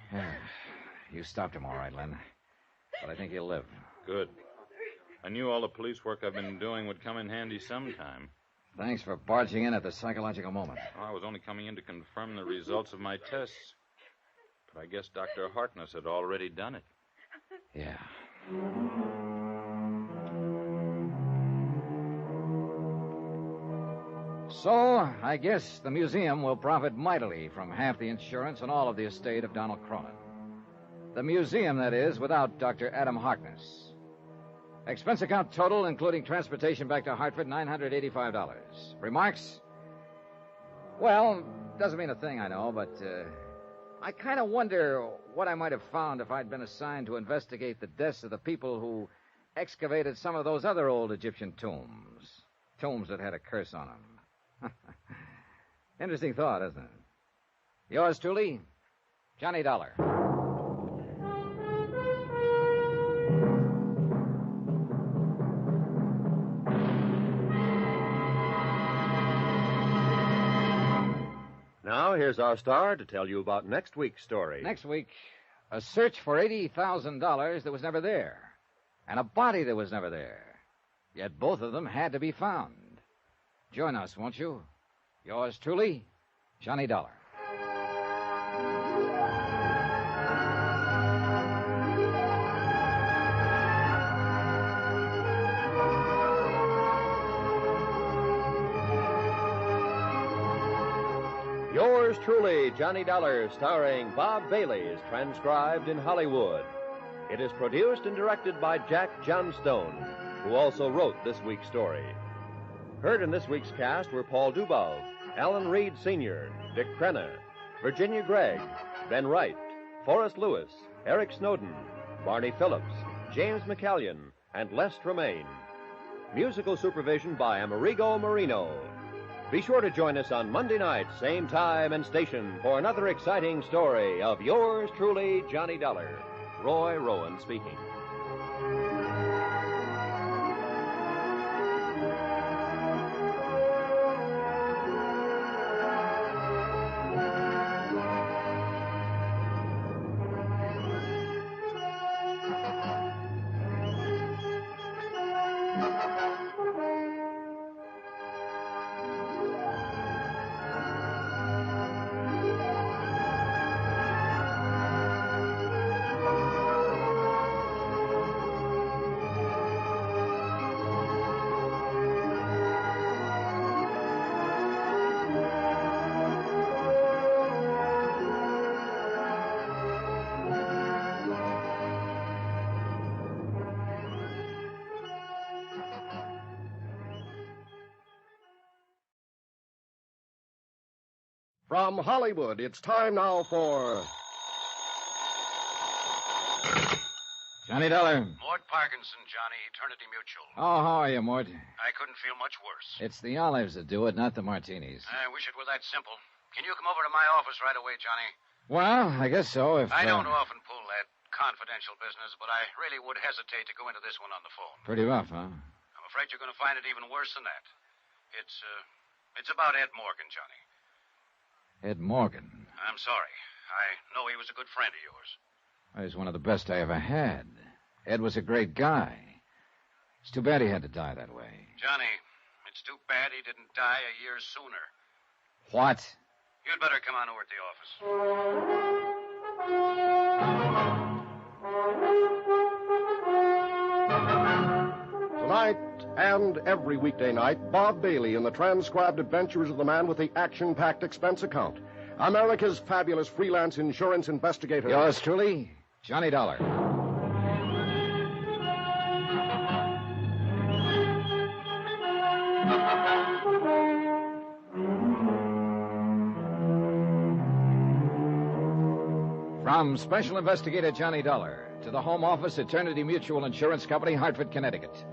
You stopped him all right, Len. But I think he'll live. Good. I knew all the police work I've been doing would come in handy sometime. Thanks for barging in at the psychological moment. I was only coming in to confirm the results of my tests. But I guess Dr. Harkness had already done it. Yeah. So, I guess the museum will profit mightily from half the insurance and all of the estate of Donald Cronin. The museum, that is, without Dr. Adam Harkness. Expense account total, including transportation back to Hartford, $985. Remarks? Well, doesn't mean a thing, I know, but I kind of wonder what I might have found if I'd been assigned to investigate the deaths of the people who excavated some of those other old Egyptian tombs. Tombs that had a curse on them. Interesting thought, isn't it? Yours truly, Johnny Dollar. Now, here's our star to tell you about next week's story. Next week, a search for $80,000 that was never there, and a body that was never there. Yet both of them had to be found. Join us, won't you? Yours truly, Johnny Dollar. Yours truly, Johnny Dollar, starring Bob Bailey, is transcribed in Hollywood. It is produced and directed by Jack Johnstone, who also wrote this week's story. Heard in this week's cast were Paul Dubov, Alan Reed Sr., Dick Crenna, Virginia Gregg, Ben Wright, Forrest Lewis, Eric Snowden, Barney Phillips, James McCallion, and Les Tremaine. Musical supervision by Amerigo Marino. Be sure to join us on Monday night, same time and station, for another exciting story of yours truly, Johnny Dollar. Roy Rowan speaking. From Hollywood, it's time now for... Johnny Dollar. Mort Parkinson, Johnny, Eternity Mutual. Oh, how are you, Mort? I couldn't feel much worse. It's the olives that do it, not the martinis. I wish it were that simple. Can you come over to my office right away, Johnny? Well, I guess so, if... I don't often pull that confidential business, but I really would hesitate to go into this one on the phone. Pretty rough, huh? I'm afraid you're going to find it even worse than that. It's about Ed Morgan, Johnny. Ed Morgan. I'm sorry. I know he was a good friend of yours. He's one of the best I ever had. Ed was a great guy. It's too bad he had to die that way. Johnny, it's too bad he didn't die a year sooner. What? You'd better come on over to the office. Tonight and every weekday night, Bob Bailey in the transcribed adventures of the man with the action-packed expense account. America's fabulous freelance insurance investigator. Yours truly, Johnny Dollar. From Special Investigator Johnny Dollar to the Home Office, Eternity Mutual Insurance Company, Hartford, Connecticut.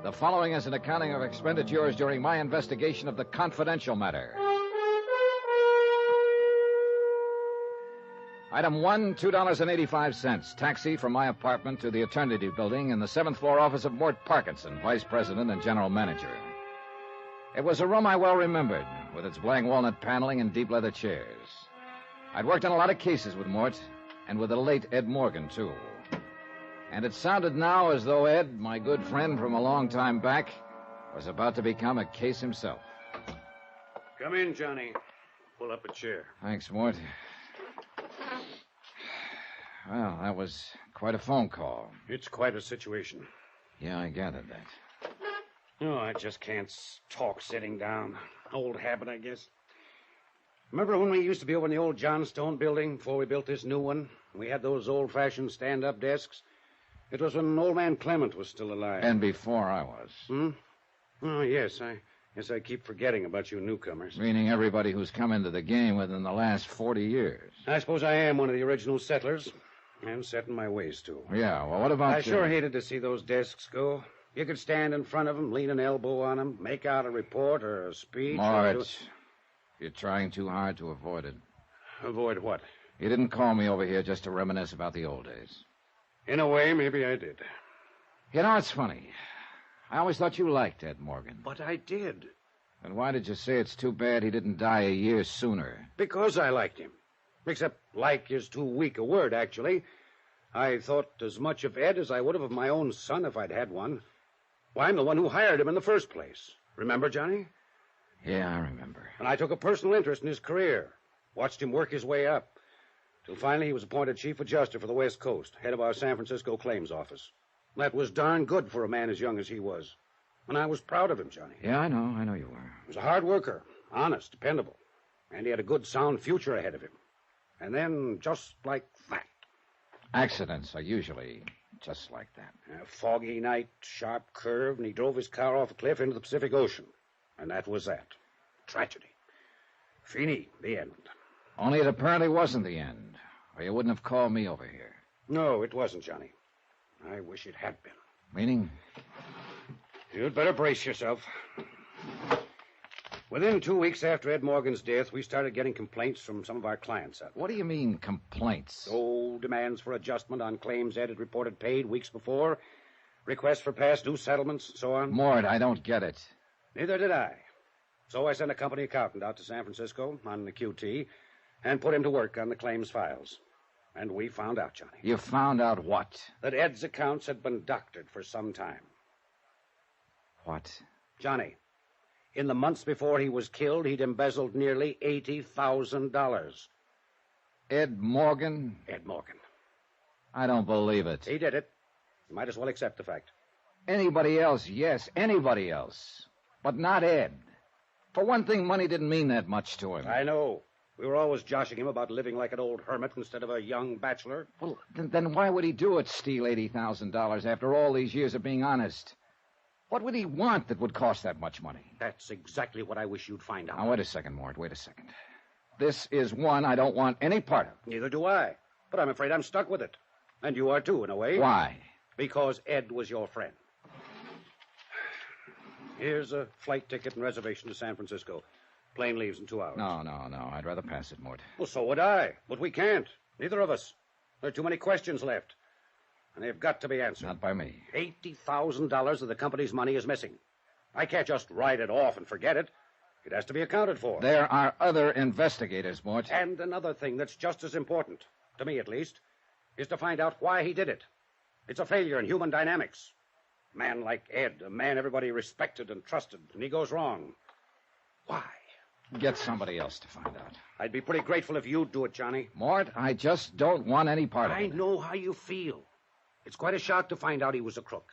The following is an accounting of expenditures during my investigation of the confidential matter. Item 1, $2.85. Taxi from my apartment to the Eternity Building in the 7th floor office of Mort Parkinson, Vice President and General Manager. It was a room I well remembered, with its black walnut paneling and deep leather chairs. I'd worked on a lot of cases with Mort, and with the late Ed Morgan, too. And it sounded now as though Ed, my good friend from a long time back, was about to become a case himself. Come in, Johnny. Pull up a chair. Thanks, Mort. Well, that was quite a phone call. It's quite a situation. Yeah, I gathered that. Oh, I just can't talk sitting down. Old habit, I guess. Remember when we used to be over in the old Johnstone building before we built this new one? We had those old-fashioned stand-up desks. It was when old man Clement was still alive. And before I was. Hmm? Oh, yes. I keep forgetting about you newcomers. Meaning everybody who's come into the game within the last 40 years. I suppose I am one of the original settlers. And set in my ways, too. Yeah, well, what about... I sure hated to see those desks go. You could stand in front of them, lean an elbow on them, make out a report or a speech. Mort, you're trying too hard to avoid it. Avoid what? You didn't call me over here just to reminisce about the old days. In a way, maybe I did. You know, it's funny. I always thought you liked Ed Morgan. But I did. Then why did you say it's too bad he didn't die a year sooner? Because I liked him. Except like is too weak a word, actually. I thought as much of Ed as I would have of my own son if I'd had one. Why, I'm the one who hired him in the first place. Remember, Johnny? Yeah, I remember. And I took a personal interest in his career. Watched him work his way up. Till finally he was appointed chief adjuster for the West Coast, head of our San Francisco claims office. That was darn good for a man as young as he was. And I was proud of him, Johnny. Yeah, I know you were. He was a hard worker, honest, dependable. And he had a good, sound future ahead of him. And then, just like that. Accidents are usually just like that. A foggy night, sharp curve, and he drove his car off a cliff into the Pacific Ocean. And that was that. Tragedy. Fini, the end. Only it apparently wasn't the end, or you wouldn't have called me over here. No, it wasn't, Johnny. I wish it had been. Meaning? You'd better brace yourself. Within 2 weeks after Ed Morgan's death, we started getting complaints from some of our clients. What do you mean, complaints? Oh, demands for adjustment on claims Ed had reported paid weeks before, requests for past due settlements, so on. Mort, I don't get it. Neither did I. So I sent a company accountant out to San Francisco on the QT and put him to work on the claims files. And we found out, Johnny. You found out what? That Ed's accounts had been doctored for some time. What? Johnny, in the months before he was killed, he'd embezzled nearly $80,000. Ed Morgan? Ed Morgan. I don't believe it. He did it. You might as well accept the fact. Anybody else, yes, anybody else. But not Ed. For one thing, money didn't mean that much to him. I know. We were always joshing him about living like an old hermit instead of a young bachelor. Well, then why would he do it, steal $80,000 after all these years of being honest? What would he want that would cost that much money? That's exactly what I wish you'd find out. Now, wait a second, Mort, wait a second. This is one I don't want any part of. Neither do I. But I'm afraid I'm stuck with it. And you are too, in a way. Why? Because Ed was your friend. Here's a flight ticket and reservation to San Francisco. Plane leaves in 2 hours. No. I'd rather pass it, Mort. Well, so would I. But we can't. Neither of us. There are too many questions left. And they've got to be answered. Not by me. $80,000 of the company's money is missing. I can't just write it off and forget it. It has to be accounted for. There are other investigators, Mort. And another thing that's just as important, to me at least, is to find out why he did it. It's a failure in human dynamics. A man like Ed, a man everybody respected and trusted, and he goes wrong. Why? Get somebody else to find out. I'd be pretty grateful if you'd do it, Johnny. Mort, I just don't want any part of I it. know how you feel. It's quite a shock to find out he was a crook.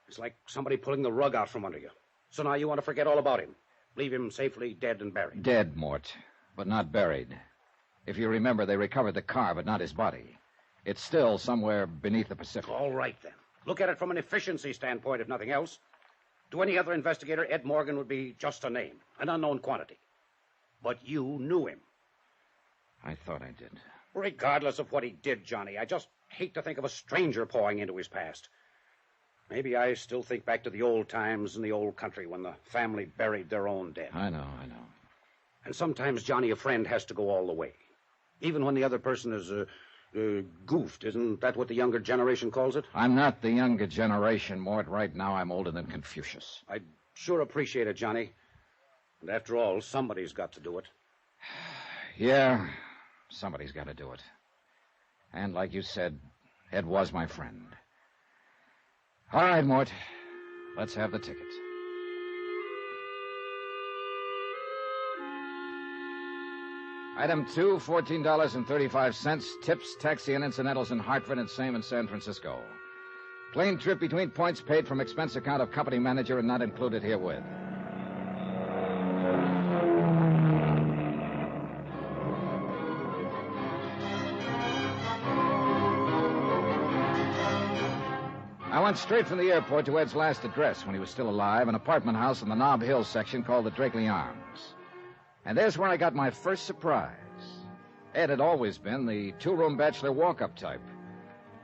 It's like somebody pulling the rug out from under you. So now you want to forget all about him. Leave him safely dead and buried. Dead, Mort, but not buried. If you remember, they recovered the car, but not his body. It's still somewhere beneath the Pacific. All right, then. Look at it from an efficiency standpoint, if nothing else. To any other investigator, Ed Morgan would be just a name, an unknown quantity. But you knew him. I thought I did. Regardless of what he did, Johnny, I just hate to think of a stranger pawing into his past. Maybe I still think back to the old times in the old country when the family buried their own dead. I know. And sometimes, Johnny, a friend has to go all the way. Even when the other person is goofed. Isn't that what the younger generation calls it? I'm not the younger generation, Mort. Right now, I'm older than Confucius. I'd sure appreciate it, Johnny. And after all, somebody's got to do it. Yeah, somebody's got to do it. And like you said, Ed was my friend. All right, Mort. Let's have the ticket. Item 2, $14.35. Tips, taxi, and incidentals in Hartford and same in San Francisco. Plane trip between points paid from expense account of company manager and not included herewith. I went straight from the airport to Ed's last address when he was still alive, an apartment house in the Nob Hill section called the Drakeley Arms. And there's where I got my first surprise. Ed had always been the two-room bachelor walk-up type.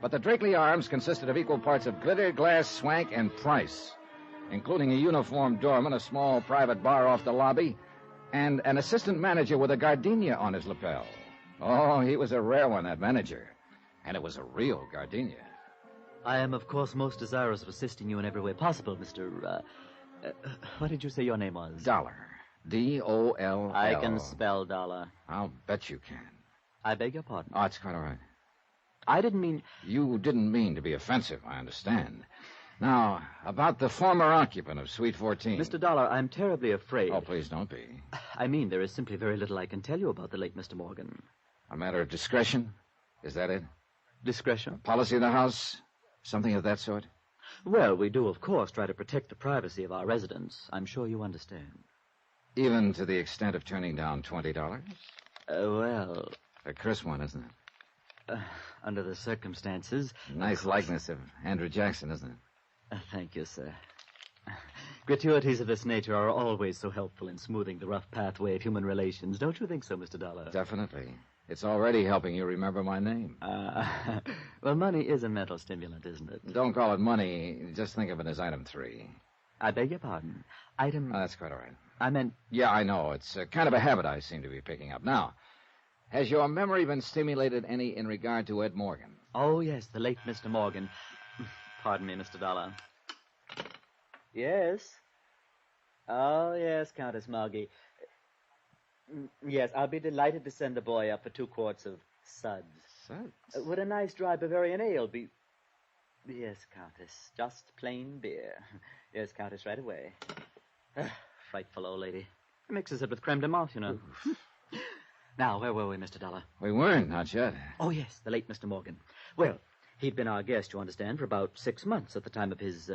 But the Drakeley Arms consisted of equal parts of glitter, glass, swank, and price, including a uniformed doorman, a small private bar off the lobby, and an assistant manager with a gardenia on his lapel. Oh, he was a rare one, that manager. And it was a real gardenia. I am, of course, most desirous of assisting you in every way possible, Mr. What did you say your name was? Dollar. D-O-L-L. I can spell dollar. I'll bet you can. I beg your pardon. Oh, it's quite all right. I didn't mean... You didn't mean to be offensive, I understand. Now, about the former occupant of Suite 14. Mr. Dollar, I'm terribly afraid... Oh, please don't be. I mean, there is simply very little I can tell you about the late Mr. Morgan. A matter of discretion? Is that it? Discretion? Policy of the house? Something of that sort? Well, we do, of course, try to protect the privacy of our residents. I'm sure you understand. Even to the extent of turning down $20? Well... A curse one, isn't it? Under the circumstances... Nice likeness of Andrew Jackson, isn't it? Thank you, sir. Gratuities of this nature are always so helpful in smoothing the rough pathway of human relations. Don't you think so, Mr. Dollar? Definitely. It's already helping you remember my name. Well, money is a mental stimulant, isn't it? Don't call it money. Just think of it as item 3. I beg your pardon. Item... Oh, that's quite all right. I meant... Yeah, I know. It's kind of a habit I seem to be picking up. Now, has your memory been stimulated any in regard to Ed Morgan? Oh, yes, the late Mr. Morgan. Pardon me, Mr. Dollar. Yes? Oh, yes, Countess Margie. Yes, I'll be delighted to send the boy up for 2 quarts of suds. Suds? Would a nice dry Bavarian ale be... Yes, Countess, just plain beer. Yes, Countess, right away. Frightful old lady. Mixes it with creme de menthe, you know. Now, where were we, Mr. Dollar? We weren't, not yet. Oh, yes, the late Mr. Morgan. Well, he'd been our guest, you understand, for about 6 months at the time of his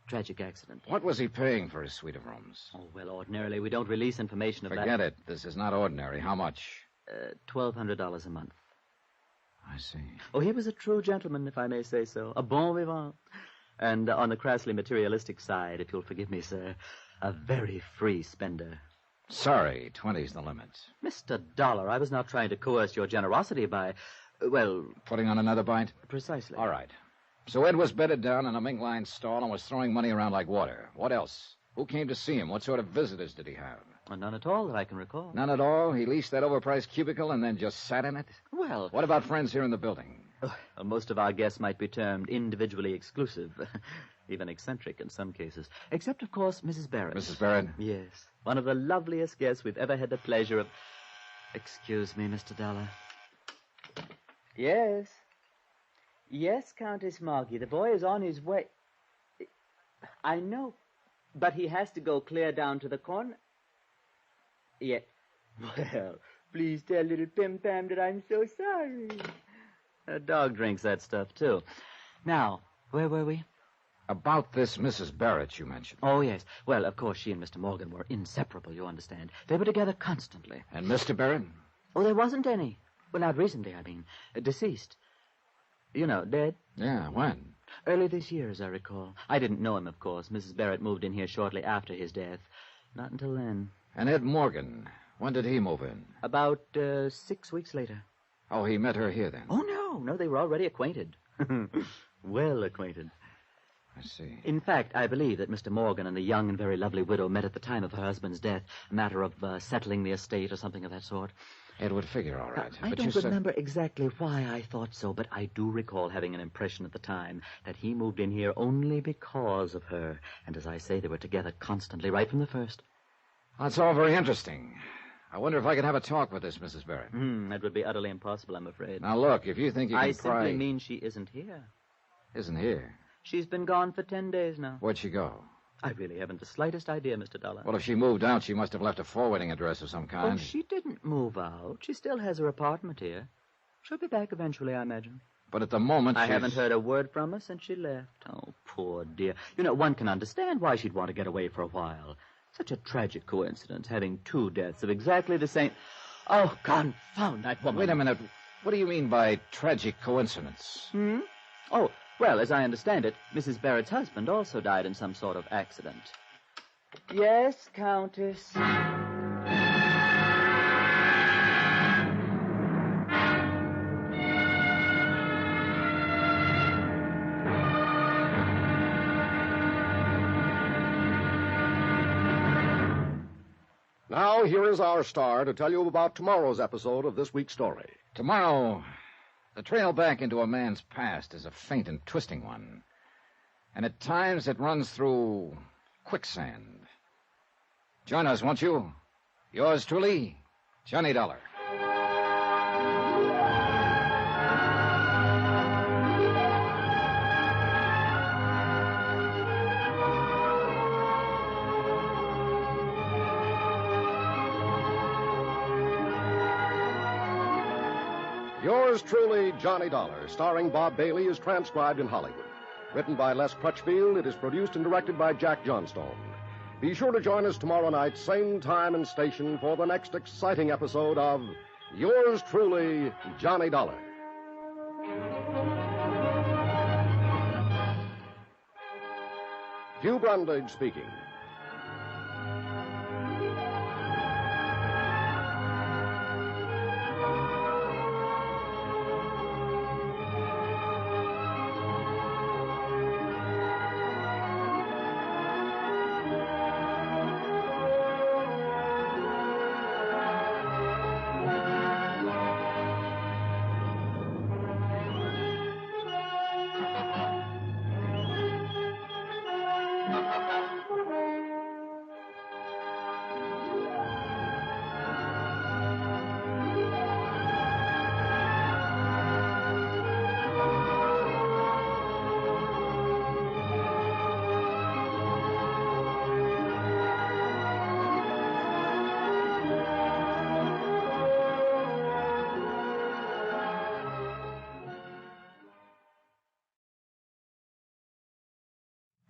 tragic accident. What was he paying for his suite of rooms? Oh, well, ordinarily we don't release information of that. Forget it. This is not ordinary. How much? $1,200 a month. I see. Oh, he was a true gentleman, if I may say so. A bon vivant. And on the crassly materialistic side, if you'll forgive me, sir, a very free spender. Sorry, 20's the limit. Mr. Dollar, I was not trying to coerce your generosity by, well... Putting on another bite? Precisely. All right. So Ed was bedded down in a mink line stall and was throwing money around like water. What else? Who came to see him? What sort of visitors did he have? None at all that I can recall. None at all? He leased that overpriced cubicle and then just sat in it? Well... What about friends here in the building? Most of our guests might be termed individually exclusive. Even eccentric in some cases. Except, of course, Mrs. Barrett. Mrs. Barrett? Yes. One of the loveliest guests we've ever had the pleasure of... Excuse me, Mr. Dollar. Yes. Yes, Countess Margie. The boy is on his way. I know. But he has to go clear down to the corner. Yeah. Well, please tell little Pim Pam that I'm so sorry. A dog drinks that stuff, too. Now, where were we? About this Mrs. Barrett you mentioned. Oh, yes. Well, of course, she and Mr. Morgan were inseparable, you understand. They were together constantly. And Mr. Barrett? Oh, there wasn't any. Well, not recently, I mean. Deceased. You know, dead. Yeah, when? Early this year, as I recall. I didn't know him, of course. Mrs. Barrett moved in here shortly after his death. Not until then. And Ed Morgan, when did he move in? About 6 weeks later. Oh, he met her here then? Oh, no, they were already acquainted. Well acquainted. I see. In fact, I believe that Mr. Morgan and the young and very lovely widow met at the time of her husband's death. A matter of settling the estate or something of that sort. It would figure all right. I don't remember exactly why I thought so, but I do recall having an impression at the time that he moved in here only because of her. And as I say, they were together constantly, right from the first. That's all very interesting. I wonder if I could have a talk with this Mrs. Barrett. That would be utterly impossible, I'm afraid. Now, look, if you think you can I simply mean she isn't here. Isn't here? She's been gone for 10 days now. Where'd she go? I really haven't the slightest idea, Mr. Dollar. Well, if she moved out, she must have left a forwarding address of some kind. Oh, she didn't move out. She still has her apartment here. She'll be back eventually, I imagine. But at the moment, I haven't heard a word from her since she left. Oh, poor dear. You know, one can understand why she'd want to get away for a while. Such a tragic coincidence, having 2 deaths of exactly the same... Oh, confound that woman. Wait a minute. What do you mean by tragic coincidence? Oh, well, as I understand it, Mrs. Barrett's husband also died in some sort of accident. Yes, Countess. Now, here is our star to tell you about tomorrow's episode of this week's story. Tomorrow, the trail back into a man's past is a faint and twisting one. And at times it runs through quicksand. Join us, won't you? Yours truly, Johnny Dollar. Yours truly, Johnny Dollar, starring Bob Bailey, is transcribed in Hollywood. Written by Les Crutchfield, it is produced and directed by Jack Johnstone. Be sure to join us tomorrow night, same time and station, for the next exciting episode of Yours truly, Johnny Dollar. Hugh Brundage speaking.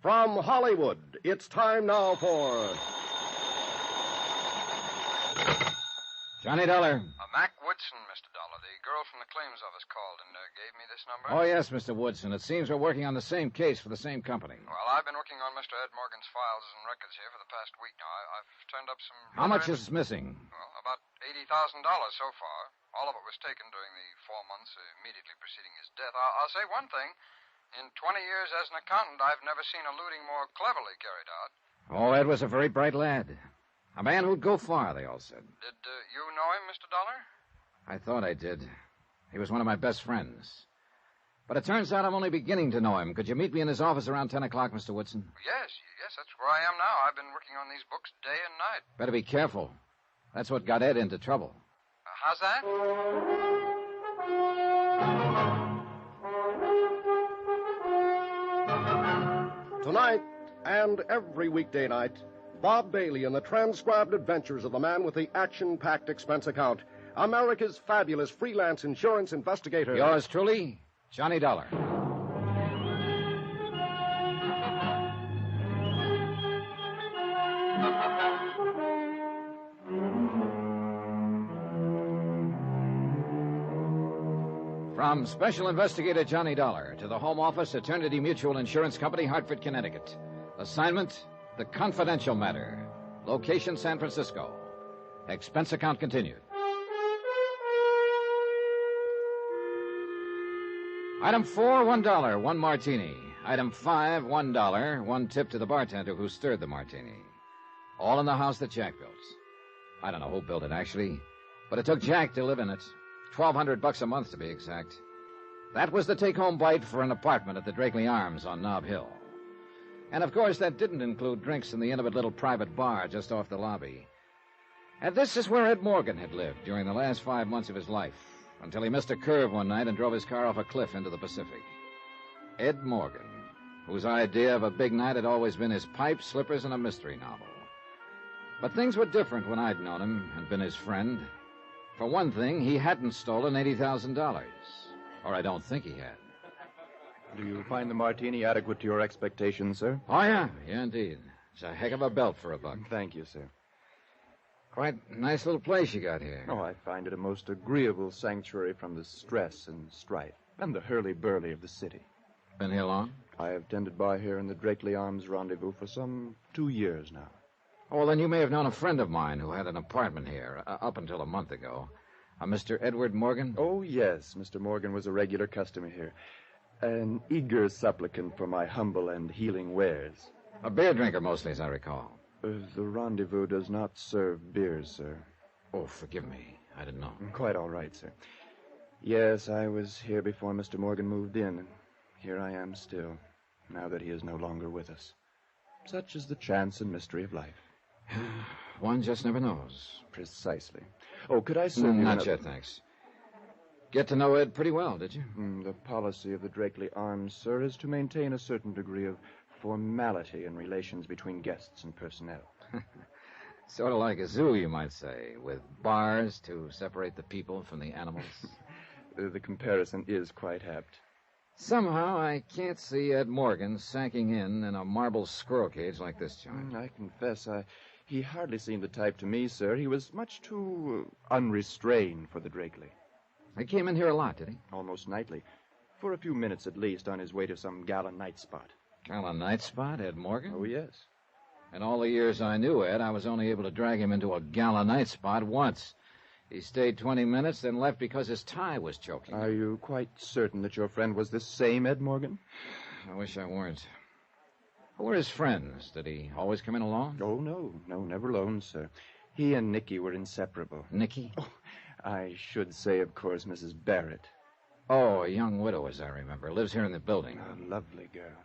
From Hollywood, it's time now for... Johnny Dollar. Mac Woodson, Mr. Dollar. The girl from the claims office called and gave me this number. Oh, yes, Mr. Woodson. It seems we're working on the same case for the same company. Well, I've been working on Mr. Ed Morgan's files and records here for the past week now. I've turned up some... How much is missing? Well, about $80,000 so far. All of it was taken during the 4 months immediately preceding his death. I'll say one thing. In 20 years as an accountant, I've never seen a looting more cleverly carried out. Oh, Ed was a very bright lad. A man who'd go far, they all said. Did you know him, Mr. Dollar? I thought I did. He was one of my best friends. But it turns out I'm only beginning to know him. Could you meet me in his office around 10 o'clock, Mr. Woodson? Yes, that's where I am now. I've been working on these books day and night. Better be careful. That's what got Ed into trouble. How's that? Tonight, And every weekday night, Bob Bailey in the transcribed adventures of the man with the action-packed expense account, America's fabulous freelance insurance investigator. Yours truly, Johnny Dollar. From Special Investigator Johnny Dollar to the Home Office, Eternity Mutual Insurance Company, Hartford, Connecticut. Assignment, the confidential matter. Location, San Francisco. Expense account continued. Item 4, $1, 1 martini. Item 5, $1, 1 tip to the bartender who stirred the martini. All in the house that Jack built. I don't know who built it, actually, but it took Jack to live in it. $1,200 a month, to be exact. That was the take-home bite for an apartment at the Drakeley Arms on Nob Hill. And, of course, that didn't include drinks in the intimate little private bar just off the lobby. And this is where Ed Morgan had lived during the last 5 months of his life, until he missed a curve one night and drove his car off a cliff into the Pacific. Ed Morgan, whose idea of a big night had always been his pipe, slippers, and a mystery novel. But things were different when I'd known him and been his friend. For one thing, he hadn't stolen $80,000. Or I don't think he had. Do you find the martini adequate to your expectations, sir? Oh, yeah. Yeah, indeed. It's a heck of a belt for a buck. Thank you, sir. Quite a nice little place you got here. Oh, I find it a most agreeable sanctuary from the stress and strife and the hurly-burly of the city. Been here long? I have tended bar here in the Drakeley Arms Rendezvous for some 2 years now. Oh, well, then you may have known a friend of mine who had an apartment here up until a month ago. A Mr. Edward Morgan? Oh, yes. Mr. Morgan was a regular customer here. An eager supplicant for my humble and healing wares. A beer drinker mostly, as I recall. The Rendezvous does not serve beers, sir. Oh, forgive me. I didn't know. Quite all right, sir. Yes, I was here before Mr. Morgan moved in, and here I am still, now that he is no longer with us. Such is the chance and mystery of life. One just never knows. Precisely. Oh, could I serve you... Not yet, thanks. Get to know Ed pretty well, did you? The policy of the Drakeley Arms, sir, is to maintain a certain degree of formality in relations between guests and personnel. Sort of like a zoo, you might say, with bars to separate the people from the animals. The comparison is quite apt. Somehow I can't see Ed Morgan sacking in a marble squirrel cage like this joint. I confess, he hardly seemed the type to me, sir. He was much too unrestrained for the Drakeley. He came in here a lot, did he? Almost nightly. For a few minutes at least, on his way to some gala night spot. Gala night spot, Ed Morgan? Oh, yes. In all the years I knew Ed, I was only able to drag him into a gala night spot once. He stayed 20 minutes, then left because his tie was choking. Are you quite certain that your friend was this same Ed Morgan? I wish I weren't. Who were his friends? Did he always come in alone? Oh, no, never alone, sir. He and Nicky were inseparable. Nicky? Oh, I should say, of course, Mrs. Barrett. Oh, a young widow, as I remember. Lives here in the building. A lovely girl.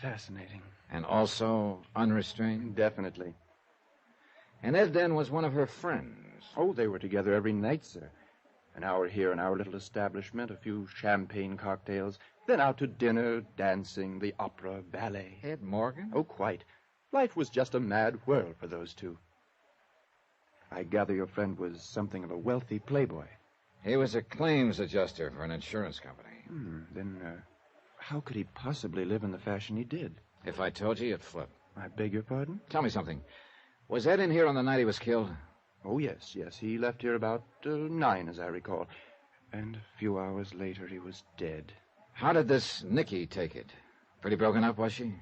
Fascinating. And also unrestrained? Definitely. And Ed then was one of her friends. Oh, they were together every night, sir. An hour here in our little establishment, a few champagne cocktails, then out to dinner, dancing, the opera, ballet. Ed Morgan? Oh, quite. Life was just a mad whirl for those two. I gather your friend was something of a wealthy playboy. He was a claims adjuster for an insurance company. Then how could he possibly live in the fashion he did? If I told you, you'd flip. I beg your pardon? Tell me something. Was Ed in here on the night he was killed? Oh, yes. He left here about 9, as I recall. And a few hours later, he was dead. How did this Nicky take it? Pretty broken up, was she?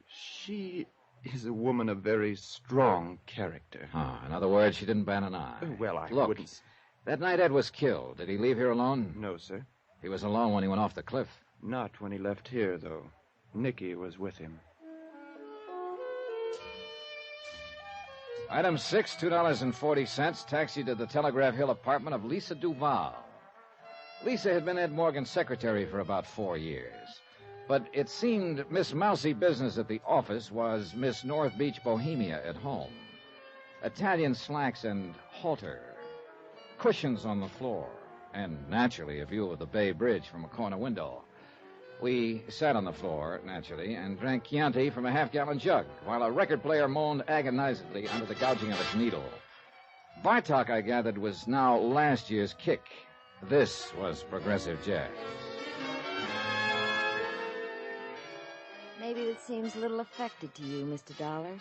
She is a woman of very strong character. Oh, in other words, she didn't bat an eye. Well, I Look, wouldn't... That night Ed was killed. Did he leave here alone? No, sir. He was alone when he went off the cliff. Not when he left here, though. Nicky was with him. Item 6, $2.40, taxi to the Telegraph Hill apartment of Lisa Duval. Lisa had been Ed Morgan's secretary for about 4 years. But it seemed Miss Mousy Business at the office was Miss North Beach Bohemia at home. Italian slacks and halter, cushions on the floor, and naturally a view of the Bay Bridge from a corner window. We sat on the floor, naturally, and drank Chianti from a half-gallon jug, while a record player moaned agonizedly under the gouging of its needle. Bartok, I gathered, was now last year's kick. This was progressive jazz. Maybe it seems a little affected to you, Mr. Dollar.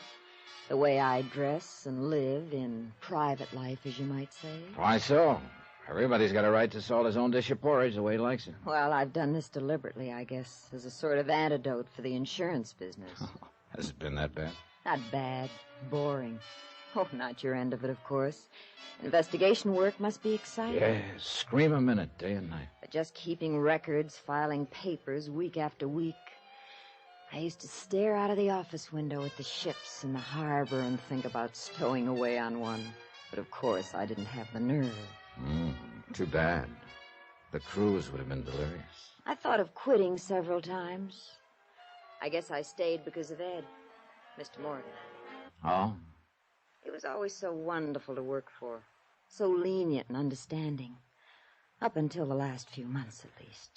The way I dress and live in private life, as you might say. Why so? Everybody's got a right to salt his own dish of porridge the way he likes it. Well, I've done this deliberately, I guess, as a sort of antidote for the insurance business. Has it been that bad? Not bad. Boring. Oh, not your end of it, of course. Investigation work must be exciting. Yes, scream a minute, day and night. But just keeping records, filing papers week after week. I used to stare out of the office window at the ships in the harbor and think about stowing away on one. But of course, I didn't have the nerve. Too bad. The cruise would have been delirious. I thought of quitting several times. I guess I stayed because of Ed, Mr. Morgan. Oh? He was always so wonderful to work for, so lenient and understanding. Up until the last few months, at least.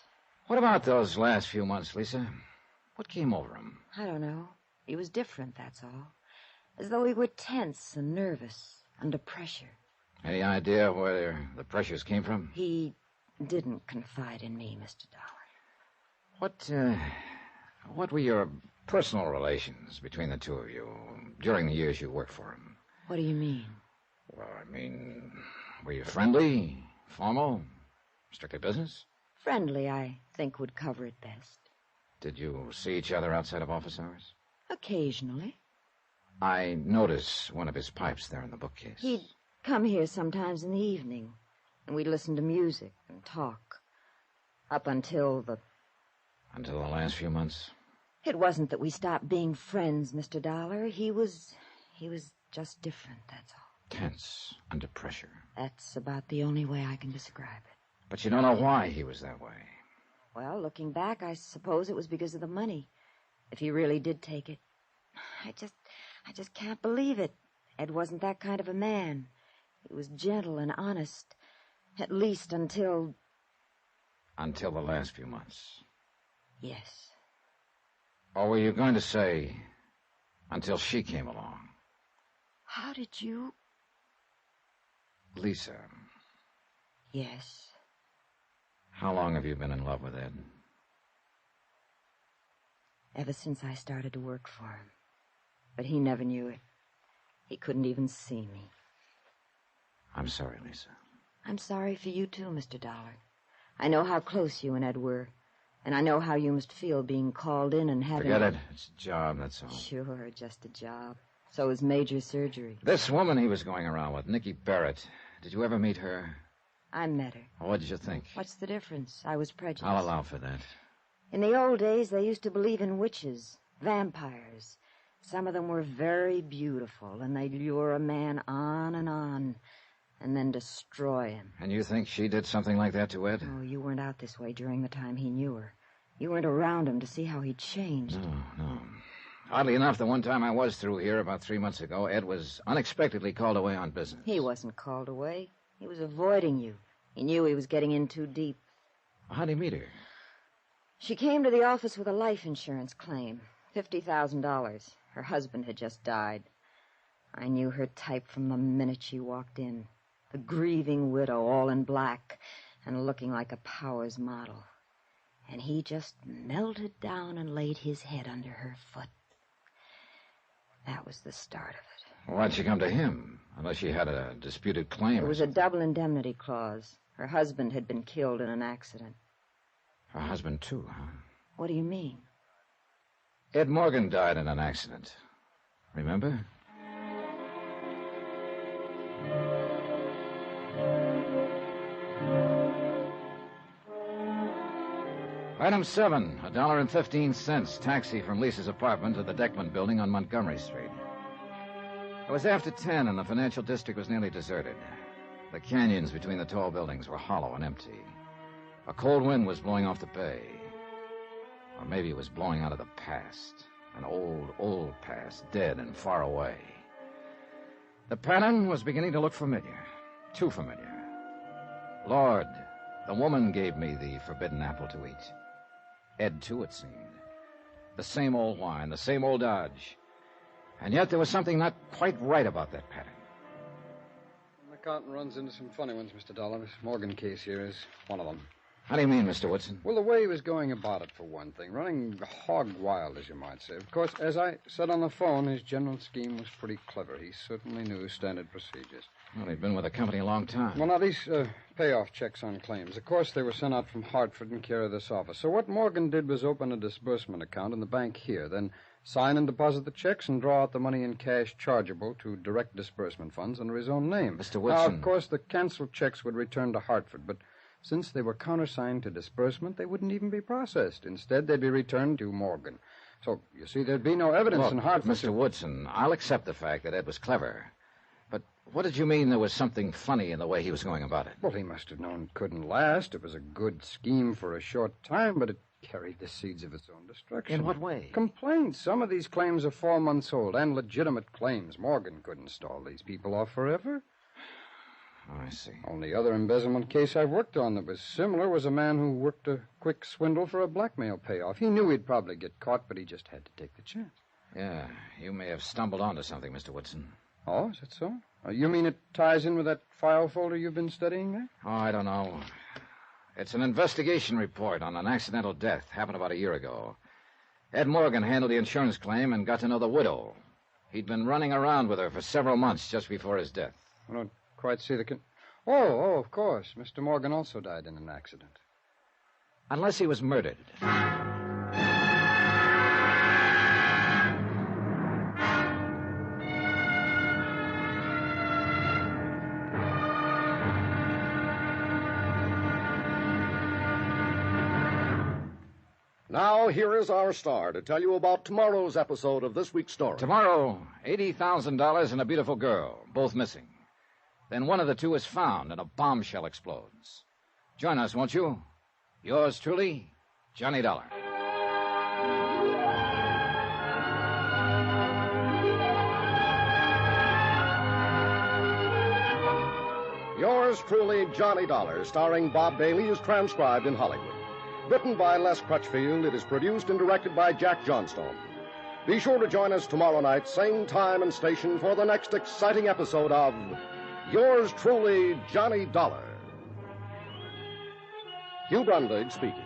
What about those last few months, Lisa? What came over him? I don't know. He was different, that's all. As though he were tense and nervous, under pressure. Any idea where the pressures came from? He didn't confide in me, Mr. Dollar. What were your personal relations between the two of you during the years you worked for him? What do you mean? Well, I mean, were you friendly, formal, strictly business? Friendly, I think, would cover it best. Did you see each other outside of office hours? Occasionally. I noticed one of his pipes there in the bookcase. He'd come here sometimes in the evening, and we'd listen to music and talk. Up until the... Until the last few months? It wasn't that we stopped being friends, Mr. Dollar. He was just different, that's all. Tense, under pressure. That's about the only way I can describe it. But you don't know why he was that way. Well, looking back, I suppose it was because of the money. If he really did take it. I just can't believe it. Ed wasn't that kind of a man. He was gentle and honest. At least until... Until the last few months. Yes. Or were you going to say, until she came along? How did you... Lisa. Yes. How long have you been in love with Ed? Ever since I started to work for him. But he never knew it. He couldn't even see me. I'm sorry, Lisa. I'm sorry for you, too, Mr. Dollar. I know how close you and Ed were. And I know how you must feel being called in and having... Forget it. It's a job, that's all. Sure, just a job. So is major surgery. This woman he was going around with, Nikki Barrett. Did you ever meet her? I met her. What did you think? What's the difference? I was prejudiced. I'll allow for that. In the old days, they used to believe in witches, vampires. Some of them were very beautiful, and they'd lure a man on, and then destroy him. And you think she did something like that to Ed? Oh, you weren't out this way during the time he knew her. You weren't around him to see how he'd changed. No. Oddly enough, the one time I was through here about 3 months ago, Ed was unexpectedly called away on business. He wasn't called away. He was avoiding you. He knew he was getting in too deep. How'd he meet her? She came to the office with a life insurance claim. $50,000. Her husband had just died. I knew her type from the minute she walked in. The grieving widow, all in black, and looking like a Powers model. And he just melted down and laid his head under her foot. That was the start of it. Why'd she come to him? Unless she had a disputed claim. There was a double indemnity clause. Her husband had been killed in an accident. Her husband, too, huh? What do you mean? Ed Morgan died in an accident. Remember? Item 7, $1.15, taxi from Lisa's apartment to the Deckman building on Montgomery Street. It was after 10 and the financial district was nearly deserted. The canyons between the tall buildings were hollow and empty. A cold wind was blowing off the bay. Or maybe it was blowing out of the past. An old past, dead and far away. The pattern was beginning to look familiar. Too familiar. Lord, the woman gave me the forbidden apple to eat. Ed, too, it seemed. The same old whine, the same old dodge. And yet there was something not quite right about that pattern. The accountant runs into some funny ones, Mr. Dollar. This Morgan case here is one of them. How do you mean, Mr. Woodson? Well, the way he was going about it, for one thing. Running hog wild, as you might say. Of course, as I said on the phone, his general scheme was pretty clever. He certainly knew standard procedures. Well, he'd been with the company a long time. Well, now, these payoff checks on claims. Of course, they were sent out from Hartford in care of this office. So what Morgan did was open a disbursement account in the bank here, then sign and deposit the checks and draw out the money in cash chargeable to direct disbursement funds under his own name. Mr. Woodson. Now, of course, the canceled checks would return to Hartford, but since they were countersigned to disbursement, they wouldn't even be processed. Instead, they'd be returned to Morgan. So, you see, there'd be no evidence Look, in Hartford. Mr. Woodson, I'll accept the fact that Ed was clever. But what did you mean there was something funny in the way he was going about it? Well, he must have known it couldn't last. It was a good scheme for a short time, but it carried the seeds of its own destruction. In what way? Complaints. Some of these claims are 4 months old, and legitimate claims. Morgan couldn't stall these people off forever. Oh, I see. Only other embezzlement case I've worked on that was similar was a man who worked a quick swindle for a blackmail payoff. He knew he'd probably get caught, but he just had to take the chance. Yeah, you may have stumbled onto something, Mr. Woodson. Oh, is that so? You mean it ties in with that file folder you've been studying there? Oh, I don't know. It's an investigation report on an accidental death. Happened about a year ago. Ed Morgan handled the insurance claim and got to know the widow. He'd been running around with her for several months just before his death. I don't quite see the... Oh, of course. Mr. Morgan also died in an accident. Unless he was murdered. Now, here is our star to tell you about tomorrow's episode of this week's story. Tomorrow, $80,000 and a beautiful girl, both missing. Then one of the two is found and a bombshell explodes. Join us, won't you? Yours truly, Johnny Dollar. Yours truly, Johnny Dollar, starring Bob Bailey, is transcribed in Hollywood. Written by Les Crutchfield, it is produced and directed by Jack Johnstone. Be sure to join us tomorrow night, same time and station, for the next exciting episode of Yours truly, Johnny Dollar. Hugh Brundage speaking.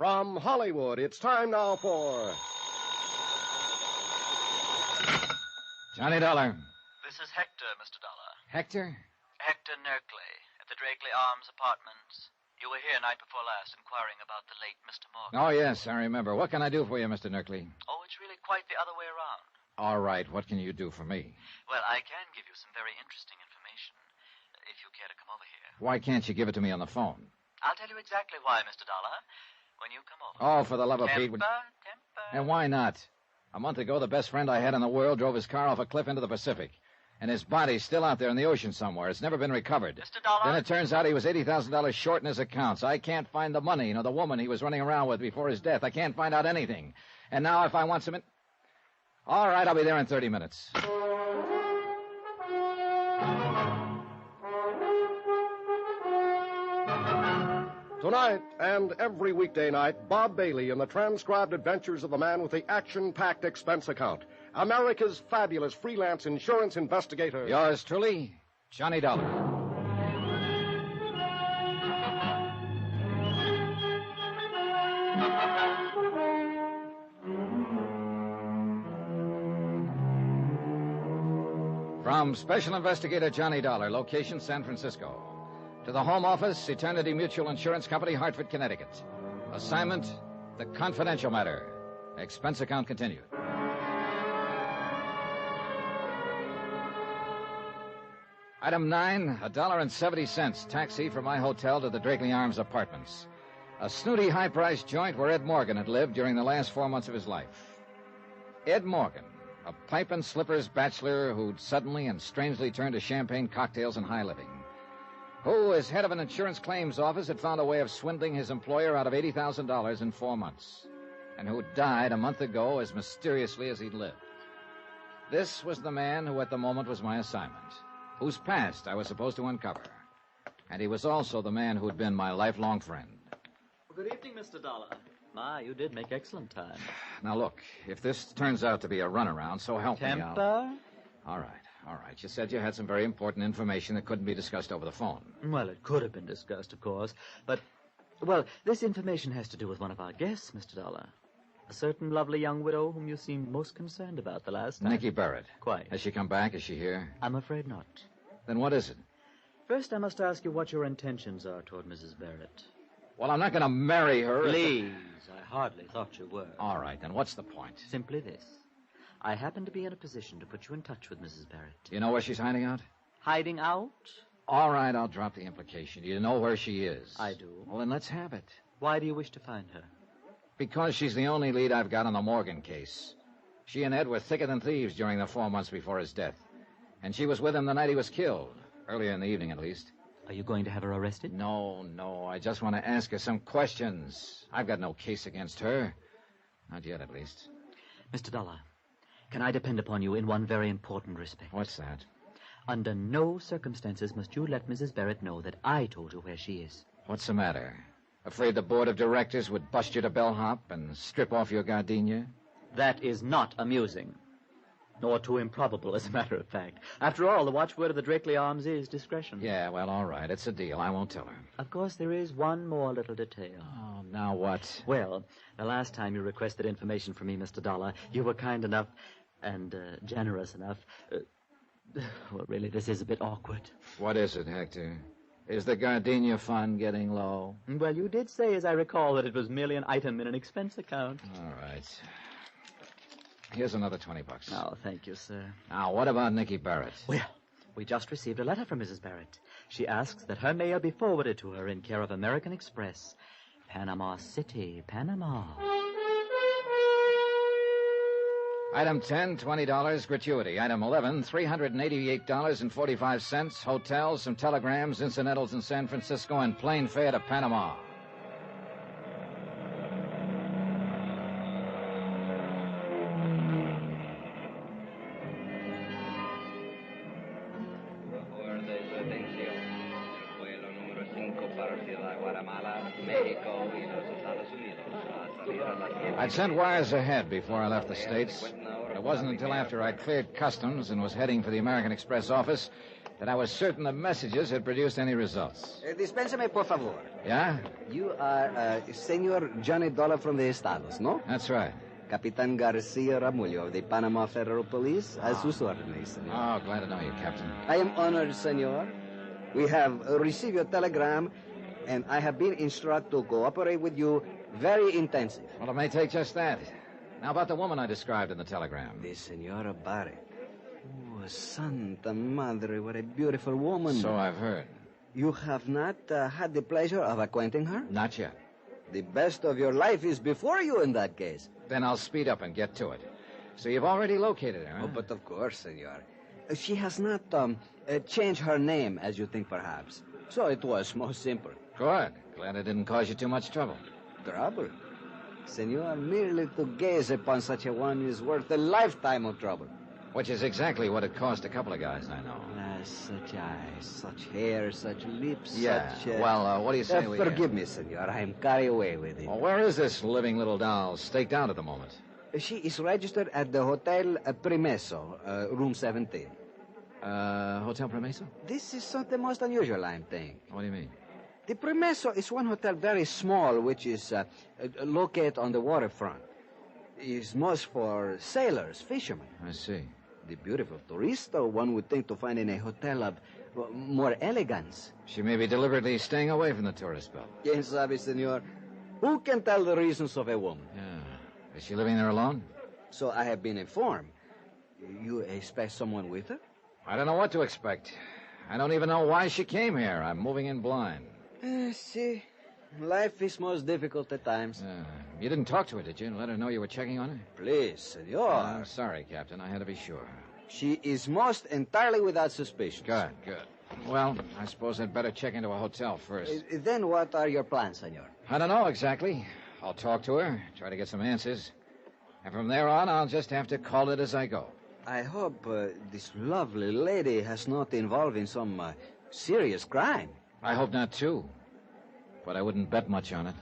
From Hollywood, it's time now for... Johnny Dollar. This is Hector, Mr. Dollar. Hector? Hector Nerkley, at the Drakeley Arms Apartments. You were here night before last inquiring about the late Mr. Morgan. Oh, yes, I remember. What can I do for you, Mr. Nerkley? Oh, it's really quite the other way around. All right, what can you do for me? Well, I can give you some very interesting information, if you care to come over here. Why can't you give it to me on the phone? I'll tell you exactly why, Mr. Dollar, when you come over. Oh, for the love of Pete. Temper. And why not? A month ago, the best friend I had in the world drove his car off a cliff into the Pacific. And his body's still out there in the ocean somewhere. It's never been recovered. Mr. Dollar? Then it turns out he was $80,000 short in his accounts. I can't find the money, nor the woman he was running around with before his death. I can't find out anything. And now if I want some... All right, I'll be there in 30 minutes. Tonight and every weekday night, Bob Bailey in the transcribed adventures of the man with the action-packed expense account. America's fabulous freelance insurance investigator. Yours truly, Johnny Dollar. From Special Investigator Johnny Dollar, location San Francisco. To the Home Office, Eternity Mutual Insurance Company, Hartford, Connecticut. Assignment, the confidential matter. Expense account continued. Item 9, $1.70 taxi from my hotel to the Drakeley Arms apartments. A snooty, high-priced joint where Ed Morgan had lived during the last 4 months of his life. Ed Morgan, a pipe and slippers bachelor who'd suddenly and strangely turned to champagne cocktails and high living. Who, as head of an insurance claims office, had found a way of swindling his employer out of $80,000 in 4 months. And who died a month ago as mysteriously as he'd lived. This was the man who at the moment was my assignment, whose past I was supposed to uncover. And he was also the man who'd been my lifelong friend. Well, good evening, Mr. Dollar. My, you did make excellent time. Now, look, if this turns out to be a runaround, so help me, Temper? All right. You said you had some very important information that couldn't be discussed over the phone. Well, it could have been discussed, of course. But, well, this information has to do with one of our guests, Mr. Dollar. A certain lovely young widow whom you seemed most concerned about the last time. Nicky Barrett. Quite. Has she come back? Is she here? I'm afraid not. Then what is it? First, I must ask you what your intentions are toward Mrs. Barrett. Well, I'm not going to marry her. Please, I hardly thought you were. All right, then what's the point? Simply this. I happen to be in a position to put you in touch with Mrs. Barrett. Do you know where she's hiding out? Hiding out? All right, I'll drop the implication. You know where she is. I do. Well, then let's have it. Why do you wish to find her? Because she's the only lead I've got on the Morgan case. She and Ed were thicker than thieves during the 4 months before his death. And she was with him the night he was killed. Earlier in the evening, at least. Are you going to have her arrested? No. I just want to ask her some questions. I've got no case against her. Not yet, at least. Mr. Dollar, can I depend upon you in one very important respect? What's that? Under no circumstances must you let Mrs. Barrett know that I told you where she is. What's the matter? Afraid the board of directors would bust you to bellhop and strip off your gardenia? That is not amusing. Nor too improbable, as a matter of fact. After all, the watchword of the Drakeley Arms is discretion. Yeah, well, all right. It's a deal. I won't tell her. Of course, there is one more little detail. Oh, now what? Well, the last time you requested information from me, Mr. Dollar, you were kind enough and generous enough. Well, really, this is a bit awkward. What is it, Hector? Is the gardenia fund getting low? Well, you did say, as I recall, that it was merely an item in an expense account. All right. Here's another $20. Oh, thank you, sir. Now, what about Nicky Barrett? Well, we just received a letter from Mrs. Barrett. She asks that her mail be forwarded to her in care of American Express, Panama City, Panama. Item 10, $20, gratuity. Item 11, $388.45, hotels, some telegrams, incidentals in San Francisco, and plane fare to Panama. I'd sent wires ahead before I left the States. It wasn't until after I'd cleared customs and was heading for the American Express office that I was certain the messages had produced any results. Dispénsame, por favor. Yeah? You are Senor Johnny Dollar from the Estados, no? That's right. Capitan Garcia Ramullo of the Panama Federal Police, as sus órdenes, senor. Oh, glad to know you, Captain. I am honored, senor. We have received your telegram, and I have been instructed to cooperate with you very intensive. Well, it may take just that. Now, about the woman I described in the telegram. The Senora Barrett. Oh, Santa Madre, what a beautiful woman. So I've heard. You have not had the pleasure of acquainting her? Not yet. The best of your life is before you in that case. Then I'll speed up and get to it. So you've already located her, huh? Oh, but of course, senor. She has not changed her name, as you think, perhaps. So it was most simple. Good. Glad it didn't cause you too much trouble. Trouble? Senor, merely to gaze upon such a one is worth a lifetime of trouble. Which is exactly what it cost a couple of guys I know. Such eyes, such hair, such lips, yeah. such... Well, what do you say we... Forgive me, senor. I am carried away with it. Well, where is this living little doll staked out at the moment? She is registered at the Hotel Primeso, room 17. Hotel Primeso? This is something most unusual, I'm thinking. What do you mean? The Primeso is one hotel very small, which is located on the waterfront. It's most for sailors, fishermen. I see. The beautiful tourista one would think to find in a hotel of more elegance. She may be deliberately staying away from the tourist belt. Quien sabe, senor? Who can tell the reasons of a woman? Yeah. Is she living there alone? So I have been informed. You expect someone with her? I don't know what to expect. I don't even know why she came here. I'm moving in blind. See, life is most difficult at times. You didn't talk to her, did you? Let her know you were checking on her? Please, senor. I'm sorry, Captain. I had to be sure. She is most entirely without suspicion. Good. Well, I suppose I'd better check into a hotel first. Then what are your plans, senor? I don't know exactly. I'll talk to her, try to get some answers. And from there on, I'll just have to call it as I go. I hope this lovely lady has not involved in some serious crime. I hope not, too. But I wouldn't bet much on it.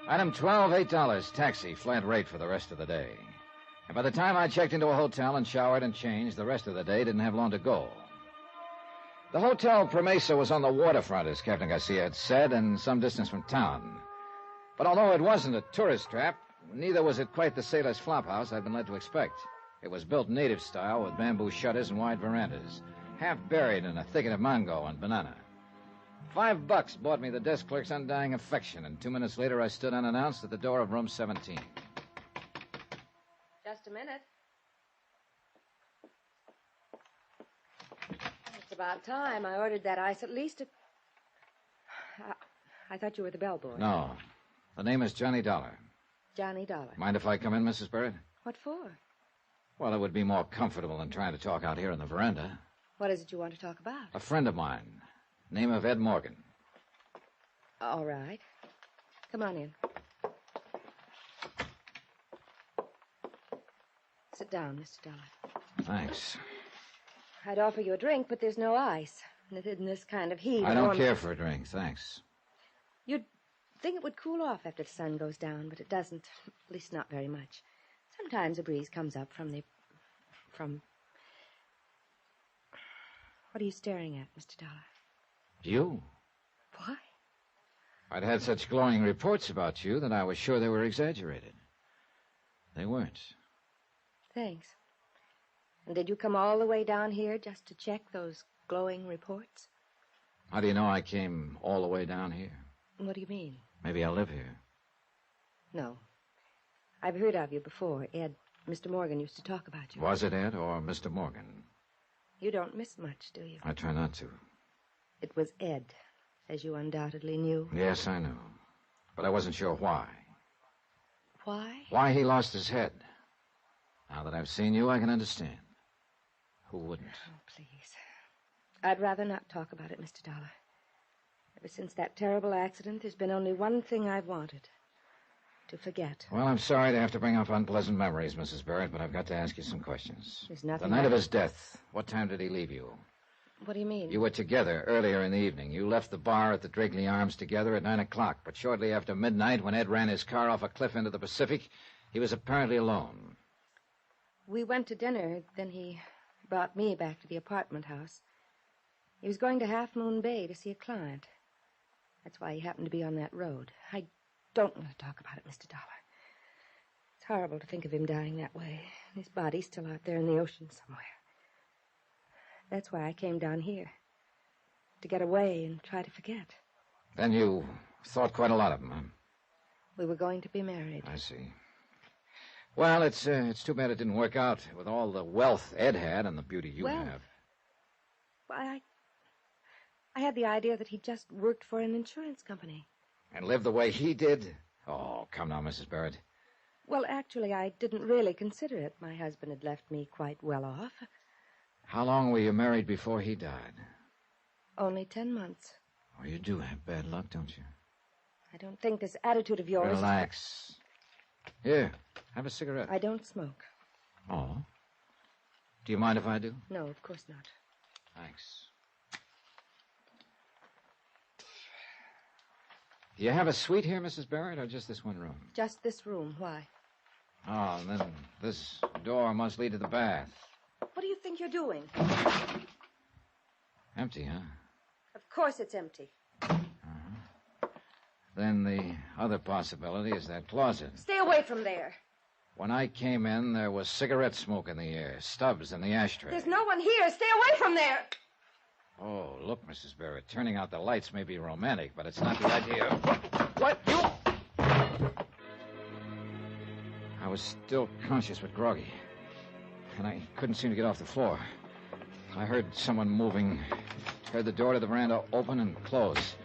Item 12, $8, taxi, flat rate for the rest of the day. And by the time I checked into a hotel and showered and changed, the rest of the day didn't have long to go. The Hotel Promesa was on the waterfront, as Captain Garcia had said, and some distance from town. But although it wasn't a tourist trap, neither was it quite the sailor's flophouse I'd been led to expect. It was built native style with bamboo shutters and wide verandas, half buried in a thicket of mango and banana. $5 bought me the desk clerk's undying affection, and 2 minutes later I stood unannounced at the door of room 17. Just a minute. It's about time. I ordered that ice at least a... I thought you were the bellboy. No. The name is Johnny Dollar. Johnny Dollar. Mind if I come in, Mrs. Barrett? What for? Well, it would be more comfortable than trying to talk out here on the veranda. What is it you want to talk about? A friend of mine. Name of Ed Morgan. All right. Come on in. Sit down, Mr. Dollar. Thanks. I'd offer you a drink, but there's no ice. And in this kind of heat... I don't care for a drink, thanks. You'd think it would cool off after the sun goes down, but it doesn't. At least not very much. Sometimes a breeze comes up from... What are you staring at, Mr. Dollar? You? Why? I'd had such glowing reports about you that I was sure they were exaggerated. They weren't. Thanks. And did you come all the way down here just to check those glowing reports? How do you know I came all the way down here? What do you mean? Maybe I live here. No. I've heard of you before. Ed, Mr. Morgan used to talk about you. Was it Ed or Mr. Morgan? You don't miss much, do you? I try not to. It was Ed, as you undoubtedly knew. Yes, I know. But I wasn't sure why. Why? Why he lost his head. Now that I've seen you, I can understand. Who wouldn't? Oh, please. I'd rather not talk about it, Mr. Dollar. Ever since that terrible accident, there's been only one thing I've wanted. To forget. Well, I'm sorry to have to bring up unpleasant memories, Mrs. Barrett, but I've got to ask you some questions. There's nothing... The night of his death, what time did he leave you? What do you mean? You were together earlier in the evening. You left the bar at the Drakeley Arms together at 9 o'clock, but shortly after midnight, when Ed ran his car off a cliff into the Pacific, he was apparently alone. We went to dinner, then he brought me back to the apartment house. He was going to Half Moon Bay to see a client. That's why he happened to be on that road. I don't want to talk about it, Mr. Dollar. It's horrible to think of him dying that way. His body's still out there in the ocean somewhere. That's why I came down here. To get away and try to forget. Then you thought quite a lot of him, huh? We were going to be married. I see. Well, it's too bad it didn't work out with all the wealth Ed had and the beauty you have. Well, I had the idea that he just worked for an insurance company. And lived the way he did? Oh, come now, Mrs. Barrett. Well, actually, I didn't really consider it. My husband had left me quite well off. How long were you married before he died? Only 10 months. Oh, you do have bad luck, don't you? I don't think this attitude of yours... Relax. Here, have a cigarette. I don't smoke. Oh? Do you mind if I do? No, of course not. Thanks. Do you have a suite here, Mrs. Barrett, or just this one room? Just this room. Why? Oh, and then this door must lead to the bath. What do you think you're doing? Empty, huh? Of course it's empty. Then the other possibility is that closet. Stay away from there. When I came in, there was cigarette smoke in the air, stubs in the ashtray. There's no one here. Stay away from there. Oh, look, Mrs. Barrett, turning out the lights may be romantic, but it's not the idea. What? You? I was still conscious but groggy, and I couldn't seem to get off the floor. I heard someone moving, heard the door to the veranda open and close.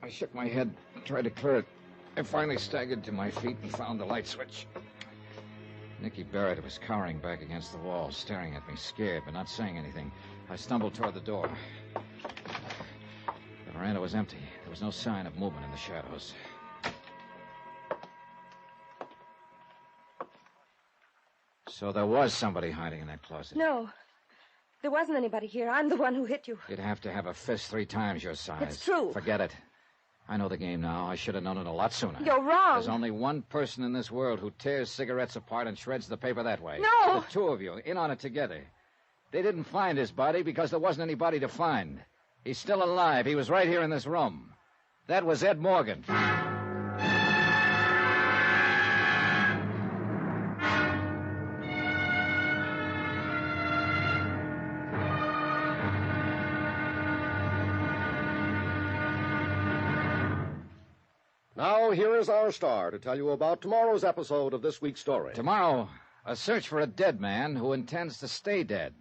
I shook my head, tried to clear it. I finally staggered to my feet and found the light switch. Nicky Barrett was cowering back against the wall, staring at me, scared, but not saying anything. I stumbled toward the door. The veranda was empty. There was no sign of movement in the shadows. So there was somebody hiding in that closet. No. There wasn't anybody here. I'm the one who hit you. You'd have to have a fist 3 times your size. It's true. Forget it. I know the game now. I should have known it a lot sooner. You're wrong. There's only one person in this world who tears cigarettes apart and shreds the paper that way. No! The 2 of you, in on it together. They didn't find his body because there wasn't anybody to find. He's still alive. He was right here in this room. That was Ed Morgan. Now, here is our star to tell you about tomorrow's episode of this week's story. Tomorrow, a search for a dead man who intends to stay dead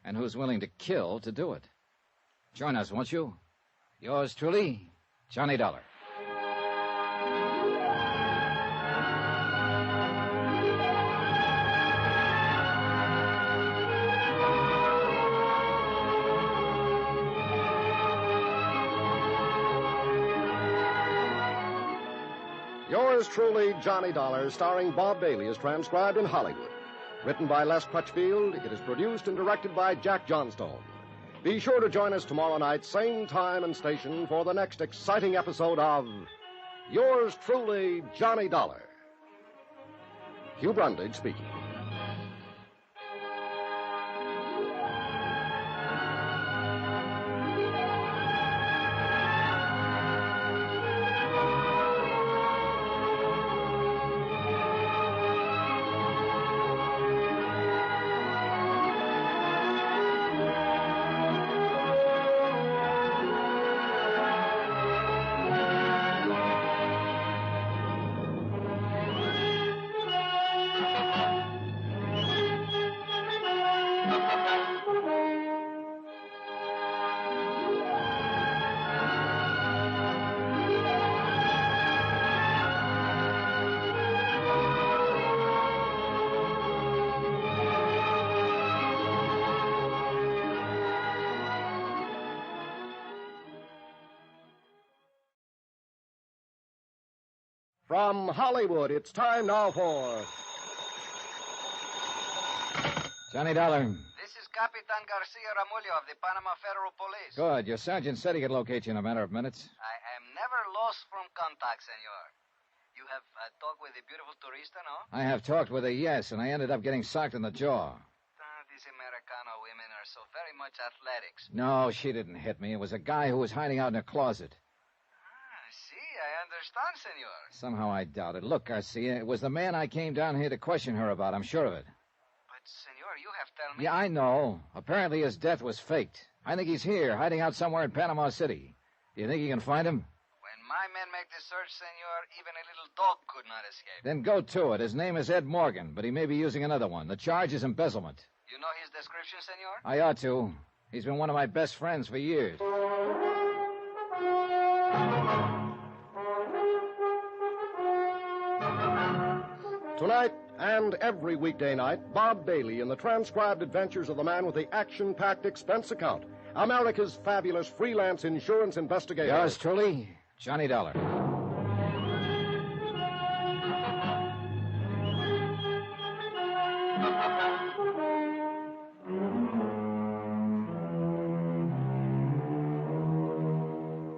and who's willing to kill to do it. Join us, won't you? Yours truly, Johnny Dollar. Yours truly, Johnny Dollar, starring Bob Bailey, is transcribed in Hollywood. Written by Les Crutchfield, it is produced and directed by Jack Johnstone. Be sure to join us tomorrow night, same time and station, for the next exciting episode of Yours truly, Johnny Dollar. Hugh Brundage speaking. From Hollywood, it's time now for Johnny Dollar. This is Capitan Garcia Ramullo of the Panama Federal Police. Good. Your sergeant said he could locate you in a matter of minutes. I am never lost from contact, senor. You have talked with the beautiful turista, no? I have talked with her, yes, and I ended up getting socked in the jaw. These Americano women are so very much athletics. No, she didn't hit me. It was a guy who was hiding out in a closet. I understand, senor. Somehow I doubt it. Look, Garcia, it was the man I came down here to question her about. I'm sure of it. But, senor, you have told me... Yeah, I know. Apparently his death was faked. I think he's here, hiding out somewhere in Panama City. Do you think you can find him? When my men make the search, senor, even a little dog could not escape. Then go to it. His name is Ed Morgan, but he may be using another one. The charge is embezzlement. You know his description, senor? I ought to. He's been one of my best friends for years. Tonight and every weekday night, Bob Bailey in the transcribed adventures of the man with the action-packed expense account, America's fabulous freelance insurance investigator. Yours truly, Johnny Dollar.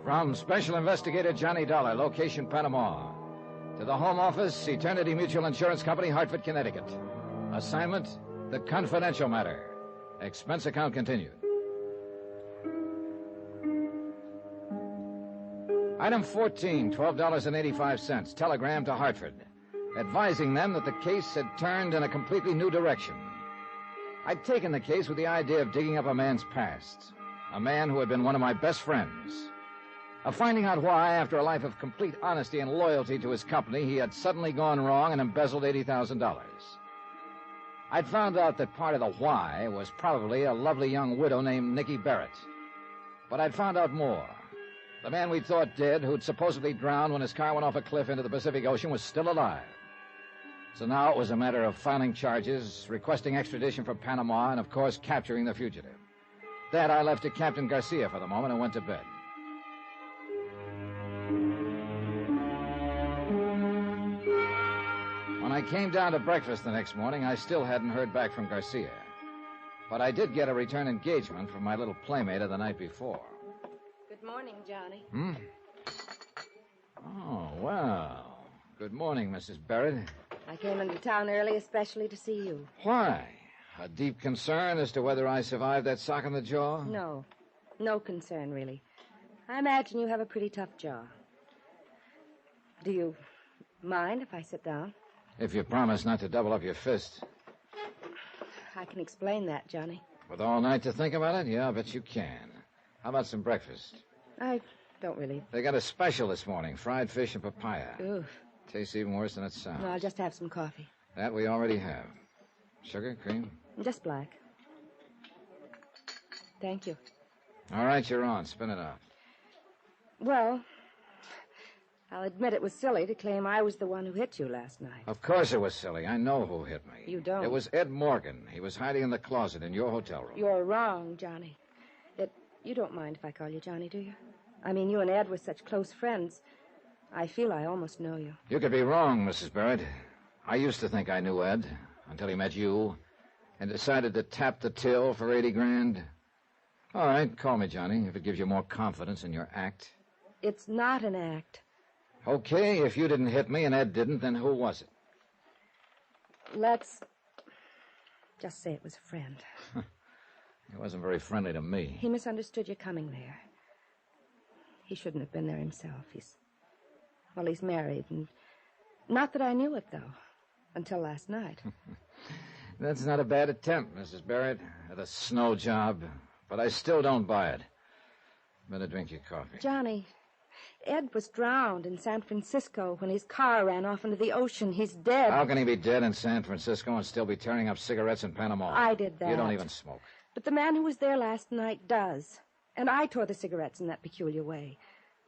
From Special Investigator Johnny Dollar, location Panama. To the Home Office, Eternity Mutual Insurance Company, Hartford, Connecticut. Assignment, the confidential matter. Expense account continued. Item 14, $12.85. Telegram to Hartford. advising them that the case had turned in a completely new direction. I'd taken the case with the idea of digging up a man's past, a man who had been one of my best friends, of finding out why, after a life of complete honesty and loyalty to his company, he had suddenly gone wrong and embezzled $80,000. I'd found out that part of the why was probably a lovely young widow named Nicky Barrett. But I'd found out more. The man we thought dead, who'd supposedly drowned when his car went off a cliff into the Pacific Ocean, was still alive. So now it was a matter of filing charges, requesting extradition from Panama, and, of course, capturing the fugitive. That I left to Captain Garcia for the moment and went to bed. When I came down to breakfast the next morning, I still hadn't heard back from Garcia. But I did get a return engagement from my little playmate of the night before. Good morning, Johnny. Oh, well. Good morning, Mrs. Barrett. I came into town early especially to see you. Why? A deep concern as to whether I survived that sock in the jaw? No. No concern, really. I imagine you have a pretty tough jaw. Do you mind if I sit down? If you promise not to double up your fist. I can explain that, Johnny. With all night to think about it? Yeah, I bet you can. How about some breakfast? I don't really. They got a special this morning, fried fish and papaya. Oof. Tastes even worse than it sounds. No, I'll just have some coffee. That we already have. Sugar, cream? Just black. Thank you. All right, you're on. Spin it out. Well, I'll admit it was silly to claim I was the one who hit you last night. Of course it was silly. I know who hit me. You don't. It was Ed Morgan. He was hiding in the closet in your hotel room. You're wrong, Johnny. You don't mind if I call you Johnny, do you? I mean, you and Ed were such close friends. I feel I almost know you. You could be wrong, Mrs. Barrett. I used to think I knew Ed until he met you and decided to tap the till for $80,000. All right, call me Johnny if it gives you more confidence in your act. It's not an act. Okay, if you didn't hit me and Ed didn't, then who was it? Let's just say it was a friend. He wasn't very friendly to me. He misunderstood you coming there. He shouldn't have been there himself. He's married, and not that I knew it, though, until last night. That's not a bad attempt, Mrs. Barrett, at a snow job, but I still don't buy it. Better drink your coffee. Johnny, Ed was drowned in San Francisco when his car ran off into the ocean. He's dead. How can he be dead in San Francisco and still be tearing up cigarettes in Panama? I did that. You don't even smoke. But the man who was there last night does. And I tore the cigarettes in that peculiar way.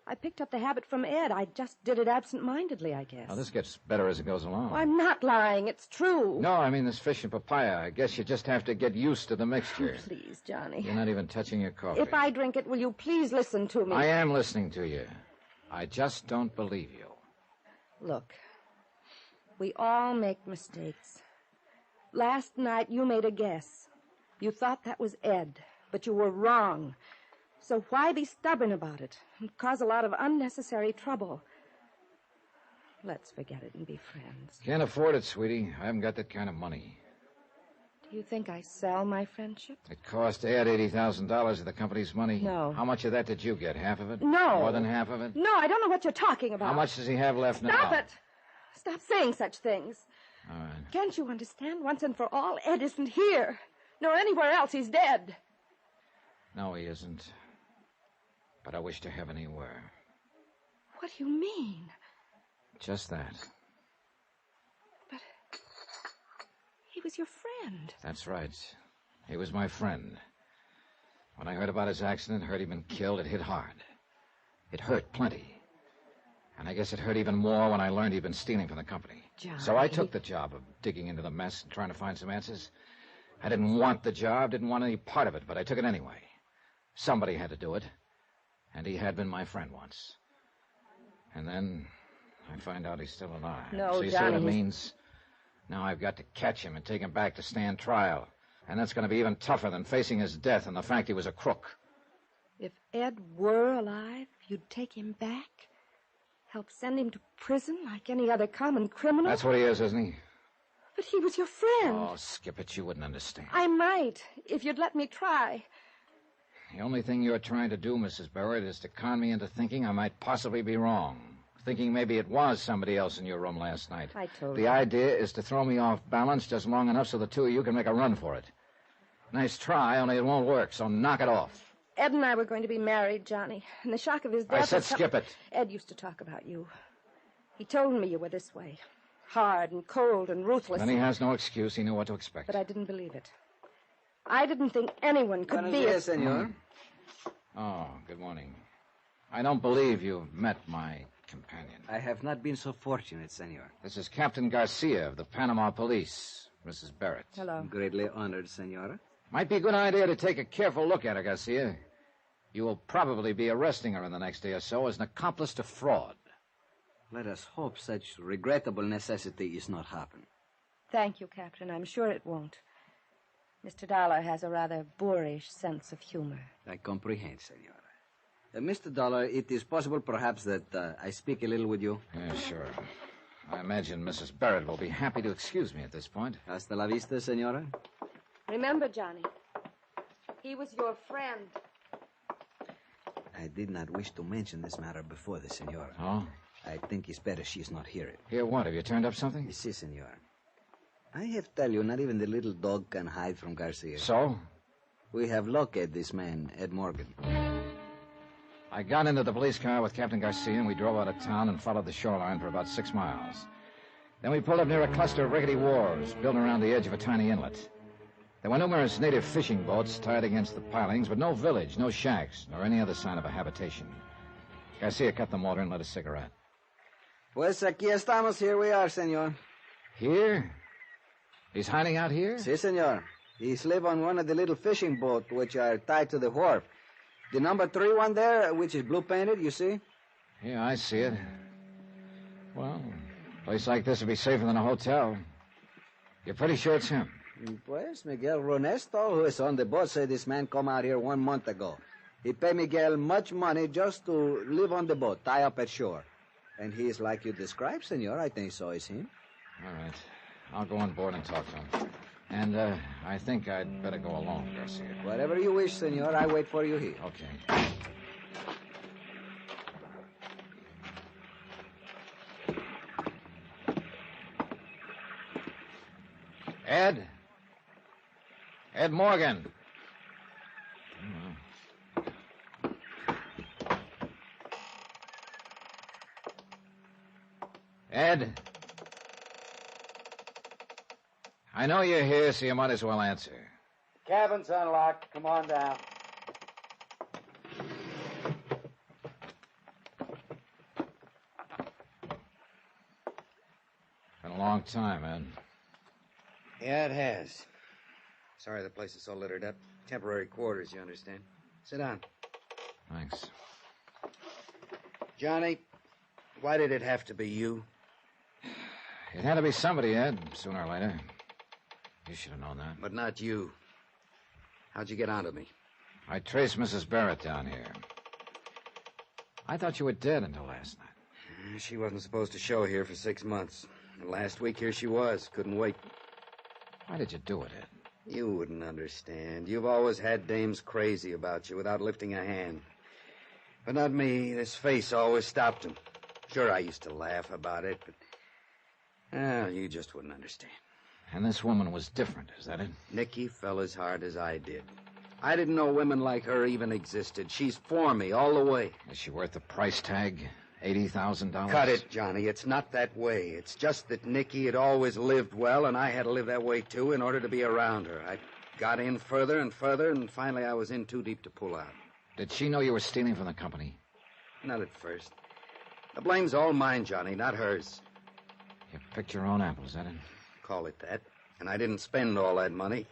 I picked up the habit from Ed. I just did it absent-mindedly, I guess. Now, this gets better as it goes along. Oh, I'm not lying. It's true. No, I mean this fish and papaya. I guess you just have to get used to the mixture. Oh, please, Johnny. You're not even touching your coffee. If I drink it, will you please listen to me? I am listening to you. I just don't believe you. Look, we all make mistakes. Last night, you made a guess. You thought that was Ed, but you were wrong. So why be stubborn about it and cause a lot of unnecessary trouble? Let's forget it and be friends. Can't afford it, sweetie. I haven't got that kind of money. Do you think I sell my friendship? It cost Ed $80,000 of the company's money. No. How much of that did you get? Half of it? No. More than half of it? No, I don't know what you're talking about. How much does he have left now? Stop it! Stop saying such things. All right. Can't you understand once and for all? Ed isn't here. Nor anywhere else. He's dead. No, he isn't. But I wish to heaven he were. What do you mean? Just that. But he was your friend. That's right. He was my friend. When I heard about his accident, heard he'd been killed, it hit hard. It hurt plenty. And I guess it hurt even more when I learned he'd been stealing from the company. Johnny. So I took the job of digging into the mess and trying to find some answers. I didn't want the job, didn't want any part of it, but I took it anyway. Somebody had to do it. And he had been my friend once. And then I find out he's still alive. No, so you see Johnny, what it means? Now I've got to catch him and take him back to stand trial. And that's going to be even tougher than facing his death and the fact he was a crook. If Ed were alive, you'd take him back? Help send him to prison like any other common criminal? That's what he is, isn't he? But he was your friend. Oh, skip it. You wouldn't understand. I might, if you'd let me try. The only thing you're trying to do, Mrs. Barrett, is to con me into thinking I might possibly be wrong. thinking maybe it was somebody else in your room last night. I told The you. idea is to throw me off balance just long enough so the two of you can make a run for it. Nice try, only it won't work, so knock it off. Ed and I were going to be married, Johnny, and the shock of his death... I said skip it. Ed used to talk about you. He told me you were this way. Hard and cold and ruthless. Then he has no excuse. He knew what to expect. But I didn't believe it. I didn't think anyone could be... Yes, senor. Oh, good morning. I don't believe you've met my companion. I have not been so fortunate, senor. This is Captain Garcia of the Panama Police, Mrs. Barrett. Hello. Greatly honored, senora. Might be a good idea to take a careful look at her, Garcia. You will probably be arresting her in the next day or so as an accomplice to fraud. Let us hope such regrettable necessity is not happen. Thank you, Captain. I'm sure it won't. Mr. Dollar has a rather boorish sense of humor. I comprehend, senora. Mr. Dollar, it is possible perhaps that I speak a little with you? Yeah, sure. I imagine Mrs. Barrett will be happy to excuse me at this point. Hasta la vista, senora. Remember, Johnny, he was your friend. I did not wish to mention this matter before the senora. Oh? I think it's better she's not here. Hear what? Have you turned up something? Si, senor. I have to tell you, not even the little dog can hide from Garcia. So? We have located this man, Ed Morgan. I got into the police car with Captain Garcia, and we drove out of town and followed the shoreline for about 6 miles. Then we pulled up near a cluster of rickety wharves built around the edge of a tiny inlet. There were numerous native fishing boats tied against the pilings, but no village, no shacks, nor any other sign of a habitation. Garcia cut the motor and lit a cigarette. Pues aquí estamos. Here we are, senor. Here? He's hiding out here? Si, senor. He lives on one of the little fishing boats which are tied to the wharf. The number 3 one there, which is blue-painted, you see? Yeah, I see it. Well, a place like this would be safer than a hotel. You're pretty sure it's him? Pues, Miguel Ronesto, who is on the boat, said this man come out here 1 month ago. He paid Miguel much money just to live on the boat, tie up at shore. And he is like you described, senor. I think so is him. All right. I'll go on board and talk to him. And I think I'd better go alone, Garcia. Whatever you wish, senor. I wait for you here. Okay. Ed? Ed Morgan. Ed? I know you're here, so you might as well answer. Cabin's unlocked. Come on down. Been a long time, Ed. Yeah, it has. Sorry the place is so littered up. Temporary quarters, you understand. Sit down. Thanks. Johnny, why did it have to be you? It had to be somebody, Ed, sooner or later. You should have known that. But not you. How'd you get onto me? I traced Mrs. Barrett down here. I thought you were dead until last night. She wasn't supposed to show here for 6 months. Last week, here she was. Couldn't wait. Why did you do it, Ed? You wouldn't understand. You've always had dames crazy about you without lifting a hand. But not me. This face always stopped them. Sure, I used to laugh about it, but... Well, you just wouldn't understand. And this woman was different, is that it? Nicky fell as hard as I did. I didn't know women like her even existed. She's for me all the way. Is she worth the price tag? $80,000? Cut it, Johnny. It's not that way. It's just that Nicky had always lived well, and I had to live that way, too, in order to be around her. I got in further and further, and finally I was in too deep to pull out. Did she know you were stealing from the company? Not at first. The blame's all mine, Johnny, not hers. You picked your own apples, is that it? Call it that. And I didn't spend all that money.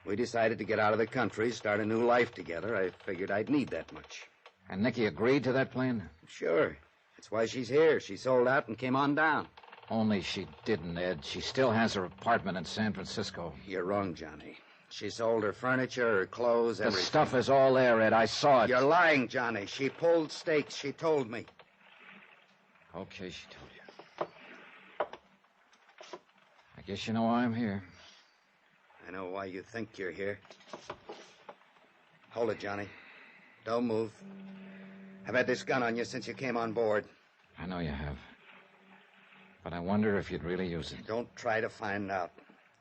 We decided to get out of the country, start a new life together. I figured I'd need that much. And Nicky agreed to that plan? Sure. That's why she's here. She sold out and came on down. Only she didn't, Ed. She still has her apartment in San Francisco. You're wrong, Johnny. She sold her furniture, her clothes, everything. The stuff is all there, Ed. I saw it. You're lying, Johnny. She pulled stakes. She told me. Okay, she told you. I guess you know why I'm here. I know why you think you're here. Hold it, Johnny. Don't move. I've had this gun on you since you came on board. I know you have. But I wonder if you'd really use it. Don't try to find out.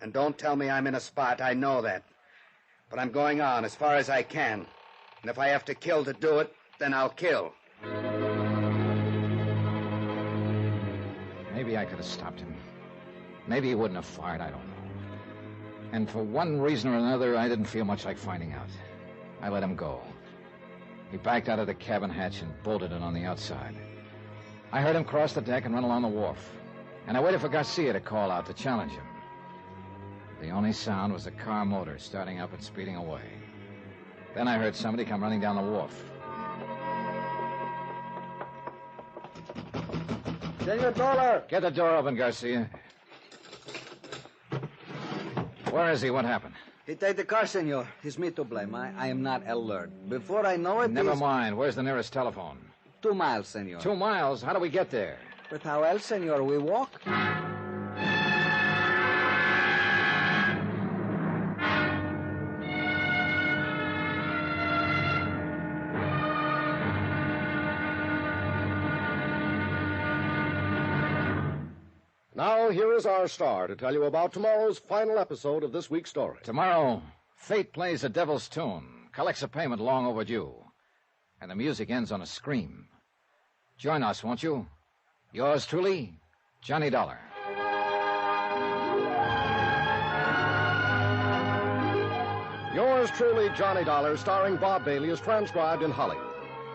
And don't tell me I'm in a spot. I know that. But I'm going on as far as I can. And if I have to kill to do it, then I'll kill. Maybe I could have stopped him. Maybe he wouldn't have fired, I don't know. And for one reason or another, I didn't feel much like finding out. I let him go. He backed out of the cabin hatch and bolted it on the outside. I heard him cross the deck and run along the wharf. And I waited for Garcia to call out to challenge him. The only sound was the car motor starting up and speeding away. Then I heard somebody come running down the wharf. Senor Dollar! Get the door open, Garcia. Where is he? What happened? He take the car, senor. It's me to blame. I am not alert. Before I know it... Never mind. Where's the nearest telephone? 2 miles, senor. 2 miles? How do we get there? But how else, senor? We walk? Now, here is our star to tell you about tomorrow's final episode of this week's story. Tomorrow, fate plays a devil's tune, collects a payment long overdue, and the music ends on a scream. Join us, won't you? Yours truly, Johnny Dollar. Yours truly, Johnny Dollar, starring Bob Bailey, is transcribed in Hollywood.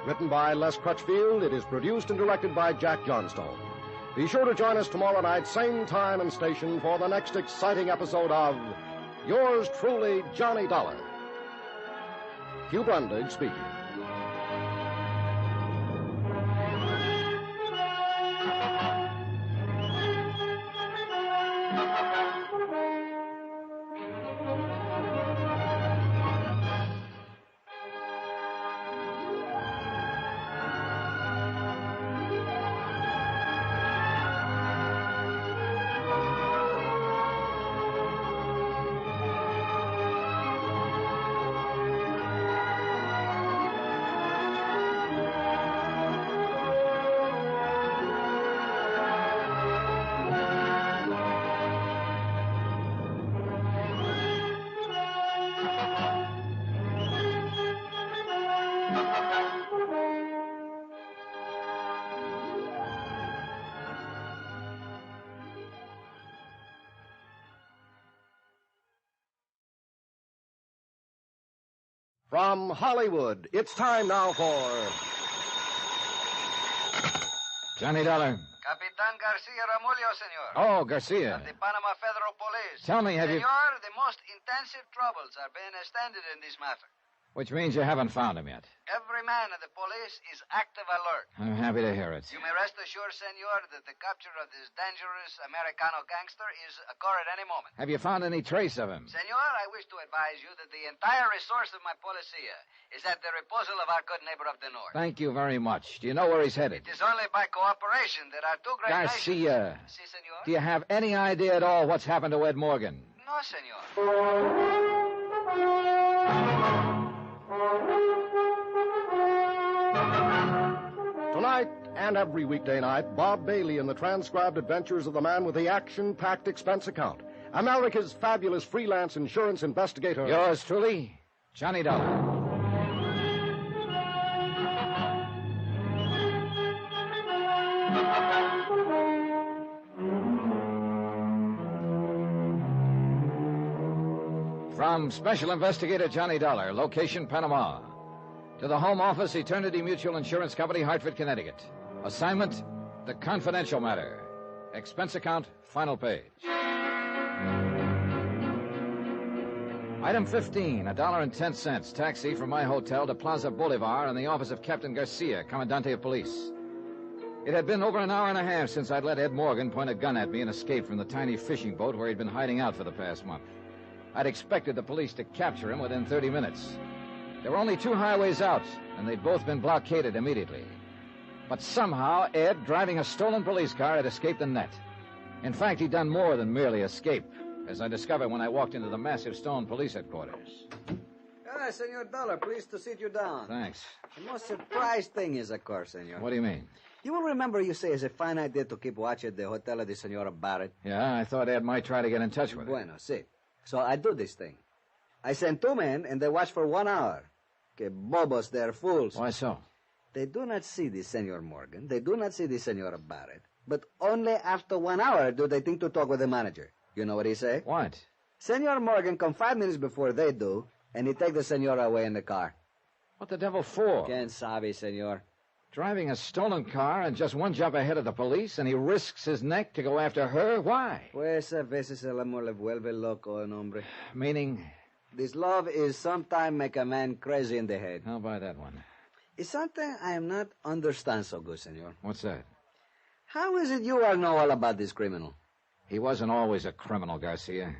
Written by Les Crutchfield, it is produced and directed by Jack Johnstone. Be sure to join us tomorrow night, same time and station, for the next exciting episode of Yours truly, Johnny Dollar. Hugh Brundage speaking. From Hollywood, it's time now for... Johnny Dollar. Capitan Garcia Ramullo, senor. Oh, Garcia. Of the Panama Federal Police. Tell me, have you... Senor, the most intensive troubles are being extended in this matter. Which means you haven't found him yet. Every man of the police is active alert. I'm happy to hear it. You may rest assured, senor, that the capture of this dangerous Americano gangster is occur at any moment. Have you found any trace of him? Senor, I wish to advise you that the entire resource of my policia is at the disposal of our good neighbor of the north. Thank you very much. Do you know where he's headed? It is only by cooperation that our two great Garcia. nations... Si, senor? Do you have any idea at all what's happened to Ed Morgan? No, senor. Tonight and every weekday night, Bob Bailey in the transcribed adventures of the man with the action-packed expense account. America's fabulous freelance insurance investigator. Yours truly, Johnny Dollar. From Special Investigator Johnny Dollar, location Panama. To the home office, Eternity Mutual Insurance Company, Hartford, Connecticut. Assignment, the confidential matter. Expense account, final page. Item 15, $1.10, taxi from my hotel to Plaza Bolivar in the office of Captain Garcia, Commandante of Police. It had been over an hour and a half since I'd let Ed Morgan point a gun at me and escape from the tiny fishing boat where he'd been hiding out for the past month. I'd expected the police to capture him within 30 minutes. There were only 2 highways out, and they'd both been blockaded immediately. But somehow, Ed, driving a stolen police car, had escaped the net. In fact, he'd done more than merely escape, as I discovered when I walked into the massive stone police headquarters. Ah, Senor Dollar, pleased to sit you down. Thanks. The most surprised thing is, of course, senor. What do you mean? You will remember you say it's a fine idea to keep watch at the hotel of the Senora Barrett. Yeah, I thought Ed might try to get in touch with her. Bueno, see. So I do this thing. I send 2 men, and they watch for 1 hour. Que bobos, they're fools. Why so? They do not see the Senor Morgan. They do not see the Senora Barrett. But only after 1 hour do they think to talk with the manager. You know what he say? What? Senor Morgan come 5 minutes before they do, and he take the Senora away in the car. What the devil for? Quien sabe, Senor? Driving a stolen car and just 1 jump ahead of the police, and he risks his neck to go after her? Why? Pues a veces el amor le vuelve loco, hombre. Meaning? This love is sometime make a man crazy in the head. I'll buy that one. It's something I am not understand so good, Senor. What's that? How is it you all know all about this criminal? He wasn't always a criminal, Garcia.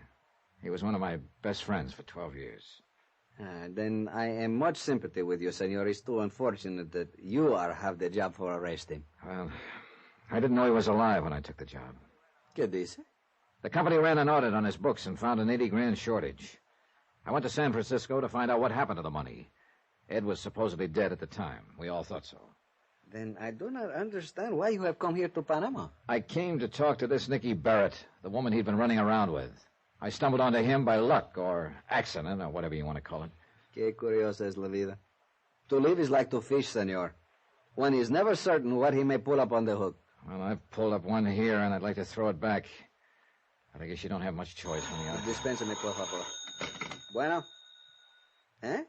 He was one of my best friends for 12 years. Then I am much sympathy with you, Senor. It's too unfortunate that you have the job for arresting. Well, I didn't know he was alive when I took the job. ¿Qué dice? The company ran an audit on his books and found an 80 grand shortage. I went to San Francisco to find out what happened to the money. Ed was supposedly dead at the time. We all thought so. Then I do not understand why you have come here to Panama. I came to talk to this Nicky Barrett, the woman he'd been running around with. I stumbled onto him by luck or accident or whatever you want to call it. Qué curiosa es la vida. To live is like to fish, Senor. One is never certain what he may pull up on the hook. Well, I've pulled up one here, and I'd like to throw it back. I guess you don't have much choice when you are. Dispénseme, por favor. Bueno. ¿Eh?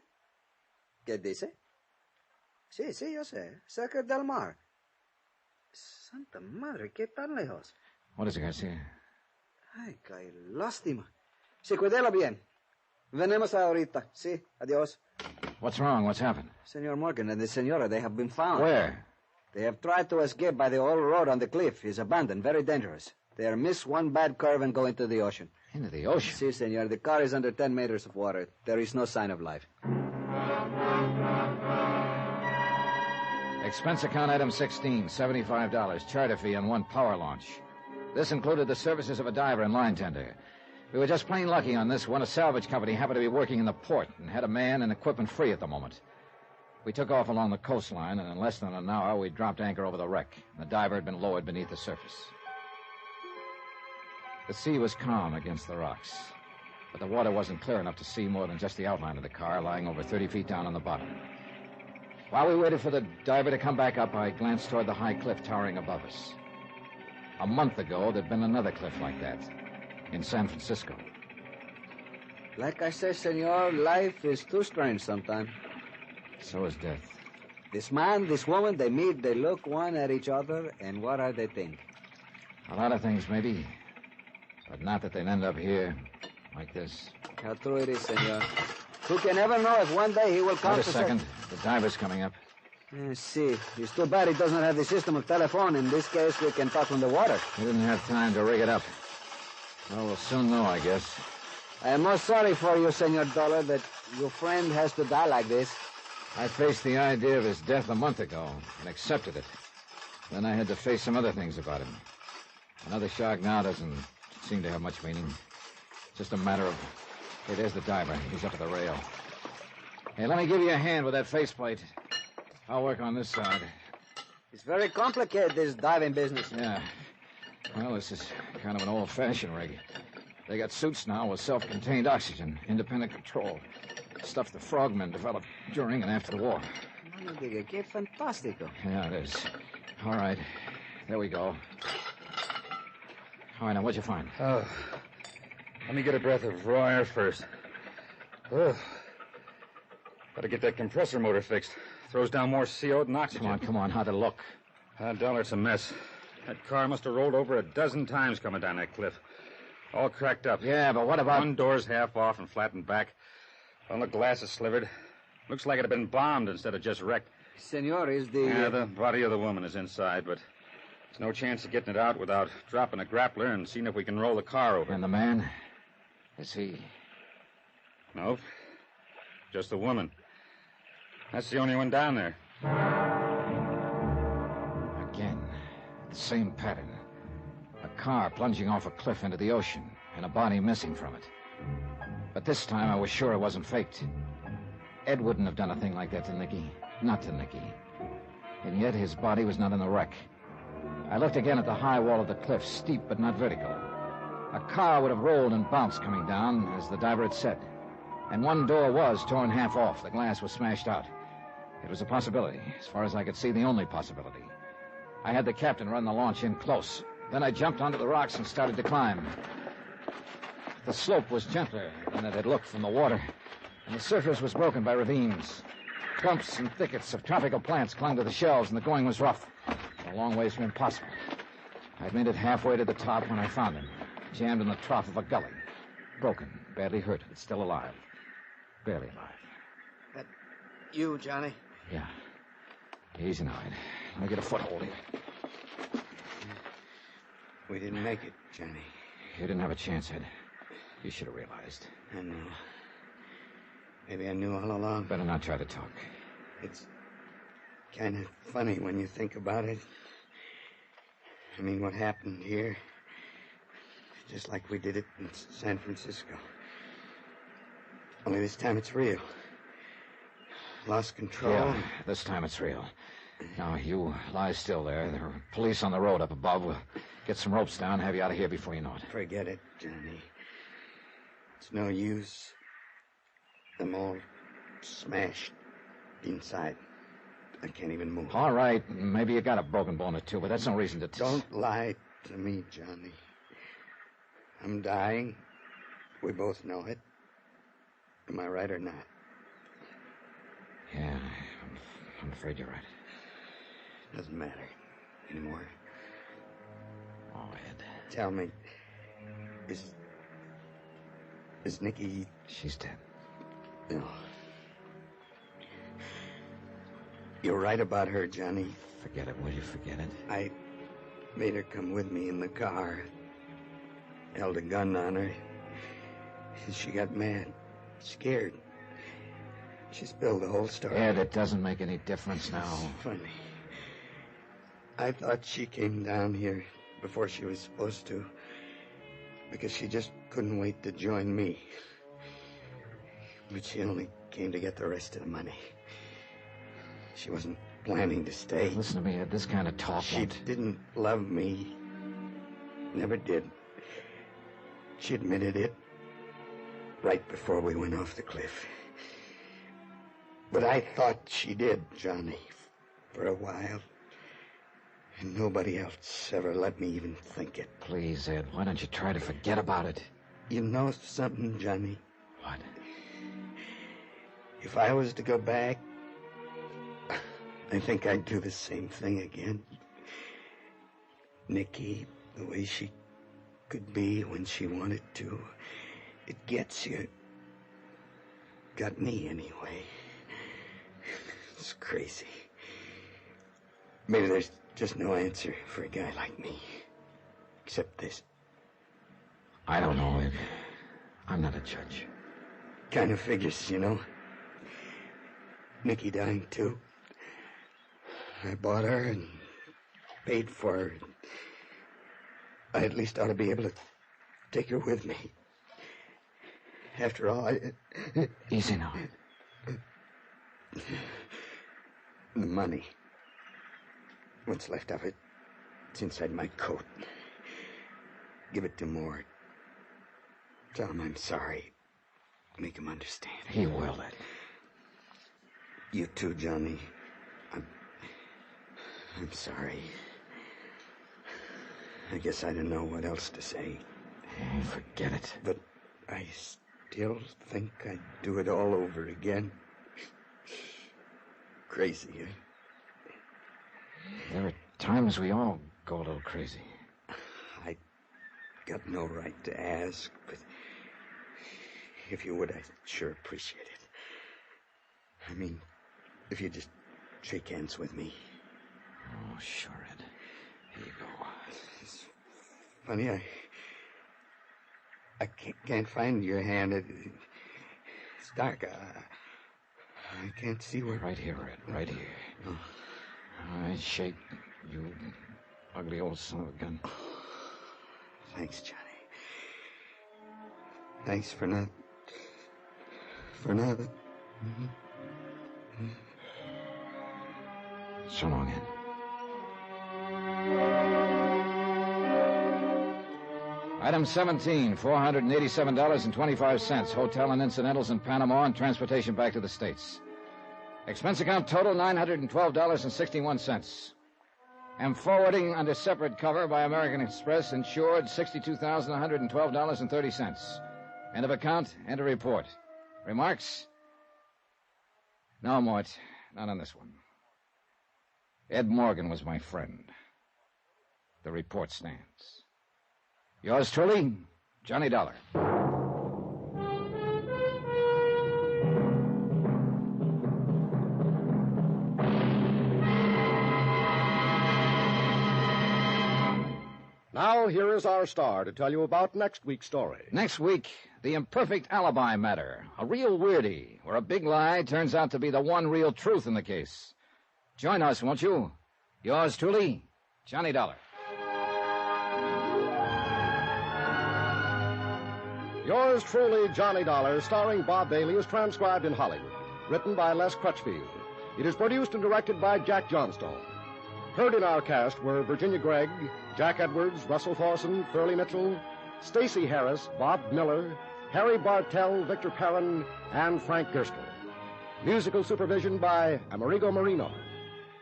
¿Qué dice? Sí, yo sé. Cerca del mar. Santa madre, ¿qué tan lejos? What is it, Garcia? Ay, qué lástima. Sí, cuídelo bien. Venemos ahorita. Sí, adiós. What's wrong? What's happened? Senor Morgan and the senora, they have been found. Where? They have tried to escape by the old road on the cliff. It's abandoned, very dangerous. They are miss one bad curve and go into the ocean. Into the ocean? Si, senor. The car is under 10 meters of water. There is no sign of life. Expense account item 16, $75. Charter fee on 1 power launch. This included the services of a diver and line tender. We were just plain lucky on this one. A salvage company happened to be working in the port and had a man and equipment free at the moment. We took off along the coastline, and in less than an hour, we dropped anchor over the wreck. The diver had been lowered beneath the surface. The sea was calm against the rocks, but the water wasn't clear enough to see more than just the outline of the car lying over 30 feet down on the bottom. While we waited for the diver to come back up, I glanced toward the high cliff towering above us. A month ago, there'd been another cliff like that, in San Francisco. Like I said, senor, life is too strange sometimes. So is death. This man, this woman, they meet, they look one at each other, and what are they think? A lot of things, maybe. But not that they'd end up here, like this. How true it is, senor. Who can ever know if one day he will come Wait a second. The diver's coming up. See. It's too bad he doesn't have the system of telephone. In this case, we can talk from the water. We didn't have time to rig it up. Well, we'll soon know, I guess. I am most sorry for you, Senor Dollar, that your friend has to die like this. I faced the idea of his death a month ago and accepted it. Then I had to face some other things about him. Another shark now doesn't seem to have much meaning. It's just a matter of... Hey, there's the diver. He's up at the rail. Hey, let me give you a hand with that faceplate. I'll work on this side. It's very complicated, this diving business. Yeah. Well, this is kind of an old-fashioned rig. They got suits now with self-contained oxygen, independent control. Stuff the frogmen developed during and after the war. Qué fantástico. Yeah, it is. All right. There we go. All right, now, what'd you find? Oh, let me get a breath of raw air first. Oh, gotta get that compressor motor fixed. Throws down more CO than oxygen. Come on. How'd it look? Dollar, it's a mess. That car must have rolled over a dozen times coming down that cliff. All cracked up. Yeah, but what about... One door's half off and flattened back. All the glass is slivered. Looks like it had been bombed instead of just wrecked. Senor, is the... Yeah, the body of the woman is inside, but there's no chance of getting it out without dropping a grappler and seeing if we can roll the car over. And the man? Is he... Nope. Just the woman. That's the only one down there. Again, the same pattern. A car plunging off a cliff into the ocean, and a body missing from it. But this time I was sure it wasn't faked. Ed wouldn't have done a thing like that to Nicky. Not to Nicky. and yet his body was not in the wreck. I looked again at the high wall of the cliff, steep but not vertical. A car would have rolled and bounced coming down, as the diver had said. And one door was torn half off. The glass was smashed out. It was a possibility. As far as I could see, the only possibility. I had the captain run the launch in close. Then I jumped onto the rocks and started to climb. The slope was gentler than it had looked from the water, and the surface was broken by ravines. Clumps and thickets of tropical plants clung to the shelves, and the going was rough, a long ways from impossible. I'd made it halfway to the top when I found him, jammed in the trough of a gully. Broken, badly hurt, but still alive. Barely alive. That you, Johnny? Yeah. Easy now, Ed. Let me get a foothold here. We didn't make it, Johnny. You didn't have a chance, Ed. You should have realized. I know. Maybe I knew all along. Better not try to talk. It's kind of funny when you think about it. I mean, what happened here, just like we did it in San Francisco. Only this time it's real. Lost control. Yeah, this time it's real. Now, you lie still there. There are police on the road up above. We'll get some ropes down, have you out of here before you know it. Forget it, Johnny. It's no use. I'm all smashed inside. I can't even move. All right, maybe you got a broken bone or two, but that's no reason to... Don't lie to me, Johnny. I'm dying. We both know it. Am I right or not? Yeah, I'm afraid you're right. Doesn't matter anymore. Oh, Ed. Tell me, is Nikki... She's dead. No. You're right about her, Johnny. Forget it, will you? Forget it. I made her come with me in the car. Held a gun on her. She got mad. Scared. She spilled the whole story. Ed, it doesn't make any difference now. It's funny. I thought she came down here before she was supposed to, because she just couldn't wait to join me. But she only came to get the rest of the money. She wasn't planning to stay. Listen to me, Ed. This kind of talk She won't... didn't love me. Never did. She admitted it right before we went off the cliff. But I thought she did, Johnny, for a while. And nobody else ever let me even think it. Please, Ed, why don't you try to forget about it? You know something, Johnny? What? If I was to go back, I think I'd do the same thing again. Nikki, the way she could be when she wanted to, it gets you. Got me anyway. It's crazy. Maybe there's just no answer for a guy like me. Except this. I don't know, Ed. I'm not a judge. Kind of figures, you know. Nikki dying, too. I bought her and paid for her. I at least ought to be able to take her with me. After all, Easy now. The money. What's left of it, it's inside my coat. Give it to Mort. Tell him I'm sorry. Make him understand. He will, Ed. You too, Johnny. I'm sorry. I guess I didn't know what else to say. Hey, forget it. But I still think I'd do it all over again. Crazy, eh? There are times we all go a little crazy. I got no right to ask, but if you would, I'd sure appreciate it. I mean, if you just shake hands with me. Oh, sure, Ed. Here you go. It's funny, I can't find your hand. It's dark. I can't see where... Right here, Ed. Right here. Oh. All right, shake, you ugly old son of a gun. Thanks, Johnny. Thanks for not... So long, Ed. Item 17, $487.25. Hotel and incidentals in Panama and transportation back to the States. Expense account total, $912.61. Am forwarding under separate cover by American Express, insured $62,112.30. End of account, end of report. Remarks? No, Mort, not on this one. Ed Morgan was my friend. The report stands. Yours truly, Johnny Dollar. Now, here is our star to tell you about next week's story. Next week, the imperfect alibi matter. A real weirdie, where a big lie turns out to be the one real truth in the case. Join us, won't you? Yours truly, Johnny Dollar. Yours truly, Johnny Dollar, starring Bob Bailey, is transcribed in Hollywood. Written by Les Crutchfield. It is produced and directed by Jack Johnstone. Heard in our cast were Virginia Gregg, Jack Edwards, Russell Thorson, Thurley Mitchell, Stacey Harris, Bob Miller, Harry Bartell, Victor Perrin, and Frank Gerstle. Musical supervision by Amerigo Marino.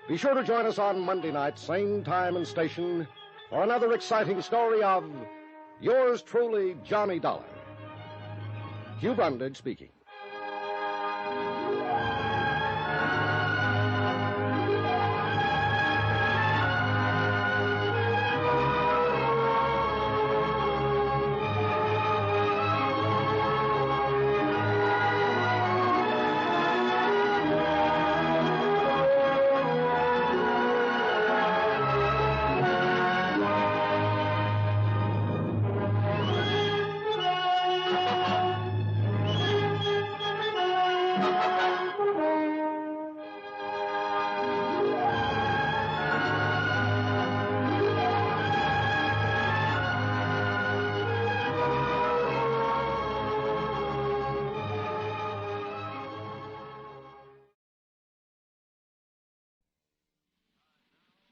Be sure to join us on Monday night, same time and station, for another exciting story of Yours truly, Johnny Dollar. Hugh Brundage speaking.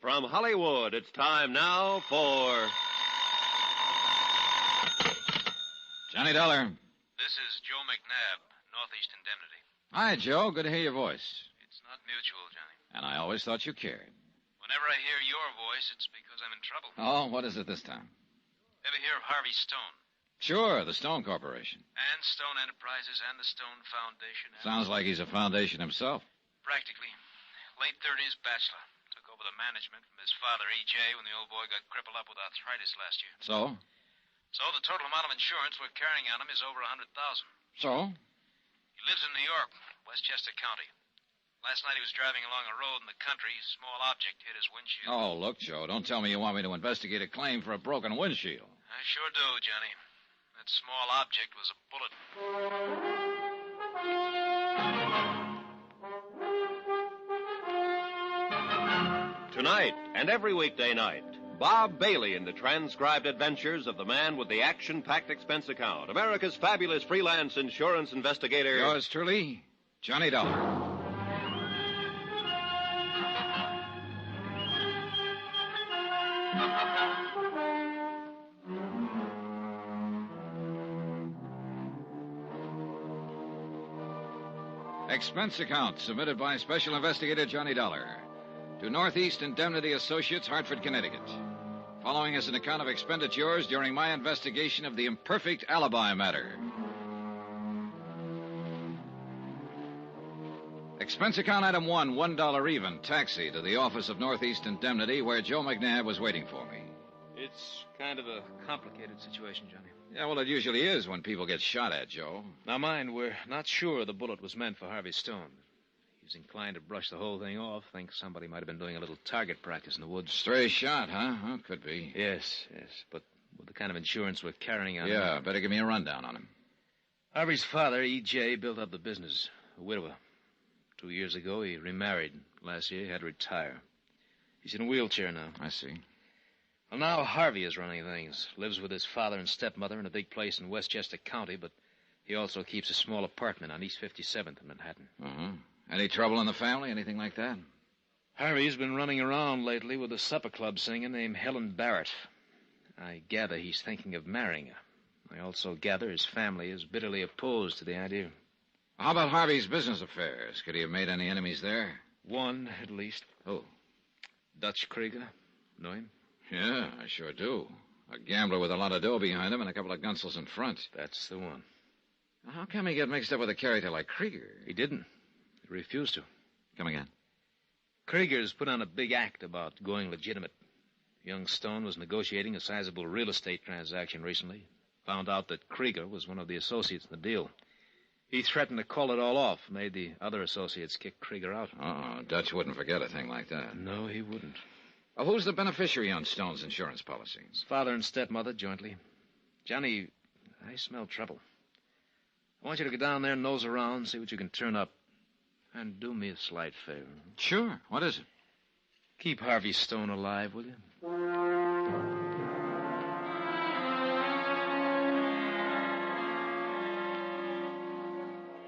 From Hollywood, it's time now for... Johnny Dollar. This is Joe McNabb, Northeast Indemnity. Hi, Joe. Good to hear your voice. It's not mutual, Johnny. And I always thought you cared. Whenever I hear your voice, it's because I'm in trouble. Oh, what is it this time? Ever hear of Harvey Stone? Sure, the Stone Corporation. And Stone Enterprises and the Stone Foundation. Sounds like he's a foundation himself. Practically. Late 30s, bachelor. Took over the management from his father, E.J., when the old boy got crippled up with arthritis last year. So? So the total amount of insurance we're carrying on him is over $100,000. So? He lives in New York, Westchester County. Last night he was driving along a road in the country. A small object hit his windshield. Oh, look, Joe, don't tell me you want me to investigate a claim for a broken windshield. I sure do, Johnny. That small object was a bullet. Tonight and every weekday night, Bob Bailey in the transcribed adventures of the man with the action-packed expense account, America's fabulous freelance insurance investigator. Yours truly, Johnny Dollar. Expense account submitted by Special Investigator Johnny Dollar to Northeast Indemnity Associates, Hartford, Connecticut. Following is an account of expenditures during my investigation of the imperfect alibi matter. Expense account item 1, $1 even, taxi to the office of Northeast Indemnity where Joe McNabb was waiting for me. It's kind of a complicated situation, Johnny. Yeah, well, it usually is when people get shot at, Joe. Now, mind, we're not sure the bullet was meant for Harvey Stone. He's inclined to brush the whole thing off. Thinks somebody might have been doing a little target practice in the woods. Stray shot, huh? Well, could be. Yes. But with the kind of insurance we're carrying on Yeah, him... better give me a rundown on him. Harvey's father, E.J., built up the business. A widower. 2 years ago, he remarried. Last year, he had to retire. He's in a wheelchair now. I see. Well, now Harvey is running things. Lives with his father and stepmother in a big place in Westchester County, but he also keeps a small apartment on East 57th in Manhattan. Uh-huh. Any trouble in the family? Anything like that? Harvey's been running around lately with a supper club singer named Helen Barrett. I gather he's thinking of marrying her. I also gather his family is bitterly opposed to the idea. How about Harvey's business affairs? Could he have made any enemies there? One, at least. Who? Dutch Krieger. Know him? Yeah, I sure do. A gambler with a lot of dough behind him and a couple of gunsels in front. That's the one. How come he get mixed up with a character like Krieger? He didn't. He refused to. Come again. Krieger's put on a big act about going legitimate. Young Stone was negotiating a sizable real estate transaction recently. Found out that Krieger was one of the associates in the deal. He threatened to call it all off, made the other associates kick Krieger out. Oh, Dutch wouldn't forget a thing like that. No, he wouldn't. Who's the beneficiary on Stone's insurance policies? Father and stepmother jointly. Johnny, I smell trouble. I want you to go down there, nose around, see what you can turn up. And do me a slight favor. Sure. What is it? Keep Harvey Stone alive, will you?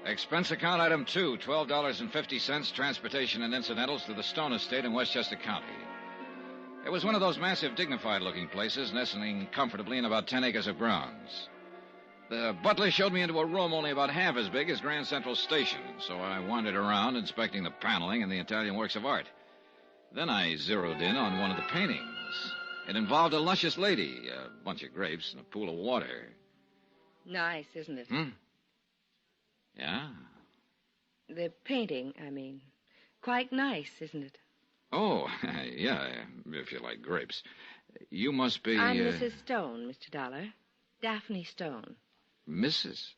Expense account item 2, $12.50, transportation and incidentals to the Stone estate in Westchester County. It was one of those massive, dignified-looking places, nestling comfortably in about 10 acres of grounds. The butler showed me into a room only about half as big as Grand Central Station, so I wandered around inspecting the paneling and the Italian works of art. Then I zeroed in on one of the paintings. It involved a luscious lady, a bunch of grapes, and a pool of water. Nice, isn't it? Yeah? The painting, I mean. Quite nice, isn't it? Oh, yeah, if you like grapes. You must be... I'm Mrs. Stone, Mr. Dollar. Daphne Stone. Mrs.?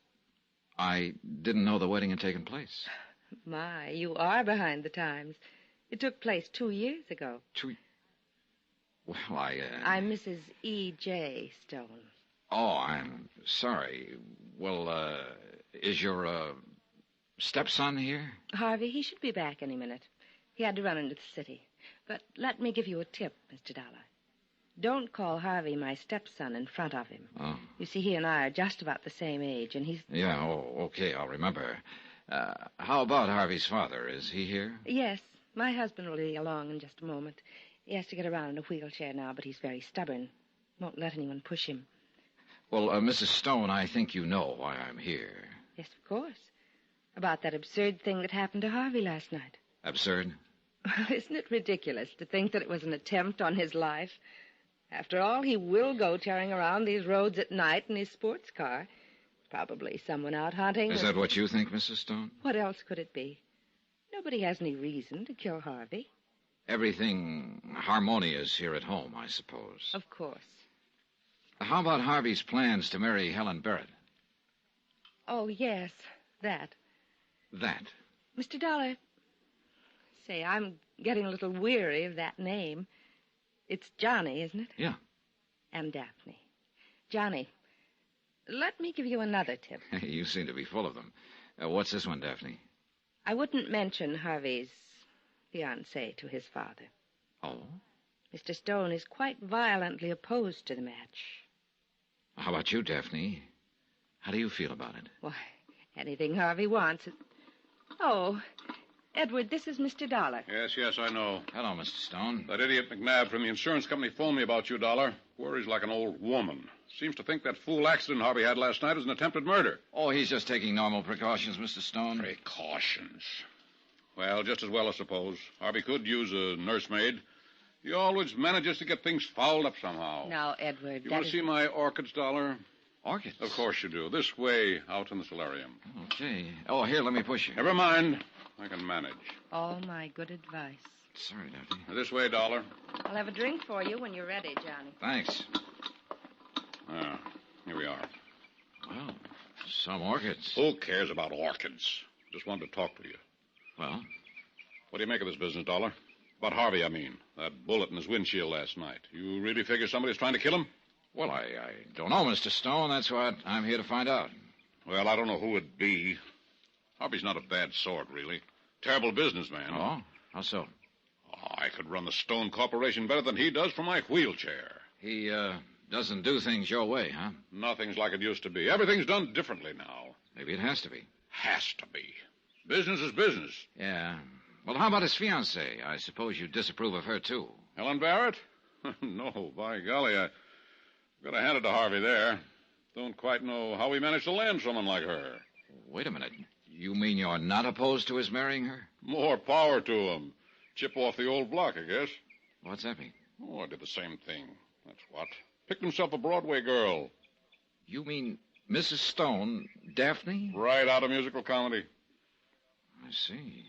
I didn't know the wedding had taken place. My, you are behind the times. It took place 2 years ago. Well, I'm Mrs. E.J. Stone. Oh, I'm sorry. Well, is your, stepson here? Harvey, he should be back any minute. He had to run into the city. But let me give you a tip, Mr. Dollar. Don't call Harvey my stepson in front of him. Oh. You see, he and I are just about the same age, and he's... Yeah, okay, I'll remember. How about Harvey's father? Is he here? Yes, my husband will be along in just a moment. He has to get around in a wheelchair now, but he's very stubborn. Won't let anyone push him. Well, Mrs. Stone, I think you know why I'm here. Yes, of course. About that absurd thing that happened to Harvey last night. Absurd? Isn't it ridiculous to think that it was an attempt on his life? After all, he will go tearing around these roads at night in his sports car. Probably someone out hunting. Is that what you think, Mrs. Stone? What else could it be? Nobody has any reason to kill Harvey. Everything harmonious here at home, I suppose. Of course. How about Harvey's plans to marry Helen Barrett? Oh, yes, that. That? Mr. Dollar, say, I'm getting a little weary of that name. It's Johnny, isn't it? Yeah. And Daphne. Johnny, let me give you another tip. You seem to be full of them. What's this one, Daphne? I wouldn't mention Harvey's fiancée to his father. Oh? Mr. Stone is quite violently opposed to the match. How about you, Daphne? How do you feel about it? Why, anything Harvey wants. Oh, Edward, this is Mr. Dollar. Yes, I know. Hello, Mr. Stone. That idiot McNabb from the insurance company phoned me about you, Dollar. Worries like an old woman. Seems to think that fool accident Harvey had last night was an attempted murder. Oh, he's just taking normal precautions, Mr. Stone. Precautions? Well, just as well, I suppose. Harvey could use a nursemaid. He always manages to get things fouled up somehow. Now, Edward, You want to see my orchids, Dollar? Orchids? Of course you do. This way, out in the solarium. Okay. Oh, here, let me push you. Never mind. I can manage. All my good advice. Sorry, Daphne. This way, Dollar. I'll have a drink for you when you're ready, Johnny. Thanks. Here we are. Well, some orchids. Who cares about orchids? Just wanted to talk to you. Well? What do you make of this business, Dollar? About Harvey, I mean. That bullet in his windshield last night. You really figure somebody's trying to kill him? Well, I don't know, Mr. Stone. That's what I'm here to find out. Well, I don't know who it'd be. Harvey's not a bad sort, really. Terrible businessman. Oh? How so? Oh, I could run the Stone Corporation better than he does from my wheelchair. He, doesn't do things your way, huh? Nothing's like it used to be. Everything's done differently now. Maybe it has to be. Has to be. Business is business. Yeah. Well, how about his fiancée? I suppose you disapprove of her, too. Helen Barrett? No, by golly, I gotta hand it to Harvey there. Don't quite know how he managed to land someone like her. Wait a minute. You mean you're not opposed to his marrying her? More power to him. Chip off the old block, I guess. What's that mean? Oh, I did the same thing. That's what. Picked himself a Broadway girl. You mean Mrs. Stone, Daphne? Right out of musical comedy. I see.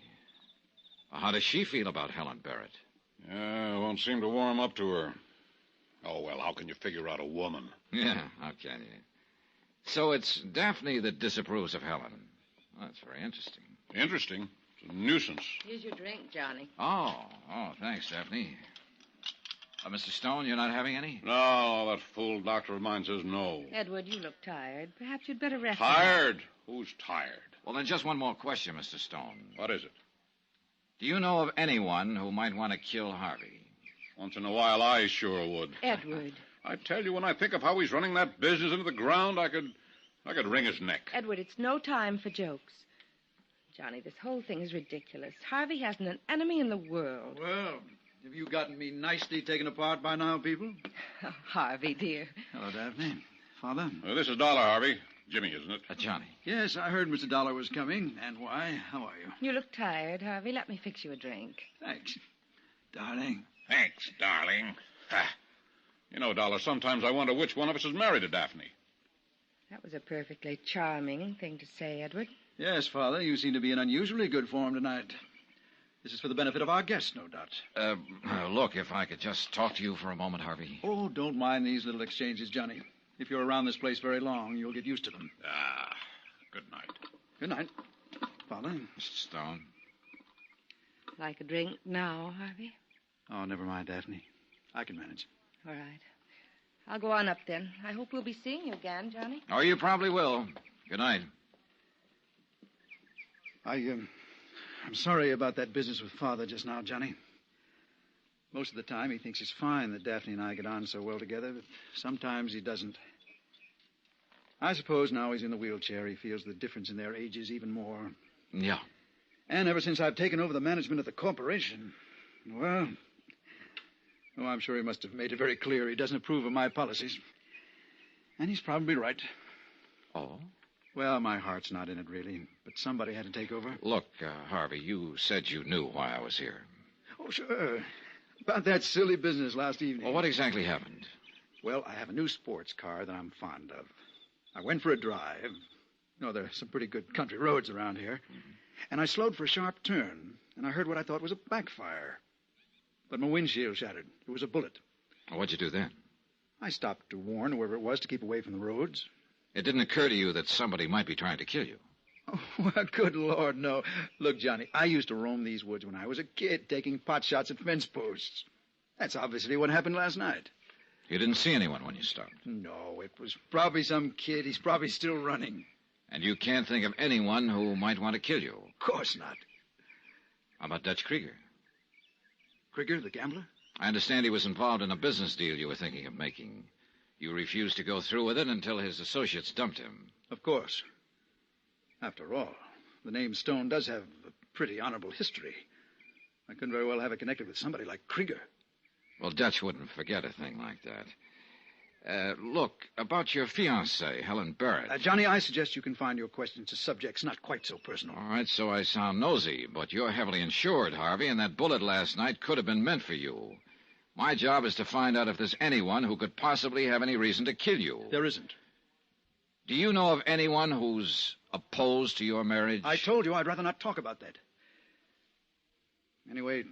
How does she feel about Helen Barrett? Yeah, won't seem to warm up to her. Oh, well, how can you figure out a woman? Yeah, how can you? So it's Daphne that disapproves of Helen. Well, that's very interesting. Interesting? It's a nuisance. Here's your drink, Johnny. Oh, thanks, Daphne. Mr. Stone, you're not having any? No, that fool doctor of mine says no. Edward, you look tired. Perhaps you'd better rest. Tired? Who's tired? Well, then just one more question, Mr. Stone. What is it? Do you know of anyone who might want to kill Harvey? Once in a while, I sure would. Edward. I tell you, when I think of how he's running that business into the ground, I could wring his neck. Edward, it's no time for jokes. Johnny, this whole thing is ridiculous. Harvey hasn't an enemy in the world. Well, have you gotten me nicely taken apart by now, people? Oh, Harvey, dear. Hello, Daphne. Father? This is Dollar, Harvey. Jimmy, isn't it? Johnny. Yes, I heard Mr. Dollar was coming. And why? How are you? You look tired, Harvey. Let me fix you a drink. Thanks, darling. Thanks, darling. You know, Dollar, sometimes I wonder which one of us is married to Daphne. That was a perfectly charming thing to say, Edward. Yes, Father, you seem to be in unusually good form tonight. This is for the benefit of our guests, no doubt. Look, if I could just talk to you for a moment, Harvey. Oh, don't mind these little exchanges, Johnny. If you're around this place very long, you'll get used to them. Good night. Good night, Father. Mr. Stone. Like a drink now, Harvey? Oh, never mind, Daphne. I can manage. All right. I'll go on up then. I hope we'll be seeing you again, Johnny. Oh, you probably will. Good night. I'm sorry about that business with Father just now, Johnny. Most of the time, he thinks it's fine that Daphne and I get on so well together, but sometimes he doesn't. I suppose now he's in the wheelchair, he feels the difference in their ages even more. Yeah. And ever since I've taken over the management of the corporation, well... Oh, I'm sure he must have made it very clear he doesn't approve of my policies. And he's probably right. Oh? Well, my heart's not in it, really, but somebody had to take over. Look, Harvey, you said you knew why I was here. Oh, sure. About that silly business last evening. Well, what exactly happened? Well, I have a new sports car that I'm fond of. I went for a drive. You know, there are some pretty good country roads around here. Mm-hmm. And I slowed for a sharp turn, and I heard what I thought was a backfire. But my windshield shattered. It was a bullet. Well, what'd you do then? I stopped to warn whoever it was to keep away from the roads. It didn't occur to you that somebody might be trying to kill you? Oh, well, good Lord, no. Look, Johnny, I used to roam these woods when I was a kid, taking pot shots at fence posts. That's obviously what happened last night. You didn't see anyone when you stopped? No, it was probably some kid. He's probably still running. And you can't think of anyone who might want to kill you? Of course not. How about Dutch Krieger? Krieger, the gambler? I understand he was involved in a business deal you were thinking of making. You refused to go through with it until his associates dumped him. Of course. After all, the name Stone does have a pretty honorable history. I couldn't very well have it connected with somebody like Krieger. Well, Dutch wouldn't forget a thing like that. Look, about your fiancée, Helen Barrett. Johnny, I suggest you confine your questions to subjects not quite so personal. All right, so I sound nosy, but you're heavily insured, Harvey, and that bullet last night could have been meant for you. My job is to find out if there's anyone who could possibly have any reason to kill you. There isn't. Do you know of anyone who's opposed to your marriage? I told you I'd rather not talk about that. Anyway,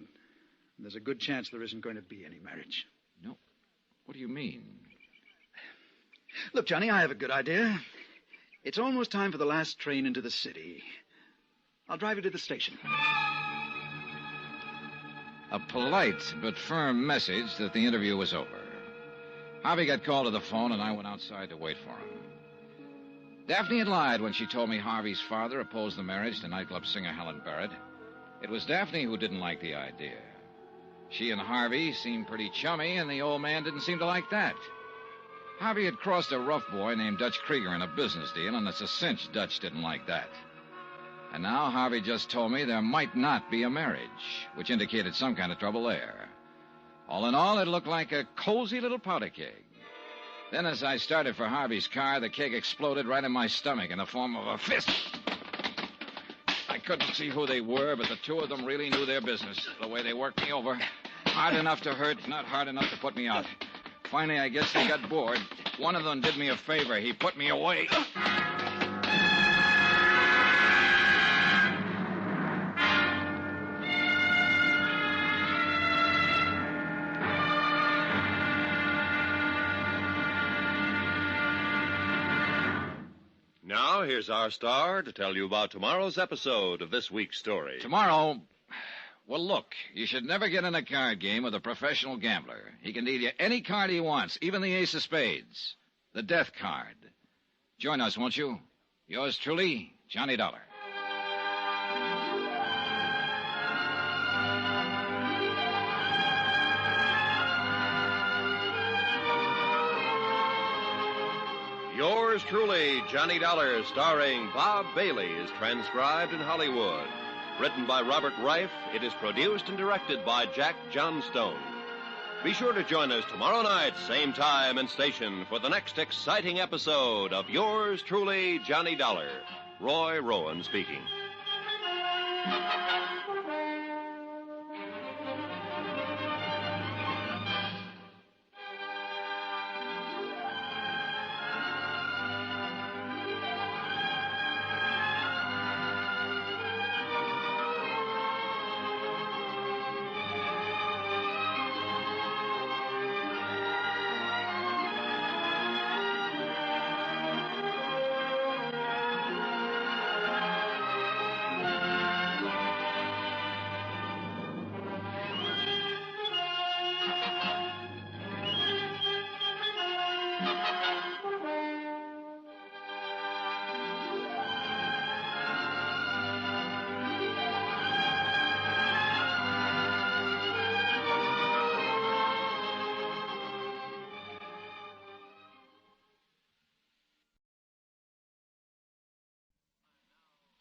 there's a good chance there isn't going to be any marriage. No. What do you mean? Look, Johnny, I have a good idea. It's almost time for the last train into the city. I'll drive you to the station. A polite but firm message that the interview was over. Harvey got called to the phone, and I went outside to wait for him. Daphne had lied when she told me Harvey's father opposed the marriage to nightclub singer Helen Barrett. It was Daphne who didn't like the idea. She and Harvey seemed pretty chummy, and the old man didn't seem to like that. Harvey had crossed a rough boy named Dutch Krieger in a business deal, and it's a cinch Dutch didn't like that. And now Harvey just told me there might not be a marriage, which indicated some kind of trouble there. All in all, it looked like a cozy little powder keg. Then as I started for Harvey's car, the keg exploded right in my stomach in the form of a fist. I couldn't see who they were, but the two of them really knew their business, the way they worked me over. Hard enough to hurt, not hard enough to put me out. Finally, I guess they got bored. One of them did me a favor. He put me away. Now, here's our star to tell you about tomorrow's episode of this week's story. Tomorrow, well, look, you should never get in a card game with a professional gambler. He can deal you any card he wants, even the ace of spades, the death card. Join us, won't you? Yours truly, Johnny Dollar. Yours truly, Johnny Dollar, starring Bob Bailey, is transcribed in Hollywood. Written by Robert Reif, it is produced and directed by Jack Johnstone. Be sure to join us tomorrow night, same time and station, for the next exciting episode of Yours truly, Johnny Dollar. Roy Rowan speaking.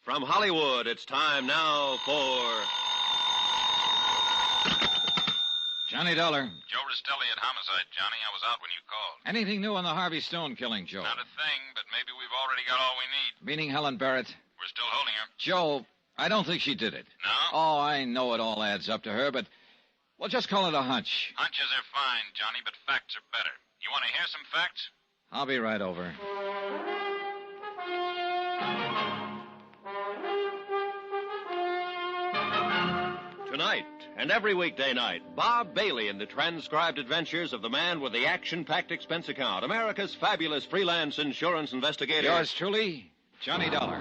From Hollywood, it's time now for... Johnny Dollar. Joe Restelli at Homicide, Johnny. I was out when you called. Anything new on the Harvey Stone killing, Joe? Not a thing, but maybe we've already got all we need. Meaning Helen Barrett? We're still holding her. Joe, I don't think she did it. No? Oh, I know it all adds up to her, but... Well, just call it a hunch. Hunches are fine, Johnny, but facts are better. You want to hear some facts? I'll be right over. Tonight, and every weekday night, Bob Bailey in the transcribed adventures of the man with the action-packed expense account, America's fabulous freelance insurance investigator. Yours truly, Johnny Dollar.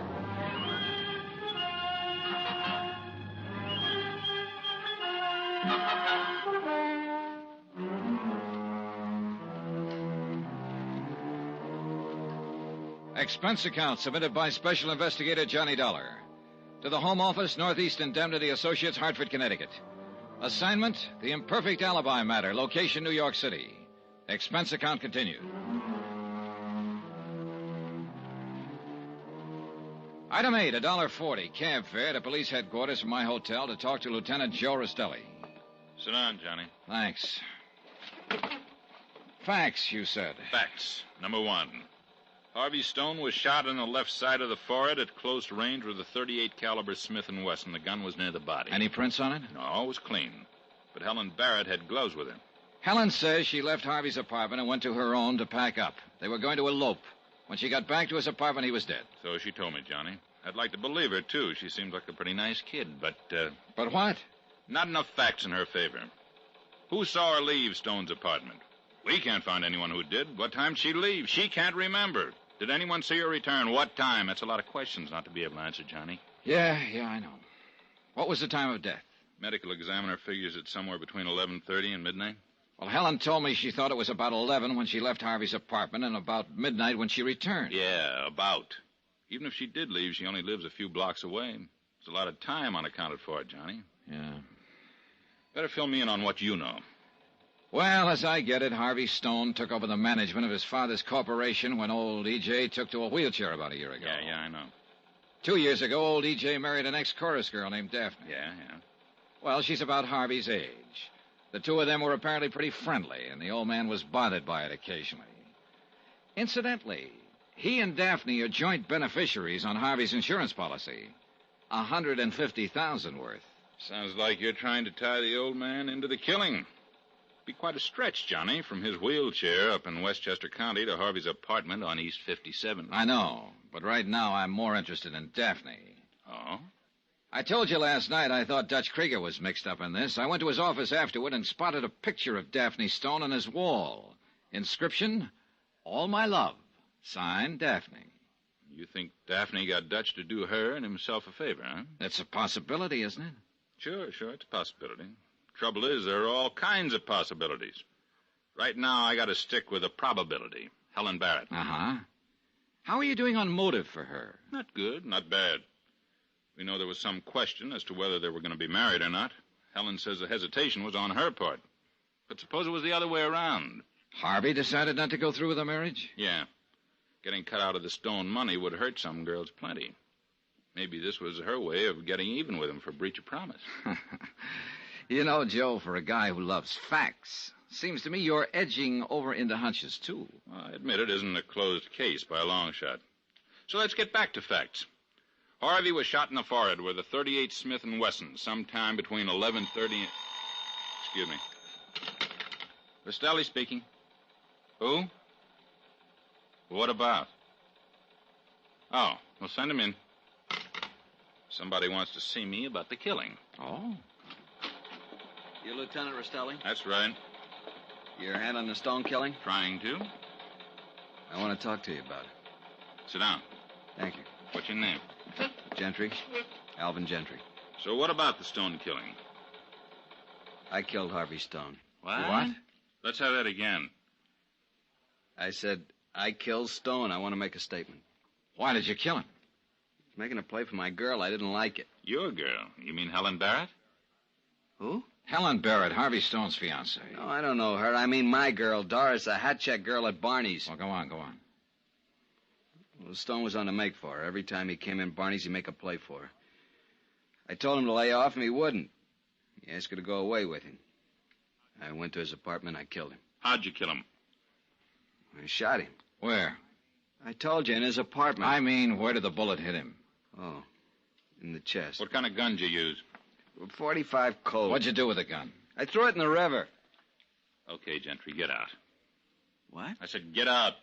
Expense account submitted by Special Investigator Johnny Dollar. To the Home Office, Northeast Indemnity Associates, Hartford, Connecticut. Assignment, the imperfect alibi matter, location, New York City. Expense account continued. Item 8, $1.40, cab fare to police headquarters from my hotel to talk to Lieutenant Joe Restelli. Sit down, Johnny. Thanks. Facts, you said. Facts. Number 1. Harvey Stone was shot in the left side of the forehead at close range with a .38 caliber Smith & Wesson. The gun was near the body. Any prints on it? No, it was clean. But Helen Barrett had gloves with her. Helen says she left Harvey's apartment and went to her own to pack up. They were going to elope. When she got back to his apartment, he was dead. So she told me, Johnny. I'd like to believe her, too. She seems like a pretty nice kid, but... But what? Not enough facts in her favor. Who saw her leave Stone's apartment? We can't find anyone who did. What time did she leave? She can't remember. Did anyone see her return? What time? That's a lot of questions not to be able to answer, Johnny. Yeah, I know. What was the time of death? Medical examiner figures it's somewhere between 11:30 and midnight. Well, Helen told me she thought it was about 11 when she left Harvey's apartment and about midnight when she returned. Yeah, about. Even if she did leave, she only lives a few blocks away. There's a lot of time unaccounted for, Johnny. Yeah. Better fill me in on what you know. Well, as I get it, Harvey Stone took over the management of his father's corporation when old E.J. took to a wheelchair about a year ago. Yeah, I know. 2 years ago, old E.J. married an ex-chorus girl named Daphne. Yeah. Well, she's about Harvey's age. The two of them were apparently pretty friendly, and the old man was bothered by it occasionally. Incidentally, he and Daphne are joint beneficiaries on Harvey's insurance policy. $150,000 worth. Sounds like you're trying to tie the old man into the killing. Be quite a stretch, Johnny, from his wheelchair up in Westchester County to Harvey's apartment on East 57. I know, but right now I'm more interested in Daphne. Oh? I told you last night I thought Dutch Krieger was mixed up in this. I went to his office afterward and spotted a picture of Daphne Stone on his wall. Inscription, All My Love. Signed, Daphne. You think Daphne got Dutch to do her and himself a favor, huh? That's a possibility, isn't it? Sure, it's a possibility. Trouble is, there are all kinds of possibilities. Right now, I got to stick with a probability. Helen Barrett. Uh-huh. How are you doing on motive for her? Not good, not bad. We know there was some question as to whether they were going to be married or not. Helen says the hesitation was on her part. But suppose it was the other way around. Harvey decided not to go through with the marriage? Yeah. Getting cut out of the Stone money would hurt some girls plenty. Maybe this was her way of getting even with him for breach of promise. You know, Joe, for a guy who loves facts, seems to me you're edging over into hunches, too. Well, I admit it isn't a closed case by a long shot. So let's get back to facts. Harvey was shot in the forehead with a .38 Smith & Wesson sometime between 11:30 and... Excuse me. Costelli speaking. Who? What about? Oh, well, send him in. Somebody wants to see me about the killing. Oh? You Lieutenant Rostelli? That's right. You're handling the Stone killing? Trying to. I want to talk to you about it. Sit down. Thank you. What's your name? Gentry. Alvin Gentry. So what about the Stone killing? I killed Harvey Stone. What? Let's have that again. I said, I killed Stone. I want to make a statement. Why did you kill him? He was making a play for my girl. I didn't like it. Your girl? You mean Helen Barrett? Who? Helen Barrett, Harvey Stone's fiancée. No, I don't know her. I mean my girl, Doris, a hat check girl at Barney's. Well, go on. Well, Stone was on the make for her. Every time he came in Barney's, he'd make a play for her. I told him to lay off, and he wouldn't. He asked her to go away with him. I went to his apartment, I killed him. How'd you kill him? I shot him. Where? I told you, in his apartment. I mean, where did the bullet hit him? Oh, in the chest. What kind of gun did you use? 45 Colt. What'd you do with the gun? I threw it in the river. Okay, Gentry, get out. What? I said get out.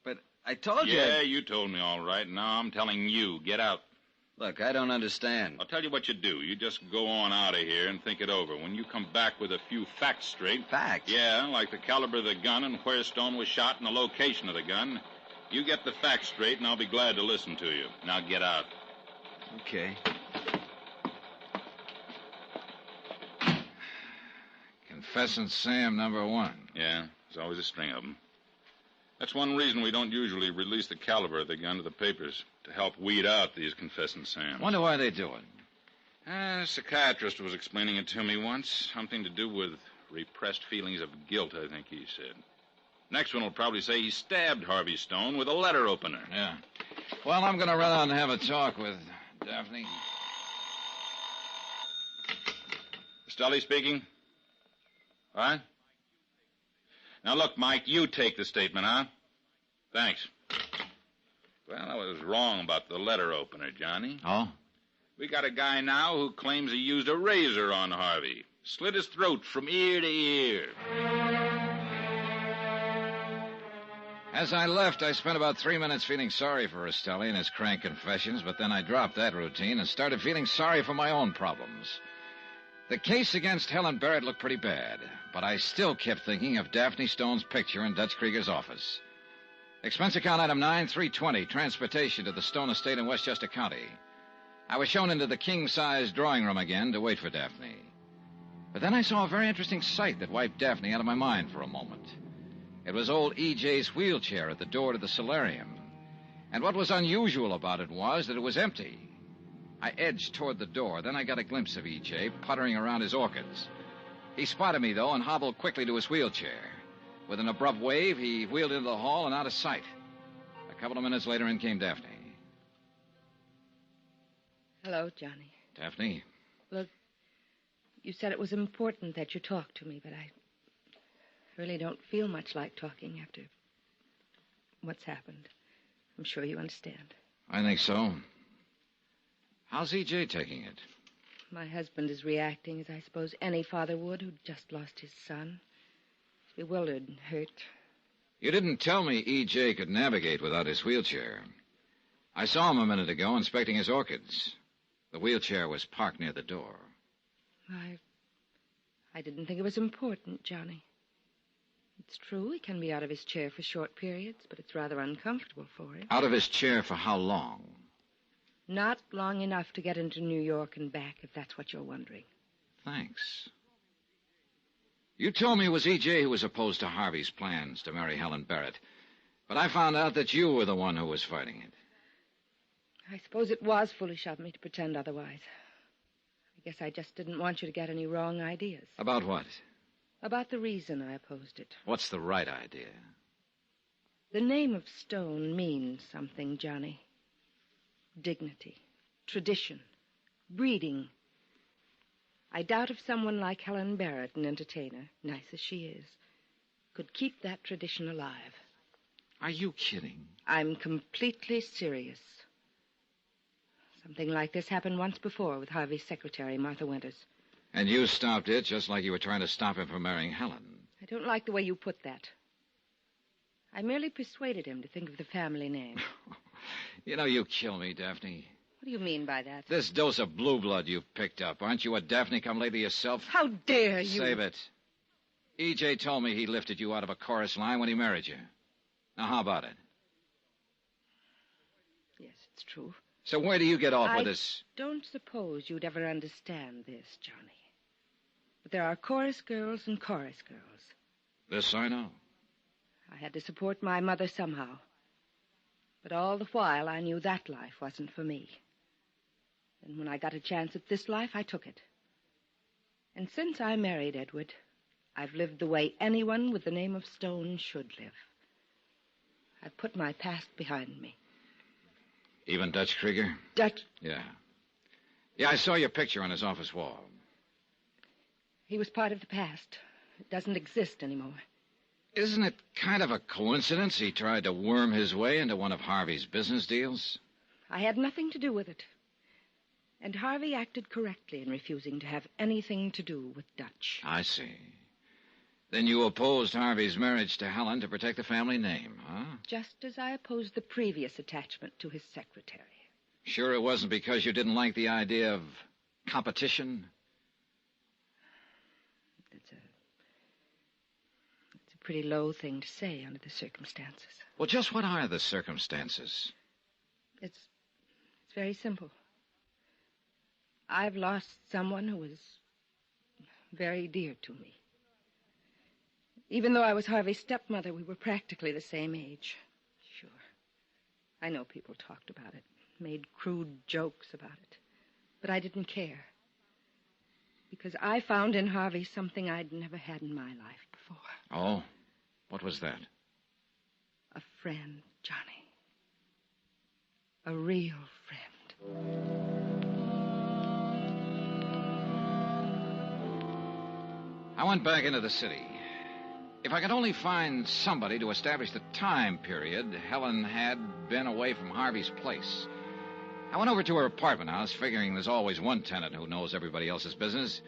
But I told you... Yeah, you told me all right. Now I'm telling you, get out. Look, I don't understand. I'll tell you what you do. You just go on out of here and think it over. When you come back with a few facts straight... Facts? Yeah, like the caliber of the gun and where Stone was shot and the location of the gun. You get the facts straight, and I'll be glad to listen to you. Now get out. Okay. Confessing Sam #1. Yeah, there's always a string of them. That's one reason we don't usually release the caliber of the gun to the papers, to help weed out these confessing Sams. Wonder why they do it. A psychiatrist was explaining it to me once. Something to do with repressed feelings of guilt, I think he said. Next one will probably say he stabbed Harvey Stone with a letter opener. Yeah. Well, I'm going to run out and have a talk with Daphne. Costelli speaking. What? Now, look, Mike, you take the statement, huh? Thanks. Well, I was wrong about the letter opener, Johnny. Oh? We got a guy now who claims he used a razor on Harvey. Slit his throat from ear to ear. As I left, I spent about 3 minutes feeling sorry for Rostelli and his crank confessions, but then I dropped that routine and started feeling sorry for my own problems. The case against Helen Barrett looked pretty bad, but I still kept thinking of Daphne Stone's picture in Dutch Krieger's office. Expense account item 9320, transportation to the Stone estate in Westchester County. I was shown into the king-size drawing room again to wait for Daphne. But then I saw a very interesting sight that wiped Daphne out of my mind for a moment. It was old E.J.'s wheelchair at the door to the solarium. And what was unusual about it was that it was empty. I edged toward the door. Then I got a glimpse of E.J. puttering around his orchids. He spotted me, though, and hobbled quickly to his wheelchair. With an abrupt wave, he wheeled into the hall and out of sight. A couple of minutes later, in came Daphne. Hello, Johnny. Daphne? Look, you said it was important that you talk to me, but I really don't feel much like talking after what's happened. I'm sure you understand. I think so. How's E.J. taking it? My husband is reacting as I suppose any father would who'd just lost his son. He's bewildered and hurt. You didn't tell me E.J. could navigate without his wheelchair. I saw him a minute ago inspecting his orchids. The wheelchair was parked near the door. I didn't think it was important, Johnny. It's true, he can be out of his chair for short periods, but it's rather uncomfortable for him. Out of his chair for how long? Not long enough to get into New York and back, if that's what you're wondering. Thanks. You told me it was E.J. who was opposed to Harvey's plans to marry Helen Barrett, but I found out that you were the one who was fighting it. I suppose it was foolish of me to pretend otherwise. I guess I just didn't want you to get any wrong ideas. About what? About the reason I opposed it. What's the right idea? The name of Stone means something, Johnny. Dignity, tradition, breeding. I doubt if someone like Helen Barrett, an entertainer, nice as she is, could keep that tradition alive. Are you kidding? I'm completely serious. Something like this happened once before with Harvey's secretary, Martha Winters. And you stopped it just like you were trying to stop him from marrying Helen. I don't like the way you put that. I merely persuaded him to think of the family name. You know, you kill me, Daphne. What do you mean by that? This dose of blue blood you've picked up. Aren't you a Daphne come lately yourself? How dare you? Save it. E.J. told me he lifted you out of a chorus line when he married you. Now, how about it? Yes, it's true. So where do you get off with this? I don't suppose you'd ever understand this, Johnny. But there are chorus girls and chorus girls. This I know. I had to support my mother somehow. But all the while, I knew that life wasn't for me. And when I got a chance at this life, I took it. And since I married Edward, I've lived the way anyone with the name of Stone should live. I've put my past behind me. Even Dutch Krieger? Dutch? Yeah. Yeah, I saw your picture on his office wall. He was part of the past. It doesn't exist anymore. Isn't it kind of a coincidence he tried to worm his way into one of Harvey's business deals? I had nothing to do with it. And Harvey acted correctly in refusing to have anything to do with Dutch. I see. Then you opposed Harvey's marriage to Helen to protect the family name, huh? Just as I opposed the previous attachment to his secretary. Sure it wasn't because you didn't like the idea of competition? It's a pretty low thing to say under the circumstances. Well, just what are the circumstances? It's very simple. I've lost someone who was very dear to me. Even though I was Harvey's stepmother, we were practically the same age. Sure. I know people talked about it, made crude jokes about it. But I didn't care. Because I found in Harvey something I'd never had in my life before. Oh? What was that? A friend, Johnny. A real friend. I went back into the city. If I could only find somebody to establish the time period Helen had been away from Harvey's place. I went over to her apartment house, figuring there's always one tenant who knows everybody else's business.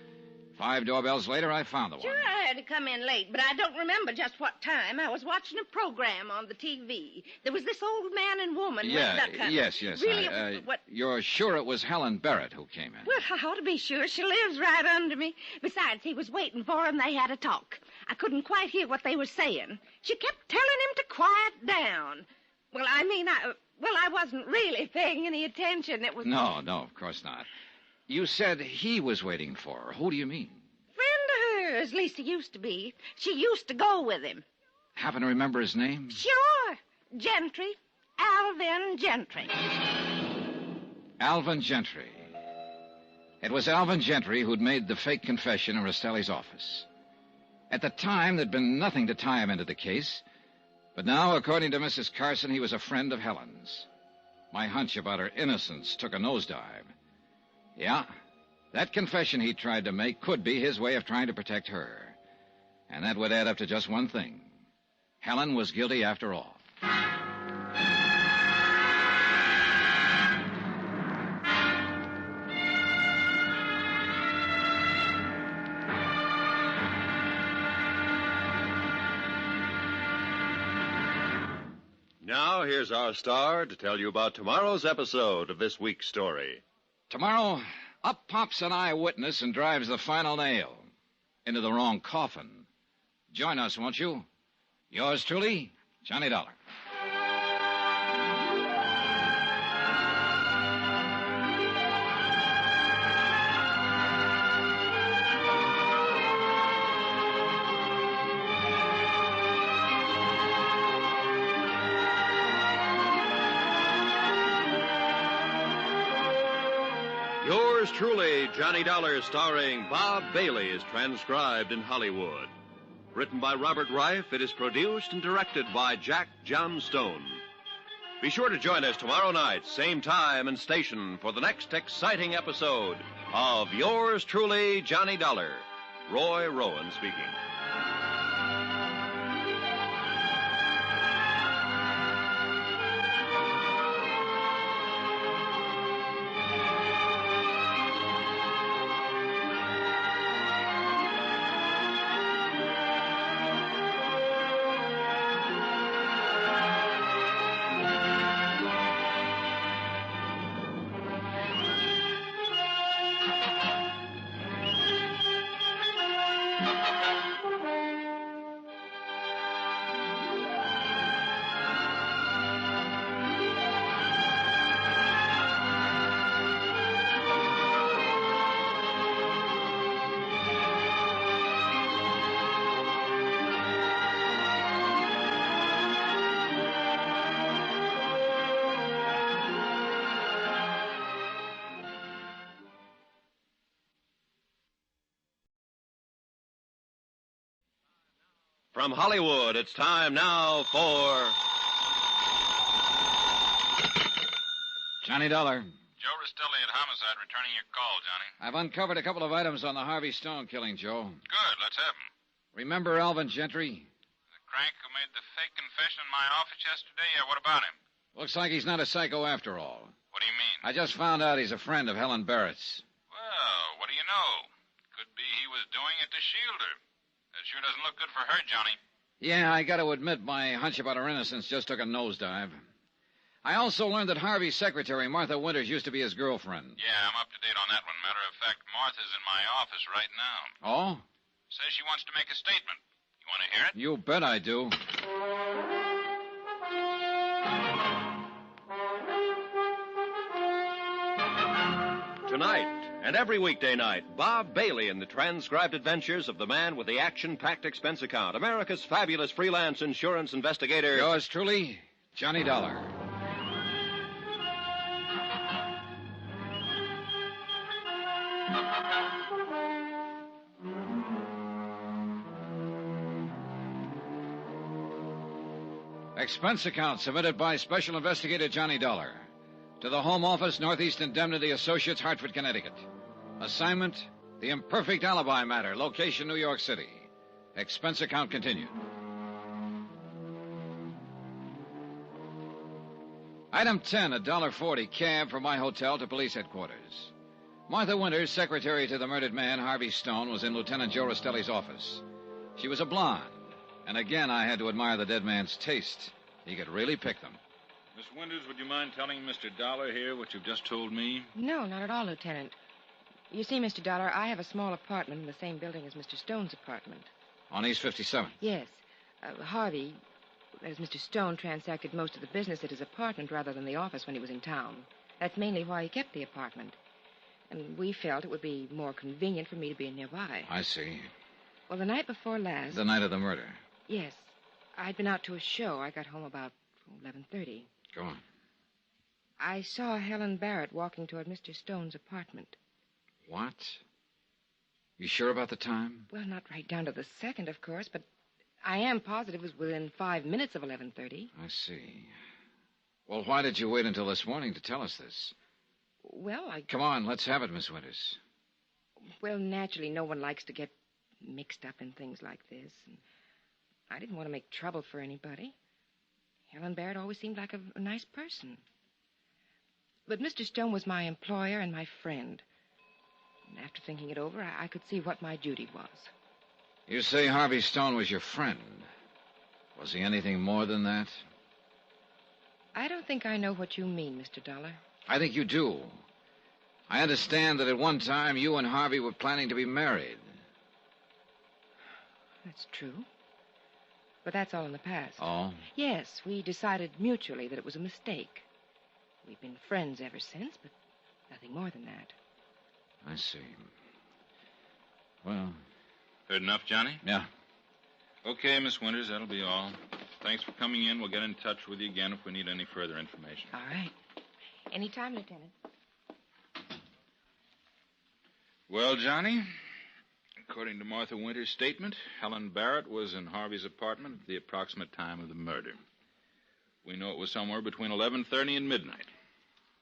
5 doorbells later, I found the one. Sure, I had to come in late, but I don't remember just what time. I was watching a program on the TV. There was this old man and woman. Yes. Really, what? You're sure it was Helen Barrett who came in? Well, I ought to be sure. She lives right under me. Besides, he was waiting for him. They had a talk. I couldn't quite hear what they were saying. She kept telling him to quiet down. Well, I mean, I wasn't really paying any attention. It was... No, of course not. You said he was waiting for her. Who do you mean? Friend of hers, at least he used to be. She used to go with him. Happen to remember his name? Sure. Gentry. Alvin Gentry. Alvin Gentry. It was Alvin Gentry who'd made the fake confession in Rastelli's office. At the time, there'd been nothing to tie him into the case. But now, according to Mrs. Carson, he was a friend of Helen's. My hunch about her innocence took a nosedive. Yeah. That confession he tried to make could be his way of trying to protect her. And that would add up to just one thing. Helen was guilty after all. Now, here's our star to tell you about tomorrow's episode of this week's story. Tomorrow, up pops an eyewitness and drives the final nail into the wrong coffin. Join us, won't you? Yours truly, Johnny Dollar. Yours truly, Johnny Dollar, starring Bob Bailey, is transcribed in Hollywood. Written by Robert Reif, it is produced and directed by Jack Johnstone. Be sure to join us tomorrow night, same time and station, for the next exciting episode of Yours truly, Johnny Dollar. Roy Rowan speaking. From Hollywood, it's time now for... Johnny Dollar. Joe Rastelli at Homicide returning your call, Johnny. I've uncovered a couple of items on the Harvey Stone killing, Joe. Good, let's have 'em. Remember Alvin Gentry? The crank who made the fake confession in my office yesterday? Yeah, what about him? Looks like he's not a psycho after all. What do you mean? I just found out he's a friend of Helen Barrett's. Well, what do you know? Could be he was doing it to shield her. That sure doesn't look good for her, Johnny. Yeah, I got to admit my hunch about her innocence just took a nosedive. I also learned that Harvey's secretary, Martha Winters, used to be his girlfriend. Yeah, I'm up to date on that one. Matter of fact, Martha's in my office right now. Oh? Says she wants to make a statement. You want to hear it? You bet I do. Tonight, and every weekday night, Bob Bailey in the transcribed adventures of the man with the action-packed expense account, America's fabulous freelance insurance investigator. Yours truly, Johnny Dollar. Expense account submitted by Special Investigator Johnny Dollar to the Home Office, Northeast Indemnity Associates, Hartford, Connecticut. Assignment, the imperfect alibi matter. Location, New York City. Expense account continued. Item 10, $1.40, cab from my hotel to police headquarters. Martha Winters, secretary to the murdered man, Harvey Stone, was in Lieutenant Joe Rastelli's office. She was a blonde, and again I had to admire the dead man's taste. He could really pick them. Miss Winters, would you mind telling Mr. Dollar here what you've just told me? No, not at all, Lieutenant. You see, Mr. Dollar, I have a small apartment in the same building as Mr. Stone's apartment. On East 57th? Yes. Harvey, as Mr. Stone, transacted most of the business at his apartment rather than the office when he was in town. That's mainly why he kept the apartment. And we felt it would be more convenient for me to be nearby. I see. Well, the night before last... The night of the murder? Yes. I'd been out to a show. I got home about 11:30. Go on. I saw Helen Barrett walking toward Mr. Stone's apartment. What? You sure about the time? Well, not right down to the second, of course, but I am positive it was within 5 minutes of 11:30. I see. Well, why did you wait until this morning to tell us this? Well, Come on, let's have it, Miss Winters. Well, naturally, no one likes to get mixed up in things like this. And I didn't want to make trouble for anybody. Helen Barrett always seemed like a nice person. But Mr. Stone was my employer and my friend. And after thinking it over, I could see what my duty was. You say Harvey Stone was your friend. Was he anything more than that? I don't think I know what you mean, Mr. Dollar. I think you do. I understand that at one time you and Harvey were planning to be married. That's true. But that's all in the past. Oh? Yes, we decided mutually that it was a mistake. We've been friends ever since, but nothing more than that. I see. Well... Heard enough, Johnny? Yeah. Okay, Miss Winters, that'll be all. Thanks for coming in. We'll get in touch with you again if we need any further information. All right. Anytime, Lieutenant. Well, Johnny, according to Martha Winters' statement, Helen Barrett was in Harvey's apartment at the approximate time of the murder. We know it was somewhere between 11:30 and midnight.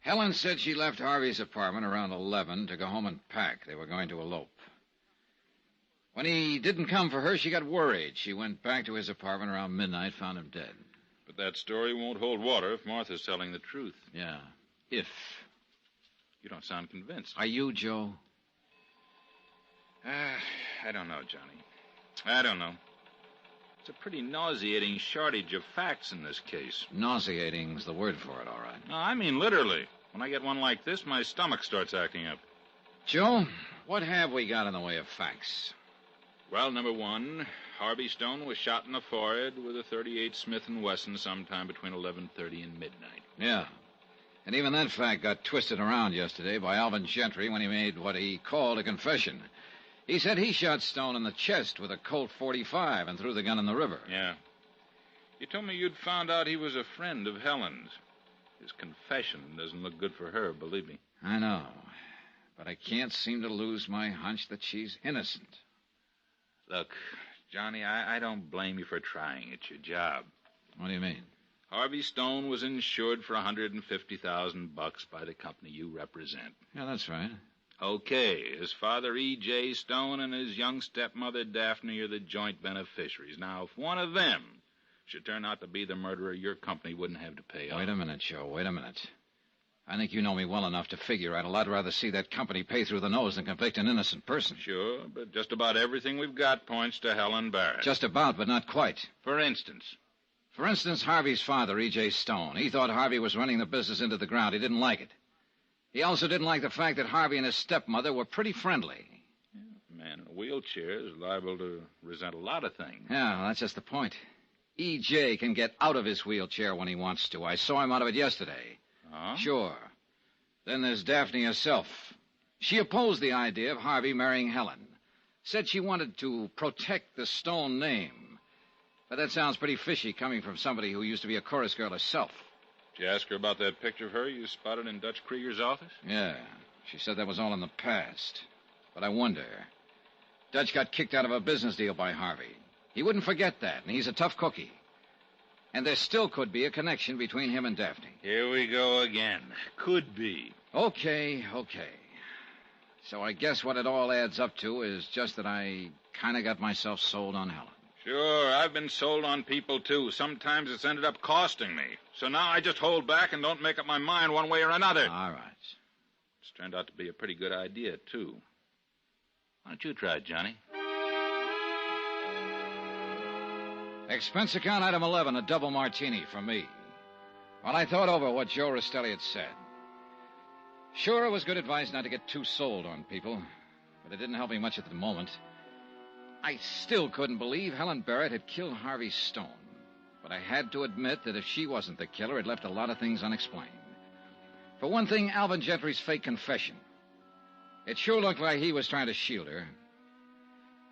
Helen said she left Harvey's apartment around 11 to go home and pack. They were going to elope. When he didn't come for her, she got worried. She went back to his apartment around midnight, found him dead. But that story won't hold water if Martha's telling the truth. Yeah, if. You don't sound convinced. Are you, Joe? I don't know, Johnny. I don't know. It's a pretty nauseating shortage of facts in this case. Nauseating's the word for it, all right. No, I mean literally. When I get one like this, my stomach starts acting up. Joe, what have we got in the way of facts? Well, number one, Harvey Stone was shot in the forehead with a .38 Smith & Wesson sometime between 11:30 and midnight. Yeah. And even that fact got twisted around yesterday by Alvin Gentry when he made what he called a confession. He said he shot Stone in the chest with a Colt .45 and threw the gun in the river. Yeah. You told me you'd found out he was a friend of Helen's. His confession doesn't look good for her, believe me. I know. But I can't seem to lose my hunch that she's innocent. Look, Johnny, I don't blame you for trying. It's your job. What do you mean? Harvey Stone was insured for $150,000 by the company you represent. Yeah, that's right. Okay, his father, E.J. Stone, and his young stepmother, Daphne, are the joint beneficiaries. Now, if one of them should turn out to be the murderer, your company wouldn't have to pay off. Wait a minute, Joe. Wait a minute. I think you know me well enough to figure I'd a lot rather see that company pay through the nose than convict an innocent person. Sure, but just about everything we've got points to Helen Barrett. Just about, but not quite. For instance? For instance, Harvey's father, E.J. Stone. He thought Harvey was running the business into the ground. He didn't like it. He also didn't like the fact that Harvey and his stepmother were pretty friendly. A man in a wheelchair is liable to resent a lot of things. Yeah, well, that's just the point. E.J. can get out of his wheelchair when he wants to. I saw him out of it yesterday. Huh? Sure. Then there's Daphne herself. She opposed the idea of Harvey marrying Helen. Said she wanted to protect the Stone name. But that sounds pretty fishy coming from somebody who used to be a chorus girl herself. Did you ask her about that picture of her you spotted in Dutch Krieger's office? Yeah. She said that was all in the past. But I wonder. Dutch got kicked out of a business deal by Harvey. He wouldn't forget that, and he's a tough cookie. And there still could be a connection between him and Daphne. Here we go again. Could be. Okay. So I guess what it all adds up to is just that I kind of got myself sold on Helen. Sure, I've been sold on people, too. Sometimes it's ended up costing me. So now I just hold back and don't make up my mind one way or another. All right. It's turned out to be a pretty good idea, too. Why don't you try it, Johnny? Expense account item 11, a double martini for me. Well, I thought over what Joe Rastelli had said. Sure, it was good advice not to get too sold on people, but it didn't help me much at the moment. I still couldn't believe Helen Barrett had killed Harvey Stone. But I had to admit that if she wasn't the killer, it left a lot of things unexplained. For one thing, Alvin Gentry's fake confession. It sure looked like he was trying to shield her.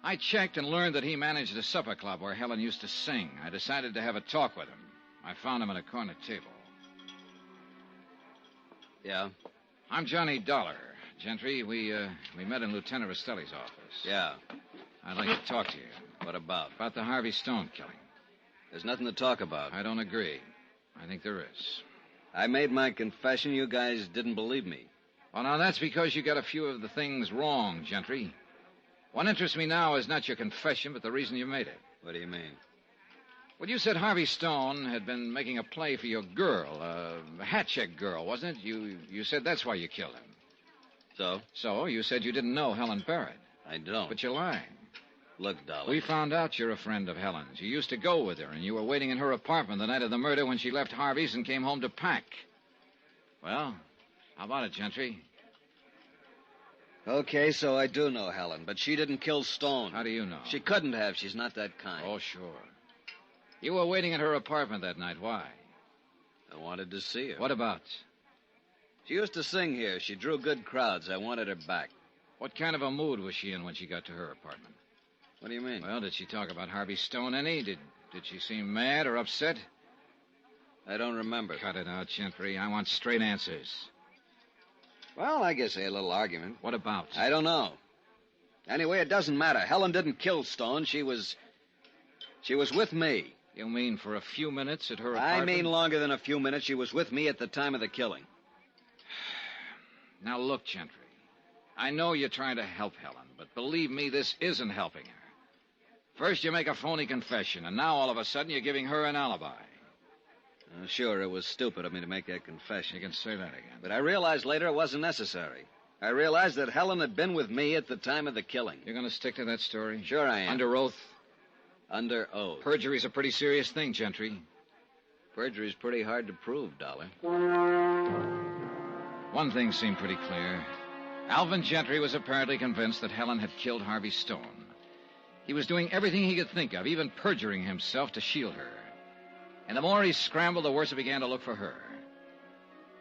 I checked and learned that he managed a supper club where Helen used to sing. I decided to have a talk with him. I found him at a corner table. Yeah? I'm Johnny Dollar. Gentry, we met in Lieutenant Rastelli's office. Yeah. I'd like to talk to you. What about? About the Harvey Stone killing. There's nothing to talk about. I don't agree. I think there is. I made my confession. You guys didn't believe me. Well, now, that's because you got a few of the things wrong, Gentry. What interests me now is not your confession, but the reason you made it. What do you mean? Well, you said Harvey Stone had been making a play for your girl, a hat check girl, wasn't it? You said that's why you killed him. So? So, you said you didn't know Helen Barrett. I don't. But you're lying. Look, Dollar. We found out you're a friend of Helen's. You used to go with her, and you were waiting in her apartment the night of the murder when she left Harvey's and came home to pack. Well, how about it, Gentry? Okay, so I do know Helen, but she didn't kill Stone. How do you know? She couldn't have. She's not that kind. Oh, sure. You were waiting at her apartment that night. Why? I wanted to see her. What about? She used to sing here. She drew good crowds. I wanted her back. What kind of a mood was she in when she got to her apartment? What do you mean? Well, did she talk about Harvey Stone any? Did she seem mad or upset? I don't remember. Cut it out, Gentry. I want straight answers. Well, I guess they had a little argument. What about? I don't know. Anyway, it doesn't matter. Helen didn't kill Stone. She was with me. You mean for a few minutes at her apartment? I mean longer than a few minutes. She was with me at the time of the killing. Now, look, Gentry. I know you're trying to help Helen, but believe me, this isn't helping her. First, you make a phony confession, and now all of a sudden you're giving her an alibi. Sure, it was stupid of me to make that confession. You can say that again. But I realized later it wasn't necessary. I realized that Helen had been with me at the time of the killing. You're going to stick to that story? Sure I am. Under oath? Under oath. Perjury's a pretty serious thing, Gentry. Perjury's pretty hard to prove, Dollar. One thing seemed pretty clear. Alvin Gentry was apparently convinced that Helen had killed Harvey Stone. He was doing everything he could think of, even perjuring himself to shield her. And the more he scrambled, the worse it began to look for her.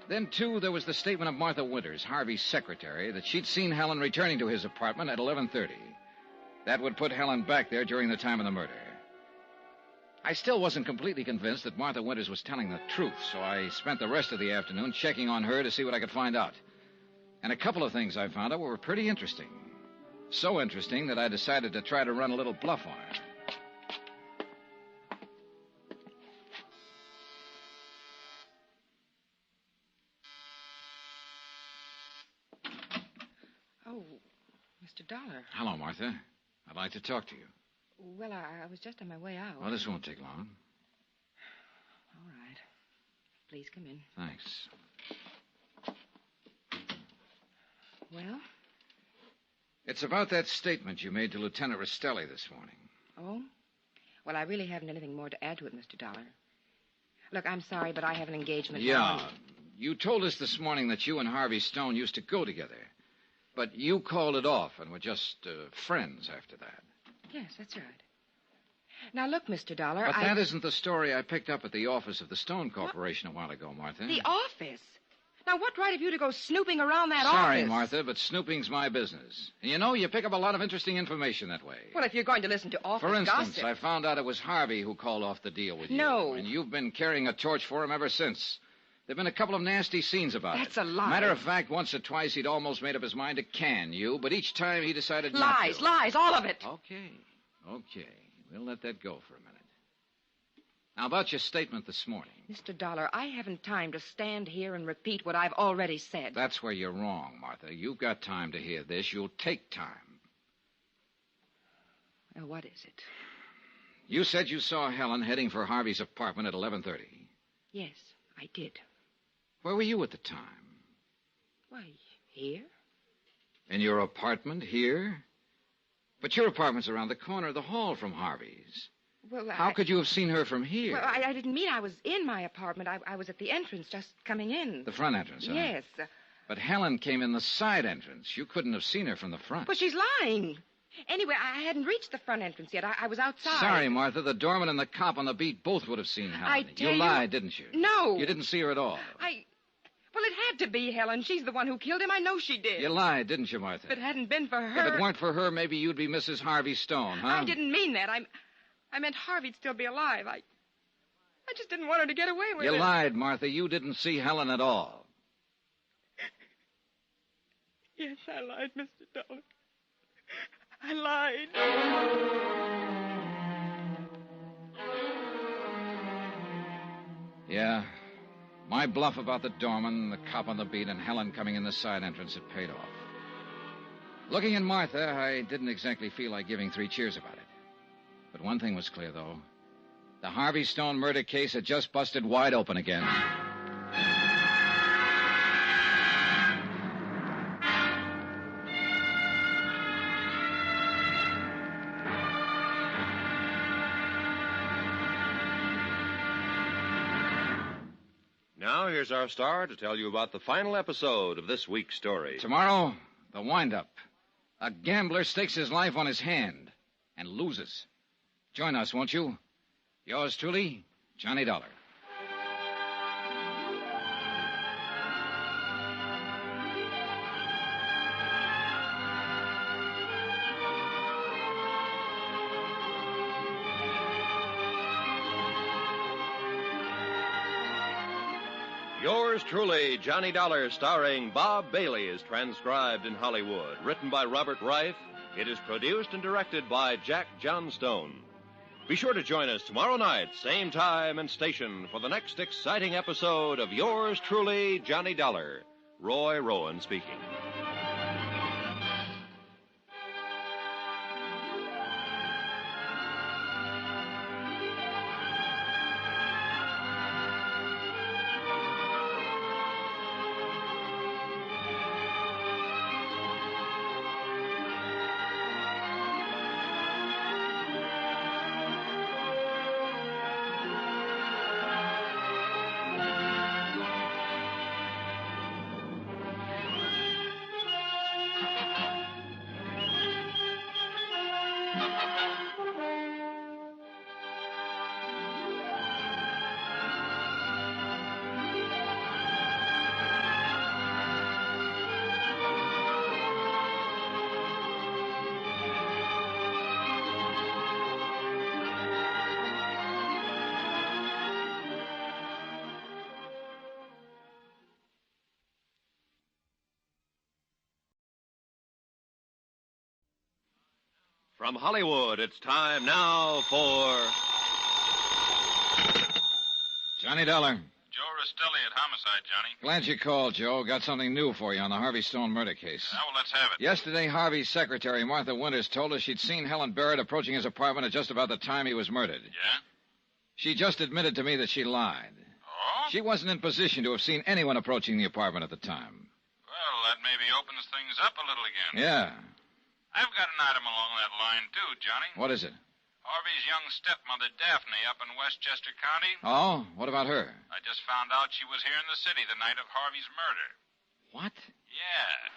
Then, too, there was the statement of Martha Winters, Harvey's secretary, that she'd seen Helen returning to his apartment at 11:30. That would put Helen back there during the time of the murder. I still wasn't completely convinced that Martha Winters was telling the truth, so I spent the rest of the afternoon checking on her to see what I could find out. And a couple of things I found out were pretty interesting. So interesting that I decided to try to run a little bluff on her. Oh, Mr. Dollar. Hello, Martha. I'd like to talk to you. Well, I was just on my way out. Well, this won't take long. All right. Please come in. Thanks. Well? It's about that statement you made to Lieutenant Rastelli this morning. Oh? Well, I really haven't anything more to add to it, Mr. Dollar. Look, I'm sorry, but I have an engagement now. Yeah. You told us this morning that you and Harvey Stone used to go together. But you called it off and were just friends after that. Yes, that's right. Now, look, Mr. Dollar, But that isn't the story I picked up at the office of the Stone Corporation a while ago, Martha. The office? Now, what right have you to go snooping around that Sorry, office? Martha, but snooping's my business. And you know, you pick up a lot of interesting information that way. Well, if you're going to listen to office For instance, gossip... I found out it was Harvey who called off the deal with you. No. And you've been carrying a torch for him ever since. There've been a couple of nasty scenes about it. That's a lie. Matter of fact, once or twice he'd almost made up his mind to can you, but each time he decided not Lies, to. lies, all of it. Okay. We'll let that go for a minute. Now, about your statement this morning. Mr. Dollar, I haven't time to stand here and repeat what I've already said. That's where you're wrong, Martha. You've got time to hear this. You'll take time. Now, what is it? You said you saw Helen heading for Harvey's apartment at 11:30. Yes, I did. Where were you at the time? Why, here? In your apartment here? But your apartment's around the corner of the hall from Harvey's. Well, How could you have seen her from here? Well, I didn't mean I was in my apartment. I was at the entrance, just coming in. The front entrance, huh? Yes. But Helen came in the side entrance. You couldn't have seen her from the front. Well, she's lying. Anyway, I hadn't reached the front entrance yet. I was outside. Sorry, Martha. The doorman and the cop on the beat both would have seen Helen. I tell you you... lied, didn't you? No. You didn't see her at all. Well, it had to be Helen. She's the one who killed him. I know she did. You lied, didn't you, Martha? If it hadn't been for her... If it weren't for her, maybe you'd be Mrs. Harvey Stone, huh? I didn't mean that. I meant Harvey'd still be alive. I just didn't want her to get away with it. You lied, Martha. You didn't see Helen at all. Yes, I lied, Mr. Dollar. I lied. Yeah. My bluff about the doorman, the cop on the beat, and Helen coming in the side entrance had paid off. Looking at Martha, I didn't exactly feel like giving 3 cheers about it. But one thing was clear, though. The Harvey Stone murder case had just busted wide open again. Now, here's our star to tell you about the final episode of this week's story. Tomorrow, the wind-up. A gambler stakes his life on his hand and loses. Join us, won't you? Yours truly, Johnny Dollar. Yours truly, Johnny Dollar, starring Bob Bailey, is transcribed in Hollywood. Written by Robert Reif, it is produced and directed by Jack Johnstone. Be sure to join us tomorrow night, same time and station, for the next exciting episode of Yours truly, Johnny Dollar. Roy Rowan speaking. From Hollywood, it's time now for... Johnny Dollar. Joe Rastelli at Homicide, Johnny. Glad you called, Joe. Got something new for you on the Harvey Stone murder case. Well, let's have it. Yesterday, Harvey's secretary, Martha Winters, told us she'd seen Helen Barrett approaching his apartment at just about the time he was murdered. Yeah? She just admitted to me that she lied. Oh? She wasn't in position to have seen anyone approaching the apartment at the time. Well, that maybe opens things up a little again. Yeah. I've got an item along that line, too, Johnny. What is it? Harvey's young stepmother, Daphne, up in Westchester County. Oh? What about her? I just found out she was here in the city the night of Harvey's murder. What? Yeah.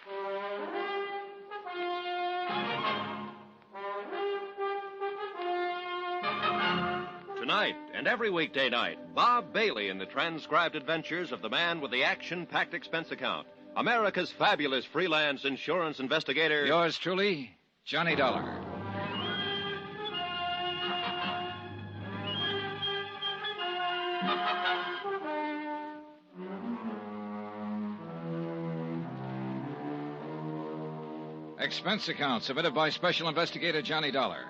Tonight and every weekday night, Bob Bailey in the transcribed adventures of the man with the action-packed expense account. America's fabulous freelance insurance investigator. Yours truly, Johnny Dollar. Expense account submitted by Special Investigator Johnny Dollar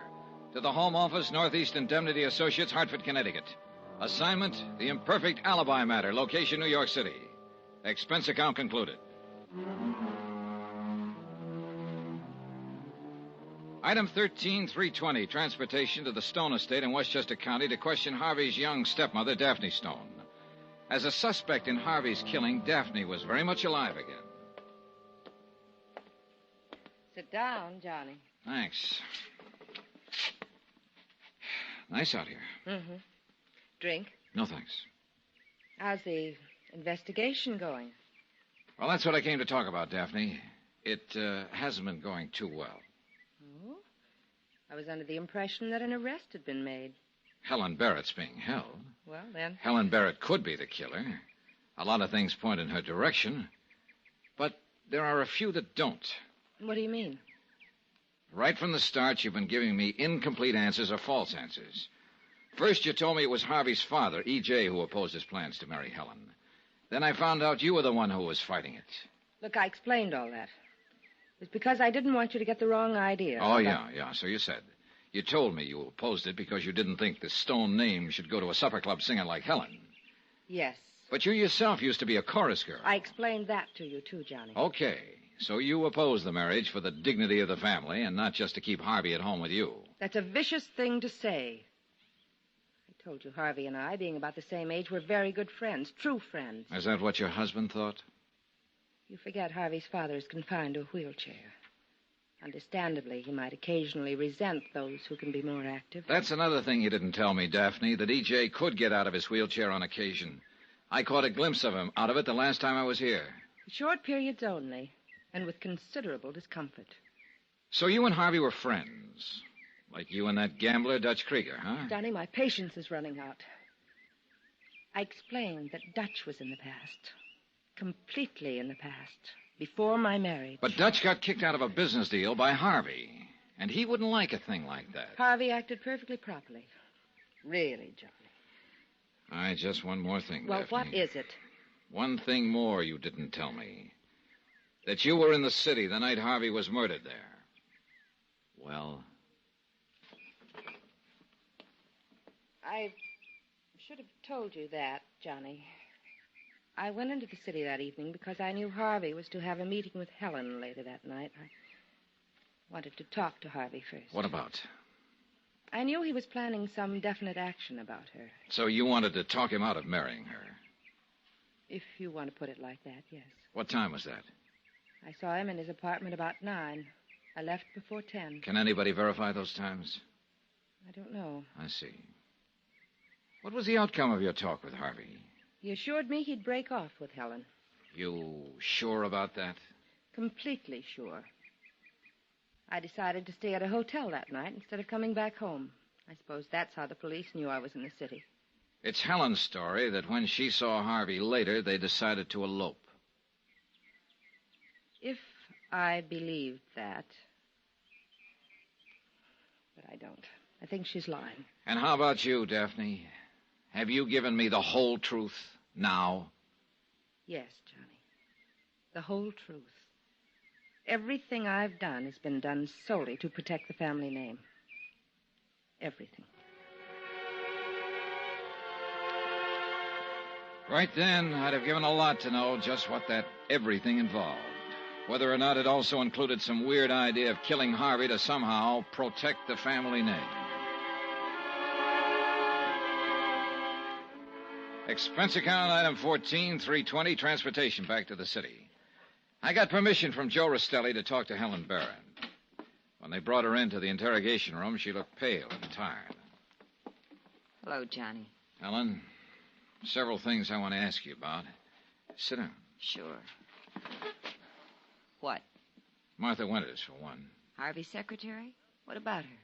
to the Home Office, Northeast Indemnity Associates, Hartford, Connecticut. Assignment, the imperfect alibi matter, location New York City. Expense account concluded. Item 13320, transportation to the Stone estate in Westchester County to question Harvey's young stepmother, Daphne Stone. As a suspect in Harvey's killing, Daphne was very much alive again. Sit down, Johnny. Thanks. Nice out here. Mm-hmm. Drink? No, thanks. How's the investigation going? Well, that's what I came to talk about, Daphne. It hasn't been going too well. Oh? I was under the impression that an arrest had been made. Helen Barrett's being held. Well, then. Helen Barrett could be the killer. A lot of things point in her direction. But there are a few that don't. What do you mean? Right from the start, you've been giving me incomplete answers or false answers. First, you told me it was Harvey's father, E.J., who opposed his plans to marry Helen. Then I found out you were the one who was fighting it. Look, I explained all that. It was because I didn't want you to get the wrong idea. Oh, yeah, so you said. You told me you opposed it because you didn't think the Stone name should go to a supper club singer like Helen. Yes, But you yourself used to be a chorus girl. I explained that to you, too, Johnny. Okay. So you oppose the marriage for the dignity of the family and not just to keep Harvey at home with you. That's a vicious thing to say. I told you Harvey and I, being about the same age, were very good friends, true friends. Is that what your husband thought? You forget Harvey's father is confined to a wheelchair. Understandably, he might occasionally resent those who can be more active. That's another thing you didn't tell me, Daphne, that E.J. could get out of his wheelchair on occasion. I caught a glimpse of him out of it the last time I was here. Short periods only, and with considerable discomfort. So you and Harvey were friends? Like you and that gambler, Dutch Krieger, huh? Donnie, my patience is running out. I explained that Dutch was in the past. Completely in the past. Before my marriage. But Dutch got kicked out of a business deal by Harvey. And he wouldn't like a thing like that. Harvey acted perfectly properly. Really, Johnny. All right, just one more thing, Well, Daphne. what is it? One thing more you didn't tell me. That you were in the city the night Harvey was murdered there. Well? I should have told you that, Johnny. I went into the city that evening because I knew Harvey was to have a meeting with Helen later that night. I wanted to talk to Harvey first. What about? I knew he was planning some definite action about her. So you wanted to talk him out of marrying her? If you want to put it like that, yes. What time was that? I saw him in his apartment about 9. I left before 10. Can anybody verify those times? I don't know. I see. What was the outcome of your talk with Harvey? He assured me he'd break off with Helen. You sure about that? Completely sure. I decided to stay at a hotel that night instead of coming back home. I suppose that's how the police knew I was in the city. It's Helen's story that when she saw Harvey later, they decided to elope. If I believed that. But I don't. I think she's lying. And how about you, Daphne? Have you given me the whole truth now? Yes, Johnny. The whole truth. Everything I've done has been done solely to protect the family name. Everything. Right then, I'd have given a lot to know just what that everything involved. Whether or not it also included some weird idea of killing Harvey to somehow protect the family name. Expense account item 14, 320, transportation back to the city. I got permission from Joe Rastelli to talk to Helen Barron. When they brought her into the interrogation room, she looked pale and tired. Hello, Johnny. Helen, several things I want to ask you about. Sit down. Sure. What? Martha Winters, for one. Harvey's secretary? What about her?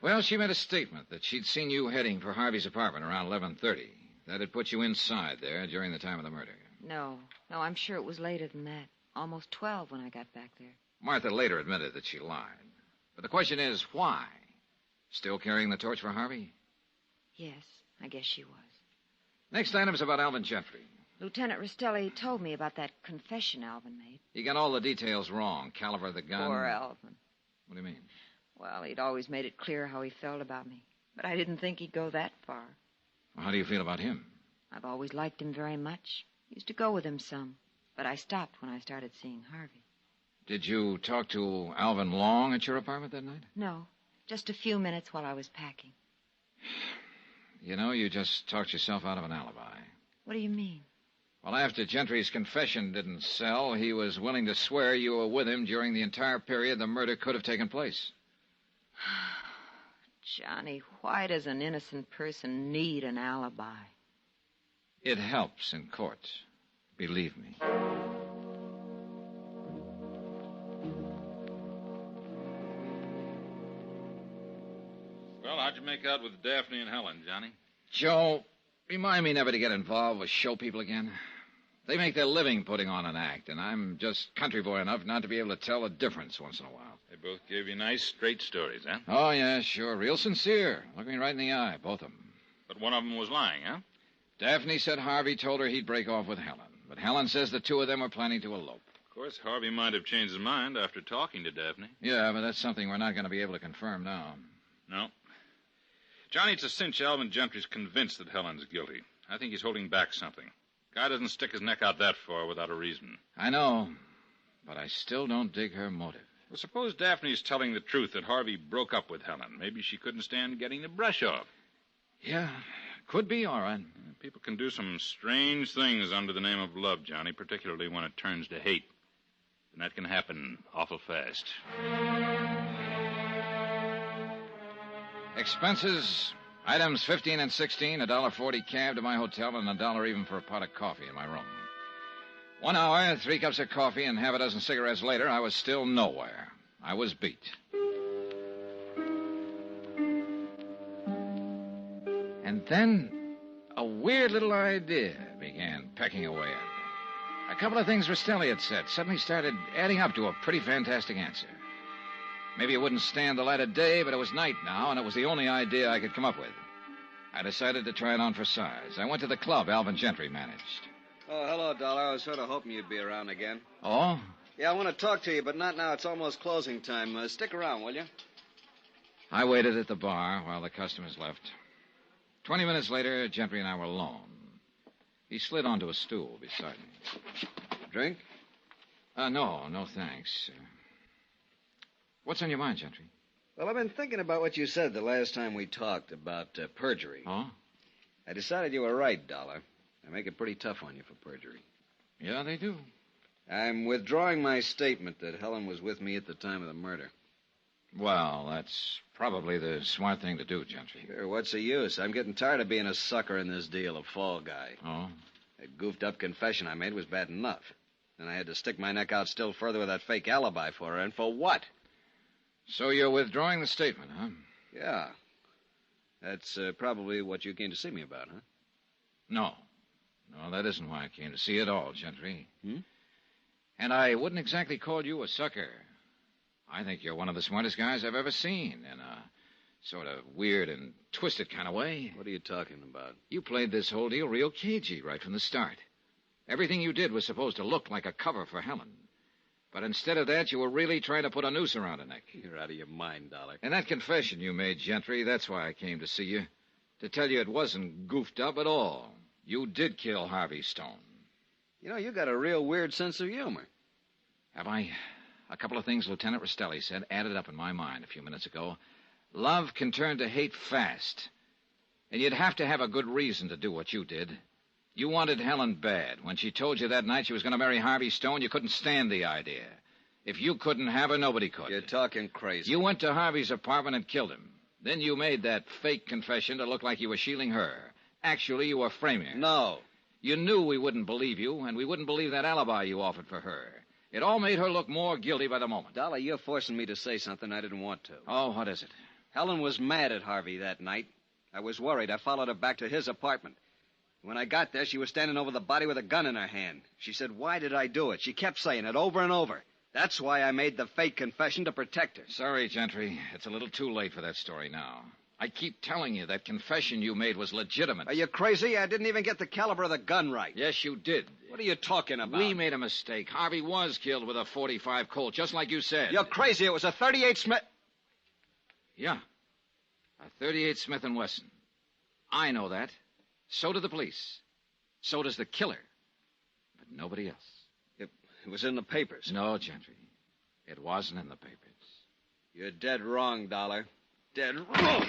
Well, she made a statement that she'd seen you heading for Harvey's apartment around 11:30. That had put you inside there during the time of the murder. No, I'm sure it was later than that. Almost 12 when I got back there. Martha later admitted that she lied. But the question is, why? Still carrying the torch for Harvey? Yes, I guess she was. Next item is about Alvin Gentry. Lieutenant Rastelli told me about that confession Alvin made. He got all the details wrong. Caliber of the gun. Poor Alvin. What do you mean? Well, he'd always made it clear how he felt about me. But I didn't think he'd go that far. Well, how do you feel about him? I've always liked him very much. Used to go with him some. But I stopped when I started seeing Harvey. Did you talk to Alvin long at your apartment that night? No, just a few minutes while I was packing. You know, you just talked yourself out of an alibi. What do you mean? Well, after Gentry's confession didn't sell, he was willing to swear you were with him during the entire period the murder could have taken place. Johnny, why does an innocent person need an alibi? It helps in court. Believe me. Well, how'd you make out with Daphne and Helen, Johnny? Joe, remind me never to get involved with show people again. They make their living putting on an act, and I'm just country boy enough not to be able to tell the difference once in a while. They both gave you nice, straight stories, huh? Oh, yeah, sure. Real sincere. Look me right in the eye, both of them. But one of them was lying, huh? Daphne said Harvey told her he'd break off with Helen. But Helen says the two of them were planning to elope. Of course, Harvey might have changed his mind after talking to Daphne. Yeah, but that's something we're not going to be able to confirm now. No. Johnny, it's a cinch Alvin Gentry's convinced that Helen's guilty. I think he's holding back something. Guy doesn't stick his neck out that far without a reason. I know, but I still don't dig her motive. Well, suppose Daphne's telling the truth that Harvey broke up with Helen. Maybe she couldn't stand getting the brush off. Yeah, could be, all right. People can do some strange things under the name of love, Johnny, particularly when it turns to hate. And that can happen awful fast. Expenses, items 15 and 16, $1.40 cab to my hotel, and $1 even for a pot of coffee in my room. 1 hour, 3 cups of coffee, and half a dozen cigarettes later, I was still nowhere. I was beat. And then a weird little idea began pecking away at me. A couple of things Rastelli had said suddenly started adding up to a pretty fantastic answer. Maybe it wouldn't stand the light of day, but it was night now, and it was the only idea I could come up with. I decided to try it on for size. I went to the club Alvin Gentry managed. Oh, hello, Dollar. I was sort of hoping you'd be around again. Oh? Yeah, I want to talk to you, but not now. It's almost closing time. Stick around, will you? I waited at the bar while the customers left. 20 minutes later, Gentry and I were alone. He slid onto a stool beside me. Drink? No, thanks. What's on your mind, Gentry? Well, I've been thinking about what you said the last time we talked about perjury. Oh? I decided you were right, Dollar. They make it pretty tough on you for perjury. Yeah, they do. I'm withdrawing my statement that Helen was with me at the time of the murder. Well, that's probably the smart thing to do, Gentry. Sure, what's the use? I'm getting tired of being a sucker in this deal, a fall guy. Oh? That goofed-up confession I made was bad enough. Then I had to stick my neck out still further with that fake alibi for her, and for what? So you're withdrawing the statement, huh? Yeah. That's probably what you came to see me about, huh? No, that isn't why I came to see you at all, Gentry. And I wouldn't exactly call you a sucker. I think you're one of the smartest guys I've ever seen, in a sort of weird and twisted kind of way. What are you talking about? You played this whole deal real cagey right from the start. Everything you did was supposed to look like a cover for Helen. But instead of that, you were really trying to put a noose around her neck. You're out of your mind, Dollar. And that confession you made, Gentry, that's why I came to see you. To tell you it wasn't goofed up at all. You did kill Harvey Stone. You know, you got a real weird sense of humor. Have I? A couple of things Lieutenant Rastelli said added up in my mind a few minutes ago. Love can turn to hate fast. And you'd have to have a good reason to do what you did. You wanted Helen bad. When she told you that night she was going to marry Harvey Stone, you couldn't stand the idea. If you couldn't have her, nobody could. You're talking crazy. You went to Harvey's apartment and killed him. Then you made that fake confession to look like you were shielding her. Actually, you were framing her. No. You knew we wouldn't believe you, and we wouldn't believe that alibi you offered for her. It all made her look more guilty by the moment. Dollar, you're forcing me to say something I didn't want to. Oh, what is it? Helen was mad at Harvey that night. I was worried. I followed her back to his apartment. When I got there, she was standing over the body with a gun in her hand. She said, "Why did I do it?" She kept saying it over and over. That's why I made the fake confession, to protect her. Sorry, Gentry. It's a little too late for that story now. I keep telling you that confession you made was legitimate. Are you crazy? I didn't even get the caliber of the gun right. Yes, you did. What are you talking about? We made a mistake. Harvey was killed with a .45 Colt, just like you said. You're crazy. It was a .38 Smith. Yeah. A .38 Smith & Wesson. I know that. So do the police. So does the killer. But nobody else. It was in the papers. No, Gentry. It wasn't in the papers. You're dead wrong, Dollar. Dead wrong.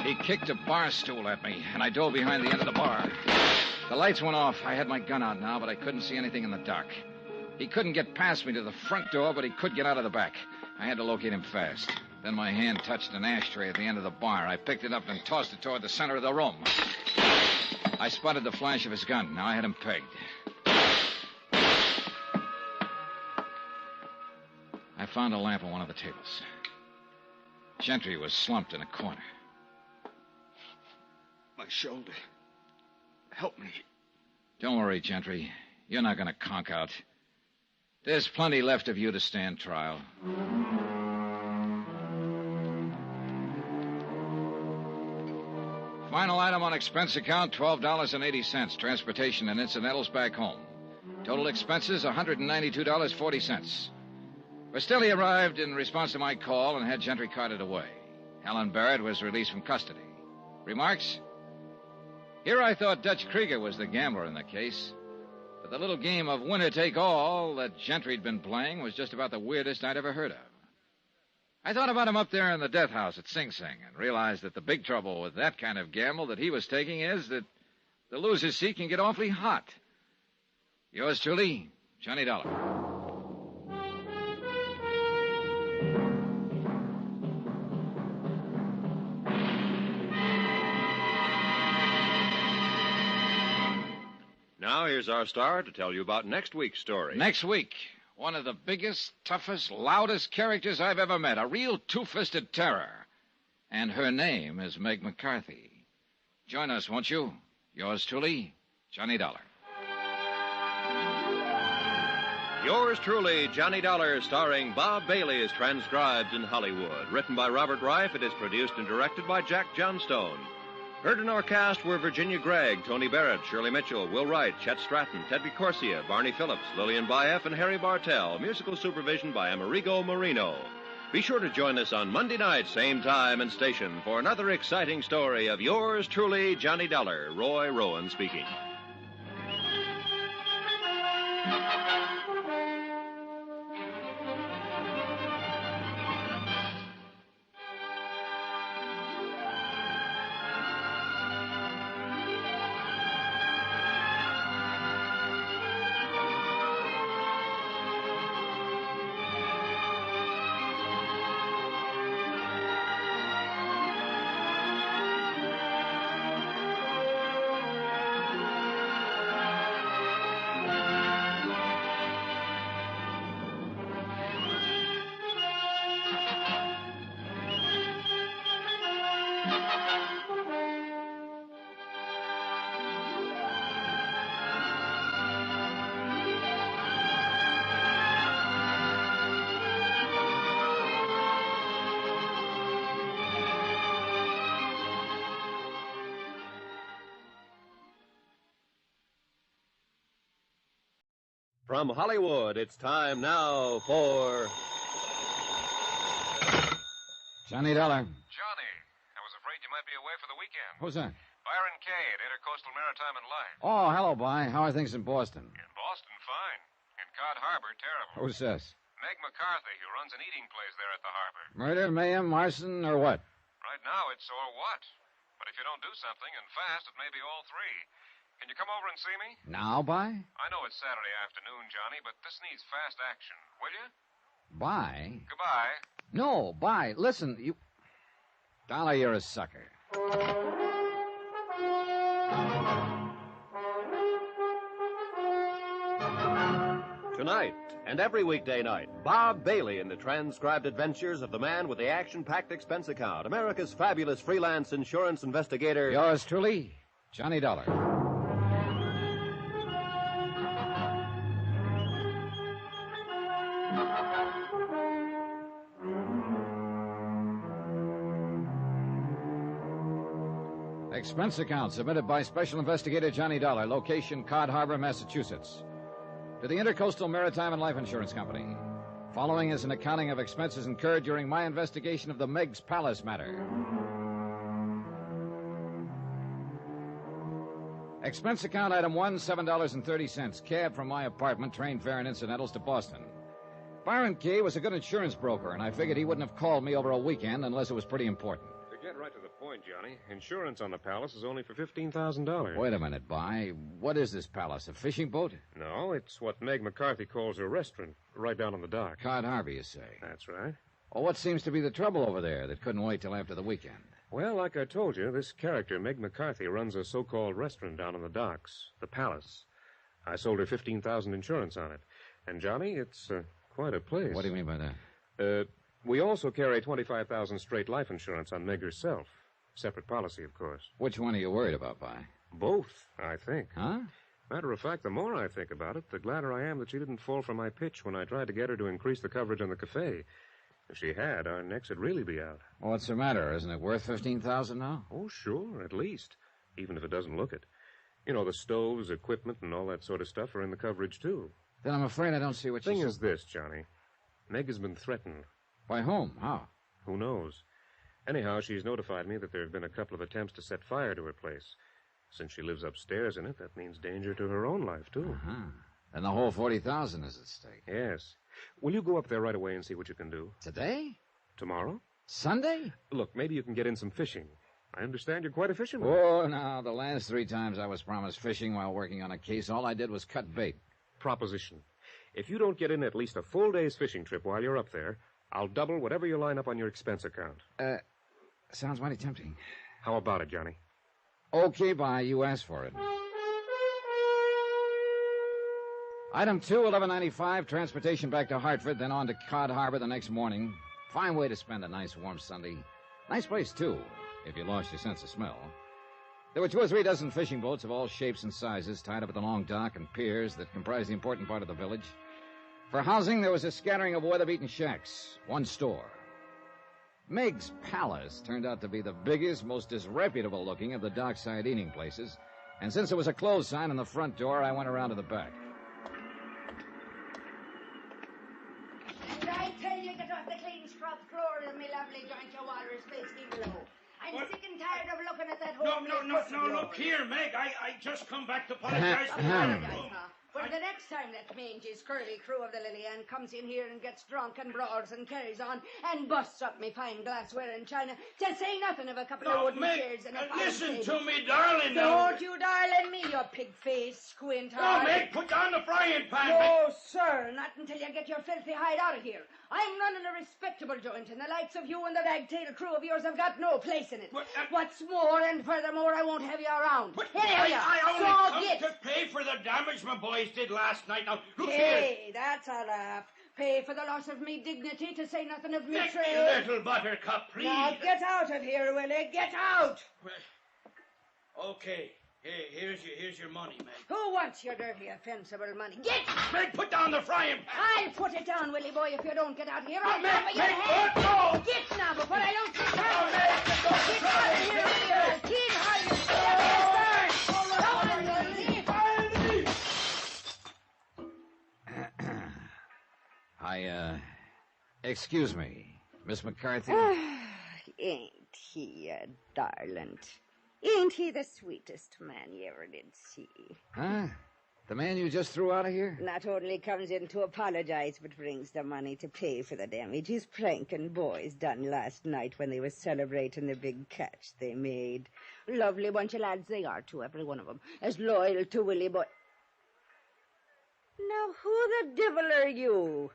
He kicked a bar stool at me, and I dove behind the end of the bar. The lights went off. I had my gun out now, but I couldn't see anything in the dark. He couldn't get past me to the front door, but he could get out of the back. I had to locate him fast. Then my hand touched an ashtray at the end of the bar. I picked it up and tossed it toward the center of the room. I spotted the flash of his gun. Now I had him pegged. I found a lamp on one of the tables. Gentry was slumped in a corner. My shoulder. Help me. Don't worry, Gentry. You're not going to conk out. There's plenty left of you to stand trial. Final item on expense account, $12.80. Transportation and incidentals back home. Total expenses, $192.40. Rastelli arrived in response to my call and had Gentry carted away. Helen Barrett was released from custody. Remarks? Here I thought Dutch Krieger was the gambler in the case. But the little game of winner-take-all that Gentry'd been playing was just about the weirdest I'd ever heard of. I thought about him up there in the death house at Sing Sing and realized that the big trouble with that kind of gamble that he was taking is that the loser's seat can get awfully hot. Yours truly, Johnny Dollar. Now, here's our star to tell you about next week's story. Next week, one of the biggest, toughest, loudest characters I've ever met. A real two-fisted terror. And her name is Meg McCarthy. Join us, won't you? Yours truly, Johnny Dollar. Yours truly, Johnny Dollar, starring Bob Bailey, is transcribed in Hollywood. Written by Robert Reif, it is produced and directed by Jack Johnstone. Heard in our cast were Virginia Gregg, Tony Barrett, Shirley Mitchell, Will Wright, Chet Stratton, Ted Corsia, Barney Phillips, Lillian Baeff, and Harry Bartell. Musical supervision by Amerigo Marino. Be sure to join us on Monday night, same time and station, for another exciting story of yours truly, Johnny Dollar. Roy Rowan speaking. From Hollywood, it's time now for... Johnny Dollar. Johnny, I was afraid you might be away for the weekend. Who's that? Byron Kay at Intercoastal Maritime and Life. Oh, hello, By. How are things in Boston? In Boston, fine. In Cod Harbor, terrible. Who's this? Meg McCarthy, who runs an eating place there at the harbor. Murder, mayhem, arson, or what? Right now, it's or what. But if you don't do something, and fast, it may be all three. Can you come over and see me? Now, By? I know it's Saturday afternoon, Johnny, but this needs fast action. Will you? By? Goodbye. No, By. Listen, you... Dollar, you're a sucker. Tonight, and every weekday night, Bob Bailey in the transcribed adventures of the man with the action-packed expense account, America's fabulous freelance insurance investigator... Yours truly, Johnny Dollar. Expense account submitted by Special Investigator Johnny Dollar, location Cod Harbor, Massachusetts. To the Intercoastal Maritime and Life Insurance Company. Following is an accounting of expenses incurred during my investigation of the Meg's Palace matter. Expense account item 1, $7.30. Cab from my apartment, train fare and incidentals to Boston. Byron Kay was a good insurance broker, and I figured he wouldn't have called me over a weekend unless it was pretty important. To get right to the point, Johnny, insurance on the Palace is only for $15,000. Wait a minute, By. What is this Palace, a fishing boat? No, it's what Meg McCarthy calls a restaurant, right down on the dock. Cod Harbor, you say? That's right. Well, what seems to be the trouble over there that couldn't wait till after the weekend? Well, like I told you, this character, Meg McCarthy, runs a so-called restaurant down on the docks, the Palace. I sold her $15,000 insurance on it. And, Johnny, it's quite a place. What do you mean by that? We also carry $25,000 straight life insurance on Meg herself. Separate policy, of course. Which one are you worried about, By? Both, I think. Huh? Matter of fact, the more I think about it, the gladder I am that she didn't fall for my pitch when I tried to get her to increase the coverage on the cafe. If she had, our necks would really be out. Well, what's the matter? Isn't it worth $15,000 now? Oh, sure, at least. Even if it doesn't look it. You know, the stoves, equipment, and all that sort of stuff are in the coverage, too. Then I'm afraid I don't see what The thing is this, Johnny. Meg has been threatened. By whom? How? Who knows? Anyhow, she's notified me that there have been a couple of attempts to set fire to her place. Since she lives upstairs in it, that means danger to her own life, too. Uh-huh. And the whole 40,000 is at stake. Yes. Will you go up there right away and see what you can do? Today? Tomorrow? Sunday? Look, maybe you can get in some fishing. I understand you're quite a fisherman. Oh, no. The last 3 times I was promised fishing while working on a case, all I did was cut bait. Proposition. If you don't get in at least a full day's fishing trip while you're up there, I'll double whatever you line up on your expense account. Sounds mighty tempting. How about it, Johnny? Okay, bye. You asked for it. Item 2, 1195, transportation back to Hartford, then on to Cod Harbor the next morning. Fine way to spend a nice warm Sunday. Nice place, too, if you lost your sense of smell. There were 2 or 3 dozen fishing boats of all shapes and sizes tied up at the long dock and piers that comprise the important part of the village. For housing, there was a scattering of weather-beaten shacks, 1 store. Meg's Palace turned out to be the biggest, most disreputable-looking of the dockside eating places, and since there was a close sign on the front door, I went around to the back. And I tell you, get off the clean scrub floor of me lovely joint your water is pasty below. I'm sick and tired of looking at that whole... No, look here, Meg. I just come back to apologize for the... But the next time that mangy, scurvy crew of the Lily Ann comes in here and gets drunk and brawls and carries on and busts up me fine glassware and china, to say nothing of a couple of wooden chairs and a fine listen table. to me, darling. Don't you darling me, you pig-faced squint No, Meg, put down the frying pan. No, sir, not until you get your filthy hide out of here. I'm running a respectable joint, and the likes of you and the ragtail crew of yours have got no place in it. What's more, and furthermore, I won't have you around. I only so come to pay for the damage my boys did last night. Now, look here. Hey, that's a laugh. Pay for the loss of me dignity, to say nothing of me Let trade. me, little buttercup, please. Now, get out of here, Willie. Get out. Okay. Hey, here's your money, Meg. Who wants your dirty, offensible money? Get! Meg, put down the frying pan. I'll put it down, Willie boy, if you don't get out of here. I'll Meg, cover your Meg, head. no! Get now, before I don't get out. Get out of here, Willie. Keep hiding. Excuse me, Miss McCarthy? Ain't he a darling? Ain't he the sweetest man you ever did see? Huh? The man you just threw out of here? Not only comes in to apologize, but brings the money to pay for the damage his pranking boys done last night when they was celebrating the big catch they made. Lovely bunch of lads they are, too, every one of them. As loyal to Willie Boy. Now, who the devil are you?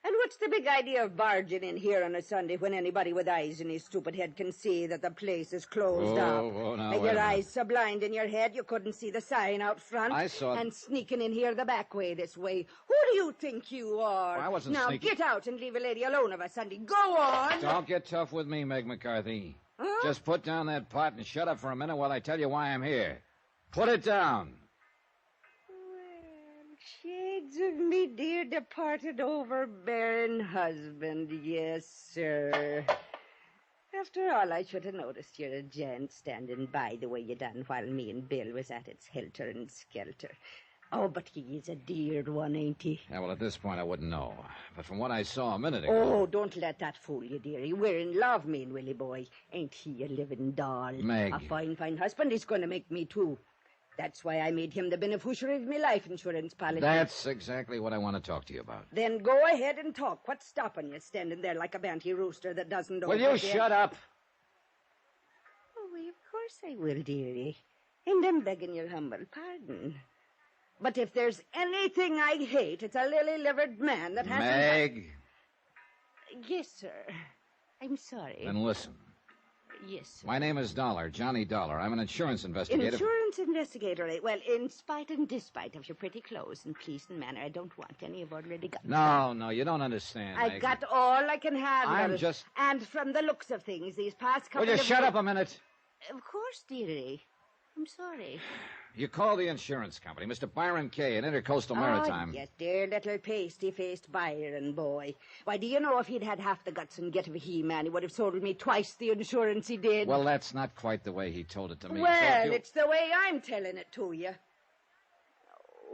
And what's the big idea of barging in here on a Sunday when anybody with eyes in his stupid head can see that the place is closed up? Now, and your eyes so blind in your head you couldn't see the sign out front? I saw it. And sneaking in here the back way this way. Who do you think you are? I wasn't now, sneaking. Get out and leave a lady alone of a Sunday. Go on! Don't get tough with me, Meg McCarthy. Huh? Just put down that pot and shut up for a minute while I tell you why I'm here. Put it down. Shades of me dear departed overbearing husband, yes, sir. After all, I should have noticed you're a gent standing by the way you done while me and Bill was at its helter and skelter. Oh, but he is a dear one, ain't he? Yeah, well, at this point, I wouldn't know. But from what I saw a minute ago... Oh, don't let that fool you, dearie. We're in love, me and Willie boy. Ain't he a living doll? Meg. A fine, fine husband he's going to make me, too. That's why I made him the beneficiary of my life insurance policy. That's exactly what I want to talk to you about. Then go ahead and talk. What's stopping you standing there like a banty rooster that doesn't know... Will you shut up? Oh, why, of course I will, dearie. And I'm begging your humble pardon. But if there's anything I hate, it's a lily-livered man that hasn't... Meg. Yes, sir. I'm sorry. Then listen. Yes, sir. My name is Dollar, Johnny Dollar. I'm an insurance investigator. Insurance investigator, eh? Well, in spite and despite of your pretty clothes and pleasing manner, I don't want any you've already got. No, you don't understand, I've Meg. got all I can have. I'm just... And from the looks of things, these past couple Will you of... shut up a minute? Of course, dearie. I'm sorry. You call the insurance company, Mr. Byron Kay, in Intercoastal Maritime. Oh, yes, dear little pasty-faced Byron boy. Why, do you know if he'd had half the guts and get of a he-man, he would have sold me twice the insurance he did. Well, that's not quite the way he told it to me. Well, it's the way I'm telling it to you.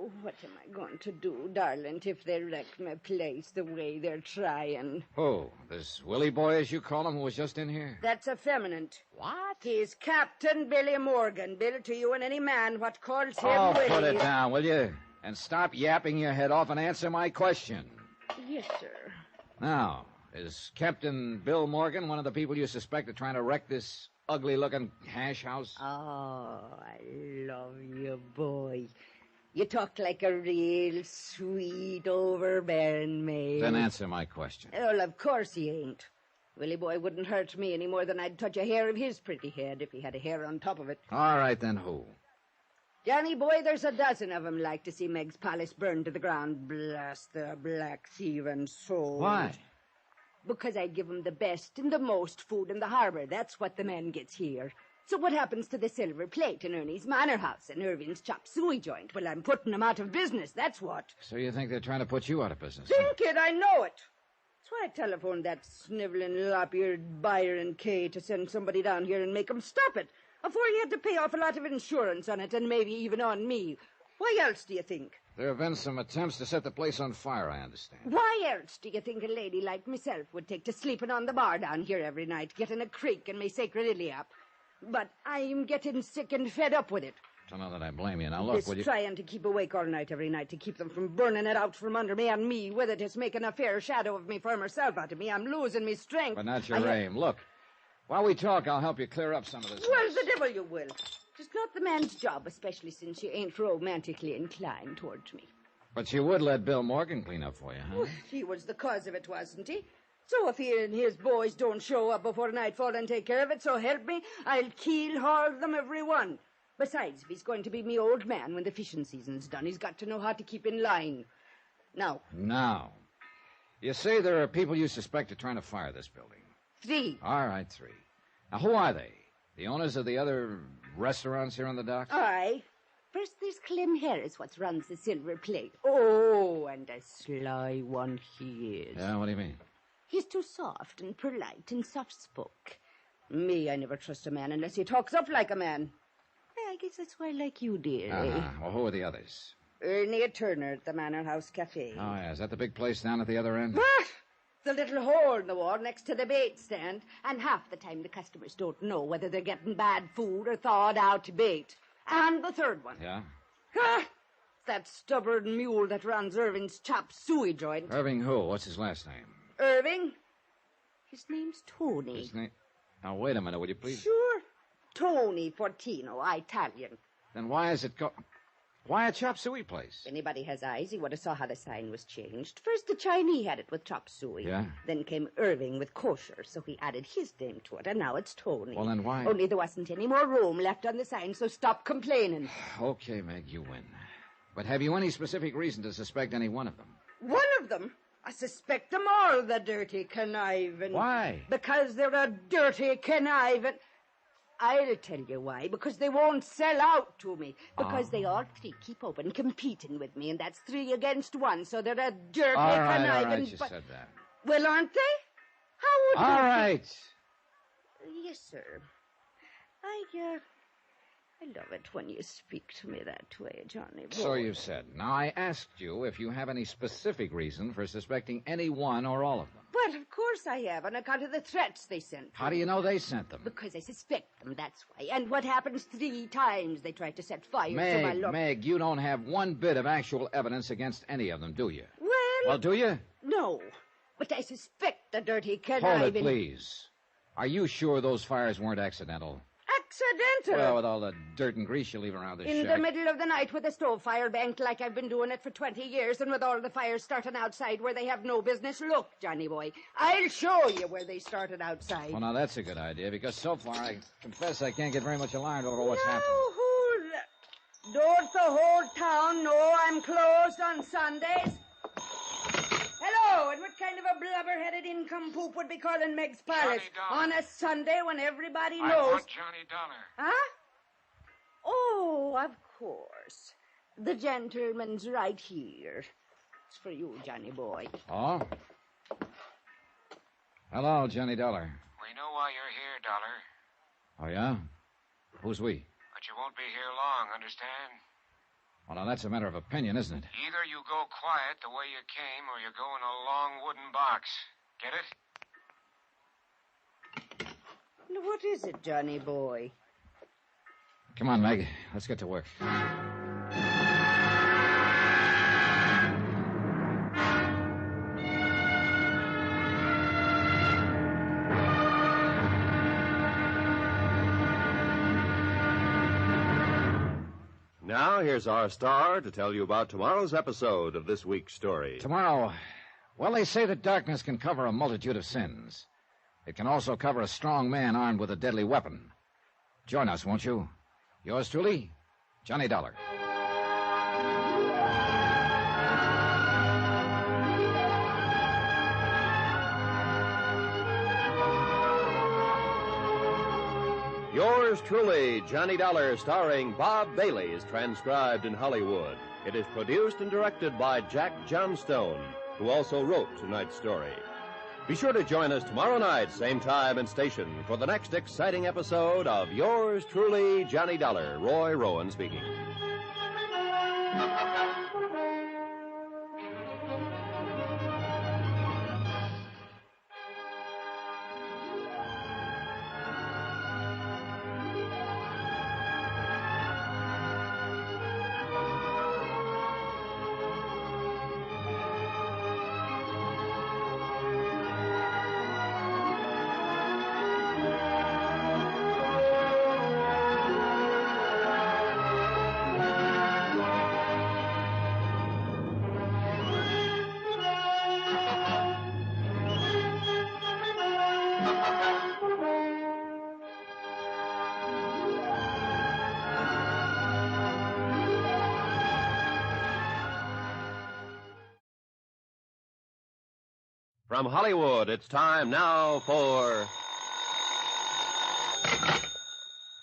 Oh, what am I going to do, darling, if they wreck my place the way they're trying? Oh, this Willie boy, as you call him, who was just in here? That's effeminate. What? He's Captain Billy Morgan, billed to you and any man what calls him Oh, Willie. put it down, will you? And stop yapping your head off and answer my question. Yes, sir. Now, is Captain Bill Morgan one of the people you suspect of trying to wreck this ugly-looking hash house? Oh, I love you, boy. You talk like a real sweet, overbearing man. Then answer my question. Well, of course he ain't. Willie boy wouldn't hurt me any more than I'd touch a hair of his pretty head if he had a hair on top of it. All right, then who? Johnny boy, there's a dozen of 'em like to see Meg's palace burned to the ground. Blast their black thieving souls. Why? Because I give 'em the best and the most food in the harbor. That's what the man gets here. So what happens to the silver plate in Ernie's Manor House and Irving's chop suey joint? Well, I'm putting 'em out of business, that's what. So you think they're trying to put you out of business? Think it, I know it. That's why I telephoned that sniveling, lop-eared Byron K to send somebody down here and make 'em stop it, before he had to pay off a lot of insurance on it, and maybe even on me. Why else do you think? There have been some attempts to set the place on fire, I understand. Why else do you think a lady like myself would take to sleeping on the bar down here every night, getting a creak in me sacred illy up? But I'm getting sick and fed up with it. Don't know that I blame you. Now, look, will you... trying to keep awake all night every night to keep them from burning it out from under me, and me with it is making a fair shadow of me former self out of me. I'm losing me strength. But not your aim. Look, while we talk, I'll help you clear up some of this. Well, the devil you will. It's not the man's job, especially since you ain't romantically inclined towards me. But you would let Bill Morgan clean up for you, huh? Well, he was the cause of it, wasn't he? So if he and his boys don't show up before nightfall and take care of it, so help me, I'll keel-haul them every one. Besides, if he's going to be me old man when the fishing season's done, he's got to know how to keep in line. Now. You say there are people you suspect of trying to fire this building. 3. All right, 3. Now, who are they? The owners of the other restaurants here on the docks? Aye. First, there's Clem Harris, what runs the Silver Plate. Oh, and a sly one he is. Yeah, what do you mean? He's too soft and polite and soft-spoke. Me, I never trust a man unless he talks up like a man. I guess that's why I like you, dear. Well, who are the others? Ernie Turner at the Manor House Cafe. Oh, yeah. Is that the big place down at the other end? What? The little hole in the wall next to the bait stand. And half the time the customers don't know whether they're getting bad food or thawed-out bait. And the third one. Yeah? That stubborn mule that runs Irving's chop suey joint. Irving who? What's his last name? Irving? His name's Tony. His name... Now, wait a minute, would you please? Sure. Tony Fortino, Italian. Then why is it called... Why a chop suey place? If anybody has eyes, he would have saw how the sign was changed. First, the Chinese had it with chop suey. Yeah? Then came Irving with kosher, so he added his name to it, and now it's Tony. Well, then why... Only there wasn't any more room left on the sign, so stop complaining. Okay, Meg, you win. But have you any specific reason to suspect any one of them? One of them? I suspect them all, the dirty conniving. Why? Because they're a dirty conniving... I'll tell you why. Because they won't sell out to me. Because they all 3 keep open competing with me, and that's 3 against 1, so they're a dirty conniving... All right, you said that. Well, aren't they? How would All you... right. Yes, sir. I love it when you speak to me that way, Johnny boy. So you said. Now, I asked you if you have any specific reason for suspecting any one or all of them. Well, of course I have, on account of the threats they sent. How do you know they sent them? Because I suspect them, that's why. And what happens 3 times they try to set fire to my luck. Meg, you don't have one bit of actual evidence against any of them, do you? Well, do you? No, but I suspect the dirty conniving... Hold it, please. Are you sure those fires weren't accidental? Accidental? Well, with all the dirt and grease you leave around this In shack. the middle of the night with a stove fire banked like I've been doing it for 20 years, and with all the fires starting outside where they have no business. Look, Johnny boy, I'll show you where they started outside. Well, now, that's a good idea, because so far, I confess I can't get very much alarmed over what's happened. Don't the whole town know I'm closed on Sundays? Hello, and what kind of a blubber-headed income-poop would be calling Meg's Palace on a Sunday when everybody knows... I want Johnny Dollar. Huh? Oh, of course. The gentleman's right here. It's for you, Johnny boy. Oh? Hello, Johnny Dollar. We know why you're here, Dollar. Oh, yeah? Who's we? But you won't be here long, understand? Well, now, that's a matter of opinion, isn't it? Either you go quiet the way you came, or you go in a long wooden box. Get it? Now, what is it, Johnny boy? Come on, Meg. Let's get to work. Now, here's our star to tell you about tomorrow's episode of this week's story. Tomorrow, well, they say that darkness can cover a multitude of sins. It can also cover a strong man armed with a deadly weapon. Join us, won't you? Yours truly, Johnny Dollar. Yours truly, Johnny Dollar, starring Bob Bailey, is transcribed in Hollywood. It is produced and directed by Jack Johnstone, who also wrote tonight's story. Be sure to join us tomorrow night, same time and station, for the next exciting episode of Yours truly, Johnny Dollar. Roy Rowan speaking. From Hollywood, it's time now for...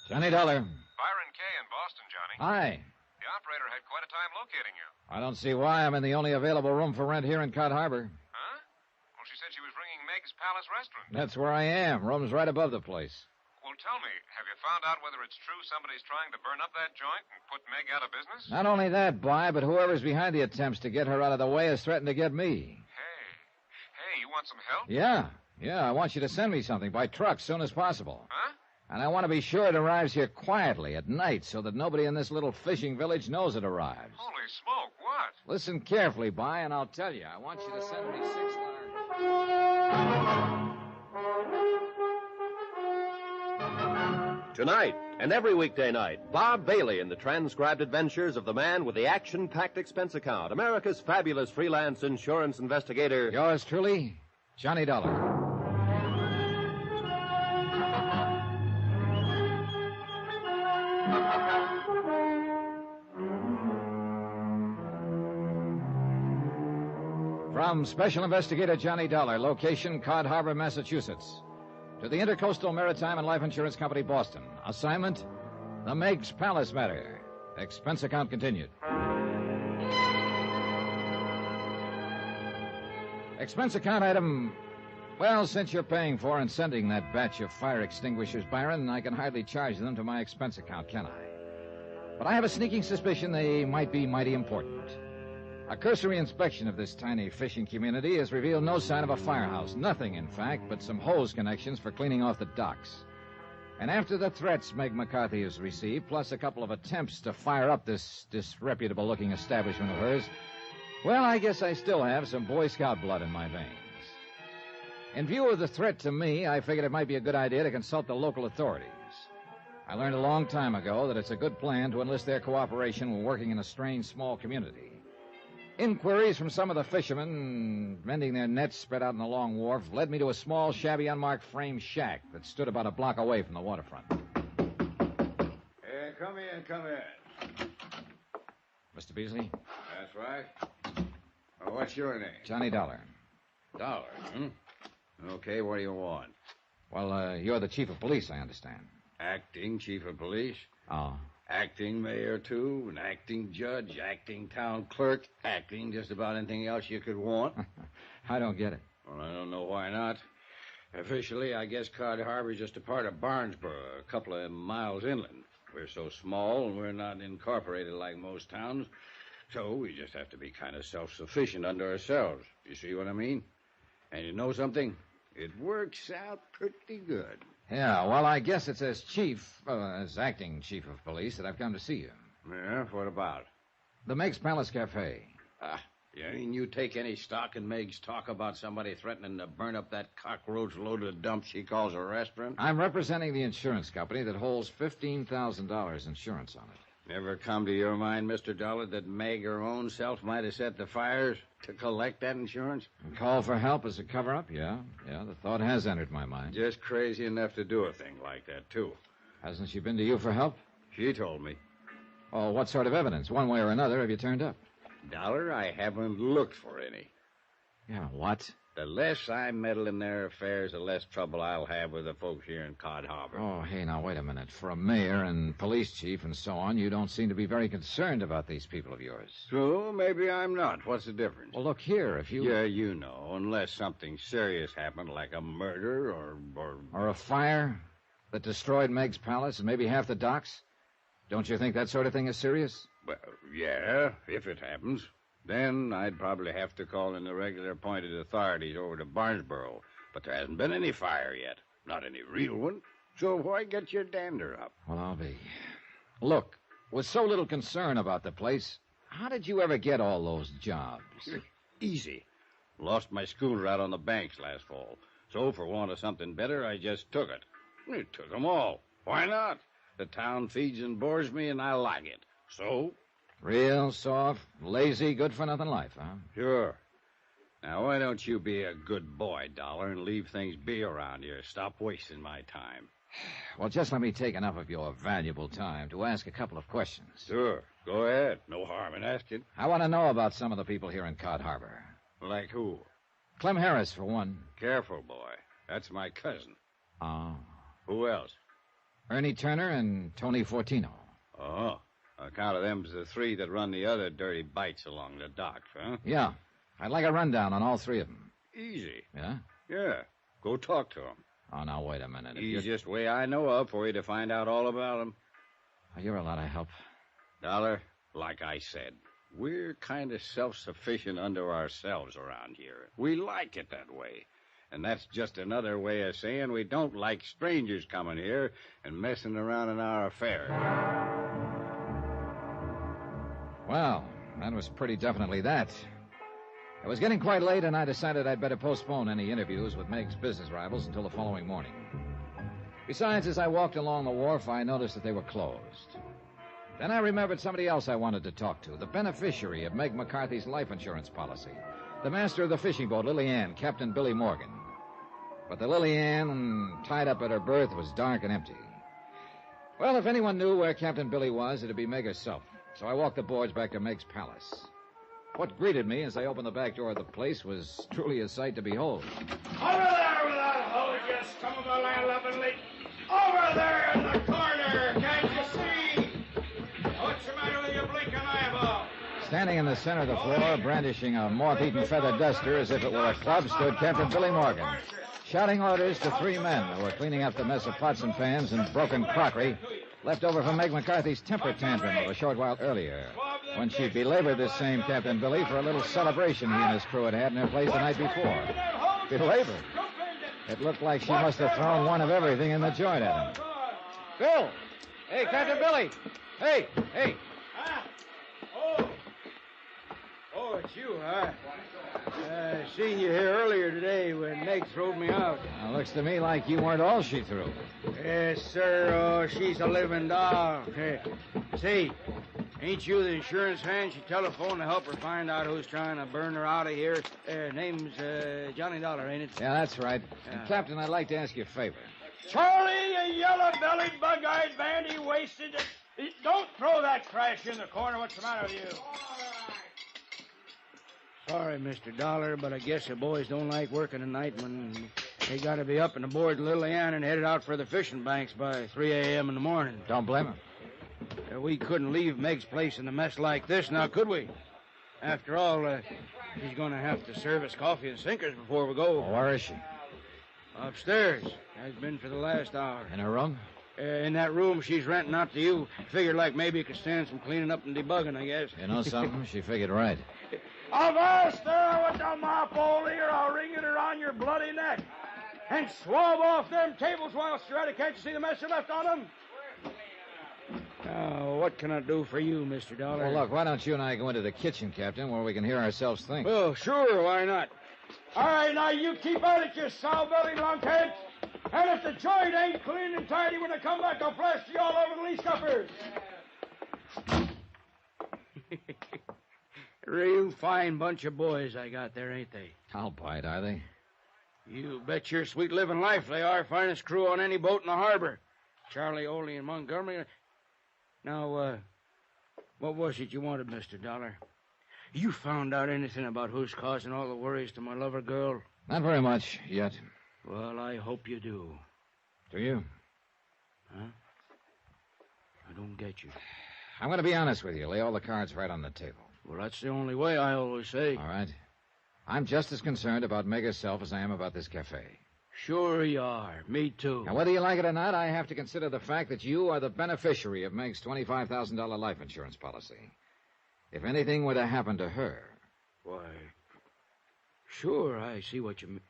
Johnny Dollar. Byron Kay in Boston, Johnny. Hi. The operator had quite a time locating you. I don't see why I'm in the only available room for rent here in Cod Harbor. Huh? Well, she said she was ringing Meg's Palace Restaurant. That's where I am. Room's right above the place. Well, tell me, have you found out whether it's true somebody's trying to burn up that joint and put Meg out of business? Not only that, Bly, but whoever's behind the attempts to get her out of the way has threatened to get me. Hey, you want some help? Yeah, I want you to send me something by truck soon as possible. Huh? And I want to be sure it arrives here quietly at night so that nobody in this little fishing village knows it arrives. Holy smoke, what? Listen carefully, Bly, and I'll tell you. I want you to send me 6 large... Tonight and every weekday night, Bob Bailey in the transcribed adventures of the man with the action-packed expense account, America's fabulous freelance insurance investigator. Yours truly, Johnny Dollar. From Special Investigator Johnny Dollar, location Cod Harbor, Massachusetts. To the Intercoastal Maritime and Life Insurance Company, Boston. Assignment, the Meg's Palace matter. Expense account continued. Expense account item... Well, since you're paying for and sending that batch of fire extinguishers, Byron, I can hardly charge them to my expense account, can I? But I have a sneaking suspicion they might be mighty important. A cursory inspection of this tiny fishing community has revealed no sign of a firehouse. Nothing, in fact, but some hose connections for cleaning off the docks. And after the threats Meg McCarthy has received, plus a couple of attempts to fire up this disreputable-looking establishment of hers, well, I guess I still have some Boy Scout blood in my veins. In view of the threat to me, I figured it might be a good idea to consult the local authorities. I learned a long time ago that it's a good plan to enlist their cooperation when working in a strange, small community. Inquiries from some of the fishermen mending their nets spread out on the long wharf led me to a small, shabby, unmarked frame shack that stood about a block away from the waterfront. Come in. Mr. Beasley? That's right. Oh, what's your name? Johnny Dollar. Dollar, Okay, what do you want? Well, you're the chief of police, I understand. Acting chief of police? Oh. Acting mayor, too, an acting judge, acting town clerk, acting just about anything else you could want. I don't get it. Well, I don't know why not. Officially, I guess Cod Harbor's just a part of Barnesboro, a couple of miles inland. We're so small and we're not incorporated like most towns, so we just have to be kind of self-sufficient unto ourselves. You see what I mean? And you know something? It works out pretty good. Yeah, well, I guess it's as as acting chief of police that I've come to see you. Yeah, what about? The Meg's Palace Cafe. Yeah, and you take any stock in Meg's talk about somebody threatening to burn up that cockroach-loaded dump she calls a restaurant? I'm representing the insurance company that holds $15,000 insurance on it. Never come to your mind, Mr. Dollar, that Meg her own self might have set the fires to collect that insurance? And call for help as a cover-up? Yeah, the thought has entered my mind. Just crazy enough to do a thing like that, too. Hasn't she been to you for help? She told me. Oh, what sort of evidence, one way or another, have you turned up? Dollar, I haven't looked for any. Yeah, what? The less I meddle in their affairs, the less trouble I'll have with the folks here in Cod Harbor. Oh, hey, now, wait a minute. For a mayor and police chief and so on, you don't seem to be very concerned about these people of yours. True, maybe I'm not. What's the difference? Well, look here, if you... Yeah, you know, unless something serious happened, like a murder Or a fire that destroyed Meg's Palace and maybe half the docks. Don't you think that sort of thing is serious? Well, yeah, if it happens. Then I'd probably have to call in the regular appointed authorities over to Barnesboro. But there hasn't been any fire yet. Not any real one. So why get your dander up? Well, I'll be. Look, with so little concern about the place, how did you ever get all those jobs? Easy. Lost my schooner out on the banks last fall. So for want of something better, I just took it. I took them all. Why not? The town feeds and boards me, and I like it. So? Real soft, lazy, good-for-nothing life, huh? Sure. Now, why don't you be a good boy, Dollar, and leave things be around here? Stop wasting my time. Well, just let me take enough of your valuable time to ask a couple of questions. Sure. Go ahead. No harm in asking. I want to know about some of the people here in Cod Harbor. Like who? Clem Harris, for one. Careful, boy. That's my cousin. Oh. Who else? Ernie Turner and Tony Fortino. Oh. On account of them's the three that run the other dirty bites along the docks, huh? Yeah. I'd like a rundown on all three of them. Easy. Yeah? Yeah. Go talk to them. Oh, now, wait a minute. Easiest way I know of for you to find out all about them. Oh, you're a lot of help. Dollar, like I said, we're kind of self-sufficient unto ourselves around here. We like it that way. And that's just another way of saying we don't like strangers coming here and messing around in our affairs. Well, that was pretty definitely that. It was getting quite late, and I decided I'd better postpone any interviews with Meg's business rivals until the following morning. Besides, as I walked along the wharf, I noticed that they were closed. Then I remembered somebody else I wanted to talk to, the beneficiary of Meg McCarthy's life insurance policy, the master of the fishing boat, Lily Ann, Captain Billy Morgan. But the Lily Ann, tied up at her berth, was dark and empty. Well, if anyone knew where Captain Billy was, it'd be Meg herself. So I walked the boards back to Meg's Palace. What greeted me as I opened the back door of the place was truly a sight to behold. Over there with that hose, you scum of a land-loving. Over there in the corner, can't you see? What's the matter with your blinking eyeball? Standing in the center of the floor, brandishing a moth-eaten feather duster as if it were a club, stood Captain Billy Morgan, shouting orders to three men who were cleaning up the mess of pots and pans and broken crockery left over from Meg McCarthy's temper tantrum of a short while earlier, when she belabored this same Captain Billy for a little celebration he and his crew had in her place the night before. Belabored? It looked like she must have thrown one of everything in the joint at him. Bill! Hey, Captain Billy! Hey! Oh, it's you, huh? Seen you here earlier today when Meg throwed me out. Looks to me like you weren't all she threw. Yes, sir. Oh, she's a living doll. Say, ain't you the insurance hand? She telephoned to help her find out who's trying to burn her out of here. Name's Johnny Dollar, ain't it? Yeah, that's right. And, Captain, I'd like to ask you a favor. Charlie, you yellow-bellied, bug-eyed bandy-waisted. Don't throw that trash in the corner. What's the matter with you? Sorry, Mr. Dollar, but I guess the boys don't like working at night when they got to be up and aboard Lily Ann and headed out for the fishing banks by 3 a.m. in the morning. Don't blame them. We couldn't leave Meg's place in a mess like this, now could we? After all, she's going to have to serve us coffee and sinkers before we go. Where is she? Upstairs. Has been for the last hour. In her room? In that room she's renting out to you. Figured like maybe you could stand some cleaning up and debugging, I guess. You know something? She figured right. Avast there with the mop, old ear. I'll wring it around your bloody neck. And swab off them tables while you're at it. Can't you see the mess you left on them? Now, what can I do for you, Mr. Dollar? Well, look, why don't you and I go into the kitchen, Captain, where we can hear ourselves think? Well, sure, why not? All right, now you keep at it, you sow-bellied lunkheads. And if the joint ain't clean and tidy when I come back, I'll blast you all over the lee scuppers. Real fine bunch of boys I got there, ain't they? I'll bite, are they? You bet your sweet living life they are. Finest crew on any boat in the harbor. Charlie, Oley, and Montgomery. Now, what was it you wanted, Mr. Dollar? You found out anything about who's causing all the worries to my lover girl? Not very much yet. Well, I hope you do. Do you? Huh? I don't get you. I'm going to be honest with you. Lay all the cards right on the table. Well, that's the only way, I always say. All right. I'm just as concerned about Meg herself as I am about this cafe. Sure you are. Me too. Now, whether you like it or not, I have to consider the fact that you are the beneficiary of Meg's $25,000 life insurance policy. If anything were to happen to her... Why, sure, I see what you mean.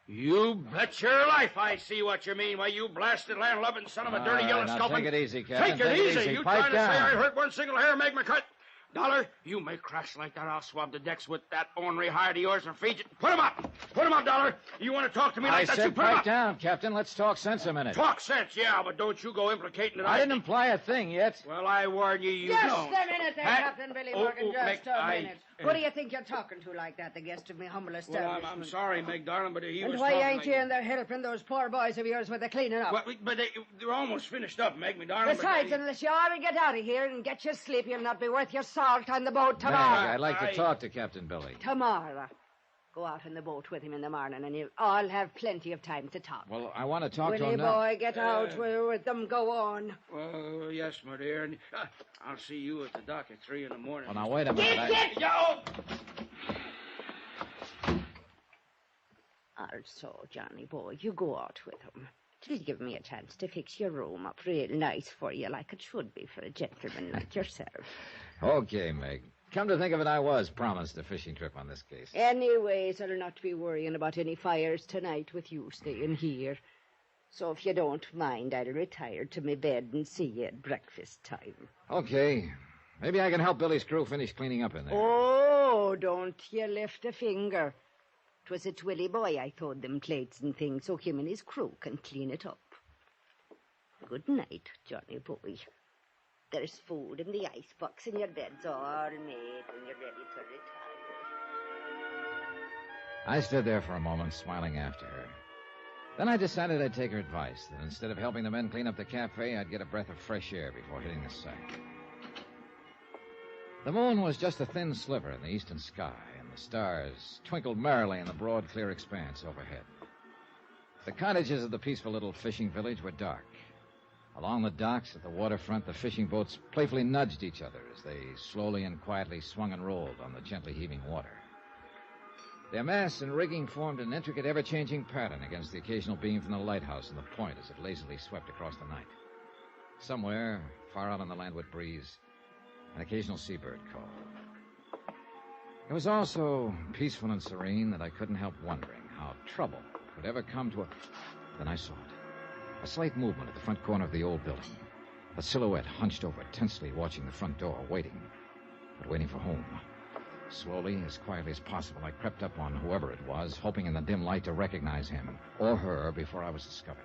You bet your life I see what you mean. Why, you blasted land-loving son of a dirty yellow scuffling. Take it easy, Captain. Take it easy. You trying to say I down. hurt one single hair make me cut? Dollar, you make crash like that, I'll swab the decks with that ornery hide of yours and feed you. Put him up! Put him up, Dollar! You want to talk to me like that, you said put him pipe up! down, Captain. Let's talk sense a minute. Talk sense, yeah, but don't you go implicating that I didn't imply a thing yet. Well, I warn you, you Just don't. a minute there, Captain Billy Morgan, just a minute. Who uh, do you think you're talking to like that, the guest of me humble Well, establishment? I'm sorry, Meg, darling, but he and was why talking ain't like you in there helping those poor boys of yours with the cleaning up? Well, but they're almost finished up, Meg, me darling. Besides, unless you ought to get out of here and get your sleep, you'll not be worth your salt on the boat tomorrow. Meg, I'd like to talk to Captain Billy. Tomorrow. Go out on the boat with him in the morning, and you'll all have plenty of time to talk. Well, I want to talk to Willie him now. boy, get out with them. Go on. Well, yes, my dear. And, I'll see you at the dock at 3 in the morning. Well, now, wait a minute. Also, Johnny boy, you go out with him. It'll give me a chance to fix your room up real nice for you, like it should be for a gentleman like yourself. Okay, Meg. Come to think of it, I was promised a fishing trip on this case. Anyways, I'll not be worrying about any fires tonight with you staying here. So if you don't mind, I'll retire to my bed and see you at breakfast time. Okay. Maybe I can help Billy's crew finish cleaning up in there. Oh, don't you lift a finger. 'Twas at Willie boy I throwed them plates and things so him and his crew can clean it up. Good night, Johnny boy. There's food in the icebox and your bed's all made and you're ready to retire. I stood there for a moment, smiling after her. Then I decided I'd take her advice, that instead of helping the men clean up the cafe, I'd get a breath of fresh air before hitting the sack. The moon was just a thin sliver in the eastern sky, and the stars twinkled merrily in the broad, clear expanse overhead. The cottages of the peaceful little fishing village were dark. Along the docks at the waterfront, the fishing boats playfully nudged each other as they slowly and quietly swung and rolled on the gently heaving water. Their masts and rigging formed an intricate, ever-changing pattern against the occasional beam from the lighthouse and the point as it lazily swept across the night. Somewhere, far out on the landward breeze, an occasional seabird called. It was all so peaceful and serene that I couldn't help wondering how trouble could ever come to a... Then I saw it. A slight movement at the front corner of the old building. A silhouette hunched over, tensely watching the front door, waiting for home. Slowly, as quietly as possible, I crept up on whoever it was, hoping in the dim light to recognize him or her before I was discovered.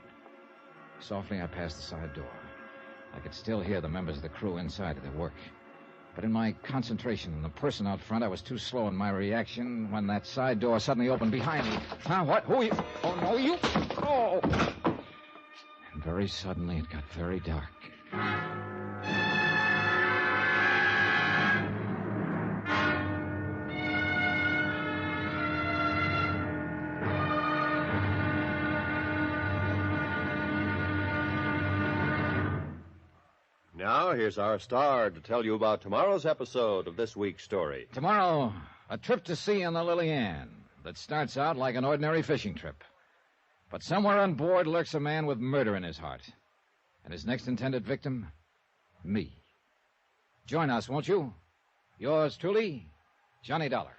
Softly, I passed the side door. I could still hear the members of the crew inside at their work. But in my concentration on the person out front, I was too slow in my reaction when that side door suddenly opened behind me. Huh? What? Who are you? Oh, no, you... Oh! And very suddenly, it got very dark. Now, here's our star to tell you about tomorrow's episode of this week's story. Tomorrow, a trip to sea on the Lily Ann that starts out like an ordinary fishing trip. But somewhere on board lurks a man with murder in his heart. And his next intended victim? Me. Join us, won't you? Yours truly, Johnny Dollar.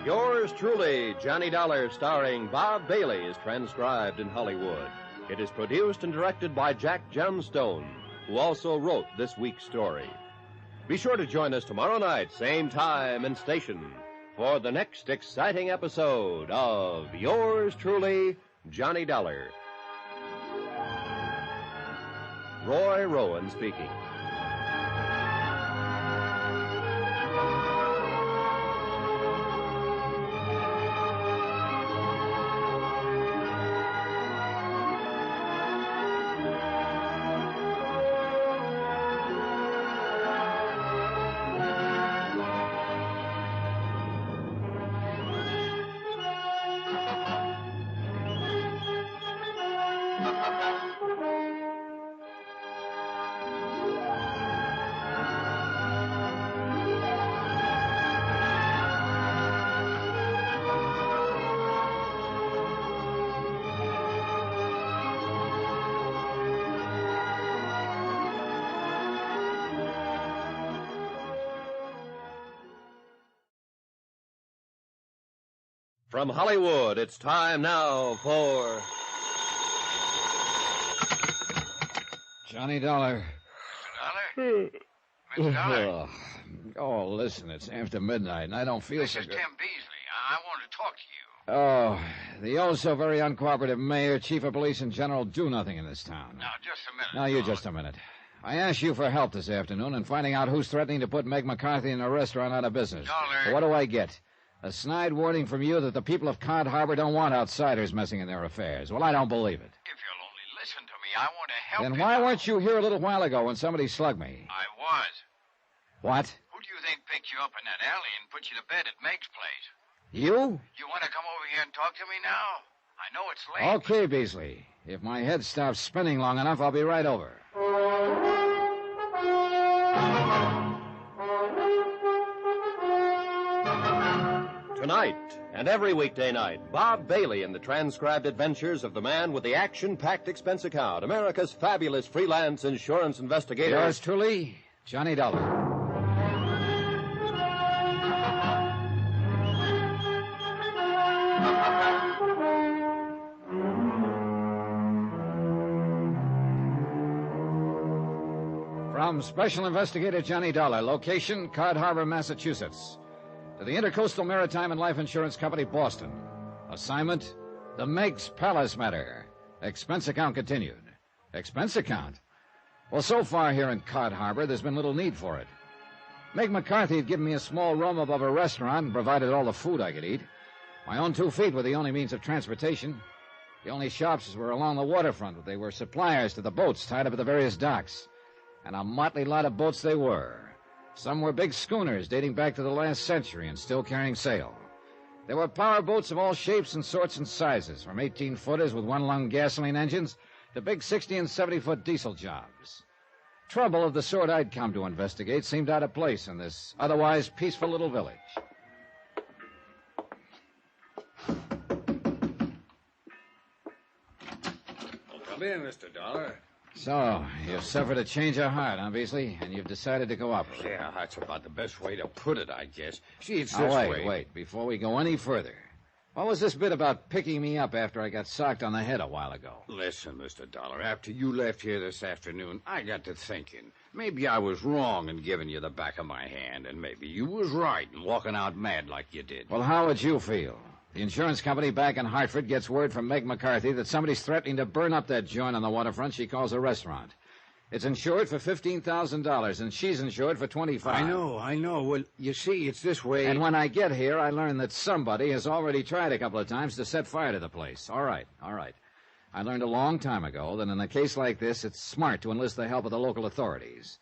Yours truly, Johnny Dollar, starring Bob Bailey, is transcribed in Hollywood. It is produced and directed by Jack Johnstone, who also wrote this week's story. Be sure to join us tomorrow night, same time and station, for the next exciting episode of Yours truly, Johnny Dollar. Roy Rowan speaking. From Hollywood, it's time now for... Johnny Dollar. Mr. Dollar? Oh, listen, it's after midnight, and I don't feel This so is good. Tim Beasley. I want to talk to you. Oh, the oh-so-very uncooperative mayor, chief of police, and general do nothing in this town. Now, just a minute. Now, you just a minute. I asked you for help this afternoon in finding out who's threatening to put Meg McCarthy in a restaurant out of business. Dollar. What do I get? A snide warning from you that the people of Cod Harbor don't want outsiders messing in their affairs. Well, I don't believe it. If you'll only listen to me, I want to help Then you. why weren't you here a little while ago when somebody slugged me? I was. What? Who do you think picked you up in that alley and put you to bed at Meg's place? You? You want to come over here and talk to me now? I know it's late. Okay, Beasley. If my head stops spinning long enough, I'll be right over. Tonight and every weekday night, Bob Bailey in the transcribed adventures of the man with the action-packed expense account, America's fabulous freelance insurance investigator. Yours truly, Johnny Dollar. From Special Investigator Johnny Dollar, location, Cod Harbor, Massachusetts. To the Intercoastal Maritime and Life Insurance Company, Boston. Assignment, the Meg's Palace matter. Expense account continued. Expense account? Well, so far here in Cod Harbor, there's been little need for it. Meg McCarthy had given me a small room above a restaurant and provided all the food I could eat. My own 2 feet were the only means of transportation. The only shops were along the waterfront, but they were suppliers to the boats tied up at the various docks. And a motley lot of boats they were. Some were big schooners dating back to the last century and still carrying sail. There were power boats of all shapes and sorts and sizes, from 18-footers with one-lung gasoline engines to big 60 and 70-foot diesel jobs. Trouble of the sort I'd come to investigate seemed out of place in this otherwise peaceful little village. Come in, Mr. Dollar. So, you've suffered a change of heart, huh, Beasley? And you've decided to cooperate. Yeah, that's about the best way to put it, I guess. See, it's Now, this wait, way. wait. Before we go any further, what was this bit about picking me up after I got socked on the head a while ago? Listen, Mr. Dollar, after you left here this afternoon, I got to thinking. Maybe I was wrong in giving you the back of my hand, and maybe you was right in walking out mad like you did. Well, how would you feel? The insurance company back in Hartford gets word from Meg McCarthy that somebody's threatening to burn up that joint on the waterfront she calls a restaurant. It's insured for $15,000, and she's insured for $25,000. I know. Well, you see, it's this way. And when I get here, I learn that somebody has already tried a couple of times to set fire to the place. All right. I learned a long time ago that in a case like this, it's smart to enlist the help of the local authorities.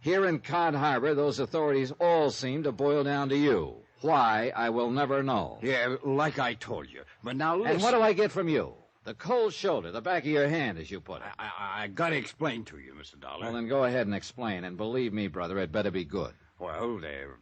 Here in Cod Harbor, those authorities all seem to boil down to you. Why, I will never know. Yeah, like I told you. But now listen. And what do I get from you? The cold shoulder, the back of your hand, as you put it. I got to explain to you, Mr. Dollar. Well, then go ahead and explain. And believe me, brother, it better be good. Well, there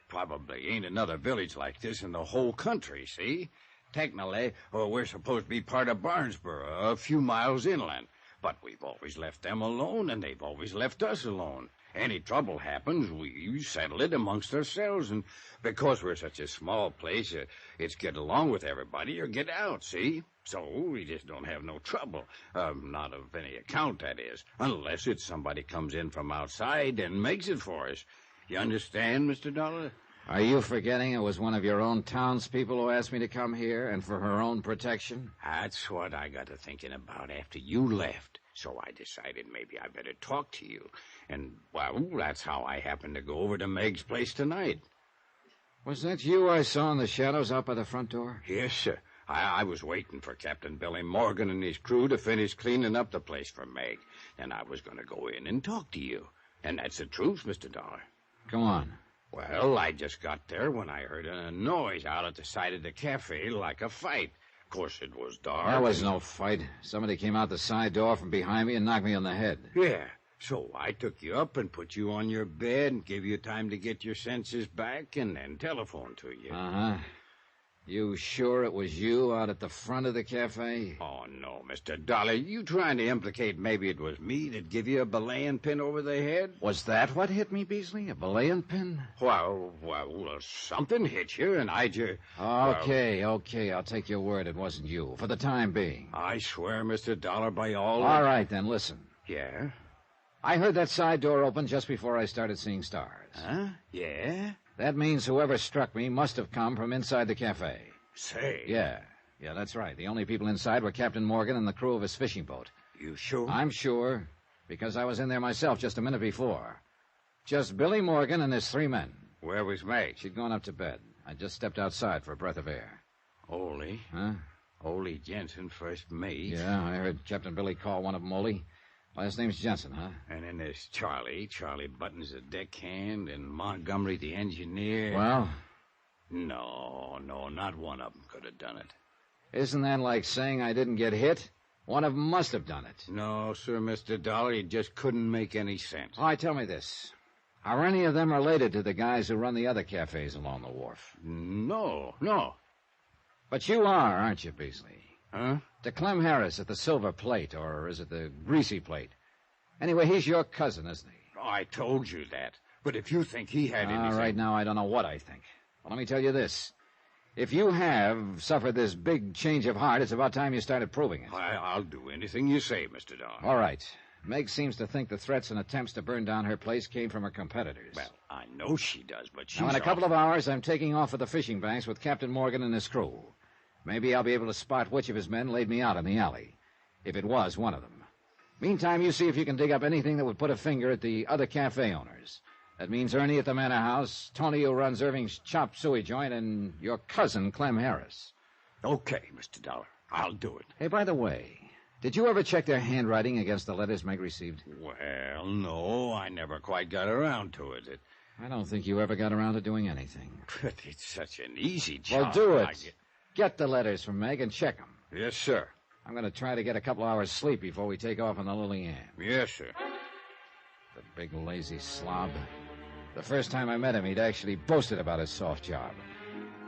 probably ain't another village like this in the whole country, see? Technically, we're supposed to be part of Barnesboro, a few miles inland. But we've always left them alone, and they've always left us alone. Any trouble happens, we settle it amongst ourselves. And because we're such a small place, it's get along with everybody or get out, see? So we just don't have no trouble. Not of any account, that is. Unless it's somebody comes in from outside and makes it for us. You understand, Mr. Dollar? Are you forgetting it was one of your own townspeople who asked me to come here, and for her own protection? That's what I got to thinking about after you left. So I decided maybe I better talk to you. And, well, that's how I happened to go over to Meg's place tonight. Was that you I saw in the shadows out by the front door? Yes, sir. I was waiting for Captain Billy Morgan and his crew to finish cleaning up the place for Meg. And I was going to go in and talk to you. And that's the truth, Mr. Dollar. Go on. Well, I just got there when I heard a noise out at the side of the cafe like a fight. Of course, it was dark. There was no fight. Somebody came out the side door from behind me and knocked me on the head. Yeah. So I took you up and put you on your bed and gave you time to get your senses back and then telephoned to you. Uh-huh. You sure it was you out at the front of the cafe? Oh, no, Mr. Dollar. You trying to implicate maybe it was me that give you a belaying pin over the head? Was that what hit me, Beasley? A belaying pin? Well, something hit you, and I just... Okay. I'll take your word it wasn't you, for the time being. I swear, Mr. Dollar, by all... All right, then, listen. Yeah? I heard that side door open just before I started seeing stars. Huh? Yeah? That means whoever struck me must have come from inside the cafe. Say? Yeah, that's right. The only people inside were Captain Morgan and the crew of his fishing boat. You sure? I'm sure, because I was in there myself just a minute before. Just Billy Morgan and his 3 men. Where was Meg? She'd gone up to bed. I just stepped outside for a breath of air. Ole? Huh? Ole Jensen, first mate. Yeah, I heard Captain Billy call one of them Ole. Last name's Jensen, huh? And then there's Charlie. Charlie Button's the deckhand, and Montgomery the engineer. Well? No, not one of them could have done it. Isn't that like saying I didn't get hit? One of them must have done it. No, sir, Mr. Dollar. It just couldn't make any sense. All right, tell me this. Are any of them related to the guys who run the other cafes along the wharf? No. But you are, aren't you, Beasley? Huh? To Clem Harris at the Silver Plate, or is it the Greasy Plate? Anyway, he's your cousin, isn't he? Oh, I told you that. But if you think he had anything... Right now, I don't know what I think. Well, let me tell you this. If you have suffered this big change of heart, it's about time you started proving it. I'll do anything you say, Mr. Dollar. All right. Meg seems to think the threats and attempts to burn down her place came from her competitors. Well, I know she does, but she's... Now, in a couple of hours, I'm taking off for the fishing banks with Captain Morgan and his crew. Maybe I'll be able to spot which of his men laid me out in the alley, if it was one of them. Meantime, you see if you can dig up anything that would put a finger at the other cafe owners. That means Ernie at the Manor House, Tony who runs Irving's Chopped Suey Joint, and your cousin, Clem Harris. Okay, Mr. Dollar. I'll do it. Hey, by the way, did you ever check their handwriting against the letters Meg received? Well, no, I never quite got around to it. I don't think you ever got around to doing anything. But it's such an easy job. Well, do it. Get the letters from Meg and check them. Yes, sir. I'm going to try to get a couple hours' sleep before we take off on the Lily Ann. Yes, sir. The big lazy slob. The first time I met him, he'd actually boasted about his soft job.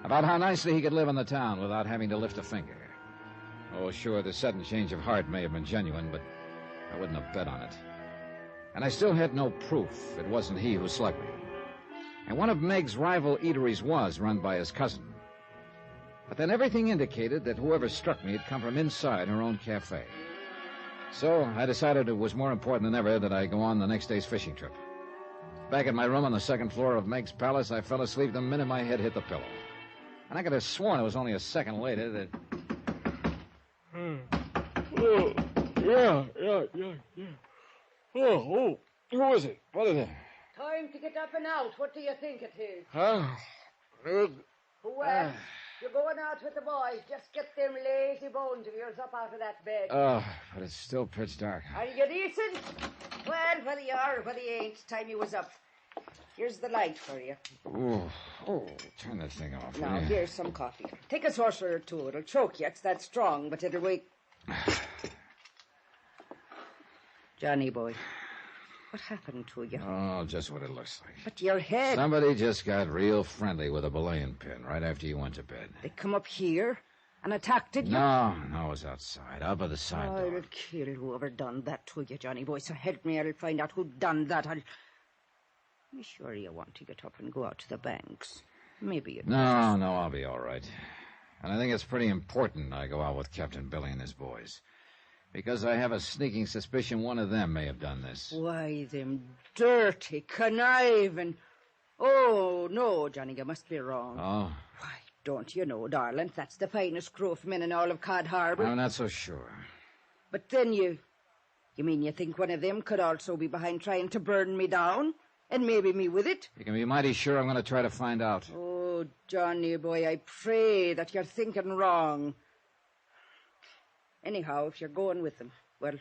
About how nicely he could live in the town without having to lift a finger. Oh, sure, the sudden change of heart may have been genuine, but I wouldn't have bet on it. And I still had no proof it wasn't he who slugged me. And one of Meg's rival eateries was run by his cousin. But then everything indicated that whoever struck me had come from inside her own cafe. So I decided it was more important than ever that I go on the next day's fishing trip. Back at my room on the second floor of Meg's palace, I fell asleep the minute my head hit the pillow. And I could have sworn it was only a second later that... Oh, yeah. Oh, who is it? What is it? Time to get up and out. What do you think it is? Huh? You're going out with the boys. Just get them lazy bones of yours up out of that bed. Oh, but it's still pitch dark. Are you decent? Well, whether you are or whether you ain't, it's time you was up. Here's the light for you. Oh, turn that thing off. Now, will you? here's some coffee. Take a saucer or two. It'll choke you. It's that strong, but it'll wake... Johnny boy, what happened to you? Oh, just what it looks like. But your head... Somebody just got real friendly with a belaying pin right after you went to bed. They come up here and attacked you? No, it was outside, out by the side door. I'll kill whoever done that to you, Johnny boy. So help me, I'll find out who done that. You sure you want to get up and go out to the banks? Maybe you No, I'll be all right. And I think it's pretty important I go out with Captain Billy and his boys. Because I have a sneaking suspicion one of them may have done this. Why, them dirty, conniving... Oh, no, Johnny, you must be wrong. Oh? Why, don't you know, darling, that's the finest crew of men in all of Cod Harbor. I'm not so sure. But then you mean you think one of them could also be behind trying to burn me down? And maybe me with it? You can be mighty sure I'm going to try to find out. Oh, Johnny boy, I pray that you're thinking wrong. Anyhow, if you're going with them, well,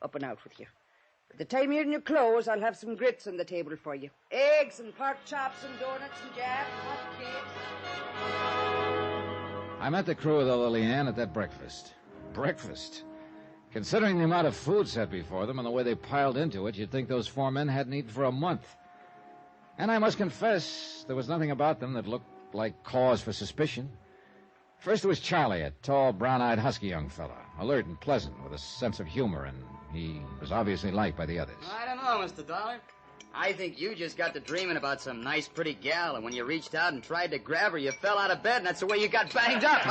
up and out with you. By the time you're in your clothes, I'll have some grits on the table for you. Eggs and pork chops and donuts and jam and hot cakes. I met the crew of the Lily Ann at that breakfast. Breakfast? Considering the amount of food set before them and the way they piled into it, you'd think those 4 men hadn't eaten for a month. And I must confess, there was nothing about them that looked like cause for suspicion. First there was Charlie, a tall, brown-eyed, husky young fella, alert and pleasant, with a sense of humor, and he was obviously liked by the others. I don't know, Mr. Dollar. I think you just got to dreaming about some nice, pretty gal, and when you reached out and tried to grab her, you fell out of bed, and that's the way you got banged up.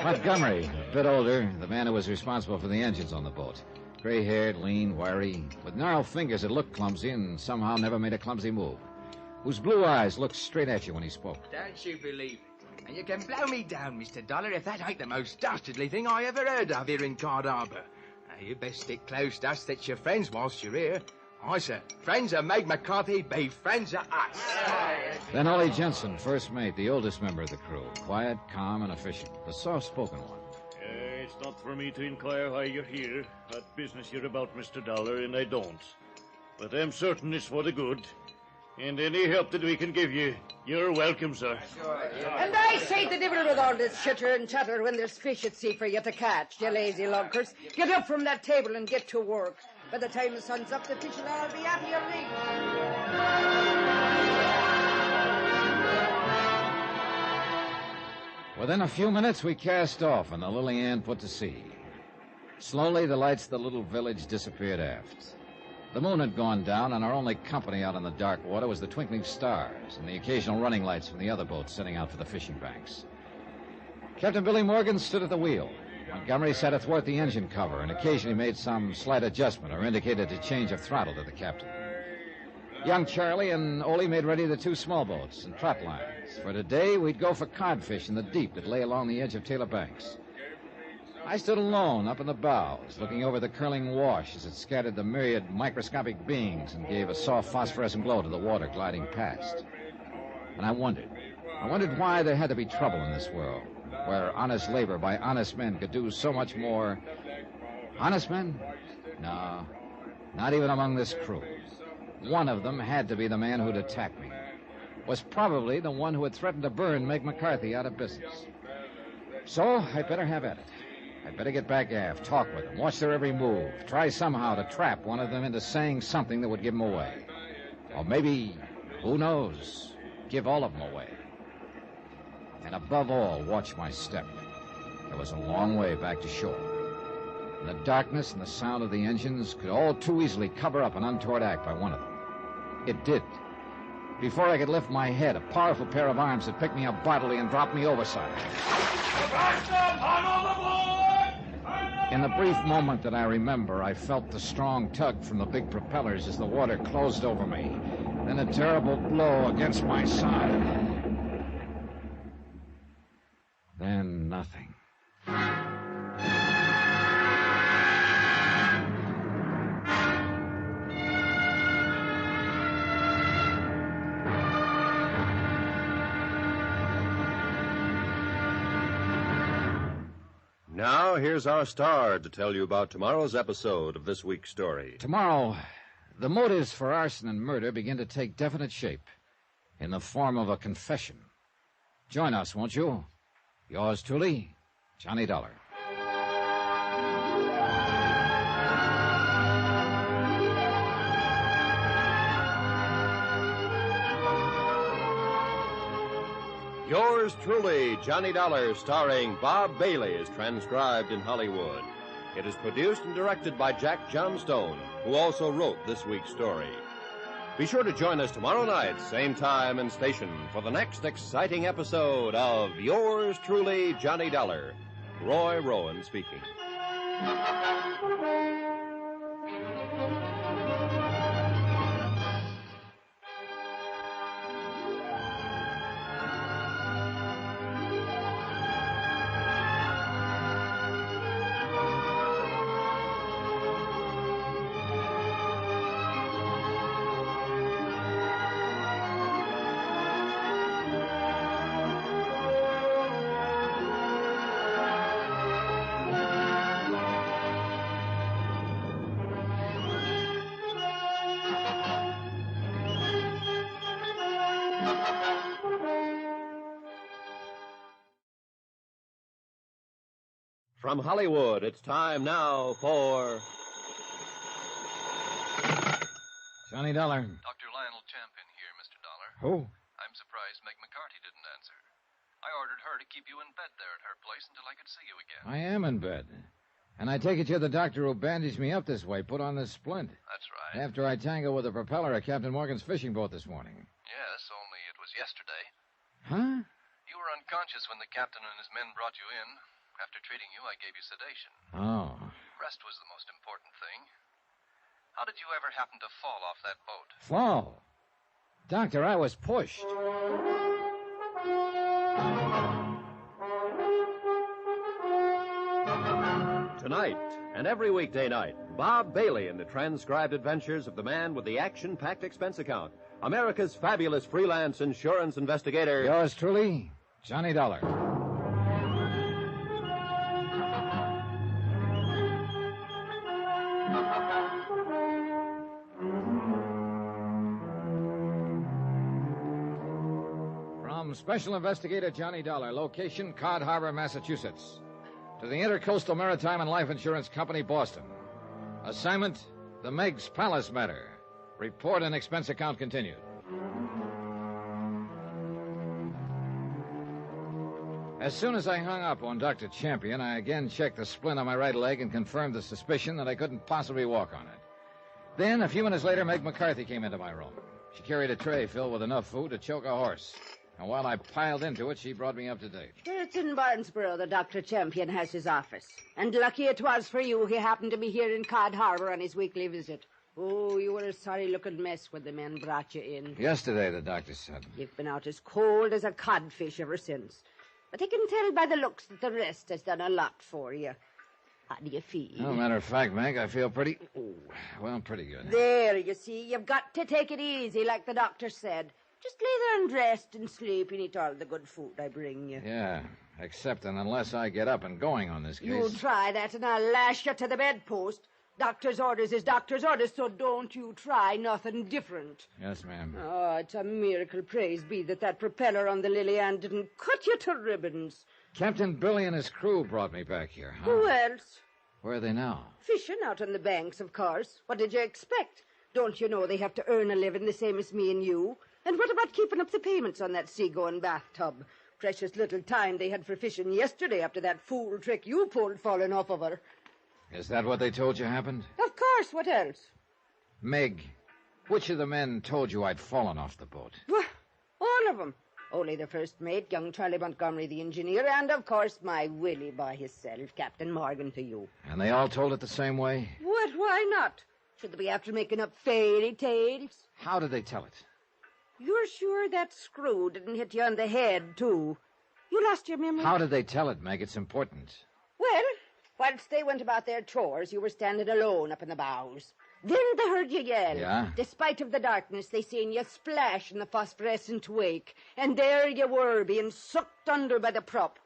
Montgomery, a bit older, the man who was responsible for the engines on the boat. Gray-haired, lean, wiry, with gnarled fingers that looked clumsy and somehow never made a clumsy move. Whose blue eyes looked straight at you when he spoke. Don't you believe it? And you can blow me down, Mr. Dollar, if that ain't the most dastardly thing I ever heard of here in Cod Harbor. Now, you best stick close to us that's your friends whilst you're here. I said, friends of Meg McCarthy be friends of us. Then Ollie Jensen, first mate, the oldest member of the crew. Quiet, calm, and efficient. The soft-spoken one. It's not for me to inquire why you're here. What business you're about, Mr. Dollar, and I don't. But I'm certain it's for the good. And any help that we can give you, you're welcome, sir. And I say the devil with all this chitter and chatter when there's fish at sea for you to catch, you lazy lunkers. Get up from that table and get to work. By the time the sun's up, the fish will all be out of your reach. Within a few minutes, we cast off, and the Lily Ann put to sea. Slowly, the lights of the little village disappeared aft. The moon had gone down, and our only company out on the dark water was the twinkling stars and the occasional running lights from the other boats setting out for the fishing banks. Captain Billy Morgan stood at the wheel. Montgomery sat athwart the engine cover and occasionally made some slight adjustment or indicated a change of throttle to the captain. Young Charlie and Ole made ready the 2 small boats and trot lines. For today, we'd go for codfish in the deep that lay along the edge of Taylor Banks. I stood alone up in the bows, looking over the curling wash as it scattered the myriad microscopic beings and gave a soft phosphorescent glow to the water gliding past. And I wondered why there had to be trouble in this world, where honest labor by honest men could do so much more. Honest men? No, not even among this crew. One of them had to be the man who'd attacked me. Was probably the one who had threatened to burn Meg McCarthy out of business. So I'd better have at it. I'd better get back aft, talk with them, watch their every move, try somehow to trap one of them into saying something that would give them away. Or maybe, who knows, give all of them away. And above all, watch my step. There was a long way back to shore. And the darkness and the sound of the engines could all too easily cover up an untoward act by one of them. It did. Before I could lift my head, a powerful pair of arms had picked me up bodily and dropped me overside. In the brief moment that I remember, I felt the strong tug from the big propellers as the water closed over me, then a terrible blow against my side. Then nothing. Now, here's our star to tell you about tomorrow's episode of this week's story. Tomorrow, The motives for arson and murder begin to take definite shape in the form of a confession. Join us, won't you? Yours truly, Johnny Dollar. Yours truly, Johnny Dollar, starring Bob Bailey, is transcribed in Hollywood. It is produced and directed by Jack Johnstone, who also wrote this week's story. Be sure to join us tomorrow night, same time and station, for the next exciting episode of Yours truly, Johnny Dollar. Roy Rowan speaking. From Hollywood, it's time now for... Johnny Dollar. Dr. Lionel Champion here, Mr. Dollar. Who? I'm surprised Meg McCarty didn't answer. I ordered her to keep you in bed there at her place until I could see you again. I am in bed. And I take it you're the doctor who bandaged me up this way, put on this splint. That's right. After I tangled with the propeller of Captain Morgan's fishing boat this morning. Yes, only it was yesterday. Huh? You were unconscious when the captain and his men brought you in. After treating you, I gave you sedation. Oh. Rest was the most important thing. How did you ever happen to fall off that boat? Fall? Doctor, I was pushed. Tonight, and every weekday night, Bob Bailey in the transcribed adventures of the man with the action-packed expense account, America's fabulous freelance insurance investigator. Yours truly, Johnny Dollar. From Special Investigator Johnny Dollar, location Cod Harbor, Massachusetts, to the Intercoastal Maritime and Life Insurance Company, Boston. Assignment, the Meg's Palace matter. Report and expense account continued. As soon as I hung up on Dr. Champion, I again checked the splint on my right leg and confirmed the suspicion that I couldn't possibly walk on it. Then, a few minutes later, Meg McCarthy came into my room. She carried a tray filled with enough food to choke a horse. And while I piled into it, she brought me up to date. It's in Barnesboro that Dr. Champion has his office. And lucky it was for you he happened to be here in Cod Harbor on his weekly visit. Oh, you were a sorry-looking mess when the men brought you in. Yesterday, the doctor said. You've been out as cold as a codfish ever since. But I can tell by the looks that the rest has done a lot for you. How do you feel? No, matter of fact, Meg, I feel pretty good. There, you see, you've got to take it easy, like the doctor said. Just lay there and rest and sleep and eat all the good food I bring you. Yeah, except and unless I get up and going on this case. You try that and I'll lash you to the bedpost. Doctor's orders is doctor's orders, so don't you try nothing different. Yes, ma'am. Oh, it's a miracle, praise be, that propeller on the Lily Ann didn't cut you to ribbons. Captain Billy and his crew brought me back here, huh? Who else? Where are they now? Fishing out on the banks, of course. What did you expect? Don't you know they have to earn a living the same as me and you? And what about keeping up the payments on that seagoing bathtub? Precious little time they had for fishing yesterday after that fool trick you pulled falling off of her. Is that what they told you happened? Of course, what else? Meg, which of the men told you I'd fallen off the boat? Well, all of them. Only the first mate, young Charlie Montgomery, the engineer, and, of course, my Willie by himself, Captain Morgan, to you. And they all told it the same way? What? Why not? Should they be after making up fairy tales? How did they tell it? You're sure that screw didn't hit you on the head, too? You lost your memory? How did they tell it, Meg? It's important. Well, whilst they went about their chores, you were standing alone up in the bows. Then they heard you yell. Yeah? Despite of the darkness, they seen you splash in the phosphorescent wake. And there you were, being sucked under by the prop.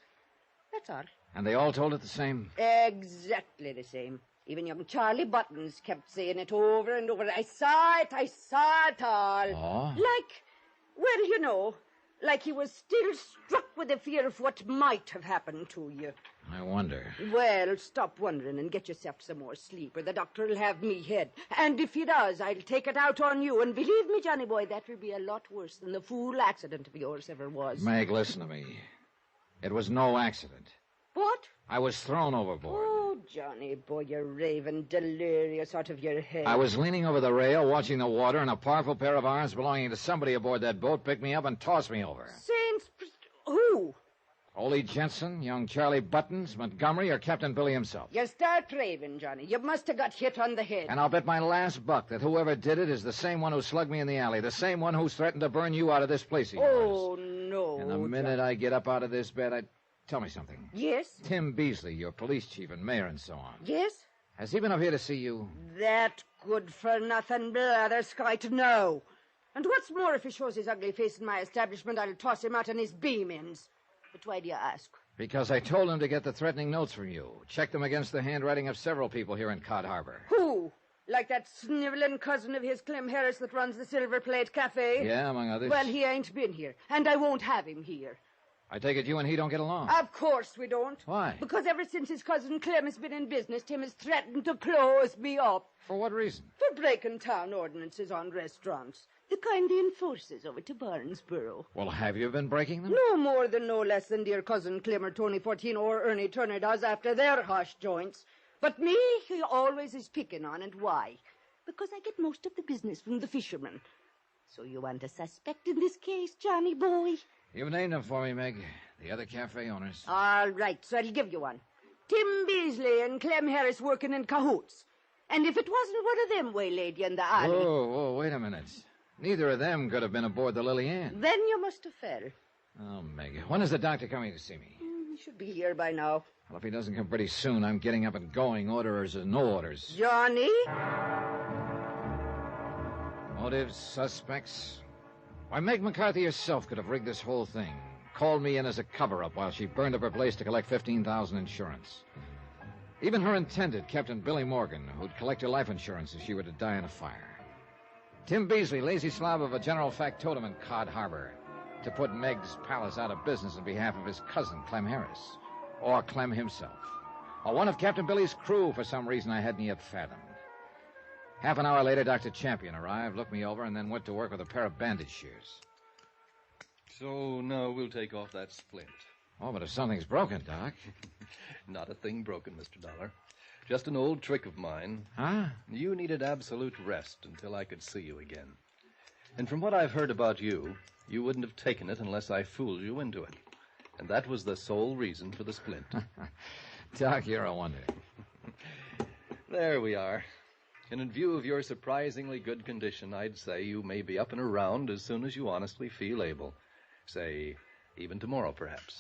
That's all. And they all told it the same? Exactly the same. Even young Charlie Buttons kept saying it over and over. I saw it all. Oh? Like he was still struck with the fear of what might have happened to you. I wonder. Well, stop wondering and get yourself some more sleep, or the doctor will have me hid. And if he does, I'll take it out on you. And believe me, Johnny boy, that will be a lot worse than the fool accident of yours ever was. Meg, listen to me. It was no accident. What? I was thrown overboard. Oh, Johnny boy, you're raving delirious out of your head. I was leaning over the rail, watching the water, and a powerful pair of arms belonging to somebody aboard that boat picked me up and tossed me over. Who? Ole Jensen, young Charlie Buttons, Montgomery, or Captain Billy himself. You start raving, Johnny. You must have got hit on the head. And I'll bet my last buck that whoever did it is the same one who slugged me in the alley, the same one who's threatened to burn you out of this place of yours. Oh, no. And the minute I get up out of this bed, Tell me something. Yes? Tim Beasley, your police chief and mayor and so on. Yes? Has he been up here to see you? That good-for-nothing blatherskite, no. And what's more, if he shows his ugly face in my establishment, I'll toss him out on his beam ends. But why do you ask? Because I told him to get the threatening notes from you. Check them against the handwriting of several people here in Cod Harbor. Who? Like that sniveling cousin of his, Clem Harris, that runs the Silver Plate Cafe? Yeah, among others. Well, he ain't been here, and I won't have him here. I take it you and he don't get along. Of course we don't. Why? Because ever since his cousin Clem has been in business, Tim has threatened to close me up. For what reason? For breaking town ordinances on restaurants. The kind he enforces over to Barnesboro. Well, have you been breaking them? No more than no less than dear cousin Clem or Tony 14 or Ernie Turner does after their harsh joints. But me, he always is picking on, and why? Because I get most of the business from the fishermen. So you want a suspect in this case, Johnny boy? You've named them for me, Meg. The other cafe owners. All right, so I'll give you one. Tim Beasley and Clem Harris working in cahoots. And if it wasn't one of them waylaid you in the alley... Whoa, wait a minute. Neither of them could have been aboard the Lily Ann. Then you must have fell. Oh, Meg, when is the doctor coming to see me? He should be here by now. Well, if he doesn't come pretty soon, I'm getting up and going, orders or no orders. Johnny? Motives, suspects... Why, Meg McCarthy herself could have rigged this whole thing. Called me in as a cover-up while she burned up her place to collect $15,000 insurance. Even her intended, Captain Billy Morgan, who'd collect her life insurance if she were to die in a fire. Tim Beasley, lazy slob of a general factotum in Cod Harbor, to put Meg's palace out of business on behalf of his cousin, Clem Harris. Or Clem himself. Or one of Captain Billy's crew for some reason I hadn't yet fathomed. Half an hour later, Dr. Champion arrived, looked me over, and then went to work with a pair of bandage shears. So now we'll take off that splint. Oh, but if something's broken, Doc... Not a thing broken, Mr. Dollar. Just an old trick of mine. Huh? You needed absolute rest until I could see you again. And from what I've heard about you, you wouldn't have taken it unless I fooled you into it. And that was the sole reason for the splint. Doc, you're a wonder. There we are. And in view of your surprisingly good condition, I'd say you may be up and around as soon as you honestly feel able. Say, even tomorrow, perhaps.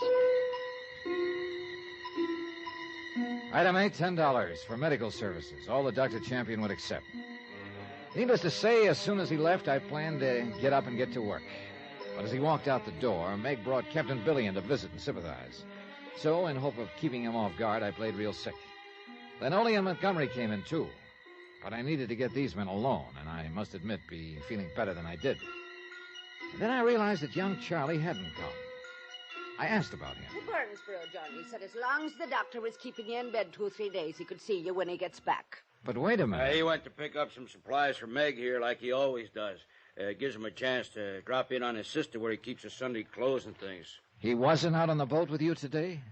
Item 8, $10 for medical services. All that Dr. Champion would accept. Needless to say, as soon as he left, I planned to get up and get to work. But as he walked out the door, Meg brought Captain Billy in to visit and sympathize. So, in hope of keeping him off guard, I played real sick. Then Ole and Montgomery came in, too. But I needed to get these men alone, and I must admit, be feeling better than I did. And then I realized that young Charlie hadn't come. I asked about him. To Barnesboro, Johnny. He said as long as the doctor was keeping you in bed 2 or 3 days, he could see you when he gets back. But wait a minute. He went to pick up some supplies for Meg here like he always does. Gives him a chance to drop in on his sister where he keeps his Sunday clothes and things. He wasn't out on the boat with you today?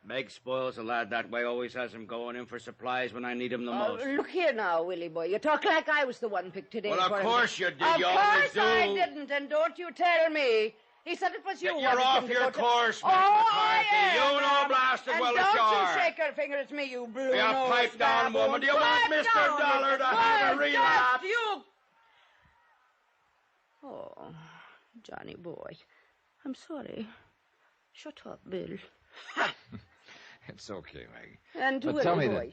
Meg spoils a lad that way, always has him going in for supplies when I need him the most. Look here now, Willie boy. You talk like I was the one picked today. Well, of course you did. Of You always course do. I didn't, and don't you tell me. He said it was you. You're off your course, Miss I McCarthy. am. You know blasted and well don't as you are. you shake your finger at me, you blue You pipe down, woman. Do you want Mr. Dollar to have a relapse? You. Oh, Johnny boy. I'm sorry. Shut up, Bill. It's okay, Meg. And but Willie tell me boy.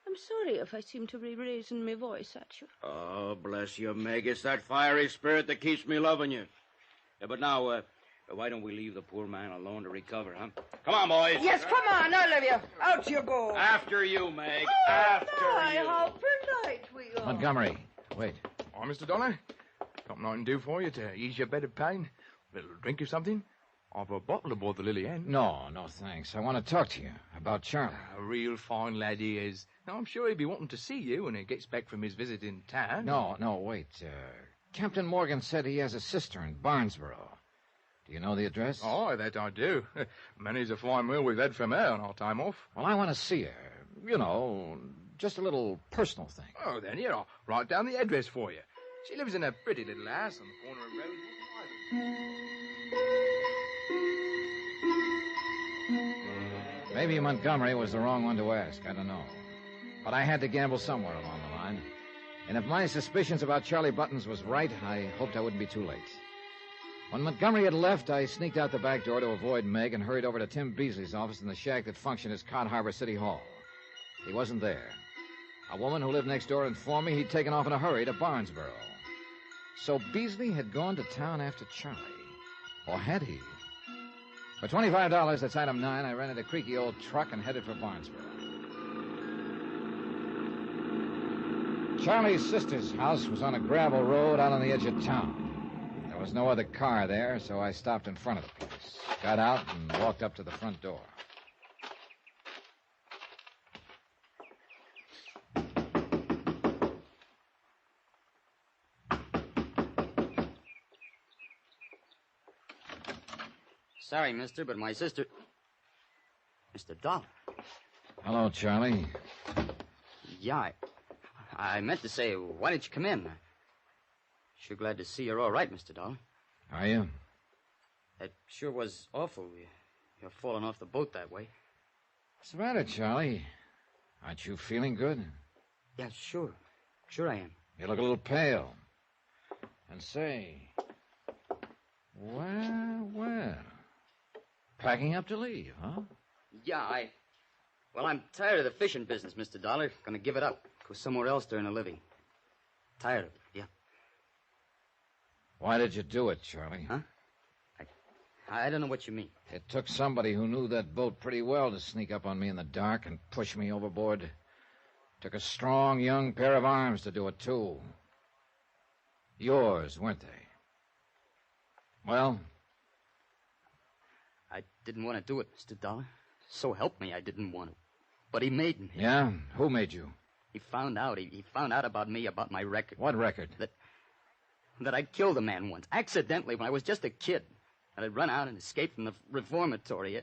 I'm sorry if I seem to be raising my voice at you. Oh, bless you, Meg. It's that fiery spirit that keeps me loving you. Yeah, but now, Why don't we leave the poor man alone to recover, huh? Come on, boys. Yes, come on, Olivia. Out you go. After you, Meg. Oh, After my, you. how polite we are. Montgomery, wait. Oh, Mr. Dollar? Got nothing to do for you to ease your bed of pain? A little drink or something? I've a bottle aboard the Lily Ann. No, thanks. I want to talk to you about Charlie. A real fine lad he is. Now, I'm sure he'll be wanting to see you when he gets back from his visit in town. No, wait. Captain Morgan said he has a sister in Barnesboro. Do you know the address? Oh, that I do. Many's a fine meal we've had from her on our time off. Well, I want to see her. You know, just a little personal thing. Oh, then here, I'll write down the address for you. She lives in a pretty little house on the corner of Rosewood and Maybe Montgomery was the wrong one to ask. I don't know. But I had to gamble somewhere along the line. And if my suspicions about Charlie Buttons was right, I hoped I wouldn't be too late. When Montgomery had left, I sneaked out the back door to avoid Meg and hurried over to Tim Beasley's office in the shack that functioned as Cod Harbor City Hall. He wasn't there. A woman who lived next door informed me he'd taken off in a hurry to Barnesboro. So Beasley had gone to town after Charlie. Or had he? For $25, that's item 9, I rented a creaky old truck and headed for Barnesboro. Charlie's sister's house was on a gravel road out on the edge of town. There was no other car there, so I stopped in front of the place, got out, and walked up to the front door. Sorry, mister, but my sister... Mr. Dollar. Hello, Charlie. Yeah, I meant to say, why didn't you come in? Sure glad to see you're all right, Mr. Dollar. Are you? That sure was awful. You're falling off the boat that way. What's the matter, Charlie? Aren't you feeling good? Yeah, sure. Sure I am. You look a little pale. And say... Well... Packing up to leave, huh? Yeah, Well, I'm tired of the fishing business, Mr. Dollar. Gonna give it up. Go somewhere else to earn a living. Tired of it, yeah. Why did you do it, Charlie? Huh? I don't know what you mean. It took somebody who knew that boat pretty well to sneak up on me in the dark and push me overboard. Took a strong, young pair of arms to do it, too. Yours, weren't they? Well? I didn't want to do it, Mr. Dollar. So help me, I didn't want to. But he made me. Yeah? Who made you? He found out. He found out about me, about my record. What record? That I killed a man once, accidentally, when I was just a kid. And I'd run out and escaped from the reformatory.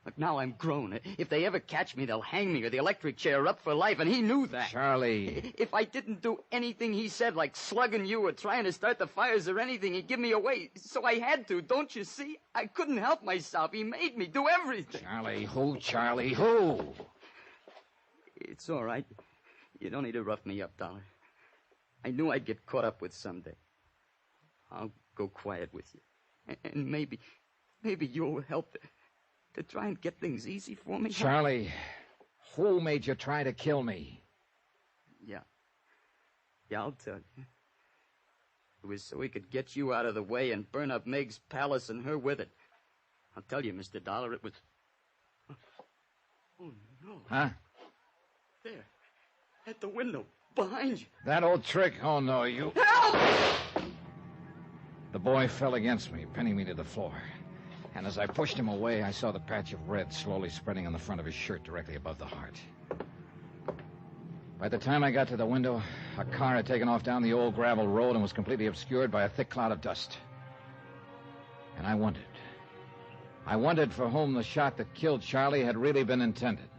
Look, now I'm grown. If they ever catch me, they'll hang me or the electric chair up for life, and he knew that. Charlie. If I didn't do anything he said, like slugging you or trying to start the fires or anything, he'd give me away. So I had to, don't you see? I couldn't help myself. He made me do everything. Charlie, who, Charlie, who? It's all right. You don't need to rough me up, Dollar. I knew I'd get caught up with someday. I'll go quiet with you. And maybe you'll help to try and get things easy for me. Charlie, who made you try to kill me? Yeah, I'll tell you. It was so he could get you out of the way and burn up Meg's palace and her with it. I'll tell you, Mr. Dollar, it was... Oh, no. Huh? There. At the window. Behind you. That old trick? Oh, no, you... Help! The boy fell against me, pinning me to the floor. And as I pushed him away, I saw the patch of red slowly spreading on the front of his shirt directly above the heart. By the time I got to the window, a car had taken off down the old gravel road and was completely obscured by a thick cloud of dust. And I wondered for whom the shot that killed Charlie had really been intended.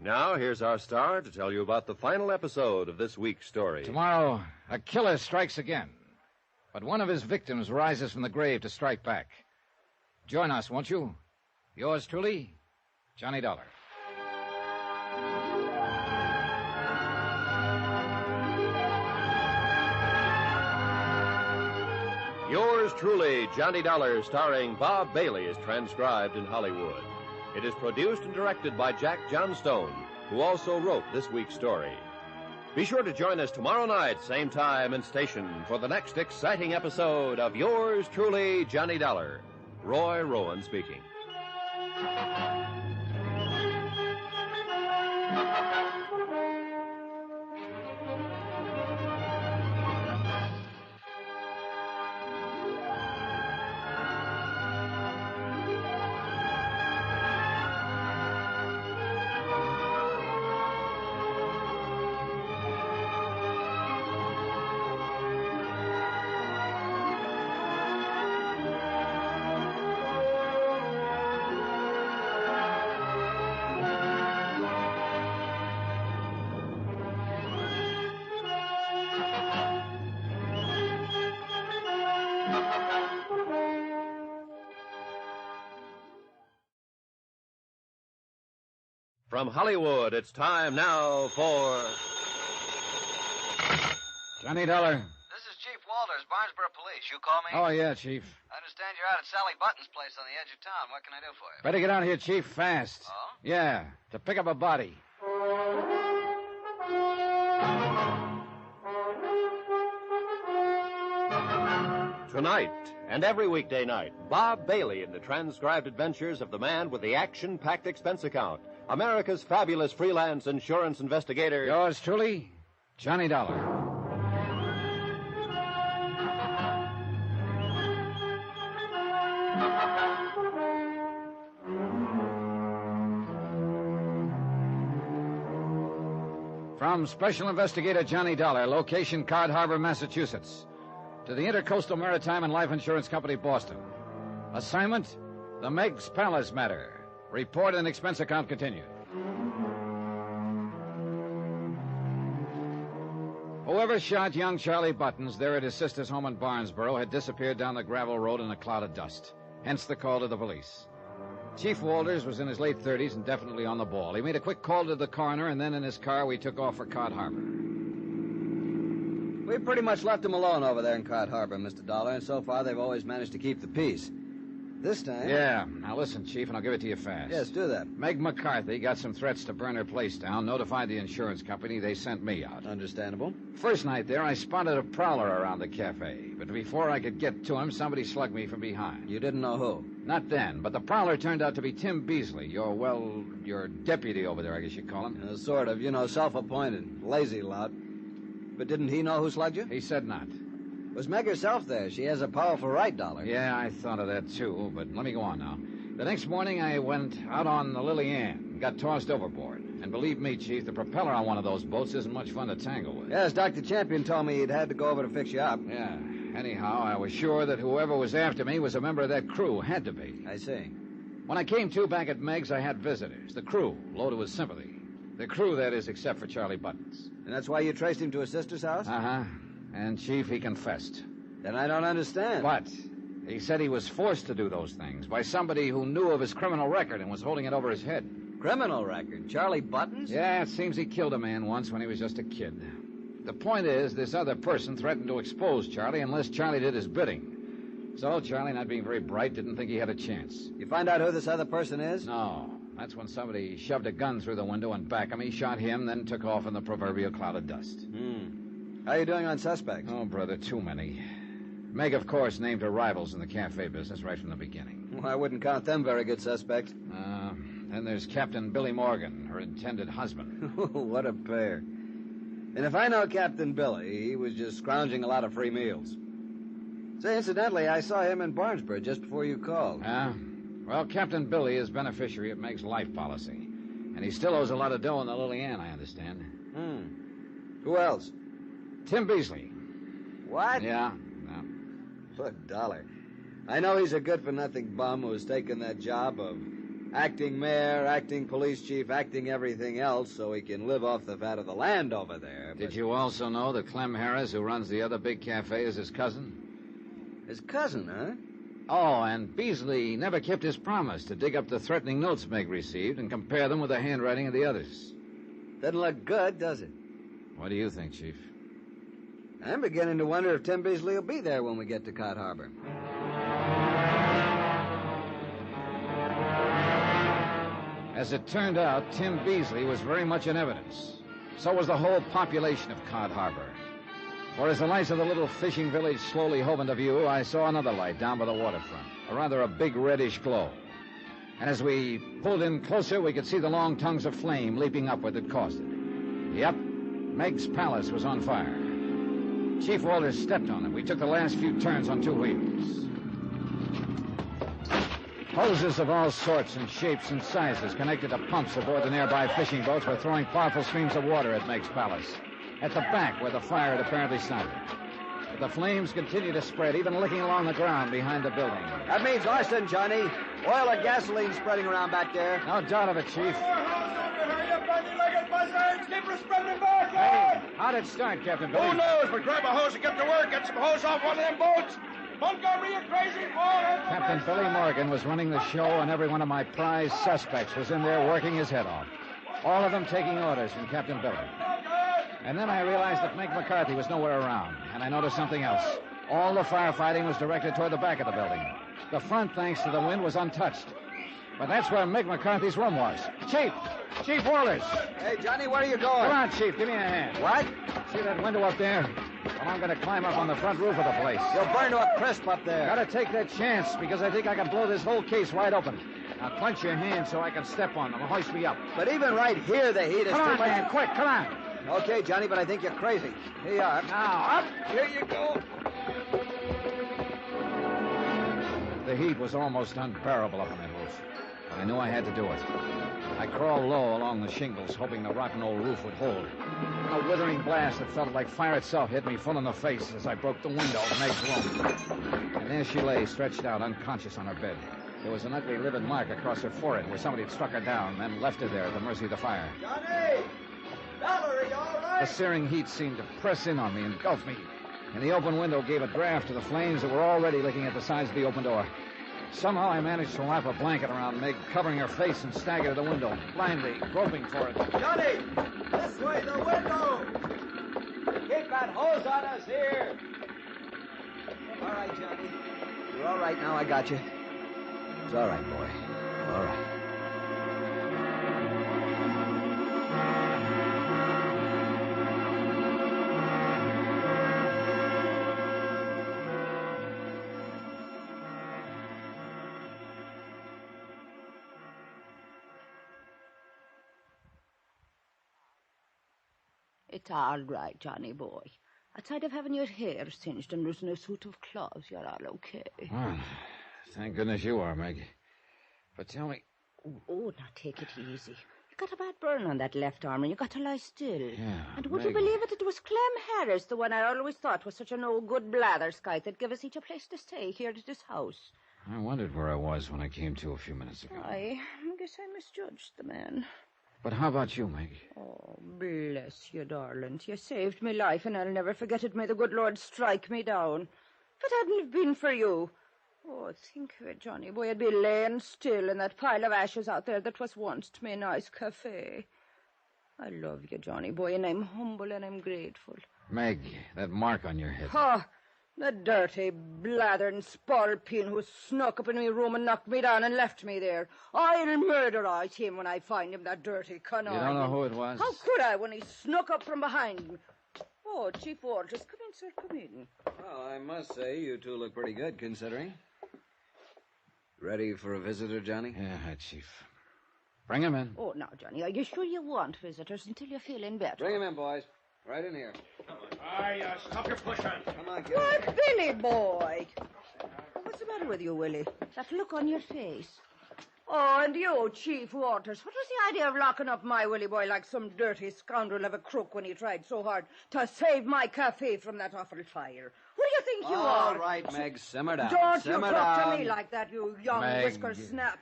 Now, here's our star to tell you about the final episode of this week's story. Tomorrow, a killer strikes again. But one of his victims rises from the grave to strike back. Join us, won't you? Yours truly, Johnny Dollar. Yours truly, Johnny Dollar, starring Bob Bailey, is transcribed in Hollywood. It is produced and directed by Jack Johnstone, who also wrote this week's story. Be sure to join us tomorrow night, same time and station, for the next exciting episode of Yours truly, Johnny Dollar. Roy Rowan speaking. From Hollywood, it's time now for... Johnny Dollar. This is Chief Walters, Barnesboro Police. You call me? Oh, yeah, Chief. I understand you're out at Sally Button's place on the edge of town. What can I do for you? Better get out here, Chief, fast. Oh? Yeah, to pick up a body. Tonight, and every weekday night, Bob Bailey in the transcribed adventures of the man with the action-packed expense account, America's fabulous freelance insurance investigator. Yours truly, Johnny Dollar. From Special Investigator Johnny Dollar, location Cod Harbor, Massachusetts, to the Intercoastal Maritime and Life Insurance Company, Boston. Assignment, the Meg's Palace matter. Report and expense account continued. Whoever shot young Charlie Buttons there at his sister's home in Barnesboro had disappeared down the gravel road in a cloud of dust. Hence the call to the police. Chief Walters was in his late 30s and definitely on the ball. He made a quick call to the coroner, and then in his car we took off for Cod Harbor. We pretty much left him alone over there in Cod Harbor, Mr. Dollar, and so far they've always managed to keep the peace. This time... Yeah. Now listen, Chief, and I'll give it to you fast. Yes, do that. Meg McCarthy got some threats to burn her place down, notified the insurance company. They sent me out. Understandable. First night there, I spotted a prowler around the cafe, but before I could get to him, somebody slugged me from behind. You didn't know who? Not then, but the prowler turned out to be Tim Beasley, your deputy over there, I guess you call him. Sort of, self-appointed. Lazy lout. But didn't he know who slugged you? He said not. Was Meg herself there? She has a powerful right, Dollar. Yeah, I thought of that, too, but let me go on now. The next morning, I went out on the Lily Ann and got tossed overboard. And believe me, Chief, the propeller on one of those boats isn't much fun to tangle with. Yes, Dr. Champion told me he'd had to go over to fix you up. Yeah. Anyhow, I was sure that whoever was after me was a member of that crew. Had to be. I see. When I came to back at Meg's, I had visitors. The crew, loaded with sympathy. The crew, that is, except for Charlie Buttons. And that's why you traced him to his sister's house? Uh-huh. And, Chief, he confessed. Then I don't understand. But he said he was forced to do those things by somebody who knew of his criminal record and was holding it over his head. Criminal record? Charlie Buttons? Yeah, it seems he killed a man once when he was just a kid. The point is, this other person threatened to expose Charlie unless Charlie did his bidding. So Charlie, not being very bright, didn't think he had a chance. You find out who this other person is? No. That's when somebody shoved a gun through the window and back of me, shot him, then took off in the proverbial cloud of dust. How are you doing on suspects? Oh, brother, too many. Meg, of course, named her rivals in the cafe business right from the beginning. Well, I wouldn't count them very good suspects. Then there's Captain Billy Morgan, her intended husband. What a pair. And if I know Captain Billy, he was just scrounging a lot of free meals. Say, incidentally, I saw him in Barnesboro just before you called. Well, Captain Billy is beneficiary of Meg's life policy. And he still owes a lot of dough in the Lily Ann, I understand. Who else? Tim Beasley. What? Yeah. Good Dollar. I know he's a good-for-nothing bum who's taken that job of acting mayor, acting police chief, acting everything else so he can live off the fat of the land over there. But... Did you also know that Clem Harris, who runs the other big cafe, is his cousin? His cousin, huh? Oh, and Beasley never kept his promise to dig up the threatening notes Meg received and compare them with the handwriting of the others. Doesn't look good, does it? What do you think, Chief? I'm beginning to wonder if Tim Beasley will be there when we get to Cod Harbor. As it turned out, Tim Beasley was very much in evidence. So was the whole population of Cod Harbor. For as the lights of the little fishing village slowly hove into view, I saw another light down by the waterfront, a big reddish glow. And as we pulled in closer, we could see the long tongues of flame leaping up where they'd caused it. Yep, Meg's palace was on fire. Chief Walters stepped on it. We took the last few turns on 2 wheels. Hoses of all sorts and shapes and sizes connected to pumps aboard the nearby fishing boats were throwing powerful streams of water at Meg's palace, at the back where the fire had apparently started. But the flames continued to spread, even licking along the ground behind the building. That means arson, Johnny. Oil and gasoline spreading around back there. No doubt of it, Chief. Hey, how'd it start, Captain Billy? Who knows? But grab a hose and get to work. Get some hose off one of them boats. Montgomery, you crazy boy! Captain Billy Morgan was running the show, and every one of my prize suspects was in there working his head off. All of them taking orders from Captain Billy. And then I realized that Meg McCarthy was nowhere around, and I noticed something else. All the firefighting was directed toward the back of the building. The front, thanks to the wind, was untouched. But that's where Meg McCarthy's room was. Chief Walters. Hey, Johnny, where are you going? Come on, Chief, give me a hand. What? See that window up there? Well, I'm going to climb up on the front roof of the place. You'll burn to a crisp up there. Got to take that chance, because I think I can blow this whole case wide open. Now, clench your hands so I can step on them and hoist me up. But even right here, the heat is Come too on, much. man, quick, come on. Okay, Johnny, but I think you're crazy. Here you are. Now, up. Here you go. The heat was almost unbearable up on that roof. But I knew I had to do it. I crawled low along the shingles, hoping the rotten old roof would hold. A withering blast that felt like fire itself hit me full in the face as I broke the window of Meg's room. And there she lay, stretched out, unconscious on her bed. There was an ugly, livid mark across her forehead where somebody had struck her down, then left her there at the mercy of the fire. Johnny! Valerie, all right? The searing heat seemed to press in on me, engulf me. And the open window gave a draft to the flames that were already licking at the sides of the open door. Somehow I managed to wrap a blanket around Meg, covering her face, and stagger to the window, blindly groping for it. Johnny! This way, the window! Keep that hose on us here! All right, Johnny. You're all right now. I got you. It's all right, boy. All right. It's all right, Johnny boy. Outside of having your hair singed and losing a suit of clothes, you're all okay. Well, thank goodness you are, Meg. But tell me... Oh, now take it easy. You got a bad burn on that left arm, and you got to lie still. Yeah, and would Meg... you believe it? It was Clem Harris, the one I always thought was such an old good blatherskite that gave us each a place to stay here at this house. I wondered where I was when I came to a few minutes ago. I guess I misjudged the man. But how about you, Meg? Oh, bless you, darling. You saved me life, and I'll never forget it. May the good Lord strike me down. If it hadn't have been for you... Oh, think of it, Johnny boy. I'd be laying still in that pile of ashes out there that was once me nice cafe. I love you, Johnny boy, and I'm humble and I'm grateful. Meg, that mark on your head. Ha! The dirty, blathering spalpeen who snuck up in my room and knocked me down and left me there. I'll murderize him when I find him, that dirty conniving. You don't know who it was? How could I when he snuck up from behind me? Oh, Chief Walters, come in, sir, come in. Well, I must say, you two look pretty good, considering. Ready for a visitor, Johnny? Yeah, Chief. Bring him in. Oh, now, Johnny, are you sure you want visitors until you're feeling better? Bring him in, boys. Right in here. Stop your pushing. Come on, get Why, Billy boy. What's the matter with you, Willie? That look on your face. Oh, and you, Chief Walters. What was the idea of locking up my Willie boy like some dirty scoundrel of a crook when he tried so hard to save my cafe from that awful fire? Who do you think you are? All right, Meg, simmer down. Don't simmer you talk down. to me like that, you young Meg. whisker snap.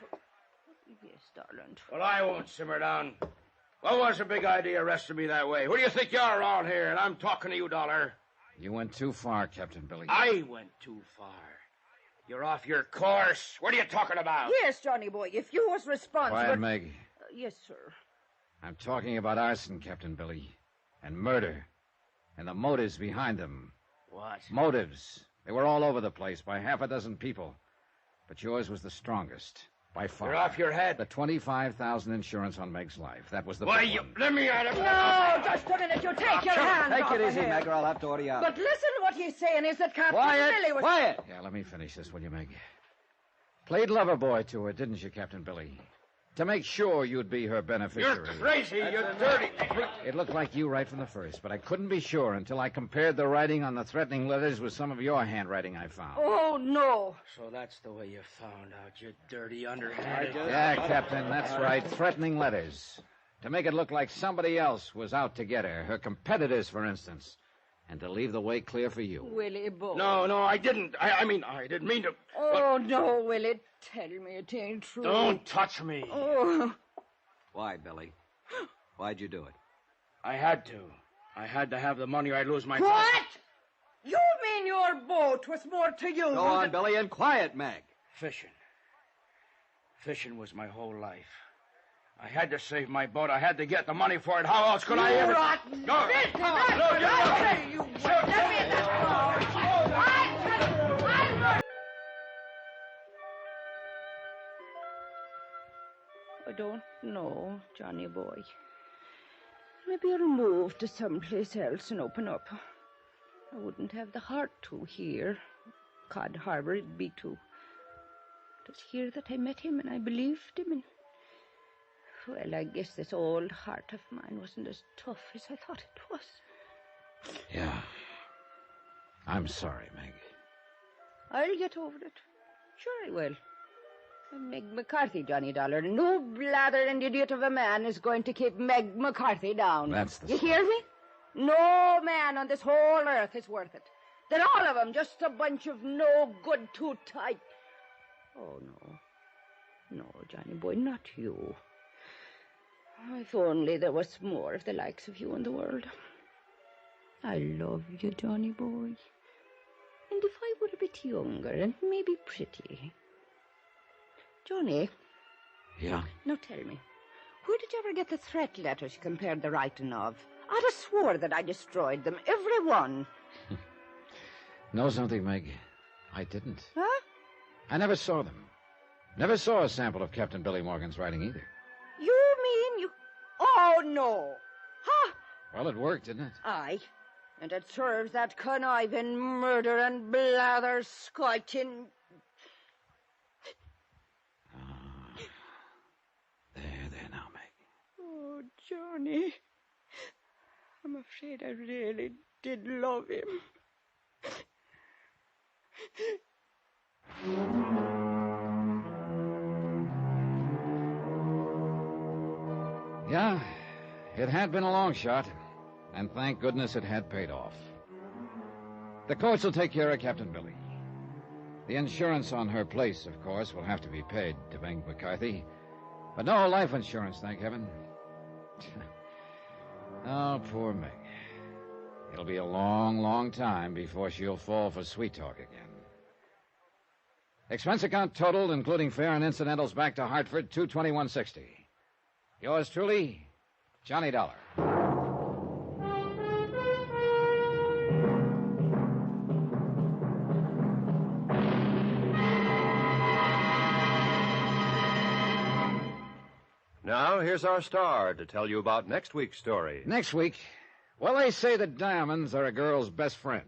Yes, darling. Well, I won't simmer down. What was the big idea arresting me that way? Who do you think you are around here? And I'm talking to you, Dollar. You went too far, Captain Billy. I went too far. You're off your course. What are you talking about? Yes, Johnny boy, if you was responsible... Quiet, Meg. Yes, sir. I'm talking about arson, Captain Billy. And murder. and the motives behind them. What? Motives. They were all over the place by half a dozen people. But yours was the strongest, by far. You're off your head. The $25,000 insurance on Meg's life. That was the Why, big you... one. Let me out of... No, just a minute. You take your hands Take off it of easy, him. Meg, or I'll have to order you out. But listen, what he's saying is that Captain Billy was... Quiet! Yeah, let me finish this, will you, Meg? Played lover boy to her, didn't you, Captain Billy? To make sure you'd be her beneficiary. You're crazy. You're dirty. It looked like you right from the first, but I couldn't be sure until I compared the writing on the threatening letters with some of your handwriting I found. Oh, no. So that's the way you found out, you dirty underhanded... Yeah, Captain, that's right. Threatening letters. To make it look like somebody else was out to get her. Her competitors, for instance. And to leave the way clear for you. Willie boy. No, I didn't. I mean, I didn't mean to... Oh, no, Willie. Tell me it ain't true. Don't touch me. Oh. Why, Billy? Why'd you do it? I had to. I had to have the money or I'd lose my... What? You mean your boat was more to you? Go on, Billy, and quiet, Meg. Fishing. Fishing was my whole life. I had to save my boat. I had to get the money for it. How else could I ever... Rotten. No. I don't know, Johnny boy. Maybe I'll move to someplace else and open up. I wouldn't have the heart to here. Cod Harbor, it'd be too. It was here that I met him, and I believed him, and... Well, I guess this old heart of mine wasn't as tough as I thought it was. Yeah. I'm sorry, Meg. I'll get over it. Sure I will. I'm Meg McCarthy, Johnny Dollar. No blathering idiot of a man is going to keep Meg McCarthy down. That's the... You hear me? No man on this whole earth is worth it. They're all of them just a bunch of no good, too tight. Oh, no. No, Johnny boy, not you. If only there was more of the likes of you in the world. I love you, Johnny boy. And if I were a bit younger and maybe pretty... Johnny. Yeah? Now tell me, where did you ever get the threat letters you compared the writing of? I'd have swore that I destroyed them, every one. Know something, Meg? I didn't. Huh? I never saw them. Never saw a sample of Captain Billy Morgan's writing either. You mean you... Oh, no. Huh? Well, it worked, didn't it? Aye. And it serves that conniving murder and blather scorching... There now, Meg. Oh, Johnny. I'm afraid I really did love him. Yeah, it had been a long shot, and thank goodness it had paid off. The courts will take care of Captain Billy. The insurance on her place, of course, will have to be paid to Meg McCarthy, but no life insurance, thank heaven. Oh, poor Meg. It'll be a long, long time before she'll fall for sweet talk again. Expense account totaled, including fare and incidentals, back to Hartford, $221.60. Yours truly, Johnny Dollar. Now, here's our star to tell you about next week's story. Next week, well, they say that diamonds are a girl's best friend.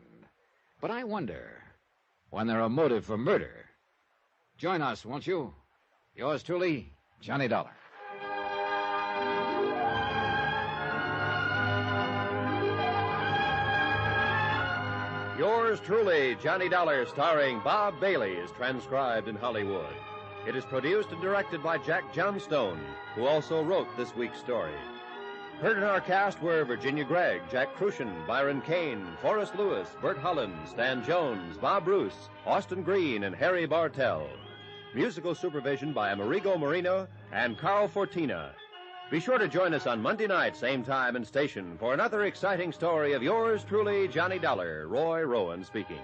But I wonder when they're a motive for murder. Join us, won't you? Yours truly, Johnny Dollar. Yours truly, Johnny Dollar, starring Bob Bailey, is transcribed in Hollywood. It is produced and directed by Jack Johnstone, who also wrote this week's story. Heard in our cast were Virginia Gregg, Jack Crucian, Byron Kane, Forrest Lewis, Bert Holland, Stan Jones, Bob Bruce, Austin Green, and Harry Bartell. Musical supervision by Amerigo Marino and Carl Fortina. Be sure to join us on Monday night, same time and station, for another exciting story of yours truly, Johnny Dollar, Roy Rowan speaking.